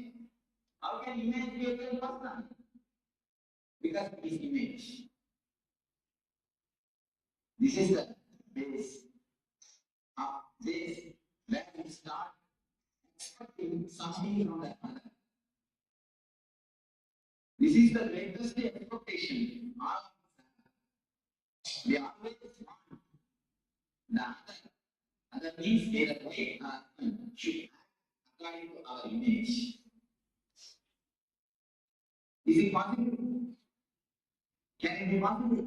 Speaker 14: How can image be a real person? Because of this image. This is the base where we start expecting something from that mother. This is the greatest expectation all of us have. We always want the other means the other way should act according to our image. Is it possible? Can it be possible?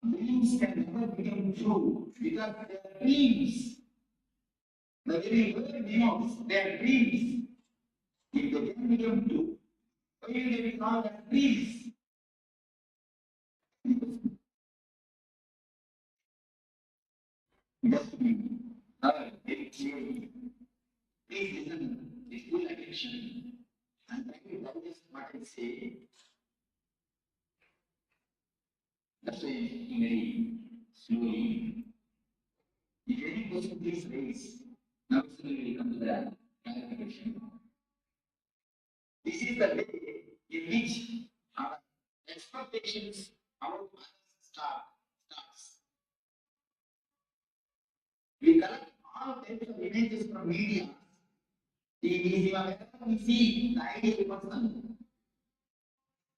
Speaker 14: Dreams can never become true because they are dreams. The very word denotes they are dreams. If they can become true, why will they be called as dreams? Because very clearly, please listen with full attention and try to digest what I say. That's why very slowly. If any question please raise, now we come to the clarification. This is the way in which our expectations about others starts. We collect all types of images from media. Wherever we see the ideal person,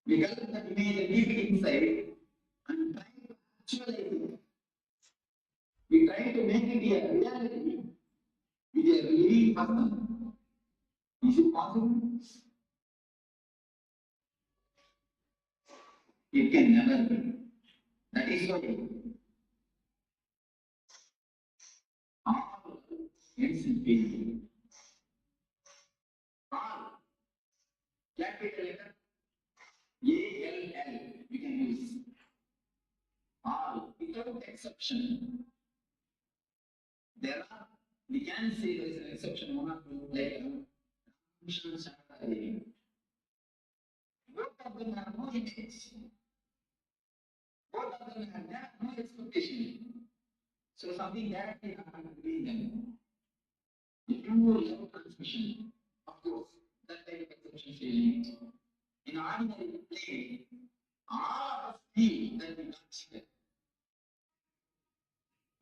Speaker 14: we collect that image and keep it inside and try to actualize it. We try to make it a reality with a living person. Is it possible? It can never be. That is why all ends in failure. All capital letter ALL we can use. All without exception. There are, we can say there is an exception, one or two, like Chakra. Both of them have no image. Both of them have no expectation. So something directly happened between them. The pure love transmission, of course, that type of exception feeling. In ordinary play, all of us feel that we touch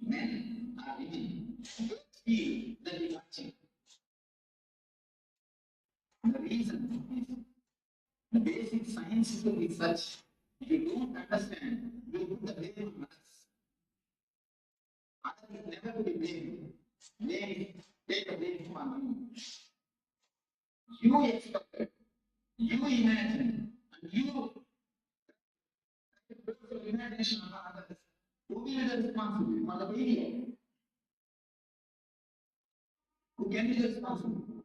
Speaker 14: men or women, both feel that we touch. The reason is the basic science is such. If you don't understand, you put the blame on us. Others is never to be blamed. Take the blame from you. You expected, you imagined, and you put your imagination on others. Who will be the responsible for the failure? Who can be responsible?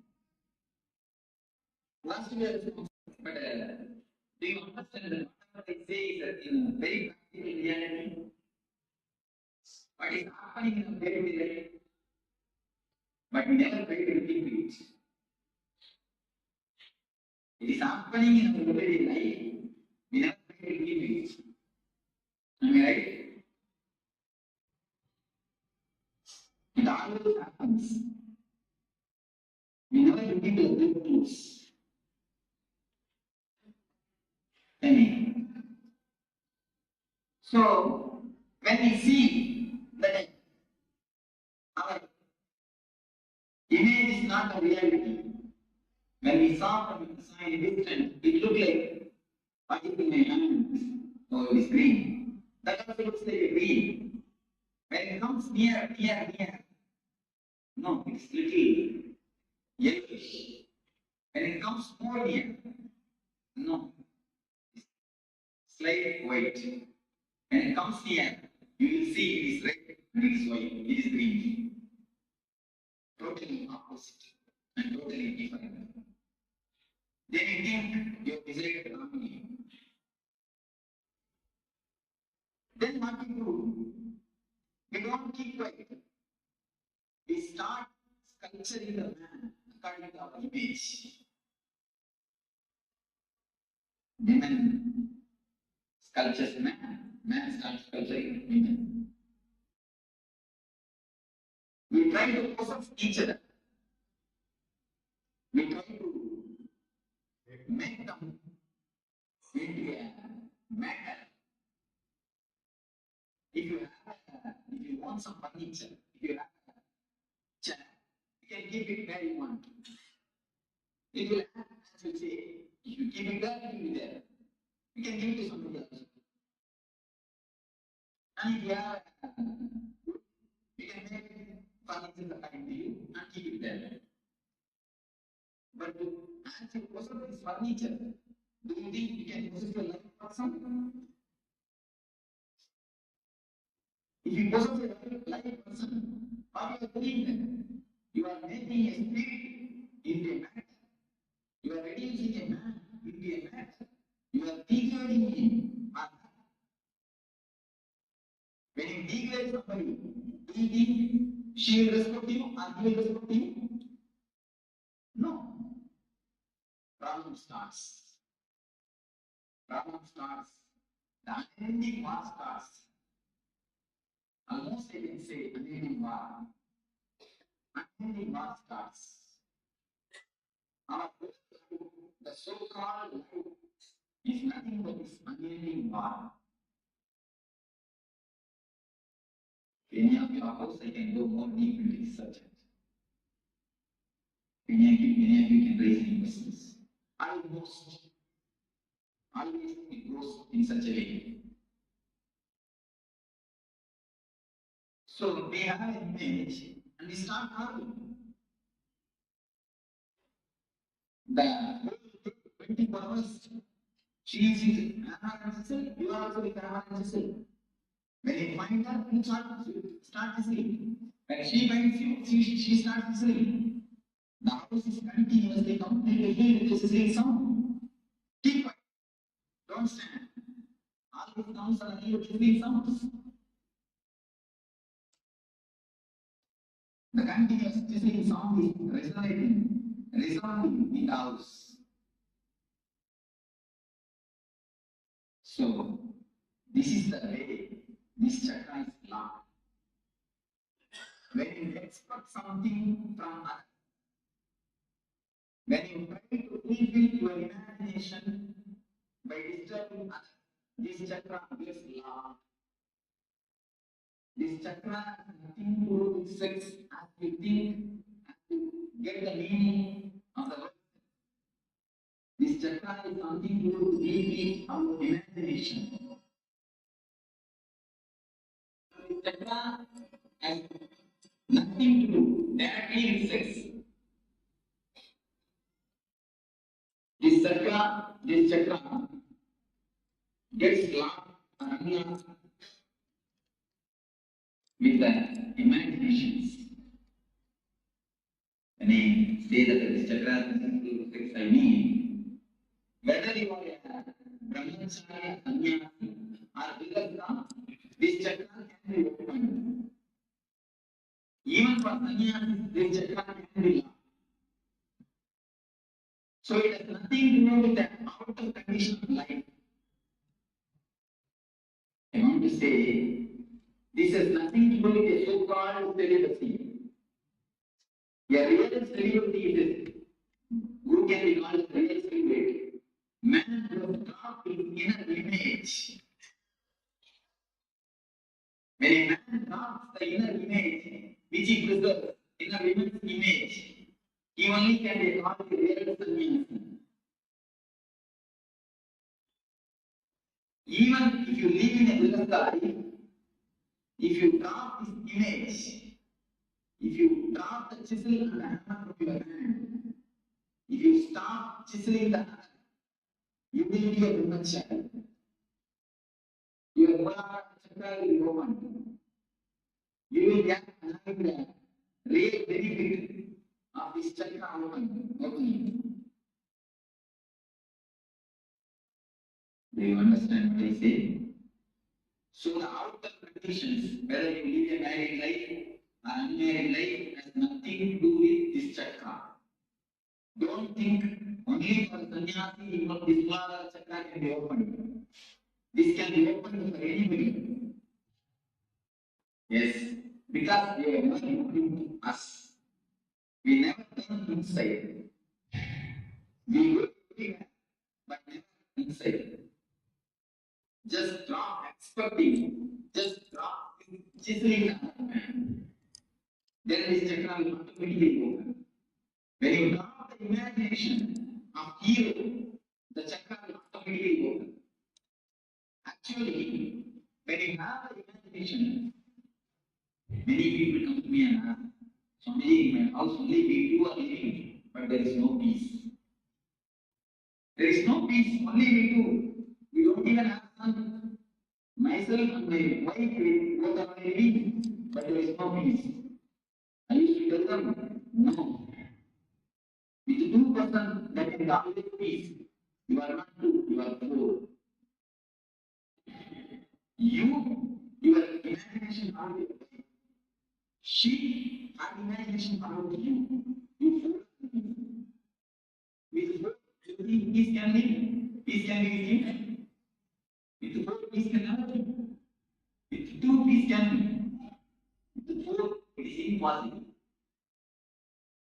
Speaker 14: Last year responsible. But do you understand that what I say is in very practical reality? What is happening in a day-to-day life? But we never try to repeat it. It is happening in our everyday life. We never try to repeat it. Am I right? It always happens. We never repeat the good truths. So, when we see that our image is not a reality, when we saw from a distance, it looked like what is in my hand? Oh, it is green. That also looks like a green. When it comes near, no, it's little yellowish. When it comes more near, no, it's slight white. When it comes near, you will see it is red and it is white, it is green. Totally opposite and totally different. Then you think you have decided harmony. Then what we do? We don't keep quiet. We start sculpturing the man according to our image. Women sculptures man starts sculpturing women. We try to possess each other. We try to make them into a matter. If you want some furniture, if you have a chair, you can keep it where you want. It will have, as you say, if you keep it there, it will be there. You can give it to somebody else. And if you have, you can make furniture according to you and keep it there. But as you possess this furniture, do you think you can possess your life person? If you possess a life person, what you are doing then? You are making a spirit into a matter. You are reducing a man into a matter. You are degrading him. When you degrade somebody, do you think she will respect you or he will respect you? No. Problem starts. Problem starts. The unending war starts. Almost I can say unending war. Unending war starts. Our the so-called life is nothing but this unending war. Any of your house, I can go more deep into this subject. Many of you can raise any questions. Always it goes in such a way. So we have an image and we start arguing. The 21st, she is with Paramashivoham, you are also with Paramashivoham. When you find her, you start whistling. When she finds you, she starts whistling. The house is continuously completely filled with the whistling sound. Keep quiet. Don't stand. All these sounds are whistling sounds. The continuous whistling sound is resonating in the house. So, this is the way this chakra is locked. When you expect something from others, when you try to fulfill your imagination by disturbing others, this chakra gets locked. This chakra has nothing to do with sex as you think, as you get the meaning of the word. This chakra is something to do deeply our imagination. This chakra has nothing to do directly with sex. This chakra gets locked and unlocked with the imaginations. When I say that this chakra has nothing to do with sex, I mean whether you are a brahmachari, sannyasi, or vilasa, this chakra can be opened. Even for sannyasi, this chakra can be locked. So it has nothing to do with the outer condition of life. I want to say, this has nothing to do with a so-called celibacy. A real celibacy is who can be called a real celibate. Man who has dropped his inner image. When a man drops the inner image, which he preserves, inner image, he only can be called a real sannyasi. Even if you live in a vilasa life, if you drop this image, if you drop the chisel and the hammer from your hand, if you stop chiseling the hammer, you will be a brahmachari. Your chakra will be open. You will get another real benefit of this chakra opening. Do you understand what I say? So the outer conditions, whether you live a married life or unmarried life, has nothing to do with this chakra. Don't think only for sannyasi this chakra can be opened. This can be opened for anybody. Yes, because we are not into us. We never turn inside. We go everywhere, but never inside. Just drop expecting, just drop chiseling the hand. Then this chakra will automatically open. When you drop the imagination of hero, the chakra will automatically open. Actually, when you have the imagination. Many people come to me and ask, Swamiji, in my house only we two are living, but there is no peace. There is no peace, only we two. We don't even have son. Myself and my wife, we both are living, but there is no peace. I used to tell them, no. With two person, there can be always peace. You are not two, you are four. Your imagination are with she and imagination are with you. You four. With four, everything peace can live. Peace can be with you. With four, peace can never be. With two, peace can be. With four, it is impossible.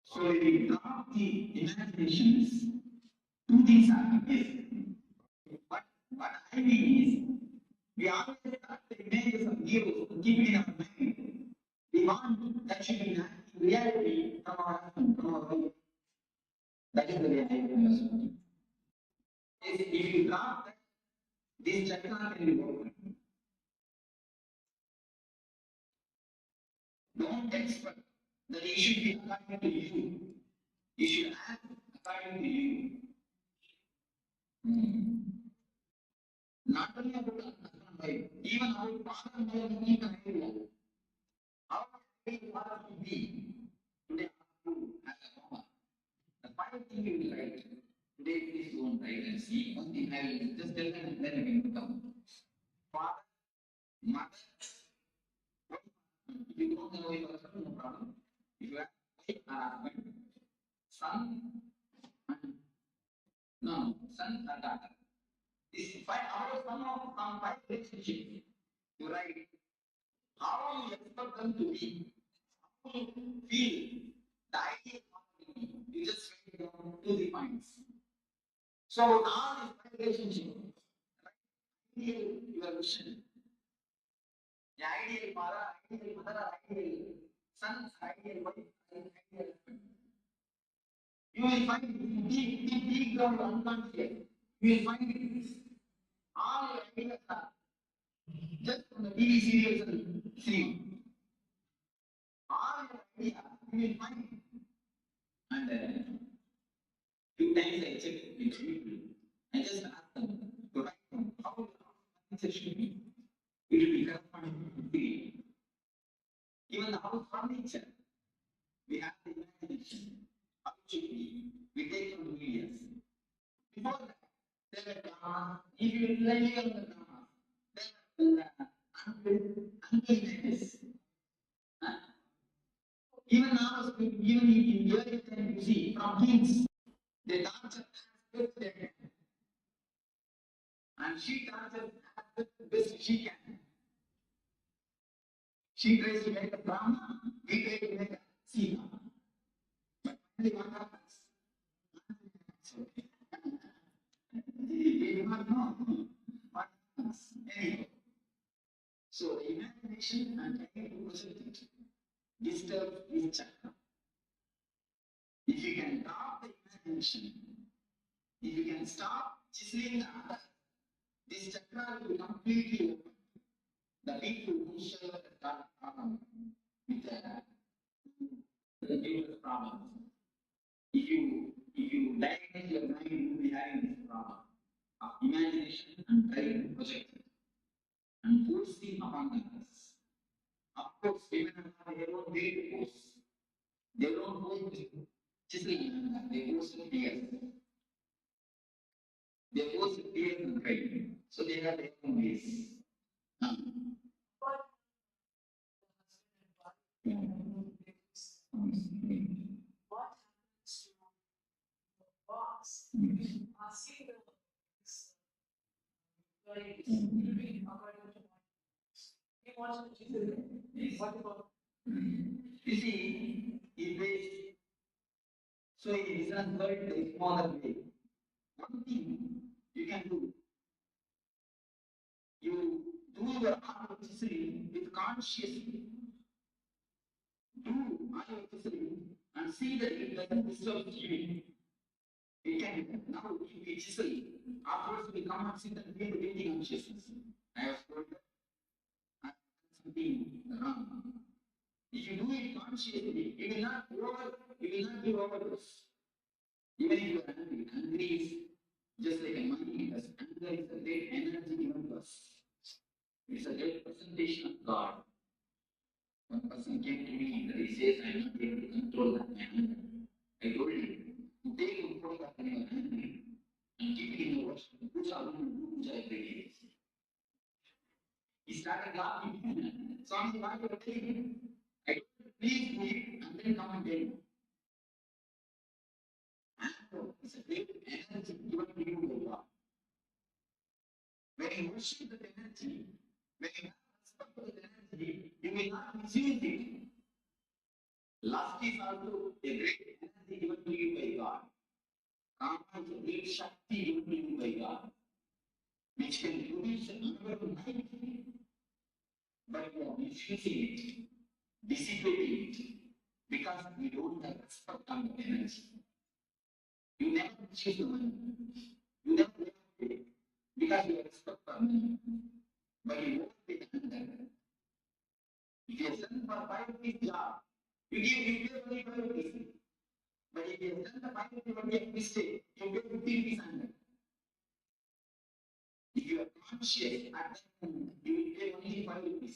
Speaker 14: So if we drop the imaginations, two things happen. Yes. What I mean is, we always start the images of heroes and keep it in our mind. We want that should be reality from our life. That is the reality. If you drop that, this chakra can be broken. Don't expect that it should be according to you. You should act according to you. Not only about husband wife, even about father and mother, even idea. How can we want to be today as a mama? The final thing you will write today, please go and write and see. One thing I will just tell them and then we will come. Father, mother, if you don't know your husband, no problem. If you have wife or husband, son, no, son or daughter. This five out of some five relationships. You write how you expect them to be, how you feel, the ideal quality. You just write down 2-3 points. So all these five relationships, ideal your vision. The ideal father, ideal mother, ideal son, ideal wife, ideal husband. You will find deep down unconscious. You will find it. All your ideas are just from the TV serials and series. All your ideas you will find. And few times I checked with people. I just asked them to write down how the furniture should be. It will be corresponding to the even the house furniture. We have the imagination. How it should be. We take from the media. Before that, there were dramas. If you rely on the dramas, then unbelievable. Even now, even in early time, you see, from kings, they torture as best they can. And she tortures as best she can. She tries to make a drama, we try to make a scene. But finally, what happens? We do not know what happens. Anyway, so the imagination and trying to present it disturbs this chakra. If you can drop the imagination, if you can stop chiseling the other, this chakra will completely open. The people who share the problem with the dangerous problem. If you diagnose your mind, you will be having this problem of imagination and trying to project it and forcing upon others. Of course, women have their own way to force. They don't hold chiseling, they force with tears. They force with tears and cry. So they have their own ways.
Speaker 9: What happens to the boss? Asking the very according to he wants to choose what about
Speaker 14: You see, if they so in business world there is no other way. One thing you can do, you do your art of chiseling with consciously. Do art of chiseling and see that it doesn't disturb you. It can now if we chisel, afterwards we come and sit and feel the breathing consciousness. I have told that. something wrong. If you do it consciously, you will not be overdose. Even if you are angry, angry is just like a money, because anger is a great energy given to us. It's a great presentation of God. One person came to me and he says, I am not able to control my anger. I told him, take control of your anger and keep it in your worship. Puja every day. He started laughing. Swami, what you are telling? I told him, please do it and then come and tell me. Anger is a great energy given to you by God. When you worship that energy, when you respect that energy, you will not misuse it. Lust is also a great energy given to you by God. Kama is a great Shakti given to you by God, which can produce another life, but you are misusing it, dissipating it, because we don't have respect on the energy. You never misuse the money. You never pay it because you have respect on money. But you won't pay the anger. If you have done for 5 rupees job, you pay only 5 rupees. But if you have done the 5 rupees only a mistake, you pay 50 rupees anger. If you are conscious at that moment, you will pay only 5 rupees.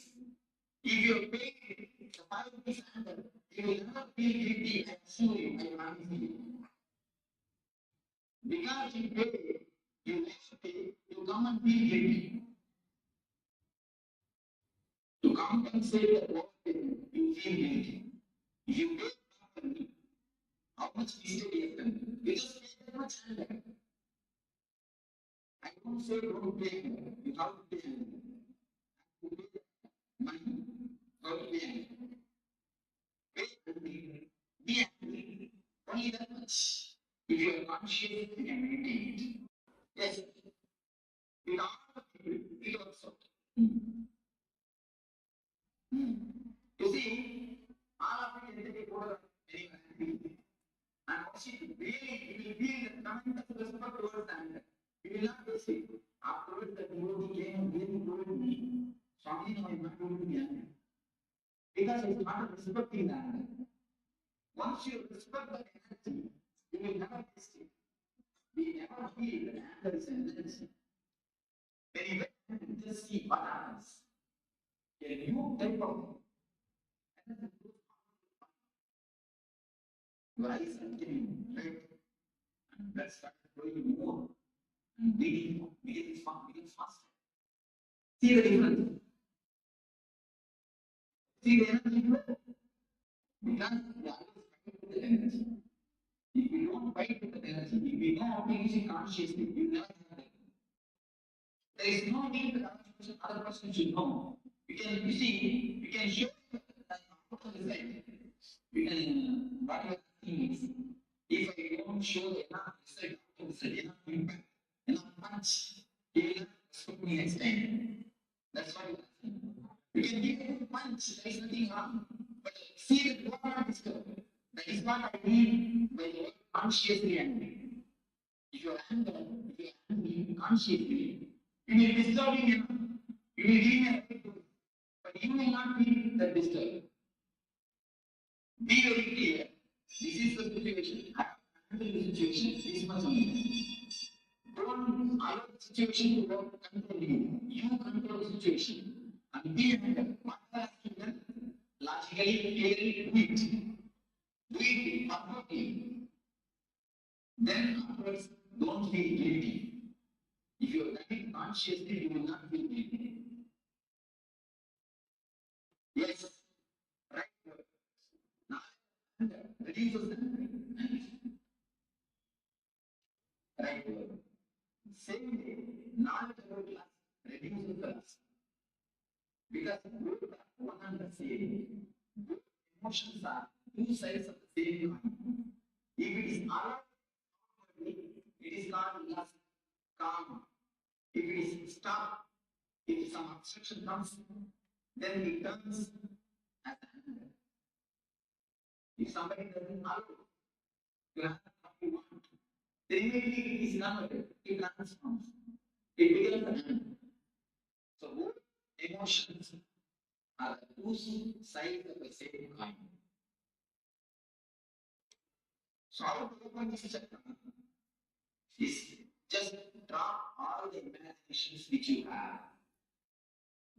Speaker 14: If you are paying the 5 rupees anger, you will never feel guilty, I assure you, I promise you. Because you pay, you never pay, you come and feel guilty. To compensate the loss payment, you feel guilty. If you pay properly, how much mistake you have done? You just pay that much anger. I don't say don't pay anger. You have to pay anger. You pay money. How to pay anger? Pay angry. Be angry. Only that much. If you are conscious, you can meditate. Yes. With all the people, it also. You see, all of it is a order very angry. And also, really, you will feel the tremendous respect towards anger. You will not just say, afterwards, the devotee came and really told me, Swami, no, I am not going to be angry. Because it's not respecting the anger. Once you respect the energy, you will never taste it. We never feel that anger is an energy. Very well, just see what happens. A new type of energy. Your eyes are getting red, and blood starts flowing more, and breathing begins faster. See the difference? See the energy difference? Because we always fight with the energy. If we don't fight with the energy, if we know how to use it consciously, we will never have that. There is no need that other person should know. You see, you can show the result. You can, what you are asking is, if I don't show enough result, enough impact, enough punch, he will not respect me next time. That's what you are asking. You can give a punch, there is nothing wrong. But see that you are not disturbed. That is what I mean by the word consciously angry. If you are angry consciously, you will be disturbing enough. You will give me a right to, but you will not be that disturbed. Be very clear. This is the situation. I am handling the situation. This much only. Don't allow the situation to work control you. You control the situation. And be handled. What has to be done? Logically, clearly, do it. Do it perfectly. Then afterwards, don't feel guilty. If you are done it consciously, you will not feel guilty. Yes, right word. Now, reduces the right word. Same way, knowledge about lust reduces the lust. Because both are one and the same. Both emotions are two sides of the same coin. If it is allowed, it is called lust, calm. If it is stopped, if some obstruction comes, then it turns as anger. If somebody doesn't allow to have what you want, then immediately it is not it transforms. It becomes anger. So both emotions are two sides of the same coin. So how to open this chakra is just drop all the imaginations which you have.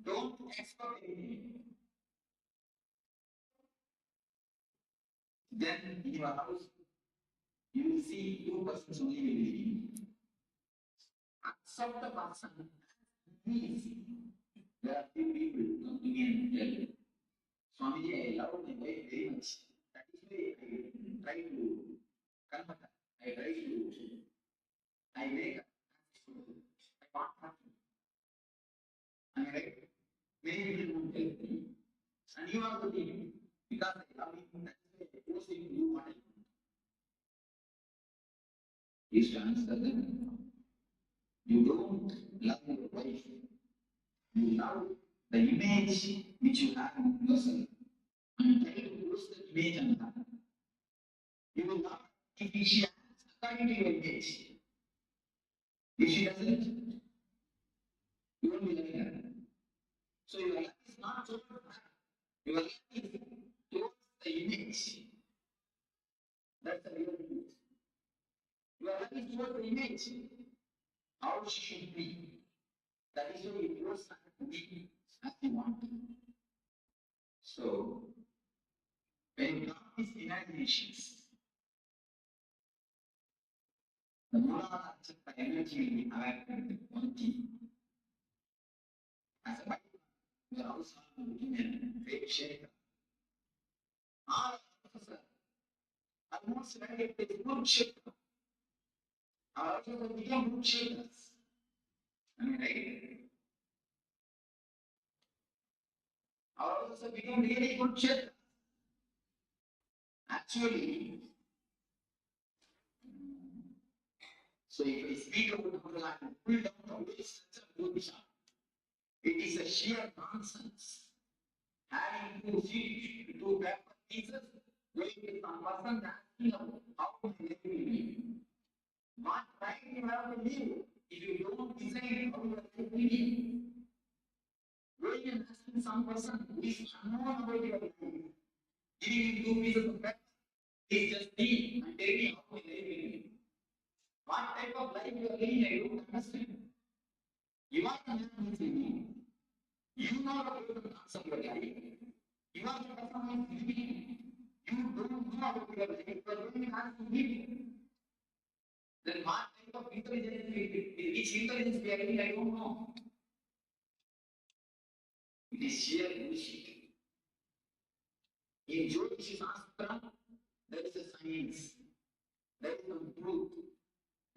Speaker 14: Don't expect anything. Then in your house, you will see two persons only living. Accept the person he is. There are few people come to me and tell me, Swamiji, I love my wife very much. That is why I try to convert her. I try to, I make her. I want her. Am I right? Many people won't help me. And you are the lead. Because I love you, that is why I force you to do what I want. Please answer them. You don't love your wife. You love the image which you have of yourself. And try to force the image on her. You will not if she acts according to your image. If she doesn't, you won't be like her. So your life is not towards her. Your life is towards the image. That's the real image. Your life is towards the image. How she should be. That is why you force her to be as you want. So when you drop these imaginations, the Moola energy will be awakened on key. As a body, we are also looking at great shaker. All of us are almost like a good shaker. Our also become good shakers. Am I right? Our also become really good shakers. Actually, so if I speak about the line, pull down the waist, such a good shot. It is a sheer nonsense. Having two sheep, two paper pieces, going to some person asking how to live in. What right you have to live if you don't decide how you live in? Going and asking some person who is unknown about your life, giving him two pieces of paper, is just me and tell me how to live in. What type of life you are living, I don't understand. You are the man who is living. You know about the parts of your life. You are the person who is living. You don't know about your life, you are going to ask to live. Then what type of intelligence, which intelligence we are living, I don't know. It is sheer bullshit. In Jyotish Shastra, there is a science. There is some truth.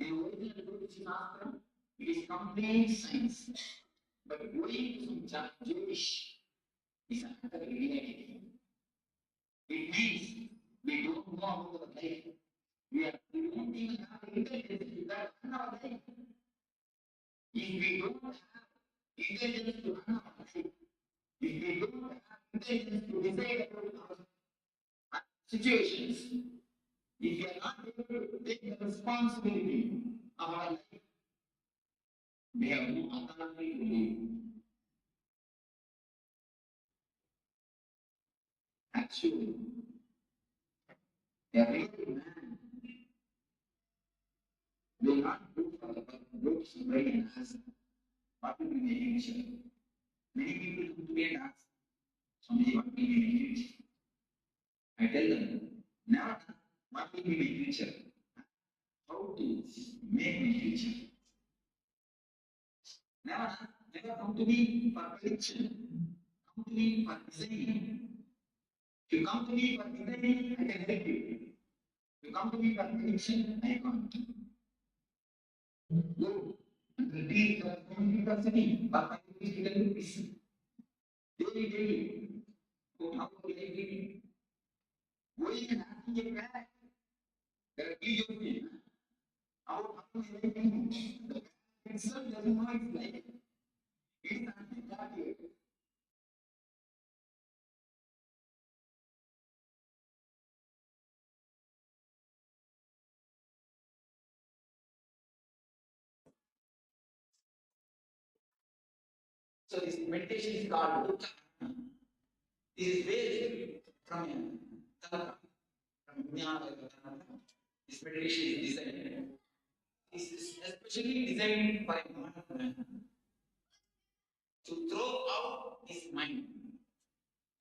Speaker 14: In original Jyotish Shastra, it is complete science. But going to some Jyotish is another reality. It means we don't know about our life. We don't even have intelligence to run our life. If we don't have intelligence to run our life, if we don't have intelligence to decide about our situations, if we are not able to take the responsibility of our life, we have no authority to live. Actually, a real man will not look for the brain as what will be the future. Many people come to me and ask, Swamiji, what will be my future? I tell them, never what will be my future? How to make my future? Never come to me for prediction. Come to me for designing. If you come to me for designing, I can help you. If you come to me for prediction, I can't. Go and repeat the university, but I will be able to listen. Daily. Go how will I be? Going and asking a parent, there are videos here. About how will I be? The parent itself doesn't know its life. It is until that year. So this meditation is called This is based from Tantra, from Nithyananda. This meditation is designed. This is especially designed for a modern man to throw out his mind,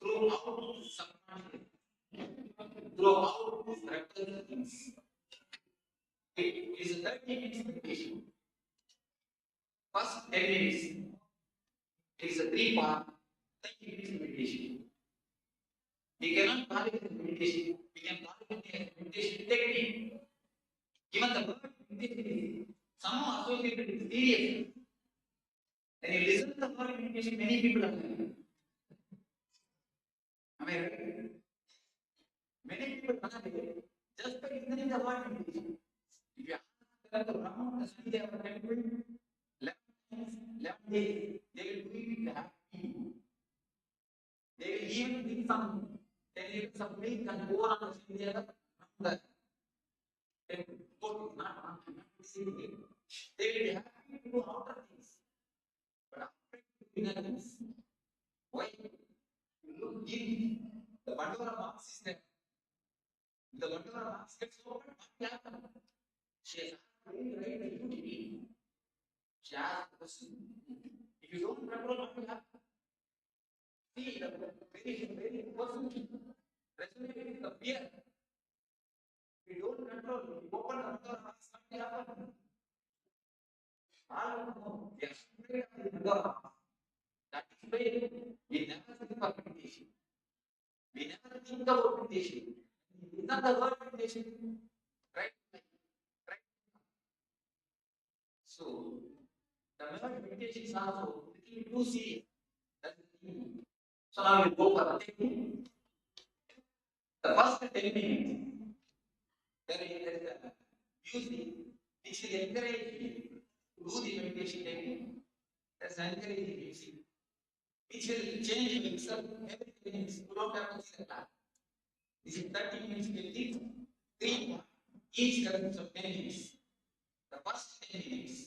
Speaker 14: throw out his subconscious, throw out his reptile things. It is a 30 minutes meditation. First 10 minutes, it is a 3-part 30 minutes meditation. We cannot call it a meditation, we can call it a meditation technique. Even the word meditation is somehow associated with seriousness. When you listen to the word meditation, many people are like, am I right? Many people are like, just by listening to the word meditation. If you ask them to run the study of a temple, 11 days, they will do it happy. They will even bring some 10 liters of milk and pour on the study of the temple. Not they will be happy to do outer things. But after inner things, why? You look deep. The Bandora box is there. The Bandora box gets open, what happened? She has asked very right beauty. She asked the question, if you don't control what will happen? See, the very person resonated with the fear. If you don't control, if you open the Bandora box, what will happen? I don't know. Yes, afraid of the Bandora box. That is why we never think of meditation. We never think about meditation. It's not the word meditation, right? Right. So the word meditation is also little too serious. That's the thing. So now we'll go for the technique. The first 10 minutes, there is a music which will encourage you to do the meditation technique. That's encouraging music, which will change yourself every 10 minutes. You don't have to see the clock. This is 30 minutes technique, 3 each consists of 10 minutes. The first 10 minutes,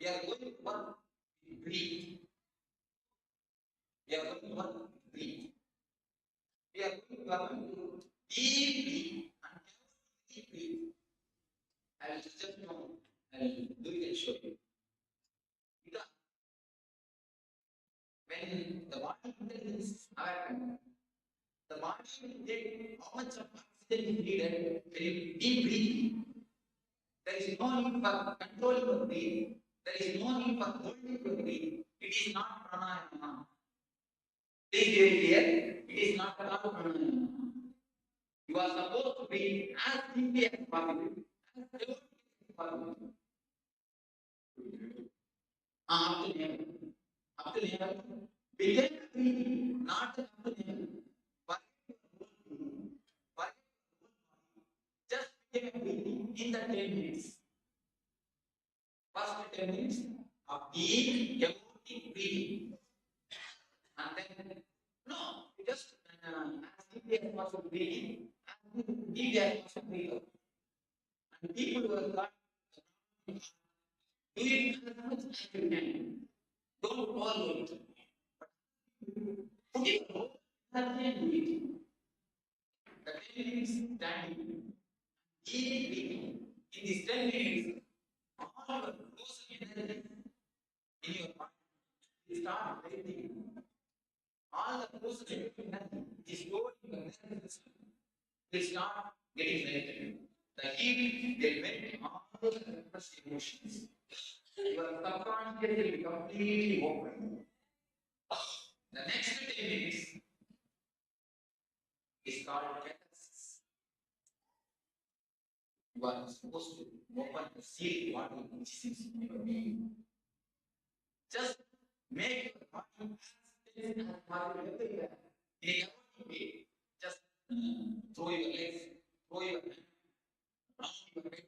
Speaker 14: we are going to work with breathe. We are going to work with breathe. We are going to deeply and deeply. I will just know, I will do it and show you. Because when the body intelligence is aware, the body will take how much of oxygen is needed when you deep breathing. There is no need for controlling your breath. There is no need for holding your breath. It is not pranayama. Please be very clear. It is not at all pranayama. You are supposed to breathe as deeply as possible, as deeply as possible. Up to navel. Up to navel. Begin breathing, not up to navel. Just begin breathing in the 10 minutes. First 10 minutes of deep, evocative breathing. And then, no, just as deeply as possible breathing, as deeply as possible breathing. And people who have got do it as much as you can. Don't follow it. Put it over and do it. The 10 minutes standing, deep breathing. In these 10 minutes, all your frozen energy in your body will start breathing. All the frozen energy is stored in your nervous system will start getting related. The heat will melt all the repressed emotions. Your subconscious will be completely open. The next 10 minutes is called KAILASA. You are supposed to open the seal body which is in your being. Just make your body as still as possible everywhere. In a chaotic way. Just throw your legs, throw your hand, round your head,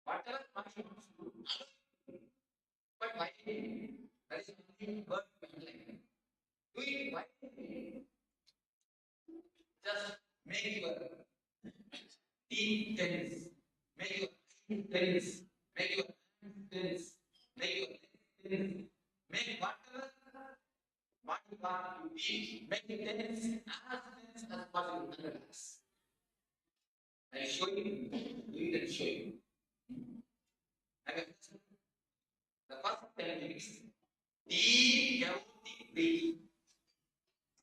Speaker 14: whatever body wants to do. But why? That is only word like. Do it why? Just make your teeth tense, make your feet tense, make your hands tense, make your legs tense, make whatever What you want to eat, make it tense as possible and relax. I'll show you. You can show you. Okay. The first 10 minutes, deep chaotic breathing.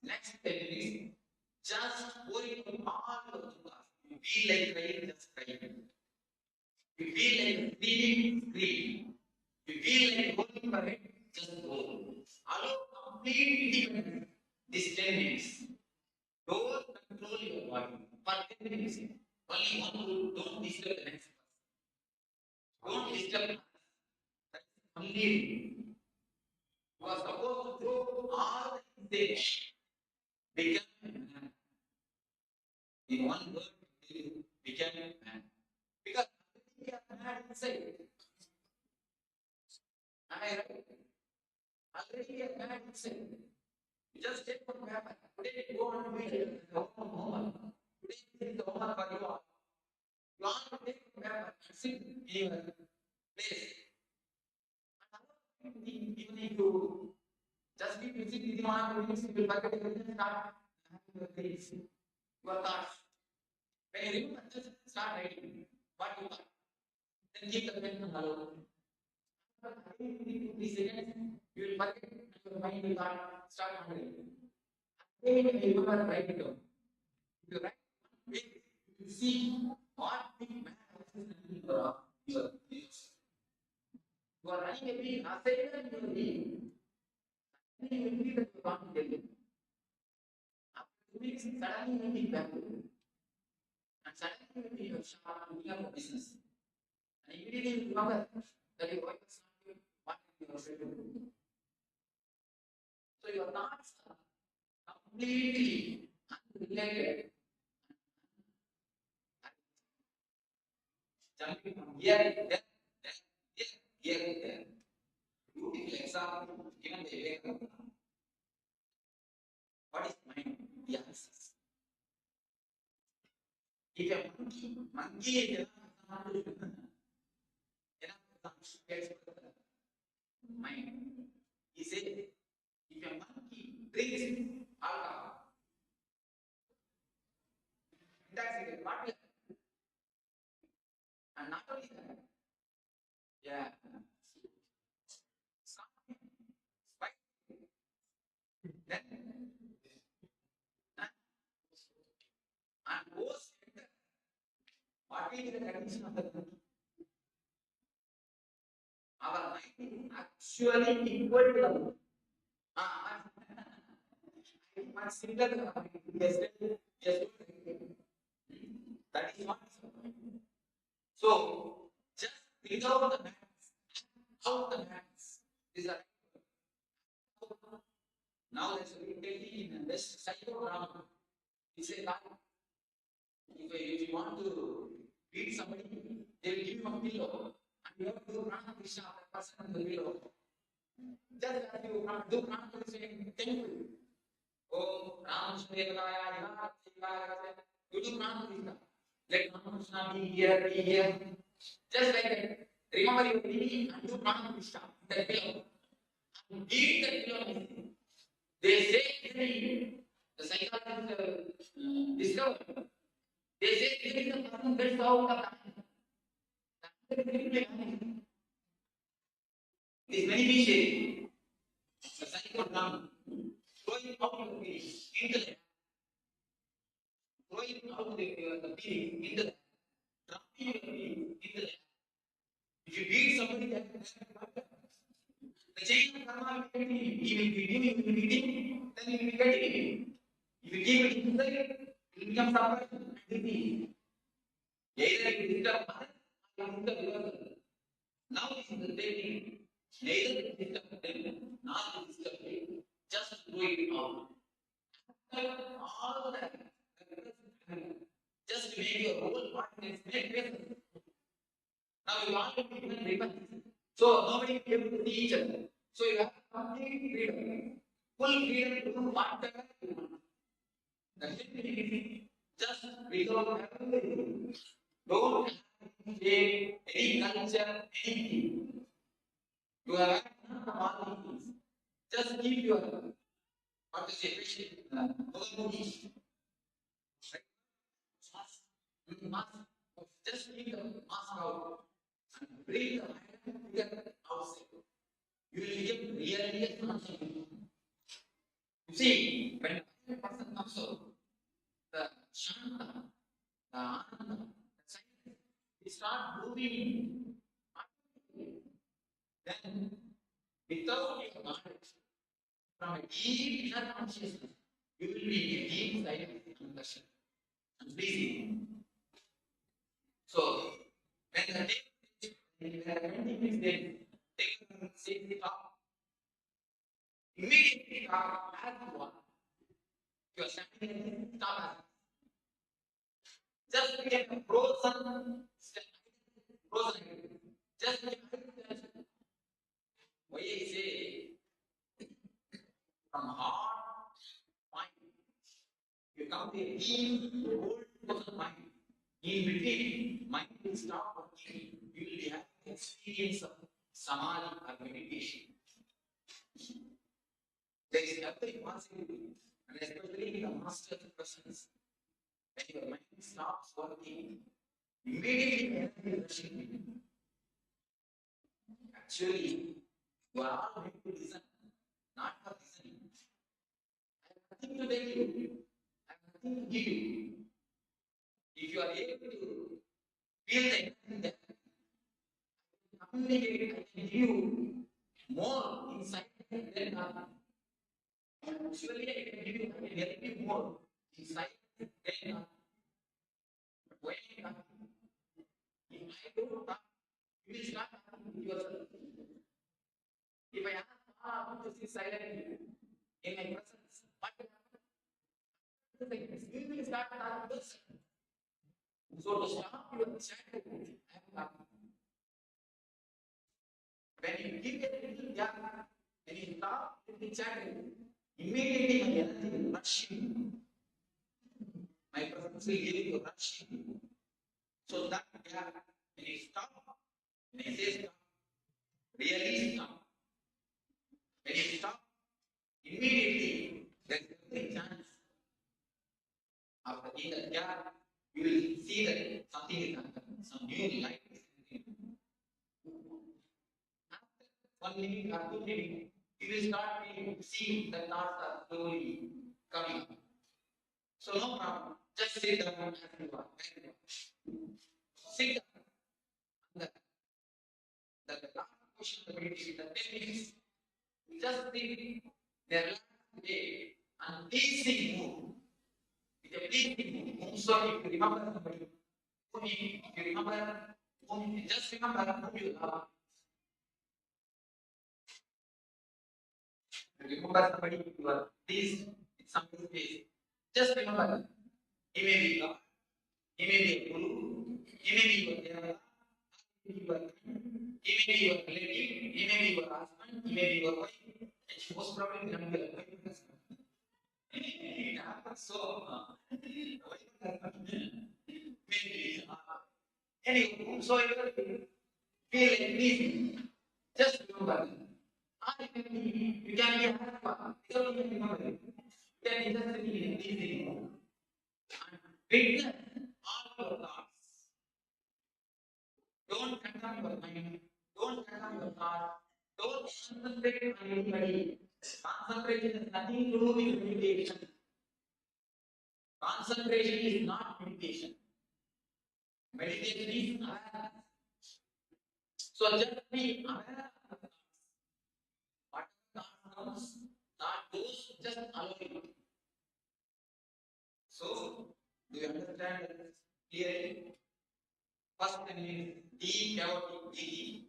Speaker 14: Next 10 minutes, just pouring all your thoughts. You feel like crying, just crying. You feel like screaming, scream. You feel like going for it, just go. Allow complete independence. This 10 minutes. Don't control your body. For 10 minutes. Only one rule, don't disturb the next person. Don't disturb others. That's only you are supposed to throw all the things. Become a man. In one word, become a man. Because we are mad inside. Am I right? Already we are mad inside. You just take one paper. Today you go and read it. The homework. Today this is the homework for you all. You all take one paper and sit in your place. And even if you just keep using the one minutes, you will forget everything. Start having your things, your thoughts. When you remember, just start writing what you thought. Then keep the pen alone. But in 3 seconds, you will forget and your mind will start wandering. Again, you remember, write it down. If you write, you see what big man is your thoughts. You are running a big ascendant in your being. And you will feel that you want to tell you. After 2 weeks, suddenly you will be back. And suddenly you will be your shop and you have a business. And immediately you remember that your wife is not doing what you are trying to do. So your thoughts are completely unrelated. Jumping from here, there, there. Beautiful example given by Vivekananda. What is mind? The answers. If a monkey is mind. He said, if a monkey drinks alcohol, intoxicated, what will happen? And not only that, yeah, spike. Then, and goes, what is the condition of the monkey? Our mind actually equal to the monkey. Much similar to the monkey. Yesterday, that is what is happening. So, just without the madness, out the madness is a now there's a big technique in this psychodrama. It's a lie. If you want to beat somebody, they will give you a pillow and you have to do prana krishna of that person on the pillow. Just as you do prana krishna in temple. Oh, Ramashmedaya, you do prana krishna. Let Krishna be here. Just like that. Remember your TV and do prana krishna in that pillow. And beat that pillow. They say the psychologists discovered. They say even if the person gets out of the these many people the psychodrama throwing out the feelings into the throwing out the feelings into the dropping the feelings into the if you beat somebody that the chain of karma will continue. He will be beating, then he will be getting. If you keep it inside, it will become suppression and disease. Either you disturb others or you disturb yourself. Now this is the technique. Neither you disturb them, nor you disturb them. Just do it out. All that. Just to make your whole partners make presence. Now you want to be given. So nobody will be able to see each other. So you have complete freedom. Full freedom to do whatever you want. The technique just without having don't have any culture, anything. You have all these things. Just keep your what is the patient? Mask. Just leave the mask out and bring the figure outside. You will get really conscious. You see, when a person comes out, the shanta, the ananda, the silence, they start moving. Then, without your knowledge, from a deep inner consciousness, you will be in a deep silence and passion and breathing. So, when the day is there, they can say the talk. Immediately talk as you are. You are standing in stop. Just get a frozen, just get why I say from heart, mind, you come to a deep, old mind. In between, mind will stop working. You will have an experience of samadhi or meditation. There is nothing possible, and especially the master persons. When your mind stops working, immediately energy is rushing. Actually, you are all meant to listen, not for listening. I have nothing to tell you. I have nothing to give you. If you are able to feel the energy that communicate, I can give you more insight than that. Actually, I can help you more insight than that. When if I don't talk, you will start talking with yourself. If I ask to sit silently in my presence, what will happen? You will start talking with yourself. So to stop your chat, I am talking. When you give a little gap, when you stop the chat, immediately my energy will rush in. My presence will give you a rush in. So that gap, when you stop, when I say stop, really stop. When you stop, immediately there is a chance of in that gap, you will see that something is happening, some new light is happening. After 1 minute or 2 minutes, you will start seeing the thoughts are slowly coming up. So no problem. Just sit down as you are. Sit down. The last question of the meditation, the 10 minutes, just think the last day and pleasing mood. With a pleasing mood. So if you remember somebody, if you remember, just remember who you love. Remember somebody you are pleased with somebody's face. Just remember, he may be God, he may be a guru, he may be your devata, he may be your relative, he may be your husband, he may be your wife, and most probably not be your wife. It happens so. Maybe anyway, whomsoever feel like pleasing, just remember. You can be a husband without even remembering. You can just be pleasing and witness all your thoughts. Don't condemn your mind. Don't condemn your thoughts. Don't concentrate on anybody. Concentration has nothing to do with meditation. Concentration is not meditation. Meditation is awareness. So just be aware of the thoughts. Whatever thought comes, not those, just allow it. So, do you understand that clearly? First thing is deep chaotic breathing,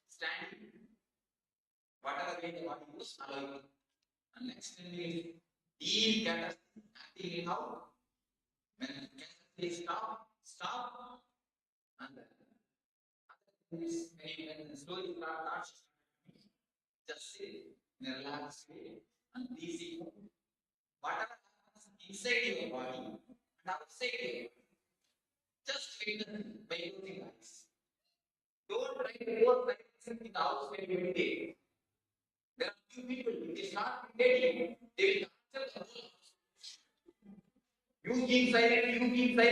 Speaker 14: standing, whatever way the body moves, allow it. And next thing is deep catastrophe, acting it out. When catastrophe stop, and then when slowly start, just sit in a relaxed way and pleasing. Whatever happens inside your body and outside your body, just witness by closing eyes. Don't try to go in the house when you meditate. There are few people, if they start meditating, they will answer You keep silent, they keep the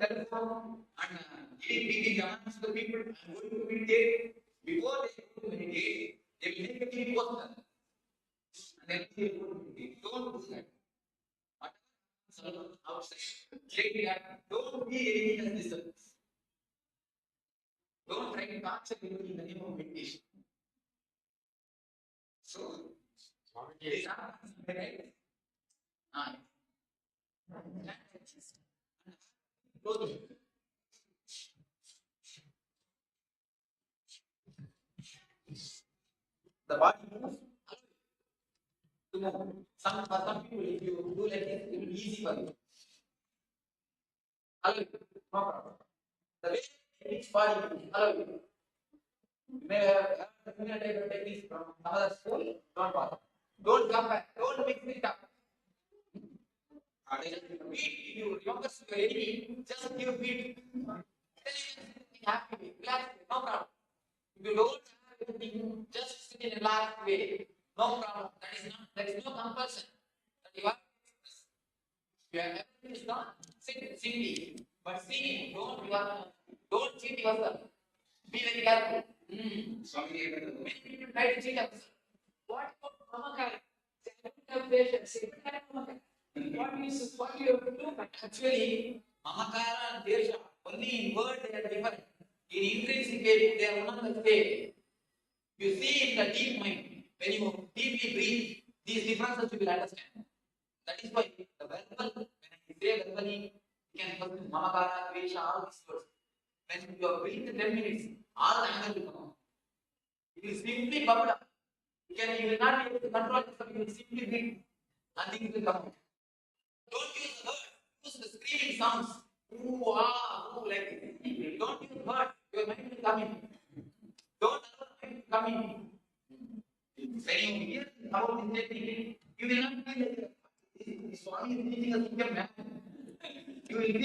Speaker 14: telephone and giving big amounts to the people and going to meditate. Before they go to meditate, they will make a big poster. And then they go to meditate. Don't do that. Outside. Take that. Don't be any as disturbance. Don't try to torture people in the name of meditation. So, this happens, right? The body moves. Some people, if you do like this, it will be easy for you. Allow it. No problem. The way each body moves, allow it. You may have similar type of techniques from another school. Don't bother. Don't come back. Don't mix it up. If you remember your enemy, just give beat. Happy, relax, no problem. If you don't have anything, just sit in a relaxed way. No problem. That is no compulsion. That you have everything is done. Sit simply. But see, don't cheat yourself. Be very careful. Many people try to cheat themselves. What about Mamakara? I don't have patience. What you have to do? Actually, Mamakara and Desha, only in word they are different. In intrinsic way, they are one and the same. You see in the deep mind, when you deeply breathe, these differences you will understand. That is why the verbal, when I say verbally, you can put Mamakara, Desha, all these words. When you are breathing 10 minutes, all the anger will come out. It will simply bubble up. You will not be able to control yourself, you will simply breathe. And things will come out. Don't use the word, use the screaming sounds. Ooh, ah, ooh, like this. Don't use words, your mind will come in. Don't allow the mind to come in. When you hear about this technique, you will not feel like this Swami is teaching us to man. You will be,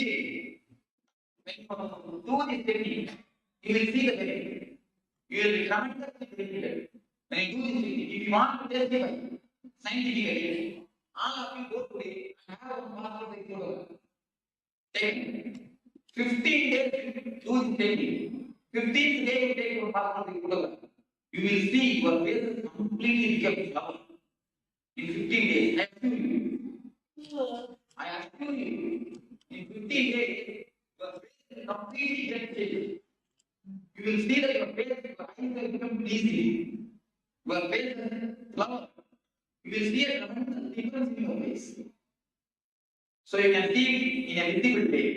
Speaker 14: when you do this technique, you will see the benefit. You will be tremendously benefited. When you do this technique, if you want to testify scientifically, all of you go today and have a master of the take 15 days do this technique. 15th day you take your master of the you will see your face completely become flower. In 15 days, I assure you. I assure you. In 15 days, your face will completely get changed. You will see that your face, your eyes will become easy. Your face is flower. You will see a tremendous difference in your face. So you can see it in a visible way.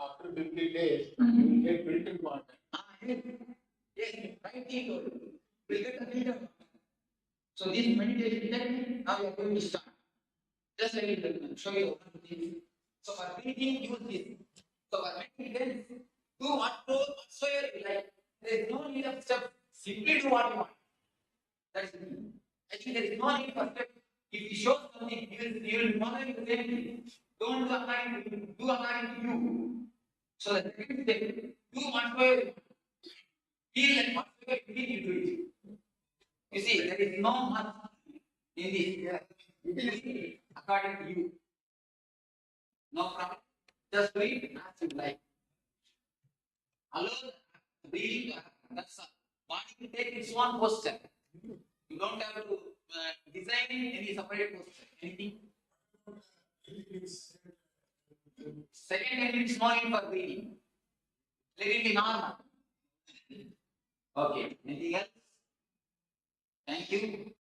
Speaker 14: After 50 days, you will get built in water. Yes, right here. You will get a built up. So this meditation technique, now you are going to start. Just I will show you one thing. So for breathing, use this. So for meditation, do whatsoever you like. There is no need of step. Simply do what you want. That's it. I think there is no need for step. If you show something, you will be following the same thing. Don't do according to you. Do according to you. So the second step, do whatsoever you want. Feel like whatsoever you feel, you do it. You see, there is no much in this. According to you. No problem. Just do it as you like. Allow the breathing to happen. That's all. Body will take its own posture. You don't have to design any separate posture. Anything? Second time it's no need for breathing. Let it be normal. Okay. Anything else? Thank you.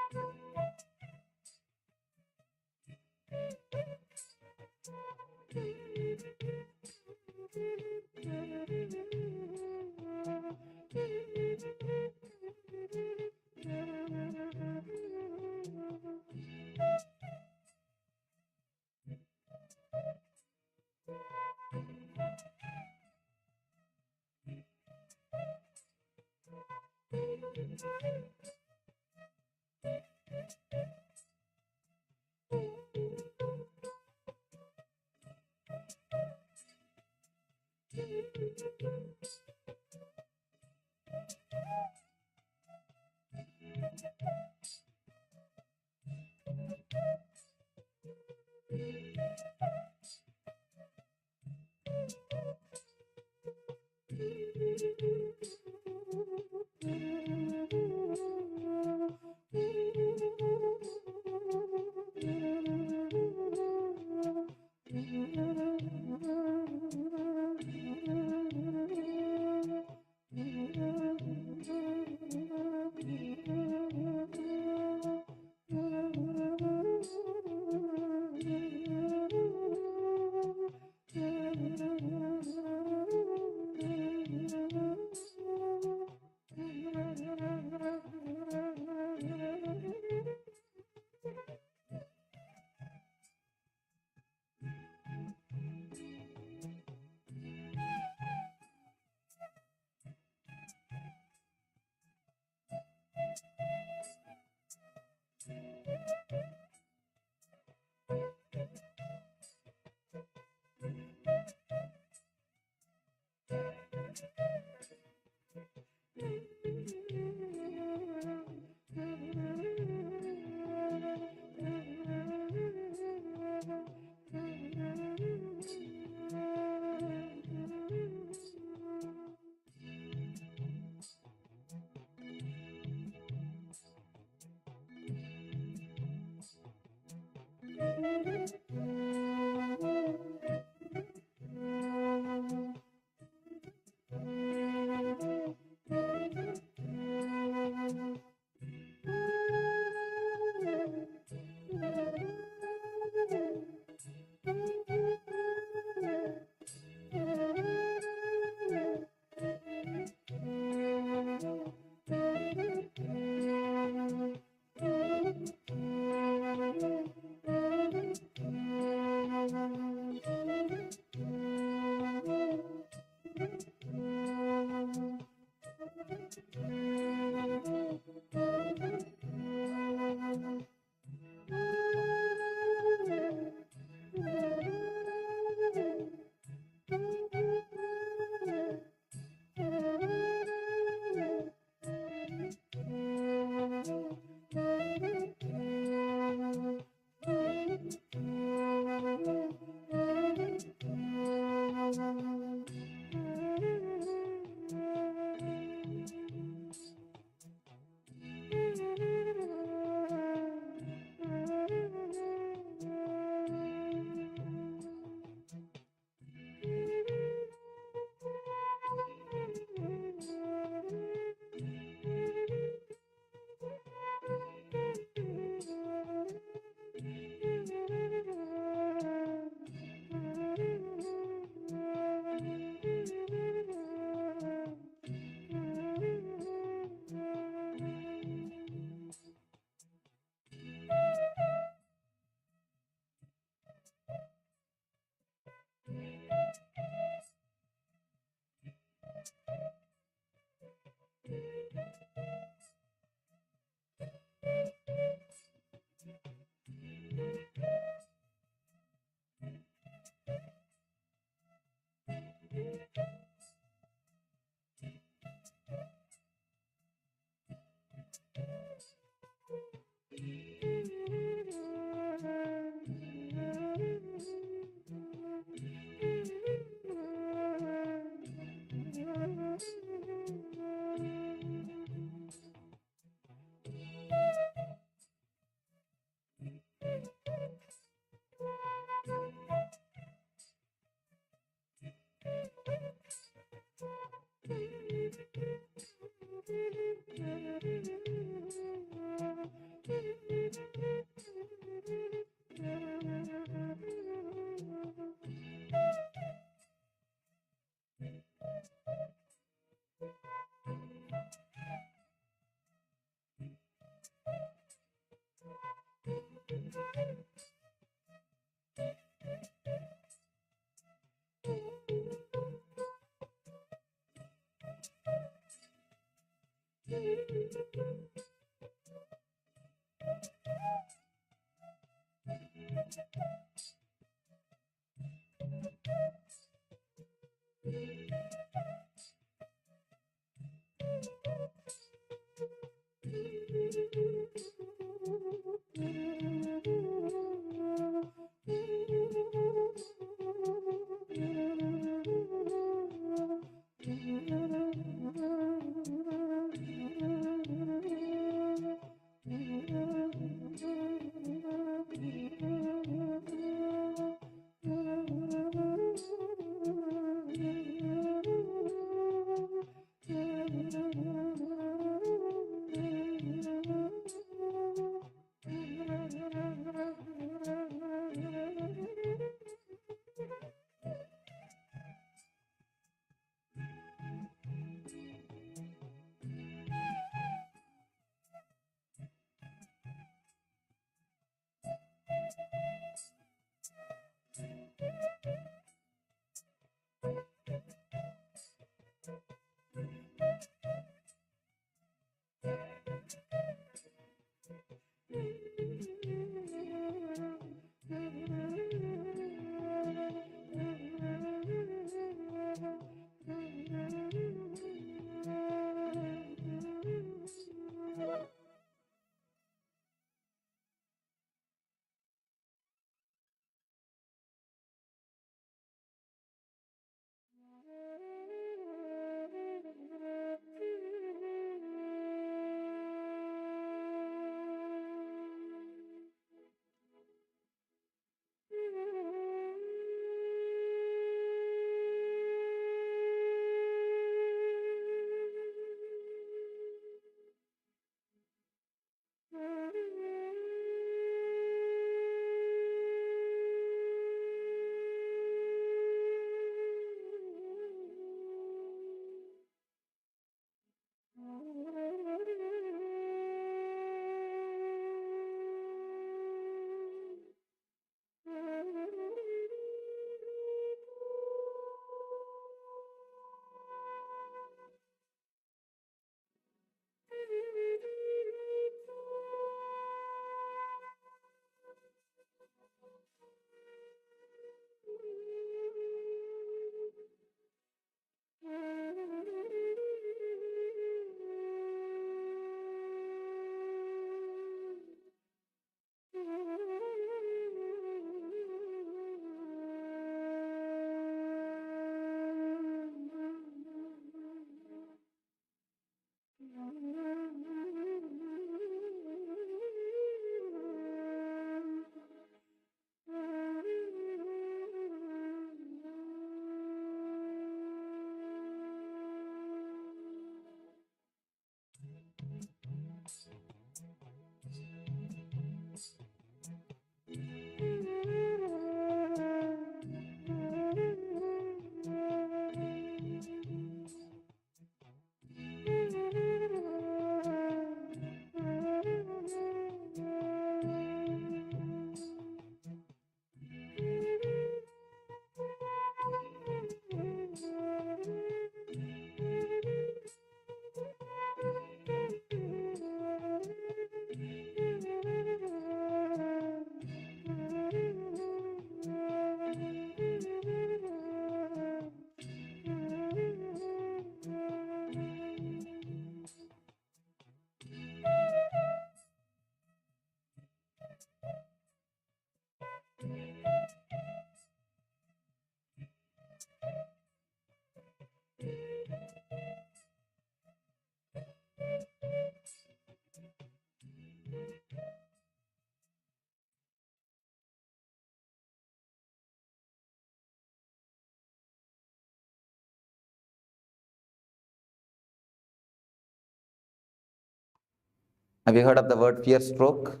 Speaker 6: Have you heard of the word fear stroke?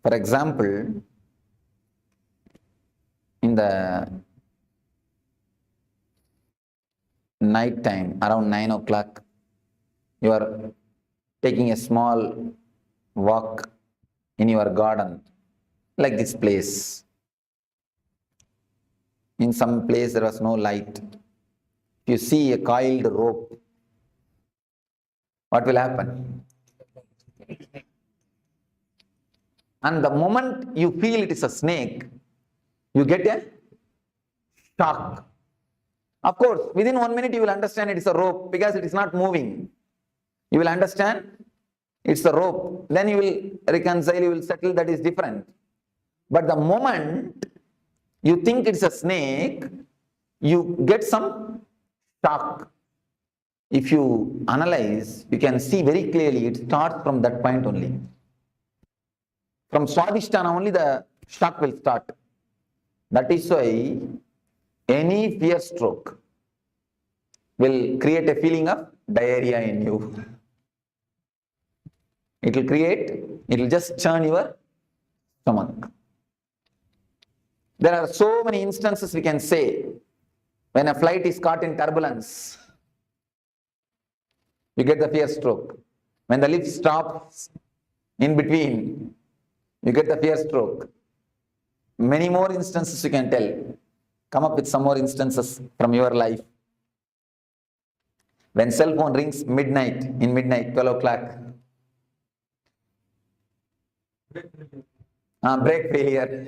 Speaker 6: For example, in the night time, around 9 o'clock, you are taking a small walk in your garden, like this place. In some place there was no light. If you see a coiled rope, what will happen? And the moment you feel it is a snake, you get a shock. Of course, within 1 minute you will understand it is a rope because it is not moving. You will understand it's a rope. Then you will reconcile, you will settle, that is different. But the moment you think it's a snake, you get some shock. If you analyze, you can see very clearly it starts from that point only. From Swadhisthana only the shock will start. That is why any fear stroke will create a feeling of diarrhea in you. It will just churn your stomach. There are so many instances we can say when a flight is caught in turbulence, you get the fear stroke. When the lift stops in between, you get the fear stroke. Many more instances you can tell. Come up with some more instances from your life. When cell phone rings midnight, 12 o'clock. Brake failure.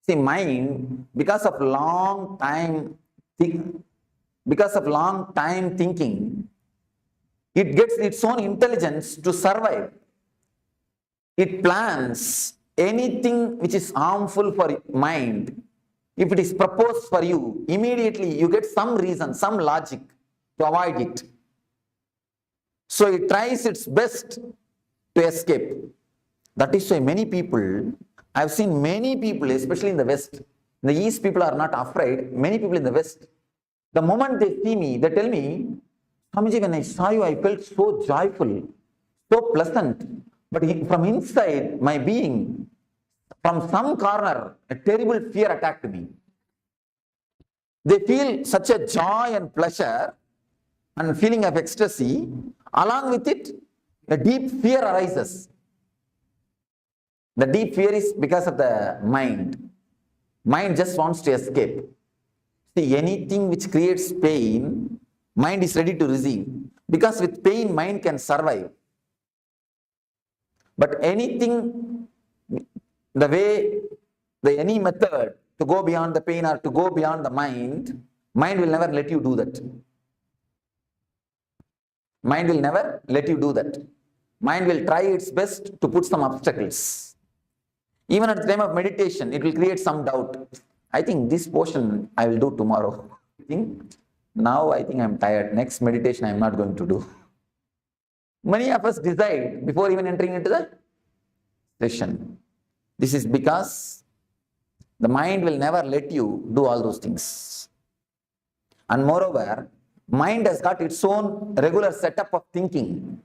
Speaker 6: See, mind, because of long time thinking, it gets its own intelligence to survive. It plans anything which is harmful for mind. If it is proposed for you, immediately you get some reason, some logic to avoid it. So it tries its best to escape. That is why many people, I have seen many people, especially in the West, in the East people are not afraid, many people in the West, the moment they see me, they tell me, Swamiji, when I saw you, I felt so joyful, so pleasant. But from inside my being, from some corner, a terrible fear attacked me. They feel such a joy and pleasure and feeling of ecstasy. Along with it, a deep fear arises. The deep fear is because of the mind. Mind just wants to escape. See, anything which creates pain, mind is ready to receive. Because with pain, mind can survive. But anything, any method to go beyond the pain or to go beyond the mind will never let you do that. Mind will never let you do that. Mind will try its best to put some obstacles. Even at the time of meditation, it will create some doubt. I think this portion I will do tomorrow. Now I think I am tired. Next meditation I am not going to do. Many of us decide before even entering into the session. This is because the mind will never let you do all those things. And moreover, mind has got its own regular setup of thinking,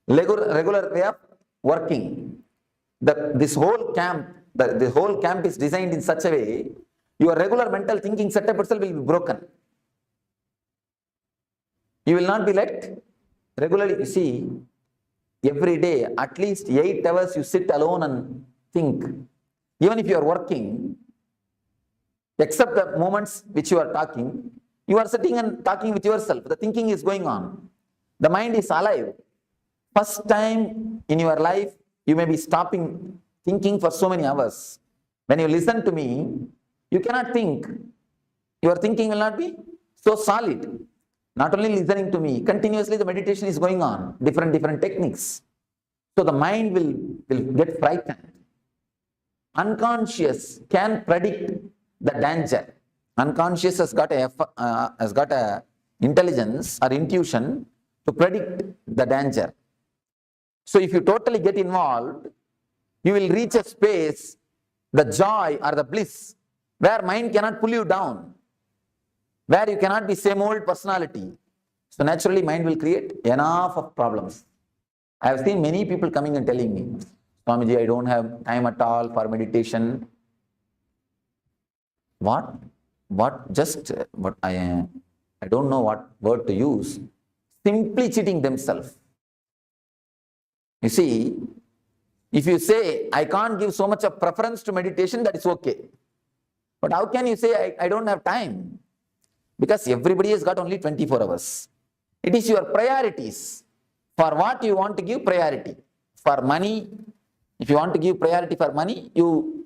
Speaker 6: regular way of working. This whole camp, the whole camp is designed in such a way, your regular mental thinking setup itself will be broken. You will not be let regularly, you see, every day, at least 8 hours you sit alone and think. Even if you are working, except the moments which you are talking, you are sitting and talking with yourself. The thinking is going on. The mind is alive. First time in your life, you may be stopping thinking for so many hours. When you listen to me, you cannot think. Your thinking will not be so solid. Not only listening to me, continuously the meditation is going on, different techniques. So the mind will get frightened. Unconscious can predict the danger. Unconscious has got a intelligence or intuition to predict the danger. So if you totally get involved, you will reach a space, the joy or the bliss, where mind cannot pull you down, where you cannot be same old personality. So naturally mind will create enough of problems. I have seen many people coming and telling me, Swamiji, I don't have time at all for meditation. I don't know what word to use. Simply cheating themselves. You see, if you say, I can't give so much of preference to meditation, that is okay. But how can you say, I don't have time? Because everybody has got only 24 hours. It is your priorities. For what you want to give priority. For money, If you want to give priority for money, you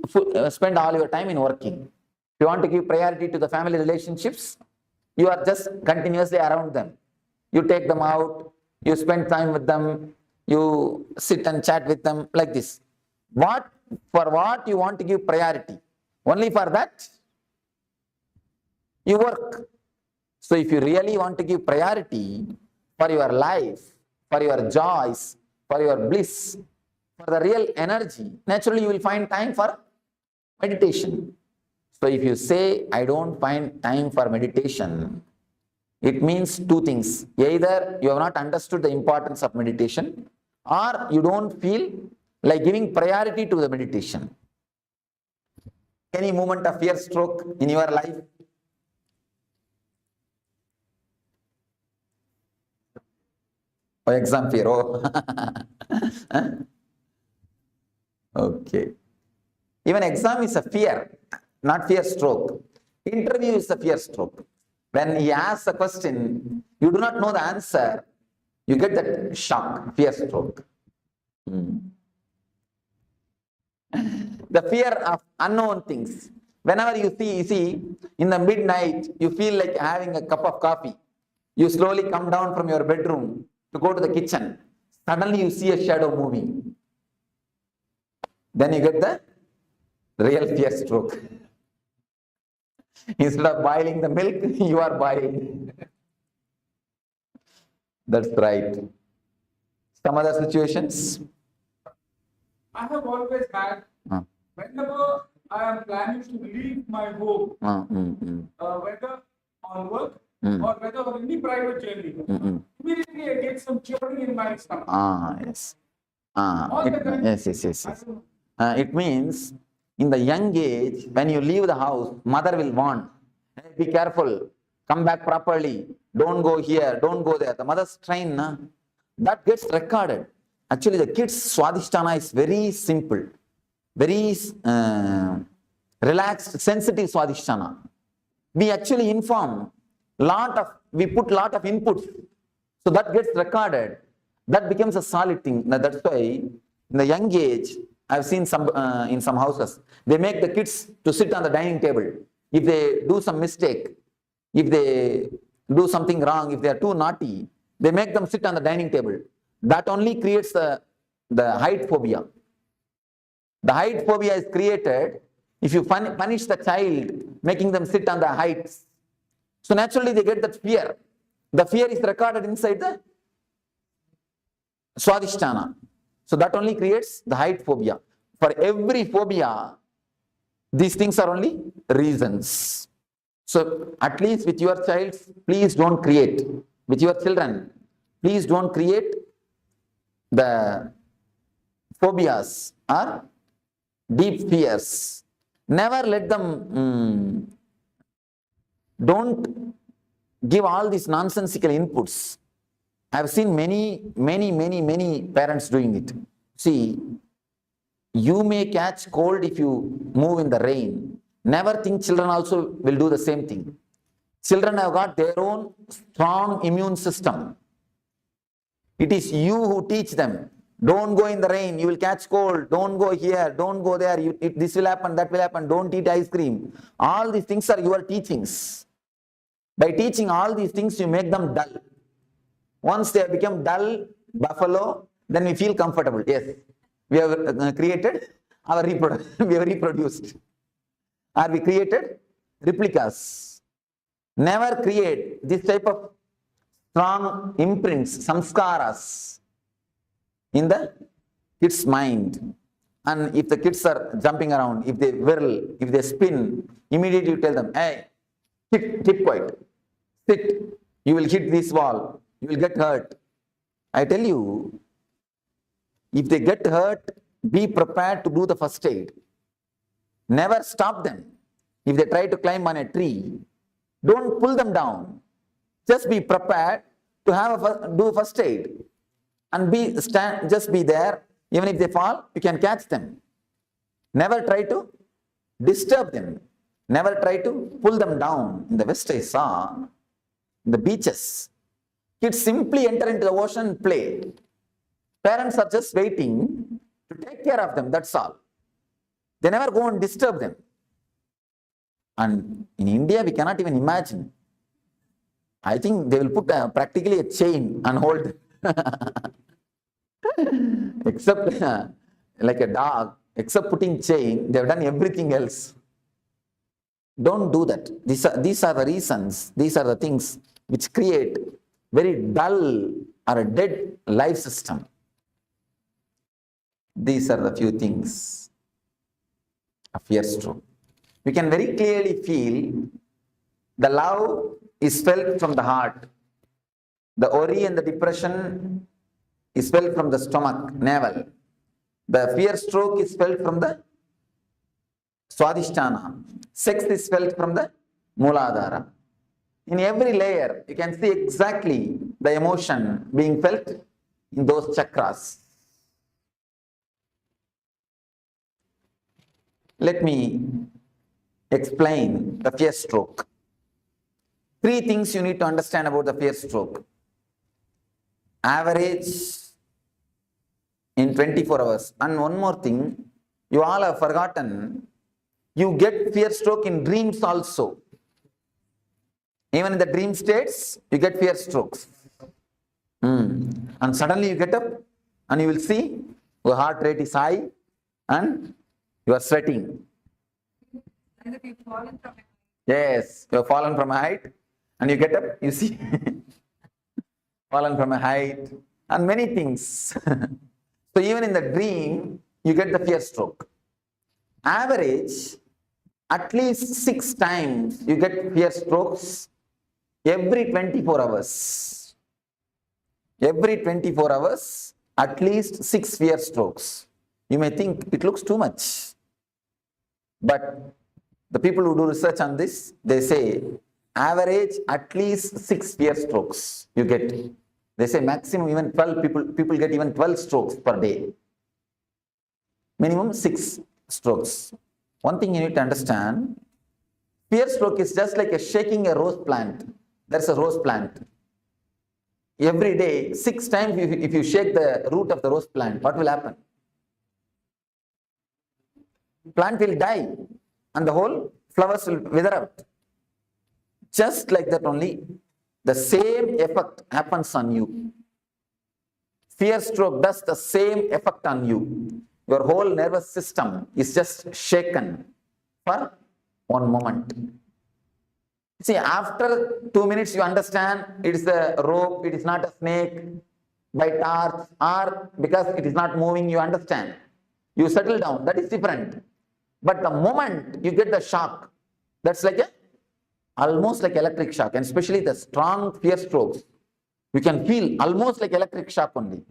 Speaker 6: spend all your time in working. If you want to give priority to the family relationships, you are just continuously around them. You take them out, you spend time with them, you sit and chat with them like this. For what you want to give priority? Only for that, you work. So if you really want to give priority for your life, for your joys, for your bliss, for the real energy, naturally you will find time for meditation. So if you say, I don't find time for meditation, it means two things. Either you have not understood the importance of meditation, or you don't feel like giving priority to the meditation. Any moment of fear stroke in your life? Oh, exam fear. Oh. Okay. Even exam is a fear, not fear stroke. Interview is a fear stroke. When he asks a question, you do not know the answer, you get that shock, fear stroke. The fear of unknown things. Whenever you see, in the midnight, you feel like having a cup of coffee. You slowly come down from your bedroom to go to the kitchen. Suddenly you see a shadow moving. Then you get the real fear stroke. Instead of boiling the milk, you are boiling. That's right. Some other situations?
Speaker 15: I have always had, whenever I am planning to leave my home, whether on work or whether on any private journey, immediately I get some churning in my stomach.
Speaker 6: Yes. Yes. It means in the young age, when you leave the house, mother will warn, hey, be careful, come back properly, don't go here, don't go there. The mother's train, that gets recorded. Actually, the kids' Swadhisthana is very simple, very relaxed, sensitive Swadhisthana. We actually inform, we put lot of inputs, so that gets recorded. That becomes a solid thing. Now, that's why in the young age, I've seen in some houses, they make the kids to sit on the dining table. If they do some mistake, if they do something wrong, if they are too naughty, they make them sit on the dining table. That only creates the height phobia. The height phobia is created if you punish the child, making them sit on the heights. So naturally they get that fear. The fear is recorded inside the Swadhisthana. So that only creates the height phobia. For every phobia, these things are only reasons. So at least with your child, please don't create. With your children, please don't create the phobias or deep fears. Never let them, don't give all these nonsensical inputs. I have seen many parents doing it. See, you may catch cold if you move in the rain. Never think children also will do the same thing. Children have got their own strong immune system. It is you who teach them. Don't go in the rain, you will catch cold. Don't go here, don't go there. This will happen, that will happen. Don't eat ice cream. All these things are your teachings. By teaching all these things, you make them dull. Once they have become dull, buffalo, then we feel comfortable. Yes, we have created our we have reproduced. Or we created replicas. Never create this type of strong imprints, samskaras in the kids' mind. And if the kids are jumping around, if they whirl, if they spin, immediately you tell them, hey, keep quiet, sit, you will hit this wall, you will get hurt. I tell you, if they get hurt, be prepared to do the first aid. Never stop them. If they try to climb on a tree, don't pull them down. Just be prepared to do first aid. And just be there. Even if they fall, you can catch them. Never try to disturb them. Never try to pull them down. In the West, I saw, in the beaches, kids simply enter into the ocean and play. Parents are just waiting to take care of them, that's all. They never go and disturb them. And in India, we cannot even imagine. I think they will put practically a chain and hold. Except like a dog, except putting chain, they have done everything else. Don't do that. These are the reasons, these are the things which create very dull or a dead life system. These are the few things of fear stroke. We can very clearly feel the love is felt from the heart. The worry and the depression is felt from the stomach, navel. The fear stroke is felt from the swadhisthana. Sex is felt from the Mooladhara. In every layer, you can see exactly the emotion being felt in those chakras. Let me explain the fear stroke. 3 things you need to understand about the fear stroke. Average in 24 hours. And one more thing, you all have forgotten, you get fear stroke in dreams also. Even in the dream states, you get fear strokes. And suddenly you get up and you will see your heart rate is high and you are sweating. Yes, you have fallen from a height and you get up, you see, fallen from a height and many things. So even in the dream, you get the fear stroke. Average, at least 6 times you get fear strokes every 24 hours. Every 24 hours, at least 6 fear strokes. You may think it looks too much. But the people who do research on this, they say average at least 6 fear strokes you get. They say maximum even 12 people get even 12 strokes per day. Minimum 6 strokes. One thing you need to understand, fear stroke is just like shaking a rose plant. There's a rose plant. Every day, 6 times if you shake the root of the rose plant, what will happen? Plant will die and the whole flowers will wither out. Just like that only, the same effect happens on you. Fear stroke does the same effect on you. Your whole nervous system is just shaken for one moment. See, after 2 minutes you understand it is a rope, it is not a snake by torch, or because it is not moving, you understand. You settle down, that is different. But the moment you get the shock, that's like almost like electric shock, and especially the strong fear strokes, you can feel almost like electric shock only.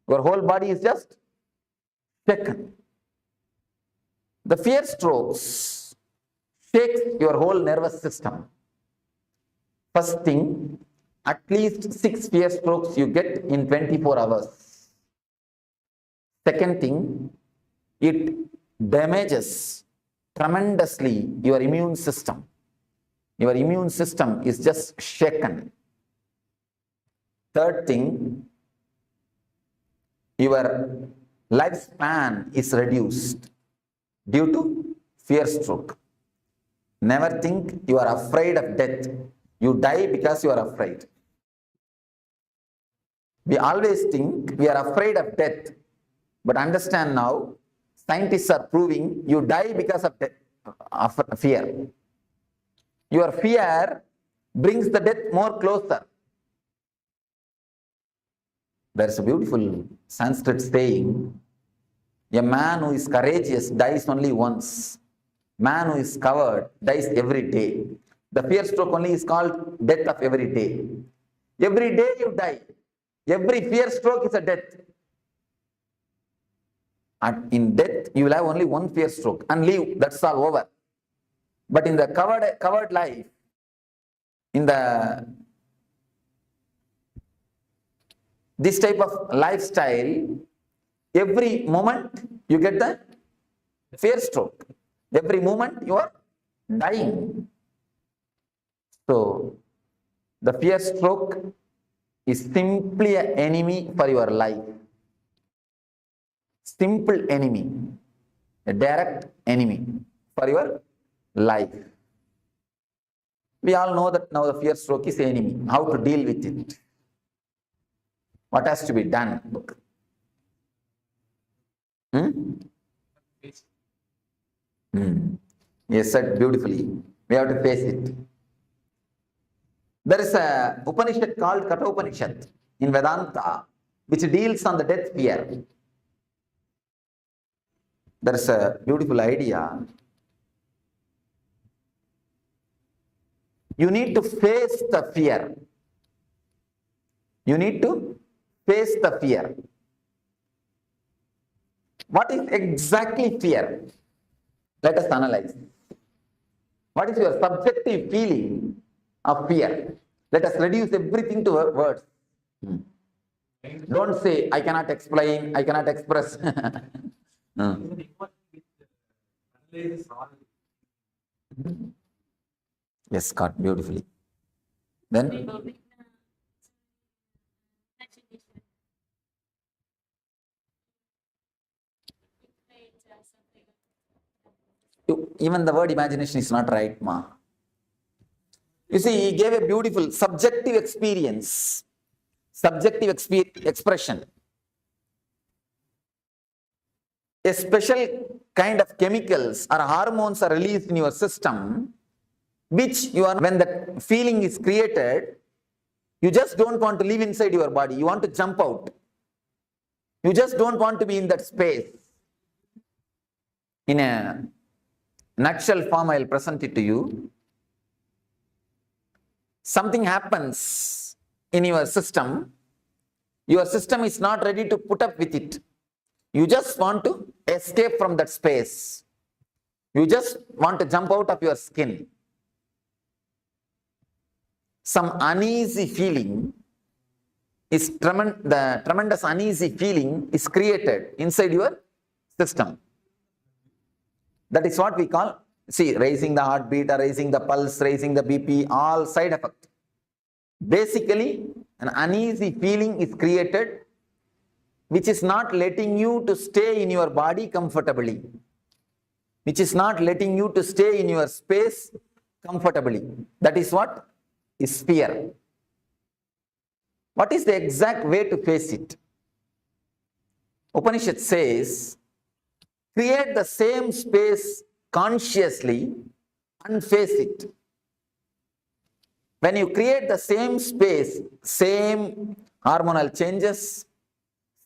Speaker 6: Your whole body is just shaken. The fear strokes shakes your whole nervous system. First thing, at least 6 fear strokes you get in 24 hours. Second thing, it damages tremendously your immune system. Your immune system is just shaken. Third thing, your lifespan is reduced due to fear stroke. Never think you are afraid of death. You die because you are afraid. We always think we are afraid of death, but understand now, scientists are proving you die because of death, of fear. Your fear brings the death more closer. There is a beautiful Sanskrit saying, a man who is courageous dies only once. Man who is coward dies every day. The fear stroke only is called death of every day. Every day you die. Every fear stroke is a death. And in death, you will have only one fear stroke and leave. That's all over. But in the covered life, in this type of lifestyle, every moment you get the fear stroke. Every moment you are dying. So, the fear stroke is simply an enemy for your life. simple enemy, a direct enemy for your life. We all know that now the fear stroke is the enemy. How to deal with it? What has to be done? Yes, said beautifully. We have to face it. There is a Upanishad called Katha Upanishad in Vedanta, which deals on the death fear. There is a beautiful idea. You need to face the fear. You need to face the fear. What is exactly fear? Let us analyze. What is your subjective feeling of fear? Let us reduce everything to words. Don't say, I cannot explain, I cannot express. Yes, Scott, beautifully. Then? Even the word imagination is not right, ma. You see, he gave a beautiful subjective experience, subjective expression. A special kind of chemicals or hormones are released in your system, which when the feeling is created, you just don't want to live inside your body. You want to jump out. You just don't want to be in that space. In a nutshell form, I will present it to you. Something happens in your system is not ready to put up with it. You just want to escape from that space. You just want to jump out of your skin. Some uneasy feeling is the tremendous uneasy feeling is created inside your system. That is what we call, see, raising the heartbeat or raising the pulse, raising the BP, all side effect. Basically, an uneasy feeling is created which is not letting you to stay in your body comfortably, which is not letting you to stay in your space comfortably. That is what is fear. What is the exact way to face it? Upanishad says, create the same space consciously and face it. When you create the same space, same hormonal changes,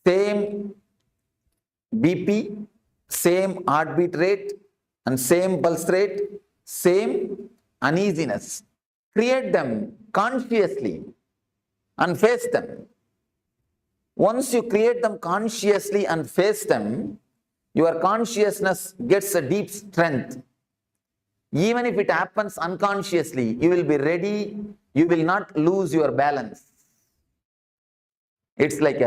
Speaker 6: same BP, same heartbeat rate and same pulse rate, same uneasiness, create them consciously and face them. Once you create them consciously and face them, your consciousness gets a deep strength. Even if it happens unconsciously, you will be ready, you will not lose your balance. It's like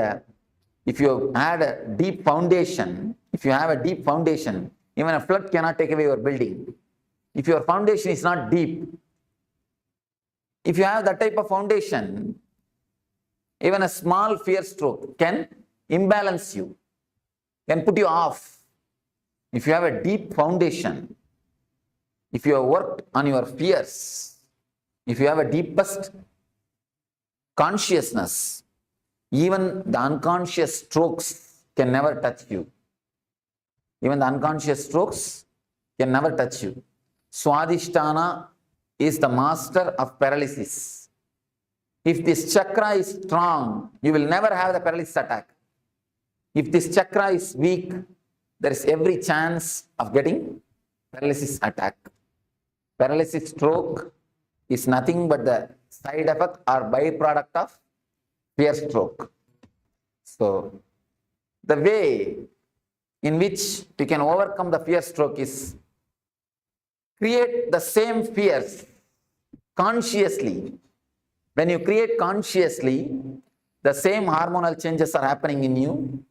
Speaker 6: if you had a deep foundation, even a flood cannot take away your building. If your foundation is not deep, if you have that type of foundation, even a small fear stroke can imbalance you, can put you off. If you have a deep foundation, if you have worked on your fears, if you have a deepest consciousness, even the unconscious strokes can never touch you. Even the unconscious strokes can never touch you. Swadhisthana is the master of paralysis. If this chakra is strong, you will never have the paralysis attack. If this chakra is weak, there is every chance of getting paralysis attack. Paralysis stroke is nothing but the side effect or byproduct of fear stroke. So, the way in which we can overcome the fear stroke is create the same fears consciously. When you create consciously, the same hormonal changes are happening in you,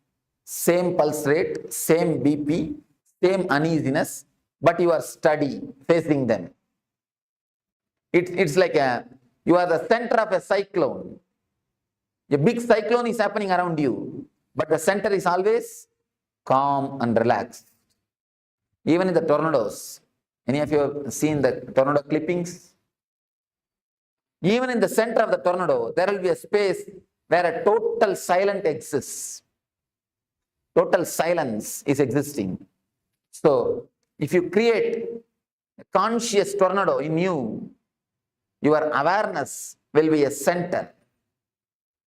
Speaker 6: same pulse rate, same BP, same uneasiness, but you are steady facing them. It's like you are the center of a cyclone. A big cyclone is happening around you, but the center is always calm and relaxed. Even in the tornadoes, any of you have seen the tornado clippings? Even in the center of the tornado, there will be a space where a total silence exists. Total silence is existing. So, if you create a conscious tornado in you, your awareness will be a center.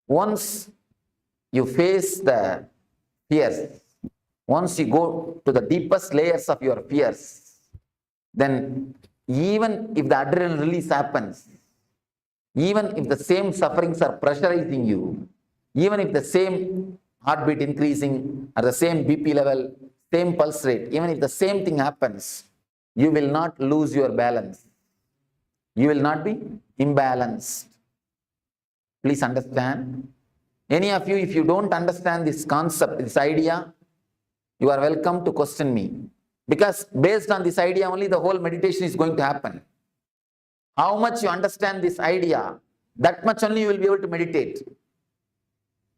Speaker 6: Once you face the fears, once you go to the deepest layers of your fears, then even if the adrenaline release happens, even if the same sufferings are pressurizing you, even if the same heartbeat increasing or the same BP level, same pulse rate, even if the same thing happens, you will not lose your balance. You will not be imbalanced. Please understand. Any of you, if you don't understand this concept, this idea, you are welcome to question me. Because based on this idea only the whole meditation is going to happen. How much you understand this idea, that much only you will be able to meditate.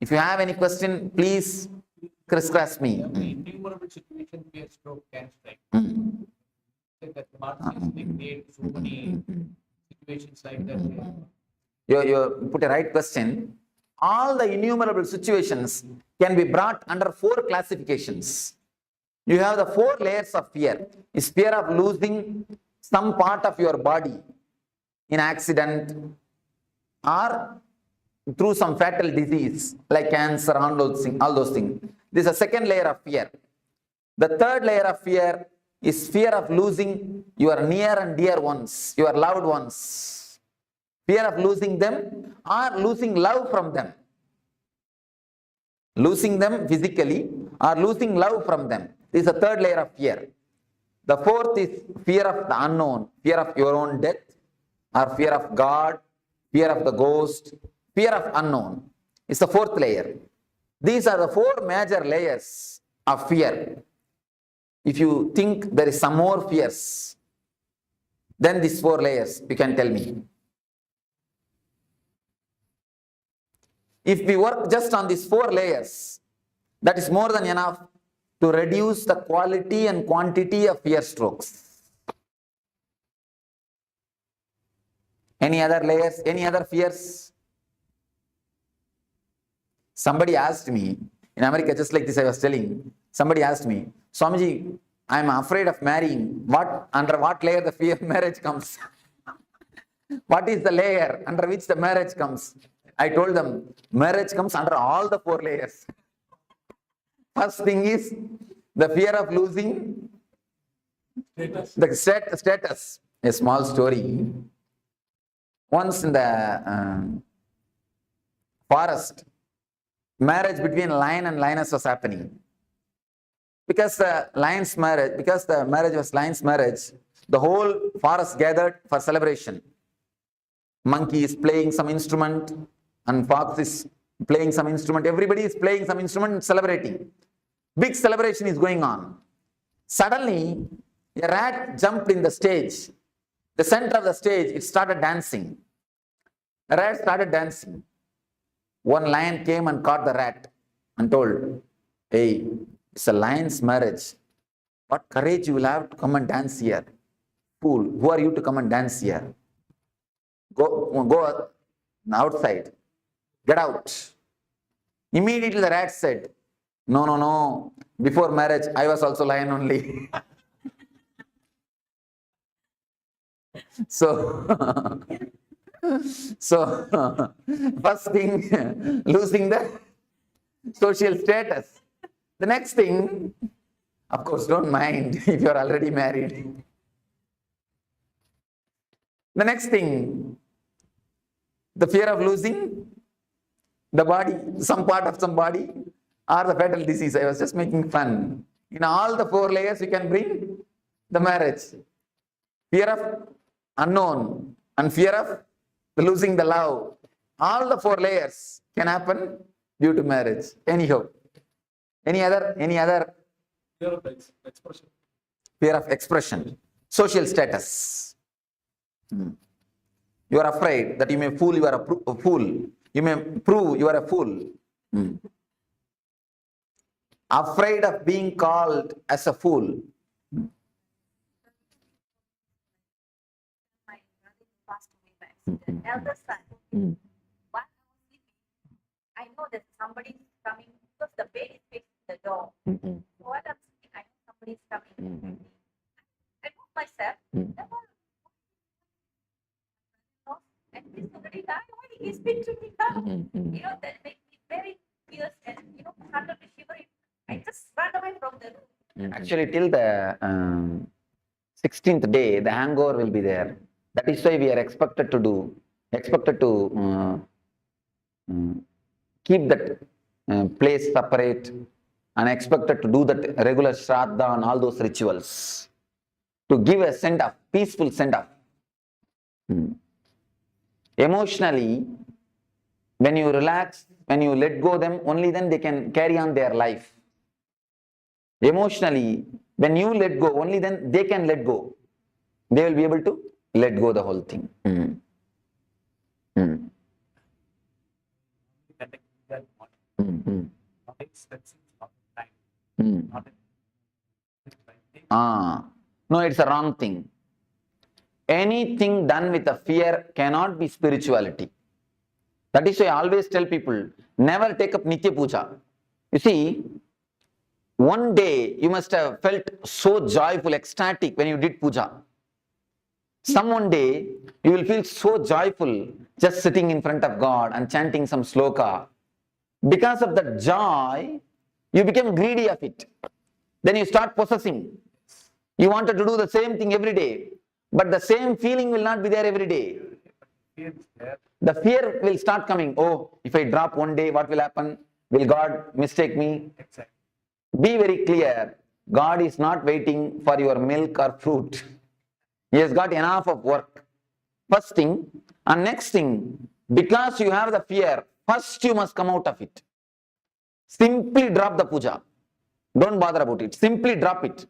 Speaker 6: If you have any question, please crisscross me.
Speaker 15: Innumerable situations where stroke can strike. That Marxism made so many situations like that.
Speaker 6: You put a right question. All the innumerable situations can be brought under 4 classifications. You have the 4 layers of fear. Is fear of losing some part of your body in accident or through some fatal disease like cancer, all those things. This is a second layer of fear. The third layer of fear is fear of losing your near and dear ones, your loved ones. Fear of losing them or losing love from them. Losing them physically or losing love from them. This is the third layer of fear. The fourth is fear of the unknown, fear of your own death or fear of God, fear of the ghost, fear of unknown. It's the fourth layer. These are the 4 major layers of fear. If you think there is some more fears than these 4 layers, you can tell me. If we work just on these 4 layers, that is more than enough to reduce the quality and quantity of fear strokes. Any other layers? Any other fears? Somebody asked me, in America, just like this I was telling, somebody asked me, Swamiji, I am afraid of marrying. Under what layer the fear of marriage comes? What is the layer under which the marriage comes? I told them, marriage comes under all the 4 layers. First thing is the fear of losing the status. A small story. Once in the forest, marriage between lion and lioness was happening. Because the marriage was lion's marriage, the whole forest gathered for celebration. Monkey is playing some instrument and fox is playing some instrument. Everybody is playing some instrument and celebrating. Big celebration is going on. Suddenly, a rat jumped in the stage. The center of the stage, it started dancing. The rat started dancing. One lion came and caught the rat and told, hey, it's a lion's marriage. What courage you will have to come and dance here? Fool, who are you to come and dance here? Go outside. Get out. Immediately the rat said, no. Before marriage, I was also lion only. So, first thing, losing the social status. The next thing, of course, don't mind if you are already married. The next thing, the fear of losing the body, some part of some body, or the fatal disease. I was just making fun. In all the 4 layers, you can bring the marriage. Fear of unknown and fear of losing the love. All the 4 layers can happen due to marriage. Anyhow. Any other?
Speaker 15: Fear of expression.
Speaker 6: Fear of expression. Social status. You are afraid that you may fool, you are a fool. You may prove you are a fool. afraid of being called as a fool.
Speaker 16: My brother passed away by accident. Elder son. One hour sleeping. I know that somebody is coming because the bed is facing the door. While I'm sleeping, I know somebody is coming. I know myself. And this somebody died. Why did he speak to me now? That makes me very fierce and started to shiver. I just ran away from the room.
Speaker 6: Actually, till the 16th day, the hangover will be there. That is why we are expected to keep that place separate and expected to do that regular shraddha and all those rituals to give a send-off, peaceful send-off. Emotionally, when you relax, when you let go them, only then they can carry on their life. Emotionally, when you let go, only then they can let go. They will be able to let go the whole thing. No, it's a wrong thing. Anything done with a fear cannot be spirituality. That is why I always tell people, never take up Nitya Puja. You see, one day you must have felt so joyful, ecstatic when you did puja. Some one day you will feel so joyful just sitting in front of God and chanting some sloka. Because of that joy, you become greedy of it. Then you start possessing. You wanted to do the same thing every day, but the same feeling will not be there every day. The fear will start coming. Oh, if I drop one day, what will happen? Will God mistake me? Be very clear. God is not waiting for your milk or fruit. He has got enough of work. First thing, and next thing, because you have the fear, first you must come out of it. Simply drop the puja. Don't bother about it. Simply drop it.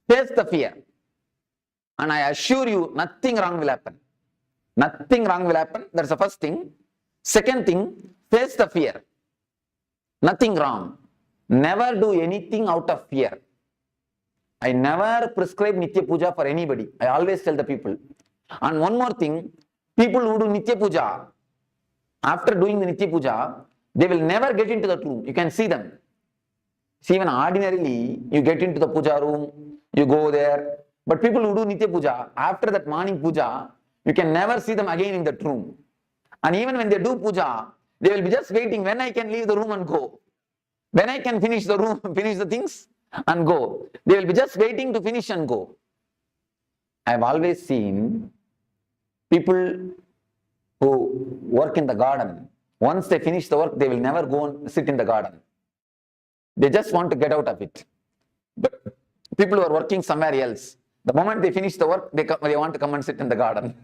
Speaker 6: Face the fear. And I assure you, nothing wrong will happen. Nothing wrong will happen. That's the first thing. Second thing, face the fear. Nothing wrong. Never do anything out of fear. I never prescribe Nitya Puja for anybody. I always tell the people. And one more thing, people who do Nitya Puja, after doing the Nitya Puja, they will never get into the room. You can see them. See, even ordinarily, you get into the puja room, you go there. But people who do Nitya Puja, after that morning puja, you can never see them again in that room. And even when they do puja, they will be just waiting when I can leave the room and go. When I can finish the room, finish the things and go. They will be just waiting to finish and go. I have always seen people who work in the garden. Once they finish the work, they will never go and sit in the garden. They just want to get out of it. But people who are working somewhere else, the moment they finish the work, they want to come and sit in the garden.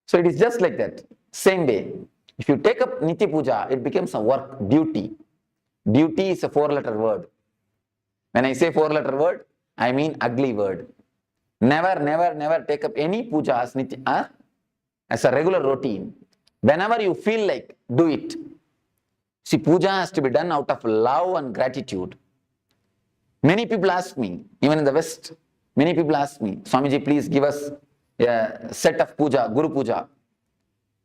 Speaker 6: So it is just like that. Same way. If you take up Nitya Puja, it becomes a work, duty. Duty is a 4-letter word. When I say 4-letter word, I mean ugly word. Never, never, never take up any puja as a regular routine. Whenever you feel like, do it. See, puja has to be done out of love and gratitude. Many people ask me, even in the West, many people ask me, Swamiji, please give us a set of puja, Guru Puja.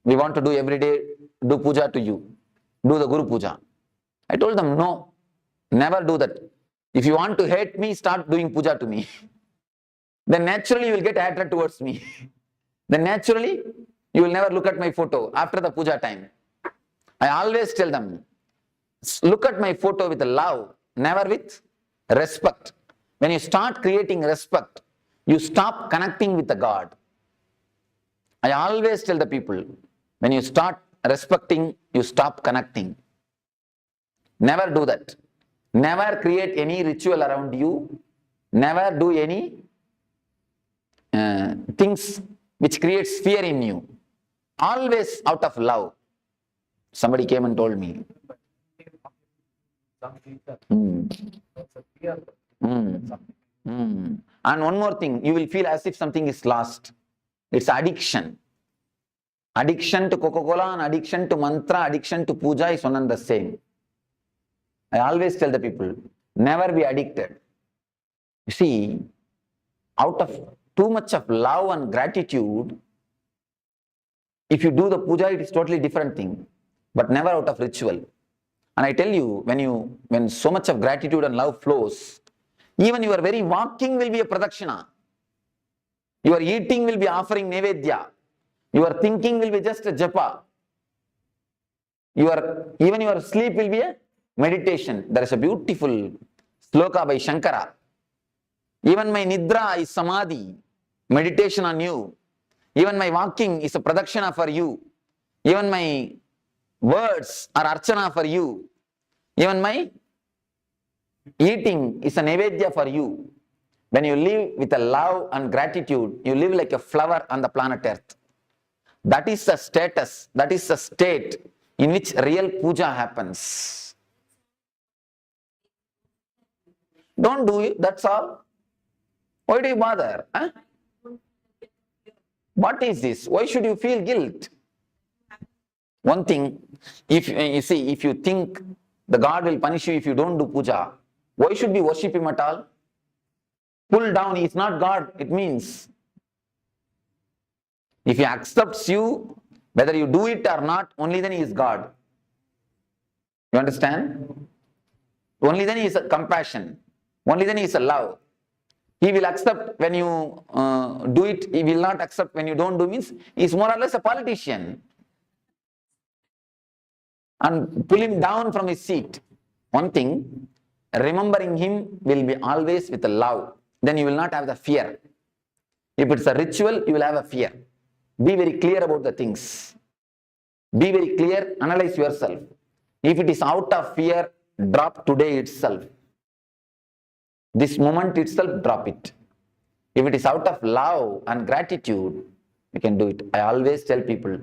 Speaker 6: We want to do every day, do puja to you. Do the Guru Puja. I told them, no, never do that. If you want to hate me, start doing puja to me. Then naturally you will get hatred towards me. Then naturally you will never look at my photo after the puja time. I always tell them, look at my photo with love, never with respect. When you start creating respect, you stop connecting with the God. I always tell the people, when you start respecting, you stop connecting. Never do that. Never create any ritual around you. Never do any things which creates fear in you. Always out of love. Somebody came and told me. And one more thing, you will feel as if something is lost. It's addiction. Addiction to Coca-Cola and addiction to mantra, addiction to puja is one and the same. I always tell the people, never be addicted. You see, out of too much of love and gratitude, if you do the puja, it is totally different thing, but never out of ritual. And I tell you, when so much of gratitude and love flows, even your very walking will be a pradakshina. Your eating will be offering nevedya. Your thinking will be just a japa. Even your sleep will be a meditation. There is a beautiful sloka by Shankara. Even my nidra is samadhi, meditation on you. Even my walking is a pradakshina for you. Even my words are archana for you. Even my eating is a nevedya for you. When you live with a love and gratitude, you live like a flower on the planet Earth. That is the status, that is the state in which real puja happens. Don't do it, that's all. Why do you bother? Huh? What is this? Why should you feel guilt? One thing, if you think the God will punish you if you don't do puja, why should we worship him at all? Pull down, he is not God, it means. If he accepts you, whether you do it or not, only then he is God. You understand? Only then he is a compassion. Only then he is a love. He will accept when you do it, he will not accept when you don't do, means he is more or less a politician. And pull him down from his seat. One thing, remembering him will be always with a love. Then you will not have the fear. If it's a ritual, you will have a fear. Be very clear about the things. Be very clear, analyze yourself. If it is out of fear, drop today itself. This moment itself, drop it. If it is out of love and gratitude, you can do it. I always tell people,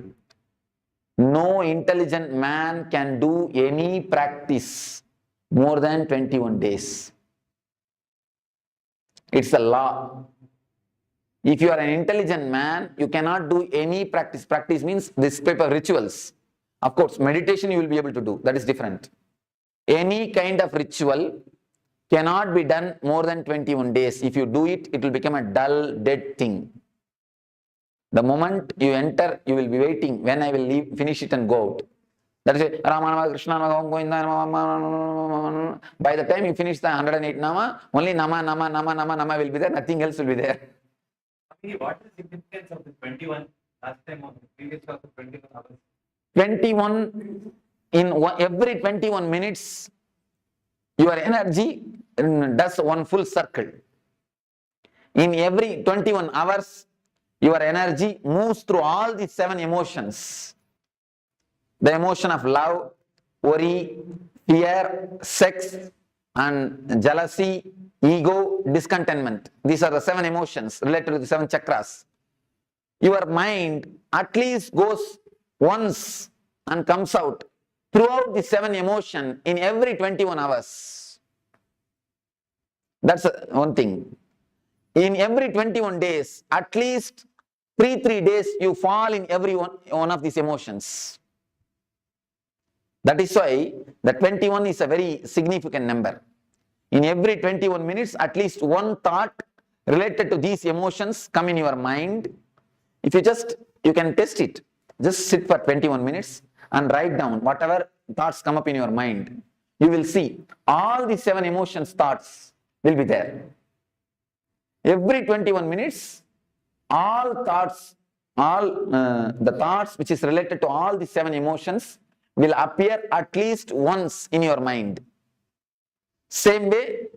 Speaker 6: no intelligent man can do any practice more than 21 days. It's a law. If you are an intelligent man, you cannot do any practice. Practice means this type of rituals. Of course, meditation you will be able to do. That is different. Any kind of ritual cannot be done more than 21 days. If you do it, it will become a dull, dead thing. The moment you enter, you will be waiting when I will leave, finish it and go out. That is it. Rama, Krishna, Nama. By the time you finish the 108 Nama, only Nama will be there, nothing else will be there.
Speaker 17: What is the significance of the 21? Last time on the previous class of 21 hours.
Speaker 6: 21, every 21 minutes, your energy does one full circle. In every 21 hours, your energy moves through all these 7 emotions. The emotion of love, worry, fear, sex, and jealousy, ego, discontentment. These are the 7 emotions related to the 7 chakras. Your mind at least goes once and comes out throughout the 7 emotions in every 21 hours. That's one thing. In every 21 days, at least 3 days, you fall in every one of these emotions. That is why the 21 is a very significant number. In every 21 minutes, at least one thought related to these emotions come in your mind. If you can test it. Just sit for 21 minutes and write down whatever thoughts come up in your mind. You will see all the 7 emotions thoughts will be there. Every 21 minutes, all thoughts, the thoughts which is related to all the 7 emotions will appear at least once in your mind. Same way,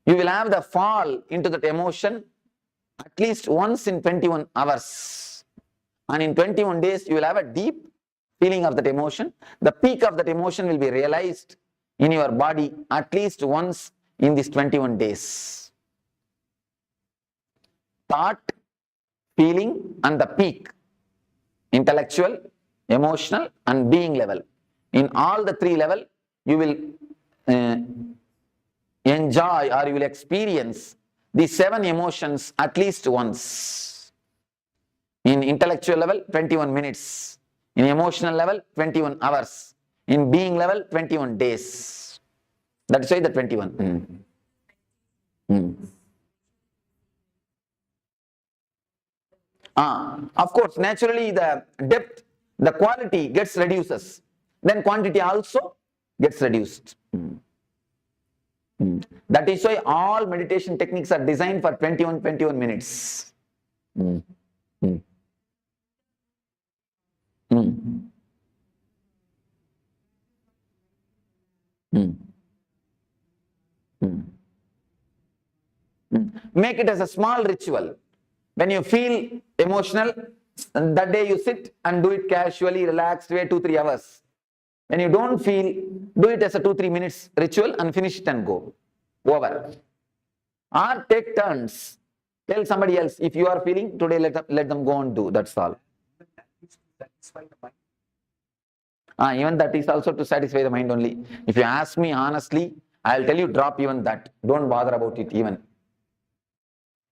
Speaker 6: you will have the fall into that emotion at least once in 21 hours. And in 21 days, you will have a deep feeling of that emotion. The peak of that emotion will be realized in your body at least once in these 21 days. Thought, feeling, and the peak. Intellectual, emotional, and being level. In all the 3 levels, you will enjoy or you will experience these 7 emotions at least once. In intellectual level, 21 minutes. In emotional level, 21 hours. In being level, 21 days. That's why the 21. Of course, naturally the depth, the quality gets reduces. Then quantity also gets reduced. That is why all meditation techniques are designed for 21 minutes. Make it as a small ritual. When you feel emotional, that day you sit and do it casually, relaxed, wait 2-3 hours. When you don't feel, do it as a 2-3 minutes ritual and finish it and go. Over. Or take turns. Tell somebody else, if you are feeling, today let them go and do. That's all. Even that is also to satisfy the mind only. If you ask me honestly, I'll tell you, drop even that. Don't bother about it even.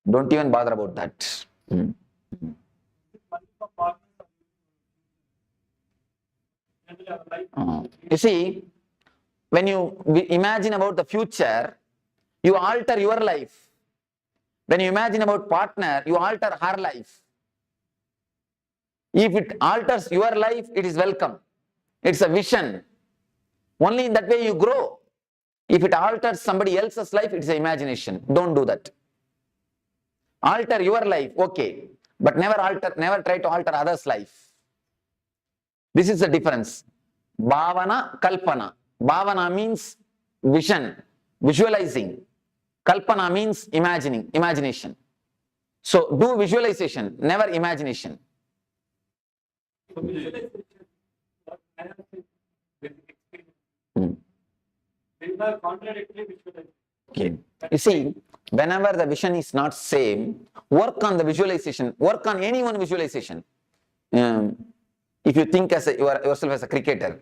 Speaker 6: Don't even bother about that. You see, when you imagine about the future, you alter your life. When you imagine about partner, you alter her life. If it alters your life, it is welcome. It's a vision. Only in that way you grow. If it alters somebody else's life, it's an imagination. Don't do that. Alter your life, okay, but never try to alter others' life. This is the difference. Bhavana, Kalpana. Bhavana means vision, visualizing. Kalpana means imagination. So do visualization, never imagination. Okay. You see, whenever the vision is not same, work on the visualization, work on any one visualization. If you think as yourself as a cricketer,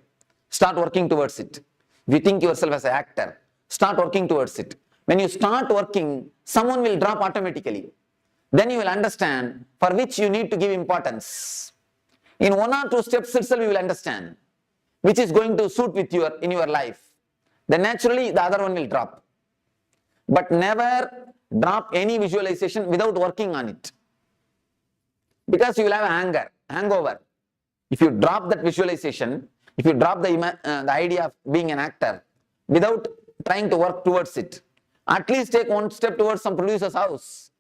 Speaker 6: start working towards it. If you think yourself as an actor, start working towards it. When you start working, someone will drop automatically. Then you will understand for which you need to give importance. In 1 or 2 steps itself you will understand which is going to suit with in your life. Then naturally the other one will drop. But never drop any visualization without working on it. Because you will have a hangover. If you drop that visualization, if you drop the idea of being an actor without trying to work towards it, at least take 1 step towards some producer's house.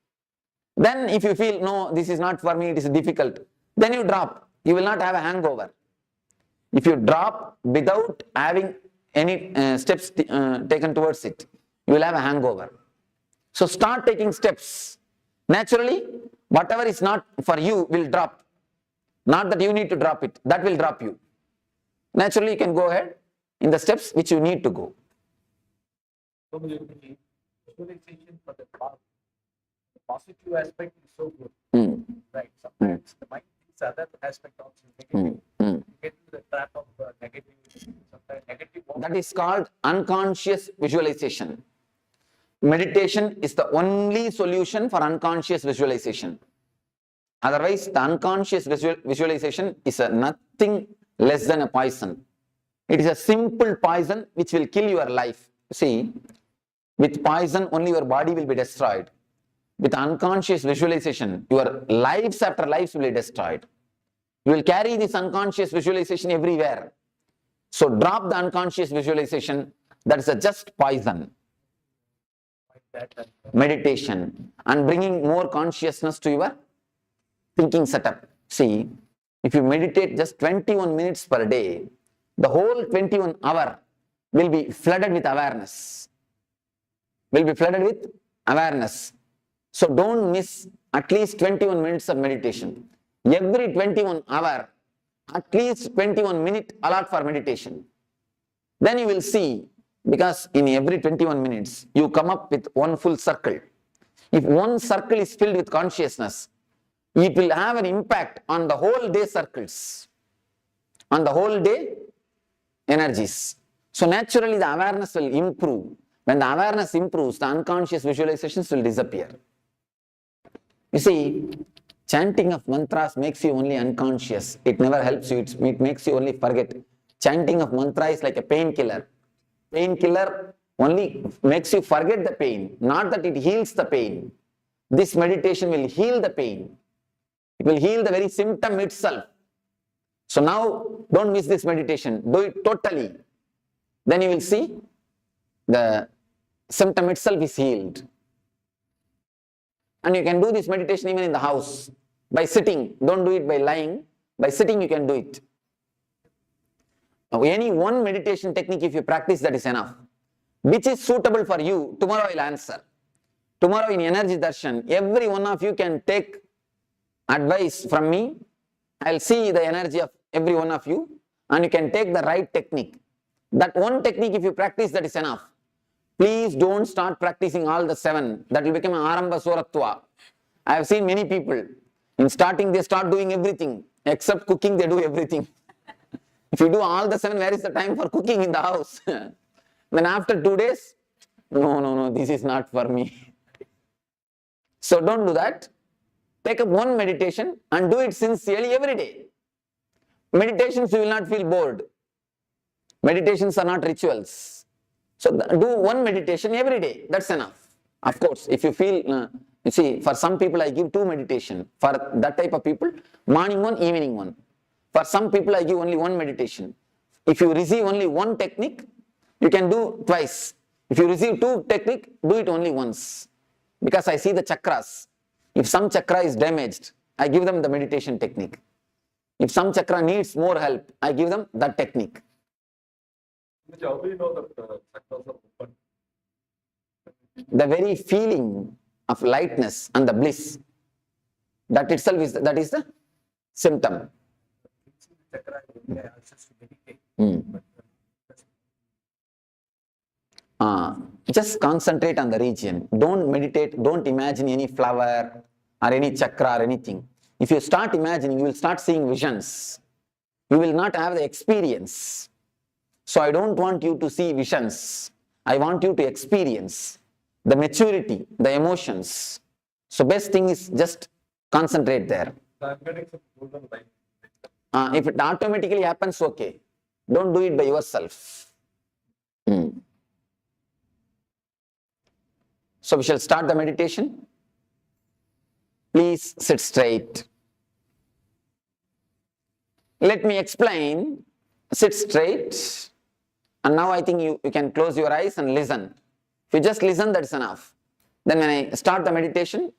Speaker 6: Then if you feel, no, this is not for me, it is difficult, then you drop. You will not have a hangover. If you drop without having any steps taken towards it, you will have a hangover. So start taking steps. Naturally, whatever is not for you will drop. Not that you need to drop it, that will drop you. Naturally, you can go ahead in the steps which you need to go.
Speaker 17: Visualization for the positive aspect is so good. Right. Sometimes the mind thinks other aspect also negative. You get into the trap of negative. Sometimes negative.
Speaker 6: That is called unconscious visualization. Meditation is the only solution for unconscious visualization. Otherwise, the unconscious visualization is nothing less than a poison. It is a simple poison which will kill your life. See, with poison only your body will be destroyed. With unconscious visualization, your lives after lives will be destroyed. You will carry this unconscious visualization everywhere. So drop the unconscious visualization. That is a just poison. Meditation and bringing more consciousness to your thinking setup. See, if you meditate just 21 minutes per day, the whole 21 hour will be flooded with awareness. So don't miss at least 21 minutes of meditation. Every 21 hour, at least 21 minutes allot for meditation. Then you will see, because in every 21 minutes, you come up with one full circle. If one circle is filled with consciousness, it will have an impact on the whole day circles, on the whole day energies. So naturally the awareness will improve. When the awareness improves, the unconscious visualizations will disappear. You see, chanting of mantras makes you only unconscious. It never helps you. It makes you only forget. Chanting of mantra is like a painkiller. Painkiller
Speaker 18: only makes you forget the pain, not that it heals the pain. This meditation will heal the pain. It will heal the very symptom itself. So now, don't miss this meditation. Do it totally. Then you will see the symptom itself is healed. And you can do this meditation even in the house. By sitting. Don't do it by lying. By sitting you can do it. Now, any one meditation technique if you practice, that is enough. Which is suitable for you, tomorrow I will answer. Tomorrow in Energy Darshan, every one of you can take advice from me. I will see the energy of every one of you and you can take the right technique. That one technique if you practice, that is enough. Please don't start practicing all the 7. That will become an Aramba Soratva. I have seen many people, in starting they start doing everything. Except cooking, they do everything. If you do all the 7, where is the time for cooking in the house? Then after 2 days, no, this is not for me. So don't do that. Take up one meditation and do it sincerely every day. Meditations you will not feel bored. Meditations are not rituals. So do one meditation every day. That's enough. Of course, if you feel, you see, for some people I give 2 meditation. For that type of people, morning one, evening one. For some people I give only 1 meditation. If you receive only 1 technique, you can do twice. If you receive 2 technique, do it only once. Because I see the chakras. If some chakra is damaged, I give them the meditation technique. If some chakra needs more help, I give them that technique.
Speaker 17: How do you know that the chakras are open?
Speaker 18: The very feeling of lightness and the bliss, that itself is the symptom. Just concentrate on the region. Don't meditate, don't imagine any flower or any chakra or anything. If you start imagining, you will start seeing visions. You will not have the experience. So I don't want you to see visions. I want you to experience the maturity, the emotions. So best thing is just concentrate there.
Speaker 17: I'm getting some golden light.
Speaker 18: If it automatically happens, okay. Don't do it by yourself. So we shall start the meditation. Please sit straight. Let me explain. Sit straight. And now I think you can close your eyes and listen. If you just listen, that's enough. Then when I start the meditation,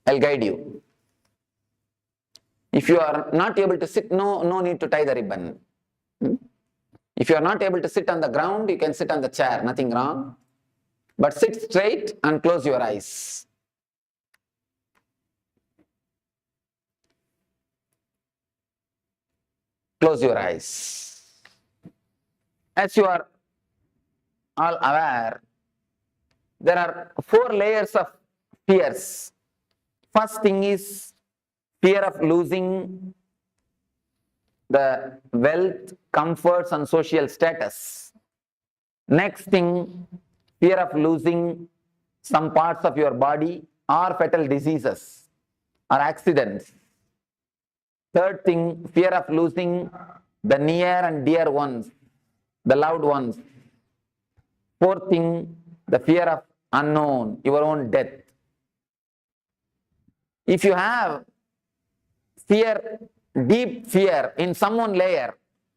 Speaker 18: I'll guide you. If you are not able to sit, no need to tie the ribbon. If you are not able to sit on the ground, you can sit on the chair, nothing wrong. But sit straight and close your eyes. Close your eyes. As you are all aware, there are 4 layers of fears. First thing is fear of losing the wealth, comforts and social status. Next thing, fear of losing some parts of your body or fatal diseases or accidents. Third thing, fear of losing the near and dear ones, the loved ones. Fourth thing, the fear of unknown, your own death. If you have fear, deep fear in some one layer,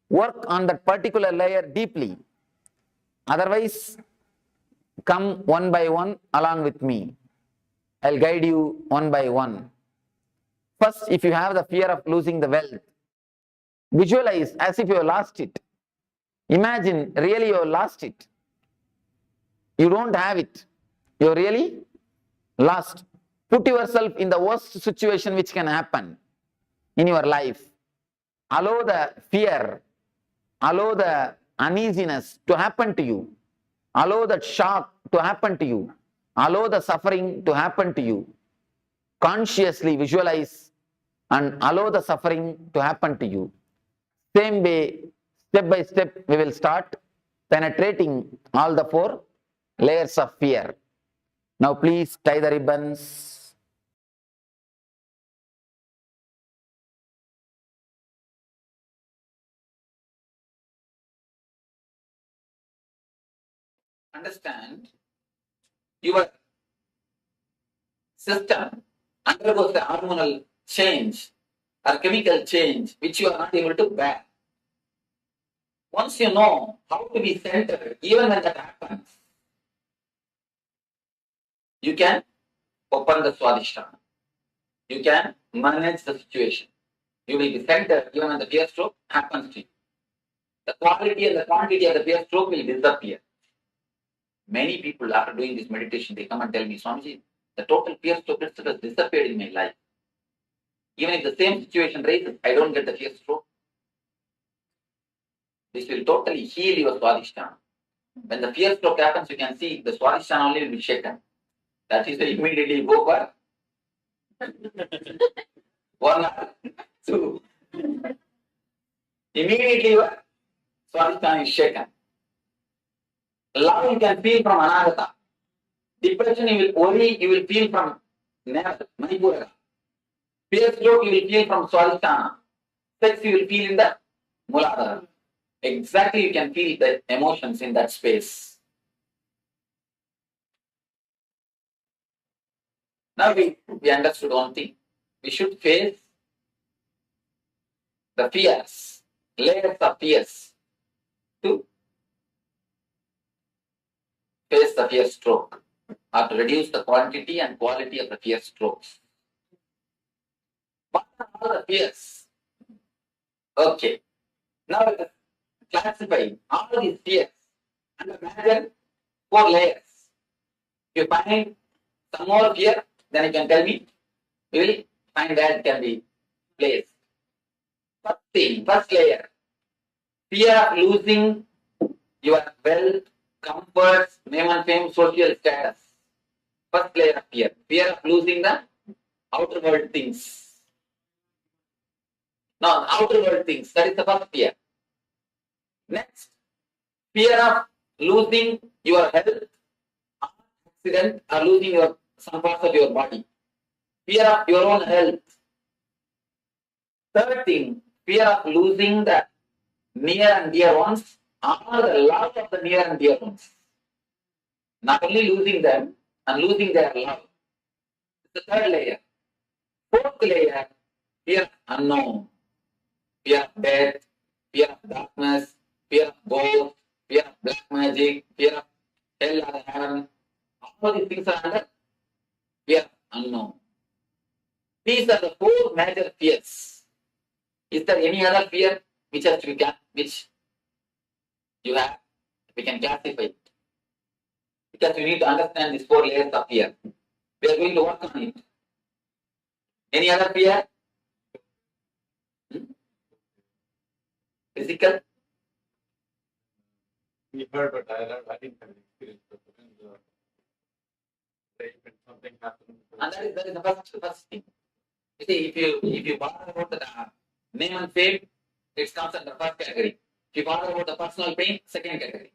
Speaker 18: work on that particular layer deeply. Otherwise, come one by one along with me. I'll guide you one by one. First, if you have the fear of losing the wealth, visualize as if you have lost it. Imagine really you have lost it. You don't have it. You're really lost. Put yourself in the worst situation which can happen in your life. Allow the fear, allow the uneasiness to happen to you. Allow that shock to happen to you. Allow the suffering to happen to you. Consciously visualize and allow the suffering to happen to you. Same way, step by step, we will start penetrating all the 4 layers of fear. Now please tie the ribbons. understand, your system undergoes the hormonal change or chemical change which you are not able to bear. Once you know how to be centered, even when that happens, you can open the Swadhisthana. You can manage the situation. You will be centered even when the fear stroke happens to you. The quality and the quantity of the fear stroke will disappear. Many people, after doing this meditation, they come and tell me, Swamiji, the total fear stroke has disappeared in my life. Even if the same situation raises, I don't get the fear stroke. This will totally heal your Swadhisthana. When the fear stroke happens, you can see the Swadhisthana only will be shaken. That is why immediately you go for 1 hour, 2. Immediately your Swadhisthana is shaken. Love you can feel from Anagata. Depression you will feel from Manipura. Fear stroke you will feel from Swadhisthana. Sex you will feel in the Muladhara. Exactly you can feel the emotions in that space. Now we understood one thing. We should face the fears, layers of fears to face the fear stroke or to reduce the quantity and quality of the fear strokes. What are all the fears? Okay. Now let us classify all these fears under major 4 layers. If you find some more fear, then you can tell me. We will find where it can be placed. First thing, first layer. Fear of losing your wealth, comforts, name and fame, social status. First layer of fear. Fear of losing the outer world things. No, outer world things. That is the first fear. Next, fear of losing your health, accident, or losing some parts of your body. Fear of your own health. Third thing, fear of losing the near and dear ones or the love of the near and dear ones. Not only losing them and losing their love. The third layer. Fourth layer, fear of unknown. Fear of death, fear of darkness, fear of ghosts, fear of black magic, fear of hell or heaven. All these things are under fear of unknown. These are the 4 major fears. Is there any other fear which you have? We can classify it. Because we need to understand these 4 layers of fear. We are going to work on it. Any other fear? Physical?
Speaker 3: We heard, but I didn't have an experience. When something happens.
Speaker 18: And that is the first thing. You see, if you bother about the name and fame, it comes under first category. If you bother about the personal pain, second category.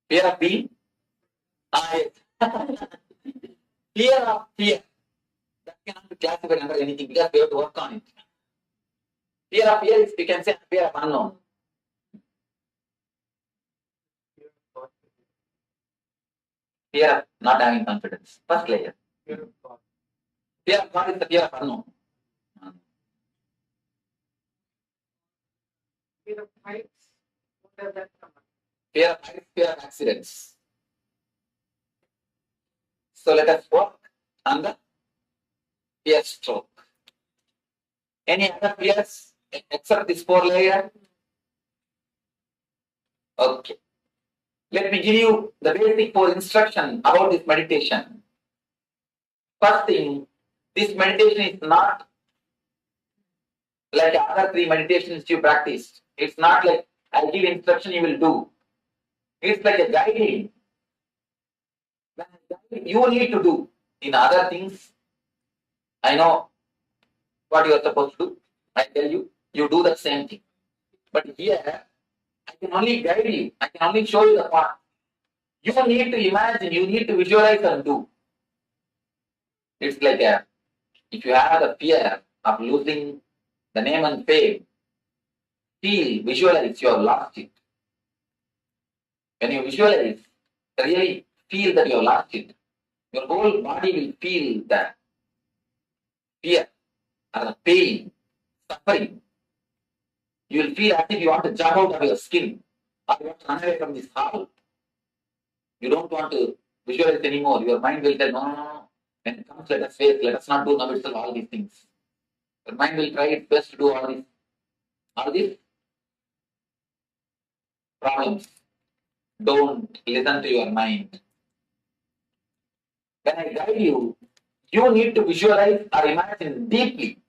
Speaker 18: Fear of being? Fear of fear. That cannot be classified under anything because we have to work on it. Fear of fear is, we can say, fear of unknown. Fear of not having confidence. First layer. Fear of God. Fear of God is the fear of unknown.
Speaker 9: Fear of heights. What does that come under?
Speaker 18: Fear of heights, fear of accidents. So let us work on the fear stroke. Any other fears except this 4 layer? Okay. Let me give you the basic 4 instruction about this meditation. First thing, this meditation is not like other 3 meditations you practiced. It's not like I'll give instruction you will do. It's like a guiding. You need to do. In other things, I know what you are supposed to do. I tell you, you do the same thing. But here, I can only guide you. I can only show you the path. You need to imagine, you need to visualize and do. It's like if you have the fear of losing the name and fame, visualize you have lost it. When you visualize, really feel that you have lost it, your whole body will feel the fear or the pain, suffering. You will feel as if you want to jump out of your skin or you want to run away from this hall. You don't want to visualize anymore. Your mind will tell, no, no, no. When it comes, let us face, let us not do now itself all these things. Your mind will try its best to do all these problems. Don't listen to your mind. When I guide you, you need to visualize or imagine deeply.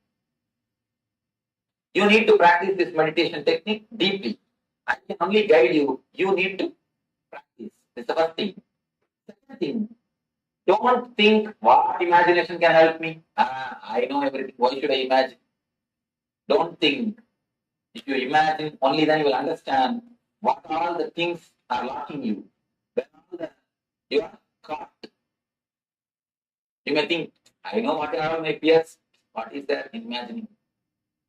Speaker 18: You need to practice this meditation technique deeply. I can only guide you. You need to practice. That's the first thing. Second thing, don't think what imagination can help me. I know everything. Why should I imagine? Don't think. If you imagine, only then you will understand what all the things are locking you. When all you are caught. You may think, I know what are all my fears. What is there in imagining?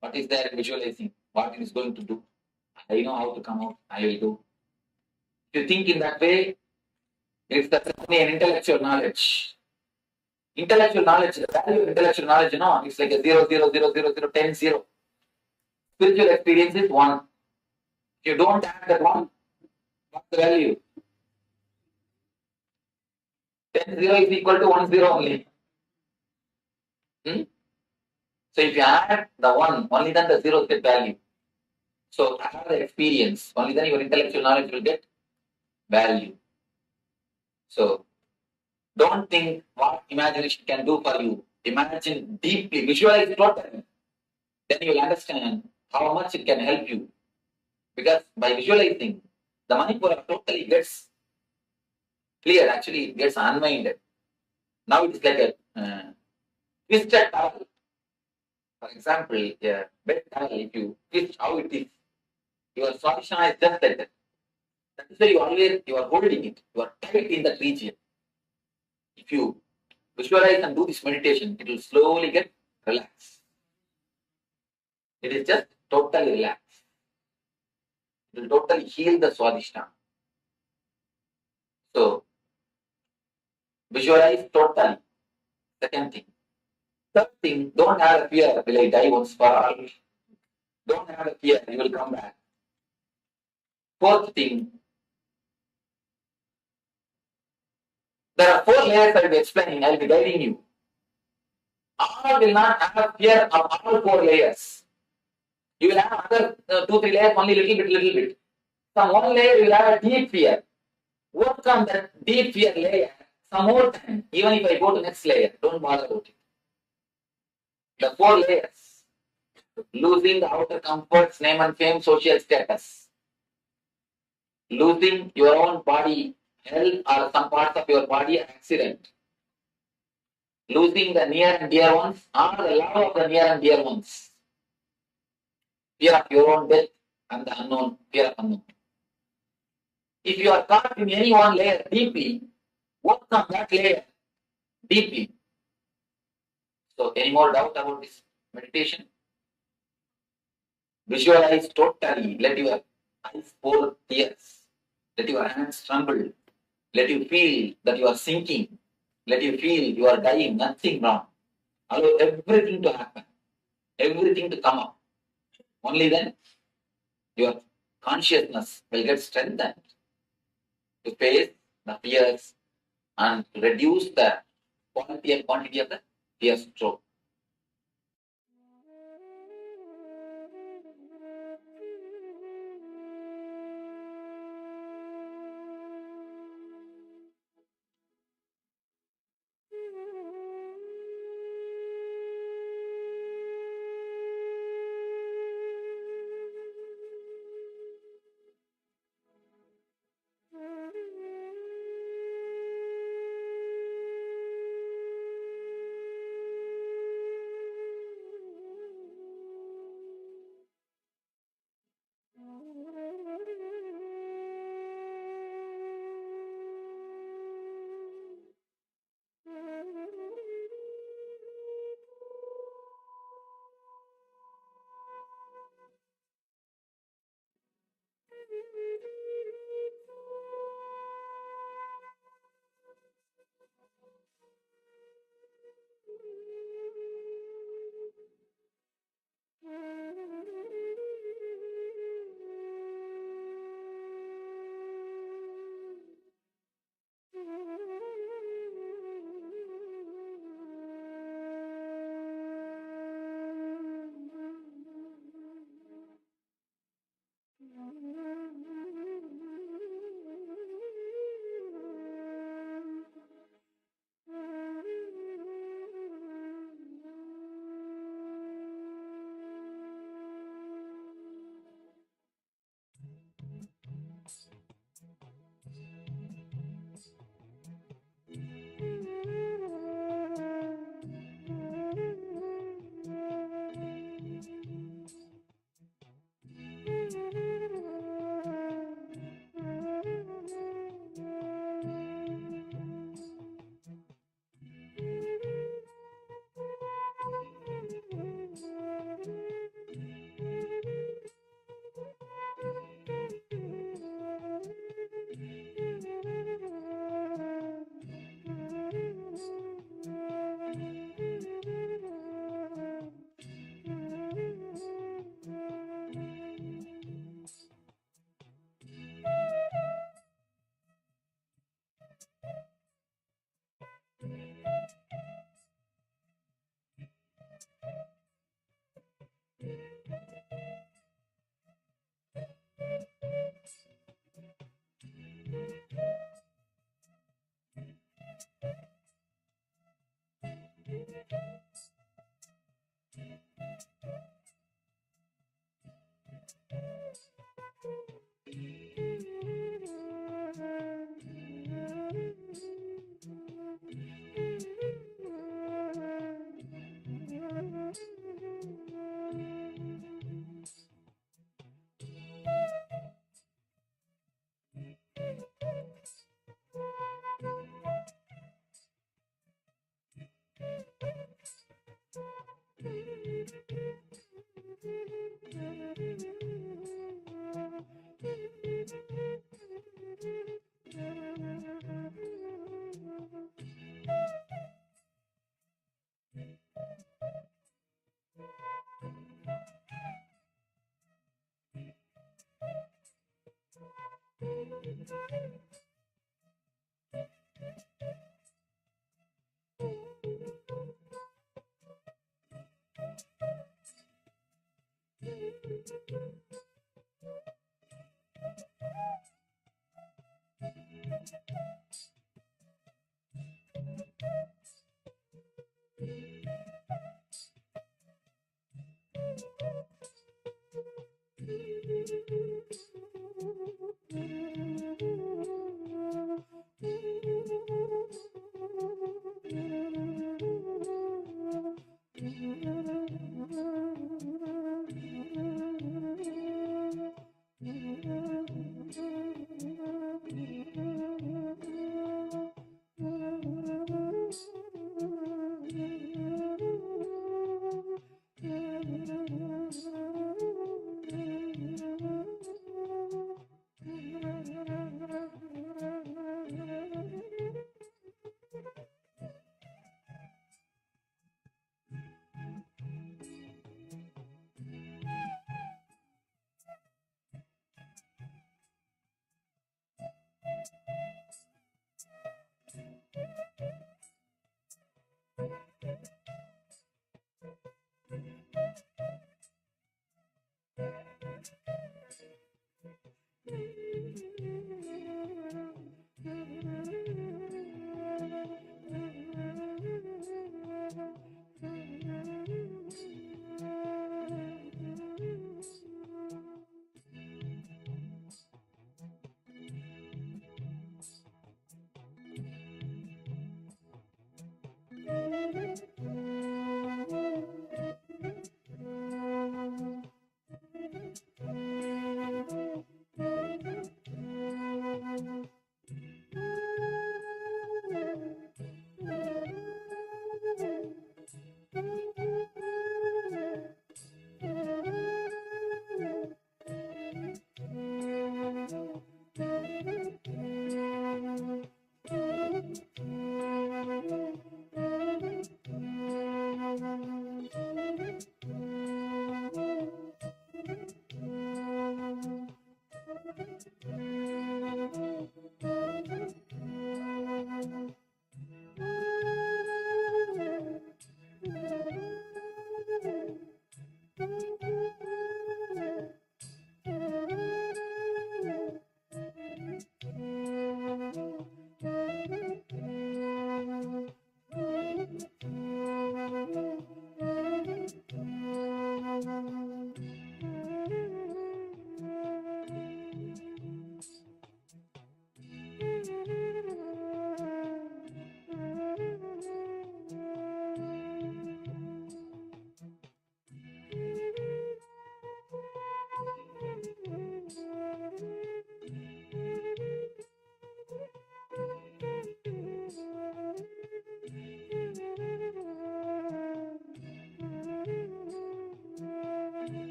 Speaker 18: What is there in visualizing? What it is going to do? I know how to come out. I will do. If you think in that way, it's only an intellectual knowledge. Intellectual knowledge, the value of intellectual knowledge, it's like a 0, 0, 0, 0, 0, 10, 0. Spiritual experience is 1. If you don't have that 1, what's the value? 10, 0 is equal to 1, 0 only. So if you add the 1, only then the zeros get value. So have the experience, only then your intellectual knowledge will get value. So don't think what imagination can do for you. Imagine deeply, visualize totally. Then you will understand how much it can help you. Because by visualizing, the Manipura totally gets clear, actually it gets unwinded. Now it is like a twisted towel. For example, a bed towel, if you twist how it is, your Swadhisthana is just like that. That is why you are holding it, you are tight in that region. If you visualize and do this meditation, it will slowly get relaxed. It is just totally relaxed. It will totally heal the Swadhisthana. So, visualize totally. Second thing. Third thing, don't have a fear, will I die once for all? Don't have a fear, you will come back. Fourth thing, there are 4 layers I will be explaining, I will be guiding you. All will not have fear of all 4 layers. You will have other 2, 3 layers, only little bit. From one layer, you will have a deep fear. Work on that deep fear layer some more time. Even if I go to next layer, don't bother about it. The 4 layers. Losing the outer comforts, name and fame, social status. Losing your own body, health, or some parts of your body, accident. Losing the near and dear ones, or the love of the near and dear ones. Fear of your own death and the unknown, fear of unknown. If you are caught in any one layer deeply, work on that layer deeply. So, any more doubt about this meditation? Visualize totally. Let your eyes pour tears. Let your hands tremble. Let you feel that you are sinking. Let you feel you are dying. Nothing wrong. Allow everything to happen. Everything to come up. Only then your consciousness will get strengthened to face the fears and reduce the quality and quantity of the fear stroke.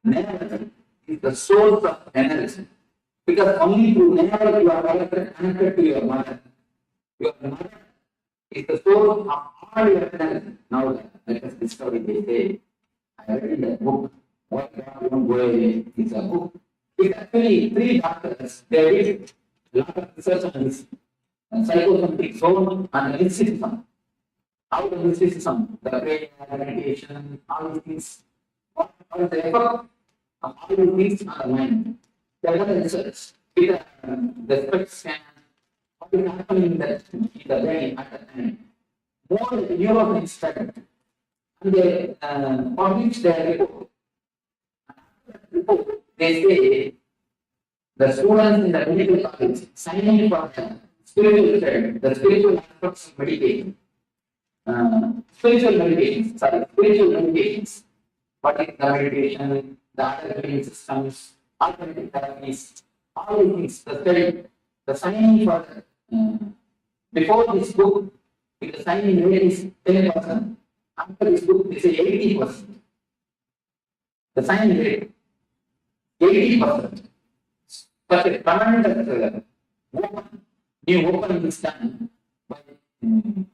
Speaker 14: Never is the source of energy. Because only through never you are connected to your mother. Your mother is the source of all your energy. Now let us discover they say, I read in the book, what God won't go away is a book.
Speaker 7: It's actually 3 doctors. They did a lot of research on this psychosomatic zone and mysticism. How the mysticism, the prayer, meditation, all these things, what is the effect of all these things on the mind? They are the research. The spectrum scan, what is happening in the brain at the time. More neurons studied. And they publish their report. They say the students in the medical college signing for the spiritual study, the spiritual aspects of meditation, spiritual meditations. What is the meditation, the other brain systems, alternative therapies, all these things, the study, the signing for before this book, if the signing rate is 10%, after this book, they say 80%. The signing rate, 80%. But a tremendous new opening is done by 2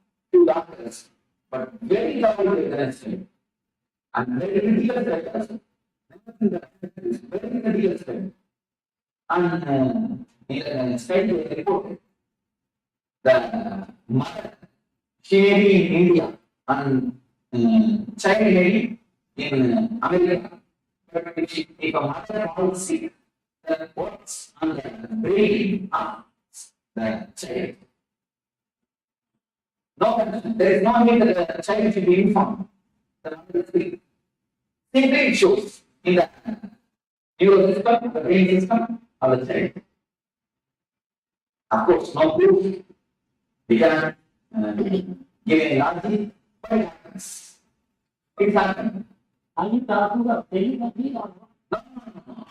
Speaker 7: doctors, but very loudly organized and very critical factors. Very critical study. And in the study they reported the mother, she may be in India and child may be in America. But if a mother falls sick, the works on the brain of the child. No, there is no need that the child should be informed. The mother is sick. Simply it shows in the neural system, the brain system of the child. Of course, no proof. We cannot give any logic, but it happens. It happens. Are you talking about telepathy or what? No.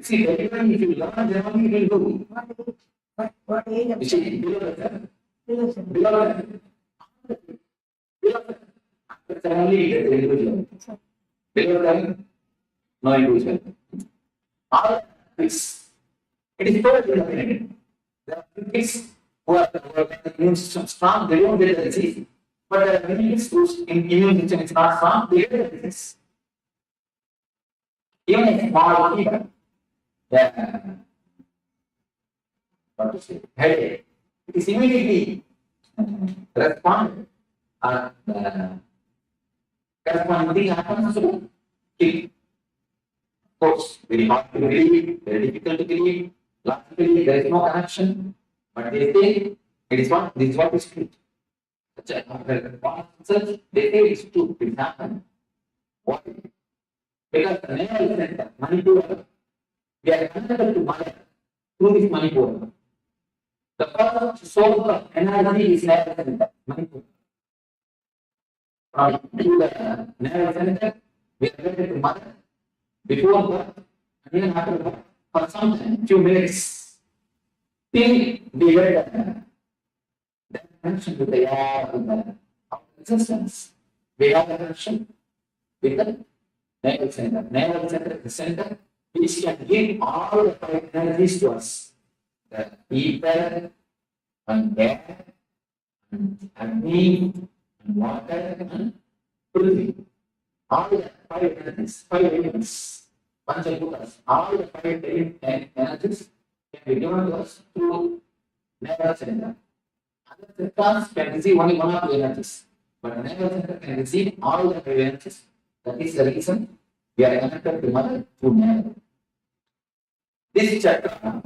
Speaker 7: See, telepathy, if you learn, then only you will do. What age of child? Below 7. After 7 only you get the individual. Below 7, no individual. All this, it is told in the brain. There are kids who are the immune system strong, they don't get the disease. But there are many kids whose immune system is not strong, they get the disease. Even a small fever, what to say, headache, it is immediately responded. Corresponding thing happens to kill. Of course, very hard to believe, very difficult to believe. Logically, there is no connection, but they say it is what this is what is true. They say it is true, it happened. Why? Because the nerve center, Manipur, we are connected to mother through this Manipur. The first source of energy is nerve center, Manipur. From the nerve center, we are connected to mother before birth and even after birth for some time, few minutes. Till we get the connection with the air, with the existence. We have the connection with the nerve center. Nerve center is the center which can give all the 5 energies to us. The ether and air and Agni and water and Prithvi. All the 5 energies, 5 elements, Panchabutas, all the 5 energies can be given to us through nerve center. Other centers can receive only 1 or 2 energies, but the nerve center can receive all the 5 energies. That is the reason we are connected to mother through nerve. This chakra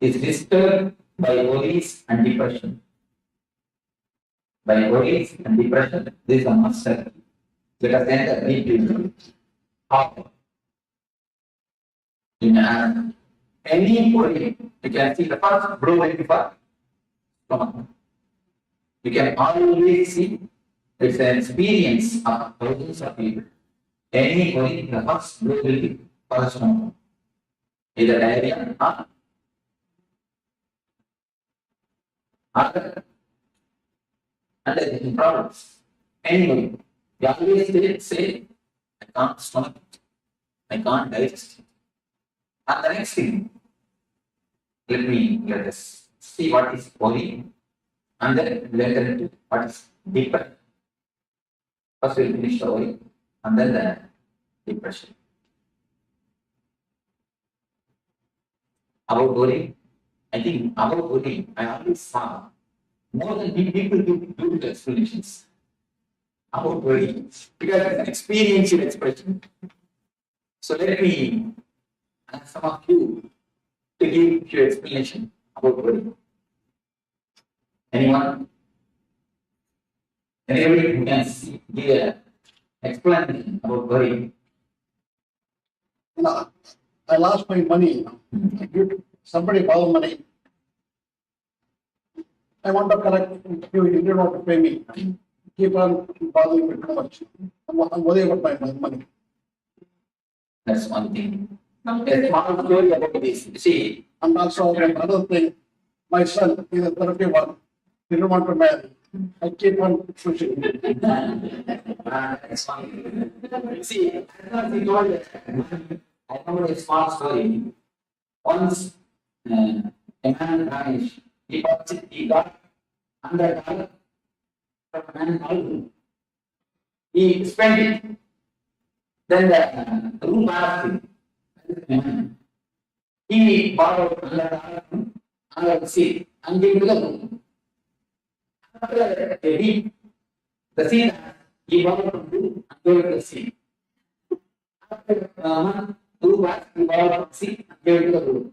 Speaker 7: is disturbed by worries and depression. By worries and depression, this is a master. Let us enter deeply. How? In any worry, you can see the first blue in the stomach. You can always see it's an experience of thousands of people. Any worry, the first blue will be first stomach. Either diarrhea or other underlying problems. Anyway, we always say, I can't stomach it, I can't digest it. And the next thing, let us see what is worry, and then later into what is depression. First we'll finish the worry, and then the depression.
Speaker 18: about worry. I think about worry, I always saw more than people give beautiful explanations about worry because it's an experiential expression. So let me ask some of you to give your explanation about worry. Anyone? Anybody who can give an explanation about worry?
Speaker 19: No, I lost my money. Somebody borrowed money. I want to collect. You didn't want to pay me. Keep on bothering me too much. I'm worried about my money.
Speaker 18: That's one thing. A small story about this. See,
Speaker 19: and also another thing. My son is a 31. He didn't want to marry. I keep on pushing.
Speaker 18: That's one. See, I remember a small story. Once a man vanished. He got $100 from a man called. He spent it. Then the room asked him. He borrowed $100 from another seat and gave to the room. After a week, the seat he borrowed from the room and gave to the seat. After a month, the room asked he borrowed from the seat and gave to the room.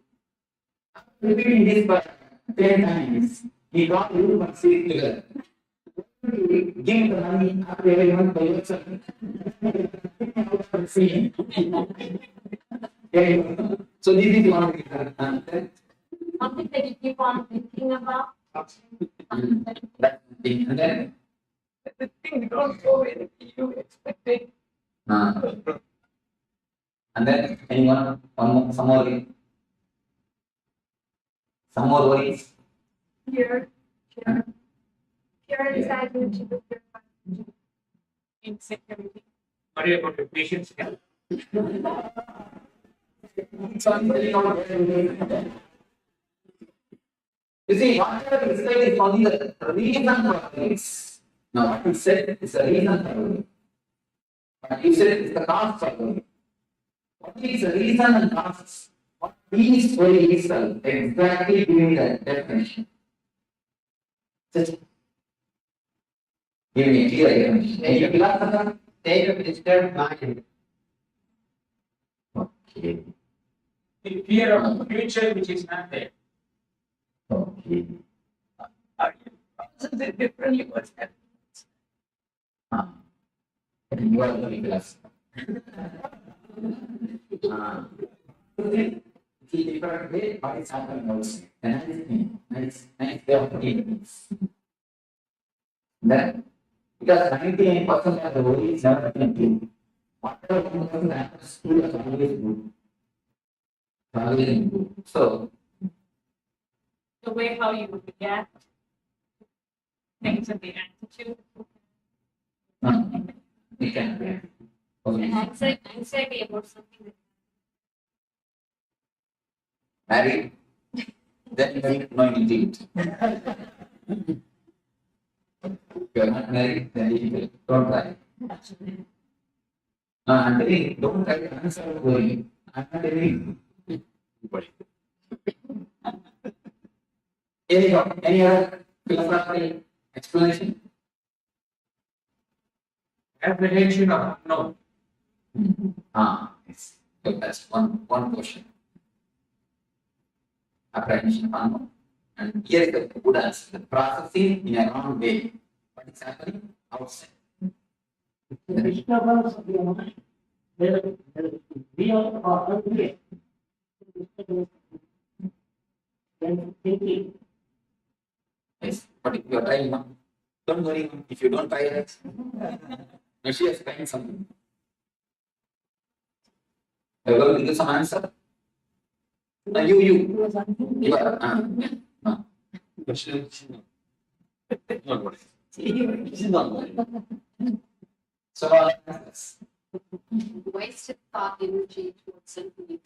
Speaker 18: After repeating this for 10 times, he got the room and seat together. Give the money after every month by yourself. So this is one thing.
Speaker 9: Something that you keep on thinking about.
Speaker 18: That's the thing. And then
Speaker 9: The thing don't go where you expected.
Speaker 18: and then anyone, some more worries.
Speaker 9: Fear anxiety, insecurity.
Speaker 17: Worry about your patient's health.
Speaker 18: You see, whatever is said is only the reason for things. Now, what he said is the reason for it. What he said is the cause for it. What is the reason and cause? What is very itself exactly giving the definition. Just give me a clear definition. Any philosopher?
Speaker 13: State of disturbed mind.
Speaker 18: Okay.
Speaker 17: The fear of the future which is not there.
Speaker 18: Okay.
Speaker 9: Is it differently what's happening?
Speaker 18: You are the philosopher. See different way, but it's happening also. And nice way of putting it. Then, because 99% of the world is never thinking. Whatever 1% happens to us always good. Always good. So,
Speaker 9: The way how you react, things and the attitude.
Speaker 18: we can react.
Speaker 9: Anxiety about something.
Speaker 18: Married, then you know you did. You are not married, then you don't try. I'm telling you, don't try to answer the worry. I'm not telling you. Any other philosophical explanation?
Speaker 17: Apprehension of unknown.
Speaker 18: Yes. So that's one question. Apprehension of unknown. And here is the good answer. The processing in a wrong way. What is happening outside?
Speaker 20: The disturbance of the emotion, whether real or unreal. When thinking.
Speaker 18: Yes, but if you are trying now, don't worry. If you don't try it, now she is trying something. Are you going to give some answer? You are. So,
Speaker 9: Wasted thought energy towards simply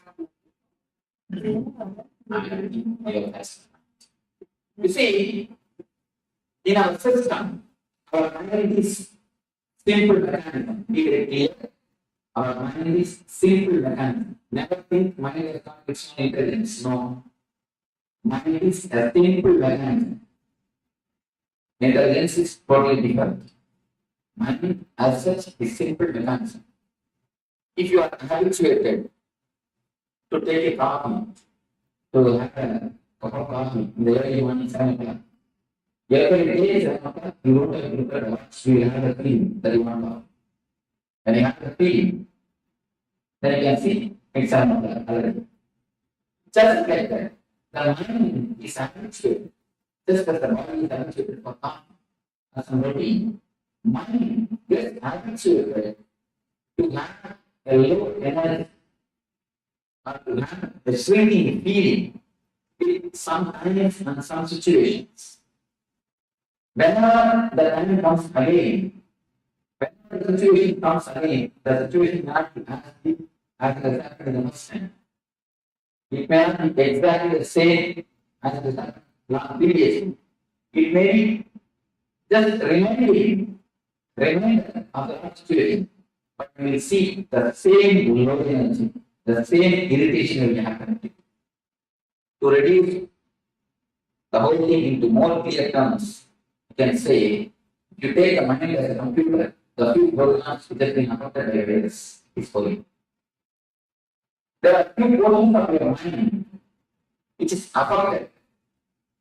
Speaker 18: you see, in our system, our mind is simple mechanism. Be very clear. Our mind is simple mechanism. Never think mind has got its own intelligence. No. Mind is a simple mechanism. Intelligence is totally different. Mind as such is simple mechanism. If you are habituated to take a coffee, to have a cup of coffee in the early morning 7 o'clock, every day 7 o'clock, you don't have to prepare lunch, you will have a feeling that you want to. When you have the feeling, then you can see it's 7 o'clock already. Just like that, the mind is habituated. Just as the body is habituated for coffee as a routine, mind gets habituated to have a low energy or to have a shrinking feeling in some times and some situations. Whenever the time comes again, whenever the situation comes again, the situation not as exactly the first time. It may not be exactly the same as the last previous. It may be just reminder of the last situation, but we will see the same low energy, the same irritation will happen. To reduce the whole thing into more clear terms, you can say, if you take the mind as a computer, the few programs which have been affected by virus is for you. There are few portions of your mind which is affected.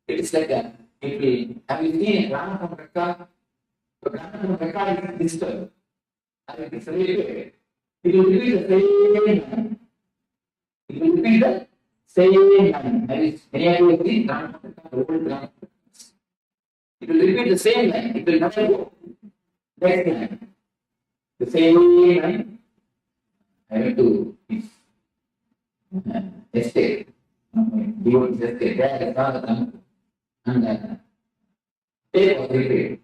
Speaker 18: It is like that. It will, have you seen a grammar from record? The grammar from record is disturbed. And it is related. It will repeat the same line. It will repeat the same line. That is, any of you see grammar from record, old grammar. It will repeat the same line. It will never go next line. The same line. I have to estate. You will estate. There is another and take was repeated.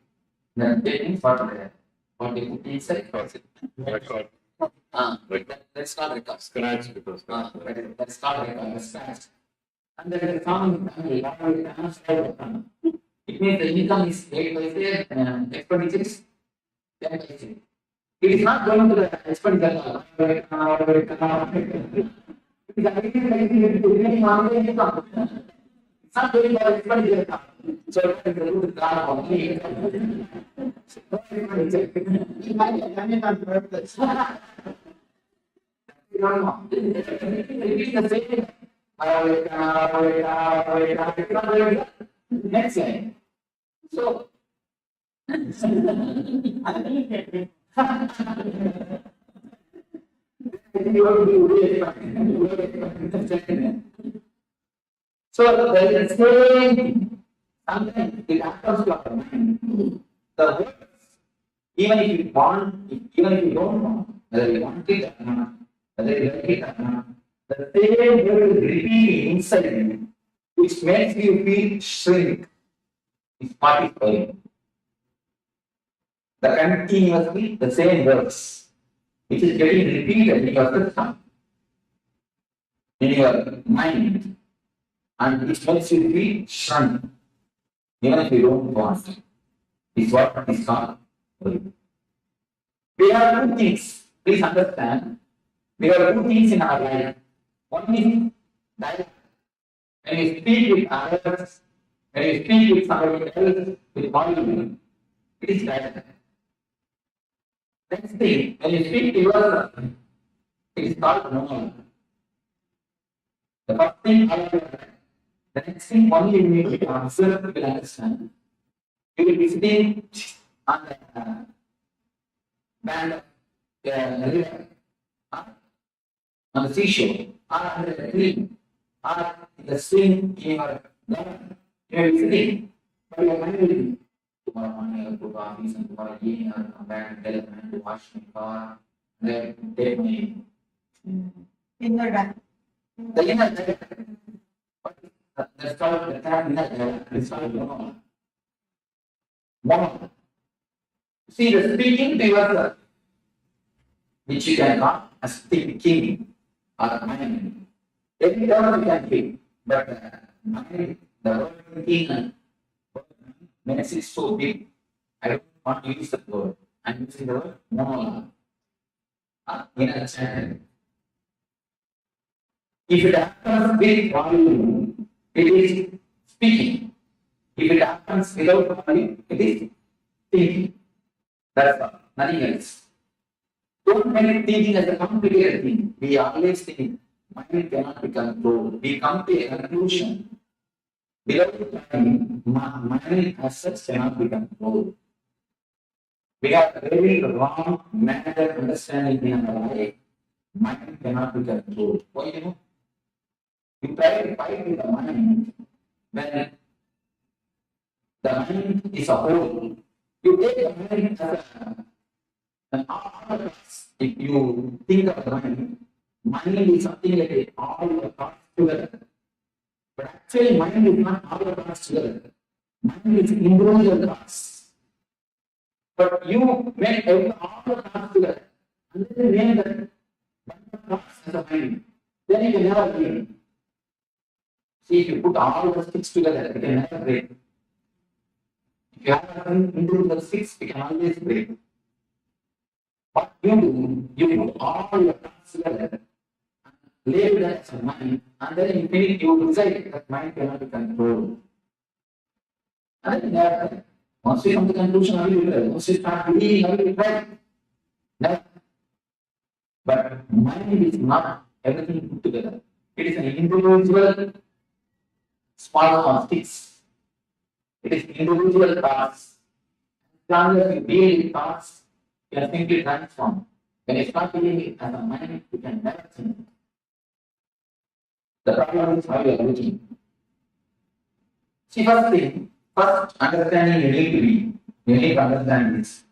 Speaker 18: Then taking what they put inside record. Let's not record. Scratch because let's not record. Scratch. And then the common it means the income is 8 paise, expenditures 10 paise. It is not going to the expenditure. It is again income. It's not going to the expenditure. So it is going to the car of me. Next line. So, so there is the same thing. Sometimes it happens to our mind. The words, even if you want, even if you don't want, whether you want it or not, whether you like it or not, the same word is repeating inside you, which makes you feel shrink. Is what is going. The continuously the same words, which is getting repeated in your system, in your mind, and it makes you feel shrunk, even if you don't want it. Is what is called. We have two things. Please understand. We have two things in our life. One is dialogue. When you speak with others, when you speak with somebody else, with volume, it is dialogue. Next thing, when you speak to yourself, it is called monologue. The first thing, the next thing only you need to observe, you will understand. You will be sitting on the band of the river, on the seashore, or under a tree, or in the swing in your garden. You will be sitting, but your mind will be tomorrow morning I will go to office and tomorrow evening I will come back and tell the man to wash my car, and then take my inner dialogue. The inner dialogue. That's called the term inner dialogue. It's called monologue. Monologue. See, the speaking to yourself, which you can call as thinking or mind. Every term you can think, but mind, the word thinking makes it so big. I don't want to use the word. I'm using the word monologue. Inner channel. If it happens with volume, it is speaking. If it happens without knowing, it is thinking. That's all, nothing else. Don't make thinking as a complicated thing. We always think mind cannot be controlled. We come to a conclusion. Without planning, mind as such cannot be controlled. We have a very wrong method of understanding in our life. Mind cannot be controlled. Why you know? You try to fight with the mind when the mind is a whole. You take the mind as an all. If you think of the mind is something like all the thoughts together. But actually, mind is not all the thoughts together. Mind is individual thoughts. But you make all the thoughts together, and then you name that thoughts as a mind. Then you can never break. See, if you put all the sticks together, you can never break. If you have individual sticks, you can always break. What you do, you put all your thoughts together, label that as a mind, and then you feel you decide that mind cannot be controlled. And then never. Once you come to the conclusion, how you will try. Once you start believing, how you will try. Never. But mind is not everything put together. It is an individual small sticks. It is individual thoughts. As long as you deal with thoughts, you can simply transform. When you start dealing with as a mind, you can never think. The problem is how you are looking. See, first understanding you need to understand this.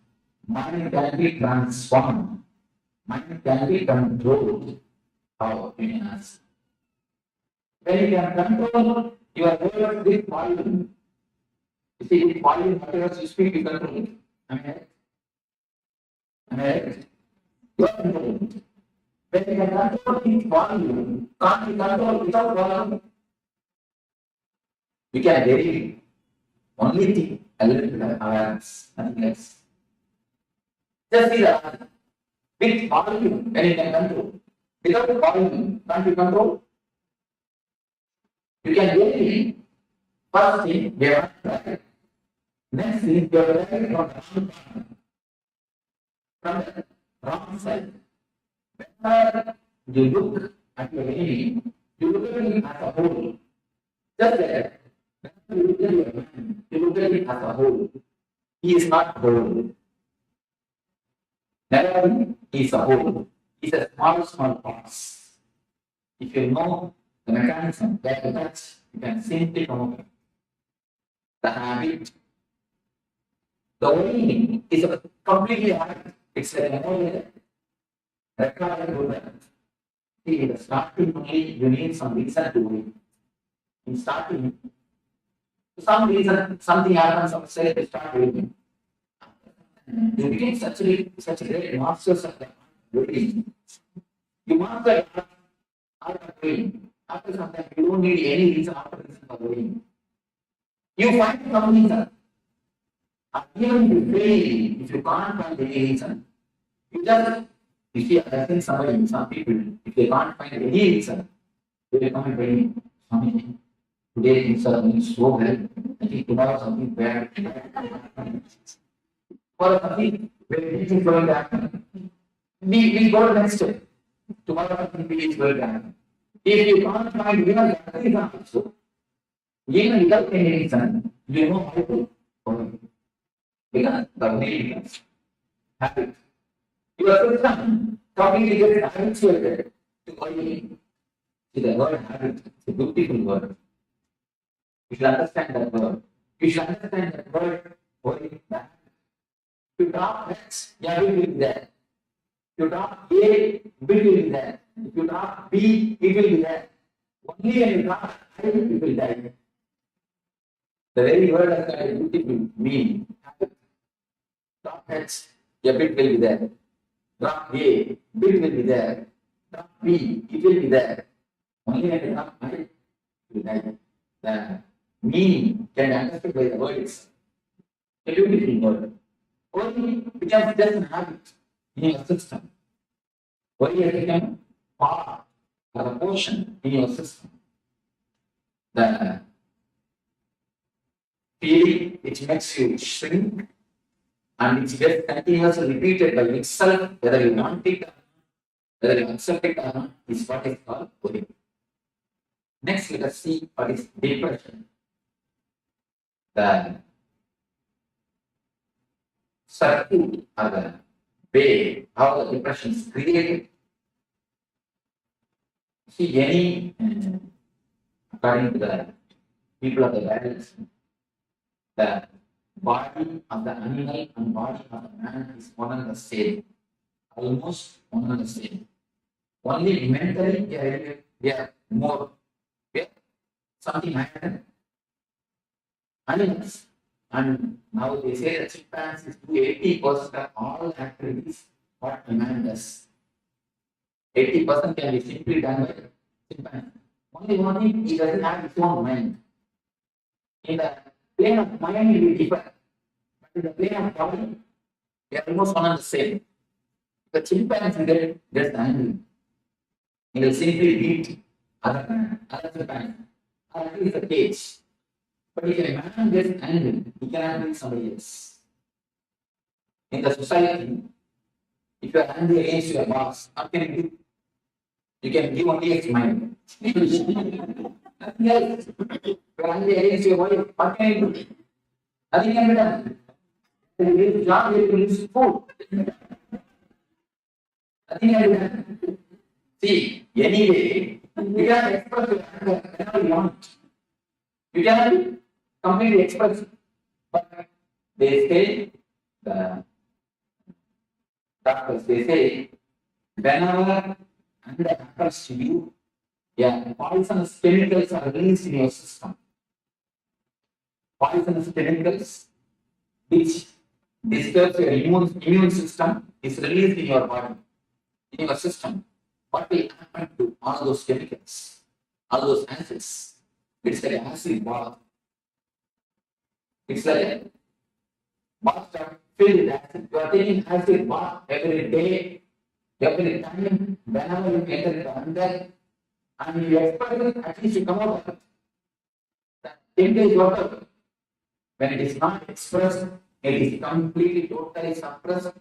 Speaker 18: Mind can be transformed. Mind can be controlled. How you can ask. When you can control your words with volume. You see, with volume, whatever you speak, you control it. Am I right? Am I right? You are controlled. When you can control with volume, can't be controlled without volume. You can derive only thing, a little bit of awareness, nothing else. Just see that with volume, when you can control. Without volume, can't you control? You can derive. First thing, we are right. Next thing, we are right from the wrong side. Whenever you look at your enemy, you look at him as a whole. Just like that. You look at your man, you look at him as a whole. He is not whole. Never he is a whole. He is a small parts. If you know the mechanism that you touch, you can simply come over. The habit. The only is a completely habit. It's like an only required to that. See, the starting only you need some reason to do it. In starting, for some reason, something happens outside, you start doing it. You became such a great masters of the doing. You master art of doing. After some time, you don't need any reason after reason for doing. You find some reason. Even if you fail, if you can't find any reason, you just, you see, I think some people, if they can't find any reason, they will come and tell me, Swami, today things are going so well, I think tomorrow something bad. For something very things going to happen, we go to the next step. Tomorrow something is going to happen. If you can't find even that reason also, even without any reason, you know how to follow it. Because the way becomes habit. Your system completely gets habituated to only. See, the word habit is a beautiful word. You should understand that word. You should understand that word only that. If you drop X, yeah, it will be there. If you drop A, it will be there. If you drop B, it will be there. Only when you drop I, it will die. The very word has got a beautiful meaning. Drop H, a bit will be there. Drop A, bit will be there. Drop B, it will be there. Only when you drop I, it will die. The meaning can be understood by the words. A beautiful word. Only because it doesn't have it in your system. Only it become part or a portion in your system. the feeling which makes you shrink, and it's just continuously repeated by itself, whether you want it or whether you accept it or not, is what is called worry. Next, let us see what is depression. The circuit or the way how the depression is created. See, any, according to the people of the balance, the body of the animal and body of the man is one and the same, almost one and the same. Only mentally they are more, something happened. Animals, and now they say that chimpanzees do 80% of all activities what a man does. 80% can be simply done by chimpanzee. Only one thing, he doesn't have his own mind. In the plane of mind, it will differ. But in the plane of body, they are almost one and the same. The chimpanzee gets angry. He will simply beat other chimpanzees. That is the cage. But if a man gets angry, he cannot beat somebody else. In the society, if you are angry against your boss, what can you do? You can give only a smile. Nothing else. If you are angry against your wife, what can you do? Nothing can be done. If you lose job, you will lose food. Nothing can be done. See, anyway, you can express your anger whenever you want. You cannot completely express, but they say, the doctors, they say, whenever anger happens to you, poisonous chemicals are released in your system. Poisonous chemicals which disturbs your immune system is released in your body, in your system. What will happen to all those chemicals, all those acids? It's like acid bath. It's like a bathtub filled with acid. You are taking acid bath every day, every time, whenever you enter into anger, and you express it, at least you come out of it. The chemical is water. When it is not expressed, it is completely, totally suppressed,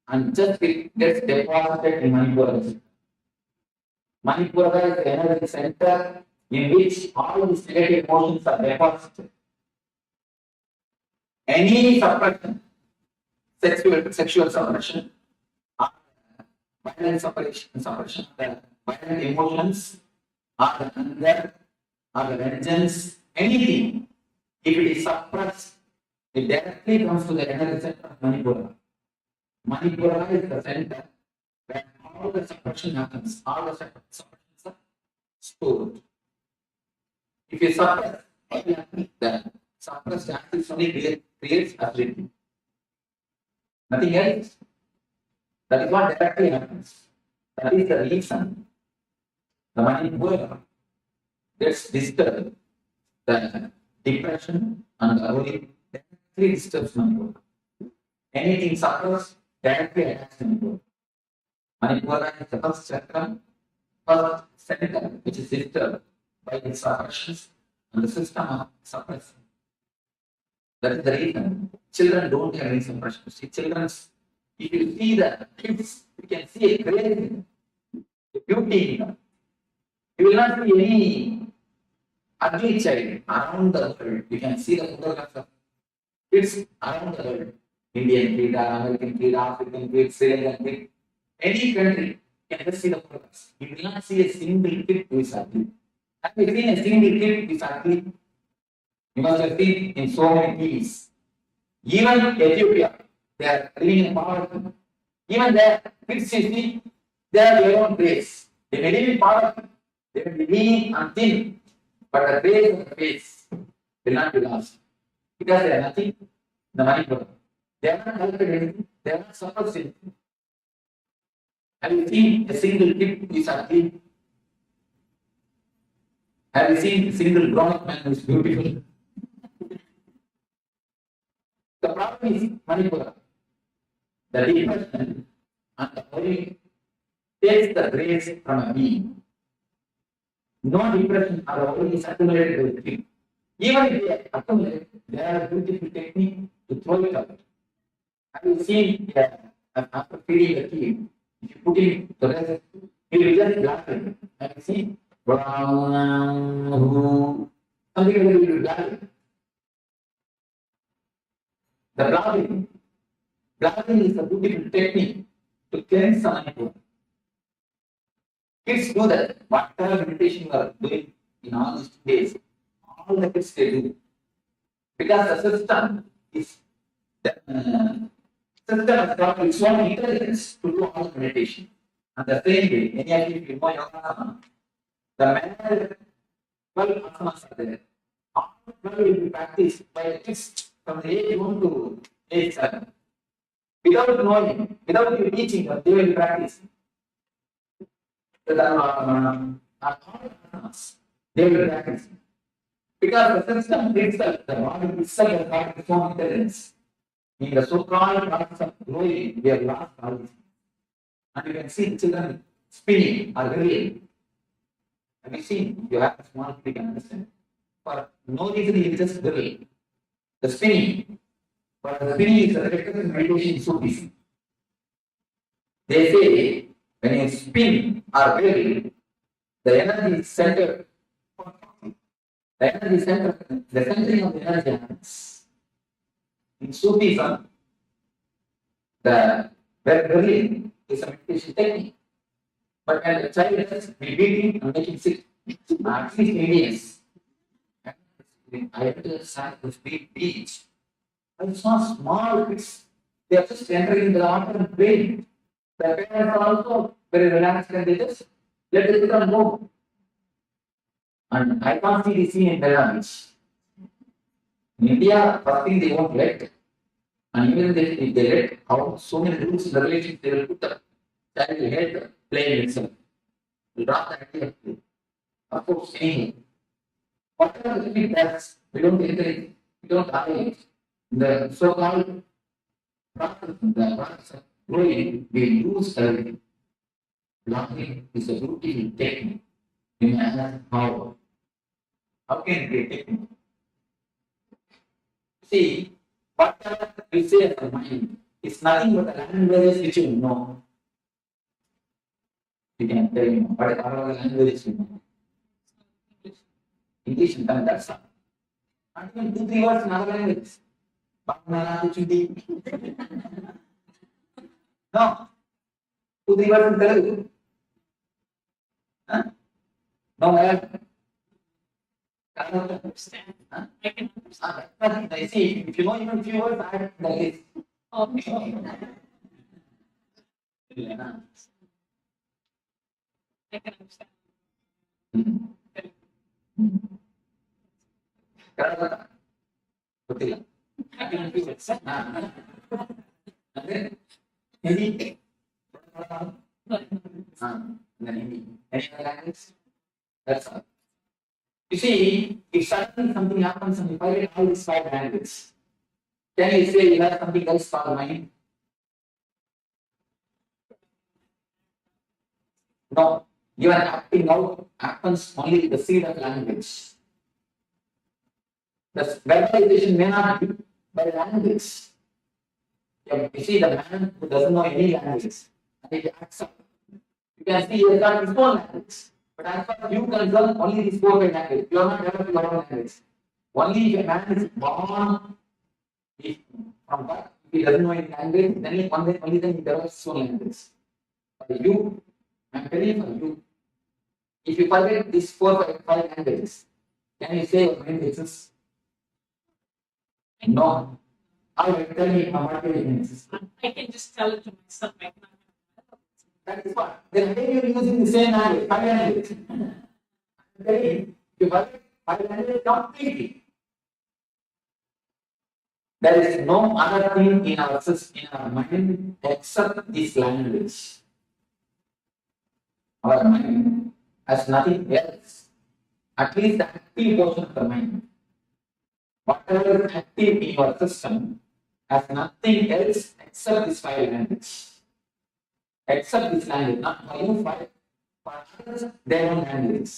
Speaker 18: and just it gets deposited in Manipura. Manipura is the energy center in which all these negative emotions are deposited. Any suppression, sexual suppression, violent suppression, the violent emotions, or the anger, or the vengeance, anything, if it is suppressed, it directly comes to the energy center of Manipura. Manipura is the center where all the suppression happens, all the suppressions are stored. If you suppress, the suppressed acid only creates acidity. Nothing else. That is what directly happens. That is the reason the Manipura gets disturbed. The depression and the worry directly disturbs Manipura. Anything suppressed directly attacks Manipura. Manipura is the first chakra, first center which is disturbed by its suppressions and the system of suppression. That is the reason children don't have any suppression. See, children's, if you see the kids, you can see a crazy beauty in them. You will not see any ugly child around the world. You can see the photographs of kids around the world. Indian kid, American kid, African kid, Sri Lankan kid, any country, you can just see the photographs. You will not see a single kid who is ugly. Have you seen a single kid who is ugly? You must have seen in so many TVs. Even Ethiopia, they are living in poverty. Even there, kids you see, they have their own grace. They may live in poverty, they may be lean and thin, but the grace of the face will not be lost. Because they are nothing, the Manipura. They are not helped anything, they are not suppressed anything. Have you seen a single kid who is ugly? Have you seen a single grown man who is beautiful? The problem is Manipura. The depression and the worry takes the grace from a being. No depression are already accumulated with the dream. Even if they accumulate, they are a beautiful technique to throw it out. Have you seen after feeding the kid, if you put him to rest, he will just laughing. Have you seen? Something like will laughing. The laughing is a beautiful technique to cleanse someone. Kids do that. Whatever meditation you are doing in all these days, all the kids they do. Because the system is system has got its own intelligence to do all the meditation. And the same way, any of you know yoga, the manner 12 asanas are there. All 12 will be practiced by the kids from the age 1 to age 7. Without knowing, without you teaching them, they will practice. They will practice. Because the system itself, the body itself has got its own intelligence. In the so-called process of growing, we have lost all these. And you can see children spinning or reveling. Have you seen? You have a small kid, you can understand. For no reason, he just revel. The spinning. But the spinning is a practice meditation Sufis. They say when you spin or revel, the energy is centered. The energy is centered. The centering of the energy happens. In Sufism, the reveling is a meditation technique. But when the child is, we beat him and make him sit. At least millions. I went to the side of the beach. I saw small kids. They are just entering the water and playing. The parents are also very relaxed and they just let the children go. And I can't see the scene in Belarus. In India, first thing they won't let. And even if they let out so many rules and regulations, they will put up. Child will hate playing itself. We drop the idea of play. Of course, saying whatever the kid does, we don't encourage, we don't allow it. The so-called process of growing, we use everything. Laughing is a beautiful technique. We ask how. How can it be a technique? See, whatever we say as the mind is nothing but the languages which you know. You can tell me what are the languages you know. English and Tamil, that's all. Not even 2-3 words in other languages. No. 2-3 words in Telugu. Huh? No, I don't understand. Huh? I can understand. I see, if you know even a few words, I have like this. Okay. I can understand. ಗೊತ್ತಿಲ್ಲ Hindi any other language? That's all. You see, if suddenly something happens and if I get all these 5 languages, can you say you have something else for the mind? No. Even acting out happens only with the seed of language. The verbalization may not be by language. You see, the man who doesn't know any language, and he acts up. You can see he has got his own language. But as far as you concern, only these 4 language. You are not developing your own language. Only if a man is born from birth, if he doesn't know any language, then only then he develops his own language. For you, I am telling for you, if you forget these 4-5 languages, can you say your mind exists? No. I will tell me how much it exists.
Speaker 9: I can just tell it to myself.
Speaker 18: That is what. Then again you are using the same language, 5 languages. I am telling you, you forget 5 languages completely. There is no other thing in our system, in our mind, except this language. Our mind has nothing else. At least the active portion of the mind. Whatever is active in your system has nothing else except this 5 language. Except this language, not for you 5. For others, their own language.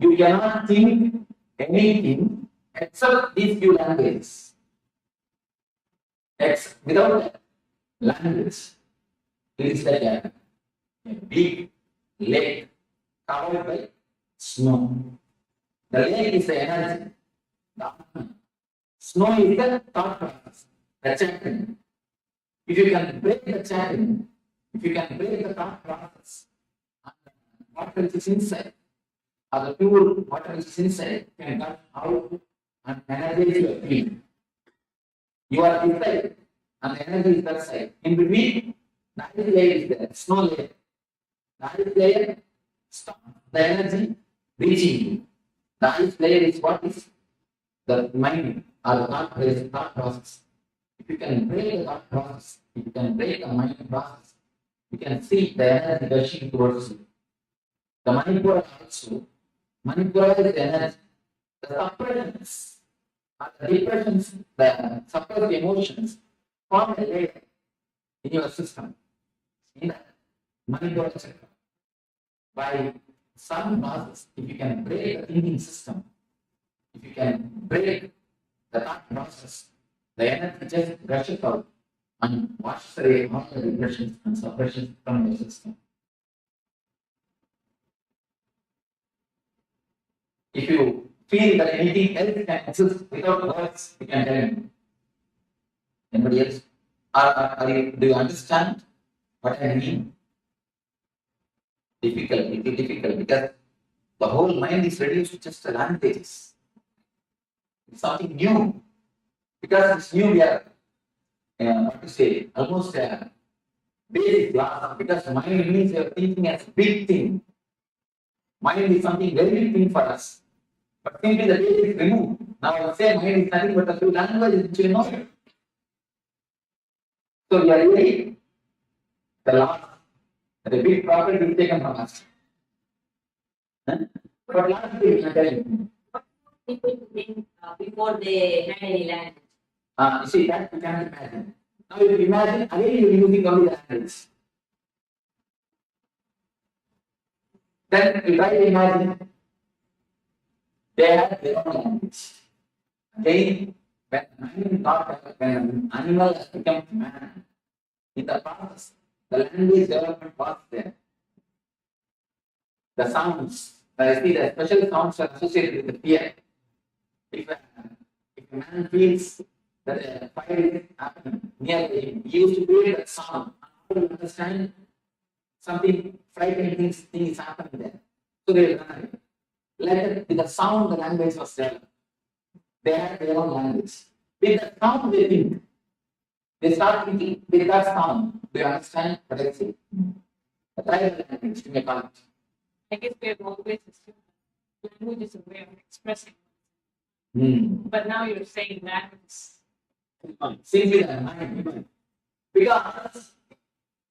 Speaker 18: You cannot think anything except these few languages. Without language, it is like a big lake covered by snow. The lake is the energy. The snow is the thought process, the chanting. If you can break the chanting, if you can break the thought process, water which is inside, or the pure water which is inside can come out and energize your feet. You are inside and the energy is that side. In between, the ice layer is there, snow layer. The ice layer stops the energy reaching you. The ice layer is what is the mind or the thought process. If you can break the thought process, if you can break the mind process, you can see the energy rushing towards you. The Manipura also, Manipura is the energy. The suppressions, the depressions, the suppressed emotions form a layer in your system, in the Manipura chakra. By some process, if you can break the thinking system, if you can break the thought process, the energy just rushes out and washes away all the depressions and suppressions from your system. If you feel that anything else can exist without words, you can tell me. Anybody else? Do you understand what I mean? Difficult because the whole mind is reduced to just languages. It's something new. Because it's new, we are, what to say, almost a basic class. Because mind means we are thinking as a big thing. Mind is something very big thing for us. But simply the basic is removed. Now I say mind is nothing but a few languages which you know. So we are really the last, the big property is taken from us. But last thing I tell you.
Speaker 16: People think before they had any language.
Speaker 18: You see, that you cannot imagine. Now if you imagine, again you are using only the language. Then you try to imagine they have their own language. Again, when an animal has become man, in the process, the language development was there. The sounds, I see the special sounds are associated with the fear. If a man feels that a fire is happening near him, he used to create that sound. How do you understand something frightening thing is happening there? So they run away. Later, with the sound, the language was there. They had their own language. With the sound, they think. They start thinking with that sound. Do you understand what I say? The tribal language, you may call it.
Speaker 9: I guess we have always assumed language is a way of expressing. But now you're saying language.
Speaker 18: Simply the mind. Because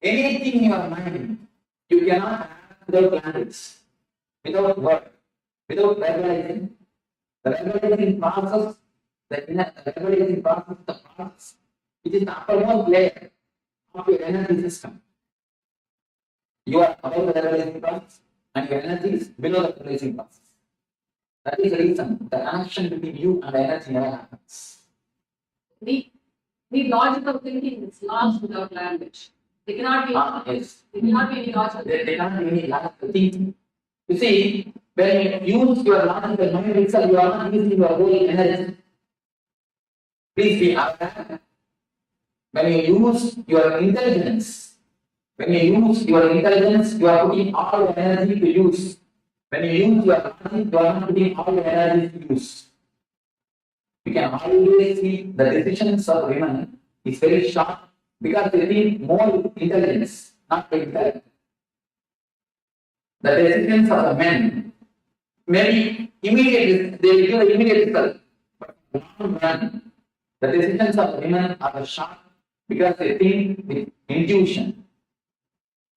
Speaker 18: anything in your mind, you cannot have without language, without word, without verbalizing. The verbalizing process, the process, it is the uppermost layer of your energy system. You are above the verbalizing process, and your energy is below the verbalizing process. That is the reason the connection between you and the energy never happens.
Speaker 9: The logical thinking is lost without language. There cannot be,
Speaker 18: yes.
Speaker 9: there cannot be any logical
Speaker 18: There cannot be any logical thinking. You see, when you use your logical mind itself, you are not using your whole energy. Please be aware. When you use your intelligence, you are putting all your energy to use. When you use your logic, you are not putting all your energy to use. You can always see the decisions of women is very short because they need more intelligence, not intellect. The decisions of the men maybe immediate, they will give the immediate result. But long run, the decisions of the women are short because they think with intuition.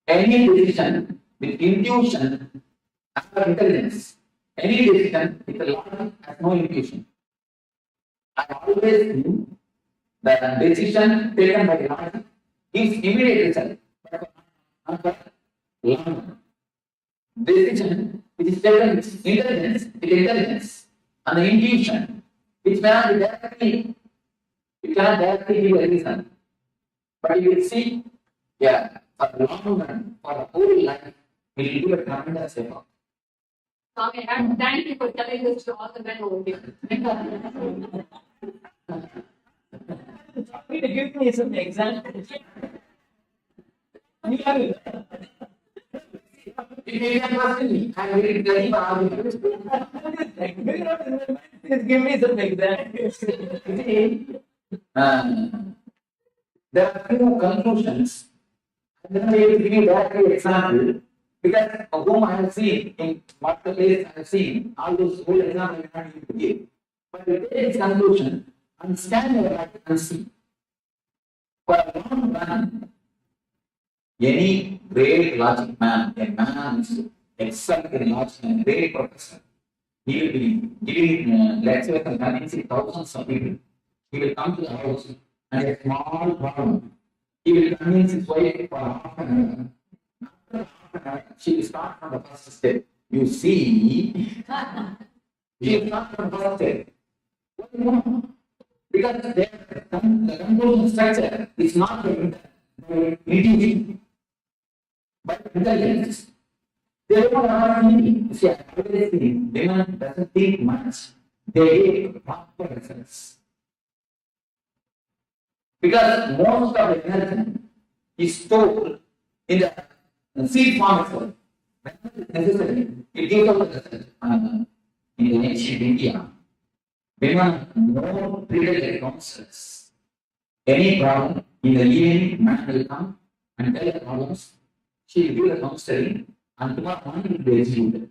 Speaker 18: Any decision with intuition has intelligence. Any decision with logic has no intuition. I always knew that a decision taken by logic gives immediate result, but not by long. Decision
Speaker 7: which is intelligence, and the intuition, which may not be directly, you cannot directly give a reason. But you will see, yeah, for the long run, for the whole life, it will give a tremendous effort.
Speaker 9: Swami, I thank you for telling this to all the men over here.
Speaker 2: Give me some examples.
Speaker 7: If you can question me, I will tell you arguments.
Speaker 2: Give me some examples.
Speaker 7: There are few conclusions. I'm not able to give you directly an example because of whom I have seen, in what the place I have seen, all those whole examples I am not able to give. But we take this conclusion and stand your life and see. For a long run, any great logic man, a man is excellent in logic and a great professor, he will be giving lectures and convincing thousands of people. He will come to the house and a small problem. He will convince his wife for half an hour. After half an hour, she will start from the first step. You see, she will start from the first step. What do you know? Because the conclusion structure is not the intuition, but intelligence. They don't have anything. See, I always think women doesn't think much. They take proper results. Because most of the energy is stored in the seed form itself. Whenever it's necessary, it gives out the result. In the ancient India, women more treated like counselors. Any problem in the evening, man will come and tell the problems. She will give the counseling and tomorrow morning will be executed.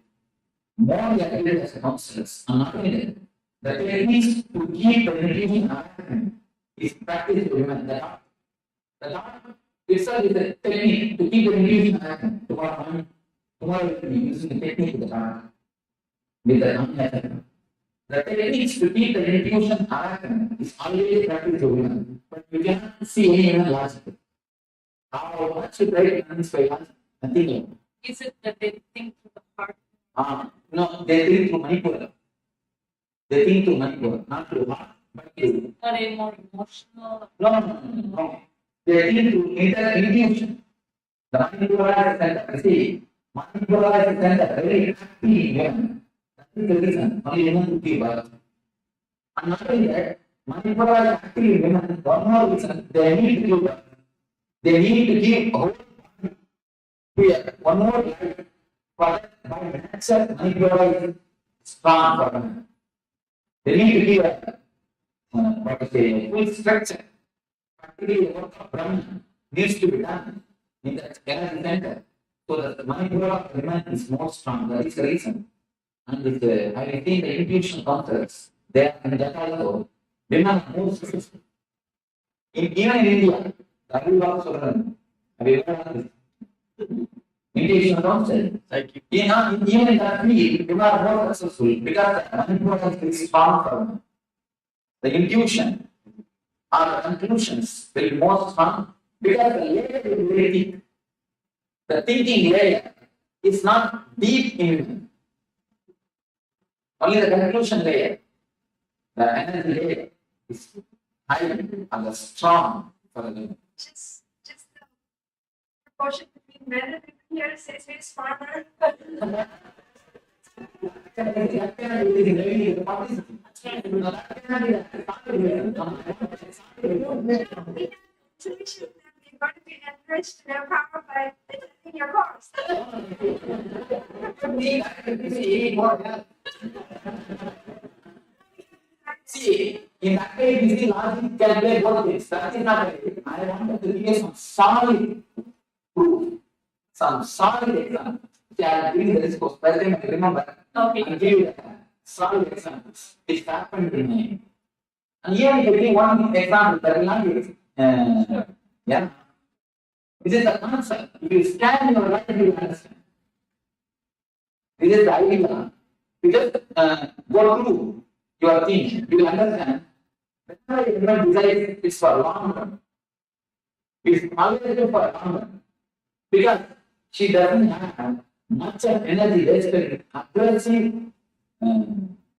Speaker 7: More they are treated as counselors. And not only that, the techniques to keep the meditation alive is practiced by women. The thought itself is a technique to keep the meditation alive. Tomorrow will be using the technique of the thought with the non-effect. The techniques to keep the intuition alive is always practiced by women. But you cannot see any women logic. How much you try to convince by logic? Nothing.
Speaker 9: Is it that they think through the heart?
Speaker 7: No, they think through Manipura. They think through Manipura, not through heart, but through.
Speaker 9: Are they more emotional?
Speaker 7: No. They think through intuition. The Manipura is center. See, Manipura is center. Very happy women. That is the reason only women would give birth. And not only that, Manipura is happy women. One more reason, they need to give birth. They need to give whole one more life for that by nature, Manipura is strong for them. They need to give a full structure. Practically, the work of Brahman needs to be done in that energy center. So that the Manipura of women is more strong. That is the reason. And with I think the intuition counters, they are in that also. Women are more successful. Even in India, the Abhivak Swaran, intuition counsel. Even in that field, women are more successful because the Manipura is very strong for them. The intuition or the conclusions will be more strong because the layer is very deep. The thinking layer is not deep in women. Only the conclusion layer, the energy layer, is high and strong for the women.
Speaker 16: Just the proportion between men and women here says very farmer. Intuition that you're going to be enriched in their power by in your course.
Speaker 7: See, in that way, you see, logic can play both ways. That is not right. I wanted to give you some solid proof, some solid example. See, I will give you the discourse. By the time I remember, I will give you solid examples which happened to me. And here I give you one example that will not be. Yeah. This is the concept. If you scan your life, you will understand. This is the idea. You just go through your things, you will understand. Whenever a woman desires, it's for long run. It's always for long run. Because she doesn't have much of energy, they expect aggressive